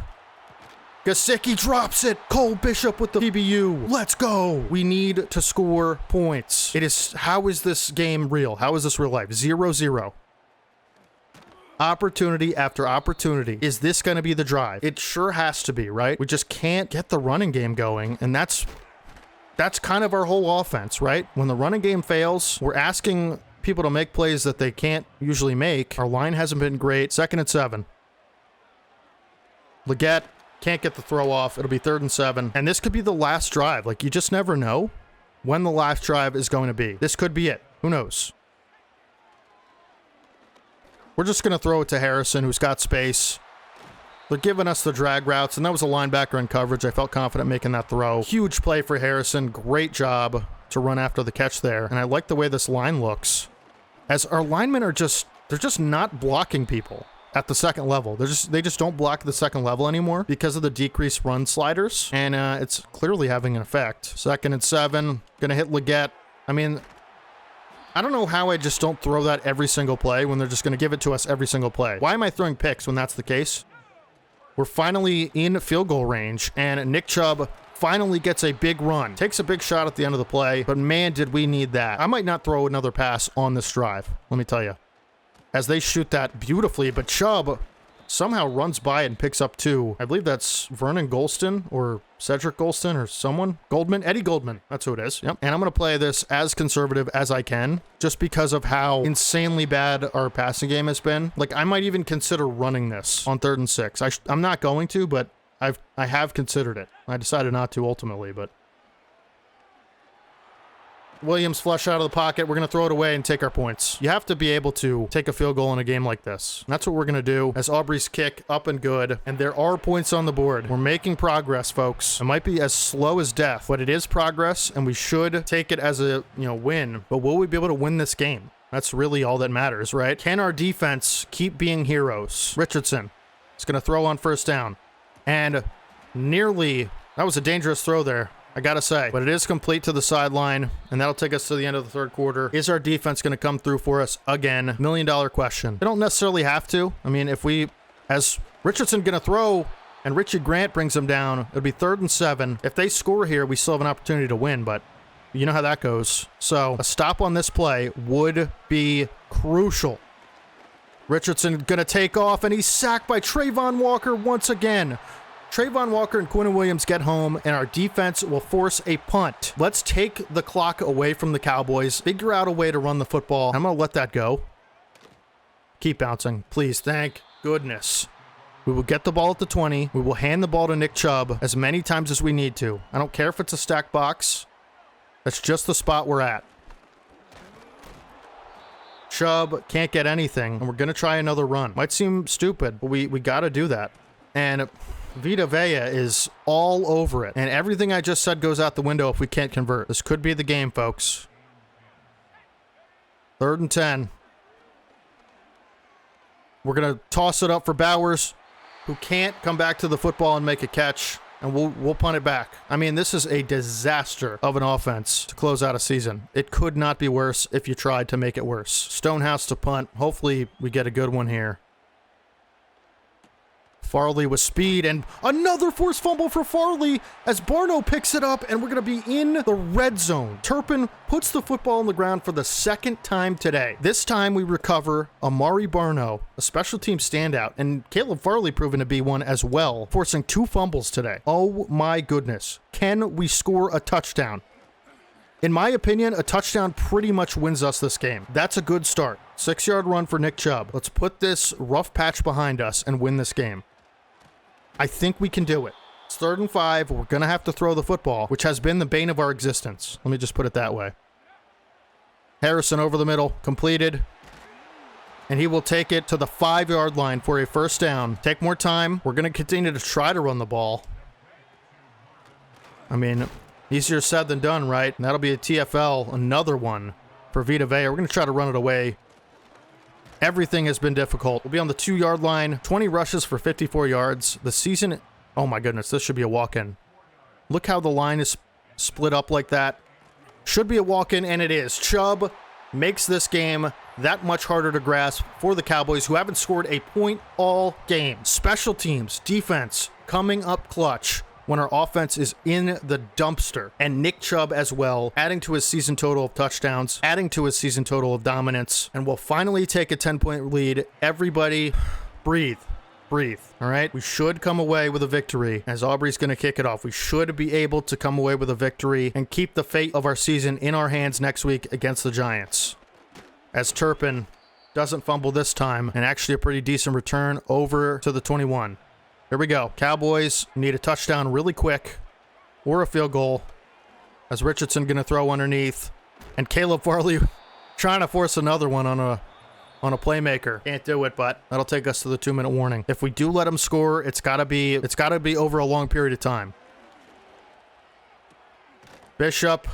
Gesicki drops it. Cole Bishop with the PBU. Let's go. We need to score points. How is this game real? How is this real life? 0-0. Opportunity after opportunity. Is this going to be the drive? It sure has to be, right? We just can't get the running game going, and that's kind of our whole offense, right? When the running game fails, we're asking people to make plays that they can't usually make. Our line hasn't been great. 2nd and 7. Leggett can't get the throw off. It'll be 3rd and 7. And this could be the last drive. Like, you just never know when the last drive is going to be. This could be it. Who knows? We're just going to throw it to Harrison, who's got space. They're giving us the drag routes, and that was a linebacker in coverage. I felt confident making that throw. Huge play for Harrison. Great job to run after the catch there. And I like the way this line looks, as our linemen are they're just not blocking people at the 2nd level. They just don't block the 2nd level anymore because of the decreased run sliders, and it's clearly having an effect. 2nd and 7. Going to hit Leggett. I mean, I don't know how I just don't throw that every single play when they're just going to give it to us every single play. Why am I throwing picks when that's the case? We're finally in field goal range, and Nick Chubb finally gets a big run. Takes a big shot at the end of the play, but man, did we need that. I might not throw another pass on this drive, let me tell you, as they shoot that beautifully, but Chubb somehow runs by and picks up 2. I believe that's Vernon Golston or Cedric Golston or someone. Goldman? Eddie Goldman. That's who it is. Yep. And I'm going to play this as conservative as I can just because of how insanely bad our passing game has been. Like, I might even consider running this on 3rd and 6. I'm not going to, but I have considered it. I decided not to ultimately, but Williams flush out of the pocket. We're going to throw it away and take our points. You have to be able to take a field goal in a game like this. And that's what we're going to do as Aubrey's kick up and good. And there are points on the board. We're making progress, folks. It might be as slow as death, but it is progress, and we should take it as a, win. But will we be able to win this game? That's really all that matters, right? Can our defense keep being heroes? Richardson is going to throw on 1st down. And nearly, that was a dangerous throw there, I gotta say. But it is complete to the sideline, and that'll take us to the end of the 3rd quarter. Is our defense going to come through for us again? $1 million question. They don't necessarily have to. I mean, if we, as Richardson going to throw, and Richie Grant brings him down, it'll be 3rd and 7. If they score here, we still have an opportunity to win, but you know how that goes. So a stop on this play would be crucial. Richardson going to take off, and he's sacked by Trayvon Walker once again. Trayvon Walker and Quinnen Williams get home, and our defense will force a punt. Let's take the clock away from the Cowboys, figure out a way to run the football. I'm going to let that go. Keep bouncing, please. Thank goodness. We will get the ball at the 20. We will hand the ball to Nick Chubb as many times as we need to. I don't care if it's a stack box. That's just the spot we're at. Chubb can't get anything, and we're going to try another run. Might seem stupid, but we got to do that. And Vita Vea is all over it. And everything I just said goes out the window if we can't convert. This could be the game, folks. 3rd and 10. We're going to toss it up for Bowers, who can't come back to the football and make a catch. And we'll punt it back. I mean, this is a disaster of an offense to close out a season. It could not be worse if you tried to make it worse. Stonehouse to punt. Hopefully we get a good one here. Farley with speed, and another forced fumble for Farley as Barno picks it up, and we're going to be in the red zone. Turpin puts the football on the ground for the 2nd time today. This time we recover Amari Barno, a special team standout, and Caleb Farley proven to be one as well, forcing 2 fumbles today. Oh my goodness. Can we score a touchdown? In my opinion, a touchdown pretty much wins us this game. That's a good start. 6-yard run for Nick Chubb. Let's put this rough patch behind us and win this game. I think we can do it. It's 3rd and 5. We're going to have to throw the football, which has been the bane of our existence. Let me just put it that way. Harrison over the middle, completed. And he will take it to the 5-yard line for a 1st down. Take more time. We're going to continue to try to run the ball. I mean, easier said than done, right? And that'll be a TFL, another one for Vita Vea. We're going to try to run it away. Everything has been difficult. We'll be on the 2-yard line. 20 rushes for 54 yards. The season... Oh my goodness, this should be a walk-in. Look how the line is split up like that. Should be a walk-in, and it is. Chubb makes this game that much harder to grasp for the Cowboys, who haven't scored a point all game. Special teams, defense, coming up clutch when our offense is in the dumpster. And Nick Chubb as well, adding to his season total of touchdowns, adding to his season total of dominance, and we'll finally take a 10-point lead. Everybody, breathe. Breathe, all right? We should come away with a victory as Aubrey's going to kick it off. We should be able to come away with a victory and keep the fate of our season in our hands next week against the Giants. As Turpin doesn't fumble this time, and actually a pretty decent return over to the 21. Here we go. Cowboys need a touchdown really quick or a field goal as Richardson going to throw underneath. And Caleb Farley trying to force another one on a playmaker. Can't do it, but that'll take us to the 2-minute warning. If we do let him score, it's got to be over a long period of time. Bishop.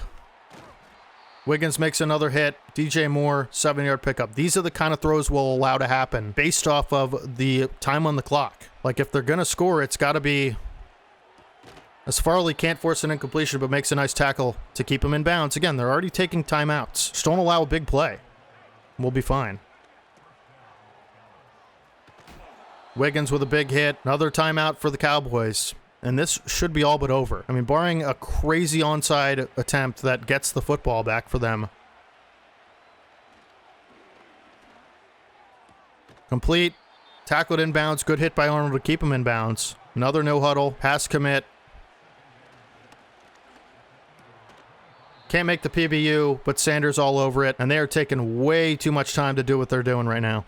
Wiggins makes another hit. DJ Moore, 7-yard pickup. These are the kind of throws we'll allow to happen based off of the time on the clock. Like, if they're going to score, it's got to be... As Farley can't force an incompletion, but makes a nice tackle to keep him in bounds. Again, they're already taking timeouts. Just don't allow a big play. We'll be fine. Wiggins with a big hit. Another timeout for the Cowboys. And this should be all but over. I mean, barring a crazy onside attempt that gets the football back for them. Complete. Tackled inbounds. Good hit by Arnold to keep him inbounds. Another no huddle. Pass commit. Can't make the PBU, but Sanders all over it. And they are taking way too much time to do what they're doing right now.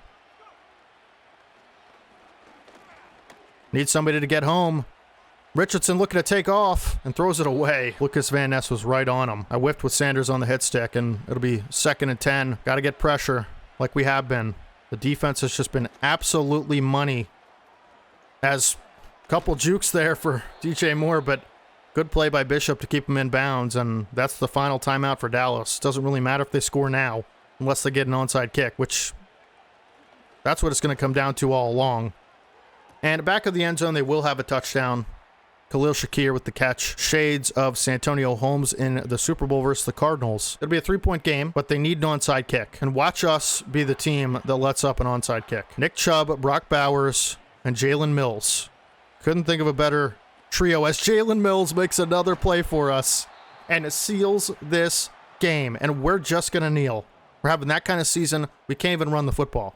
Need somebody to get home. Richardson looking to take off and throws it away. Lucas Van Ness was right on him. I whiffed with Sanders on the hit stick, and it'll be 2nd and 10. Got to get pressure like we have been. The defense has just been absolutely money. As a couple jukes there for DJ Moore, but good play by Bishop to keep him in bounds, and that's the final timeout for Dallas. Doesn't really matter if they score now, unless they get an onside kick, which that's what it's going to come down to all along. And back of the end zone, they will have a touchdown. Khalil Shakir with the catch. Shades of Santonio Holmes in the Super Bowl versus the Cardinals. It'll be a 3-point game, but they need an onside kick. And watch us be the team that lets up an onside kick. Nick Chubb, Brock Bowers, and Jalen Mills. Couldn't think of a better trio as Jalen Mills makes another play for us and seals this game. And we're just going to kneel. We're having that kind of season. We can't even run the football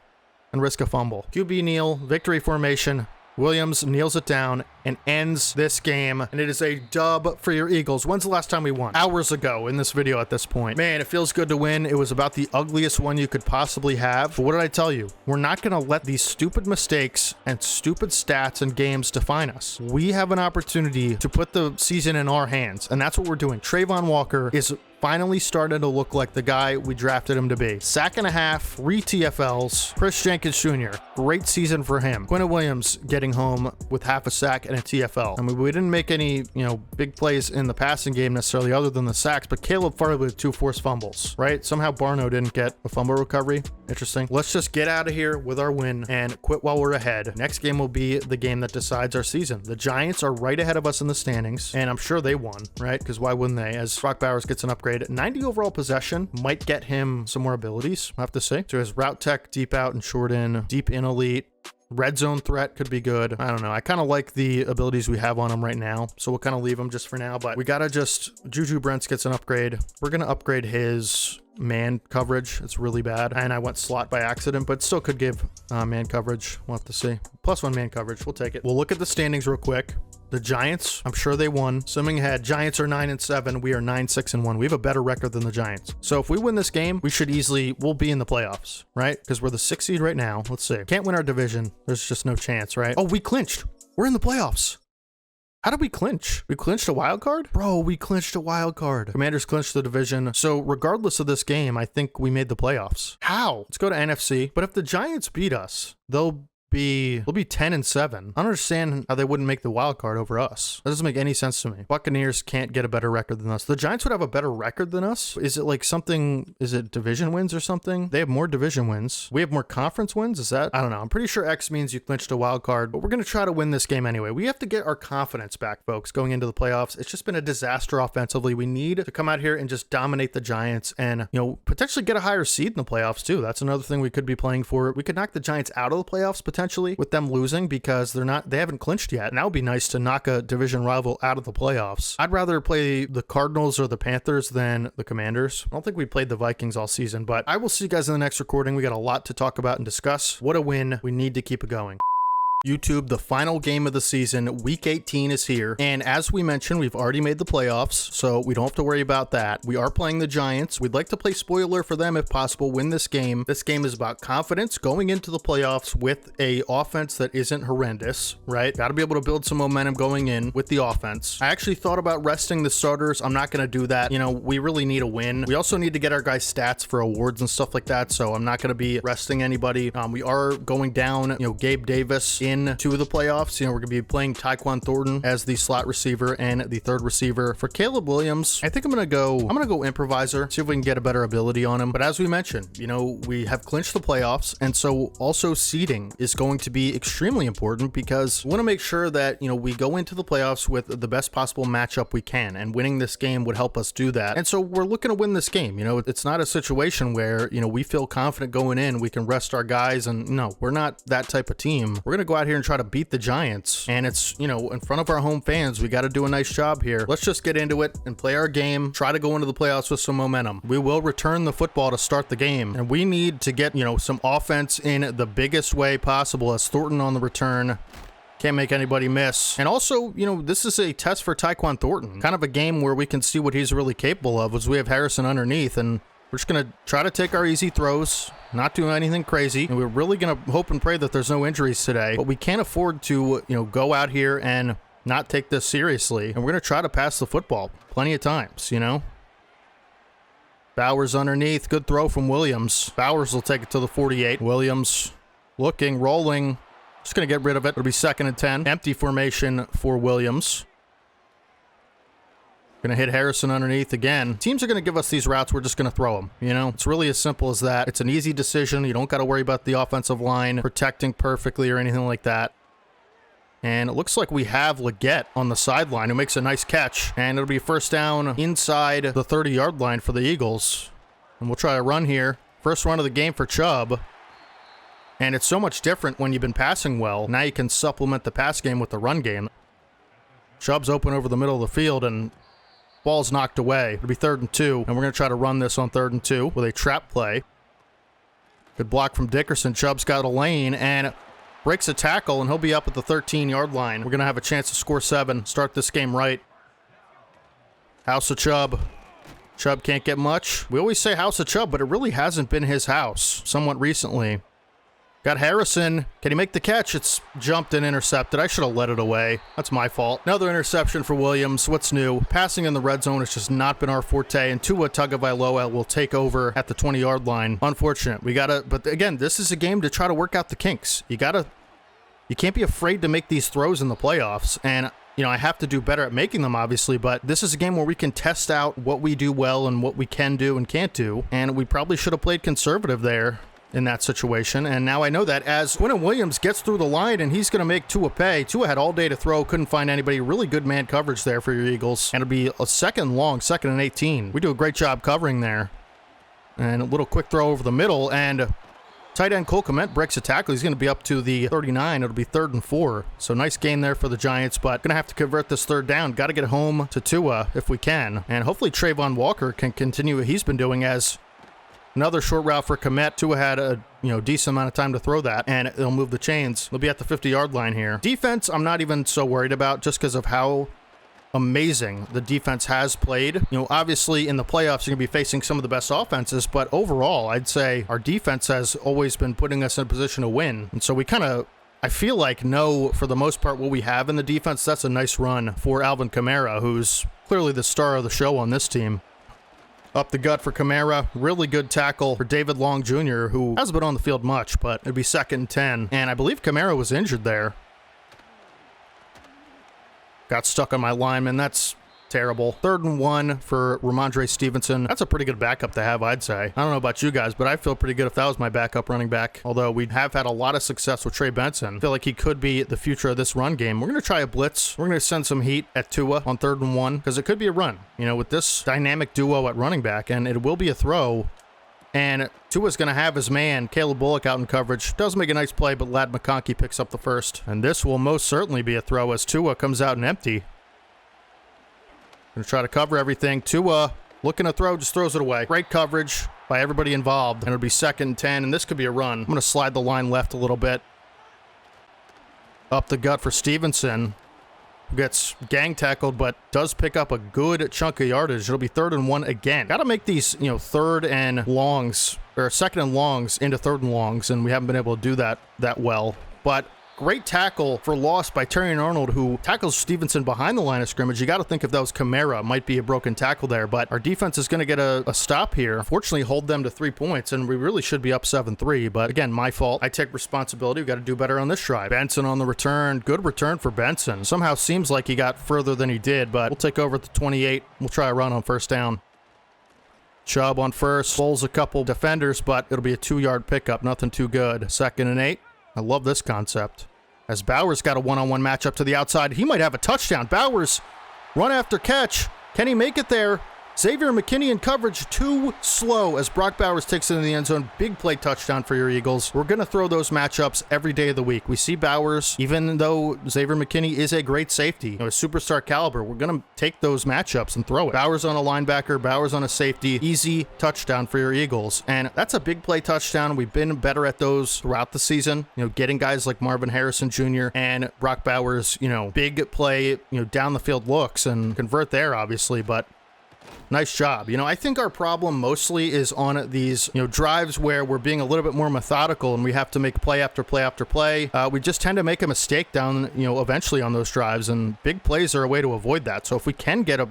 and risk a fumble. QB kneel, victory formation. Williams kneels it down and ends this game, and it is a dub for your Eagles. When's the last time we won? Hours ago in this video at this point. Man, it feels good to win. It was about the ugliest one you could possibly have. But what did I tell you? We're not going to let these stupid mistakes and stupid stats and games define us. We have an opportunity to put the season in our hands, and that's what we're doing. Trayvon Walker is finally starting to look like the guy we drafted him to be. Sack and a half, 3 TFLs. Chris Jenkins Jr., great season for him. Quentin Williams getting home with half a sack and a TFL. I mean, we didn't make any, big plays in the passing game necessarily other than the sacks, but Caleb Farley with 2 forced fumbles, right? Somehow Barno didn't get a fumble recovery. Interesting. Let's just get out of here with our win and quit while we're ahead. Next game will be the game that decides our season. The Giants are right ahead of us in the standings, and I'm sure they won, right? Because why wouldn't they? As Brock Bowers gets an upgrade. 90 overall possession might get him some more abilities, I have to say. So his route tech, deep out and short in, deep in elite. Red zone threat could be good. I don't know. I kind of like the abilities we have on him right now, so we'll kind of leave him just for now. But we gotta Juju Brents gets an upgrade. We're gonna upgrade his man coverage. It's really bad, and I went slot by accident, but still could give man coverage. We'll have to see. +1 man coverage. We'll take it. We'll look at the standings real quick. The Giants, I'm sure they won. Swimming ahead, Giants are 9-7. We are 9-6-1. We have a better record than the Giants. So if we win this game, we'll be in the playoffs, right? Because we're the 6th seed right now. Let's see. Can't win our division. There's just no chance, right? Oh, we clinched. We're in the playoffs. How did we clinch? We clinched a wild card? Bro, we clinched a wild card. Commanders clinched the division. So regardless of this game, I think we made the playoffs. How? Let's go to NFC. But if the Giants beat us, we'll be 10-7. I don't understand how they wouldn't make the wild card over us. That doesn't make any sense to me. Buccaneers can't get a better record than us. The Giants would have a better record than us. Is it division wins or something? They have more division wins. We have more conference wins. Is that? I don't know. I'm pretty sure X means you clinched a wild card, but we're going to try to win this game anyway. We have to get our confidence back, folks, going into the playoffs. It's just been a disaster offensively. We need to come out here and just dominate the Giants and, potentially get a higher seed in the playoffs too. That's another thing we could be playing for. We could knock the Giants out of the playoffs potentially with them losing because they haven't clinched yet. And that would be nice to knock a division rival out of the playoffs. I'd rather play the Cardinals or the Panthers than the Commanders. I don't think we played the Vikings all season, but I will see you guys in the next recording. We got a lot to talk about and discuss. What a win. We need to keep it going. YouTube, the final game of the season, week 18 is here, and as we mentioned, we've already made the playoffs, so we don't have to worry about that. We are playing the Giants. We'd like to play spoiler for them if possible, win this game. This game is about confidence going into the playoffs with a offense that isn't horrendous, right? Got to be able to build some momentum going in with the offense. I actually thought about resting the starters. I'm not going to do that. We really need a win. We also need to get our guys stats for awards and stuff like that, so I'm not going to be resting anybody. We are going down, Gabe Davis into the playoffs. We're going to be playing Tyquan Thornton as the slot receiver and the third receiver. For Caleb Williams, I think I'm going to go improviser, see if we can get a better ability on him. But as we mentioned, we have clinched the playoffs, and so also seeding is going to be extremely important because we want to make sure that, we go into the playoffs with the best possible matchup we can, and winning this game would help us do that. And so we're looking to win this game. It's not a situation where, we feel confident going in, we can rest our guys, and no, we're not that type of team. We're going to go out here and try to beat the Giants. And it's, you know, in front of our home fans. We got to do a nice job here. Let's just get into it and play our game. Try to go into the playoffs with some momentum. We will return the football to start the game. And we need to get, you know, some offense in the biggest way possible as Thornton on the return. Can't make anybody miss. And also, you know, this is a test for Tyquan Thornton. Kind of a game where we can see what he's really capable of, as we have Harrison underneath, and we're just going to try to take our easy throws, not do anything crazy, and we're really going to hope and pray that there's no injuries today. But we can't afford to, you know, go out here and not take this seriously, and we're going to try to pass the football plenty of times, you know. Bowers underneath. Good throw from Williams. Bowers will take it to the 48. Williams looking, rolling. Just going to get rid of it. It'll be 2nd and 10. Empty formation for Williams. Going to hit Harrison underneath again. Teams are going to give us these routes. We're just going to throw them. You know, it's really as simple as that. It's an easy decision. You don't got to worry about the offensive line protecting perfectly or anything like that. And it looks like we have Leggett on the sideline, who makes a nice catch. And it'll be first down inside the 30-yard line for the Eagles. And we'll try a run here. First run of the game for Chubb. And it's so much different when you've been passing well. Now you can supplement the pass game with the run game. Chubb's open over the middle of the field, and ball's knocked away. It'll be 3rd and 2, and we're going to try to run this on 3rd and 2 with a trap play. Good block from Dickerson. Chubb's got a lane and breaks a tackle, and he'll be up at the 13-yard line. We're going to have a chance to score 7, start this game right. House of Chubb. Chubb can't get much. We always say House of Chubb, but it really hasn't been his house somewhat recently. Got Harrison. Can he make the catch? It's jumped and intercepted. I should have let it away. That's my fault. Another interception for Williams. What's new? Passing in the red zone has just not been our forte, and Tua Tagovailoa will take over at the 20-yard line. Unfortunate. We gotta, but again, this is a game to try to work out the kinks. You can't be afraid to make these throws in the playoffs, and you know, I have to do better at making them, obviously, but this is a game where we can test out what we do well and what we can do and can't do, and we probably should have played conservative there in that situation. And now I know that as Quinnen Williams gets through the line and he's going to make Tua pay. Tua had all day to throw, couldn't find anybody. Really good man coverage there for your Eagles. And it'll be a 2nd and 18. We do a great job covering there. And a little quick throw over the middle, and tight end Cole Kmet breaks a tackle. He's going to be up to the 39. It'll be 3rd and 4. So nice gain there for the Giants, but going to have to convert this 3rd down. Got to get home to Tua if we can. And hopefully Trayvon Walker can continue what he's been doing, as another short route for Kmet. Tua had a decent amount of time to throw that, and it'll move the chains. They'll be at the 50-yard line here. Defense, I'm not even so worried about, just because of how amazing the defense has played. You know, obviously in the playoffs you're going to be facing some of the best offenses, but overall I'd say our defense has always been putting us in a position to win. And so we kind of, I feel like, know for the most part what we have in the defense. That's a nice run for Alvin Kamara, who's clearly the star of the show on this team. Up the gut for Kamara. Really good tackle for David Long Jr., who hasn't been on the field much, but it'd be 2nd and 10. And I believe Kamara was injured there. Got stuck on my lineman. That's terrible. 3rd and 1 for Ramondre Stevenson. That's a pretty good backup to have, I'd say. I don't know about you guys, but I feel pretty good if that was my backup running back. Although we have had a lot of success with Trey Benson. I feel like he could be the future of this run game. We're going to try a blitz. We're going to send some heat at Tua on 3rd and 1, because it could be a run, you know, with this dynamic duo at running back, and it will be a throw. And Tua's going to have his man, Caleb Bullock, out in coverage. Does make a nice play, but Ladd McConkey picks up the first. And this will most certainly be a throw, as Tua comes out and empty. Going to try to cover everything. Tua looking to throw, just throws it away. Great coverage by everybody involved. And it'll be 2nd and 10, and this could be a run. I'm going to slide the line left a little bit. Up the gut for Stevenson. Gets gang tackled, but does pick up a good chunk of yardage. It'll be 3rd and 1 again. Got to make these, 3rd and longs, or 2nd and longs into 3rd and longs, and we haven't been able to do that well. But great tackle for loss by Terrion Arnold, who tackles Stevenson behind the line of scrimmage. You got to think if that was Kamara, might be a broken tackle there, but our defense is going to get a stop here. Unfortunately, hold them to 3 points, and we really should be up 7-3, but again, my fault. I take responsibility. We've got to do better on this drive. Benson on the return. Good return for Benson. Somehow seems like he got further than he did, but we'll take over at the 28. We'll try a run on 1st down. Chubb on first. Bowls a couple defenders, but it'll be a 2-yard pickup. Nothing too good. 2nd and 8. I love this concept. As Bowers got a one-on-one matchup to the outside, he might have a touchdown. Bowers, run after catch. Can he make it there? Xavier McKinney in coverage, too slow as Brock Bowers takes it in the end zone. Big play touchdown for your Eagles. We're going to throw those matchups every day of the week. We see Bowers, even though Xavier McKinney is a great safety, a superstar caliber, we're going to take those matchups and throw it. Bowers on a linebacker, Bowers on a safety, easy touchdown for your Eagles. And that's a big play touchdown. We've been better at those throughout the season, getting guys like Marvin Harrison Jr. and Brock Bowers, big play, down the field looks and convert there, obviously, but nice job. I think our problem mostly is on these, drives where we're being a little bit more methodical and we have to make play after play after play. We just tend to make a mistake down, eventually on those drives, and big plays are a way to avoid that. So if we can get a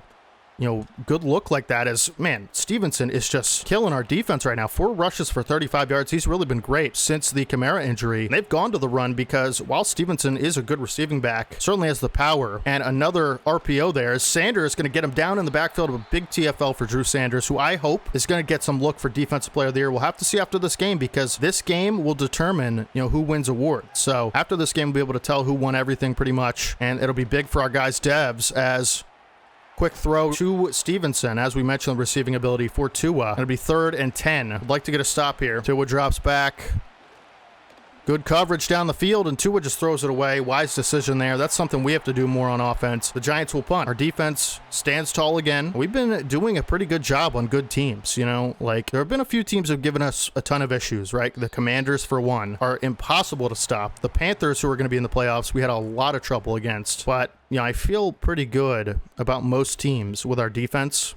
good look like that, as, man, Stevenson is just killing our defense right now. 4 rushes for 35 yards. He's really been great since the Kamara injury. They've gone to the run because while Stevenson is a good receiving back, certainly has the power, and another RPO there, is Sanders going to get him down in the backfield of a big TFL for Drew Sanders, who I hope is going to get some look for Defensive Player of the Year. We'll have to see after this game, because this game will determine, who wins awards. So after this game, we'll be able to tell who won everything pretty much, and it'll be big for our guys devs as quick throw to Stevenson, as we mentioned, the receiving ability for Tua. It'll be 3rd and 10. I'd like to get a stop here. Tua drops back. Good coverage down the field, and Tua just throws it away. Wise decision there. That's something we have to do more on offense. The Giants will punt. Our defense stands tall again. We've been doing a pretty good job on good teams, Like, there have been a few teams that have given us a ton of issues, right? The Commanders, for one, are impossible to stop. The Panthers, who are going to be in the playoffs, we had a lot of trouble against. But, I feel pretty good about most teams with our defense,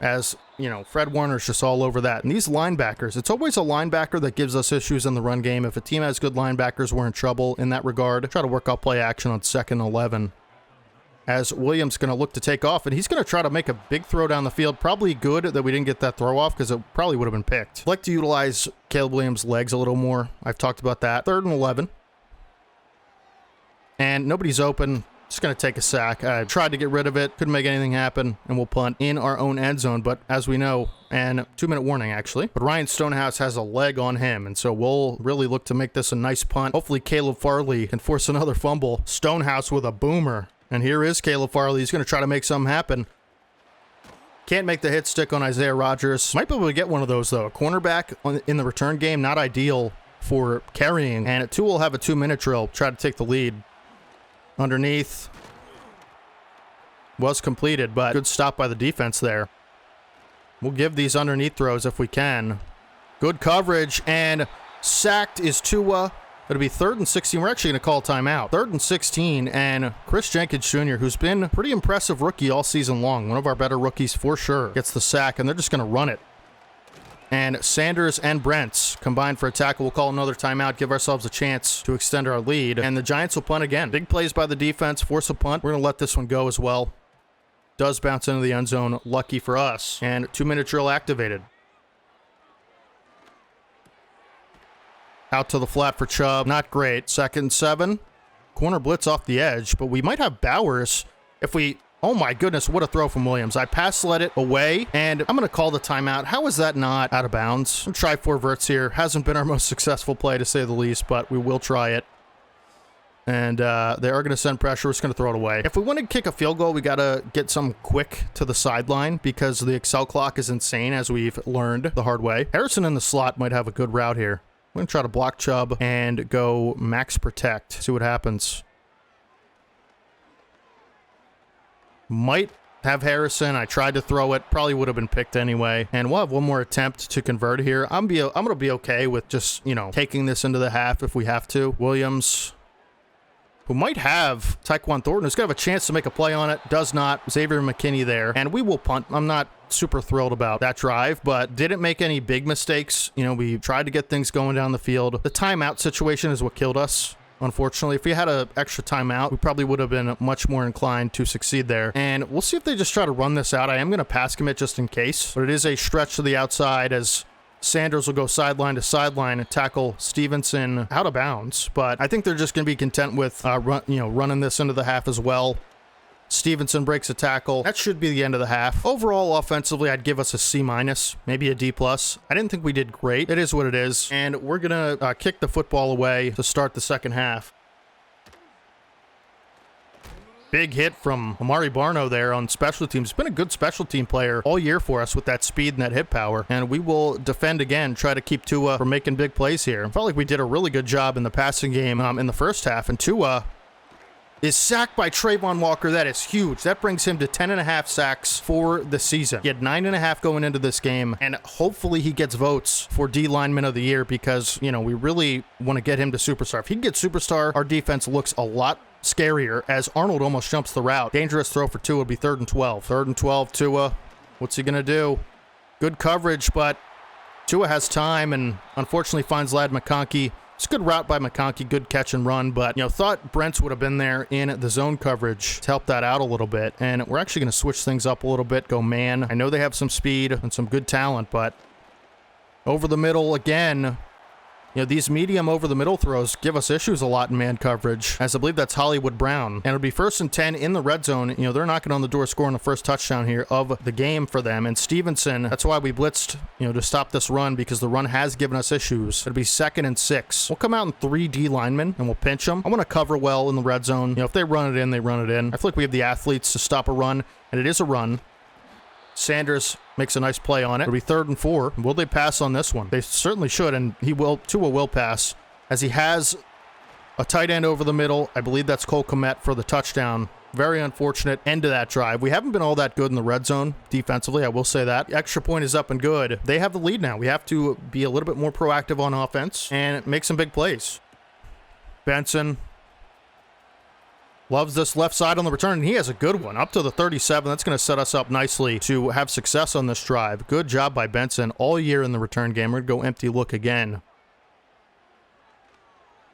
as Fred Warner's just all over that. And these linebackers, it's always a linebacker that gives us issues in the run game. If a team has good linebackers, we're in trouble in that regard. Try to work out play action on 2nd and 11. As Williams going to look to take off, and he's going to try to make a big throw down the field. Probably good that we didn't get that throw off, because it probably would have been picked. I'd like to utilize Caleb Williams' legs a little more. I've talked about that. 3rd and 11. And nobody's open. Just going to take a sack. I tried to get rid of it. Couldn't make anything happen. And we'll punt in our own end zone. But as we know, and 2-minute warning, actually. But Ryan Stonehouse has a leg on him. And so we'll really look to make this a nice punt. Hopefully Caleb Farley can force another fumble. Stonehouse with a boomer. And here is Caleb Farley. He's going to try to make something happen. Can't make the hit stick on Isaiah Rodgers. Might be able to get one of those, though. A cornerback in the return game, not ideal for carrying. And Tua will have a 2-minute drill. Try to take the lead. Underneath. Was completed, but good stop by the defense there. We'll give these underneath throws if we can. Good coverage, and sacked is Tua. It'll be 3rd and 16. We're actually going to call timeout. 3rd and 16, and Chris Jenkins Jr., who's been a pretty impressive rookie all season long, one of our better rookies for sure, gets the sack, and they're just going to run it. And Sanders and Brents combined for a tackle. We'll call another timeout, give ourselves a chance to extend our lead. And the Giants will punt again. Big plays by the defense, force a punt. We're going to let this one go as well. Does bounce into the end zone, lucky for us. And 2-minute drill activated. Out to the flat for Chubb. Not great. 2nd and 7. Corner blitz off the edge, but we might have Bowers if we... Oh my goodness, what a throw from Williams. I pass-led it away, and I'm going to call the timeout. How is that not out of bounds? I'm try 4 verts here. Hasn't been our most successful play, to say the least, but we will try it. And they are going to send pressure. We're just going to throw it away. If we want to kick a field goal, we got to get some quick to the sideline, because the Excel clock is insane, as we've learned the hard way. Harrison in the slot might have a good route here. I'm going to try to block Chubb and go max protect. See what happens. Might have Harrison. I tried to throw it. Probably would have been picked anyway. And we'll have one more attempt to convert here. I'm going to be okay with just, taking this into the half if we have to. Williams, who might have Tyquan Thornton, who's going to have a chance to make a play on it. Does not. Xavier McKinney there. And we will punt. I'm not super thrilled about that drive, but didn't make any big mistakes. We tried to get things going down the field. The timeout situation is what killed us. Unfortunately, if we had an extra timeout, we probably would have been much more inclined to succeed there. And we'll see if they just try to run this out. I am going to pass commit just in case, but it is a stretch to the outside as Sanders will go sideline to sideline and tackle Stevenson out of bounds. But I think they're just going to be content with running this into the half as well. Stevenson breaks a tackle. That should be the end of the half. Overall, offensively, I'd give us a C-, maybe a D+. I didn't think we did great. It is what it is. And we're going to kick the football away to start the second half. Big hit from Amari Barno there on special teams. Been a good special team player all year for us with that speed and that hit power. And we will defend again, try to keep Tua from making big plays here. Felt like we did a really good job in the passing game in the first half. And Tua is sacked by Trayvon Walker. That is huge. That brings him to 10.5 sacks for the season. He had 9.5 going into this game, and hopefully he gets votes for D lineman of the year because, you know, we really want to get him to superstar. If he can get superstar, our defense looks a lot scarier as Arnold almost jumps the route. Dangerous throw for Tua would be 3rd and 12. 3rd and 12, Tua. What's he going to do? Good coverage, but Tua has time and unfortunately finds Ladd McConkey. It's a good route by McConkey, good catch and run, but, you know, thought Brents would have been there in the zone coverage to help that out a little bit. And we're actually going to switch things up a little bit, go man. I know they have some speed and some good talent, but over the middle again. You know, these medium over-the-middle throws give us issues a lot in man coverage, as I believe that's Hollywood Brown. And it'll be 1st and 10 in the red zone. You know, they're knocking on the door, scoring the first touchdown here of the game for them. And Stevenson, that's why we blitzed, you know, to stop this run, because the run has given us issues. It'll be 2nd and 6. We'll come out in 3 D linemen, and we'll pinch them. I want to cover well in the red zone. You know, if they run it in, they run it in. I feel like we have the athletes to stop a run, and it is a run. Sanders makes a nice play on it. It'll be 3rd and 4. Will they pass on this one? They certainly should, and Tua will pass, as he has a tight end over the middle. I believe that's Cole Kmet for the touchdown. Very unfortunate end to that drive. We haven't been all that good in the red zone defensively, I will say that. The extra point is up and good. They have the lead now. We have to be a little bit more proactive on offense and make some big plays. Benson loves this left side on the return, and he has a good one up to the 37. That's going to set us up nicely to have success on this drive. Good job by Benson all year in the return game. We're going to go empty look again.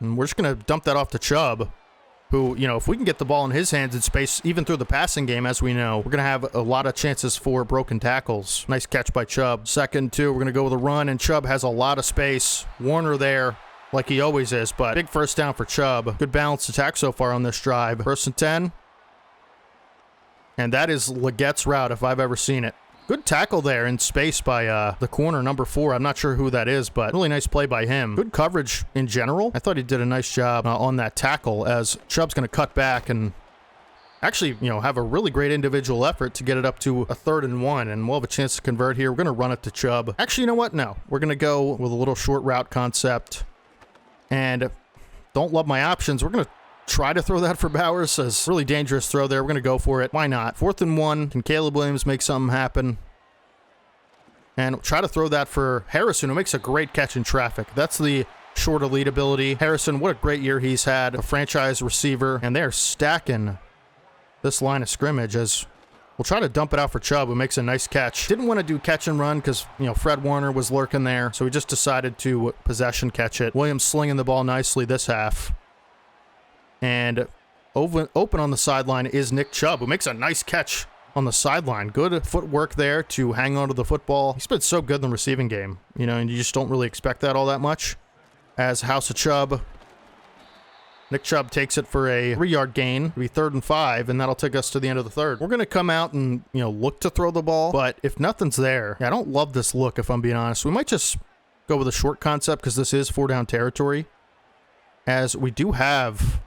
And we're just going to dump that off to Chubb, who, you know, if we can get the ball in his hands in space, even through the passing game, as we know, we're going to have a lot of chances for broken tackles. Nice catch by Chubb. 2nd and 2, we're going to go with a run, and Chubb has a lot of space. Warner there, like he always is, but big first down for Chubb. Good balanced attack so far on this drive. 1st and 10. And that is Legette's route if I've ever seen it. Good tackle there in space by the corner, number 4. I'm not sure who that is, but really nice play by him. Good coverage in general. I thought he did a nice job on that tackle, as Chubb's going to cut back and actually, you know, have a really great individual effort to get it up to a 3rd and 1, and we'll have a chance to convert here. We're going to run it to Chubb. Actually, you know what? No. We're going to go with a little short route concept. And don't love my options. We're going to try to throw that for Bowers. As really dangerous throw there. We're going to go for it. Why not? 4th and 1. Can Caleb Williams make something happen? And try to throw that for Harrison, who makes a great catch in traffic. That's the short elite ability. Harrison, what a great year he's had. A franchise receiver. And they're stacking this line of scrimmage as we'll try to dump it out for Chubb, who makes a nice catch. Didn't want to do catch and run because, you know, Fred Warner was lurking there. So we just decided to possession catch it. Williams slinging the ball nicely this half. And open on the sideline is Nick Chubb, who makes a nice catch on the sideline. Good footwork there to hang on to the football. He's been so good in the receiving game, you know, and you just don't really expect that all that much. As House of Chubb. Nick Chubb takes it for a 3-yard gain. It'll be 3rd and 5, and that'll take us to the end of the 3rd. We're going to come out and, you know, look to throw the ball, but if nothing's there, I don't love this look, if I'm being honest. We might just go with a short concept because this is 4-down territory, as we do have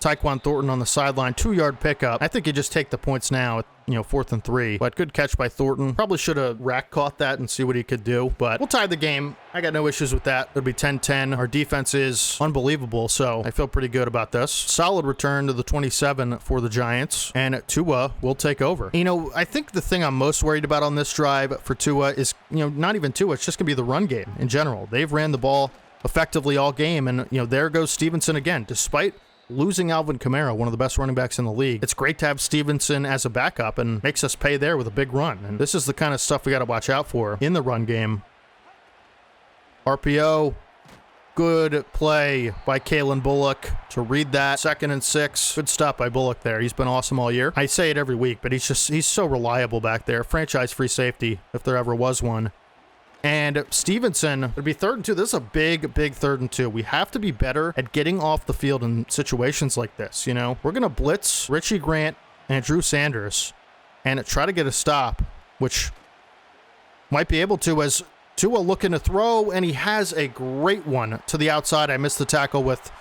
Tyquan Thornton on the sideline, 2-yard pickup. I think you just take the points now at, you know, 4th and 3. But good catch by Thornton. Probably should have rack caught that and see what he could do. But we'll tie the game. I got no issues with that. It'll be 10-10. Our defense is unbelievable, so I feel pretty good about this. Solid return to the 27 for the Giants, and Tua will take over. You know, I think the thing I'm most worried about on this drive for Tua is, you know, not even Tua. It's just going to be the run game in general. They've ran the ball effectively all game, and, you know, there goes Stevenson again. Despite losing Alvin Kamara, one of the best running backs in the league, it's great to have Stevenson as a backup and makes us pay there with a big run. And this is the kind of stuff we got to watch out for in the run game. RPO, good play by Kalen Bullock to read that. 2nd and 6. Good stop by Bullock there. He's been awesome all year. I say it every week, but he's so reliable back there. Franchise free safety, if there ever was one. And Stevenson, it'd be 3rd and 2. This is a big 3rd and 2. We have to be better at getting off the field in situations like this, you know? We're going to blitz Richie Grant and Drew Sanders and try to get a stop, which might be able to, as Tua looking to throw, and he has a great one to the outside. I missed the tackle with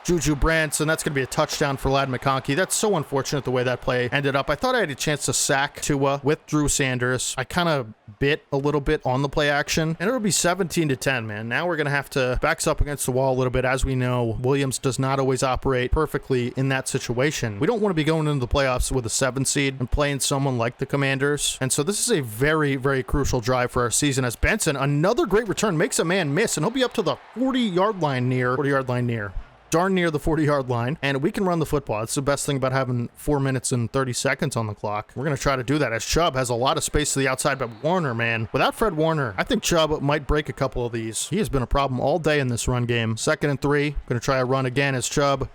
Juju Brents, and that's going to be a touchdown for Ladd McConkey. That's so unfortunate the way that play ended up. I thought I had a chance to sack Tua with Drew Sanders. I kind of bit a little bit on the play action, and it'll be 17-10, man. Now we're going to have to back up against the wall a little bit. As we know, Williams does not always operate perfectly in that situation. We don't want to be going into the playoffs with a 7 seed and playing someone like the Commanders. And so this is a very, very crucial drive for our season as Benson, another great return, makes a man miss, and he'll be up to the 40-yard line near. Darn near the 40-yard line, and we can run the football. That's the best thing about having 4 minutes and 30 seconds on the clock. We're going to try to do that as Chubb has a lot of space to the outside, but Warner, man, without Fred Warner, I think Chubb might break a couple of these. He has been a problem all day in this run game. 2nd and 3, going to try a run again as Chubb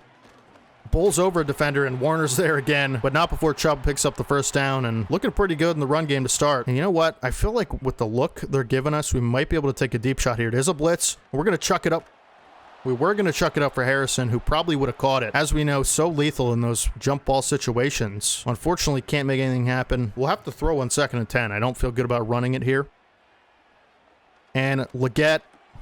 bowls over a defender, and Warner's there again, but not before Chubb picks up the first down, and looking pretty good in the run game to start. And you know what? I feel like with the look they're giving us, we might be able to take a deep shot here. It is a blitz. We're going to chuck it up. We were going to chuck it up for Harrison, who probably would have caught it. As we know, so lethal in those jump ball situations. Unfortunately, can't make anything happen. We'll have to throw on 2nd and 10. I don't feel good about running it here. And Leggett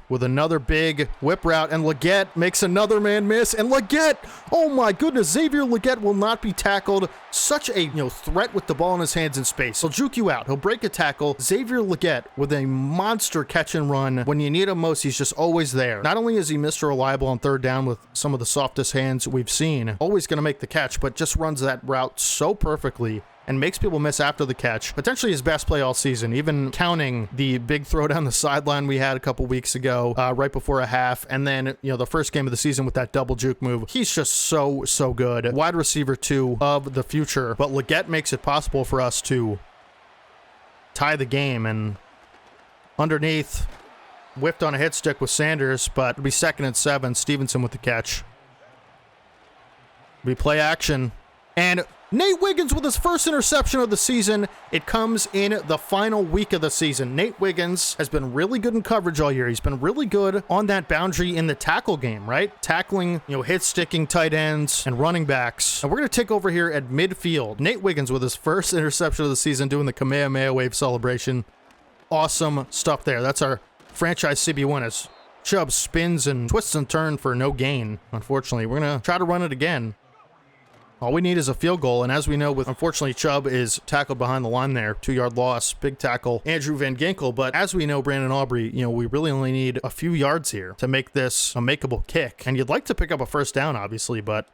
with another big whip route, and Leggett makes another man miss, and Leggett, oh my goodness, Xavier Leggett will not be tackled. Such a threat with the ball in his hands in space. He'll juke you out. He'll break a tackle. Xavier Leggett with a monster catch and run. When you need him most, he's just always there. Not only is he Mr. Reliable on 3rd down with some of the softest hands we've seen, always going to make the catch, but just runs that route so perfectly and makes people miss after the catch. Potentially his best play all season, even counting the big throw down the sideline we had a couple weeks ago, right before a half, and then, the first game of the season with that double juke move. He's just so good. Wide receiver 2 of the future, but Leggett makes it possible for us to tie the game, and underneath, whipped on a hit stick with Sanders, but it'll be 2nd and 7, Stevenson with the catch. We play action, and Nate Wiggins with his first interception of the season. It comes in the final week of the season. Nate Wiggins has been really good in coverage all year. He's been really good on that boundary in the tackle game, right? Tackling, hit-sticking tight ends and running backs. And we're going to take over here at midfield. Nate Wiggins with his first interception of the season doing the Kamehameha Wave celebration. Awesome stuff there. That's our franchise CB1 as Chubb spins and twists and turns for no gain. Unfortunately, we're going to try to run it again. All we need is a field goal, and as we know, unfortunately, Chubb is tackled behind the line there. 2-yard loss, big tackle, Andrew Van Ginkel. But as we know, Brandon Aubrey, we really only need a few yards here to make this a makeable kick. And you'd like to pick up a first down, obviously, but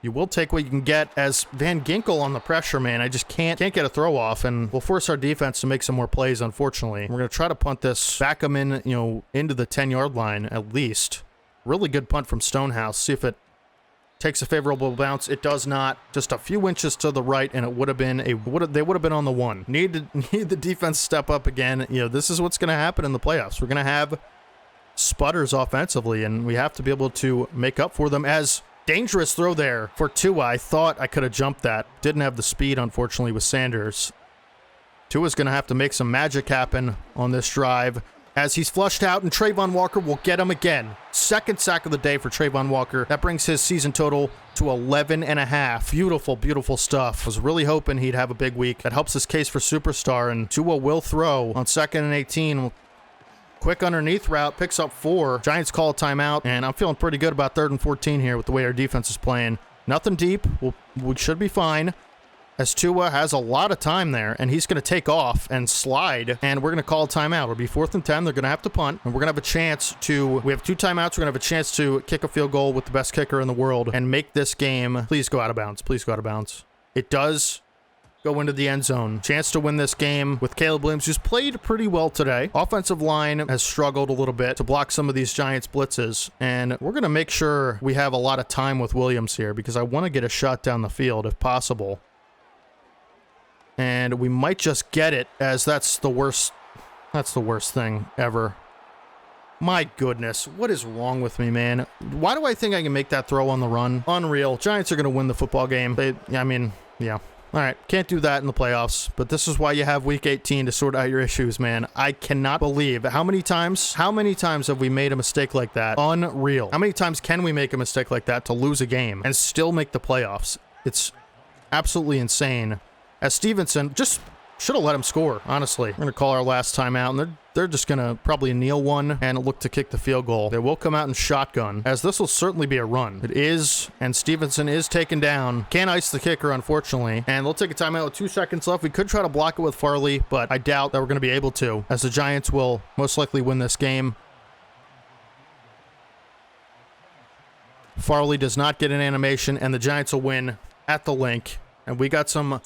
you will take what you can get as Van Ginkel on the pressure, man. I just can't get a throw off, and we'll force our defense to make some more plays, unfortunately. We're going to try to punt this, back them in, into the 10-yard line at least. Really good punt from Stonehouse. See if it takes a favorable bounce. It does not. Just a few inches to the right, and it would have been they would have been on the 1. Need the defense to step up again. This is what's going to happen in the playoffs. We're going to have sputters offensively, and we have to be able to make up for them. As dangerous throw there for Tua. I thought I could have jumped that. Didn't have the speed, unfortunately, with Sanders. Tua's going to have to make some magic happen on this drive, as he's flushed out, and Trayvon Walker will get him again. 2nd sack of the day for Trayvon Walker. That brings his season total to 11.5. Beautiful, beautiful stuff. Was really hoping he'd have a big week. That helps his case for superstar, and Tua will throw on 2nd and 18. Quick underneath route, picks up 4. Giants call a timeout, and I'm feeling pretty good about 3rd and 14 here with the way our defense is playing. Nothing deep. We should be fine, as Tua has a lot of time there, and he's going to take off and slide, and we're going to call a timeout. It'll be 4th and 10. They're going to have to punt, and we're going to have a chance to, we have 2 timeouts. We're going to have a chance to kick a field goal with the best kicker in the world and make this game, please go out of bounds. Please go out of bounds. It does go into the end zone. Chance to win this game with Caleb Williams, who's played pretty well today. Offensive line has struggled a little bit to block some of these Giants blitzes, and we're going to make sure we have a lot of time with Williams here because I want to get a shot down the field if possible. And we might just get it, as that's the worst thing ever. My goodness, what is wrong with me, man? Why do I think I can make that throw on the run? Unreal. Giants are going to win the football game. Yeah. All right, can't do that in the playoffs, but this is why you have Week 18 to sort out your issues, man. I cannot believe how many times have we made a mistake like that? Unreal. How many times can we make a mistake like that to lose a game and still make the playoffs? It's absolutely insane. As Stevenson just Should have let him score, honestly. We're going to call our last timeout, and they're just going to probably kneel one and look to kick the field goal. They will come out in shotgun, as this will certainly be a run. It is, and Stevenson is taken down. Can't ice the kicker, unfortunately. And they'll take a timeout with 2 seconds left. We could try to block it with Farley, but I doubt that we're going to be able to, as the Giants will most likely win this game. Farley does not get an animation, and the Giants will win at the link. And we got some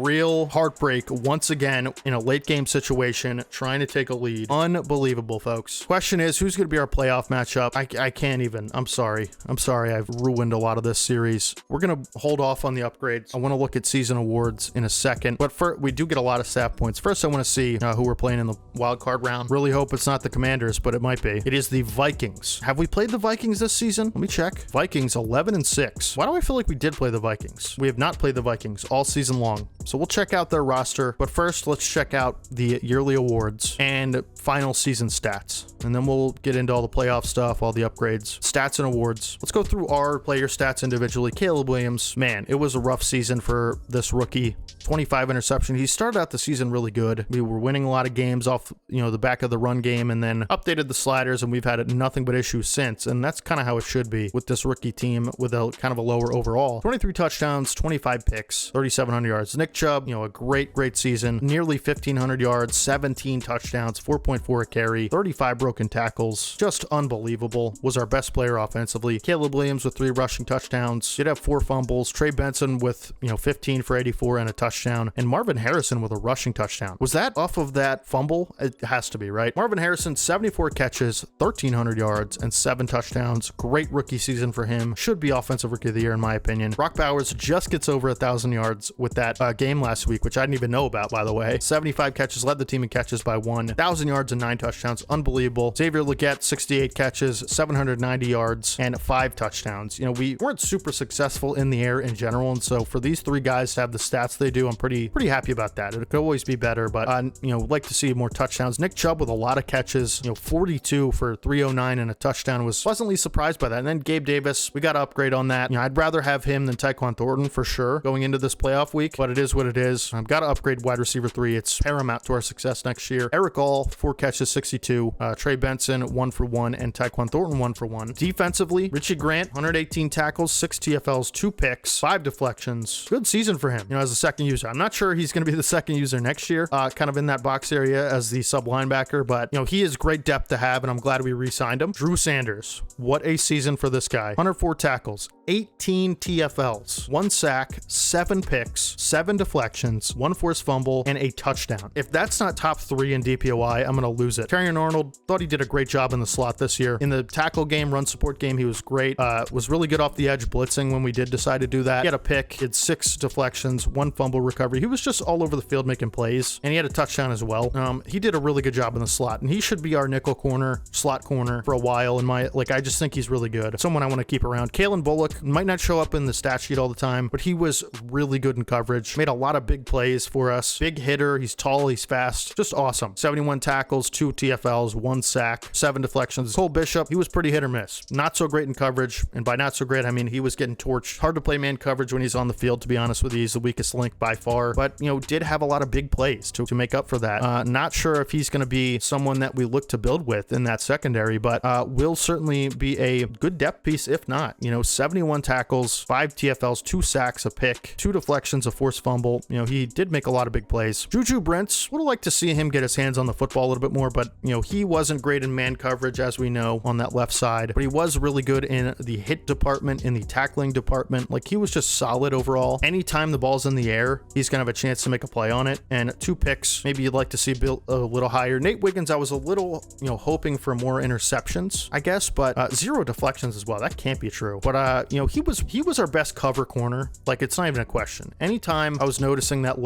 real heartbreak once again in a late game situation, trying to take a lead. Unbelievable, folks. Question is, who's going to be our playoff matchup? I can't even. I'm sorry. I've ruined a lot of this series. We're going to hold off on the upgrades. I want to look at season awards in a second, but we do get a lot of stat points. First, I want to see who we're playing in the wild card round. Really hope it's not the Commanders, but it might be. It is the Vikings. Have we played the Vikings this season? Let me check. Vikings 11-6. Why do I feel like we did play the Vikings? We have not played the Vikings all season long. So we'll check out their roster, but first let's check out the yearly awards and final season stats. And then we'll get into all the playoff stuff, all the upgrades, stats and awards. Let's go through our player stats individually. Caleb Williams, man, it was a rough season for this rookie. 25 interception. He started out the season really good. We were winning a lot of games off, the back of the run game, and then updated the sliders, and we've had nothing but issues since. And that's kind of how it should be with this rookie team with a kind of a lower overall. 23 touchdowns, 25 picks, 3,700 yards. Nick Chubb, a great season. Nearly 1,500 yards, 17 touchdowns, 4.4 a carry, 35 broken tackles. Just unbelievable. Was our best player offensively. Caleb Williams with 3 rushing touchdowns. Did have 4 fumbles. Trey Benson with, 15 for 84 and a touchdown. And Marvin Harrison with a rushing touchdown. Was that off of that fumble? It has to be, right? Marvin Harrison, 74 catches, 1,300 yards, and 7 touchdowns. Great rookie season for him. Should be offensive rookie of the year, in my opinion. Brock Bowers just gets over 1,000 yards with that game last week, which I didn't even know about, by the way. 75 catches, led the team in catches by 1. 1,000 yards and 9 touchdowns. Unbelievable. Xavier Legette, 68 catches, 790 yards, and 5 touchdowns. We weren't super successful in the air in general, and so for these 3 guys to have the stats they do, I'm pretty happy about that. It could always be better, but like to see more touchdowns. Nick Chubb with a lot of catches, 42 for 309 and a touchdown. Was pleasantly surprised by that. And then Gabe Davis, we got to upgrade on that. I'd rather have him than Tyquan Thornton for sure going into this playoff week, but it is what it is. I've got to upgrade wide receiver 3. It's paramount to our success next year. Eric All, 4 catches, 62. Trey Benson, 1 for 1, and Tyquan Thornton, 1 for 1. Defensively, Richie Grant, 118 tackles, 6 TFLs, 2 picks, 5 deflections. Good season for him, as a second user. I'm not sure he's going to be the second user next year, kind of in that box area as the sub linebacker, but he is great depth to have, and I'm glad we re-signed him. Drew Sanders, what a season for this guy. 104 tackles, 18 TFLs, 1 sack, 7 picks, 7 deflections, 1 forced fumble, and a touchdown. If that's not top 3 in DPOI, I'm going to lose it. Terrion Arnold, thought he did a great job in the slot this year. In the tackle game, run support game, he was great. Was really good off the edge blitzing when we did decide to do that. He had a pick, he had 6 deflections, 1 fumble recovery. He was just all over the field making plays, and he had a touchdown as well. He did a really good job in the slot, and he should be our nickel corner, slot corner for a while. I just think he's really good. Someone I want to keep around. Kalen Bullock might not show up in the stat sheet all the time, but he was really good in coverage. Made a lot of big plays for us. Big hitter. He's tall. He's fast. Just awesome. 71 tackles, 2 TFLs, 1 sack, 7 deflections. Cole Bishop, he was pretty hit or miss. Not so great in coverage, and by not so great, I mean he was getting torched. Hard to play man coverage when he's on the field, to be honest with you. He's the weakest link by far, but did have a lot of big plays to make up for that. Not sure if he's going to be someone that we look to build with in that secondary, but will certainly be a good depth piece if not. 71 tackles, 5 TFLs, 2 sacks, a pick, 2 deflections, a forced fumble. He did make a lot of big plays. Juju Brents, would have liked to see him get his hands on the football a little bit more, but he wasn't great in man coverage, as we know, on that left side, but he was really good in the hit department, in the tackling department. He was just solid overall. Anytime the ball's in the air, he's gonna have a chance to make a play on it. And 2 picks, maybe you'd like to see built a little higher. Nate Wiggins, I was a little, hoping for more interceptions, I guess, but 0 deflections as well. That can't be true. But he was our best cover corner. It's not even a question. Anytime I was noticing that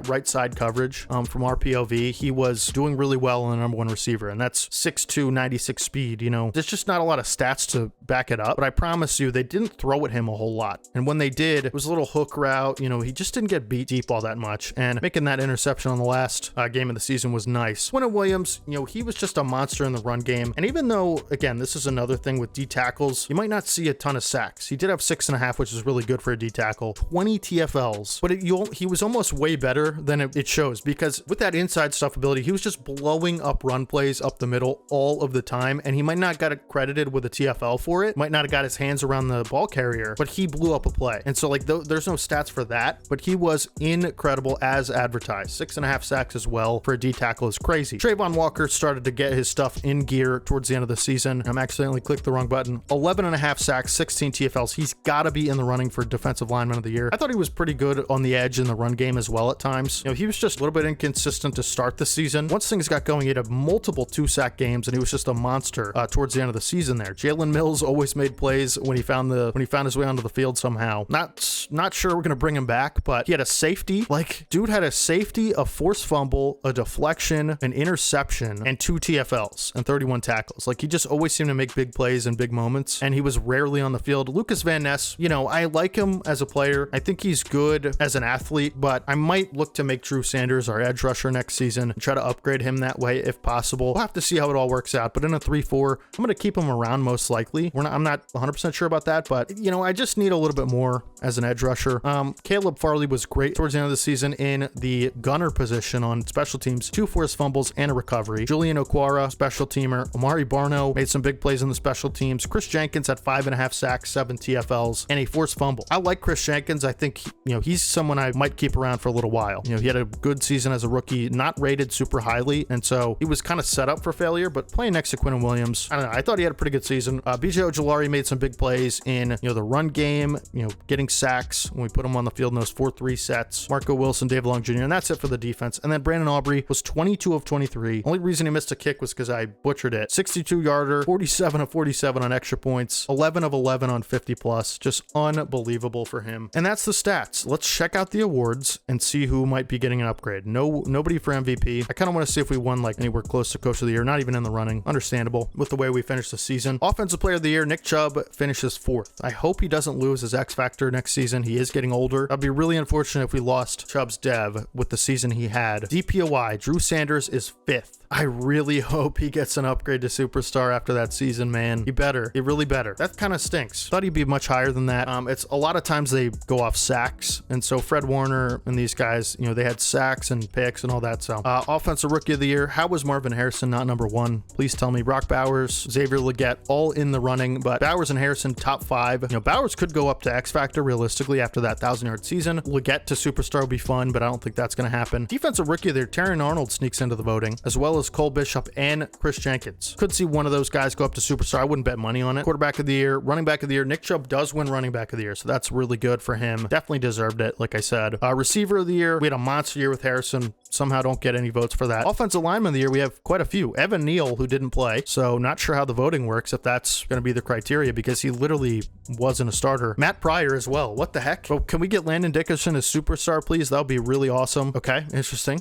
right side coverage from our POV, he was doing really well on the number 1 receiver, and that's 6'2", 96 speed. There's just not a lot of stats to back it up, but I promise you, they didn't throw at him a whole lot. And when they did, it was a little hook route. He just didn't get beat deep all that much, and making that interception on the last game of the season was nice. Quinton Williams, he was just a monster in the run game, and even though, again, this is another thing with D tackles, you might not see a ton of sacks. He did have 6.5, which is really good for a D tackle. 20 TFLs, but he was almost way better than it shows, because with that inside stuff ability, he was just blowing up run plays up the middle all of the time, and he might not got credited with a TFL for it, might not have got his hands around the ball carrier, but he blew up a play. And so like there's no stats for that, but he was incredible as advertised. 6.5 sacks as well for a D tackle is crazy. Trayvon Walker started to get his stuff in gear towards the end of the season. I'm accidentally clicked the wrong button. 11.5 sacks, 16 TFLs. He's got to be in the running for defensive lineman of the year. I thought he was pretty good on the edge in the run game as well at times. He was just a little bit inconsistent to start the season. Once things got going, he had multiple 2-sack games, and he was just a monster towards the end of the season there. Jalen Mills always made plays when he found his way onto the field somehow. Not sure we're gonna bring him back, but he had a safety. Like, dude had a safety, a forced fumble, a deflection, an interception, and 2 TFLs and 31 tackles. Like, he just always seemed to make big plays in big moments, and he was rarely on the field. Lucas Van Ness, I like him as a player. I think he's good as an athlete, but I might look to make Drew Sanders our edge rusher next season and try to upgrade him that way if possible. We'll have to see how it all works out, but in a 3-4, I'm going to keep him around most likely. I'm not 100% sure about that, but I just need a little bit more as an edge rusher. Caleb Farley was great towards the end of the season in the gunner position on special teams, 2 forced fumbles and a recovery. Julian Okwara, special teamer. Amari Barno made some big plays in the special teams. Chris Jenkins had 5.5 sacks, 7 TFLs, and a forced fumble. I like Chris Jenkins. I think he's someone I might keep around for a little while. He had a good season as a rookie, not rated super highly, and so he was kind of set up for failure, but playing next to Quinnen Williams, I don't know, I thought he had a pretty good season. BJ Ojulari made some big plays in the run game, getting sacks when we put him on the field in those 4-3 sets. Marco Wilson, Dave Long Jr., and that's it for the defense. And then Brandon Aubrey was 22 of 23. Only reason he missed a kick was because I butchered it. 62-yarder, 47 of 47 on extra points, 11 of 11 on 50 plus. Just unbelievable for him. And that's the stats. Let's check out the awards and see who might be getting an upgrade. Nobody for MVP. I kind of want to see if we won like anywhere close to Coach of the Year. Not even in the running. Understandable with the way we finished the season. Offensive Player of the Year, Nick Chubb finishes 4th. I hope he doesn't lose his X Factor next season. He is getting older. That'd be really unfortunate if we lost Chubb's dev with the season he had. DPOY, Drew Sanders is 5th. I really hope he gets an upgrade to superstar after that season, man. He better. He really better. That kind of stinks. Thought he'd be much higher than that. It's a lot of times they go off sacks, and so Fred Warner and these guys, they had sacks and picks and all that. So Offensive Rookie of the Year, how was Marvin Harrison not number 1? Please tell me. Brock Bowers, Xavier Legette, all in the running, but Bowers and Harrison top 5. Bowers could go up to X Factor realistically after that 1,000-yard season. Legette to superstar would be fun, but I don't think that's going to happen. Defensive Rookie of the Year, Terrion Arnold sneaks into the voting, as well as Cole Bishop and Chris Jenkins. Could see one of those guys go up to superstar. I wouldn't bet money on it. Quarterback of the Year, Running Back of the Year. Nick Chubb does win Running Back of the Year, so that's really good for him. Definitely deserved it, like I said. Receiver of the Year, we had a monster year with Harrison. Somehow don't get any votes for that. Offensive Lineman of the Year, we have quite a few. Evan Neal, who didn't play, so not sure how the voting works, if that's going to be the criteria, because he literally wasn't a starter. Matt Pryor as well. What the heck? Well, can we get Landon Dickerson as superstar, please? That would be really awesome. Okay, interesting.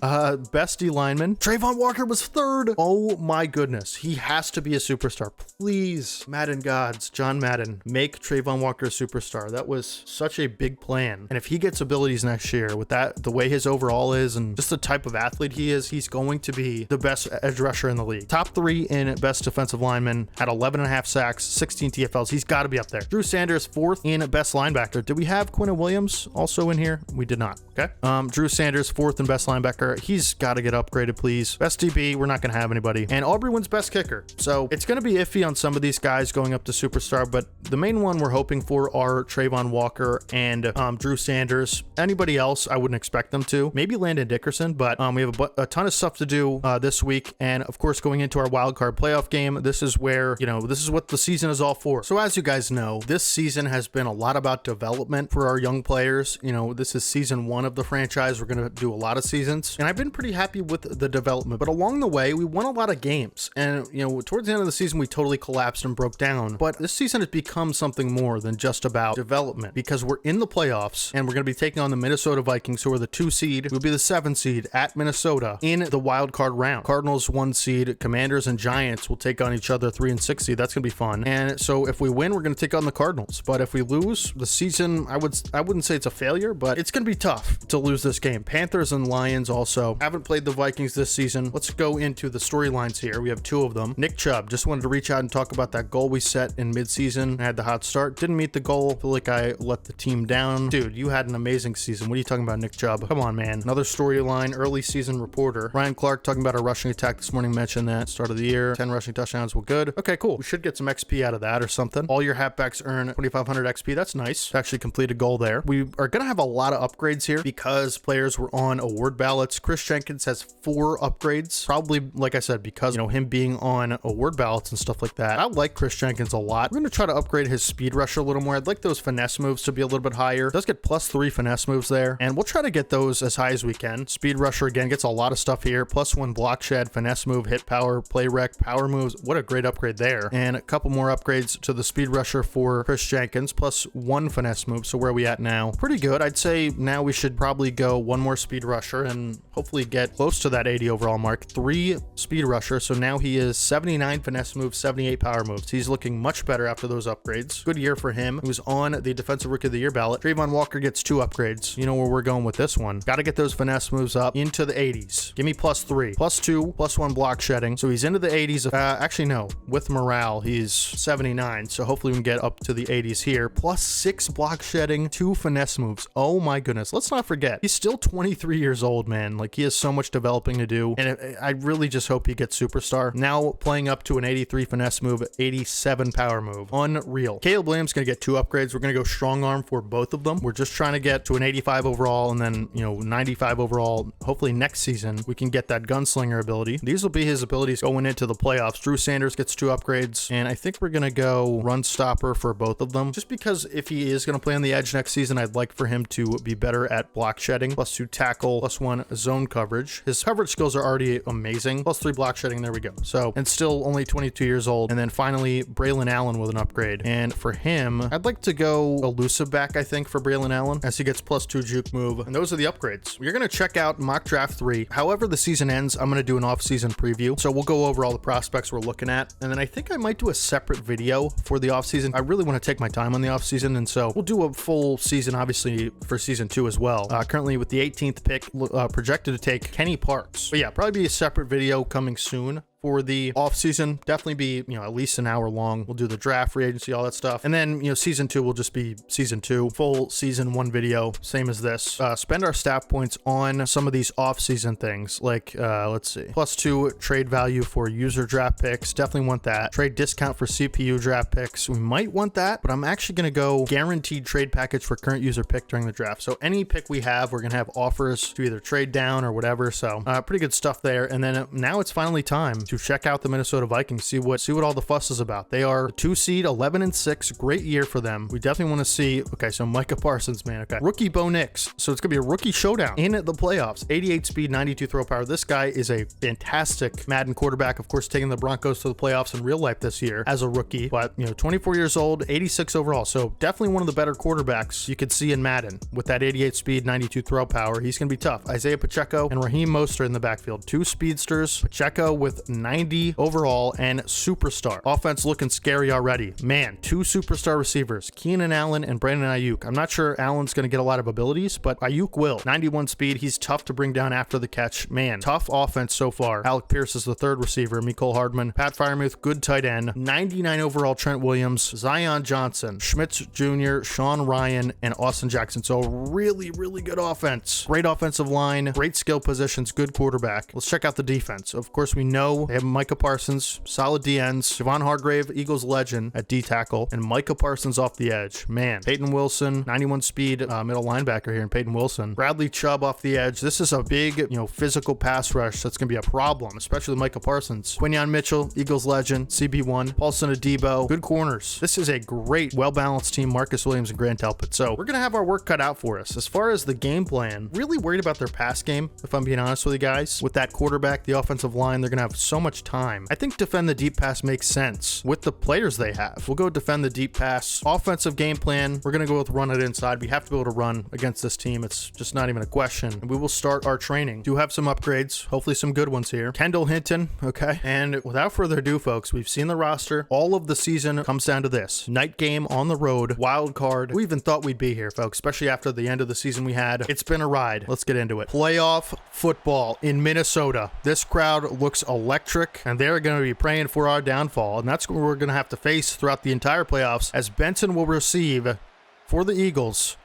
Best D lineman. Trayvon Walker was 3rd. Oh my goodness. He has to be a superstar. Please, Madden gods, John Madden, make Trayvon Walker a superstar. That was such a big plan. And if he gets abilities next year with that, the way his overall is and just the type of athlete he is, he's going to be the best edge rusher in the league. Top 3 in best defensive lineman, had 11.5 sacks, 16 TFLs. He's got to be up there. Drew Sanders 4th in best linebacker. Did we have Quinnen Williams also in here? We did not. Okay. Drew Sanders 4th in best linebacker. He's got to get upgraded, please. Best DB, we're not going to have anybody. And Aubrey wins best kicker. So it's going to be iffy on some of these guys going up to superstar, but the main one we're hoping for are Trayvon Walker and Drew Sanders. Anybody else, I wouldn't expect them to. Maybe Landon Dickerson, but we have a ton of stuff to do this week. And of course, going into our wild card playoff game, this is where, this is what the season is all for. So as you guys know, this season has been a lot about development for our young players. This is season 1 of the franchise. We're going to do a lot of seasons, and I've been pretty happy with the development, but along the way, we won a lot of games. And, towards the end of the season, we totally collapsed and broke down. But this season has become something more than just about development, because we're in the playoffs and we're going to be taking on the Minnesota Vikings, who are the 2 seed. We'll be the 7 seed at Minnesota in the wild card round. Cardinals 1 seed, Commanders and Giants will take on each other 3 and 6 seed. That's going to be fun. And so if we win, we're going to take on the Cardinals. But if we lose the season, I wouldn't say it's a failure, but it's going to be tough to lose this game. Panthers and Lions also haven't played the Vikings this season. Let's go into the storylines here. We have 2 of them. Nick Chubb, just wanted to reach out and talk about that goal we set in midseason. I had the hot start start. Didn't meet the goal. Feel like I let the team down. Dude, you had an amazing season. What are you talking about, Nick Chubb? Come on, man. Another storyline, early season reporter. Ryan Clark talking about our rushing attack this morning, mentioned that. Start of the year, 10 rushing touchdowns. Well, good. Okay, cool. We should get some XP out of that or something. All your halfbacks earn 2,500 XP. That's nice. Actually complete a goal there. We are going to have a lot of upgrades here because players were on award ballots. Chris Jenkins has 4 upgrades. Probably, like I said, because, you know, him being on award ballots and stuff like that. I like Chris Jenkins a lot. We're going to try to upgrade his speed rusher a little more. I'd like those finesse moves to be a little bit higher. Does get +3 finesse moves there, and we'll try to get those as high as we can. Speed rusher again gets a lot of stuff here. +1 block shed, finesse move, hit power, play rec, power moves. What a great upgrade there. And a couple more upgrades to the speed rusher for Chris Jenkins, +1 finesse move. So where are we at now? Pretty good. I'd say now we should probably go 1 more speed rusher and hopefully get close to that 80 overall mark. 3 speed rusher. So now he is 79 finesse moves, 78 power moves. He's looking much better after those upgrades. Good year for him. He was on the defensive rookie of the year ballot. Trayvon Walker gets 2 upgrades. You know where we're going with this one. Got to get those finesse moves up into the 80s. Give me +3, +2, +1 block shedding. So he's into the 80s. Actually, no. With morale, he's 79. So hopefully we can get up to the 80s here. +6 block shedding, 2 finesse moves. Oh my goodness. Let's not forget, he's still 23 years old, man. Like, he has so much developing to do. And I really just hope he gets superstar. Now playing up to an 83 finesse move, 87 power move. Unreal. Caleb Williams going to get 2 upgrades. We're going to go strong arm for both of them. We're just trying to get to an 85 overall and then, you know, 95 overall. Hopefully next season we can get that gunslinger ability. These will be his abilities going into the playoffs. Drew Sanders gets 2 upgrades, and I think we're going to go run stopper for both of them, just because if he is going to play on the edge next season, I'd like for him to be better at block shedding. +2 tackle, +1 zone coverage. His coverage skills are already amazing. +3 block shedding. There we go. So, and still only 22 years old. And then finally Braylon Allen with an upgrade. And for him, I'd like to go elusive back, I think, for Braylon Allen, as he gets +2 juke move. And those are the upgrades. You're going to check out mock draft 3. However the season ends, I'm going to do an off-season preview. So we'll go over all the prospects we're looking at. And then I think I might do a separate video for the off-season. I really want to take my time on the off-season. And so we'll do a full season, obviously, for season 2 as well. Currently with the 18th pick, projected to take Kenny Parks. But yeah, probably be a separate video coming soon for the off season. Definitely be, you know, at least an hour long. We'll do the draft, free agency, all that stuff. And then, you know, season 2 will just be season 2, full season 1 video, same as this. Spend our staff points on some of these off season things, like, let's see, +2 trade value for user draft picks. Definitely want that. Trade discount for CPU draft picks. We might want that, but I'm actually going to go guaranteed trade package for current user pick during the draft. So any pick we have, we're going to have offers to either trade down or whatever. So pretty good stuff there. And then now it's finally time to check out the Minnesota Vikings, see what all the fuss is about. They are 2 seed, 11-6, great year for them. We definitely want to see. Okay, so Micah Parsons, man. Okay, rookie Bo Nix. So it's gonna be a rookie showdown in the playoffs. 88 speed, 92 throw power. This guy is a fantastic Madden quarterback. Of course, taking the Broncos to the playoffs in real life this year as a rookie. But, you know, 24 years old, 86 overall. So definitely one of the better quarterbacks you could see in Madden with that 88 speed, 92 throw power. He's gonna be tough. Isaiah Pacheco and Raheem Mostert in the backfield. 2 speedsters. Pacheco with 90 overall and superstar. Offense looking scary already. Man, 2 superstar receivers, Keenan Allen and Brandon Ayuk. I'm not sure Allen's going to get a lot of abilities, but Ayuk will. 91 speed. He's tough to bring down after the catch. Man, tough offense so far. Alec Pierce is the 3rd receiver. Mecole Hardman. Pat Freiermuth, good tight end. 99 overall Trent Williams. Zion Johnson. Schmitz Jr., Sean Ryan, and Austin Jackson. So really, really good offense. Great offensive line. Great skill positions. Good quarterback. Let's check out the defense. Of course, we know they have Micah Parsons, solid DNs, Javon Hargrave, Eagles legend at D tackle, and Micah Parsons off the edge. Man, Peyton Wilson, 91 speed middle linebacker here in Peyton Wilson. Bradley Chubb off the edge. This is a big, you know, physical pass rush that's going to be a problem, especially with Micah Parsons. Quinyon Mitchell, Eagles legend, CB1, Paulson Adebo, good corners. This is a great, well-balanced team, Marcus Williams and Grant Delpit. So we're going to have our work cut out for us. As far as the game plan, really worried about their pass game, if I'm being honest with you guys. With that quarterback, the offensive line, they're going to have so much time. I think defend the deep pass makes sense with the players they have. We'll go defend the deep pass. Offensive game plan, we're going to go with run it inside. We have to be able to run against this team. It's just not even a question. And we will start our training. Do have some upgrades, hopefully some good ones here. Kendall Hinton, okay. And without further ado, folks, we've seen the roster. All of the season comes down to this. Night game on the road, wild card. We even thought we'd be here, folks, especially after the end of the season we had. It's been a ride. Let's get into it. Playoff football in Minnesota. This crowd looks electric. electric, and they're going to be praying for our downfall, and that's what we're going to have to face throughout the entire playoffs, as Benson will receive for the Eagles.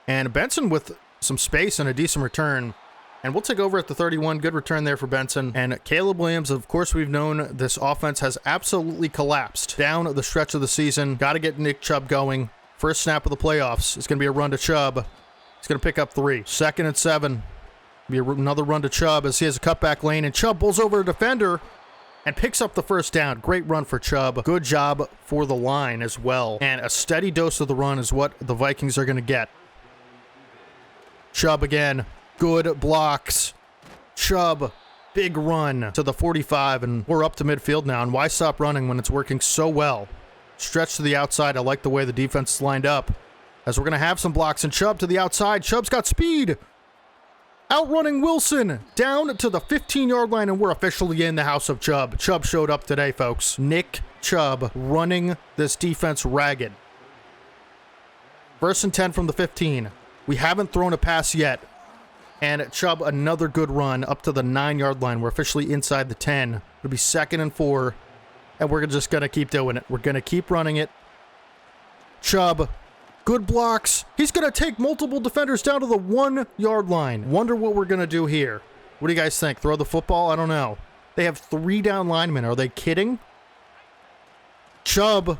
And Benson with some space and a decent return. And we'll take over at the 31. Good return there for Benson. And Caleb Williams, of course, we've known this offense has absolutely collapsed down the stretch of the season. Got to get Nick Chubb going. First snap of the playoffs. It's going to be a run to Chubb. He's going to pick up 3. 2nd and 7. Be another run to Chubb as he has a cutback lane. And Chubb pulls over a defender and picks up the first down. Great run for Chubb. Good job for the line as well. And a steady dose of the run is what the Vikings are going to get. Chubb again. Good blocks. Chubb, big run to the 45, and we're up to midfield now. And why stop running when it's working so well? Stretch to the outside. I like the way the defense is lined up, as we're going to have some blocks. And Chubb to the outside. Chubb's got speed. Outrunning Wilson down to the 15-yard line, and we're officially in the house of Chubb. Chubb showed up today, folks. Nick Chubb running this defense ragged. 1st and 10 from the 15. We haven't thrown a pass yet. And Chubb, another good run up to the 9-yard line. We're officially inside the 10. It'll be 2nd and 4. And we're just going to keep doing it. We're going to keep running it. Chubb, good blocks. He's going to take multiple defenders down to the 1-yard line. Wonder what we're going to do here. What do you guys think? Throw the football? I don't know. They have 3 down linemen. Are they kidding? Chubb,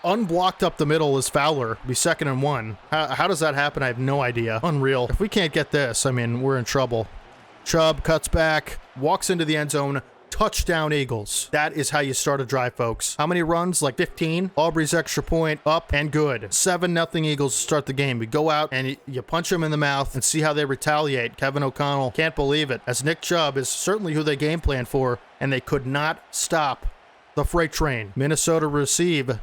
unblocked up the middle is Fowler. Be 2nd and 1. How does that happen? I have no idea. Unreal. If we can't get this, I mean, we're in trouble. Chubb cuts back, walks into the end zone. Touchdown, Eagles. That is how you start a drive, folks. How many runs? Like 15. Aubrey's extra point up and good. 7-0 Eagles to start the game. We go out and you punch them in the mouth and see how they retaliate. Kevin O'Connell can't believe it, as Nick Chubb is certainly who they game plan for, and they could not stop the freight train. Minnesota receive.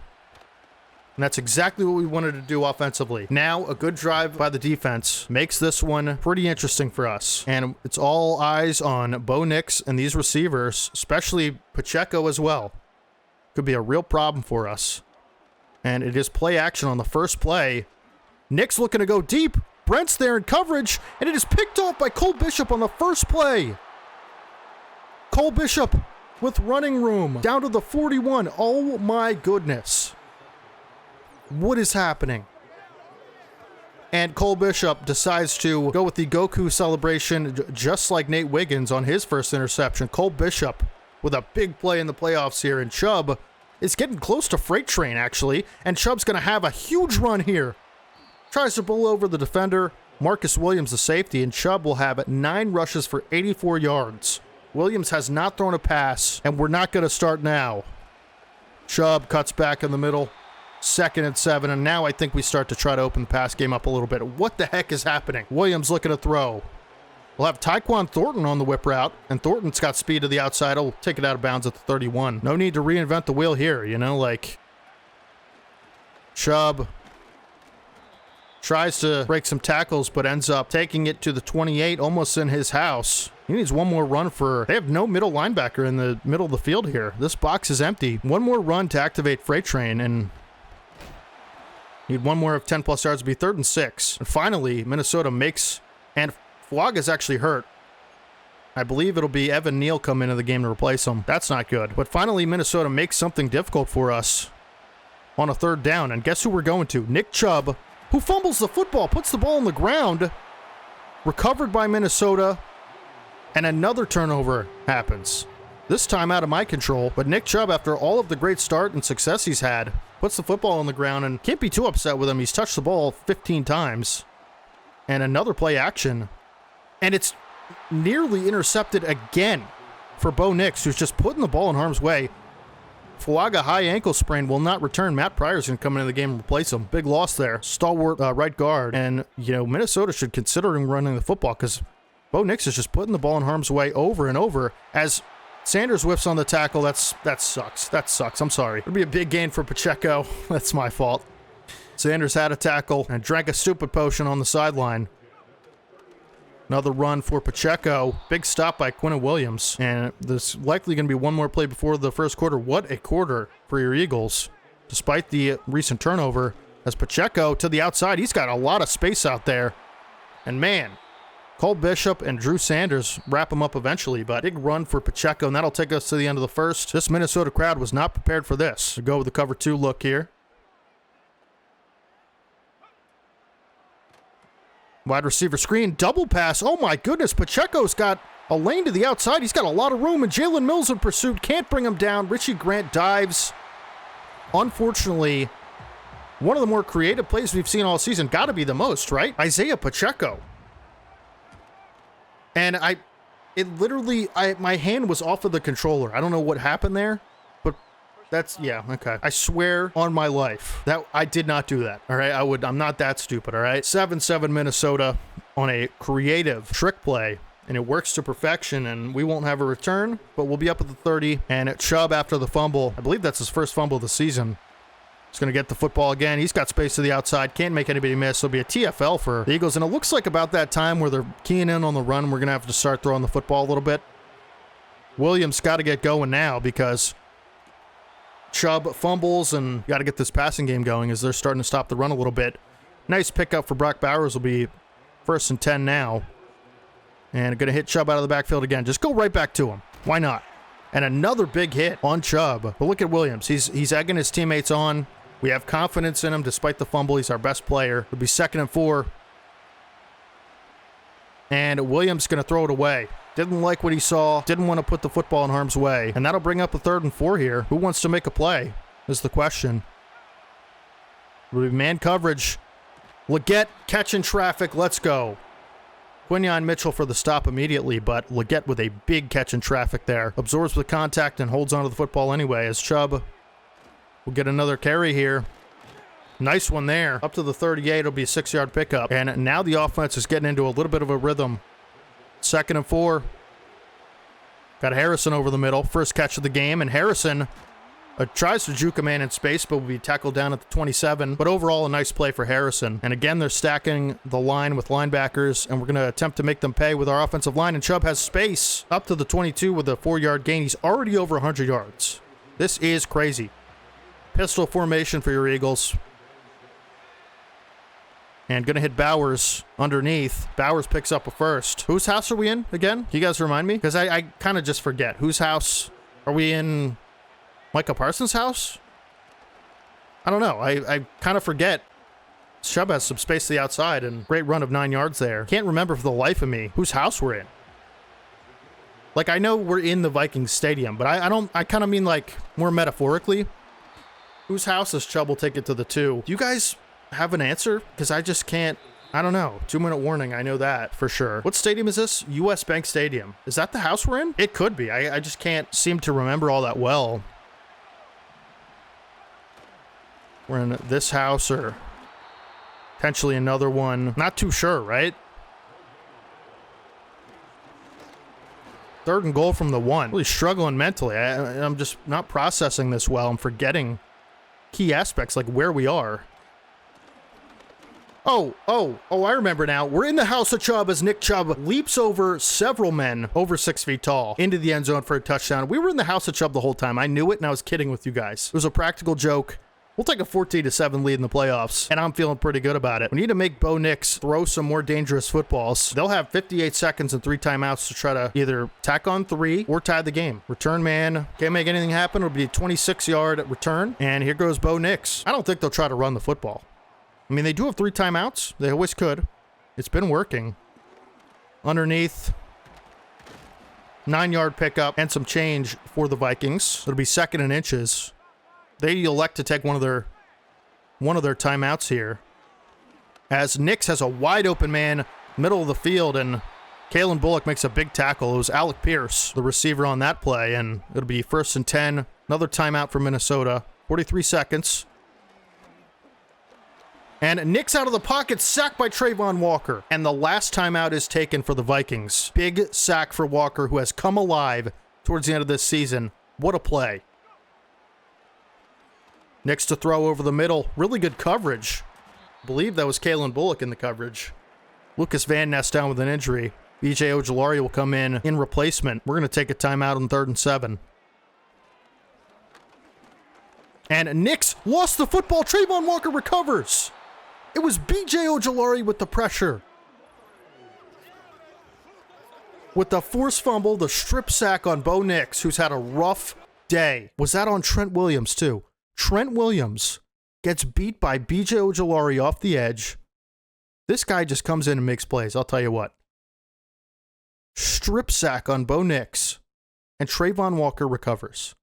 And that's exactly what we wanted to do offensively. Now, a good drive by the defense makes this one pretty interesting for us. And it's all eyes on Bo Nix and these receivers, especially Pacheco as well. Could be a real problem for us. And it is play action on the first play. Nix looking to go deep. Brent's there in coverage, and it is picked off by Cole Bishop on the first play. Cole Bishop with running room down to the 41. Oh my goodness. What is happening? And Cole Bishop decides to go with the Goku celebration, just like Nate Wiggins on his first interception. Cole Bishop with a big play in the playoffs here. And Chubb is getting close to freight train, actually. And Chubb's going to have a huge run here. Tries to pull over the defender. Marcus Williams, the safety. And Chubb will have 9 rushes for 84 yards. Williams has not thrown a pass, and we're not going to start now. Chubb cuts back in the middle. 2nd and 7, and now I think we start to try to open the pass game up a little bit. What the heck is happening? Williams looking to throw. We'll have Tyquan Thornton on the whip route, and Thornton's got speed to the outside. He'll take it out of bounds at the 31. No need to reinvent the wheel here, you know, like Chubb tries to break some tackles, but ends up taking it to the 28, almost in his house. He needs one more run for... They have no middle linebacker in the middle of the field here. This box is empty. One more run to activate freight train, and need one more of 10-plus yards to be 3rd and 6. And finally, Minnesota makes... And Fuaga's actually hurt. I believe it'll be Evan Neal come into the game to replace him. That's not good. But finally, Minnesota makes something difficult for us on a 3rd down. And guess who we're going to? Nick Chubb, who fumbles the football, puts the ball on the ground. Recovered by Minnesota. And another turnover happens. This time out of my control. But Nick Chubb, after all of the great start and success he's had, puts the football on the ground, and can't be too upset with him. He's touched the ball 15 times. And another play action. And it's nearly intercepted again for Bo Nix, who's just putting the ball in harm's way. Fuaga, high ankle sprain, will not return. Matt Pryor's going to come into the game and replace him. Big loss there. Stalwart right guard. And, you know, Minnesota should consider running the football, because Bo Nix is just putting the ball in harm's way over and over as Sanders whips on the tackle. That sucks. That sucks. I'm sorry. It'll be a big gain for Pacheco. That's my fault. Sanders had a tackle and drank a stupid potion on the sideline. Another run for Pacheco. Big stop by Quinnen Williams. And there's likely going to be one more play before the first quarter. What a quarter for your Eagles. Despite the recent turnover, as Pacheco to the outside, he's got a lot of space out there. And man, Cole Bishop and Drew Sanders wrap him up eventually, but big run for Pacheco, and that'll take us to the end of the first. This Minnesota crowd was not prepared for this. Go with the cover 2 look here. Wide receiver screen, double pass. Oh my goodness, Pacheco's got a lane to the outside. He's got a lot of room, and Jalen Mills in pursuit. Can't bring him down. Richie Grant dives. Unfortunately, one of the more creative plays we've seen all season. Got to be the most, right? Isaiah Pacheco. And my hand was off of the controller. I don't know what happened there, but yeah, okay. I swear on my life that I did not do that, all right? I'm not that stupid, all right? 7-7 Minnesota on a creative trick play, and it works to perfection, and we won't have a return, but we'll be up at the 30, and Chubb after the fumble, I believe that's his first fumble of the season. He's going to get the football again. He's got space to the outside. Can't make anybody miss. It'll be a TFL for the Eagles. And it looks like about that time where they're keying in on the run, we're going to have to start throwing the football a little bit. Williams got to get going now because Chubb fumbles, and got to get this passing game going as they're starting to stop the run a little bit. Nice pickup for Brock Bowers. Will be 1st and 10 now. And going to hit Chubb out of the backfield again. Just go right back to him. Why not? And another big hit on Chubb. But look at Williams. He's egging his teammates on. We have confidence in him despite the fumble. He's our best player. It'll be 2nd and 4. And Williams going to throw it away. Didn't like what he saw. Didn't want to put the football in harm's way. And that'll bring up a 3rd and 4 here. Who wants to make a play is the question. It'll be man coverage. Leggett catching traffic. Let's go. Quinyon Mitchell for the stop immediately, but Leggett with a big catch in traffic there. Absorbs the contact and holds onto the football anyway as Chubb will get another carry here. Nice one there. Up to the 38, it'll be a 6-yard pickup. And now the offense is getting into a little bit of a rhythm. 2nd and 4. Got Harrison over the middle. First catch of the game, and Harrison tries to juke a man in space, but will be tackled down at the 27. But overall, a nice play for Harrison. And again, they're stacking the line with linebackers, and we're going to attempt to make them pay with our offensive line. And Chubb has space up to the 22 with a 4-yard gain. He's already over 100 yards. This is crazy. Pistol formation for your Eagles. And going to hit Bowers underneath. Bowers picks up a first. Whose house are we in again? Can you guys remind me? Because I kind of just forget. Whose house are we in? Micah Parsons' house? I don't know. I kind of forget. Chubb has some space to the outside and great run of 9 yards there. Can't remember for the life of me whose house we're in. Like, I know we're in the Vikings stadium, but I kind of mean like more metaphorically. Whose house is Chubb will take it to the 2? Do you guys have an answer? Because I just can't. I don't know. 2-minute warning. I know that for sure. What stadium is this? US Bank Stadium. Is that the house we're in? It could be. I just can't seem to remember all that well. We're in this house or potentially another one. Not too sure, right? 3rd and goal from the 1. Really struggling mentally. I'm just not processing this well. I'm forgetting key aspects like where we are. Oh, I remember now. We're in the house of Chubb as Nick Chubb leaps over several men over 6 feet tall into the end zone for a touchdown. We were in the house of Chubb the whole time. I knew it, and I was kidding with you guys. It was a practical joke. We'll take a 14-7 lead in the playoffs, and I'm feeling pretty good about it. We need to make Bo Nix throw some more dangerous footballs. They'll have 58 seconds and 3 timeouts to try to either tack on 3 or tie the game. Return man. Can't make anything happen. It'll be a 26-yard return, and here goes Bo Nix. I don't think they'll try to run the football. I mean, they do have 3 timeouts. They always could. It's been working. Underneath. 9-yard pickup and some change for the Vikings. It'll be 2nd and inches. They elect to take one of their timeouts here. As Nix has a wide open man, middle of the field, and Kalen Bullock makes a big tackle. It was Alec Pierce, the receiver on that play, and it'll be 1st and 10. Another timeout for Minnesota. 43 seconds. And Nix out of the pocket, sacked by Trayvon Walker. And the last timeout is taken for the Vikings. Big sack for Walker, who has come alive towards the end of this season. What a play. Nix to throw over the middle. Really good coverage. I believe that was Kalen Bullock in the coverage. Lucas Van Ness down with an injury. B.J. Ojulari will come in replacement. We're going to take a timeout on 3rd and 7. And Nix lost the football. Trayvon Walker recovers. It was B.J. Ojulari with the pressure. with the forced fumble, the strip sack on Bo Nix, who's had a rough day. Was that on Trent Williams, too? Trent Williams gets beat by B.J. Ojulari off the edge. This guy just comes in and makes plays, I'll tell you what. Strip sack on Bo Nix, and Trayvon Walker recovers.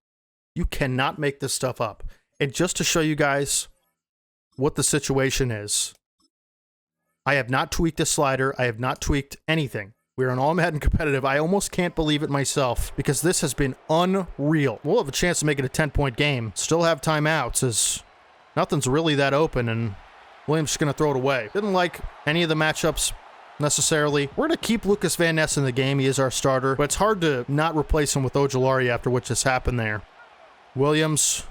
You cannot make this stuff up. And just to show you guys what the situation is, I have not tweaked a slider. I have not tweaked anything. We're an all Madden competitive. I almost can't believe it myself because this has been unreal. We'll have a chance to make it a 10-point game. Still have timeouts as nothing's really that open, and Williams is going to throw it away. Didn't like any of the matchups necessarily. We're going to keep Lucas Van Ness in the game. He is our starter, but it's hard to not replace him with Ojulari after what just happened there. Williams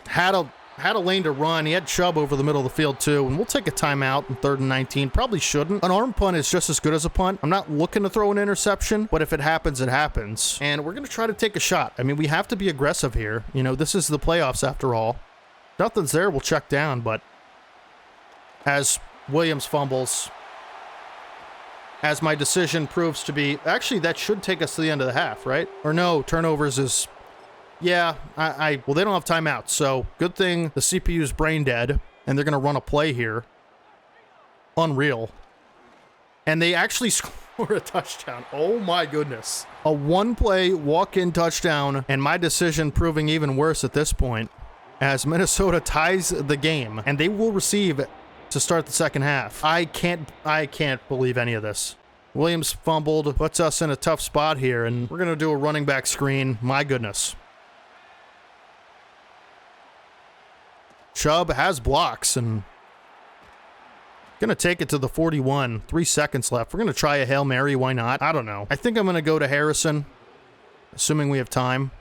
had a lane to run. He had Chubb over the middle of the field too, and we'll take a timeout in 3rd and 19. Probably shouldn't. An arm punt is just as good as a punt. I'm not looking to throw an interception, but if it happens, it happens. And we're going to try to take a shot. I mean, we have to be aggressive here. You know, this is the playoffs after all. Nothing's there, we'll check down, but as Williams fumbles, as my decision proves to be, actually that should take us to the end of the half, right? Or no, turnovers is, yeah, well, they don't have timeouts, so good thing the CPU's brain dead, and they're going to run a play here. Unreal. And they actually score a touchdown. Oh my goodness. A one-play walk-in touchdown, and my decision proving even worse at this point, as Minnesota ties the game, and they will receive to start the second half. I can't believe any of this. Williams fumbled, puts us in a tough spot here, and we're going to do a running back screen. My goodness. Chubb has blocks, and going to take it to the 41. 3 seconds left. We're going to try a Hail Mary. Why not? I don't know. I think I'm going to go to Harrison, assuming we have time.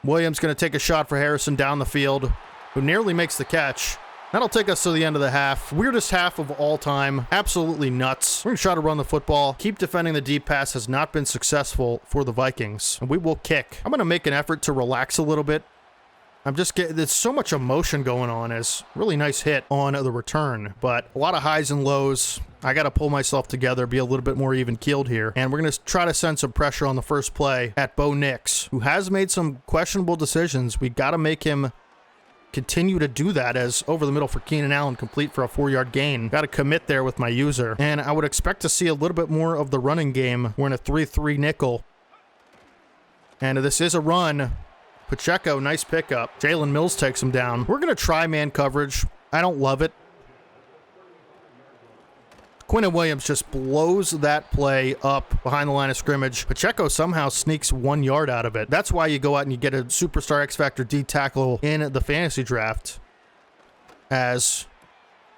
Williams going to take a shot for Harrison down the field, who nearly makes the catch. That'll take us to the end of the half. Weirdest half of all time. Absolutely nuts. We're going to try to run the football. Keep defending the deep pass has not been successful for the Vikings. And we will kick. I'm going to make an effort to relax a little bit. There's so much emotion going on. As really nice hit on the return, but a lot of highs and lows. I got to pull myself together, be a little bit more even-keeled here. And we're going to try to send some pressure on the first play at Bo Nix, who has made some questionable decisions. We got to make him continue to do that, as over the middle for Keenan Allen, complete for a 4-yard gain. Got to commit there with my user. And I would expect to see a little bit more of the running game. We're in a 3-3 nickel. And this is a run. Pacheco, nice pickup. Jalen Mills takes him down. We're going to try man coverage. I don't love it. Quinnen Williams just blows that play up behind the line of scrimmage. Pacheco somehow sneaks 1 yard out of it. That's why you go out and you get a superstar X-Factor D tackle in the fantasy draft. As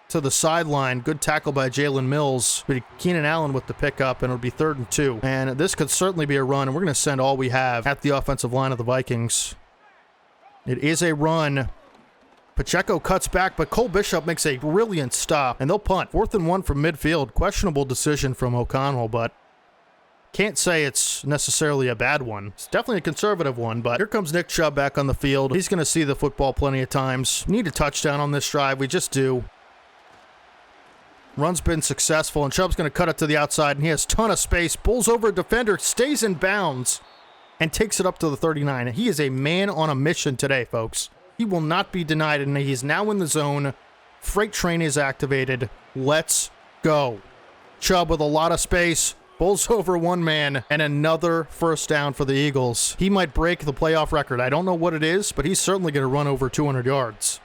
to the sideline, good tackle by Jalen Mills. But Keenan Allen with the pickup, and it'll be 3rd and 2. And this could certainly be a run, and we're going to send all we have at the offensive line of the Vikings. It is a run. Pacheco cuts back, but Cole Bishop makes a brilliant stop, and they'll punt. 4th and 1 from midfield. Questionable decision from O'Connell, but can't say it's necessarily a bad one. It's definitely a conservative one, but here comes Nick Chubb back on the field. He's going to see the football plenty of times. Need a touchdown on this drive. We just do. Run's been successful, and Chubb's going to cut it to the outside, and he has a ton of space. Pulls over a defender, stays in bounds, and takes it up to the 39. He is a man on a mission today, folks. He will not be denied, and he's now in the zone. Freight train is activated. Let's go. Chubb with a lot of space. Pulls over one man, and another first down for the Eagles. He might break the playoff record. I don't know what it is, but he's certainly going to run over 200 yards.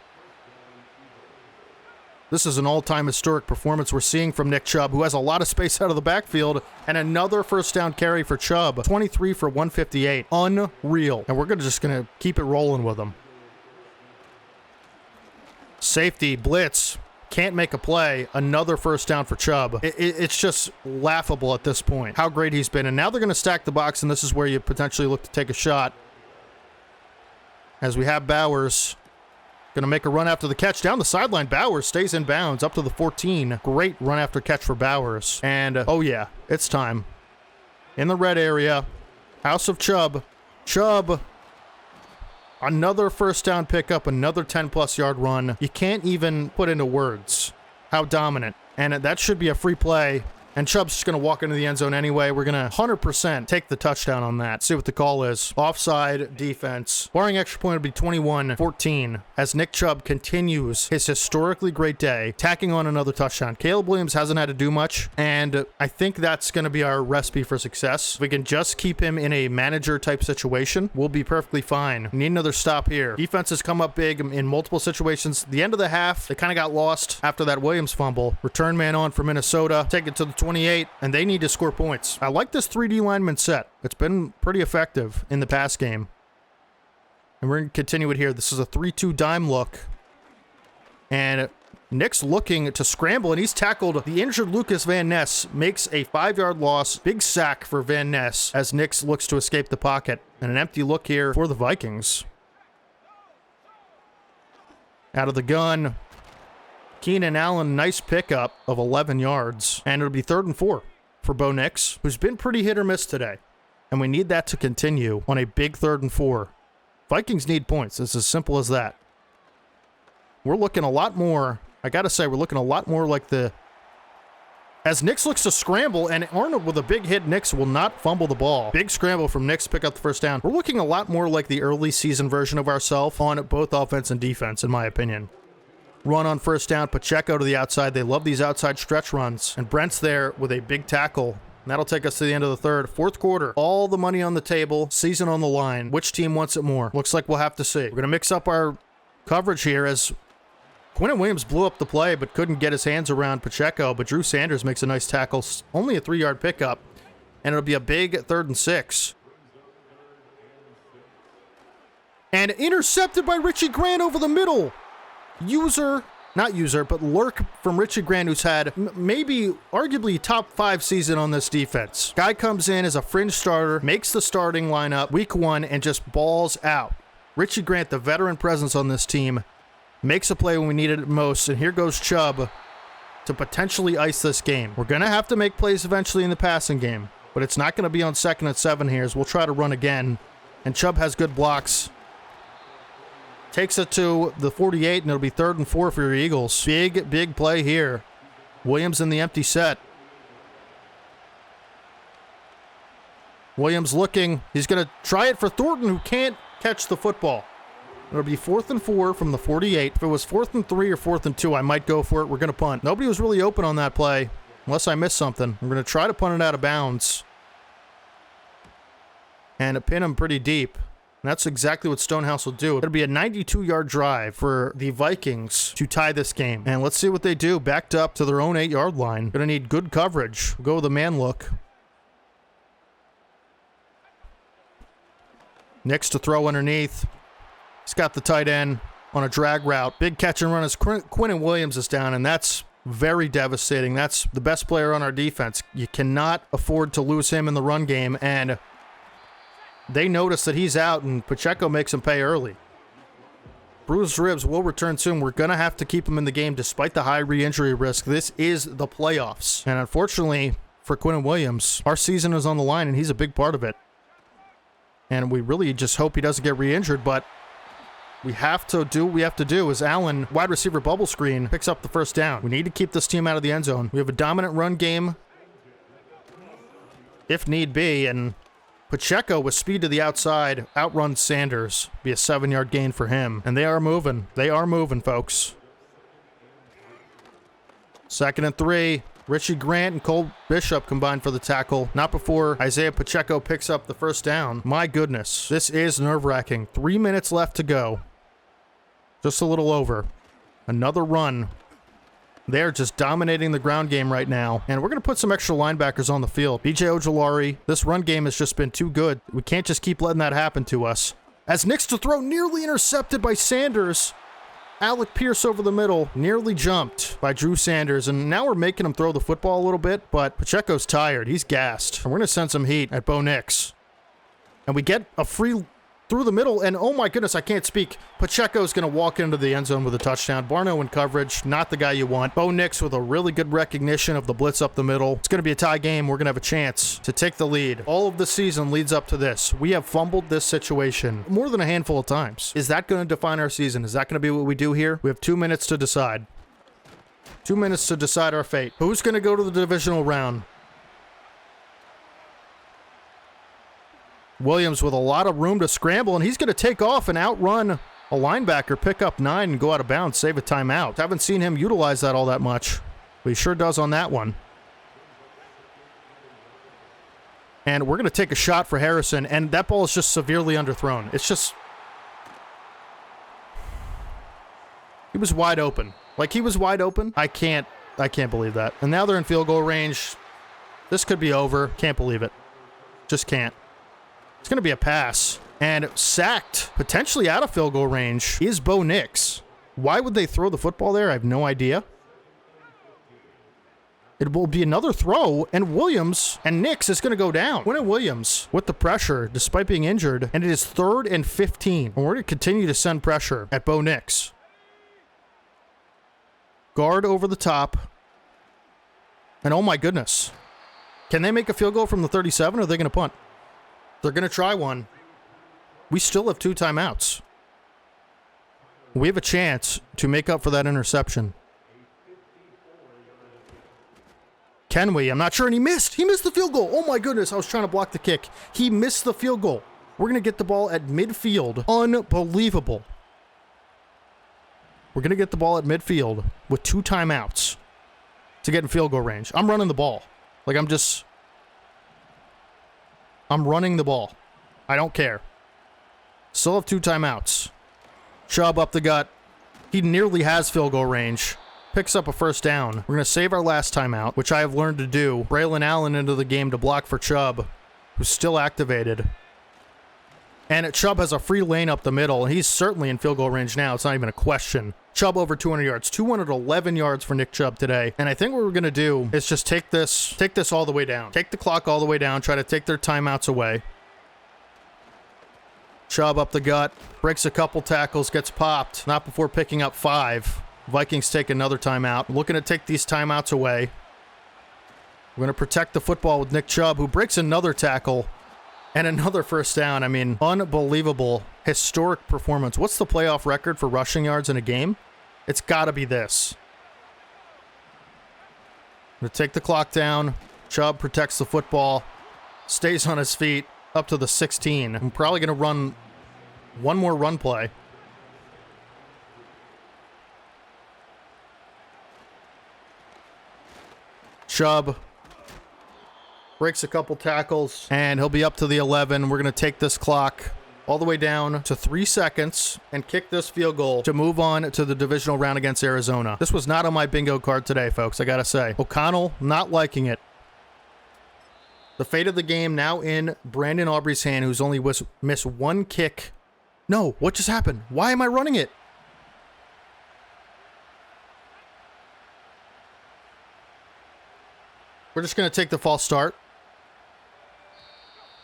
This is an all-time historic performance we're seeing from Nick Chubb, who has a lot of space out of the backfield, and another first down carry for Chubb. 23 for 158. Unreal. And we're just going to keep it rolling with him. Safety, blitz, can't make a play. Another first down for Chubb. It's just laughable at this point how great he's been. And now they're going to stack the box, and this is where you potentially look to take a shot. As we have Bowers going to make a run after the catch. Down the sideline, Bowers stays in bounds up to the 14. Great run after catch for Bowers. And, oh yeah, it's time. In the red area, House of Chubb. Chubb. Another first down pickup, another 10-plus yard run. You can't even put into words how dominant. And that should be a free play. And Chubb's just going to walk into the end zone anyway. We're going to 100% take the touchdown on that. See what the call is. Offside defense. Barring extra point, it'll be 21-14 as Nick Chubb continues his historically great day, tacking on another touchdown. Caleb Williams hasn't had to do much, and I think that's going to be our recipe for success. If we can just keep him in a manager-type situation, we'll be perfectly fine. We need another stop here. Defense has come up big in multiple situations. The end of the half, they kind of got lost after that Williams fumble. Return man on for Minnesota. Take it to the 28, and they need to score points. I like this 3D lineman set. It's been pretty effective in the pass game. And we're going to continue it here. This is a 3-2 dime look. And Nick's looking to scramble, and he's tackled. The injured Lucas Van Ness makes a 5-yard loss. Big sack for Van Ness as Nick looks to escape the pocket. And an empty look here for the Vikings. Out of the gun. Keenan Allen, nice pickup of 11 yards. And it'll be 3rd and 4 for Bo Nix, who's been pretty hit or miss today. And we need that to continue on a big 3rd and 4. Vikings need points. It's as simple as that. We're looking a lot more, I gotta say, we're looking a lot more like the... As Nix looks to scramble, and Arnold with a big hit, Nix will not fumble the ball. Big scramble from Nix to pick up the first down. We're looking a lot more like the early season version of ourselves on both offense and defense, in my opinion. Run on first down, Pacheco to the outside. They love these outside stretch runs. And Brent's there with a big tackle. And that'll take us to the end of the third. 4th quarter. All the money on the table. Season on the line. Which team wants it more? Looks like we'll have to see. We're going to mix up our coverage here as Quinnen Williams blew up the play but couldn't get his hands around Pacheco. But Drew Sanders makes a nice tackle. Only a 3-yard pickup. And it'll be a big 3rd and 6. And intercepted by Richie Grant over the middle. Lurk from Richie Grant, who's had maybe arguably top 5 season on this defense. Guy comes in as a fringe starter, makes the starting lineup week 1, and just balls out. Richie Grant, the veteran presence on this team, makes a play when we needed it most, and here goes Chubb to potentially ice this game. We're going to have to make plays eventually in the passing game, but it's not going to be on 2nd and 7 here, as we'll try to run again, and Chubb has good blocks. Takes it to the 48, and it'll be 3rd and 4 for your Eagles. Big play here. Williams in the empty set. Williams looking. He's going to try it for Thornton, who can't catch the football. It'll be 4th and 4 from the 48. If it was 4th and 3 or 4th and 2, I might go for it. We're going to punt. Nobody was really open on that play, unless I missed something. We're going to try to punt it out of bounds. And pin him pretty deep. And that's exactly what Stonehouse will do. It'll be a 92-yard drive for the Vikings to tie this game. And let's see what they do. Backed up to their own 8-yard line. Going to need good coverage. We'll go with a man look. Nix to throw underneath. He's got the tight end on a drag route. Big catch and run as Quinnen Williams is down, and that's very devastating. That's the best player on our defense. You cannot afford to lose him in the run game, and they notice that he's out, and Pacheco makes him pay early. Bruised ribs will return soon. We're going to have to keep him in the game despite the high re-injury risk. This is the playoffs. And unfortunately for Quinnen Williams, our season is on the line, and he's a big part of it. And we really just hope he doesn't get re-injured, but we have to do what we have to do as Allen, wide receiver bubble screen, picks up the first down. We need to keep this team out of the end zone. We have a dominant run game if need be, and Pacheco with speed to the outside outruns Sanders. Be a 7-yard gain for him. And they are moving. They are moving, folks. 2nd and 3. Richie Grant and Cole Bishop combined for the tackle. Not before Isaiah Pacheco picks up the first down. My goodness. This is nerve-wracking. 3 minutes left to go. Just a little over. Another run. They're just dominating the ground game right now. And we're going to put some extra linebackers on the field. B.J. Ojulari, this run game has just been too good. We can't just keep letting that happen to us. As Nix to throw, nearly intercepted by Sanders. Alec Pierce over the middle, nearly jumped by Drew Sanders. And now we're making him throw the football a little bit, but Pacheco's tired. He's gassed. And we're going to send some heat at Bo Nix. And we get a free through the middle, and oh my goodness, I can't speak. Pacheco's going to walk into the end zone with a touchdown. Barno in coverage, not the guy you want. Bo Nix with a really good recognition of the blitz up the middle. It's going to be a tie game. We're going to have a chance to take the lead. All of the season leads up to this. We have fumbled this situation more than a handful of times. Is that going to define our season? Is that going to be what we do here? We have 2 minutes to decide. 2 minutes to decide our fate. Who's going to go to the divisional round? Williams with a lot of room to scramble, and he's going to take off and outrun a linebacker, pick up 9, and go out of bounds, save a timeout. Haven't seen him utilize that all that much, but he sure does on that one. And we're going to take a shot for Harrison, and that ball is just severely underthrown. It's just... He was wide open. Like, he was wide open. I can't believe that. And now they're in field goal range. This could be over. Can't believe it. Just can't. It's going to be a pass. And sacked, potentially out of field goal range, is Bo Nix. Why would they throw the football there? I have no idea. It will be another throw, and Williams and Nix is going to go down. Quinn Williams with the pressure, despite being injured, and it is 3rd and 15. And we're going to continue to send pressure at Bo Nix. Guard over the top. And oh my goodness. Can they make a field goal from the 37, or are they going to punt? They're going to try one. We still have 2 timeouts. We have a chance to make up for that interception. Can we? I'm not sure, and he missed. He missed the field goal. Oh my goodness, I was trying to block the kick. He missed the field goal. We're going to get the ball at midfield. Unbelievable. We're going to get the ball at midfield with 2 timeouts to get in field goal range. I'm running the ball. Like, I'm running the ball. I don't care. Still have 2 timeouts. Chubb up the gut. He nearly has field goal range. Picks up a first down. We're going to save our last timeout, which I have learned to do. Braylon Allen into the game to block for Chubb, who's still activated. And Chubb has a free lane up the middle, and he's certainly in field goal range now. It's not even a question. Chubb over 200 yards. 211 yards for Nick Chubb today. And I think what we're going to do is just take this all the way down. Take the clock all the way down. Try to take their timeouts away. Chubb up the gut. Breaks a couple tackles. Gets popped. Not before picking up 5. Vikings take another timeout. Looking to take these timeouts away. We're going to protect the football with Nick Chubb, who breaks another tackle. And another first down. I mean, unbelievable, historic performance. What's the playoff record for rushing yards in a game? It's got to be this. Going to take the clock down. Chubb protects the football. Stays on his feet up to the 16. I'm probably going to run one more run play. Chubb breaks a couple tackles, and he'll be up to the 11. We're going to take this clock all the way down to 3 seconds and kick this field goal to move on to the divisional round against Arizona. This was not on my bingo card today, folks, I got to say. O'Connell not liking it. The fate of the game now in Brandon Aubrey's hand, who's only missed 1 kick. No, what just happened? Why am I running it? We're just going to take the false start.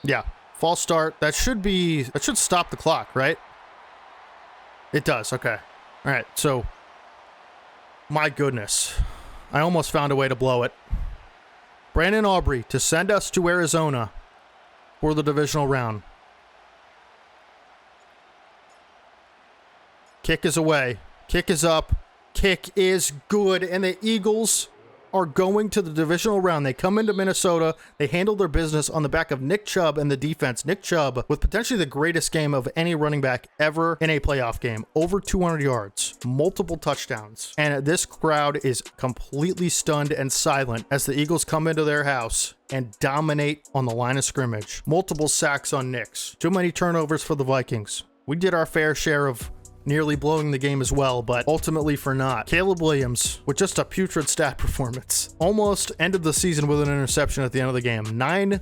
Yeah, false start. That should stop the clock, right? It does, okay. All right, so, my goodness. I almost found a way to blow it. Brandon Aubrey to send us to Arizona for the divisional round. Kick is away. Kick is up. Kick is good, and the Eagles are going to the divisional round. They come into Minnesota. They handle their business on the back of Nick Chubb and the defense. Nick Chubb with potentially the greatest game of any running back ever in a playoff game. Over 200 yards, multiple touchdowns. And this crowd is completely stunned and silent as the Eagles come into their house and dominate on the line of scrimmage. Multiple sacks on Knicks. Too many turnovers for the Vikings. We did our fair share of nearly blowing the game as well, but ultimately for naught. Caleb Williams with just a putrid stat performance. Almost ended the season with an interception at the end of the game. 9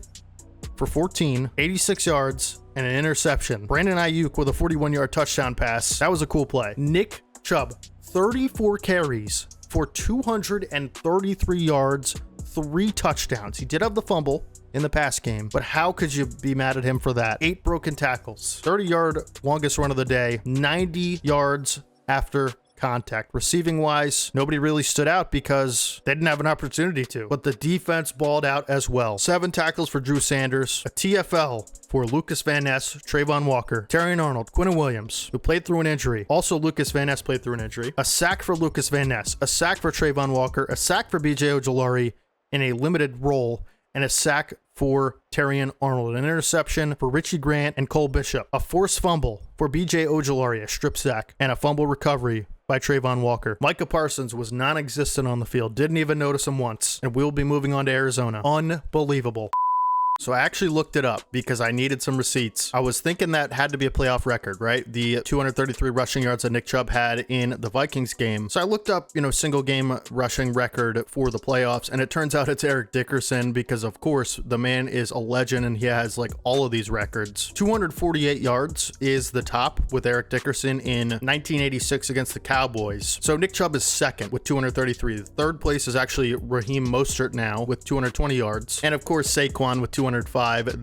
for 14, 86 yards, and an interception. Brandon Ayuk with a 41-yard touchdown pass. That was a cool play. Nick Chubb, 34 carries for 233 yards, 3 touchdowns. He did have the fumble in the pass game, but how could you be mad at him for that? 8 broken tackles, 30-yard longest run of the day, 90 yards after contact. Receiving wise, nobody really stood out because they didn't have an opportunity to, but the defense balled out as well. 7 tackles for Drew Sanders, a TFL for Lucas Van Ness, Trayvon Walker, Terrion Arnold, Quinnen Williams, who played through an injury. Also, Lucas Van Ness played through an injury. A sack for Lucas Van Ness, a sack for Trayvon Walker, a sack for BJ Ojulari in a limited role, and a sack for Terrion Arnold, an interception for Richie Grant and Cole Bishop, a forced fumble for BJ Ojulari, a strip sack, and a fumble recovery by Trayvon Walker. Micah Parsons was non-existent on the field, didn't even notice him once, and we'll be moving on to Arizona. Unbelievable. So I actually looked it up because I needed some receipts. I was thinking that had to be a playoff record, right? The 233 rushing yards that Nick Chubb had in the Vikings game. So I looked up, single game rushing record for the playoffs, and it turns out it's Eric Dickerson because, of course, the man is a legend and he has like all of these records. 248 yards is the top with Eric Dickerson in 1986 against the Cowboys. So Nick Chubb is second with 233. The third place is actually Raheem Mostert now with 220 yards. And of course, Saquon with 205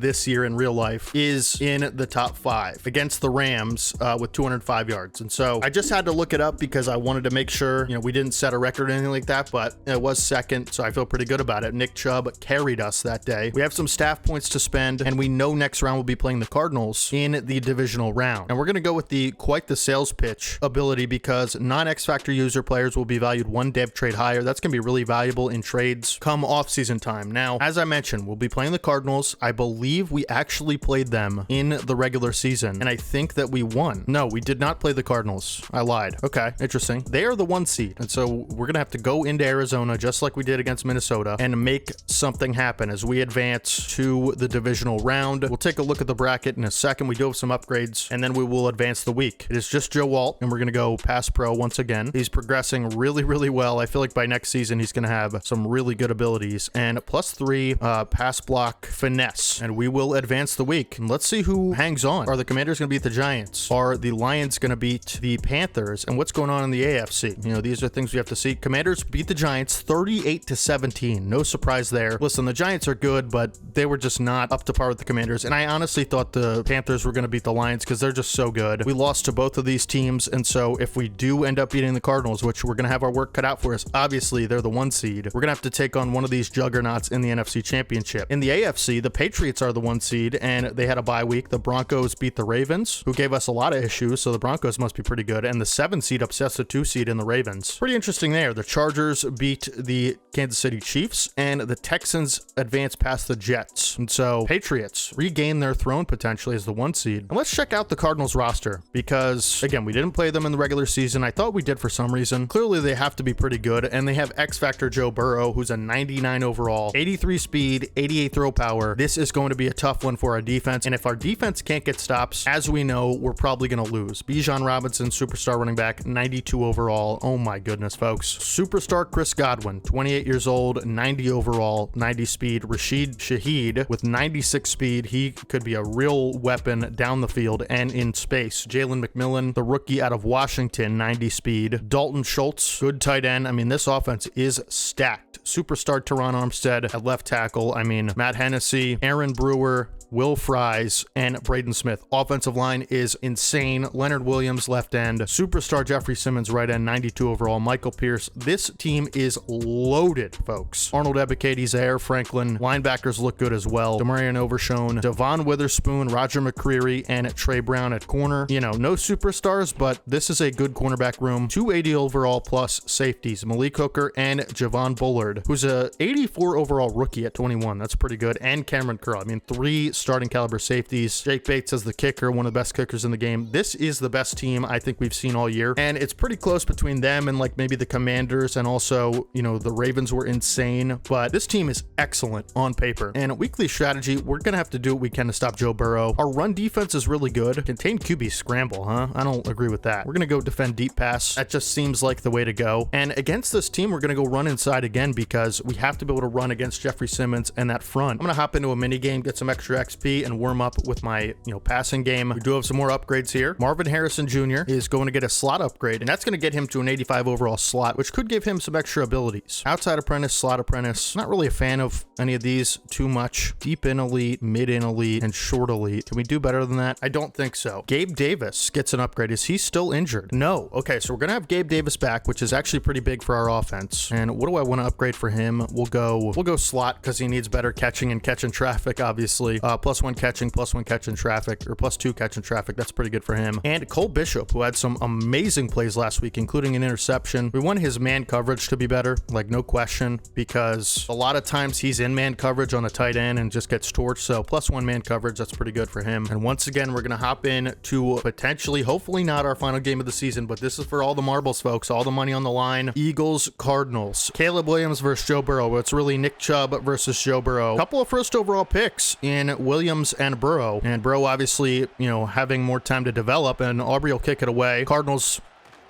this year in real life is in the top 5 against the Rams with 205 yards. And so I just had to look it up because I wanted to make sure, we didn't set a record or anything like that, but it was second. So I feel pretty good about it. Nick Chubb carried us that day. We have some staff points to spend, and we know next round we'll be playing the Cardinals in the divisional round. And we're going to go with the quite the sales pitch ability because non-X Factor user players will be valued 1 dev trade higher. That's going to be really valuable in trades come off-season time. Now, as I mentioned, we'll be playing the Cardinals. I believe we actually played them in the regular season, and I think that we won. No, we did not play the Cardinals. I lied. Okay, interesting. They are the 1 seed, and so we're gonna have to go into Arizona just like we did against Minnesota and make something happen as we advance to the divisional round. We'll take a look at the bracket in a second. We do have some upgrades, and then we will advance the week. It is just Joe Alt, and we're gonna go pass pro once again. He's progressing really, really well. I feel like by next season he's gonna have some really good abilities, and +3 pass block finesse, and we will advance the week. And let's see who hangs on. Are the Commanders going to beat the Giants? Are the Lions going to beat the Panthers? And what's going on in the AFC? These are things we have to see. Commanders beat the Giants 38-17. No surprise there. Listen, the Giants are good, but they were just not up to par with the Commanders. And I honestly thought the Panthers were going to beat the Lions because they're just so good. We lost to both of these teams, and so if we do end up beating the Cardinals, which we're going to have our work cut out for us, obviously they're the 1 seed. We're going to have to take on one of these juggernauts in the NFC Championship. In the AFC, the Patriots are the 1 seed, and they had a bye week. The Broncos beat the Ravens, who gave us a lot of issues, so the Broncos must be pretty good. And the 7 seed upsets the 2 seed in the Ravens. Pretty interesting there. The Chargers beat the Kansas City Chiefs, and the Texans advanced past the Jets. And so Patriots regain their throne potentially as the 1 seed. And let's check out the Cardinals roster because, again, we didn't play them in the regular season. I thought we did for some reason. Clearly, they have to be pretty good, and they have X Factor Joe Burrow, who's a 99 overall, 83 speed, 88 throw power. This is going to be a tough one for our defense, and if our defense can't get stops, as we know, we're probably going to lose. Bijan Robinson, superstar running back, 92 overall. Oh my goodness, folks. Superstar Chris Godwin, 28 years old, 90 overall, 90 speed. Rashid Shaheed with 96 speed. He could be a real weapon down the field and in space. Jalen McMillan, the rookie out of Washington, 90 speed. Dalton Schultz, good tight end. I mean, this offense is stacked. Superstar Teron Armstead at left tackle. I mean, Matt Hennessy, Aaron Brewer, Will Fries, and Braden Smith. Offensive line is insane. Leonard Williams, left end. Superstar Jeffrey Simmons, right end, 92 overall. Michael Pierce. This team is loaded, folks. Arnold Ebiketie, Zaire Franklin. Linebackers look good as well. Demarion Overshone, Devon Witherspoon, Roger McCreary, and Trey Brown at corner. No superstars, but this is a good cornerback room. 280 overall plus safeties. Malik Hooker and Javon Bullard, who's a 84 overall rookie at 21. That's pretty good. And Cameron Curl. I mean, 3 starting caliber safeties. Jake Bates as the kicker, one of the best kickers in the game. This is the best team I think we've seen all year, and it's pretty close between them and like maybe the Commanders, and also the Ravens were insane, but this team is excellent on paper. And weekly strategy, we're gonna have to do what we can to stop Joe Burrow. Our run defense is really good. Contain QB scramble, huh? I don't agree with that. We're gonna go defend deep pass. That just seems like the way to go. And against this team, we're gonna go run inside again because we have to be able to run against Jeffrey Simmons and that front. I'm gonna hop into a mini game, get some extra XP and warm up with my, passing game. We do have some more upgrades here. Marvin Harrison Jr. is going to get a slot upgrade, and that's going to get him to an 85 overall slot, which could give him some extra abilities. Outside apprentice, slot apprentice. Not really a fan of any of these too much. Deep in elite, mid in elite, and short elite. Can we do better than that? I don't think so. Gabe Davis gets an upgrade. Is he still injured? No. Okay, so we're going to have Gabe Davis back, which is actually pretty big for our offense. And what do I want to upgrade for him? We'll go slot because he needs better catching and catching traffic, obviously. +1 catching, +1 catching traffic, or +2 catching traffic. That's pretty good for him. And Cole Bishop, who had some amazing plays last week, including an interception. We want his man coverage to be better, like no question, because a lot of times he's in man coverage on a tight end and just gets torched. So +1 man coverage, that's pretty good for him. And once again, we're going to hop in to potentially, hopefully not our final game of the season, but this is for all the marbles, folks. All the money on the line. Eagles, Cardinals. Caleb Williams versus Joe Burrow. It's really Nick Chubb versus Joe Burrow. A couple of first overall picks in Williams and Burrow. And Burrow obviously, having more time to develop, and Aubrey will kick it away. Cardinals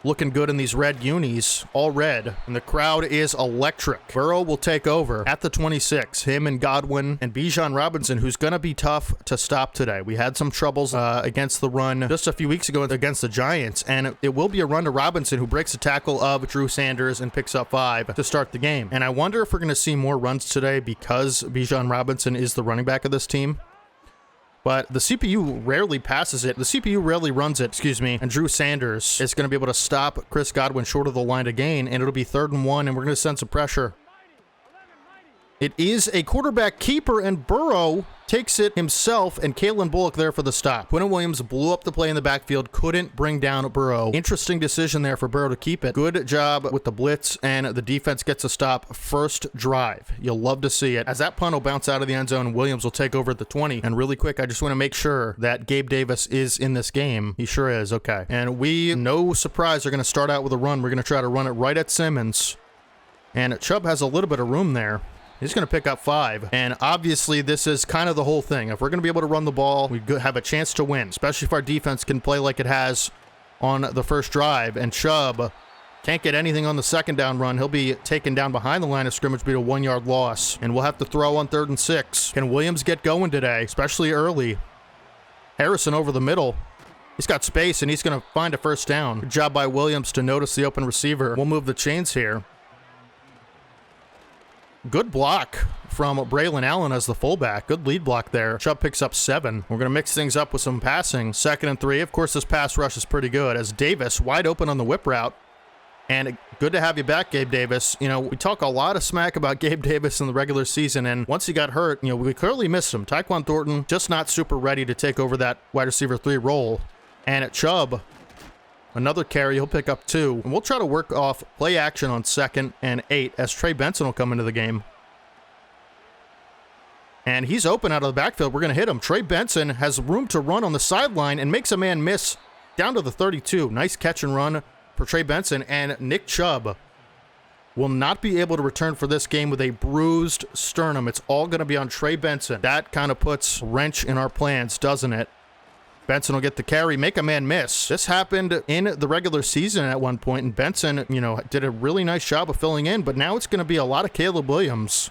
looking good in these red unis, all red, and the crowd is electric. Burrow will take over at the 26. Him and Godwin and Bijan Robinson, who's going to be tough to stop today. We had some troubles against the run just a few weeks ago against the Giants, and it will be a run to Robinson, who breaks a tackle of Drew Sanders and picks up 5 to start the game. And I wonder if we're going to see more runs today because Bijan Robinson is the running back of this team. But the CPU rarely passes it. The CPU rarely runs it, and Drew Sanders is going to be able to stop Chris Godwin short of the line to gain, and it'll be 3rd and 1, and we're going to send some pressure. It is a quarterback keeper, and Burrow takes it himself, and Kalen Bullock there for the stop. Quinnen Williams blew up the play in the backfield, couldn't bring down Burrow. Interesting decision there for Burrow to keep it. Good job with the blitz, and the defense gets a stop first drive. You'll love to see it. As that punt will bounce out of the end zone, Williams will take over at the 20. And really quick, I just want to make sure that Gabe Davis is in this game. He sure is. Okay. And we, no surprise, are going to start out with a run. We're going to try to run it right at Simmons. And Chubb has a little bit of room there. He's going to pick up 5. And obviously, this is kind of the whole thing. If we're going to be able to run the ball, we have a chance to win, especially if our defense can play like it has on the first drive. And Chubb can't get anything on the second down run. He'll be taken down behind the line of scrimmage, be a 1-yard loss. And we'll have to throw on 3rd and 6. Can Williams get going today, especially early? Harrison over the middle. He's got space, and he's going to find a first down. Good job by Williams to notice the open receiver. We'll move the chains here. Good block from Braylon Allen as the fullback. Good lead block there. Chubb picks up 7. We're going to mix things up with some passing. 2nd and 3. Of course, this pass rush is pretty good as Davis wide open on the whip route. And good to have you back, Gabe Davis. We talk a lot of smack about Gabe Davis in the regular season, and once he got hurt, we clearly missed him. Tyquan Thornton just not super ready to take over that wide receiver 3 role. And at Chubb, another carry, he'll pick up 2. And we'll try to work off play action on 2nd and 8 as Trey Benson will come into the game. And he's open out of the backfield. We're going to hit him. Trey Benson has room to run on the sideline and makes a man miss down to the 32. Nice catch and run for Trey Benson. And Nick Chubb will not be able to return for this game with a bruised sternum. It's all going to be on Trey Benson. That kind of puts a wrench in our plans, doesn't it? Benson will get the carry, make a man miss. This happened in the regular season at one point, and Benson, did a really nice job of filling in, but now it's going to be a lot of Caleb Williams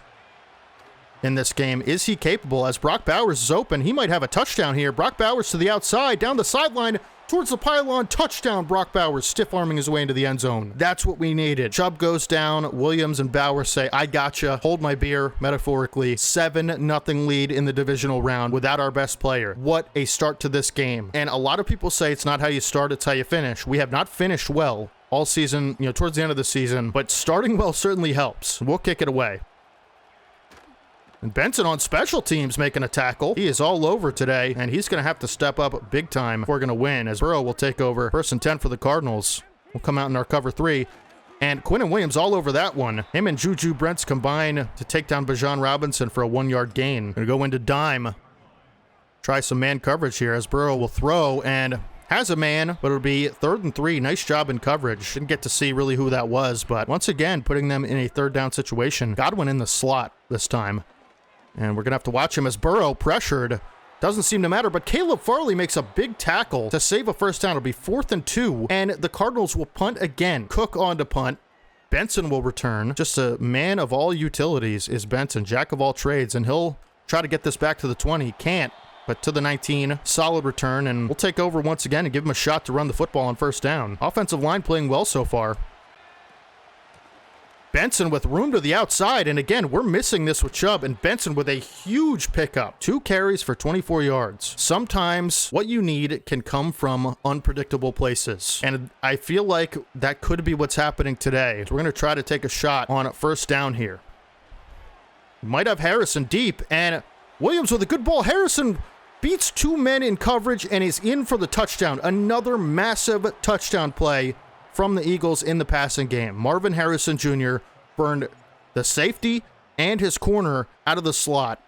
in this game. Is he capable? As Brock Bowers is open, he might have a touchdown here. Brock Bowers to the outside, down the sideline, towards the pylon, touchdown. Brock Bowers stiff-arming his way into the end zone. That's what we needed. Chubb goes down. Williams and Bowers say, I gotcha. Hold my beer, metaphorically. 7-0 lead in the divisional round without our best player. What a start to this game. And a lot of people say it's not how you start, it's how you finish. We have not finished well all season, towards the end of the season, but starting well certainly helps. We'll kick it away. And Benson on special teams making a tackle. He is all over today, and he's going to have to step up big time if we're going to win, as Burrow will take over. 1st and 10 for the Cardinals. We'll come out in our cover 3. And Quinnen Williams all over that one. Him and Juju Brents combine to take down Bijan Robinson for a 1-yard gain. Going to go into dime. Try some man coverage here as Burrow will throw and has a man, but it'll be 3rd and 3. Nice job in coverage. Didn't get to see really who that was, but once again, putting them in a 3rd down situation. Godwin in the slot this time. And we're going to have to watch him as Burrow pressured. Doesn't seem to matter, but Caleb Farley makes a big tackle to save a first down. It'll be 4th and 2, and the Cardinals will punt again. Cook on to punt. Benson will return. Just a man of all utilities is Benson, jack of all trades, and he'll Try to get this back to the 20. Can't. But to the 19, solid return, and we'll take over once again and give him a shot to run the football on first down. Offensive line playing well so far. Benson with room to the outside, and again, we're missing this with Chubb, and Benson with a huge pickup. 2 carries for 24 yards. Sometimes what you need can come from unpredictable places, and I feel like that could be what's happening today. So we're going to try to take a shot on first down here. We might have Harrison deep, and Williams with a good ball. Harrison beats 2 men in coverage and is in for the touchdown. Another massive touchdown play from the Eagles in the passing game. Marvin Harrison Jr. burned the safety and his corner out of the slot.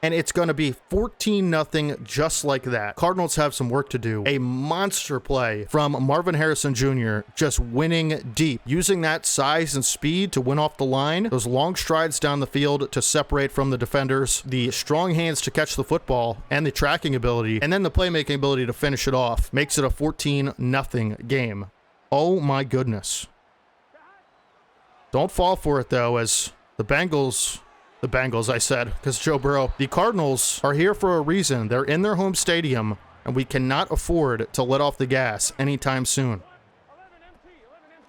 And it's going to be 14-0 just like that. Cardinals have some work to do. A monster play from Marvin Harrison Jr. just winning deep. Using that size and speed to win off the line. Those long strides down the field to separate from the defenders. The strong hands to catch the football and the tracking ability. And then the playmaking ability to finish it off. Makes it a 14-0 game. Oh my goodness. Don't fall for it though, as the Bengals I said, because Joe Burrow, the Cardinals are here for a reason. They're in their home stadium, and we cannot afford to let off the gas anytime soon.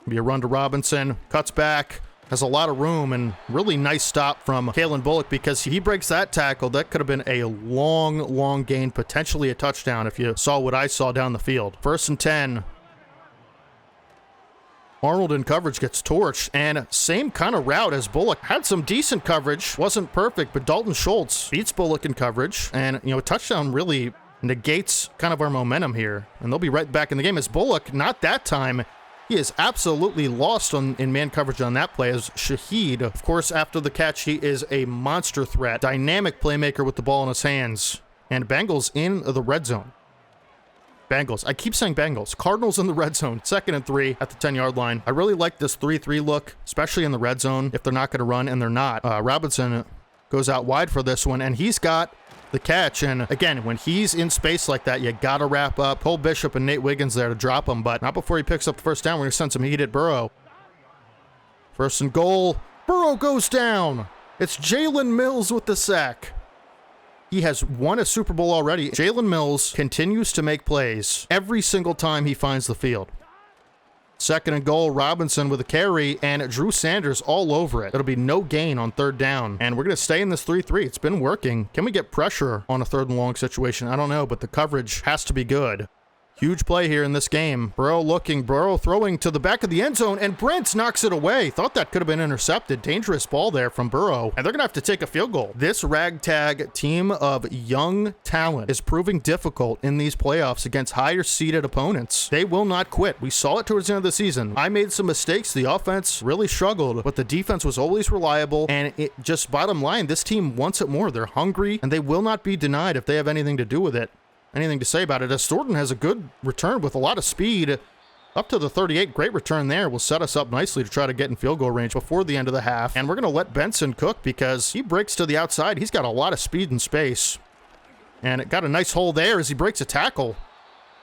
Be a run to Robinson, cuts back, has a lot of room, and really nice stop from Kalen Bullock, because he breaks that tackle. That could have been a long gain, potentially a touchdown if you saw what I saw down the field. 1st and 10. Arnold in coverage gets torched, and same kind of route as Bullock. Had some decent coverage, wasn't perfect, but Dalton Schultz beats Bullock in coverage, and a touchdown really negates kind of our momentum here, and they'll be right back in the game as Bullock, not that time. He is absolutely lost in man coverage on that play as Shaheed. Of course, after the catch, he is a monster threat, dynamic playmaker with the ball in his hands, and Bengals in the red zone. Bengals. I keep saying Bengals. Cardinals in the red zone. 2nd and 3 at the 10-yard line. I really like this 3-3 look, especially in the red zone if they're not going to run, and they're not. Robinson goes out wide for this one, and he's got the catch. And again, when he's in space like that, you got to wrap up. Cole Bishop and Nate Wiggins there to drop him, but not before he picks up the first down. We're going to send some heat at Burrow. 1st and goal. Burrow goes down. It's Jalen Mills with the sack. He has won a Super Bowl already. Jalen Mills continues to make plays every single time he finds the field. 2nd and goal, Robinson with a carry, and Drew Sanders all over it. It'll be no gain on 3rd down, and we're going to stay in this 3-3. It's been working. Can we get pressure on a 3rd and long situation? I don't know, but the coverage has to be good. Huge play here in this game. Burrow looking, Burrow throwing to the back of the end zone, and Brent knocks it away. Thought that could have been intercepted. Dangerous ball there from Burrow, and they're going to have to take a field goal. This ragtag team of young talent is proving difficult in these playoffs against higher-seeded opponents. They will not quit. We saw it towards the end of the season. I made some mistakes. The offense really struggled, but the defense was always reliable, and it just bottom line, this team wants it more. They're hungry, and they will not be denied if they have anything to do with it. Anything to say about it, as Thornton has a good return with a lot of speed up to the 38. Great return there will set us up nicely to try to get in field goal range before the end of the half. And we're going to let Benson cook because he breaks to the outside. He's got a lot of speed and space. And it got a nice hole there as he breaks a tackle.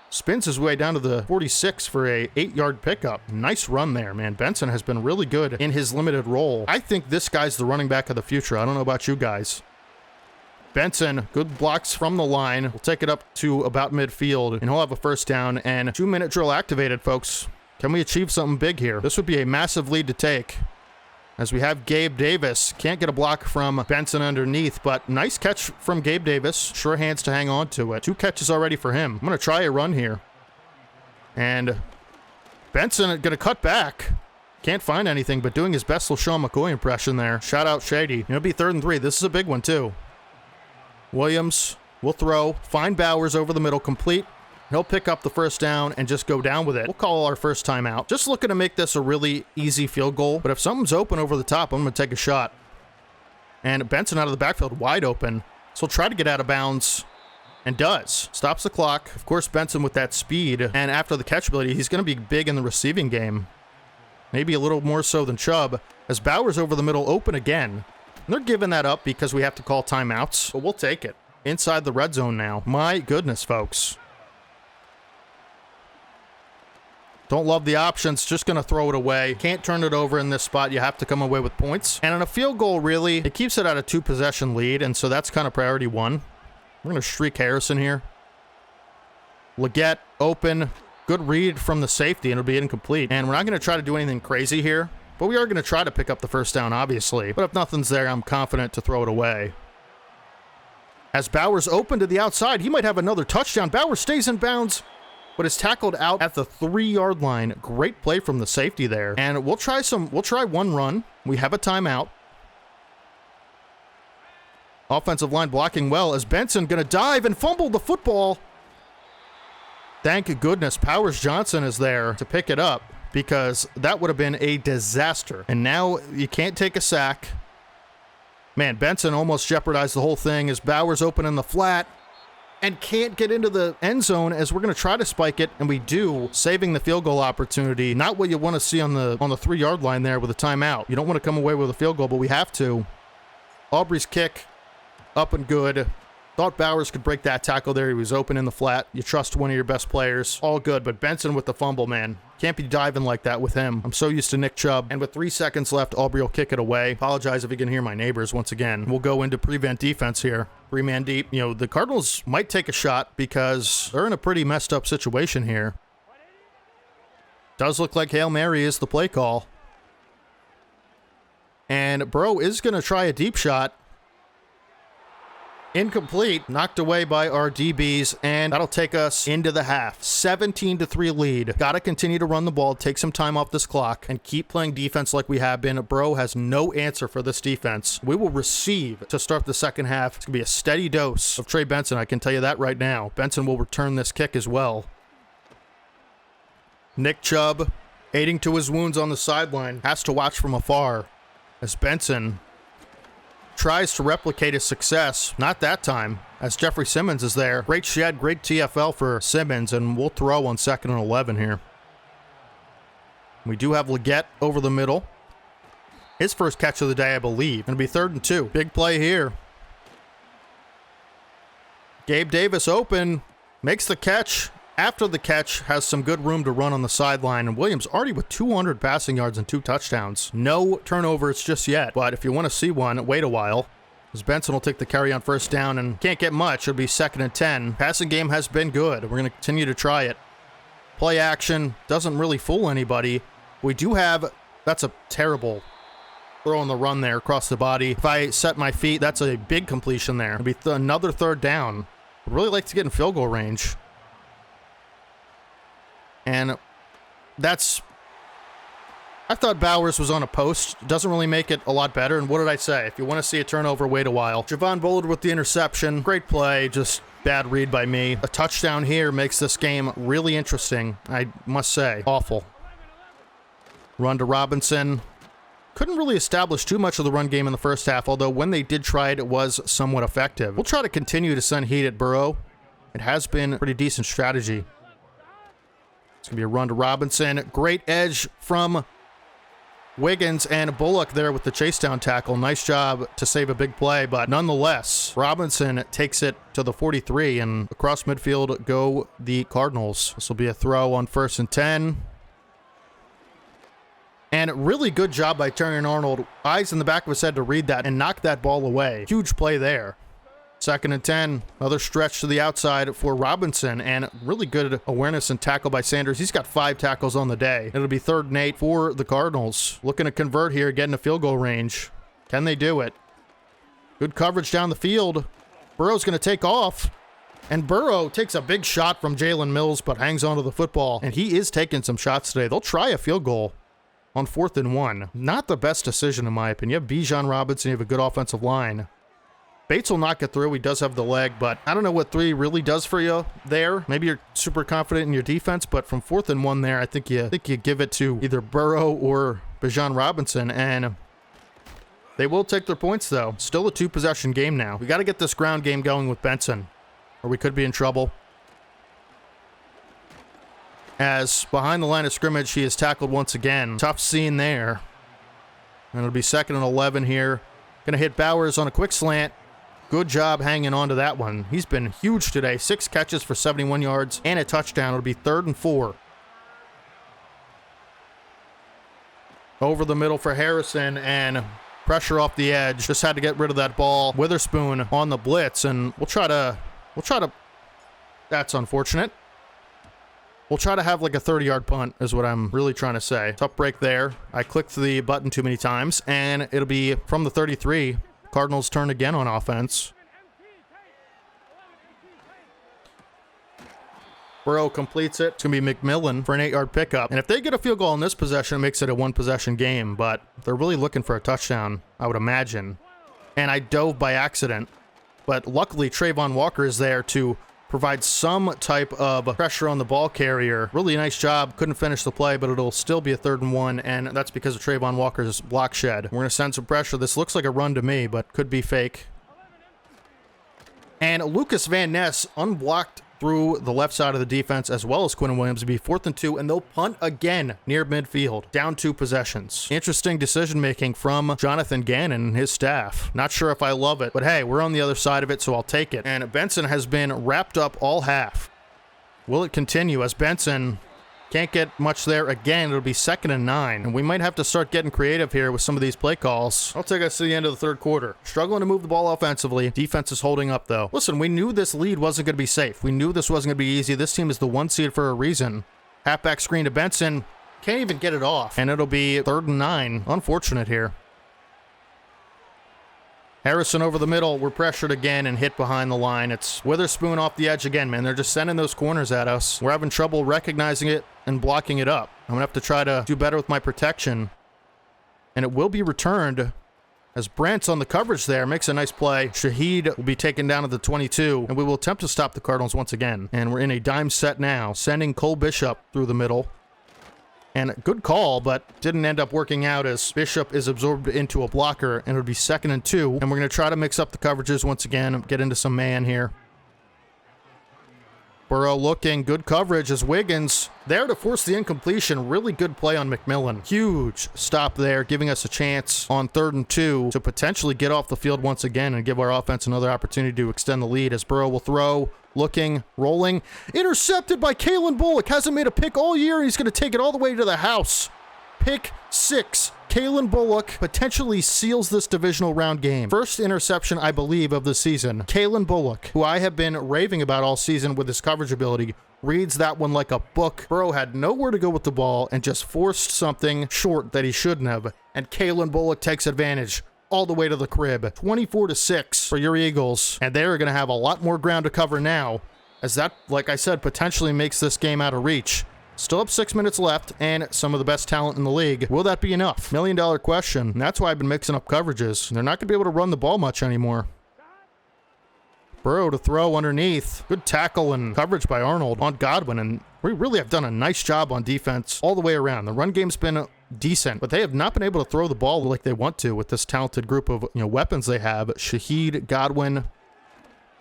Spins his way down to the 46 for a 8-yard pickup. Nice run there, man. Benson has been really good in his limited role. I think this guy's the running back of the future. I don't know about you guys. Benson, good blocks from the line. We'll take it up to about midfield, and he'll have a first down. And 2-minute drill activated, folks. Can we achieve something big here? This would be a massive lead to take. As we have Gabe Davis. Can't get a block from Benson underneath, but nice catch from Gabe Davis. Sure hands to hang on to it. 2 catches already for him. I'm going to try a run here. And Benson going to cut back. Can't find anything, but doing his best LaShawn McCoy impression there. Shout out Shady. It'll be 3rd and 3. This is a big one, too. Williams will throw, find Bowers over the middle, complete. He'll pick up the first down and just go down with it. We'll call our first timeout. Just looking to make this a really easy field goal, but if something's open over the top, I'm going to take a shot. And Benson out of the backfield, wide open. So he'll try to get out of bounds, and does. Stops the clock. Of course, Benson with that speed, and after the catch ability, he's going to be big in the receiving game. Maybe a little more so than Chubb, as Bowers over the middle, open again. And they're giving that up because we have to call timeouts, but we'll take it. Inside the red zone now. My goodness, folks. Don't love the options, just going to throw it away. Can't turn it over in this spot. You have to come away with points. And on a field goal, really, it keeps it at a 2-possession lead, and so that's kind of priority 1. We're going to streak Harrison here. Leggett, open. Good read from the safety, and it'll be incomplete. And we're not going to try to do anything crazy here, but we are going to try to pick up the first down, obviously. But if nothing's there, I'm confident to throw it away. As Bowers open to the outside, he might have another touchdown. Bowers stays in bounds, but is tackled out at the 3-yard line. Great play from the safety there. And we'll try one run. We have a timeout. Offensive line blocking well as Benson going to dive and fumble the football. Thank goodness Powers Johnson is there to pick it up, because that would have been a disaster. And now you can't take a sack. Man, Benson almost jeopardized the whole thing as Bowers open in the flat and can't get into the end zone, as we're going to try to spike it, and we do, saving the field goal opportunity. Not what you want to see on the 3-yard line there with a timeout. You don't want to come away with a field goal, but we have to. Aubrey's kick, up and good. Thought Bowers could break that tackle there. He was open in the flat. You trust one of your best players. All good, but Benson with the fumble, man. Can't be diving like that with him. I'm so used to Nick Chubb. And with 3 seconds left, Aubrey will kick it away. Apologize if you can hear my neighbors once again. We'll go into prevent defense here. 3-man deep. You know, the Cardinals might take a shot because they're in a pretty messed up situation here. Does look like Hail Mary is the play call. And Burrow is going to try a deep shot. Incomplete, knocked away by our DBs, and that'll take us into the half. 17-3 lead. Got to continue to run the ball, take some time off this clock, and keep playing defense like we have been. Burrow has no answer for this defense. We will receive to start the second half. It's going to be a steady dose of Trey Benson, I can tell you that right now. Benson will return this kick as well. Nick Chubb, aiding to his wounds on the sideline, has to watch from afar as Benson tries to replicate his success. Not that time, as Jeffrey Simmons is there. Great shed, great TFL for Simmons, and we'll throw on 2nd and 11 here. We do have Leggett over the middle. His first catch of the day, I believe. Going to be 3rd and 2. Big play here. Gabe Davis open, makes the catch. After the catch, has some good room to run on the sideline, and Williams already with 200 passing yards and 2 touchdowns. No turnovers just yet, but if you want to see one, wait a while, as Benson will take the carry on 1st down and can't get much. It'll be 2nd and 10. Passing game has been good. We're going to continue to try it. Play action doesn't really fool anybody. We do have, that's a terrible throw on the run there across the body. If I set my feet, that's a big completion there. It'll be another 3rd down. Would really like to get in field goal range. And that's, I thought Bowers was on a post. Doesn't really make it a lot better. And what did I say? If you want to see a turnover, wait a while. Javon Bullard with the interception. Great play, just bad read by me. A touchdown here makes this game really interesting, I must say. Awful. Run to Robinson. Couldn't really establish too much of the run game in the first half, although when they did try it, it was somewhat effective. We'll try to continue to send heat at Burrow. It has been a pretty decent strategy. It's going to be a run to Robinson. Great edge from Wiggins, and Bullock there with the chase down tackle. Nice job to save a big play, but nonetheless, Robinson takes it to the 43, and across midfield go the Cardinals. This will be a throw on 1st and 10. And really good job by Terrion Arnold. Eyes in the back of his head to read that and knock that ball away. Huge play there. 2nd and 10, another stretch to the outside for Robinson, and really good awareness and tackle by Sanders. He's got 5 tackles on the day. It'll be 3rd and 8 for the Cardinals. Looking to convert here, getting a field goal range. Can they do it? Good coverage down the field. Burrow's going to take off, and Burrow takes a big shot from Jalen Mills, but hangs onto the football, and he is taking some shots today. They'll try a field goal on 4th and 1. Not the best decision, in my opinion. You have Bijan Robinson, you have a good offensive line. Bates will knock it through. He does have the leg, but I don't know what 3 really does for you there. Maybe you're super confident in your defense, but from 4th and 1 there, I think you give it to either Burrow or Bijan Robinson, and they will take their points, though. Still a 2-possession game now. We got to get this ground game going with Benson, or we could be in trouble. As behind the line of scrimmage, he is tackled once again. Tough scene there. And it'll be 2nd and 11 here. Going to hit Bowers on a quick slant. Good job hanging on to that one. He's been huge today. 6 catches for 71 yards and a touchdown. It'll be 3rd and 4. Over the middle for Harrison, and pressure off the edge. Just had to get rid of that ball. Witherspoon on the blitz, and we'll try to, that's unfortunate. We'll try to have like a 30-yard punt is what I'm really trying to say. Tough break there. I clicked the button too many times, and it'll be from the 33. Cardinals turn again on offense. Burrow completes it. It's going to be McMillan for an 8-yard pickup. And if they get a field goal in this possession, it makes it a one-possession game. But they're really looking for a touchdown, I would imagine. And I dove by accident. But luckily, Trayvon Walker is there to provide some type of pressure on the ball carrier. Really nice job. Couldn't finish the play, but it'll still be a 3rd and 1. And that's because of Trayvon Walker's block shed. We're going to send some pressure. This looks like a run to me, but could be fake. And Lucas Van Ness unblocked through the left side of the defense, as well as Quinn Williams. It'll be 4th and 2, and they'll punt again near midfield, down 2 possessions. Interesting decision-making from Jonathan Gannon and his staff. Not sure if I love it, but hey, we're on the other side of it, so I'll take it. And Benson has been wrapped up all half. Will it continue as Benson can't get much there again? It'll be 2nd and 9, and we might have to start getting creative here with some of these play calls. I'll take us to the end of the 3rd quarter. Struggling to move the ball offensively. Defense is holding up, though. Listen, we knew this lead wasn't going to be safe. We knew this wasn't going to be easy. This team is the 1 seed for a reason. Halfback screen to Benson. Can't even get it off, and it'll be 3rd and 9. Unfortunate here. Harrison over the middle. We're pressured again and hit behind the line. It's Witherspoon off the edge again, man. They're just sending those corners at us. We're having trouble recognizing it and blocking it up. I'm going to have to try to do better with my protection. And it will be returned as Brent's on the coverage there. Makes a nice play. Shaheed will be taken down at the 22, and we will attempt to stop the Cardinals once again. And we're in a dime set now, sending Cole Bishop through the middle. And good call, but didn't end up working out as Bishop is absorbed into a blocker, and it'll be 2nd and 2. And we're going to try to mix up the coverages once again, get into some man here. Burrow looking, good coverage as Wiggins there to force the incompletion. Really good play on McMillan. Huge stop there, giving us a chance on 3rd and 2 to potentially get off the field once again and give our offense another opportunity to extend the lead as Burrow will throw. Looking, rolling, intercepted by Kalen Bullock. Hasn't made a pick all year. He's going to take it all the way to the house. Pick 6. Kalen Bullock potentially seals this divisional round game. First interception, I believe, of the season. Kalen Bullock, who I have been raving about all season with his coverage ability, reads that one like a book. Burrow had nowhere to go with the ball and just forced something short that he shouldn't have. And Kalen Bullock takes advantage all the way to the crib. 24-6 for your Eagles. And they're going to have a lot more ground to cover now, as that, like I said, potentially makes this game out of reach. Still up 6 minutes left, and some of the best talent in the league. Will that be enough? $1 million question. And that's why I've been mixing up coverages. They're not going to be able to run the ball much anymore. Burrow to throw underneath. Good tackle and coverage by Arnold on Godwin, and we really have done a nice job on defense all the way around. The run game's been decent, but they have not been able to throw the ball like they want to with this talented group of weapons they have. Shaheed, Godwin,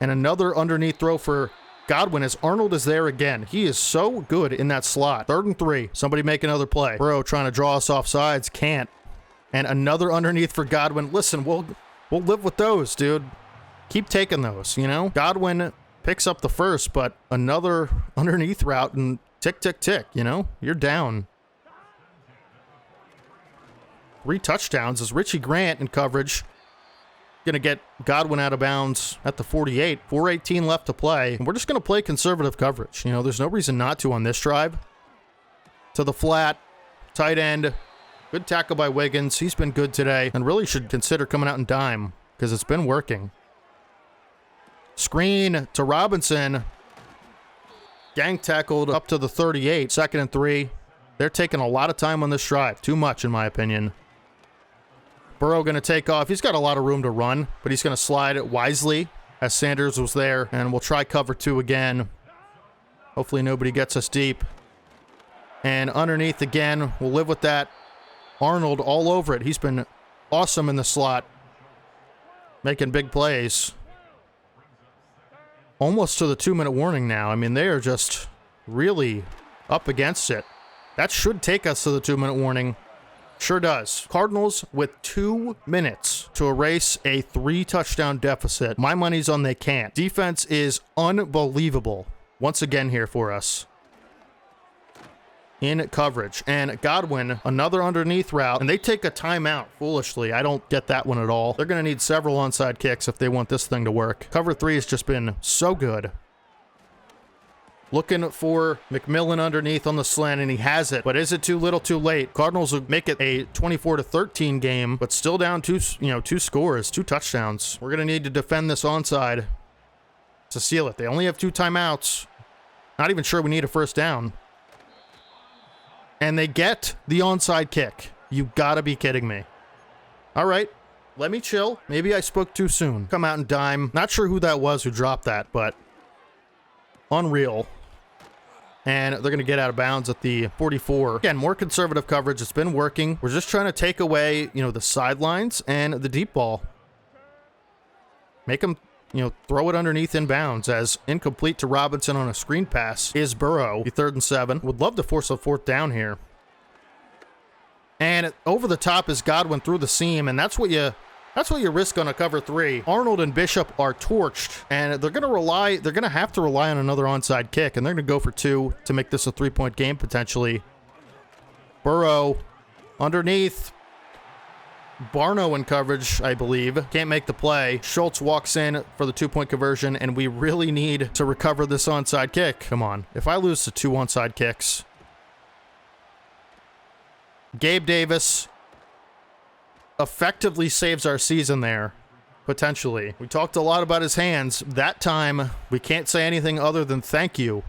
and another underneath throw for Godwin as Arnold is there again. He is so good in that slot. 3rd and 3. Somebody make another play. Burrow trying to draw us off sides. Can't. And another underneath for Godwin. Listen, we'll live with those, dude. Keep taking those, Godwin picks up the first, but another underneath route and tick, tick, tick, You're down. 3 touchdowns as Richie Grant in coverage. Going to get Godwin out of bounds at the 48. 4:18 left to play. And we're just going to play conservative coverage. There's no reason not to on this drive. To the flat. Tight end. Good tackle by Wiggins. He's been good today and really should consider coming out in dime because it's been working. Screen to Robinson. Gang tackled up to the 38. 2nd and 3. They're taking a lot of time on this drive. Too much, in my opinion. Burrow going to take off. He's got a lot of room to run, but he's going to slide it wisely as Sanders was there, and we'll try cover 2 again. Hopefully nobody gets us deep. And underneath again, we'll live with that. Arnold all over it. He's been awesome in the slot, making big plays. Almost to the 2-minute warning now. I mean, they are just really up against it. That should take us to the 2-minute warning. Sure does. Cardinals with 2 minutes to erase a 3-touchdown deficit. My money's on they can't. Defense is unbelievable once again here for us. in coverage. And Godwin, another underneath route, and they take a timeout foolishly. I don't get that one at all. They're going to need several onside kicks if they want this thing to work. Cover 3 has just been so good. Looking for McMillan underneath on the slant, and he has it. But is it too little, too late? Cardinals will make it a 24-13 game, but still down two scores, 2 touchdowns. We're going to need to defend this onside to seal it. They only have 2 timeouts. Not even sure we need a first down. And they get the onside kick. You gotta be kidding me. All right, let me chill. Maybe I spoke too soon. Come out and dime. Not sure who that was who dropped that, but unreal. And they're going to get out of bounds at the 44. Again, more conservative coverage. It's been working. We're just trying to take away, the sidelines and the deep ball. Make them, throw it underneath in bounds, as incomplete to Robinson on a screen pass is Burrow. 3rd and 7. Would love to force a 4th down here. And over the top is Godwin through the seam, and that's what you risk on a cover 3. Arnold and Bishop are torched, and they're going to have to rely on another onside kick, and they're going to go for 2 to make this a 3-point game potentially. Burrow underneath. Barno in coverage, I believe. Can't make the play. Schultz walks in for the 2-point conversion, and we really need to recover this onside kick. Come on. If I lose to 2 onside kicks. Gabe Davis effectively saves our season there, potentially. We talked a lot about his hands. That time, we can't say anything other than thank you.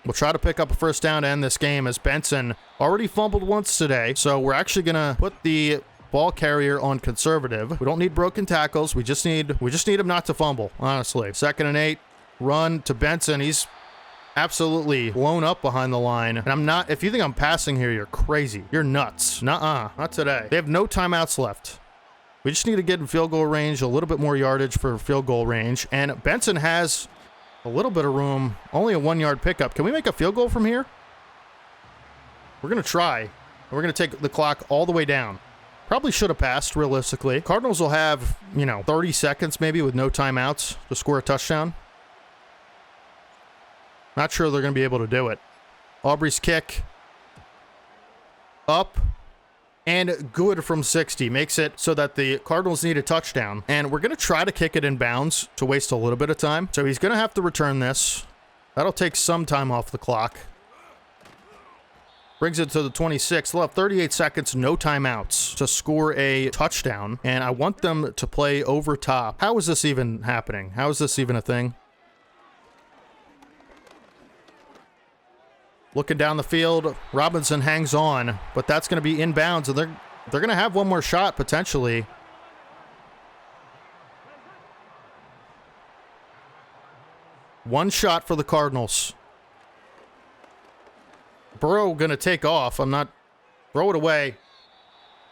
We'll try to pick up a first down to end this game, as Benson already fumbled once today. So we're actually going to put the ball carrier on conservative. We don't need broken tackles. We just need him not to fumble, honestly. 2nd and 8. Run to Benson. He's absolutely blown up behind the line. And I'm not, if you think I'm passing here, you're crazy. You're nuts. Nuh-uh. Not today. They have no timeouts left. We just need to get in field goal range, a little bit more yardage for field goal range. And Benson has a little bit of room, only a 1-yard pickup. Can we make a field goal from here? We're going to try. We're going to take the clock all the way down. Probably should have passed, realistically. Cardinals will have, 30 seconds maybe with no timeouts to score a touchdown. Not sure they're going to be able to do it. Aubrey's kick. Up. And good from 60. Makes it so that the Cardinals need a touchdown. And we're going to try to kick it in bounds to waste a little bit of time. So he's going to have to return this. That'll take some time off the clock. Brings it to the 26. They'll have 38 seconds, no timeouts to score a touchdown. And I want them to play over top. How is this even happening? How is this even a thing? Looking down the field, Robinson hangs on, but that's going to be inbounds, and they're going to have one more shot, potentially. One shot for the Cardinals. Burrow going to take off. Throw it away.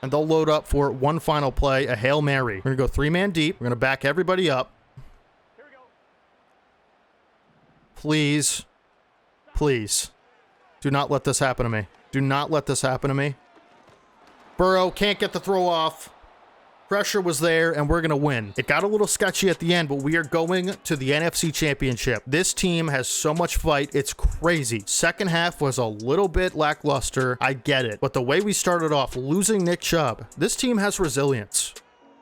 And they'll load up for one final play, a Hail Mary. We're going to go 3-man deep. We're going to back everybody up. Here we go. Please. Please. Do not let this happen to me. Do not let this happen to me. Burrow can't get the throw off. Pressure was there, and we're going to win. It got a little sketchy at the end, but we are going to the NFC Championship. This team has so much fight. It's crazy. Second half was a little bit lackluster. I get it. But the way we started off, losing Nick Chubb, this team has resilience.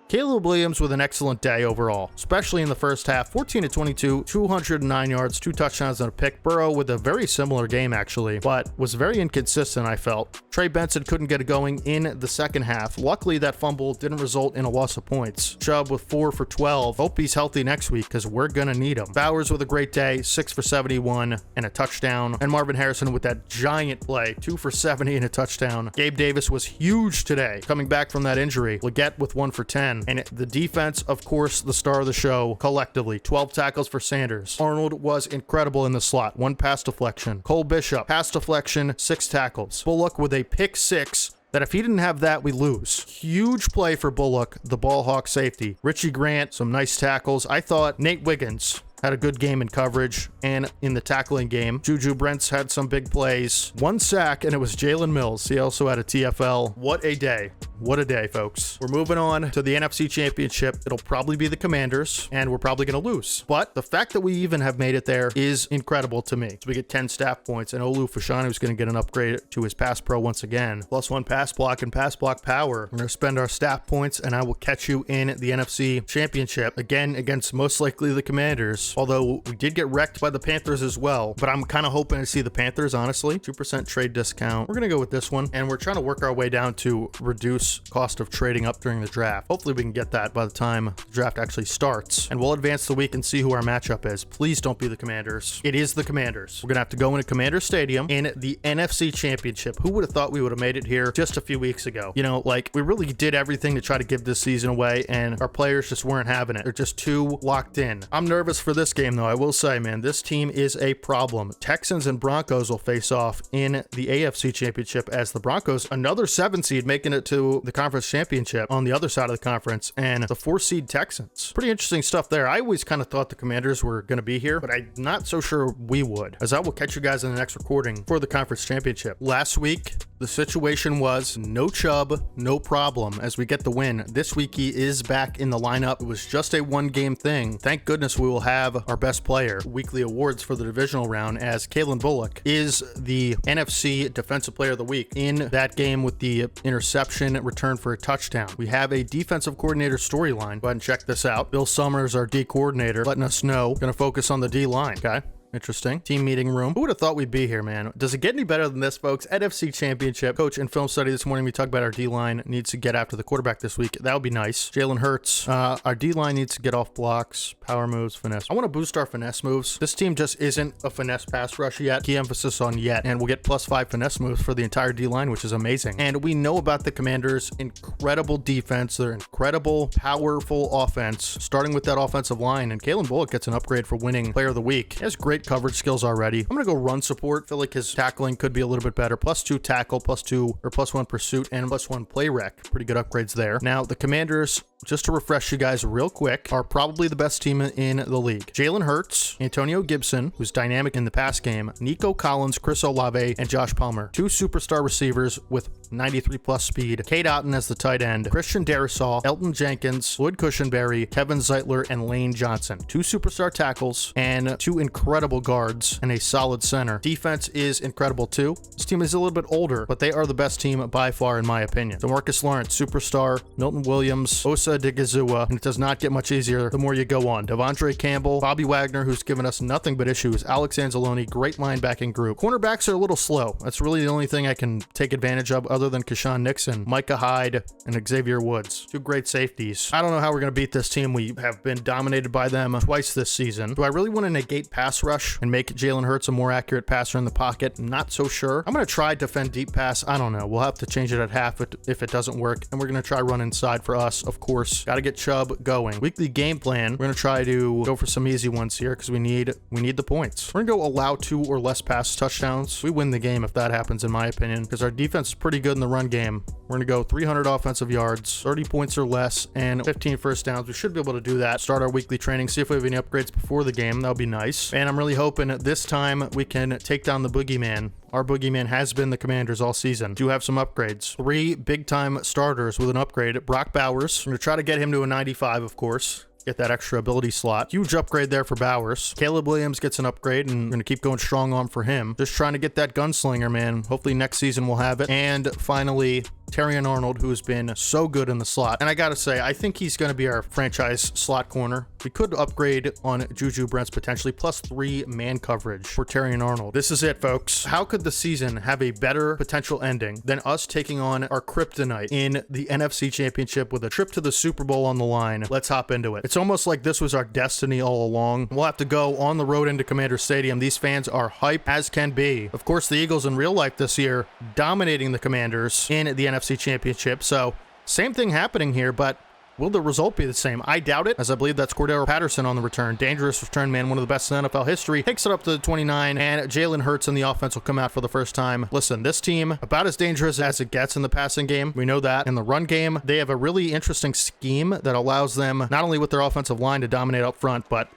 Caleb Williams with an excellent day overall, especially in the first half. 14-22, 209 yards, 2 touchdowns and a pick. Burrow with a very similar game, actually, but was very inconsistent, I felt. Trey Benson couldn't get it going in the second half. Luckily, that fumble didn't result in a loss of points. Chubb with 4 for 12. Hope he's healthy next week, because we're going to need him. Bowers with a great day, 6 for 71 and a touchdown. And Marvin Harrison with that giant play, 2 for 70 and a touchdown. Gabe Davis was huge today, coming back from that injury. Leggett with 1 for 10. And the defense, of course, the star of the show collectively. 12 tackles for Sanders. Arnold was incredible in the slot. 1 pass deflection. Cole Bishop, pass deflection, 6 tackles. Bullock with a pick 6 that if he didn't have that, we lose. Huge play for Bullock, the ball hawk safety. Richie Grant, some nice tackles. I thought Nate Wiggins had a good game in coverage and in the tackling game. Juju Brents had some big plays. 1 sack, and it was Jalen Mills. He also had a TFL. What a day. What a day, folks. We're moving on to the NFC Championship. It'll probably be the Commanders, and we're probably going to lose. But the fact that we even have made it there is incredible to me. So we get 10 staff points, and Olu Fashanu is going to get an upgrade to his pass pro once again. +1 pass block and pass block power. We're going to spend our staff points, and I will catch you in the NFC Championship, again against most likely the Commanders. Although we did get wrecked by the Panthers as well, but I'm kind of hoping to see the Panthers, honestly. 2% trade discount. We're going to go with this one, and we're trying to work our way down to reduce cost of trading up during the draft. Hopefully we can get that by the time the draft actually starts, and we'll advance the week and see who our matchup is. Please don't be the Commanders. It is the Commanders. We're gonna have to go into Commander Stadium in the NFC Championship. Who would have thought we would have made it here just a few weeks ago? You know, like, we really did everything to try to give this season away, and our players just weren't having it. They're just too locked in. I'm nervous for this game, though. I will say, man, this team is a problem. Texans and Broncos will face off in the AFC Championship, as the Broncos, another 7 seed, making it to the conference championship on the other side of the conference, and the 4 seed Texans. Pretty interesting stuff there. I always kind of thought the Commanders were going to be here, but I'm not so sure we would, as I will catch you guys in the next recording for the conference championship. Last week, the situation was no Chubb, no problem, as we get the win. This week, he is back in the lineup. It was just a 1-game thing. Thank goodness we will have our best player. Weekly awards for the divisional round, as Kalen Bullock is the NFC Defensive Player of the Week in that game with the interception return for a touchdown. We have a defensive coordinator storyline. Go ahead and check this out. Bill Summers, our D coordinator, letting us know. Gonna focus on the D line, okay? Interesting. Team meeting room. Who would have thought we'd be here, man? Does it get any better than this, folks? NFC Championship. Coach in film study this morning, we talked about our D-line needs to get after the quarterback this week. That would be nice. Jalen Hurts. Our D-line needs to get off blocks, power moves, finesse. I want to boost our finesse moves. This team just isn't a finesse pass rush yet. Key emphasis on yet. And we'll get +5 finesse moves for the entire D-line, which is amazing. And we know about the Commanders' incredible defense, their incredible, powerful offense, starting with that offensive line. And Kalen Bullock gets an upgrade for winning Player of the Week. He has great coverage skills already. I'm gonna go run support. Feel like his tackling could be a little bit better. +2 tackle, +1 pursuit, and +1 play rec. Pretty good upgrades there. Now the Commanders, just to refresh you guys real quick, are probably the best team in the league. Jalen Hurts, Antonio Gibson, who's dynamic in the pass game, Nico Collins, Chris Olave, and Josh Palmer. 2 superstar receivers with 93+ speed. Cade Otton as the tight end. Christian Darrisaw, Elton Jenkins, Lloyd Cushenberry, Kevin Zeitler, and Lane Johnson. 2 superstar tackles and 2 incredible guards and a solid center. Defense is incredible too. This team is a little bit older, but they are the best team by far in my opinion. DeMarcus Lawrence, superstar. Milton Williams, Osa Digizua, and it does not get much easier the more you go on. Devondre Campbell, Bobby Wagner, who's given us nothing but issues. Alex Anzalone, great linebacking group. Cornerbacks are a little slow. That's really the only thing I can take advantage of other than Keshawn Nixon, Micah Hyde, and Xavier Woods. 2 great safeties. I don't know how we're going to beat this team. We have been dominated by them twice this season. Do I really want to negate pass rush and make Jalen Hurts a more accurate passer in the pocket? Not so sure. I'm going to try defend deep pass. I don't know. We'll have to change it at half if it doesn't work. And we're going to try run inside for us, of course. Got to get Chubb going. Weekly game plan. We're going to try to go for some easy ones here because we need the points. We're going to go allow 2 or less pass touchdowns. We win the game if that happens, in my opinion, because our defense is pretty good in the run game. We're going to go 300 offensive yards, 30 points or less, and 15 first downs. We should be able to do that. Start our weekly training, see if we have any upgrades before the game. That would be nice. And I'm really hoping this time we can take down the boogeyman. Our boogeyman has been the Commanders all season. Do have some upgrades. 3 big-time starters with an upgrade. Brock Bowers. I'm going to try to get him to a 95, of course. Get that extra ability slot. Huge upgrade there for Bowers. Caleb Williams gets an upgrade, and we're going to keep going strong on for him. Just trying to get that gunslinger, man. Hopefully next season we'll have it. And finally, Terrion Arnold, who has been so good in the slot. And I gotta say, I think he's going to be our franchise slot corner. We could upgrade on Juju Brents potentially, +3 man coverage for Terrion Arnold. This is it, folks. How could the season have a better potential ending than us taking on our kryptonite in the NFC Championship with a trip to the Super Bowl on the line? Let's hop into it. It's almost like this was our destiny all along. We'll have to go on the road into Commander Stadium. These fans are hype as can be. Of course, the Eagles in real life this year dominating the Commanders in the NFC Championship. So same thing happening here, but will the result be the same? I doubt it, as I believe that's Cordero Patterson on the return. Dangerous return man, one of the best in NFL history. Takes it up to the 29, and Jalen Hurts in the offense will come out for the first time. Listen, this team, about as dangerous as it gets in the passing game. We know that. In the run game, they have a really interesting scheme that allows them, not only with their offensive line to dominate up front, but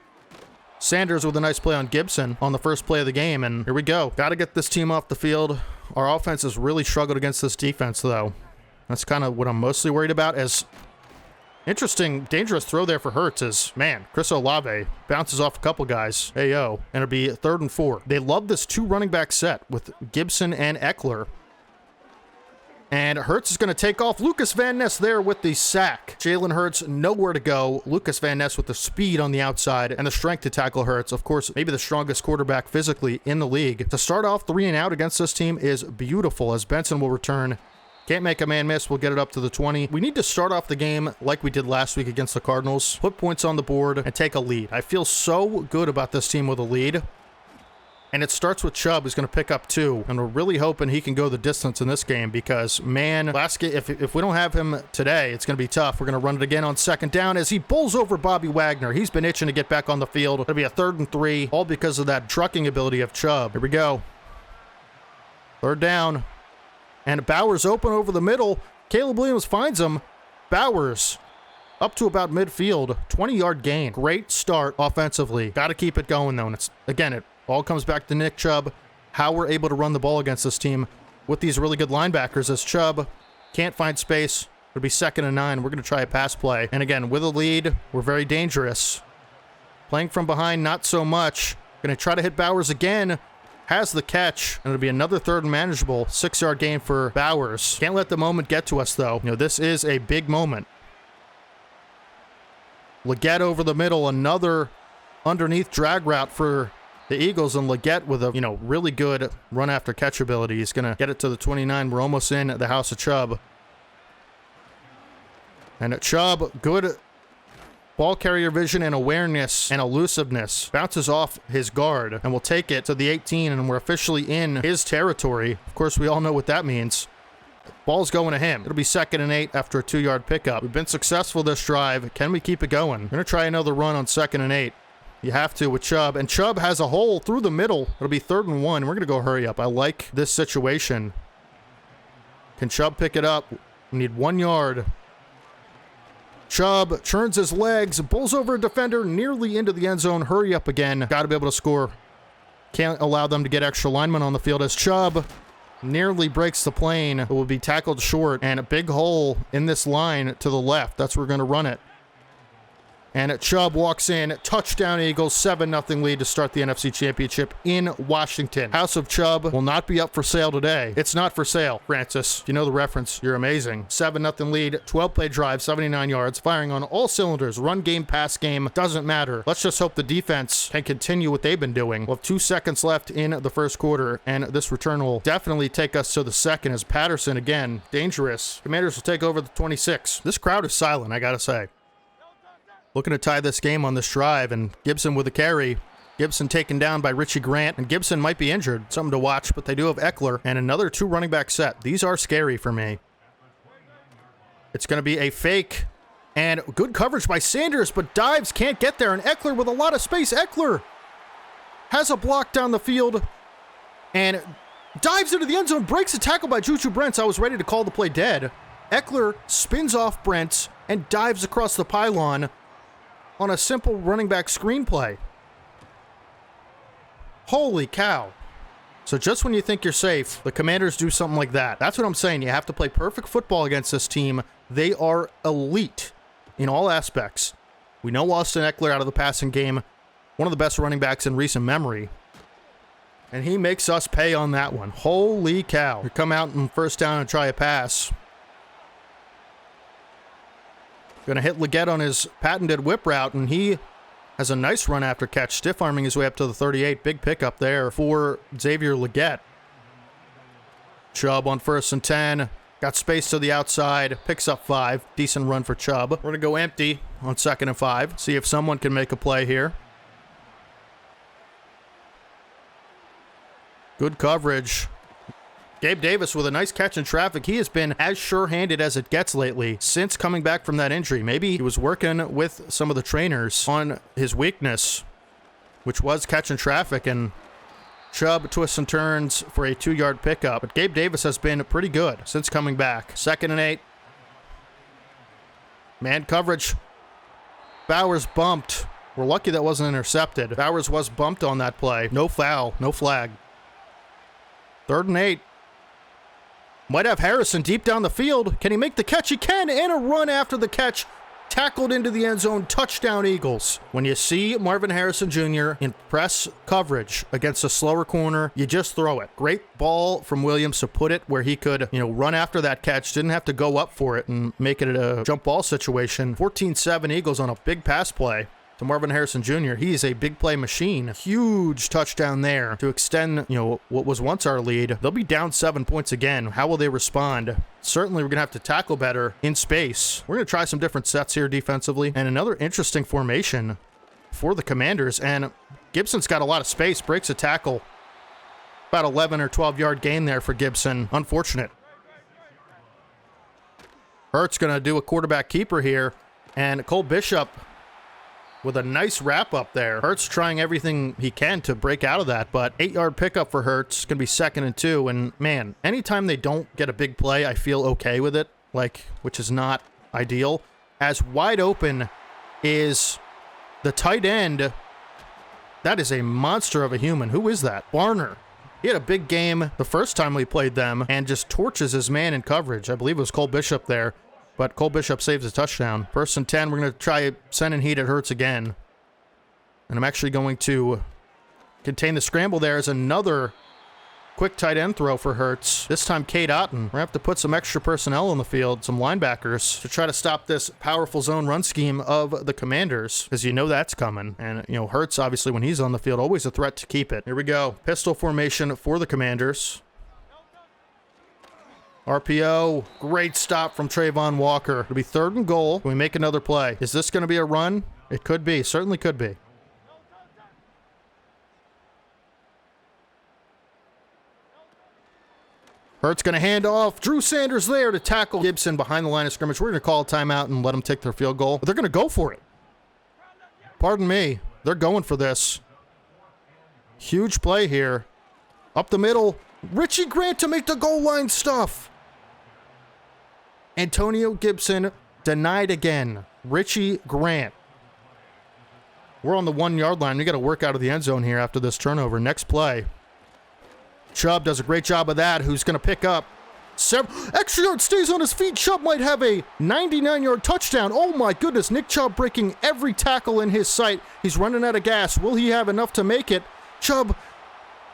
Sanders with a nice play on Gibson on the first play of the game, and here we go. Got to get this team off the field. Our offense has really struggled against this defense, though. That's kind of what I'm mostly worried about. As interesting, dangerous throw there for Hurts is, man, Chris Olave bounces off a couple guys. Hey, yo. And it'll be 3rd and 4. They love this 2 running back set with Gibson and Eckler. And Hurts is going to take off. Lucas Van Ness there with the sack. Jalen Hurts nowhere to go. Lucas Van Ness with the speed on the outside and the strength to tackle Hurts. Of course, maybe the strongest quarterback physically in the league. To start off 3 and out against this team is beautiful, as Benson will return. Can't make a man miss. We'll get it up to the 20. We need to start off the game like we did last week against the Cardinals. Put points on the board and take a lead. I feel so good about this team with a lead. And it starts with Chubb, who's going to pick up 2. And we're really hoping he can go the distance in this game because, man, last game, if we don't have him today, it's going to be tough. We're going to run it again on 2nd down as he bowls over Bobby Wagner. He's been itching to get back on the field. It'll be a 3rd and 3, all because of that trucking ability of Chubb. Here we go. 3rd down. And Bowers open over the middle. Caleb Williams finds him. Bowers up to about midfield. 20-yard gain. Great start offensively. Got to keep it going, though. And it's, again, it all comes back to Nick Chubb, how we're able to run the ball against this team with these really good linebackers, as Chubb can't find space. It'll be 2nd and 9. We're going to try a pass play. And again, with a lead, we're very dangerous. Playing from behind, not so much. Going to try to hit Bowers again. Has the catch, and it'll be another 3rd and manageable. 6-yard gain for Bowers. Can't let the moment get to us, though. You know, this is a big moment. Leggett over the middle, another underneath drag route for the Eagles, and Leggett with a, really good run after catch ability. He's going to get it to the 29. We're almost in the house of Chubb. And Chubb, good ball carrier vision and awareness and elusiveness. Bounces off his guard and will take it to the 18, and we're officially in his territory. Of course, we all know what that means. Ball's going to him. It'll be 2nd and 8 after a 2-yard pickup. We've been successful this drive. Can we keep it going? We're going to try another run on 2nd and 8. You have to with Chubb, and Chubb has a hole through the middle. It'll be 3rd and 1. We're going to go hurry up. I like this situation. Can Chubb pick it up? We need 1 yard. Chubb churns his legs, pulls over a defender nearly into the end zone. Hurry up again. Got to be able to score. Can't allow them to get extra linemen on the field as Chubb nearly breaks the plane. It will be tackled short, and a big hole in this line to the left. That's where we're going to run it. And Chubb walks in. Touchdown Eagles, 7-0 lead to start the NFC Championship in Washington. House of Chubb will not be up for sale today. It's not for sale, Francis. If you know the reference, you're amazing. 7-0 lead, 12-play drive, 79 yards, firing on all cylinders. Run game, pass game, doesn't matter. Let's just hope the defense can continue what they've been doing. We'll have 2 seconds left in the first quarter, and this return will definitely take us to the second as Patterson, again, dangerous. Commanders will take over the 26. This crowd is silent, I gotta say. Looking to tie this game on this drive, and Gibson with a carry. Gibson taken down by Richie Grant, and Gibson might be injured. Something to watch, but they do have Eckler and another 2 running back set. These are scary for me. It's going to be a fake, and good coverage by Sanders, but dives can't get there, and Eckler with a lot of space. Eckler has a block down the field and dives into the end zone, breaks a tackle by Juju Brents. I was ready to call the play dead. Eckler spins off Brents and dives across the pylon on a simple running back screenplay. Holy cow. So just when you think you're safe, the Commanders do something like that. That's what I'm saying. You have to play perfect football against this team. They are elite in all aspects. We know Austin Eckler out of the passing game, one of the best running backs in recent memory. And he makes us pay on that one. Holy cow. We come out in 1st down and try a pass. Going to hit Leggett on his patented whip route, and he has a nice run after catch, stiff-arming his way up to the 38. Big pickup there for Xavier Leggett. Chubb on 1st and 10. Got space to the outside. Picks up 5. Decent run for Chubb. We're going to go empty on 2nd and 5. See if someone can make a play here. Good coverage. Gabe Davis with a nice catch in traffic. He has been as sure-handed as it gets lately since coming back from that injury. Maybe he was working with some of the trainers on his weakness, which was catching traffic, and Chubb twists and turns for a 2-yard pickup. But Gabe Davis has been pretty good since coming back. 2nd and 8. Man coverage. Bowers bumped. We're lucky that wasn't intercepted. Bowers was bumped on that play. No foul, no flag. 3rd and 8. Might have Harrison deep down the field. Can he make the catch? He can, and a run after the catch. Tackled into the end zone. Touchdown, Eagles. When you see Marvin Harrison Jr. in press coverage against a slower corner, you just throw it. Great ball from Williams to put it where he could, run after that catch. Didn't have to go up for it and make it a jump ball situation. 14-7 Eagles on a big pass play to Marvin Harrison Jr. He is a big play machine. Huge touchdown there to extend, what was once our lead. They'll be down 7 points again. How will they respond? Certainly, we're going to have to tackle better in space. We're going to try some different sets here defensively. And another interesting formation for the Commanders. And Gibson's got a lot of space. Breaks a tackle. About 11 or 12-yard gain there for Gibson. Unfortunate. Hurts going to do a quarterback keeper here. And Cole Bishop with a nice wrap up there. Hurts trying everything he can to break out of that, but 8-yard pickup for Hurts. Gonna be 2nd and 2. And man, anytime they don't get a big play, I feel okay with it, which is not ideal. As wide open is the tight end. That is a monster of a human. Who is that? Barner. He had a big game the first time we played them and just torches his man in coverage. I believe it was Cole Bishop there. But Cole Bishop saves a touchdown. 1st and 10, we're going to try sending heat at Hurts again. And I'm actually going to contain the scramble there as another quick tight end throw for Hurts. This time, Cade Otton. We're going to have to put some extra personnel on the field, some linebackers, to try to stop this powerful zone run scheme of the Commanders, because that's coming. And, Hurts, obviously, when he's on the field, always a threat to keep it. Here we go. Pistol formation for the Commanders. RPO, great stop from Trayvon Walker. It'll be 3rd and goal. Can we make another play? Is this going to be a run? It could be. Certainly could be. Hurts going to hand off. Drew Sanders there to tackle Gibson behind the line of scrimmage. We're going to call a timeout and let them take their field goal. But they're going to go for it. Pardon me. They're going for this. Huge play here. Up the middle. Richie Grant to make the goal line stuff. Antonio Gibson denied again. Richie Grant. We're on the 1-yard line. We got to work out of the end zone here after this turnover. Next play. Chubb does a great job of that. Who's going to pick up extra yard, stays on his feet. Chubb might have a 99-yard touchdown. Oh my goodness. Nick Chubb breaking every tackle in his sight. He's running out of gas. Will he have enough to make it? Chubb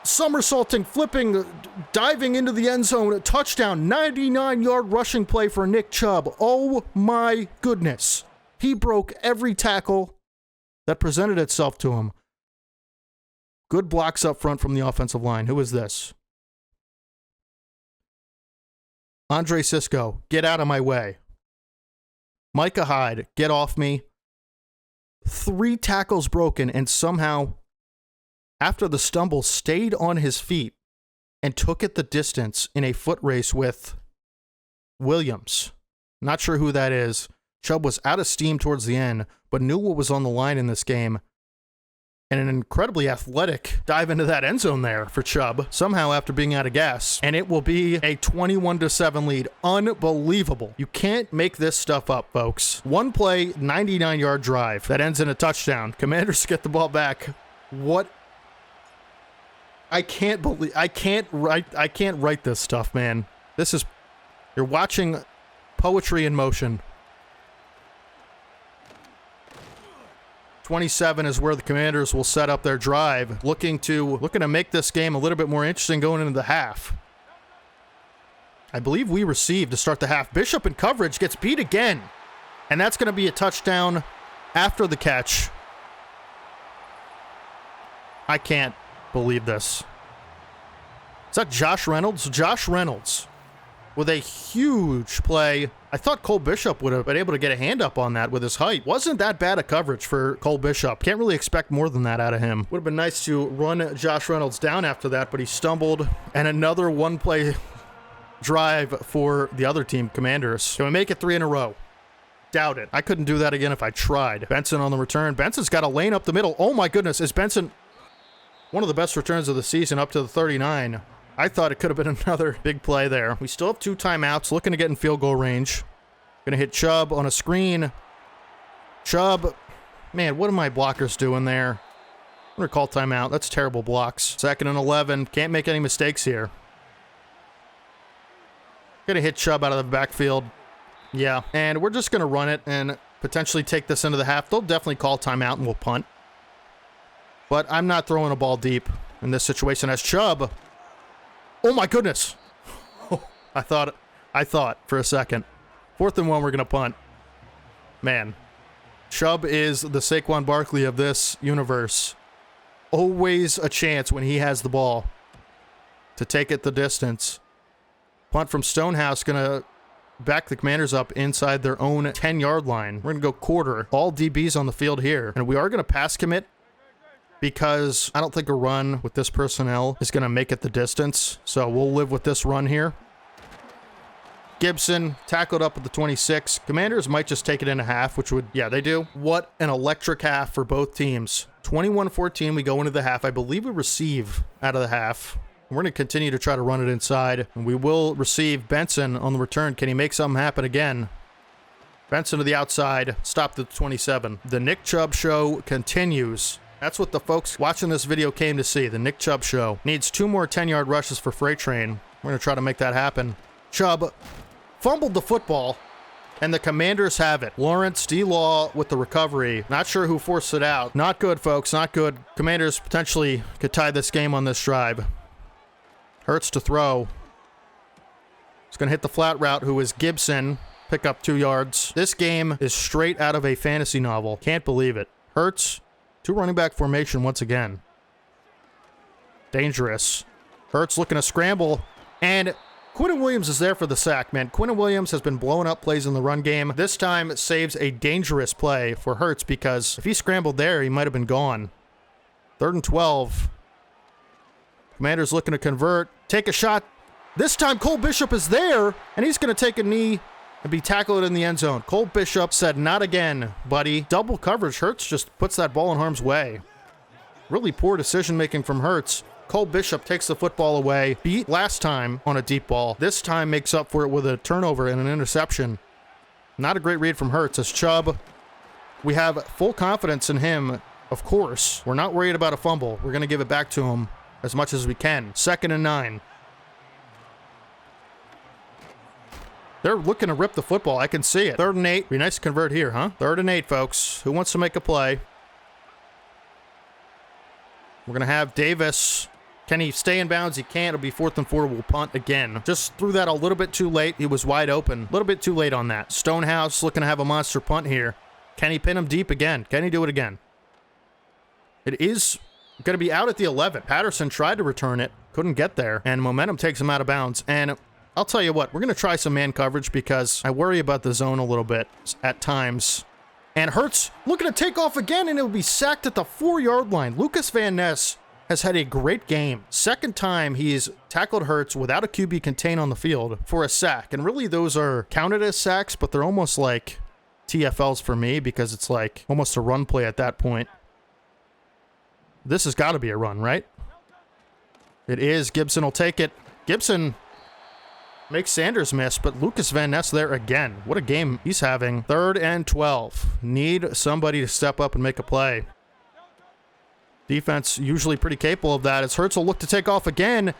somersaulting, flipping, diving into the end zone. Touchdown. 99-yard rushing play for Nick Chubb. Oh my goodness. He broke every tackle that presented itself to him. Good blocks up front from the offensive line. Who is this? Andre Sisco, get out of my way. Micah Hyde, get off me. 3 tackles broken, and somehow, after the stumble, stayed on his feet and took it the distance in a foot race with Williams. Not sure who that is. Chubb was out of steam towards the end, but knew what was on the line in this game. And an incredibly athletic dive into that end zone there for Chubb, somehow after being out of gas. And it will be a 21-7 lead. Unbelievable. You can't make this stuff up, folks. 1 play, 99-yard drive that ends in a touchdown. Commanders get the ball back. What? I can't write this stuff, man. You're watching poetry in motion. 27 is where the Commanders will set up their drive, looking to make this game a little bit more interesting going into the half. I believe we received to start the half. Bishop in coverage gets beat again, and that's going to be a touchdown after the catch. I can't believe this. Is that Josh Reynolds? Josh Reynolds with a huge play. I thought Cole Bishop would have been able to get a hand up on that with his height. Wasn't that bad a coverage for Cole Bishop. Can't really expect more than that out of him. Would have been nice to run Josh Reynolds down after that, but he stumbled. And another 1-play drive for the other team, Commanders. Can we make it 3 in a row? Doubt it. I couldn't do that again if I tried. Benson on the return. Benson's got a lane up the middle. Oh my goodness. Is Benson one of the best returns of the season up to the 39? I thought it could have been another big play there. We still have 2 timeouts, looking to get in field goal range. Gonna hit Chubb on a screen. Chubb Man, what are my blockers doing there? I'm going to call timeout. That's terrible blocks. 2nd and 11. Can't make any mistakes here. Going to hit Chubb out of the backfield. Yeah, and we're just going to run it and potentially take this into the half. They'll definitely call timeout and we'll punt. But I'm not throwing a ball deep in this situation as Chubb. Oh my goodness. I thought for a second. 4th and 1, we're going to punt. Man, Chubb is the Saquon Barkley of this universe. Always a chance when he has the ball to take it the distance. Punt from Stonehouse, going to back the Commanders up inside their own 10-yard line. We're going to go quarter. All DBs on the field here. And we are going to pass commit because I don't think a run with this personnel is going to make it the distance. So we'll live with this run here. Gibson tackled up at the 26. Commanders might just take it in a half, which would, yeah, they do. What an electric half for both teams. 21-14, we go into the half. I believe we receive out of the half. We're going to continue to try to run it inside. And we will receive Benson on the return. Can he make something happen again? Benson to the outside, stopped at the 27. The Nick Chubb show continues. That's what the folks watching this video came to see. The Nick Chubb show. Needs 2 more 10-yard rushes for Freight Train. We're going to try to make that happen. Chubb fumbled the football, and the Commanders have it. Lawrence D-Law with the recovery. Not sure who forced it out. Not good, folks. Not good. Commanders potentially could tie this game on this drive. Hurts to throw. He's going to hit the flat route, who is Gibson. Pick up 2 yards. This game is straight out of a fantasy novel. Can't believe it. Hurts, 2 running back formation once again. Dangerous. Hurts looking to scramble, and Quinnen Williams is there for the sack, man. Quinnen Williams has been blowing up plays in the run game. This time saves a dangerous play for Hurts because if he scrambled there, he might have been gone. 3rd and 12. Commanders looking to convert. Take a shot. This time Cole Bishop is there, and he's going to take a knee and be tackled in the end zone. Cole Bishop said, not again, buddy. Double coverage. Hurts just puts that ball in harm's way. Really poor decision-making from Hurts. Cole Bishop takes the football away. Beat last time on a deep ball. This time makes up for it with a turnover and an interception. Not a great read from Hurts as Chubb. We have full confidence in him, of course. We're not worried about a fumble. We're going to give it back to him as much as we can. 2nd and 9. They're looking to rip the football. I can see it. 3rd and 8. Be nice to convert here, huh? 3rd and 8, folks. Who wants to make a play? We're going to have Davis. Can he stay in bounds? He can't. It'll be 4th and 4. We'll punt again. Just threw that a little bit too late. He was wide open. A little bit too late on that. Stonehouse looking to have a monster punt here. Can he pin him deep again? Can he do it again? It is going to be out at the 11. Patterson tried to return it. Couldn't get there. And momentum takes him out of bounds. And I'll tell you what. We're going to try some man coverage because I worry about the zone a little bit at times. And Hurts looking to take off again, and it will be sacked at the 4-yard line. Lucas Van Ness has had a great game. 2nd time he's tackled Hurts without a QB contain on the field for a sack. And really those are counted as sacks, but they're almost like TFLs for me because it's like almost a run play at that point. This has got to be a run, right? It is. Gibson will take it. Gibson makes Sanders miss, but Lucas Van Ness there again. What a game he's having. 3rd and 12. Need somebody to step up and make a play. Defense usually pretty capable of that as Hurts will look to take off again.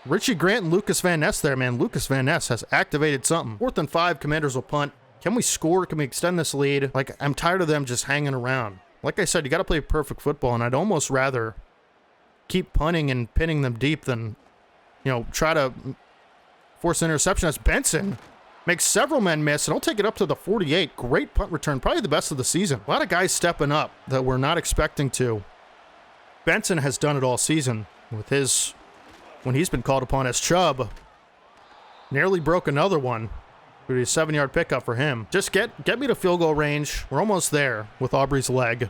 Richie Grant and Lucas Van Ness there, man. Lucas Van Ness has activated something. 4th and 5, Commanders will punt. Can we score? Can we extend this lead? Like, I'm tired of them just hanging around. Like I said, you got to play perfect football, and I'd almost rather keep punting and pinning them deep than, try to force an interception as Benson makes several men miss, and I'll take it up to the 48. Great punt return, probably the best of the season. A lot of guys stepping up that we're not expecting to. Benson has done it all season with when he's been called upon as Chubb. Nearly broke another one. It'll be a 7-yard pickup for him. Just get me to field goal range. We're almost there with Aubrey's leg.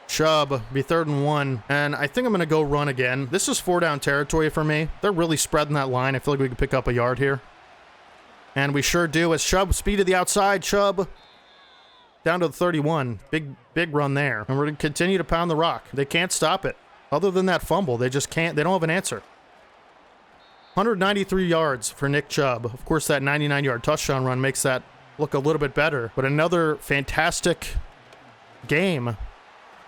Chubb, be 3rd and 1, and I think I'm going to go run again. This is 4-down territory for me. They're really spreading that line. I feel like we can pick up a yard here. And we sure do as Chubb, speed to the outside. Chubb down to the 31. Big run there. And we're going to continue to pound the rock. They can't stop it. Other than that fumble, they just can't. They don't have an answer. 193 yards for Nick Chubb. Of course, that 99-yard touchdown run makes that look a little bit better. But another fantastic game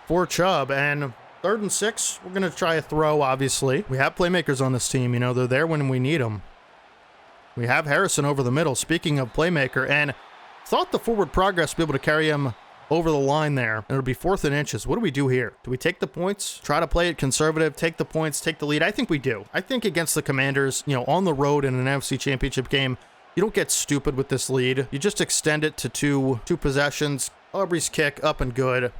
for Chubb. And 3rd and 6, we're going to try a throw, obviously. We have playmakers on this team. You know, they're there when we need them. We have Harrison over the middle, speaking of playmaker, and thought the forward progress would be able to carry him over the line there. And it'll be 4th and inches. What do we do here? Do we take the points? Try to play it conservative, take the points, take the lead? I think we do. I think against the Commanders, you know, on the road in an NFC Championship game, you don't get stupid with this lead. You just extend it to two possessions. Aubrey's kick, up and good.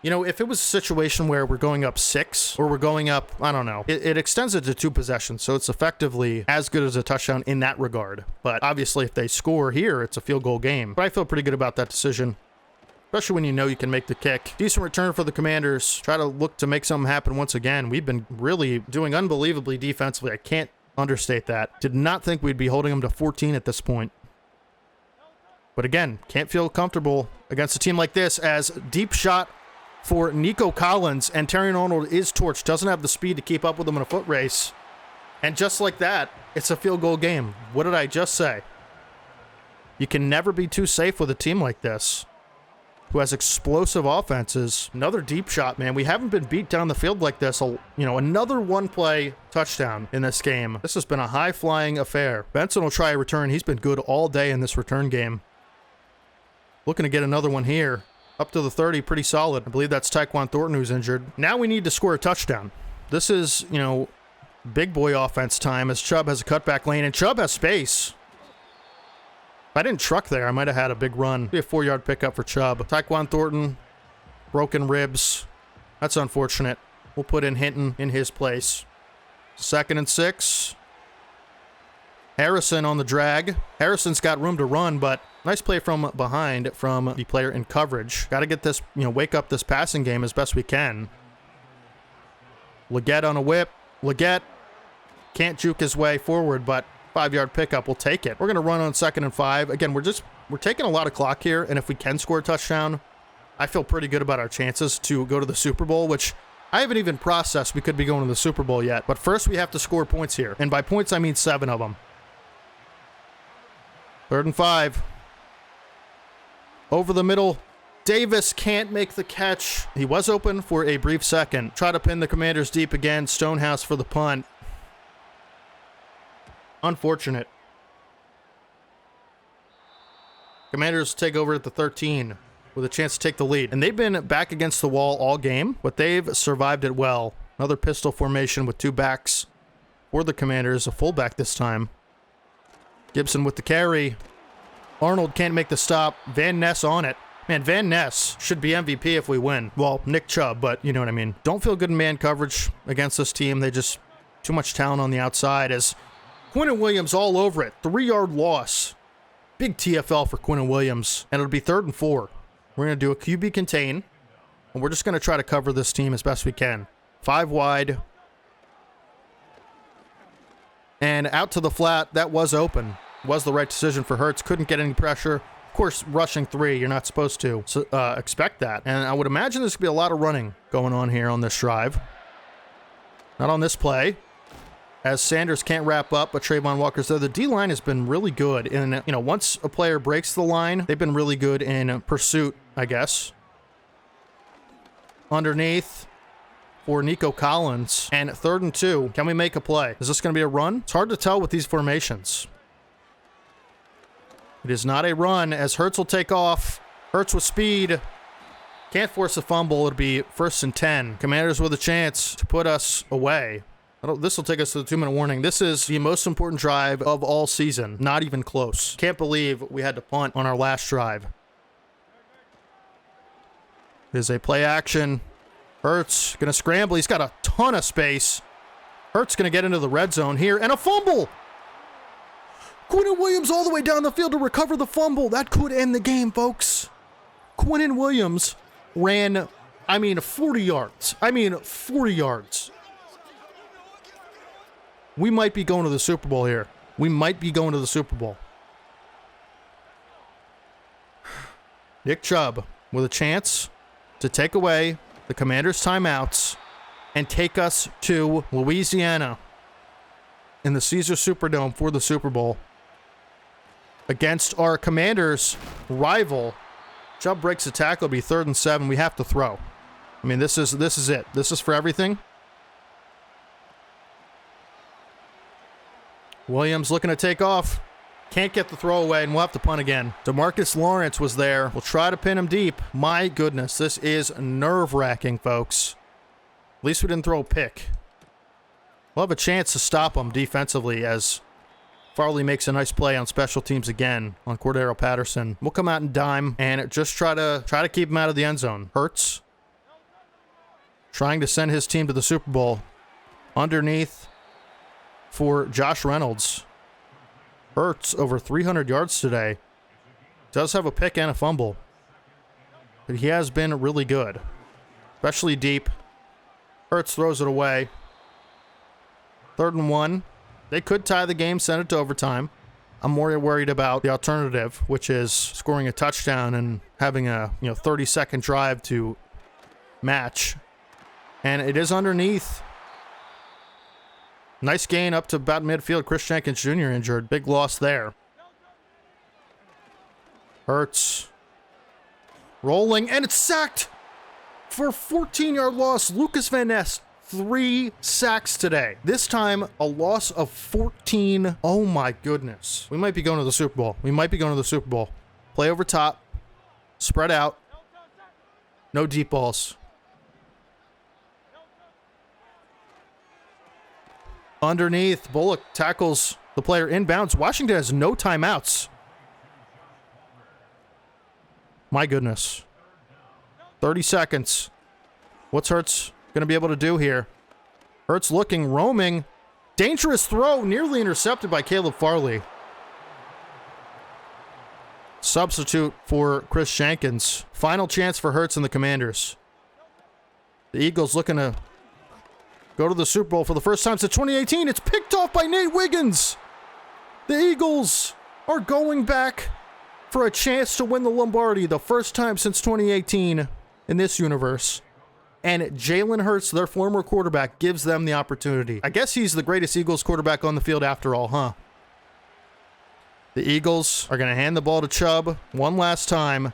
You know, if it was a situation where we're going up 6 or we're going up, I don't know, it extends it to 2 possessions. So it's effectively as good as a touchdown in that regard. But obviously, if they score here, it's a field goal game. But I feel pretty good about that decision, especially when you know you can make the kick. Decent return for the Commanders. Try to look to make something happen once again. We've been really doing unbelievably defensively. I can't understate that. Did not think we'd be holding them to 14 at this point. But again, can't feel comfortable against a team like this, as deep shot for Nico Collins, and Terrion Arnold is torched, doesn't have the speed to keep up with him in a foot race. And just like that, it's a field goal game. What did I just say? You can never be too safe with a team like this, who has explosive offenses. Another deep shot, man. We haven't been beat down the field like this. You know, another one-play touchdown in this game. This has been a high-flying affair. Benson will try a return. He's been good all day in this return game. Looking to get another one here. Up to the 30, pretty solid. I believe that's Tyquan Thornton who's injured. Now we need to score a touchdown. This is, you know, big boy offense time, as Chubb has a cutback lane, and Chubb has space. If I didn't truck there, I might have had a big run. Be a 4-yard pickup for Chubb. Tyquan Thornton, broken ribs. That's unfortunate. We'll put in Hinton in his place. 2nd and 6. Harrison on the drag. Harrison's got room to run, but nice play from behind from the player in coverage. Got to get this, you know, wake up this passing game as best we can. Leggett on a whip. Leggett can't juke his way forward, but 5-yard pickup, we'll take it. We're going to run on 2nd and 5. Again, we're taking a lot of clock here, and if we can score a touchdown, I feel pretty good about our chances to go to the Super Bowl, which I haven't even processed we could be going to the Super Bowl yet. But first, we have to score points here, and by points, I mean 7 of them. 3rd and 5. Over the middle. Davis can't make the catch. He was open for a brief second. Try to pin the Commanders deep again. Stonehouse for the punt. Unfortunate. Commanders take over at the 13 with a chance to take the lead. And they've been back against the wall all game, but they've survived it well. Another pistol formation with 2 backs for the Commanders. A fullback this time. Gibson with the carry. Arnold can't make the stop. Van Ness on it. Man, Van Ness should be MVP if we win. Well, Nick Chubb, but you know what I mean. Don't feel good in man coverage against this team. They just too much talent on the outside, as Quinnen Williams all over it. 3-yard loss. Big TFL for Quinnen Williams. And it'll be 3rd and 4. We're going to do a QB contain, and we're just going to try to cover this team as best we can. 5 wide. And out to the flat. That was open. Was the right decision for Hurts. Couldn't get any pressure. Of course, rushing 3, you're not supposed to expect that. And I would imagine there's going to be a lot of running going on here on this drive. Not on this play, as Sanders can't wrap up, but Trayvon Walker's there. The D-line has been really good. And, you know, once a player breaks the line, they've been really good in pursuit, I guess. Underneath for Nico Collins. And 3rd and 2. Can we make a play? Is this going to be a run? It's hard to tell with these formations. It is not a run, as Hurts will take off. Hurts with speed. Can't force a fumble. It'll be 1st and 10. Commanders with a chance to put us away. This will take us to the 2-minute warning. This is the most important drive of all season. Not even close. Can't believe we had to punt on our last drive. It is a play action. Hurts going to scramble. He's got a ton of space. Hurts going to get into the red zone here. And a fumble! Quinnen Williams all the way down the field to recover the fumble. That could end the game, folks. Quinnen Williams ran, 40 yards. 40 yards. We might be going to the Super Bowl here. We might be going to the Super Bowl. Nick Chubb with a chance to take away the Commanders' timeouts and take us to Louisiana in the Caesars Superdome for the Super Bowl. against our Commanders' rival. Chubb breaks a tackle. It'll be 3rd and 7. We have to throw. I mean, this is it. This is for everything. Williams looking to take off. Can't get the throw away, and we'll have to punt again. DeMarcus Lawrence was there. We'll try to pin him deep. My goodness, this is nerve-wracking, folks. At least we didn't throw a pick. We'll have a chance to stop him defensively as Farley makes a nice play on special teams again on Cordero Patterson. We'll come out and dime and just try to keep him out of the end zone. Hurts trying to send his team to the Super Bowl. Underneath for Josh Reynolds. Hurts over 300 yards today. Does have a pick and a fumble, but he has been really good, especially deep. Hurts throws it away. 3rd and 1. They could tie the game, send it to overtime. I'm more worried about the alternative, which is scoring a touchdown and having a 30-second drive to match. And it is underneath. Nice gain up to about midfield. Chris Jenkins Jr. injured. Big loss there. Hurts rolling, and it's sacked for a 14-yard loss. Lucas Van Ness, 3 sacks today. This time, a loss of 14. Oh my goodness. We might be going to the Super Bowl. We might be going to the Super Bowl. Play over top. Spread out. No deep balls. Underneath, Bullock tackles the player inbounds. Washington has no timeouts. My goodness. 30 seconds. What's Hurts going to be able to do here? Hurts looking, roaming. Dangerous throw, nearly intercepted by Caleb Farley. Substitute for Chris Jenkins. Final chance for Hurts and the Commanders. The Eagles looking to go to the Super Bowl for the first time since 2018. It's picked off by Nate Wiggins. The Eagles are going back for a chance to win the Lombardi, the first time since 2018 in this universe. And Jalen Hurts, their former quarterback, gives them the opportunity. I guess he's the greatest Eagles quarterback on the field after all, huh? The Eagles are going to hand the ball to Chubb one last time.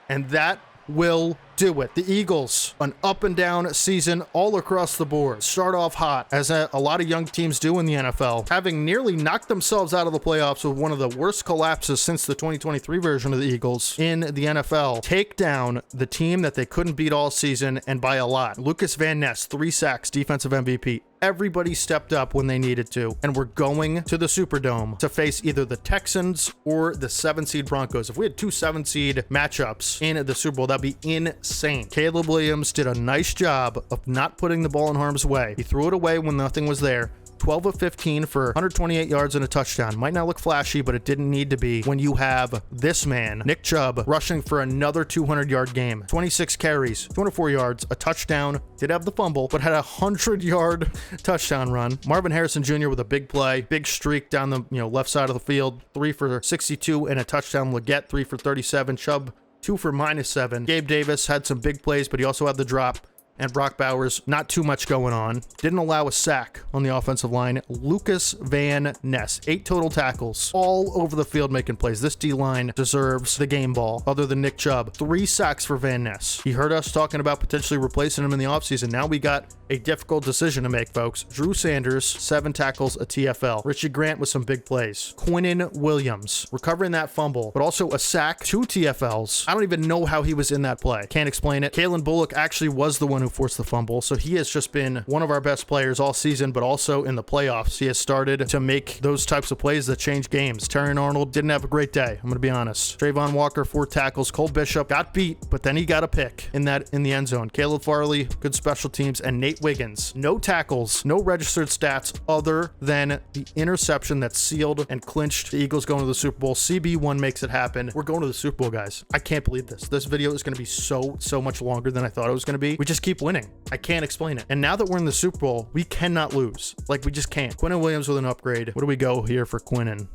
And that will do it. The Eagles, an up and down season all across the board. Start off hot, as a lot of young teams do in the NFL, having nearly knocked themselves out of the playoffs with one of the worst collapses since the 2023 version of the Eagles in the NFL. Take down the team that they couldn't beat all season, and by a lot. Lucas Van Ness, 3 sacks, defensive MVP. Everybody stepped up when they needed to, and we're going to the Superdome to face either the Texans or the 7-seed Broncos. If we had 2 7-seed matchups in the Super Bowl, that'd be insane. Caleb Williams did a nice job of not putting the ball in harm's way. He threw it away when nothing was there. 12 of 15 for 128 yards and a touchdown. Might not look flashy, but it didn't need to be when you have this man, Nick Chubb, rushing for another 200-yard game. 26 carries, 204 yards, a touchdown. Did have the fumble, but had a 100-yard touchdown run. Marvin Harrison Jr. with a big play, big streak down the left side of the field. 3 for 62 and a touchdown. Leggett, 3 for 37. Chubb, 2 for -7. Gabe Davis had some big plays, but he also had the drop. And Brock Bowers, not too much going on. Didn't allow a sack on the offensive line. Lucas Van Ness, 8 total tackles, all over the field making plays. This D-line deserves the game ball, other than Nick Chubb. 3 sacks for Van Ness. He heard us talking about potentially replacing him in the offseason. Now we got a difficult decision to make, folks. Drew Sanders, 7 tackles, a TFL. Richie Grant with some big plays. Quinnen Williams, recovering that fumble, but also a sack, 2 TFLs. I don't even know how he was in that play. Can't explain it. Kalen Bullock actually was the one who forced the fumble, so he has just been one of our best players all season, but also in the playoffs. He has started to make those types of plays that change games. Terrion Arnold didn't have a great day, I'm going to be honest. Trayvon Walker, 4 tackles. Cole Bishop got beat, but then he got a pick in the end zone. Caleb Farley, good special teams, and Nate Wiggins, no tackles, no registered stats other than the interception that sealed and clinched the Eagles going to the Super Bowl. CB1 makes it happen. We're going to the Super Bowl, guys. I can't believe this. This video is going to be so much longer than I thought it was going to be. We just keep winning. I can't explain it. And now that we're in the Super Bowl, we cannot lose. Like, we just can't. Quinnen Williams with an upgrade. What do we go here for Quinnen?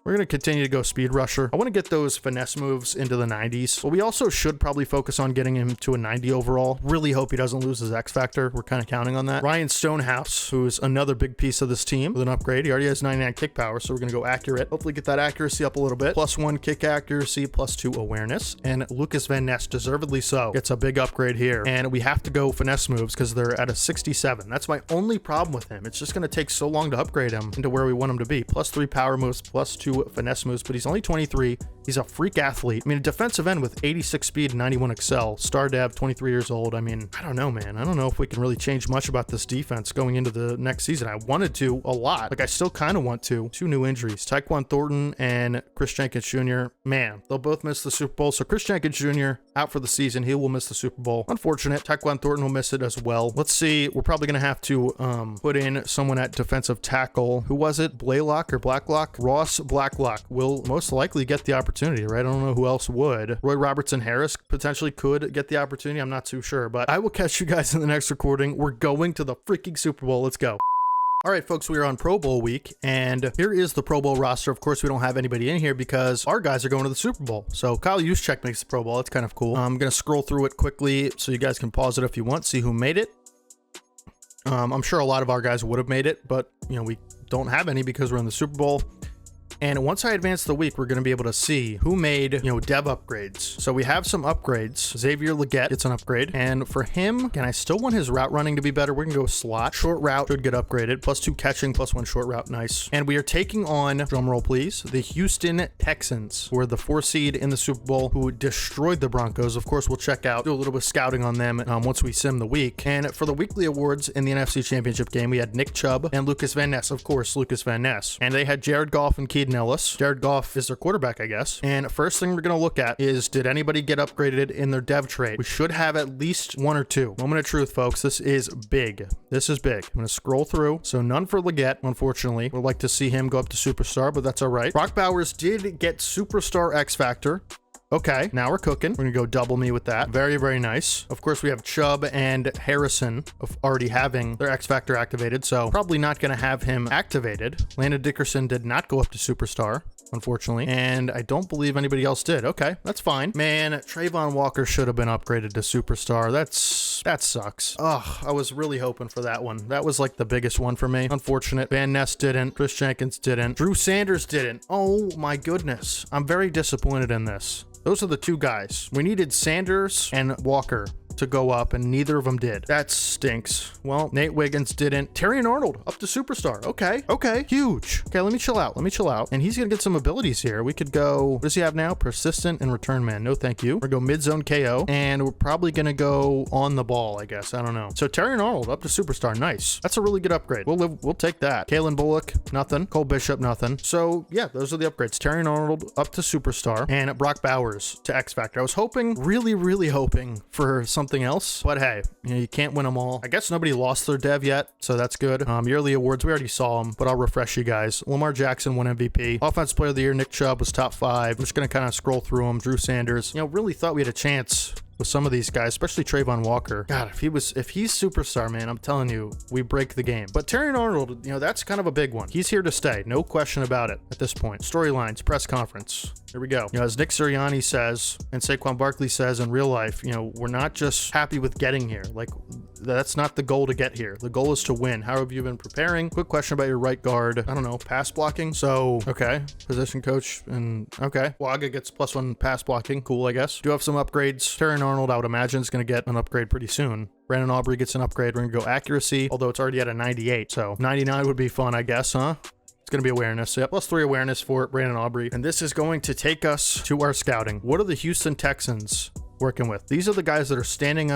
We're going to continue to go speed rusher. I want to get those finesse moves into the 90s, but we also should probably focus on getting him to a 90 overall. Really hope he doesn't lose his X factor. We're kind of counting on that. Ryan Stonehouse, who's another big piece of this team with an upgrade. He already has 99 kick power, so we're going to go accurate. Hopefully get that accuracy up a little bit. +1 kick accuracy, +2 awareness. And Lucas Van Ness, deservedly so, gets a big upgrade here. And we have to go finesse moves because they're at a 67. That's my only problem with him. It's just going to take so long to upgrade him into where we want him to be. +3 power moves, +2 finesse moves, but he's only 23. He's a freak athlete. I mean, a defensive end with 86 speed and 91 excel. Star dev, 23 years old. I mean, I don't know, man. I don't know if we can really change much about this defense going into the next season. I wanted to a lot. Like, I still kind of want to. 2 new injuries. Tyquan Thornton and Chris Jenkins Jr. Man, they'll both miss the Super Bowl. So Chris Jenkins Jr. out for the season. He will miss the Super Bowl. Unfortunate. Tyquan Thornton will miss it as well. Let's see. We're probably going to have to put in someone at defensive tackle. Who was it? Blaylock or Blacklock? Ross Blacklock will most likely get the opportunity, right? I don't know who else would. Roy Robertson Harris potentially could get the opportunity. I'm not too sure, but I will catch you guys in the next recording. We're going to the freaking Super Bowl. Let's go. All right, folks, we are on Pro Bowl week, and here is the Pro Bowl roster. Of course, we don't have anybody in here because our guys are going to the Super Bowl. So Kyle Juszczyk makes the Pro Bowl. That's kind of cool. I'm going to scroll through it quickly so you guys can pause it if you want, see who made it. I'm sure a lot of our guys would have made it, but, you know, we don't have any because we're in the Super Bowl. And once I advance the week, we're going to be able to see who made, you know, dev upgrades. So we have some upgrades. Xavier Legette gets an upgrade. And for him, again, I still want his route running to be better. We're going to go slot. Short route should get upgraded. +2 catching, +1 short route. Nice. And we are taking on, drumroll please, the Houston Texans, who are the 4 seed in the Super Bowl, who destroyed the Broncos. Of course, we'll check out, do a little bit of scouting on them once we sim the week. And for the weekly awards in the NFC Championship game, we had Nick Chubb and Lucas Van Ness. Of course, Lucas Van Ness. And they had Jared Goff and Keaton Ellis. Jared Goff is their quarterback, I guess. And first thing we're going to look at is, did anybody get upgraded in their dev trade? We should have at least 1 or 2. Moment of truth, folks. This is big. This is big. I'm going to scroll through. So none for Legette, unfortunately. We'd like to see him go up to superstar, but that's all right. Brock Bowers did get superstar X Factor. Okay, now we're cooking. We're gonna go double me with that. Very, very nice. Of course, we have Chubb and Harrison of already having their X Factor activated, so probably not gonna have him activated. Landon Dickerson did not go up to superstar, unfortunately, and I don't believe anybody else did. Okay, that's fine. Man, Trayvon Walker should have been upgraded to superstar. That sucks. Ugh, I was really hoping for that one. That was like the biggest one for me. Unfortunate. Van Ness didn't. Chris Jenkins didn't. Drew Sanders didn't. Oh my goodness. I'm very disappointed in this. Those are the 2 guys. We needed Sanders and Walker to go up, and neither of them did. That stinks. Well, Nate Wiggins didn't. Terry and Arnold up to superstar. Okay, huge. Okay, let me chill out. And he's gonna get some abilities here. We could go, what does he have now? Persistent and return man. No thank you. We're gonna go mid-zone KO, and we're probably gonna go on the ball, I guess. I don't know. So Terry and Arnold up to superstar. Nice. That's a really good upgrade. We'll take that. Kalen Bullock, nothing. Cole Bishop, nothing. So yeah, those are the upgrades. Terry and Arnold up to superstar, and Brock Bowers to X Factor. I was hoping, really hoping for something else, but hey, you know, you can't win them all. I guess nobody lost their dev yet, so that's good. Yearly awards, we already saw them, but I'll refresh you guys. Lamar Jackson won MVP. Offensive Player of the Year, Nick Chubb was top 5. I'm just gonna kind of scroll through them. Drew Sanders, you know, really thought we had a chance with some of these guys, especially Trayvon Walker. God, if he's superstar, man, I'm telling you, we break the game. But Terry and Arnold, you know, that's kind of a big one. He's here to stay, no question about it at this point. Storylines, press conference. Here we go. You know, as Nick Sirianni says, and Saquon Barkley says in real life, you know, we're not just happy with getting here. Like, that's not the goal to get here. The goal is to win. How have you been preparing? Quick question about your right guard. I don't know, pass blocking. So, okay, position coach, and okay. Waga gets +1 pass blocking. Cool, I guess. Do have some upgrades. Terry and Arnold, I would imagine, is going to get an upgrade pretty soon. Brandon Aubrey gets an upgrade. We're going to go accuracy, although it's already at a 98. So 99 would be fun, I guess, huh? It's going to be awareness. Yeah, +3 awareness for Brandon Aubrey. And this is going to take us to our scouting. What are the Houston Texans working with? These are the guys that are standing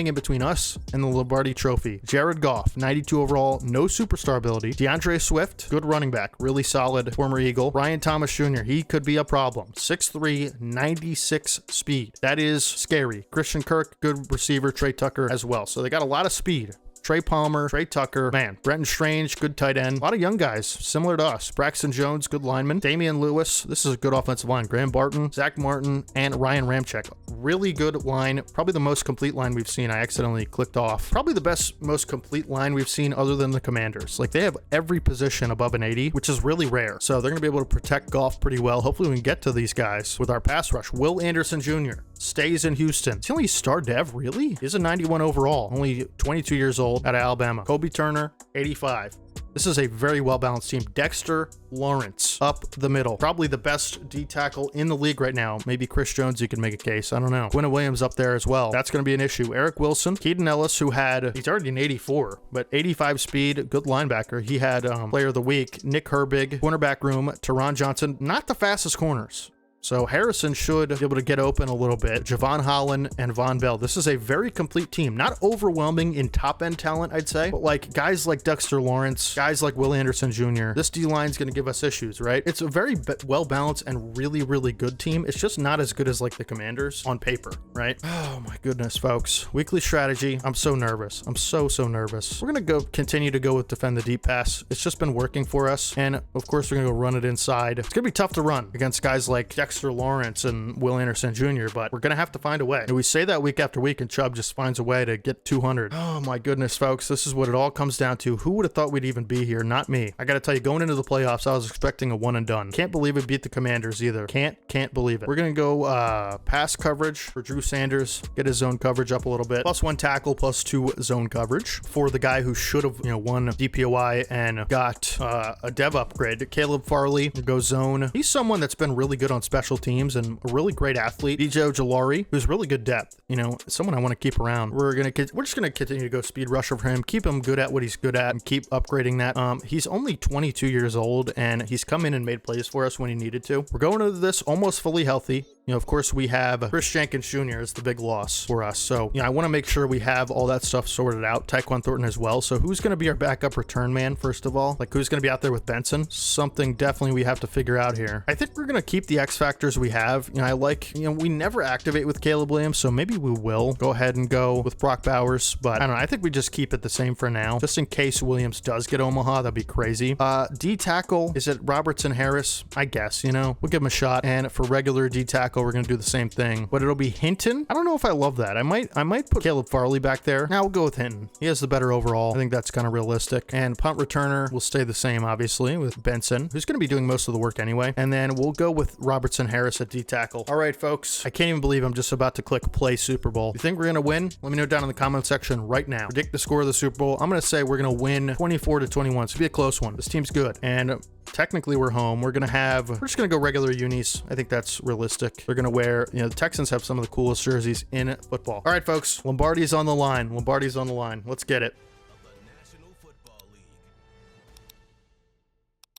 in between us and the Lombardi Trophy. Jared Goff, 92 overall, no superstar ability. DeAndre Swift, good running back, really solid, former Eagle. Ryan Thomas Jr., he could be a problem. 6'3", 96 speed. That is scary. Christian Kirk, good receiver. Trey Tucker as well. So they got a lot of speed. Trey Palmer, Trey Tucker, man, Brenton Strange, good tight end. A lot of young guys, similar to us. Braxton Jones, good lineman. Damian Lewis, this is a good offensive line. Graham Barton, Zach Martin, and Ryan Ramczyk. Really good line. Probably the most complete line we've seen. I accidentally clicked off. Probably the best, most complete line we've seen other than the Commanders. Like, they have every position above an 80, which is really rare. So they're going to be able to protect Goff pretty well. Hopefully we can get to these guys with our pass rush. Will Anderson Jr. stays in Houston. It's the only star dev, really? He's a 91 overall, only 22 years old, out of Alabama. Kobe Turner, 85. This is a very well-balanced team. Dexter Lawrence up the middle. Probably the best D tackle in the league right now. Maybe Chris Jones, you can make a case. I don't know. Quinn Williams up there as well. That's going to be an issue. Eric Wilson, Keaton Ellis, who had, he's already an 84, but 85 speed, good linebacker. He had player of the week. Nick Herbig, cornerback room. Teron Johnson, not the fastest corners. So Harrison should be able to get open a little bit. Javon Holland and Von Bell. This is a very complete team. Not overwhelming in top-end talent, I'd say, but like guys like Dexter Lawrence, guys like Will Anderson Jr. This D-line is going to give us issues, right? It's a very well-balanced and really, really good team. It's just not as good as like the Commanders on paper, right? Oh my goodness, folks. Weekly strategy. I'm so nervous. I'm so nervous. We're going to continue to go with defend the deep pass. It's just been working for us. And of course, we're going to go run it inside. It's going to be tough to run against guys like Dexter Lawrence and Will Anderson Jr., but we're going to have to find a way. And we say that week after week, and Chubb just finds a way to get 200. Oh my goodness, folks. This is what it all comes down to. Who would have thought we'd even be here? Not me. I got to tell you, going into the playoffs, I was expecting a one and done. Can't believe we beat the Commanders either. Can't believe it. We're going to go pass coverage for Drew Sanders, get his zone coverage up a little bit. +1 tackle, +2 zone coverage for the guy who should have, won DPOI and got a dev upgrade. Caleb Farley goes zone. He's someone that's been really good on special teams and a really great athlete. DJ Ojulari, who's really good depth, someone I want to keep around. We're just gonna continue to go speed rusher for him, keep him good at what he's good at, and keep upgrading that. He's only 22 years old, and he's come in and made plays for us when he needed to. We're going into this almost fully healthy. Of course, we have Chris Jenkins Jr. is the big loss for us. So, I want to make sure we have all that stuff sorted out. Tyquan Thornton as well. So, who's going to be our backup return man, first of all? Like, who's going to be out there with Benson? Something definitely we have to figure out here. I think we're going to keep the X factors we have. I like, we never activate with Caleb Williams, so maybe we will go ahead and go with Brock Bowers. But I don't know. I think we just keep it the same for now, just in case Williams does get Omaha. That'd be crazy. D tackle, is it Robertson Harris? I guess, we'll give him a shot. And for regular D tackle, we're going to do the same thing, but it'll be Hinton. I don't know if I love that. I might put Caleb Farley back there. Now we'll go with Hinton. He has the better overall. I think that's kind of realistic. And punt returner will stay the same, obviously, with Benson, who's going to be doing most of the work anyway. And then we'll go with Robertson Harris at D tackle. All right, folks. I can't even believe I'm just about to click play Super Bowl. You think we're going to win? Let me know down in the comment section right now. Predict the score of the Super Bowl. I'm going to say we're going to win 24-21. It's going to be a close one. This team's good. And technically we're home. We're just going to go regular unis. I think that's realistic. They're going to wear, the Texans have some of the coolest jerseys in football. All right, folks. Lombardi's on the line. Lombardi's on the line. Let's get it.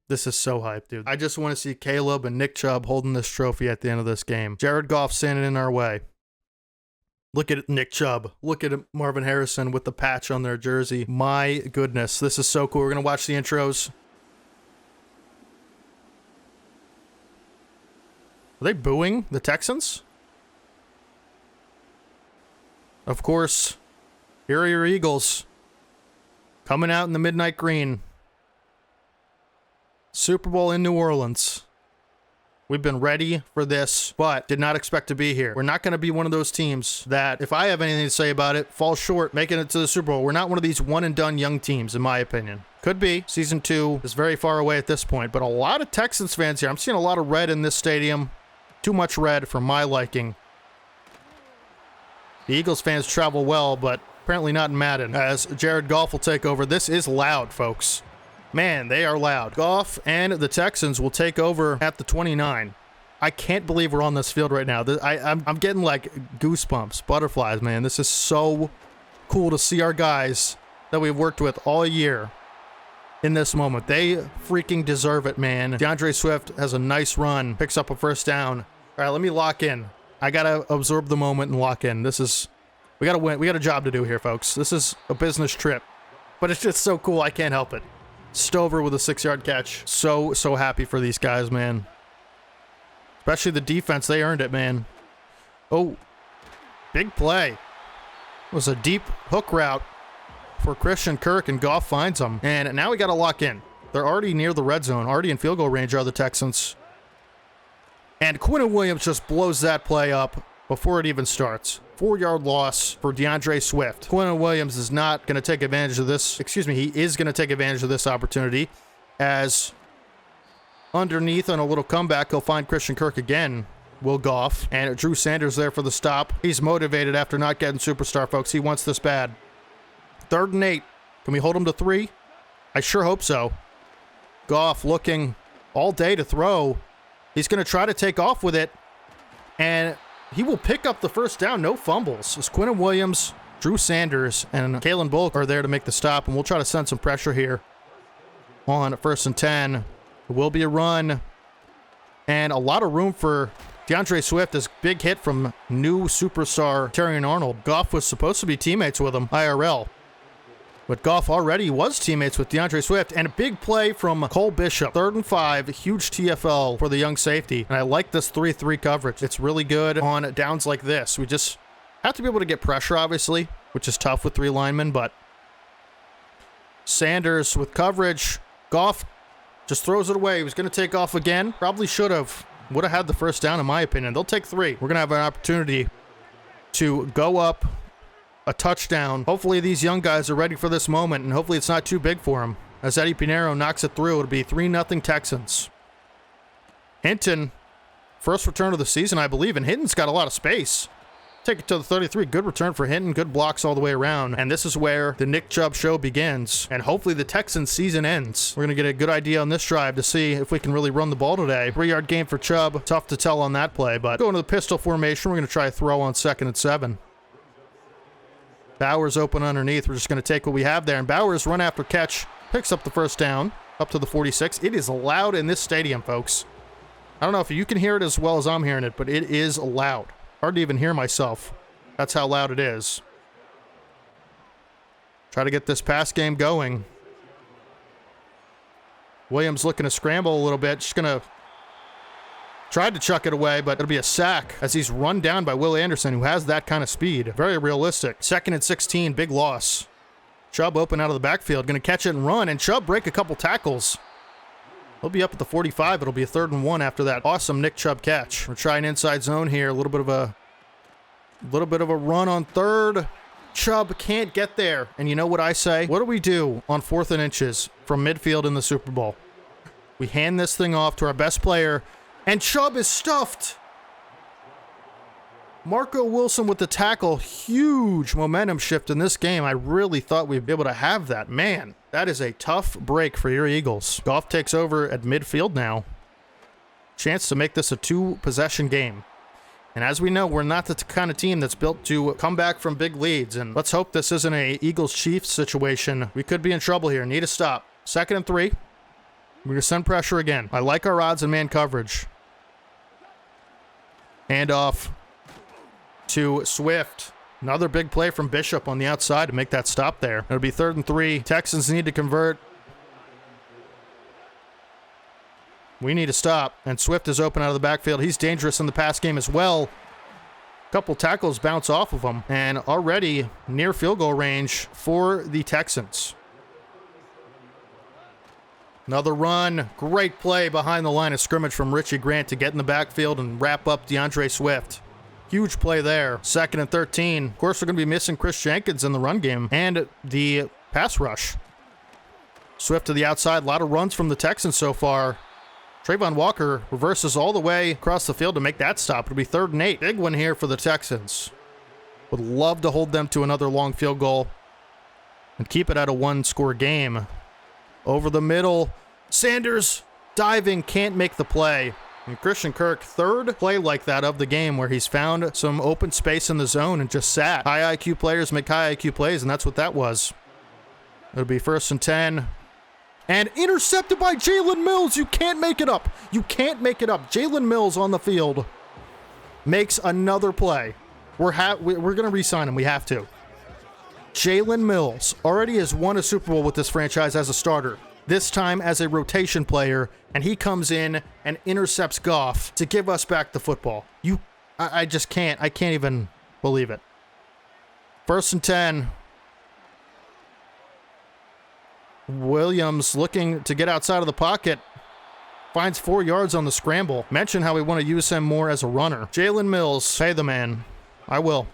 This is so hyped, dude. I just want to see Caleb and Nick Chubb holding this trophy at the end of this game. Jared Goff standing in our way. Look at Nick Chubb. Look at Marvin Harrison with the patch on their jersey. My goodness. This is so cool. We're going to watch the intros. Are they booing the Texans? Of course. Here are your Eagles. Coming out in the midnight green. Super Bowl in New Orleans. We've been ready for this, but did not expect to be here. We're not going to be one of those teams that, if I have anything to say about it, fall short making it to the Super Bowl. We're not one of these one-and-done young teams, in my opinion. Could be. Season 2 is very far away at this point, but a lot of Texans fans here. I'm seeing a lot of red in this stadium. Too much red for my liking. The Eagles fans travel well, but apparently not in Madden, as Jared Goff will take over. This is loud, folks. Man, they are loud. Goff and the Texans will take over at the 29. I can't believe we're on this field right now. I'm getting like goosebumps, butterflies, man. This is so cool to see our guys that we've worked with all year in this moment. They freaking deserve it, man. DeAndre Swift has a nice run, picks up a first down. All right, let me lock in. I got to absorb the moment and lock in. We got to win. We got a job to do here, folks. This is a business trip, but it's just so cool. I can't help it. Stover with a 6-yard catch. So happy for these guys, man. Especially the defense. They earned it, man. Oh, big play. It was a deep hook route. for Christian Kirk, and Goff finds him. And now we got to lock in. They're already near the red zone, already in field goal range are the Texans. And Quinnen Williams just blows that play up before it even starts. 4-yard loss for DeAndre Swift. Quinnen Williams is not going to take advantage of this. Excuse me, he is going to take advantage of this opportunity, as underneath on a little comeback, he'll find Christian Kirk again. Will Goff. And Drew Sanders there for the stop. He's motivated after not getting superstar, folks. He wants this bad. 3rd and 8. Can we hold him to 3? I sure hope so. Goff looking all day to throw. He's going to try to take off with it. And he will pick up the first down. No fumbles. As Quinnen Williams, Drew Sanders, and Kalen Bullock are there to make the stop. And we'll try to send some pressure here on 1st and 10. It will be a run. And a lot of room for DeAndre Swift. This big hit from new superstar Terrion Arnold. Goff was supposed to be teammates with him, IRL. But Goff already was teammates with DeAndre Swift. And a big play from Cole Bishop. 3rd and 5, huge TFL for the young safety. And I like this 3-3 coverage. It's really good on downs like this. We just have to be able to get pressure, obviously, which is tough with 3 linemen. But Sanders with coverage. Goff just throws it away. He was going to take off again. Probably should have. Would have had the first down, in my opinion. They'll take 3. We're going to have an opportunity to go up a touchdown. Hopefully these young guys are ready for this moment, and hopefully it's not too big for them. As Eddie Pinheiro knocks it through, it'll be 3-0 Texans. Hinton, first return of the season, I believe, and Hinton's got a lot of space. Take it to the 33. Good return for Hinton. Good blocks all the way around. And this is where the Nick Chubb show begins. And hopefully the Texans season ends. We're going to get a good idea on this drive to see if we can really run the ball today. 3-yard gain for Chubb. Tough to tell on that play, but going to the pistol formation. We're going to try a throw on 2nd and 7. Bowers open underneath. We're just going to take what we have there. And Bowers, run after catch, picks up the first down up to the 46. It is loud in this stadium, folks. I don't know if you can hear it as well as I'm hearing it, but it is loud. Hard to even hear myself. That's how loud it is. Try to get this pass game going. Williams looking to scramble a little bit. Just going to try to chuck it away, but it'll be a sack as he's run down by Will Anderson, who has that kind of speed. Very realistic. 2nd and 16, big loss. Chubb open out of the backfield. Going to catch it and run, and Chubb break a couple tackles. He'll be up at the 45. It'll be a 3rd and 1 after that awesome Nick Chubb catch. We're trying inside zone here. A little bit of a run on 3rd. Chubb can't get there. And you know what I say? What do we do on 4th and inches from midfield in the Super Bowl? We hand this thing off to our best player, and Chubb is stuffed. Marco Wilson with the tackle. Huge momentum shift in this game. I really thought we'd be able to have that. Man, that is a tough break for your Eagles. Goff takes over at midfield now. Chance to make this a 2-possession game. And as we know, we're not the kind of team that's built to come back from big leads. And let's hope this isn't a Eagles-Chiefs situation. We could be in trouble here. Need a stop. 2nd and 3. We're going to send pressure again. I like our odds in man coverage. Hand off to Swift. Another big play from Bishop on the outside to make that stop there. It'll be 3rd and 3. Texans need to convert. We need to stop. And Swift is open out of the backfield. He's dangerous in the pass game as well. Couple tackles bounce off of him. And already near field goal range for the Texans. Another run. Great play behind the line of scrimmage from Richie Grant to get in the backfield and wrap up DeAndre Swift. Huge play there. 2nd and 13. Of course, we're going to be missing Chris Jenkins in the run game and the pass rush. Swift to the outside. A lot of runs from the Texans so far. Trayvon Walker reverses all the way across the field to make that stop. It'll be 3rd and 8. Big one here for the Texans. Would love to hold them to another long field goal and keep it at a 1-score game. Over the middle. Sanders diving, can't make the play. And Christian Kirk, 3rd play like that of the game where he's found some open space in the zone and just sat. High IQ players make high IQ plays, and that's what that was. It'll be 1st and 10. And intercepted by Jalen Mills. You can't make it up. You can't make it up. Jalen Mills on the field makes another play. We're going to re-sign him. We have to. Jalen Mills already has won a Super Bowl with this franchise as a starter. This time as a rotation player, and he comes in and intercepts Goff to give us back the football. I just can't. I can't even believe it. 1st and 10. Williams looking to get outside of the pocket. Finds 4 yards on the scramble. Mention how we want to use him more as a runner. Jalen Mills, pay the man. I will.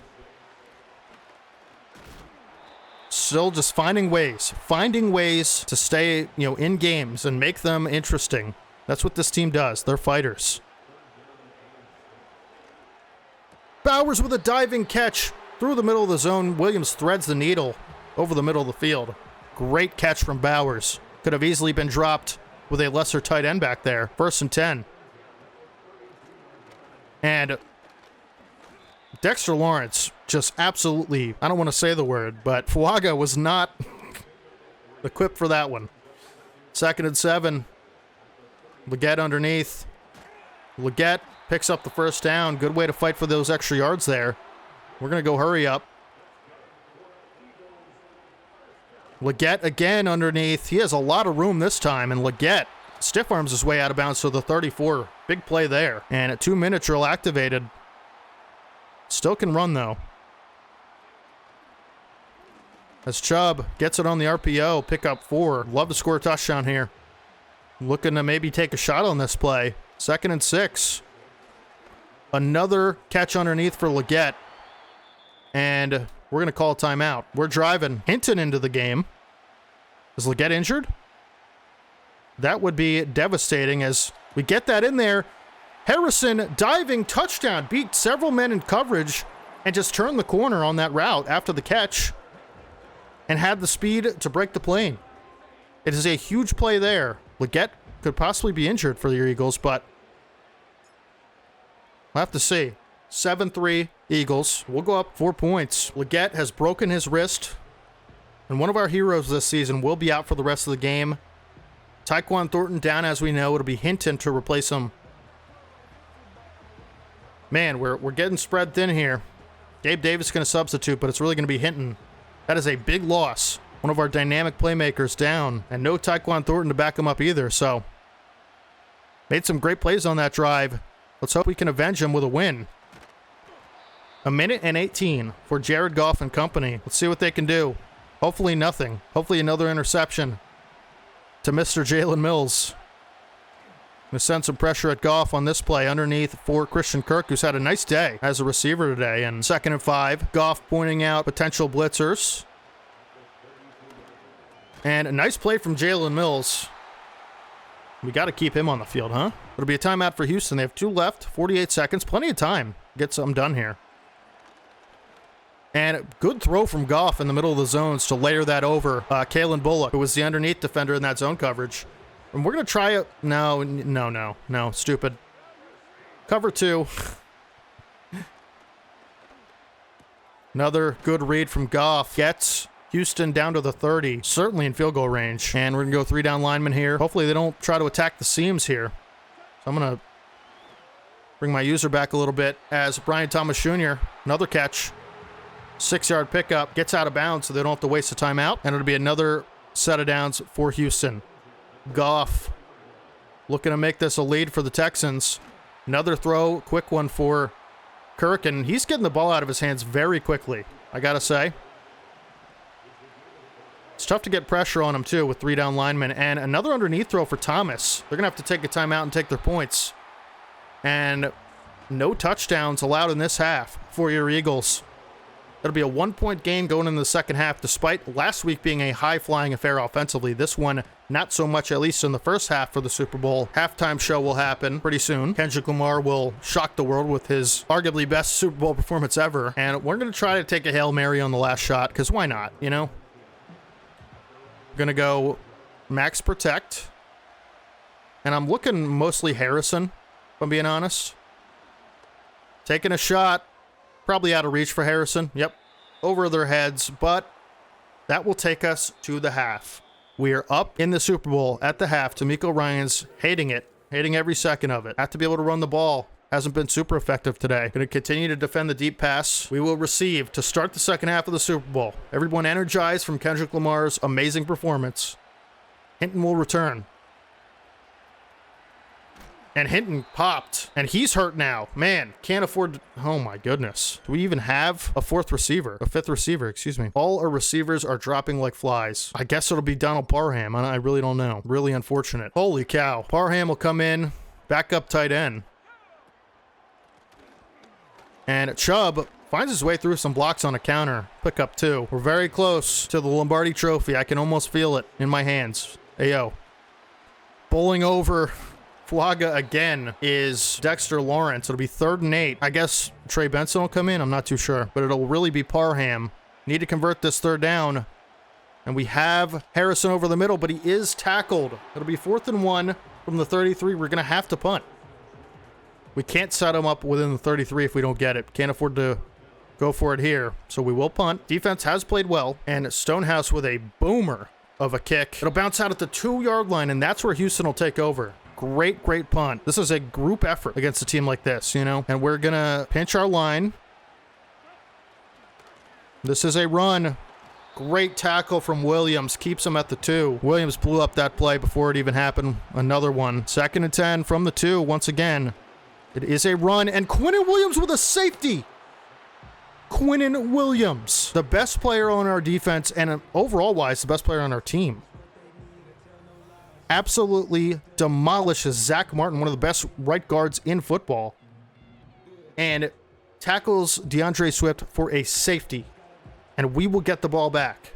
Still just finding ways to stay, in games and make them interesting. That's what this team does. They're fighters. Bowers with a diving catch through the middle of the zone. Williams threads the needle over the middle of the field. Great catch from Bowers. Could have easily been dropped with a lesser tight end back there. 1st and 10. And Dexter Lawrence just absolutely, I don't want to say the word, but Fuaga was not equipped for that one. 2nd and 7. Leggett underneath. Leggett picks up the first down. Good way to fight for those extra yards there. We're going to go hurry up. Leggett again underneath. He has a lot of room this time, and Leggett stiff arms his way out of bounds to the 34. Big play there. And a 2-minute drill activated. Still can run, though. As Chubb gets it on the RPO, pick up 4. Love to score a touchdown here. Looking to maybe take a shot on this play. 2nd and 6. Another catch underneath for Leggett. And we're going to call a timeout. We're driving Hinton into the game. Is Leggett injured? That would be devastating as we get that in there. Harrison diving touchdown. Beat several men in coverage and just turned the corner on that route after the catch and had the speed to break the plane. It is a huge play there. Leggett could possibly be injured for the Eagles, but we'll have to see. 7-3 Eagles. We'll go up 4 points. Leggett has broken his wrist, and one of our heroes this season will be out for the rest of the game. Tyquan Thornton down, as we know. It'll be Hinton to replace him. Man, we're getting spread thin here. Gabe Davis is going to substitute, but it's really going to be Hinton. That is a big loss. One of our dynamic playmakers down, and no Tyquan Thornton to back him up either, so made some great plays on that drive. Let's hope we can avenge him with a win. 1:18 minutes for Jared Goff and company. Let's see what they can do. Hopefully nothing. Hopefully another interception to Mr. Jalen Mills. Going to send some pressure at Goff on this play underneath for Christian Kirk, who's had a nice day as a receiver today. And 2nd and 5. Goff pointing out potential blitzers. And a nice play from Jalen Mills. We got to keep him on the field, huh? It'll be a timeout for Houston. They have 2 left, 48 seconds. Plenty of time to get something done here. And good throw from Goff in the middle of the zones to layer that over Kalen Bullock, who was the underneath defender in that zone coverage. And we're going to try it. No. Stupid. Cover 2. Another good read from Goff. Gets Houston down to the 30. Certainly in field goal range. And we're going to go 3 down linemen here. Hopefully they don't try to attack the seams here. So I'm going to bring my user back a little bit as Brian Thomas Jr. Another catch. 6-yard pickup. Gets out of bounds so they don't have to waste a timeout. And it'll be another set of downs for Houston. Goff looking to make this a lead for the Texans. Another throw. Quick one for Kirk. And he's getting the ball out of his hands very quickly, I got to say. It's tough to get pressure on him, too, with 3 down linemen. And another underneath throw for Thomas. They're going to have to take a timeout and take their points. And no touchdowns allowed in this half for your Eagles. It'll be a 1-point gain going into the second half, despite last week being a high-flying affair offensively. This one, not so much, at least in the first half for the Super Bowl. Halftime show will happen pretty soon. Kendrick Lamar will shock the world with his arguably best Super Bowl performance ever. And we're going to try to take a Hail Mary on the last shot, because why not, you know? Going to go max protect. And I'm looking mostly Harrison, if I'm being honest. Taking a shot. Probably out of reach for Harrison. Yep. Over their heads. But that will take us to the half. We are up in the Super Bowl at the half. D'Amico Ryans hating it. Hating every second of it. Have to be able to run the ball. Hasn't been super effective today. Going to continue to defend the deep pass. We will receive to start the second half of the Super Bowl. Everyone energized from Kendrick Lamar's amazing performance. Hinton will return. And Hinton popped. And he's hurt now. Man, can't afford to... Oh my goodness. Do we even have a fifth receiver, excuse me. All our receivers are dropping like flies. I guess it'll be Donald Parham. I really don't know. Really unfortunate. Holy cow. Parham will come in. Backup tight end. And Chubb finds his way through some blocks on a counter. Pick up 2. We're very close to the Lombardi Trophy. I can almost feel it in my hands. Ayo. Bowling over Fuaga again is Dexter Lawrence. It'll be 3rd and 8. I guess Trey Benson will come in. I'm not too sure. But it'll really be Parham. Need to convert this 3rd down. And we have Harrison over the middle, but he is tackled. It'll be 4th and 1 from the 33. We're going to have to punt. We can't set him up within the 33 if we don't get it. Can't afford to go for it here. So we will punt. Defense has played well. And Stonehouse with a boomer of a kick. It'll bounce out at the 2-yard line, and that's where Houston will take over. Great punt. This is a group effort against a team like this, you know? And we're going to pinch our line. This is a run. Great tackle from Williams. Keeps him at the 2. Williams blew up that play before it even happened. Another one. 2nd and 10 from the 2 once again. It is a run, and Quinnen Williams with a safety. Quinnen Williams, the best player on our defense, and overall-wise, the best player on our team. Absolutely demolishes Zach Martin, one of the best right guards in football, and tackles DeAndre Swift for a safety, and we will get the ball back.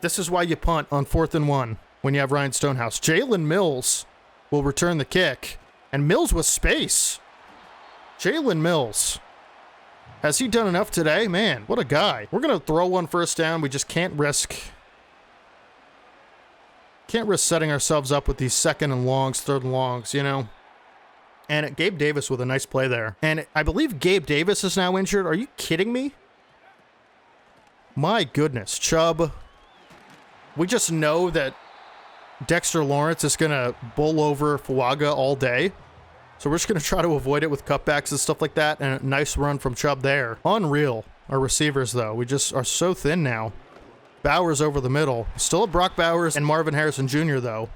This is why you punt on 4th and 1 when you have Ryan Stonehouse. Jalen Mills will return the kick. And Mills with space. Jalen Mills. Has he done enough today? Man, what a guy. We're going to throw one 1st down. We just can't risk setting ourselves up with these 2nd and longs, 3rd and longs, you know. And Gabe Davis with a nice play there. And I believe Gabe Davis is now injured. Are you kidding me? My goodness. Chubb. We just know that Dexter Lawrence is going to bowl over Fuaga all day. So we're just going to try to avoid it with cutbacks and stuff like that. And a nice run from Chubb there. Unreal. Our receivers, though. We just are so thin now. Bowers over the middle. Still a Brock Bowers and Marvin Harrison Jr., though.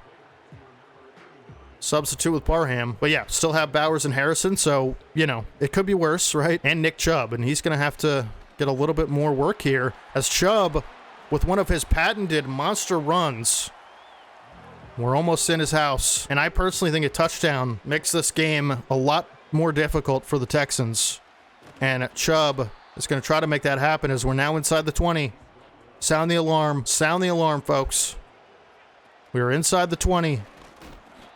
Substitute with Parham. But yeah, still have Bowers and Harrison. So, you know, it could be worse, right? And Nick Chubb. And he's going to have to get a little bit more work here. As Chubb, with one of his patented monster runs... We're almost in his house, and I personally think a touchdown makes this game a lot more difficult for the Texans. And Chubb is going to try to make that happen as we're now inside the 20. Sound the alarm, folks. We are inside the 20.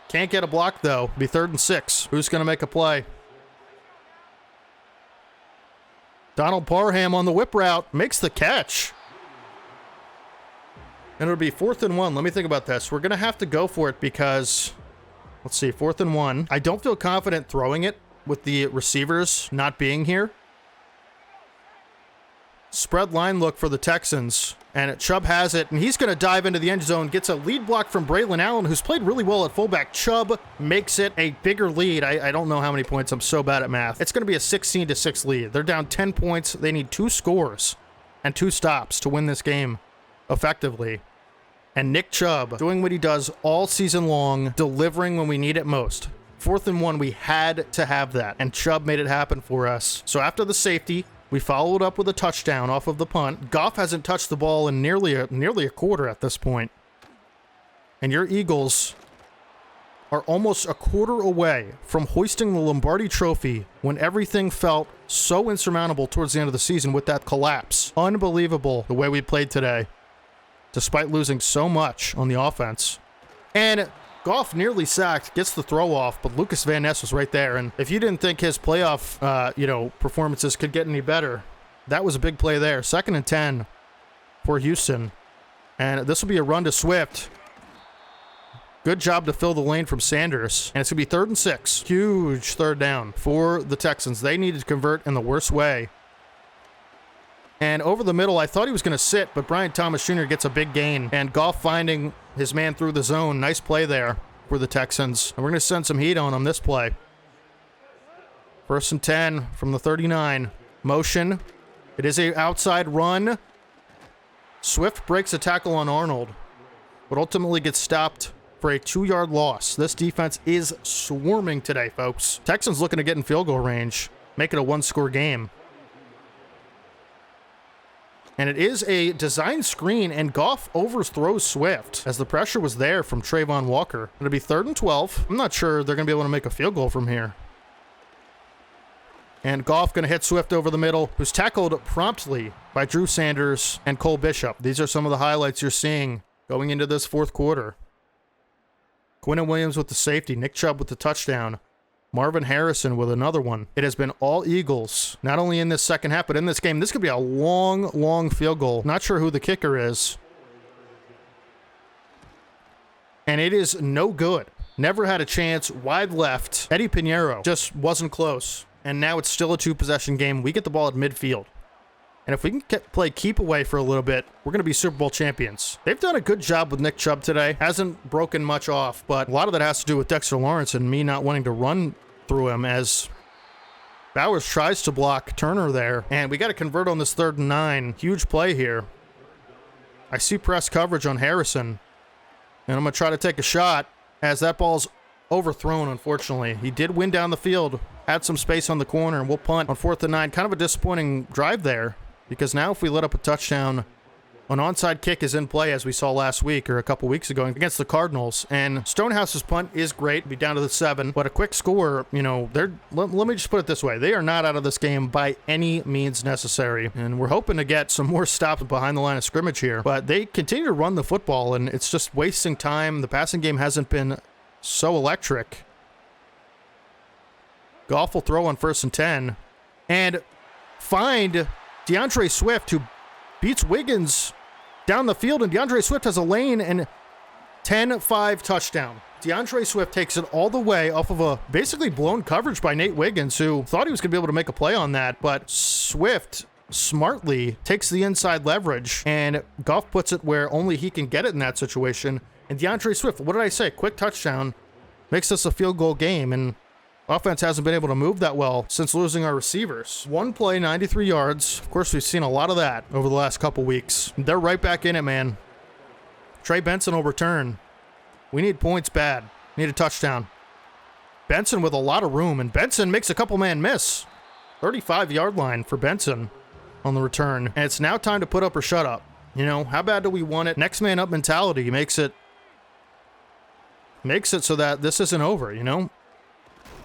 Can't get a block, though. Be 3rd and 6. Who's going to make a play? Donald Parham on the whip route makes the catch. And it'll be 4th and 1. Let me think about this. We're going to have to go for it because, let's see, 4th and 1. I don't feel confident throwing it with the receivers not being here. Spread line look for the Texans. And Chubb has it, and he's going to dive into the end zone. Gets a lead block from Braylon Allen, who's played really well at fullback. Chubb makes it a bigger lead. I don't know how many points. I'm so bad at math. It's going to be a 16-6 lead. They're down 10 points. They need 2 scores and 2 stops to win this game effectively. And Nick Chubb doing what he does all season long, delivering when we need it most. 4th and 1, we had to have that, and Chubb made it happen for us. So after the safety, we followed up with a touchdown off of the punt. Goff hasn't touched the ball in nearly a quarter at this point. And your Eagles are almost a quarter away from hoisting the Lombardi Trophy when everything felt so insurmountable towards the end of the season with that collapse. Unbelievable the way we played today, despite losing so much on the offense. And Goff nearly sacked, gets the throw off, but Lucas Van Ness was right there. And if you didn't think his playoff, performances could get any better, that was a big play there. 2nd and 10 for Houston. And this will be a run to Swift. Good job to fill the lane from Sanders. And it's going to be 3rd and 6. Huge 3rd down for the Texans. They needed to convert in the worst way. And over the middle, I thought he was going to sit, but Brian Thomas Jr. gets a big gain. And Goff finding his man through the zone. Nice play there for the Texans. And we're going to send some heat on them this play. 1st and 10 from the 39. Motion. It is a outside run. Swift breaks a tackle on Arnold, but ultimately gets stopped for a 2-yard loss. This defense is swarming today, folks. Texans looking to get in field goal range, make it a 1-score game. And it is a design screen, and Goff overthrows Swift as the pressure was there from Trayvon Walker. It'll be 3rd and 12. I'm not sure they're going to be able to make a field goal from here. And Goff going to hit Swift over the middle, who's tackled promptly by Drew Sanders and Cole Bishop. These are some of the highlights you're seeing going into this 4th quarter. Quinnen Williams with the safety, Nick Chubb with the touchdown, Marvin Harrison with another one. It has been all Eagles, not only in this second half, but in this game. This could be a long, long field goal. Not sure who the kicker is. And it is no good. Never had a chance. Wide left. Eddie Pinheiro just wasn't close. And now it's still a 2-possession game. We get the ball at midfield. And if we can play keep away for a little bit, we're going to be Super Bowl champions. They've done a good job with Nick Chubb today. Hasn't broken much off, but a lot of that has to do with Dexter Lawrence and me not wanting to run through him as Bowers tries to block Turner there. And we got to convert on this 3rd and 9. Huge play here. I see press coverage on Harrison, and I'm going to try to take a shot as that ball's overthrown, unfortunately. He did win down the field, had some space on the corner, and we'll punt on 4th and 9. Kind of a disappointing drive there, because now if we let up a touchdown, an onside kick is in play, as we saw last week or a couple weeks ago against the Cardinals. And Stonehouse's punt is great, be down to the 7, but a quick score, you know, let me just put it this way. They are not out of this game by any means necessary. And we're hoping to get some more stops behind the line of scrimmage here, but they continue to run the football, and it's just wasting time. The passing game hasn't been so electric. Goff will throw on 1st and 10 and find DeAndre Swift, who beats Wiggins down the field, and DeAndre Swift has a lane, and 10-5 touchdown. DeAndre Swift takes it all the way off of a basically blown coverage by Nate Wiggins, who thought he was going to be able to make a play on that, but Swift smartly takes the inside leverage, and Goff puts it where only he can get it in that situation. And DeAndre Swift, what did I say? Quick touchdown makes this a field goal game, and offense hasn't been able to move that well since losing our receivers. 1 play, 93 yards. Of course, we've seen a lot of that over the last couple weeks. They're right back in it, man. Trey Benson will return. We need points bad. Need a touchdown. Benson with a lot of room, and Benson makes a couple man miss. 35-yard line for Benson on the return. And it's now time to put up or shut up. You know, how bad do we want it? Next man up mentality makes it so that this isn't over, you know?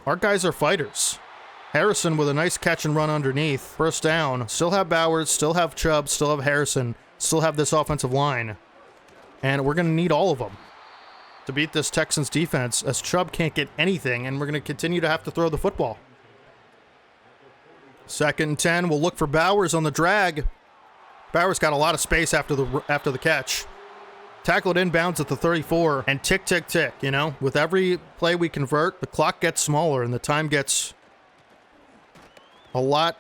Our guys are fighters. Harrison with a nice catch and run underneath. 1st down. Still have Bowers, still have Chubb, still have Harrison, still have this offensive line. And we're going to need all of them to beat this Texans defense, as Chubb can't get anything, and we're going to continue to have to throw the football. 2nd and 10. We'll look for Bowers on the drag. Bowers got a lot of space after the catch. Tackled inbounds at the 34, and tick, tick, tick, you know? With every play we convert, the clock gets smaller, and the time gets a lot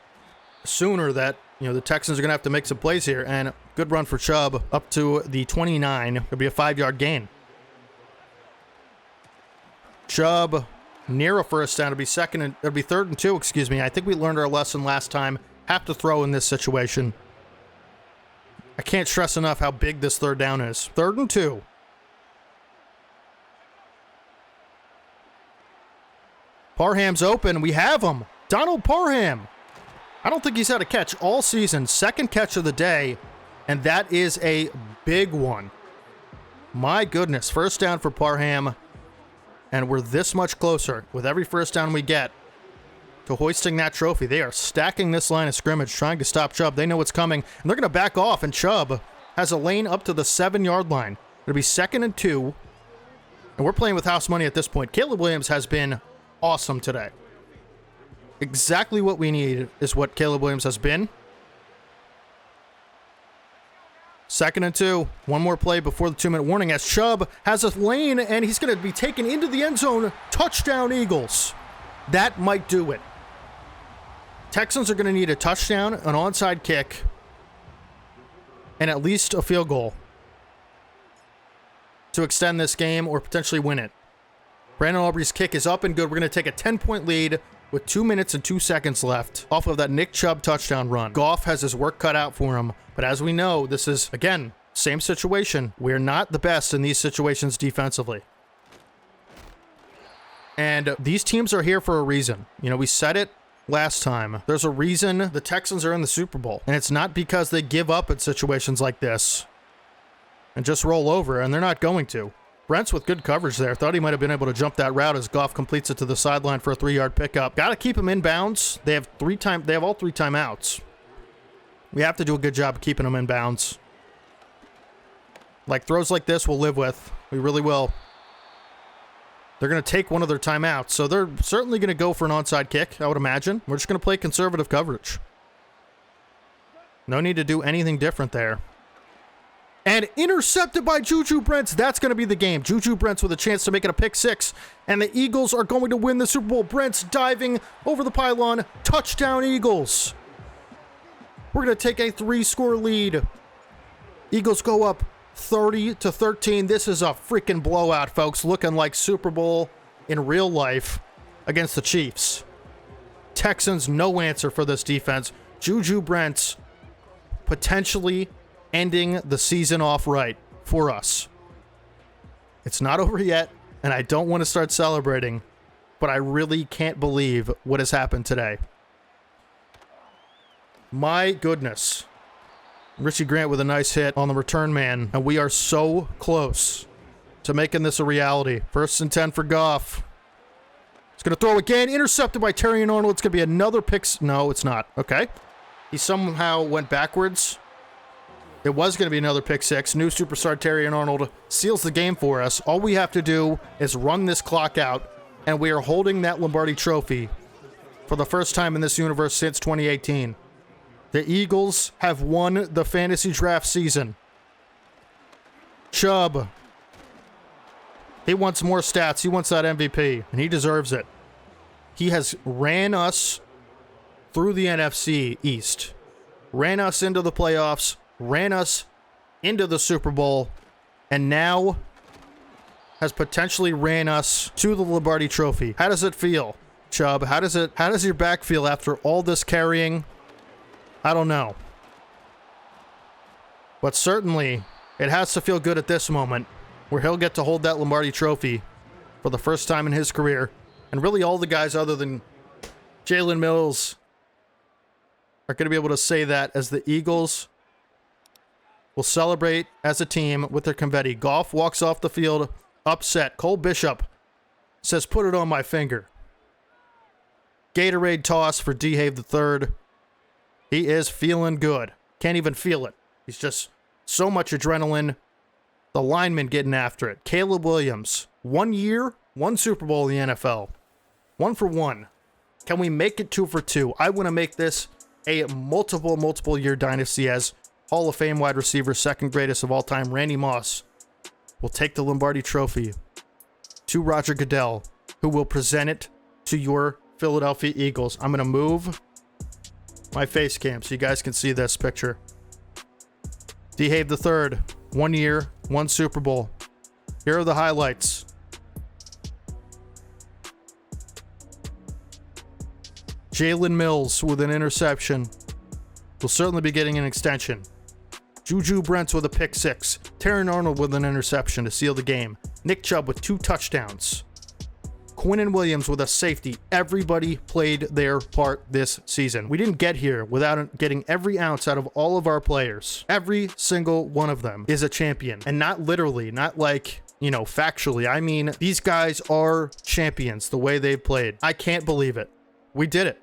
sooner that, you know, the Texans are going to have to make some plays here. And good run for Chubb up to the 29. It'll be a 5-yard gain. Chubb near a 1st down. It'll be 3rd and 2, excuse me. I think we learned our lesson last time. Have to throw in this situation. I can't stress enough how big this 3rd down is. 3rd and 2. Parham's open. We have him. Donald Parham. I don't think he's had a catch all season. 2nd catch of the day, and that is a big one. My goodness. 1st down for Parham, and we're this much closer with every 1st down we get to hoisting that trophy. They are stacking this line of scrimmage, trying to stop Chubb. They know what's coming, and they're going to back off, and Chubb has a lane up to the 7-yard line. It'll be 2nd and 2, and we're playing with house money at this point. Caleb Williams has been awesome today. Exactly what we need is what Caleb Williams has been. 2nd and 2. One more play before the 2-minute warning, as Chubb has a lane, and he's going to be taken into the end zone. Touchdown, Eagles. That might do it. Texans are going to need a touchdown, an onside kick, and at least a field goal to extend this game or potentially win it. Brandon Aubrey's kick is up and good. We're going to take a 10-point lead with 2 minutes and 2 seconds left off of that Nick Chubb touchdown run. Goff has his work cut out for him, but as we know, this is, again, same situation. We're not the best in these situations defensively. And these teams are here for a reason. You know, we said it last time. There's a reason the Texans are in the Super Bowl. And it's not because they give up in situations like this and just roll over, and they're not going to. Brent's with good coverage there. Thought he might have been able to jump that route as Goff completes it to the sideline for a 3-yard pickup. Got to keep him in bounds. They have all 3 timeouts. We have to do a good job of keeping them in bounds. Like throws like this we'll live with. We really will. They're going to take one of their timeouts, so they're certainly going to go for an onside kick, I would imagine. We're just going to play conservative coverage. No need to do anything different there. And intercepted by Juju Brents. That's going to be the game. Juju Brents with a chance to make it a pick 6. And the Eagles are going to win the Super Bowl. Brents diving over the pylon. Touchdown, Eagles. We're going to take a 3-score lead. Eagles go up 30-13. This is a freaking blowout, folks. Looking like Super Bowl in real life against the Chiefs. Texans, no answer for this defense. Juju Brents potentially ending the season off right for us. It's not over yet, and I don't want to start celebrating, but I really can't believe what has happened today. My goodness. Richie Grant with a nice hit on the return man, and we are so close to making this a reality. 1st and 10 for Goff. He's going to throw again, intercepted by Terry and Arnold. It's going to be another pick. No, it's not. Okay. He somehow went backwards. It was going to be another pick 6. New superstar Terry and Arnold seals the game for us. All we have to do is run this clock out, and we are holding that Lombardi trophy for the first time in this universe since 2018. The Eagles have won the fantasy draft season. Chubb. He wants more stats. He wants that MVP, and he deserves it. He has ran us through the NFC East. Ran us into the playoffs. Ran us into the Super Bowl, and now has potentially ran us to the Lombardi Trophy. How does it feel, Chubb? How does your back feel after all this carrying? I don't know. But certainly, it has to feel good at this moment, where he'll get to hold that Lombardi Trophy for the first time in his career. And really all the guys other than Jalen Mills are going to be able to say that as the Eagles will celebrate as a team with their confetti. Goff walks off the field upset. Cole Bishop says, "Put it on my finger." Gatorade toss for Dehave the third. He is feeling good. Can't even feel it. He's just so much adrenaline. The linemen getting after it. Caleb Williams, 1 year, 1 Super Bowl in the NFL. 1 for 1. Can we make it 2 for 2? I want to make this a multiple year dynasty as Hall of Fame wide receiver, 2nd greatest of all time, Randy Moss, will take the Lombardi Trophy to Roger Goodell, who will present it to your Philadelphia Eagles. I'm going to move my face cam so you guys can see this picture. Dehave the third, 1 year, 1 Super Bowl. Here are the highlights. Jalen Mills with an interception. Will certainly be getting an extension. Juju Brents with a pick 6. Terran Arnold with an interception to seal the game. Nick Chubb with 2 touchdowns. Quinnen Williams with a safety. Everybody played their part this season. We didn't get here without getting every ounce out of all of our players. Every single one of them is a champion. And not literally, not like, factually. I mean, these guys are champions the way they've played. I can't believe it. We did it.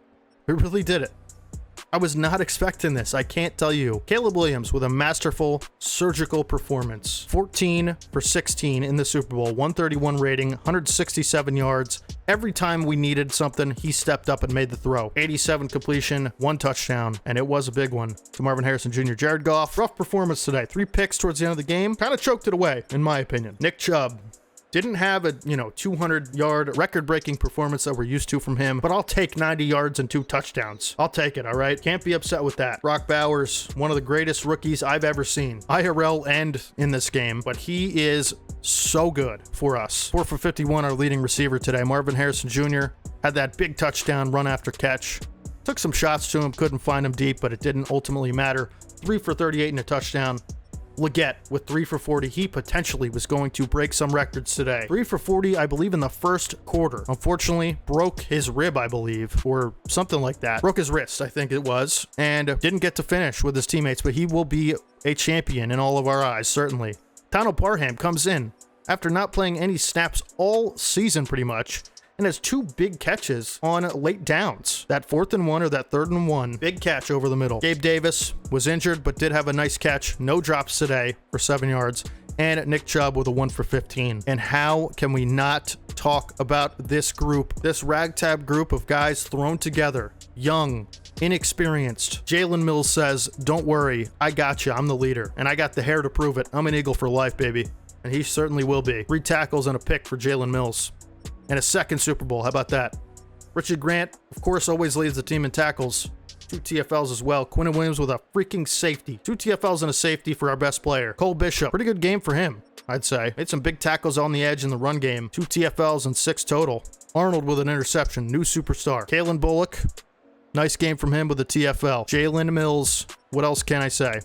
We really did it. I was not expecting this. I can't tell you. Caleb Williams with a masterful surgical performance. 14 for 16 in the Super Bowl. 131 rating, 167 yards. Every time we needed something, he stepped up and made the throw. 87 completion, 1 touchdown, and it was a big one to Marvin Harrison Jr. Jared Goff, rough performance today. 3 picks towards the end of the game. Kind of choked it away, in my opinion. Nick Chubb. Didn't have a, 200-yard record-breaking performance that we're used to from him, but I'll take 90 yards and 2 touchdowns. I'll take it, all right? Can't be upset with that. Brock Bowers, one of the greatest rookies I've ever seen. IRL and in this game, but he is so good for us. 4 for 51, our leading receiver today. Marvin Harrison Jr. had that big touchdown run after catch. Took some shots to him, couldn't find him deep, but it didn't ultimately matter. 3 for 38 and a touchdown. Leggett with 3 for 40. He potentially was going to break some records today. 3 for 40, I believe, in the first quarter. Unfortunately, broke his rib, I believe, or something like that. Broke his wrist, I think it was, and didn't get to finish with his teammates, but he will be a champion in all of our eyes, certainly. Donald Parham comes in after not playing any snaps all season pretty much, and has 2 big catches on late downs. That 4th and 1 or that 3rd and 1. Big catch over the middle. Gabe Davis was injured, but did have a nice catch. No drops today for 7 yards. And Nick Chubb with a 1 for 15. And how can we not talk about this group, this ragtag group of guys thrown together, young, inexperienced? Jalen Mills says, don't worry, I got you. I'm the leader, and I got the hair to prove it. I'm an Eagle for life, baby. And he certainly will be. 3 tackles and a pick for Jalen Mills. And a 2nd Super Bowl. How about that? Richard Grant, of course, always leads the team in tackles. 2 TFLs as well. Quinnen Williams with a freaking safety. 2 TFLs and a safety for our best player. Cole Bishop. Pretty good game for him, I'd say. Made some big tackles on the edge in the run game. 2 TFLs and 6 total. Arnold with an interception. New superstar. Kalen Bullock. Nice game from him with a TFL. Jalen Mills. What else can I say?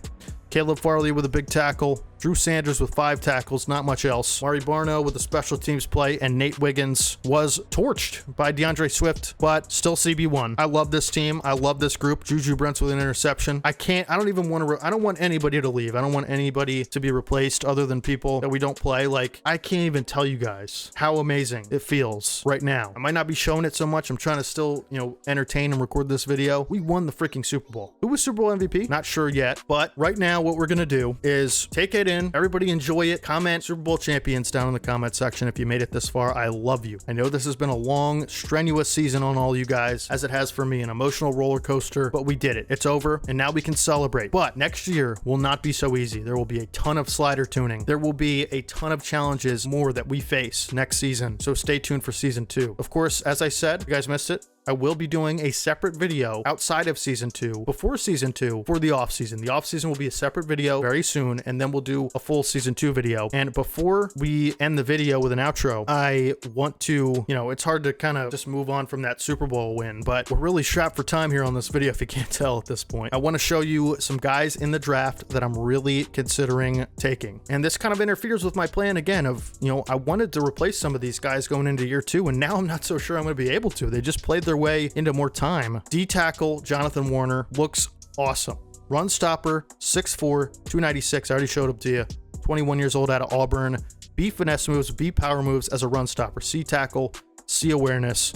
Caleb Farley with a big tackle. Drew Sanders with 5 tackles, not much else. Mari Barno with the special teams play, and Nate Wiggins was torched by DeAndre Swift, but still CB1. I love this team. I love this group. Juju Brents with an interception. I don't want anybody to leave. I don't want anybody to be replaced other than people that we don't play. Like, I can't even tell you guys how amazing it feels right now. I might not be showing it so much. I'm trying to still, entertain and record this video. We won the freaking Super Bowl. Who was Super Bowl MVP? Not sure yet, but right now what we're going to do is take it in. Everybody enjoy it. Comment Super Bowl champions down in the comment section if you made it this far. I love you. I know this has been a long, strenuous season on all you guys, as it has for me, an emotional roller coaster, but we did it. It's over, and now we can celebrate. But next year will not be so easy. There will be a ton of slider tuning. There will be a ton of challenges more that we face next season, so stay tuned for season 2. Of course, as I said, you guys missed it, I will be doing a separate video outside of season 2, before season 2, for the off season. The off season will be a separate video very soon, and then we'll do a full season 2 video. And before we end the video with an outro, I want to, it's hard to kind of just move on from that Super Bowl win, but we're really strapped for time here on this video if you can't tell at this point. I want to show you some guys in the draft that I'm really considering taking. And this kind of interferes with my plan again of, I wanted to replace some of these guys going into year 2, and now I'm not so sure I'm going to be able to. They just played their way into more time. D tackle Jonathan Warner looks awesome. Run stopper, 6'4", 296. I already showed up to you. 21 years old out of Auburn. B finesse moves, B power moves as a run stopper. C tackle, C awareness.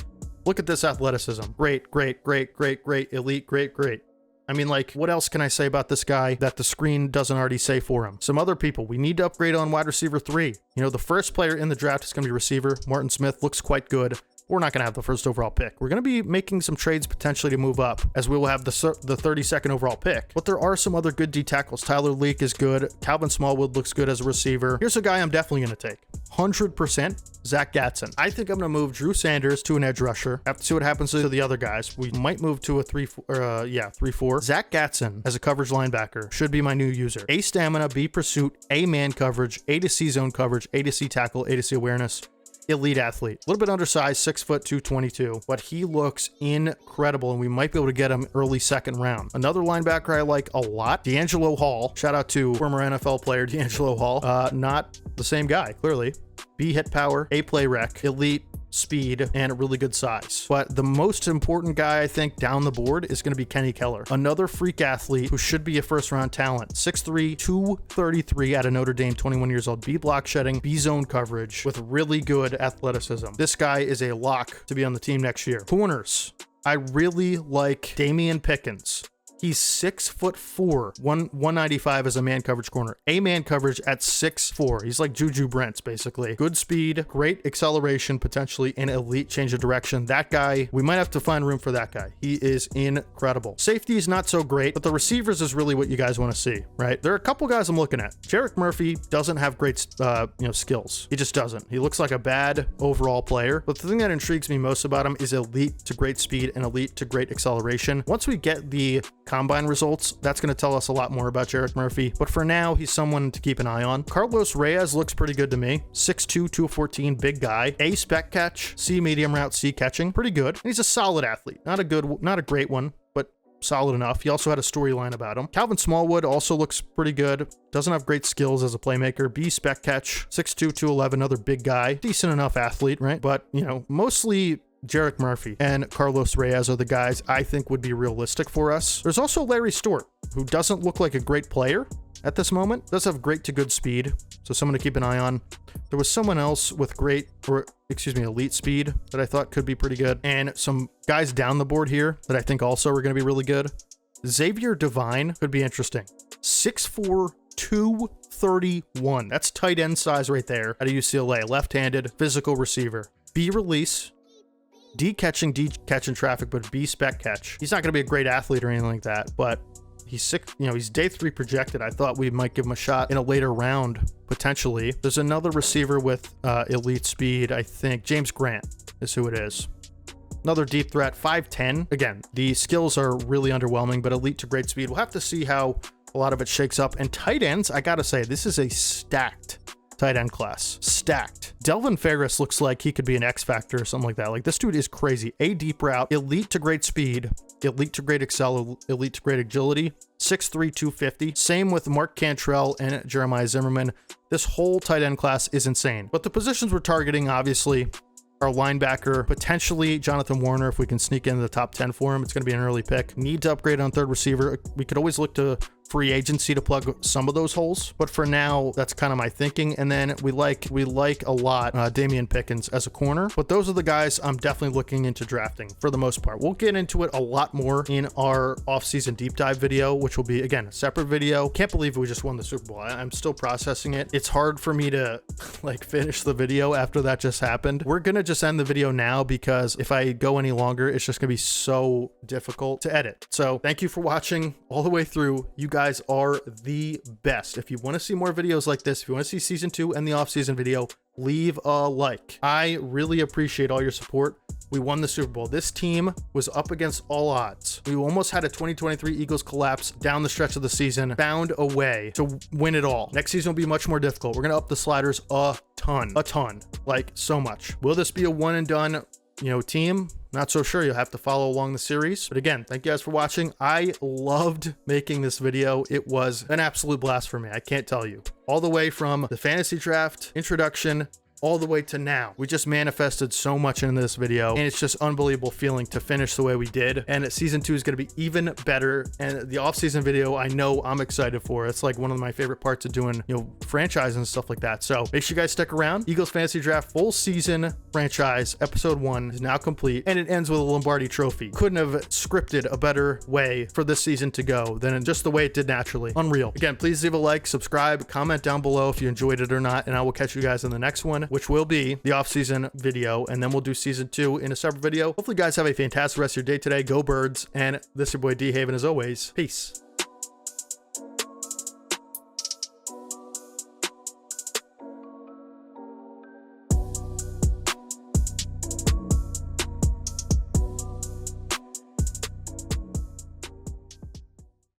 Look at this athleticism. Great, great, great, great, great, elite, great, great. I mean, what else can I say about this guy that the screen doesn't already say for him? Some other people. We need to upgrade on wide receiver 3. The first player in the draft is going to be receiver. Martin Smith looks quite good. We're not going to have the first overall pick. We're going to be making some trades potentially to move up, as we will have the 32nd overall pick. But there are some other good D tackles. Tyler Leak is good. Calvin Smallwood looks good as a receiver. Here's a guy I'm definitely going to take. 100% Zach Gatson. I think I'm going to move Drew Sanders to an edge rusher. Have to see what happens to the other guys. We might move to a 3-4. Zach Gatson as a coverage linebacker should be my new user. A stamina, B pursuit, A man coverage, A to C zone coverage, A to C tackle, A to C awareness. Elite athlete. A little bit undersized, 6 foot 222, but he looks incredible, and we might be able to get him early 2nd round. Another linebacker I like a lot, D'Angelo Hall. Shout out to former NFL player D'Angelo Hall. Not the same guy, clearly. B hit power, A play rec, elite speed, and a really good size. But the most important guy, I think, down the board is going to be Kenny Keller. Another freak athlete who should be a first-round talent. 6'3", 233 out of Notre Dame, 21 years old. B block shedding, B zone coverage with really good athleticism. This guy is a lock to be on the team next year. Corners. I really like Damian Pickens. He's 6'4", 195 as a man coverage corner. A man coverage at 6'4". He's like Juju Brents, basically. Good speed, great acceleration, potentially an elite change of direction. That guy, we might have to find room for that guy. He is incredible. Safety is not so great, but the receivers is really what you guys want to see, right? There are a couple guys I'm looking at. Jarek Murphy doesn't have great, skills. He just doesn't. He looks like a bad overall player, but the thing that intrigues me most about him is elite to great speed and elite to great acceleration. Once we get the combine results, that's going to tell us a lot more about Jarek Murphy, but for now, he's someone to keep an eye on. Carlos Reyes looks pretty good to me. 6'2", 214, big guy. A spec catch, C medium route, C catching, pretty good. And he's a solid athlete. Not a great one, but solid enough. He also had a storyline about him. Calvin Smallwood also looks pretty good. Doesn't have great skills as a playmaker. B spec catch, 6'2", 211, another big guy. Decent enough athlete, right? But, you know, mostly Jarek Murphy and Carlos Reyes are the guys I think would be realistic for us. There's also Larry Stewart, who doesn't look like a great player at this moment. Does have great to good speed, so someone to keep an eye on. There was someone else with elite speed that I thought could be pretty good. And some guys down the board here that I think also are going to be really good. Xavier Devine could be interesting. 6'4", 231. That's tight end size right there out of UCLA. Left-handed, physical receiver. B release. D catching traffic, but B spec catch. He's not going to be a great athlete or anything like that, but he's he's day 3 projected. I thought we might give him a shot in a later round, potentially. There's another receiver with elite speed, I think. James Grant is who it is. Another deep threat, 5'10". Again, the skills are really underwhelming, but elite to great speed. We'll have to see how a lot of it shakes up. And tight ends, I gotta say, this is a stacked tight end class. Stacked. Delvin Ferris looks like he could be an X factor or something like that. Like, this dude is crazy. A deep route, elite to great speed, elite to great excel, elite to great agility, 6'3", 250. Same with Mark Cantrell and Jeremiah Zimmerman. This whole tight end class is insane. But the positions we're targeting, obviously, our linebacker, potentially Jonathan Warner, if we can sneak into the top 10 for him. It's going to be an early pick. Need to upgrade on third receiver. We could always look to free agency to plug some of those holes, but for now, that's kind of my thinking. And then we like a lot Damian Pickens as a corner, but those are the guys I'm definitely looking into drafting for the most part. We'll get into it a lot more in our off-season deep dive video, which will be, again, a separate video. Can't believe we just won the Super Bowl. I'm still processing it. It's hard for me to like finish the video after that just happened. We're gonna just end the video now because if I go any longer, it's just gonna be so difficult to edit. So thank you for watching all the way through. You guys are the best. If you want to see more videos like this, if you want to see season 2 and the off-season video, leave a like. I really appreciate all your support. We won the Super Bowl. This team was up against all odds. We almost had a 2023 Eagles collapse down the stretch of the season, found a way to win it all. Next season will be much more difficult. We're going to up the sliders a ton, like so much. Will this be a one and done, team? Not so sure. You'll have to follow along the series. But again, thank you guys for watching. I loved making this video. It was an absolute blast for me. I can't tell you. All the way from the fantasy draft introduction all the way to now. We just manifested so much in this video, and it's just unbelievable feeling to finish the way we did. And season 2 is going to be even better. And the off-season video, I know I'm excited for. It's like one of my favorite parts of doing, franchise and stuff like that. So make sure you guys stick around. Eagles Fantasy Draft full season franchise episode 1 is now complete, and it ends with a Lombardi trophy. Couldn't have scripted a better way for this season to go than just the way it did naturally. Unreal. Again, please leave a like, subscribe, comment down below if you enjoyed it or not, and I will catch you guys in the next one, which will be the off-season video, and then we'll do season 2 in a separate video. Hopefully you guys have a fantastic rest of your day today. Go Birds, and this is your boy D Haven as always. Peace.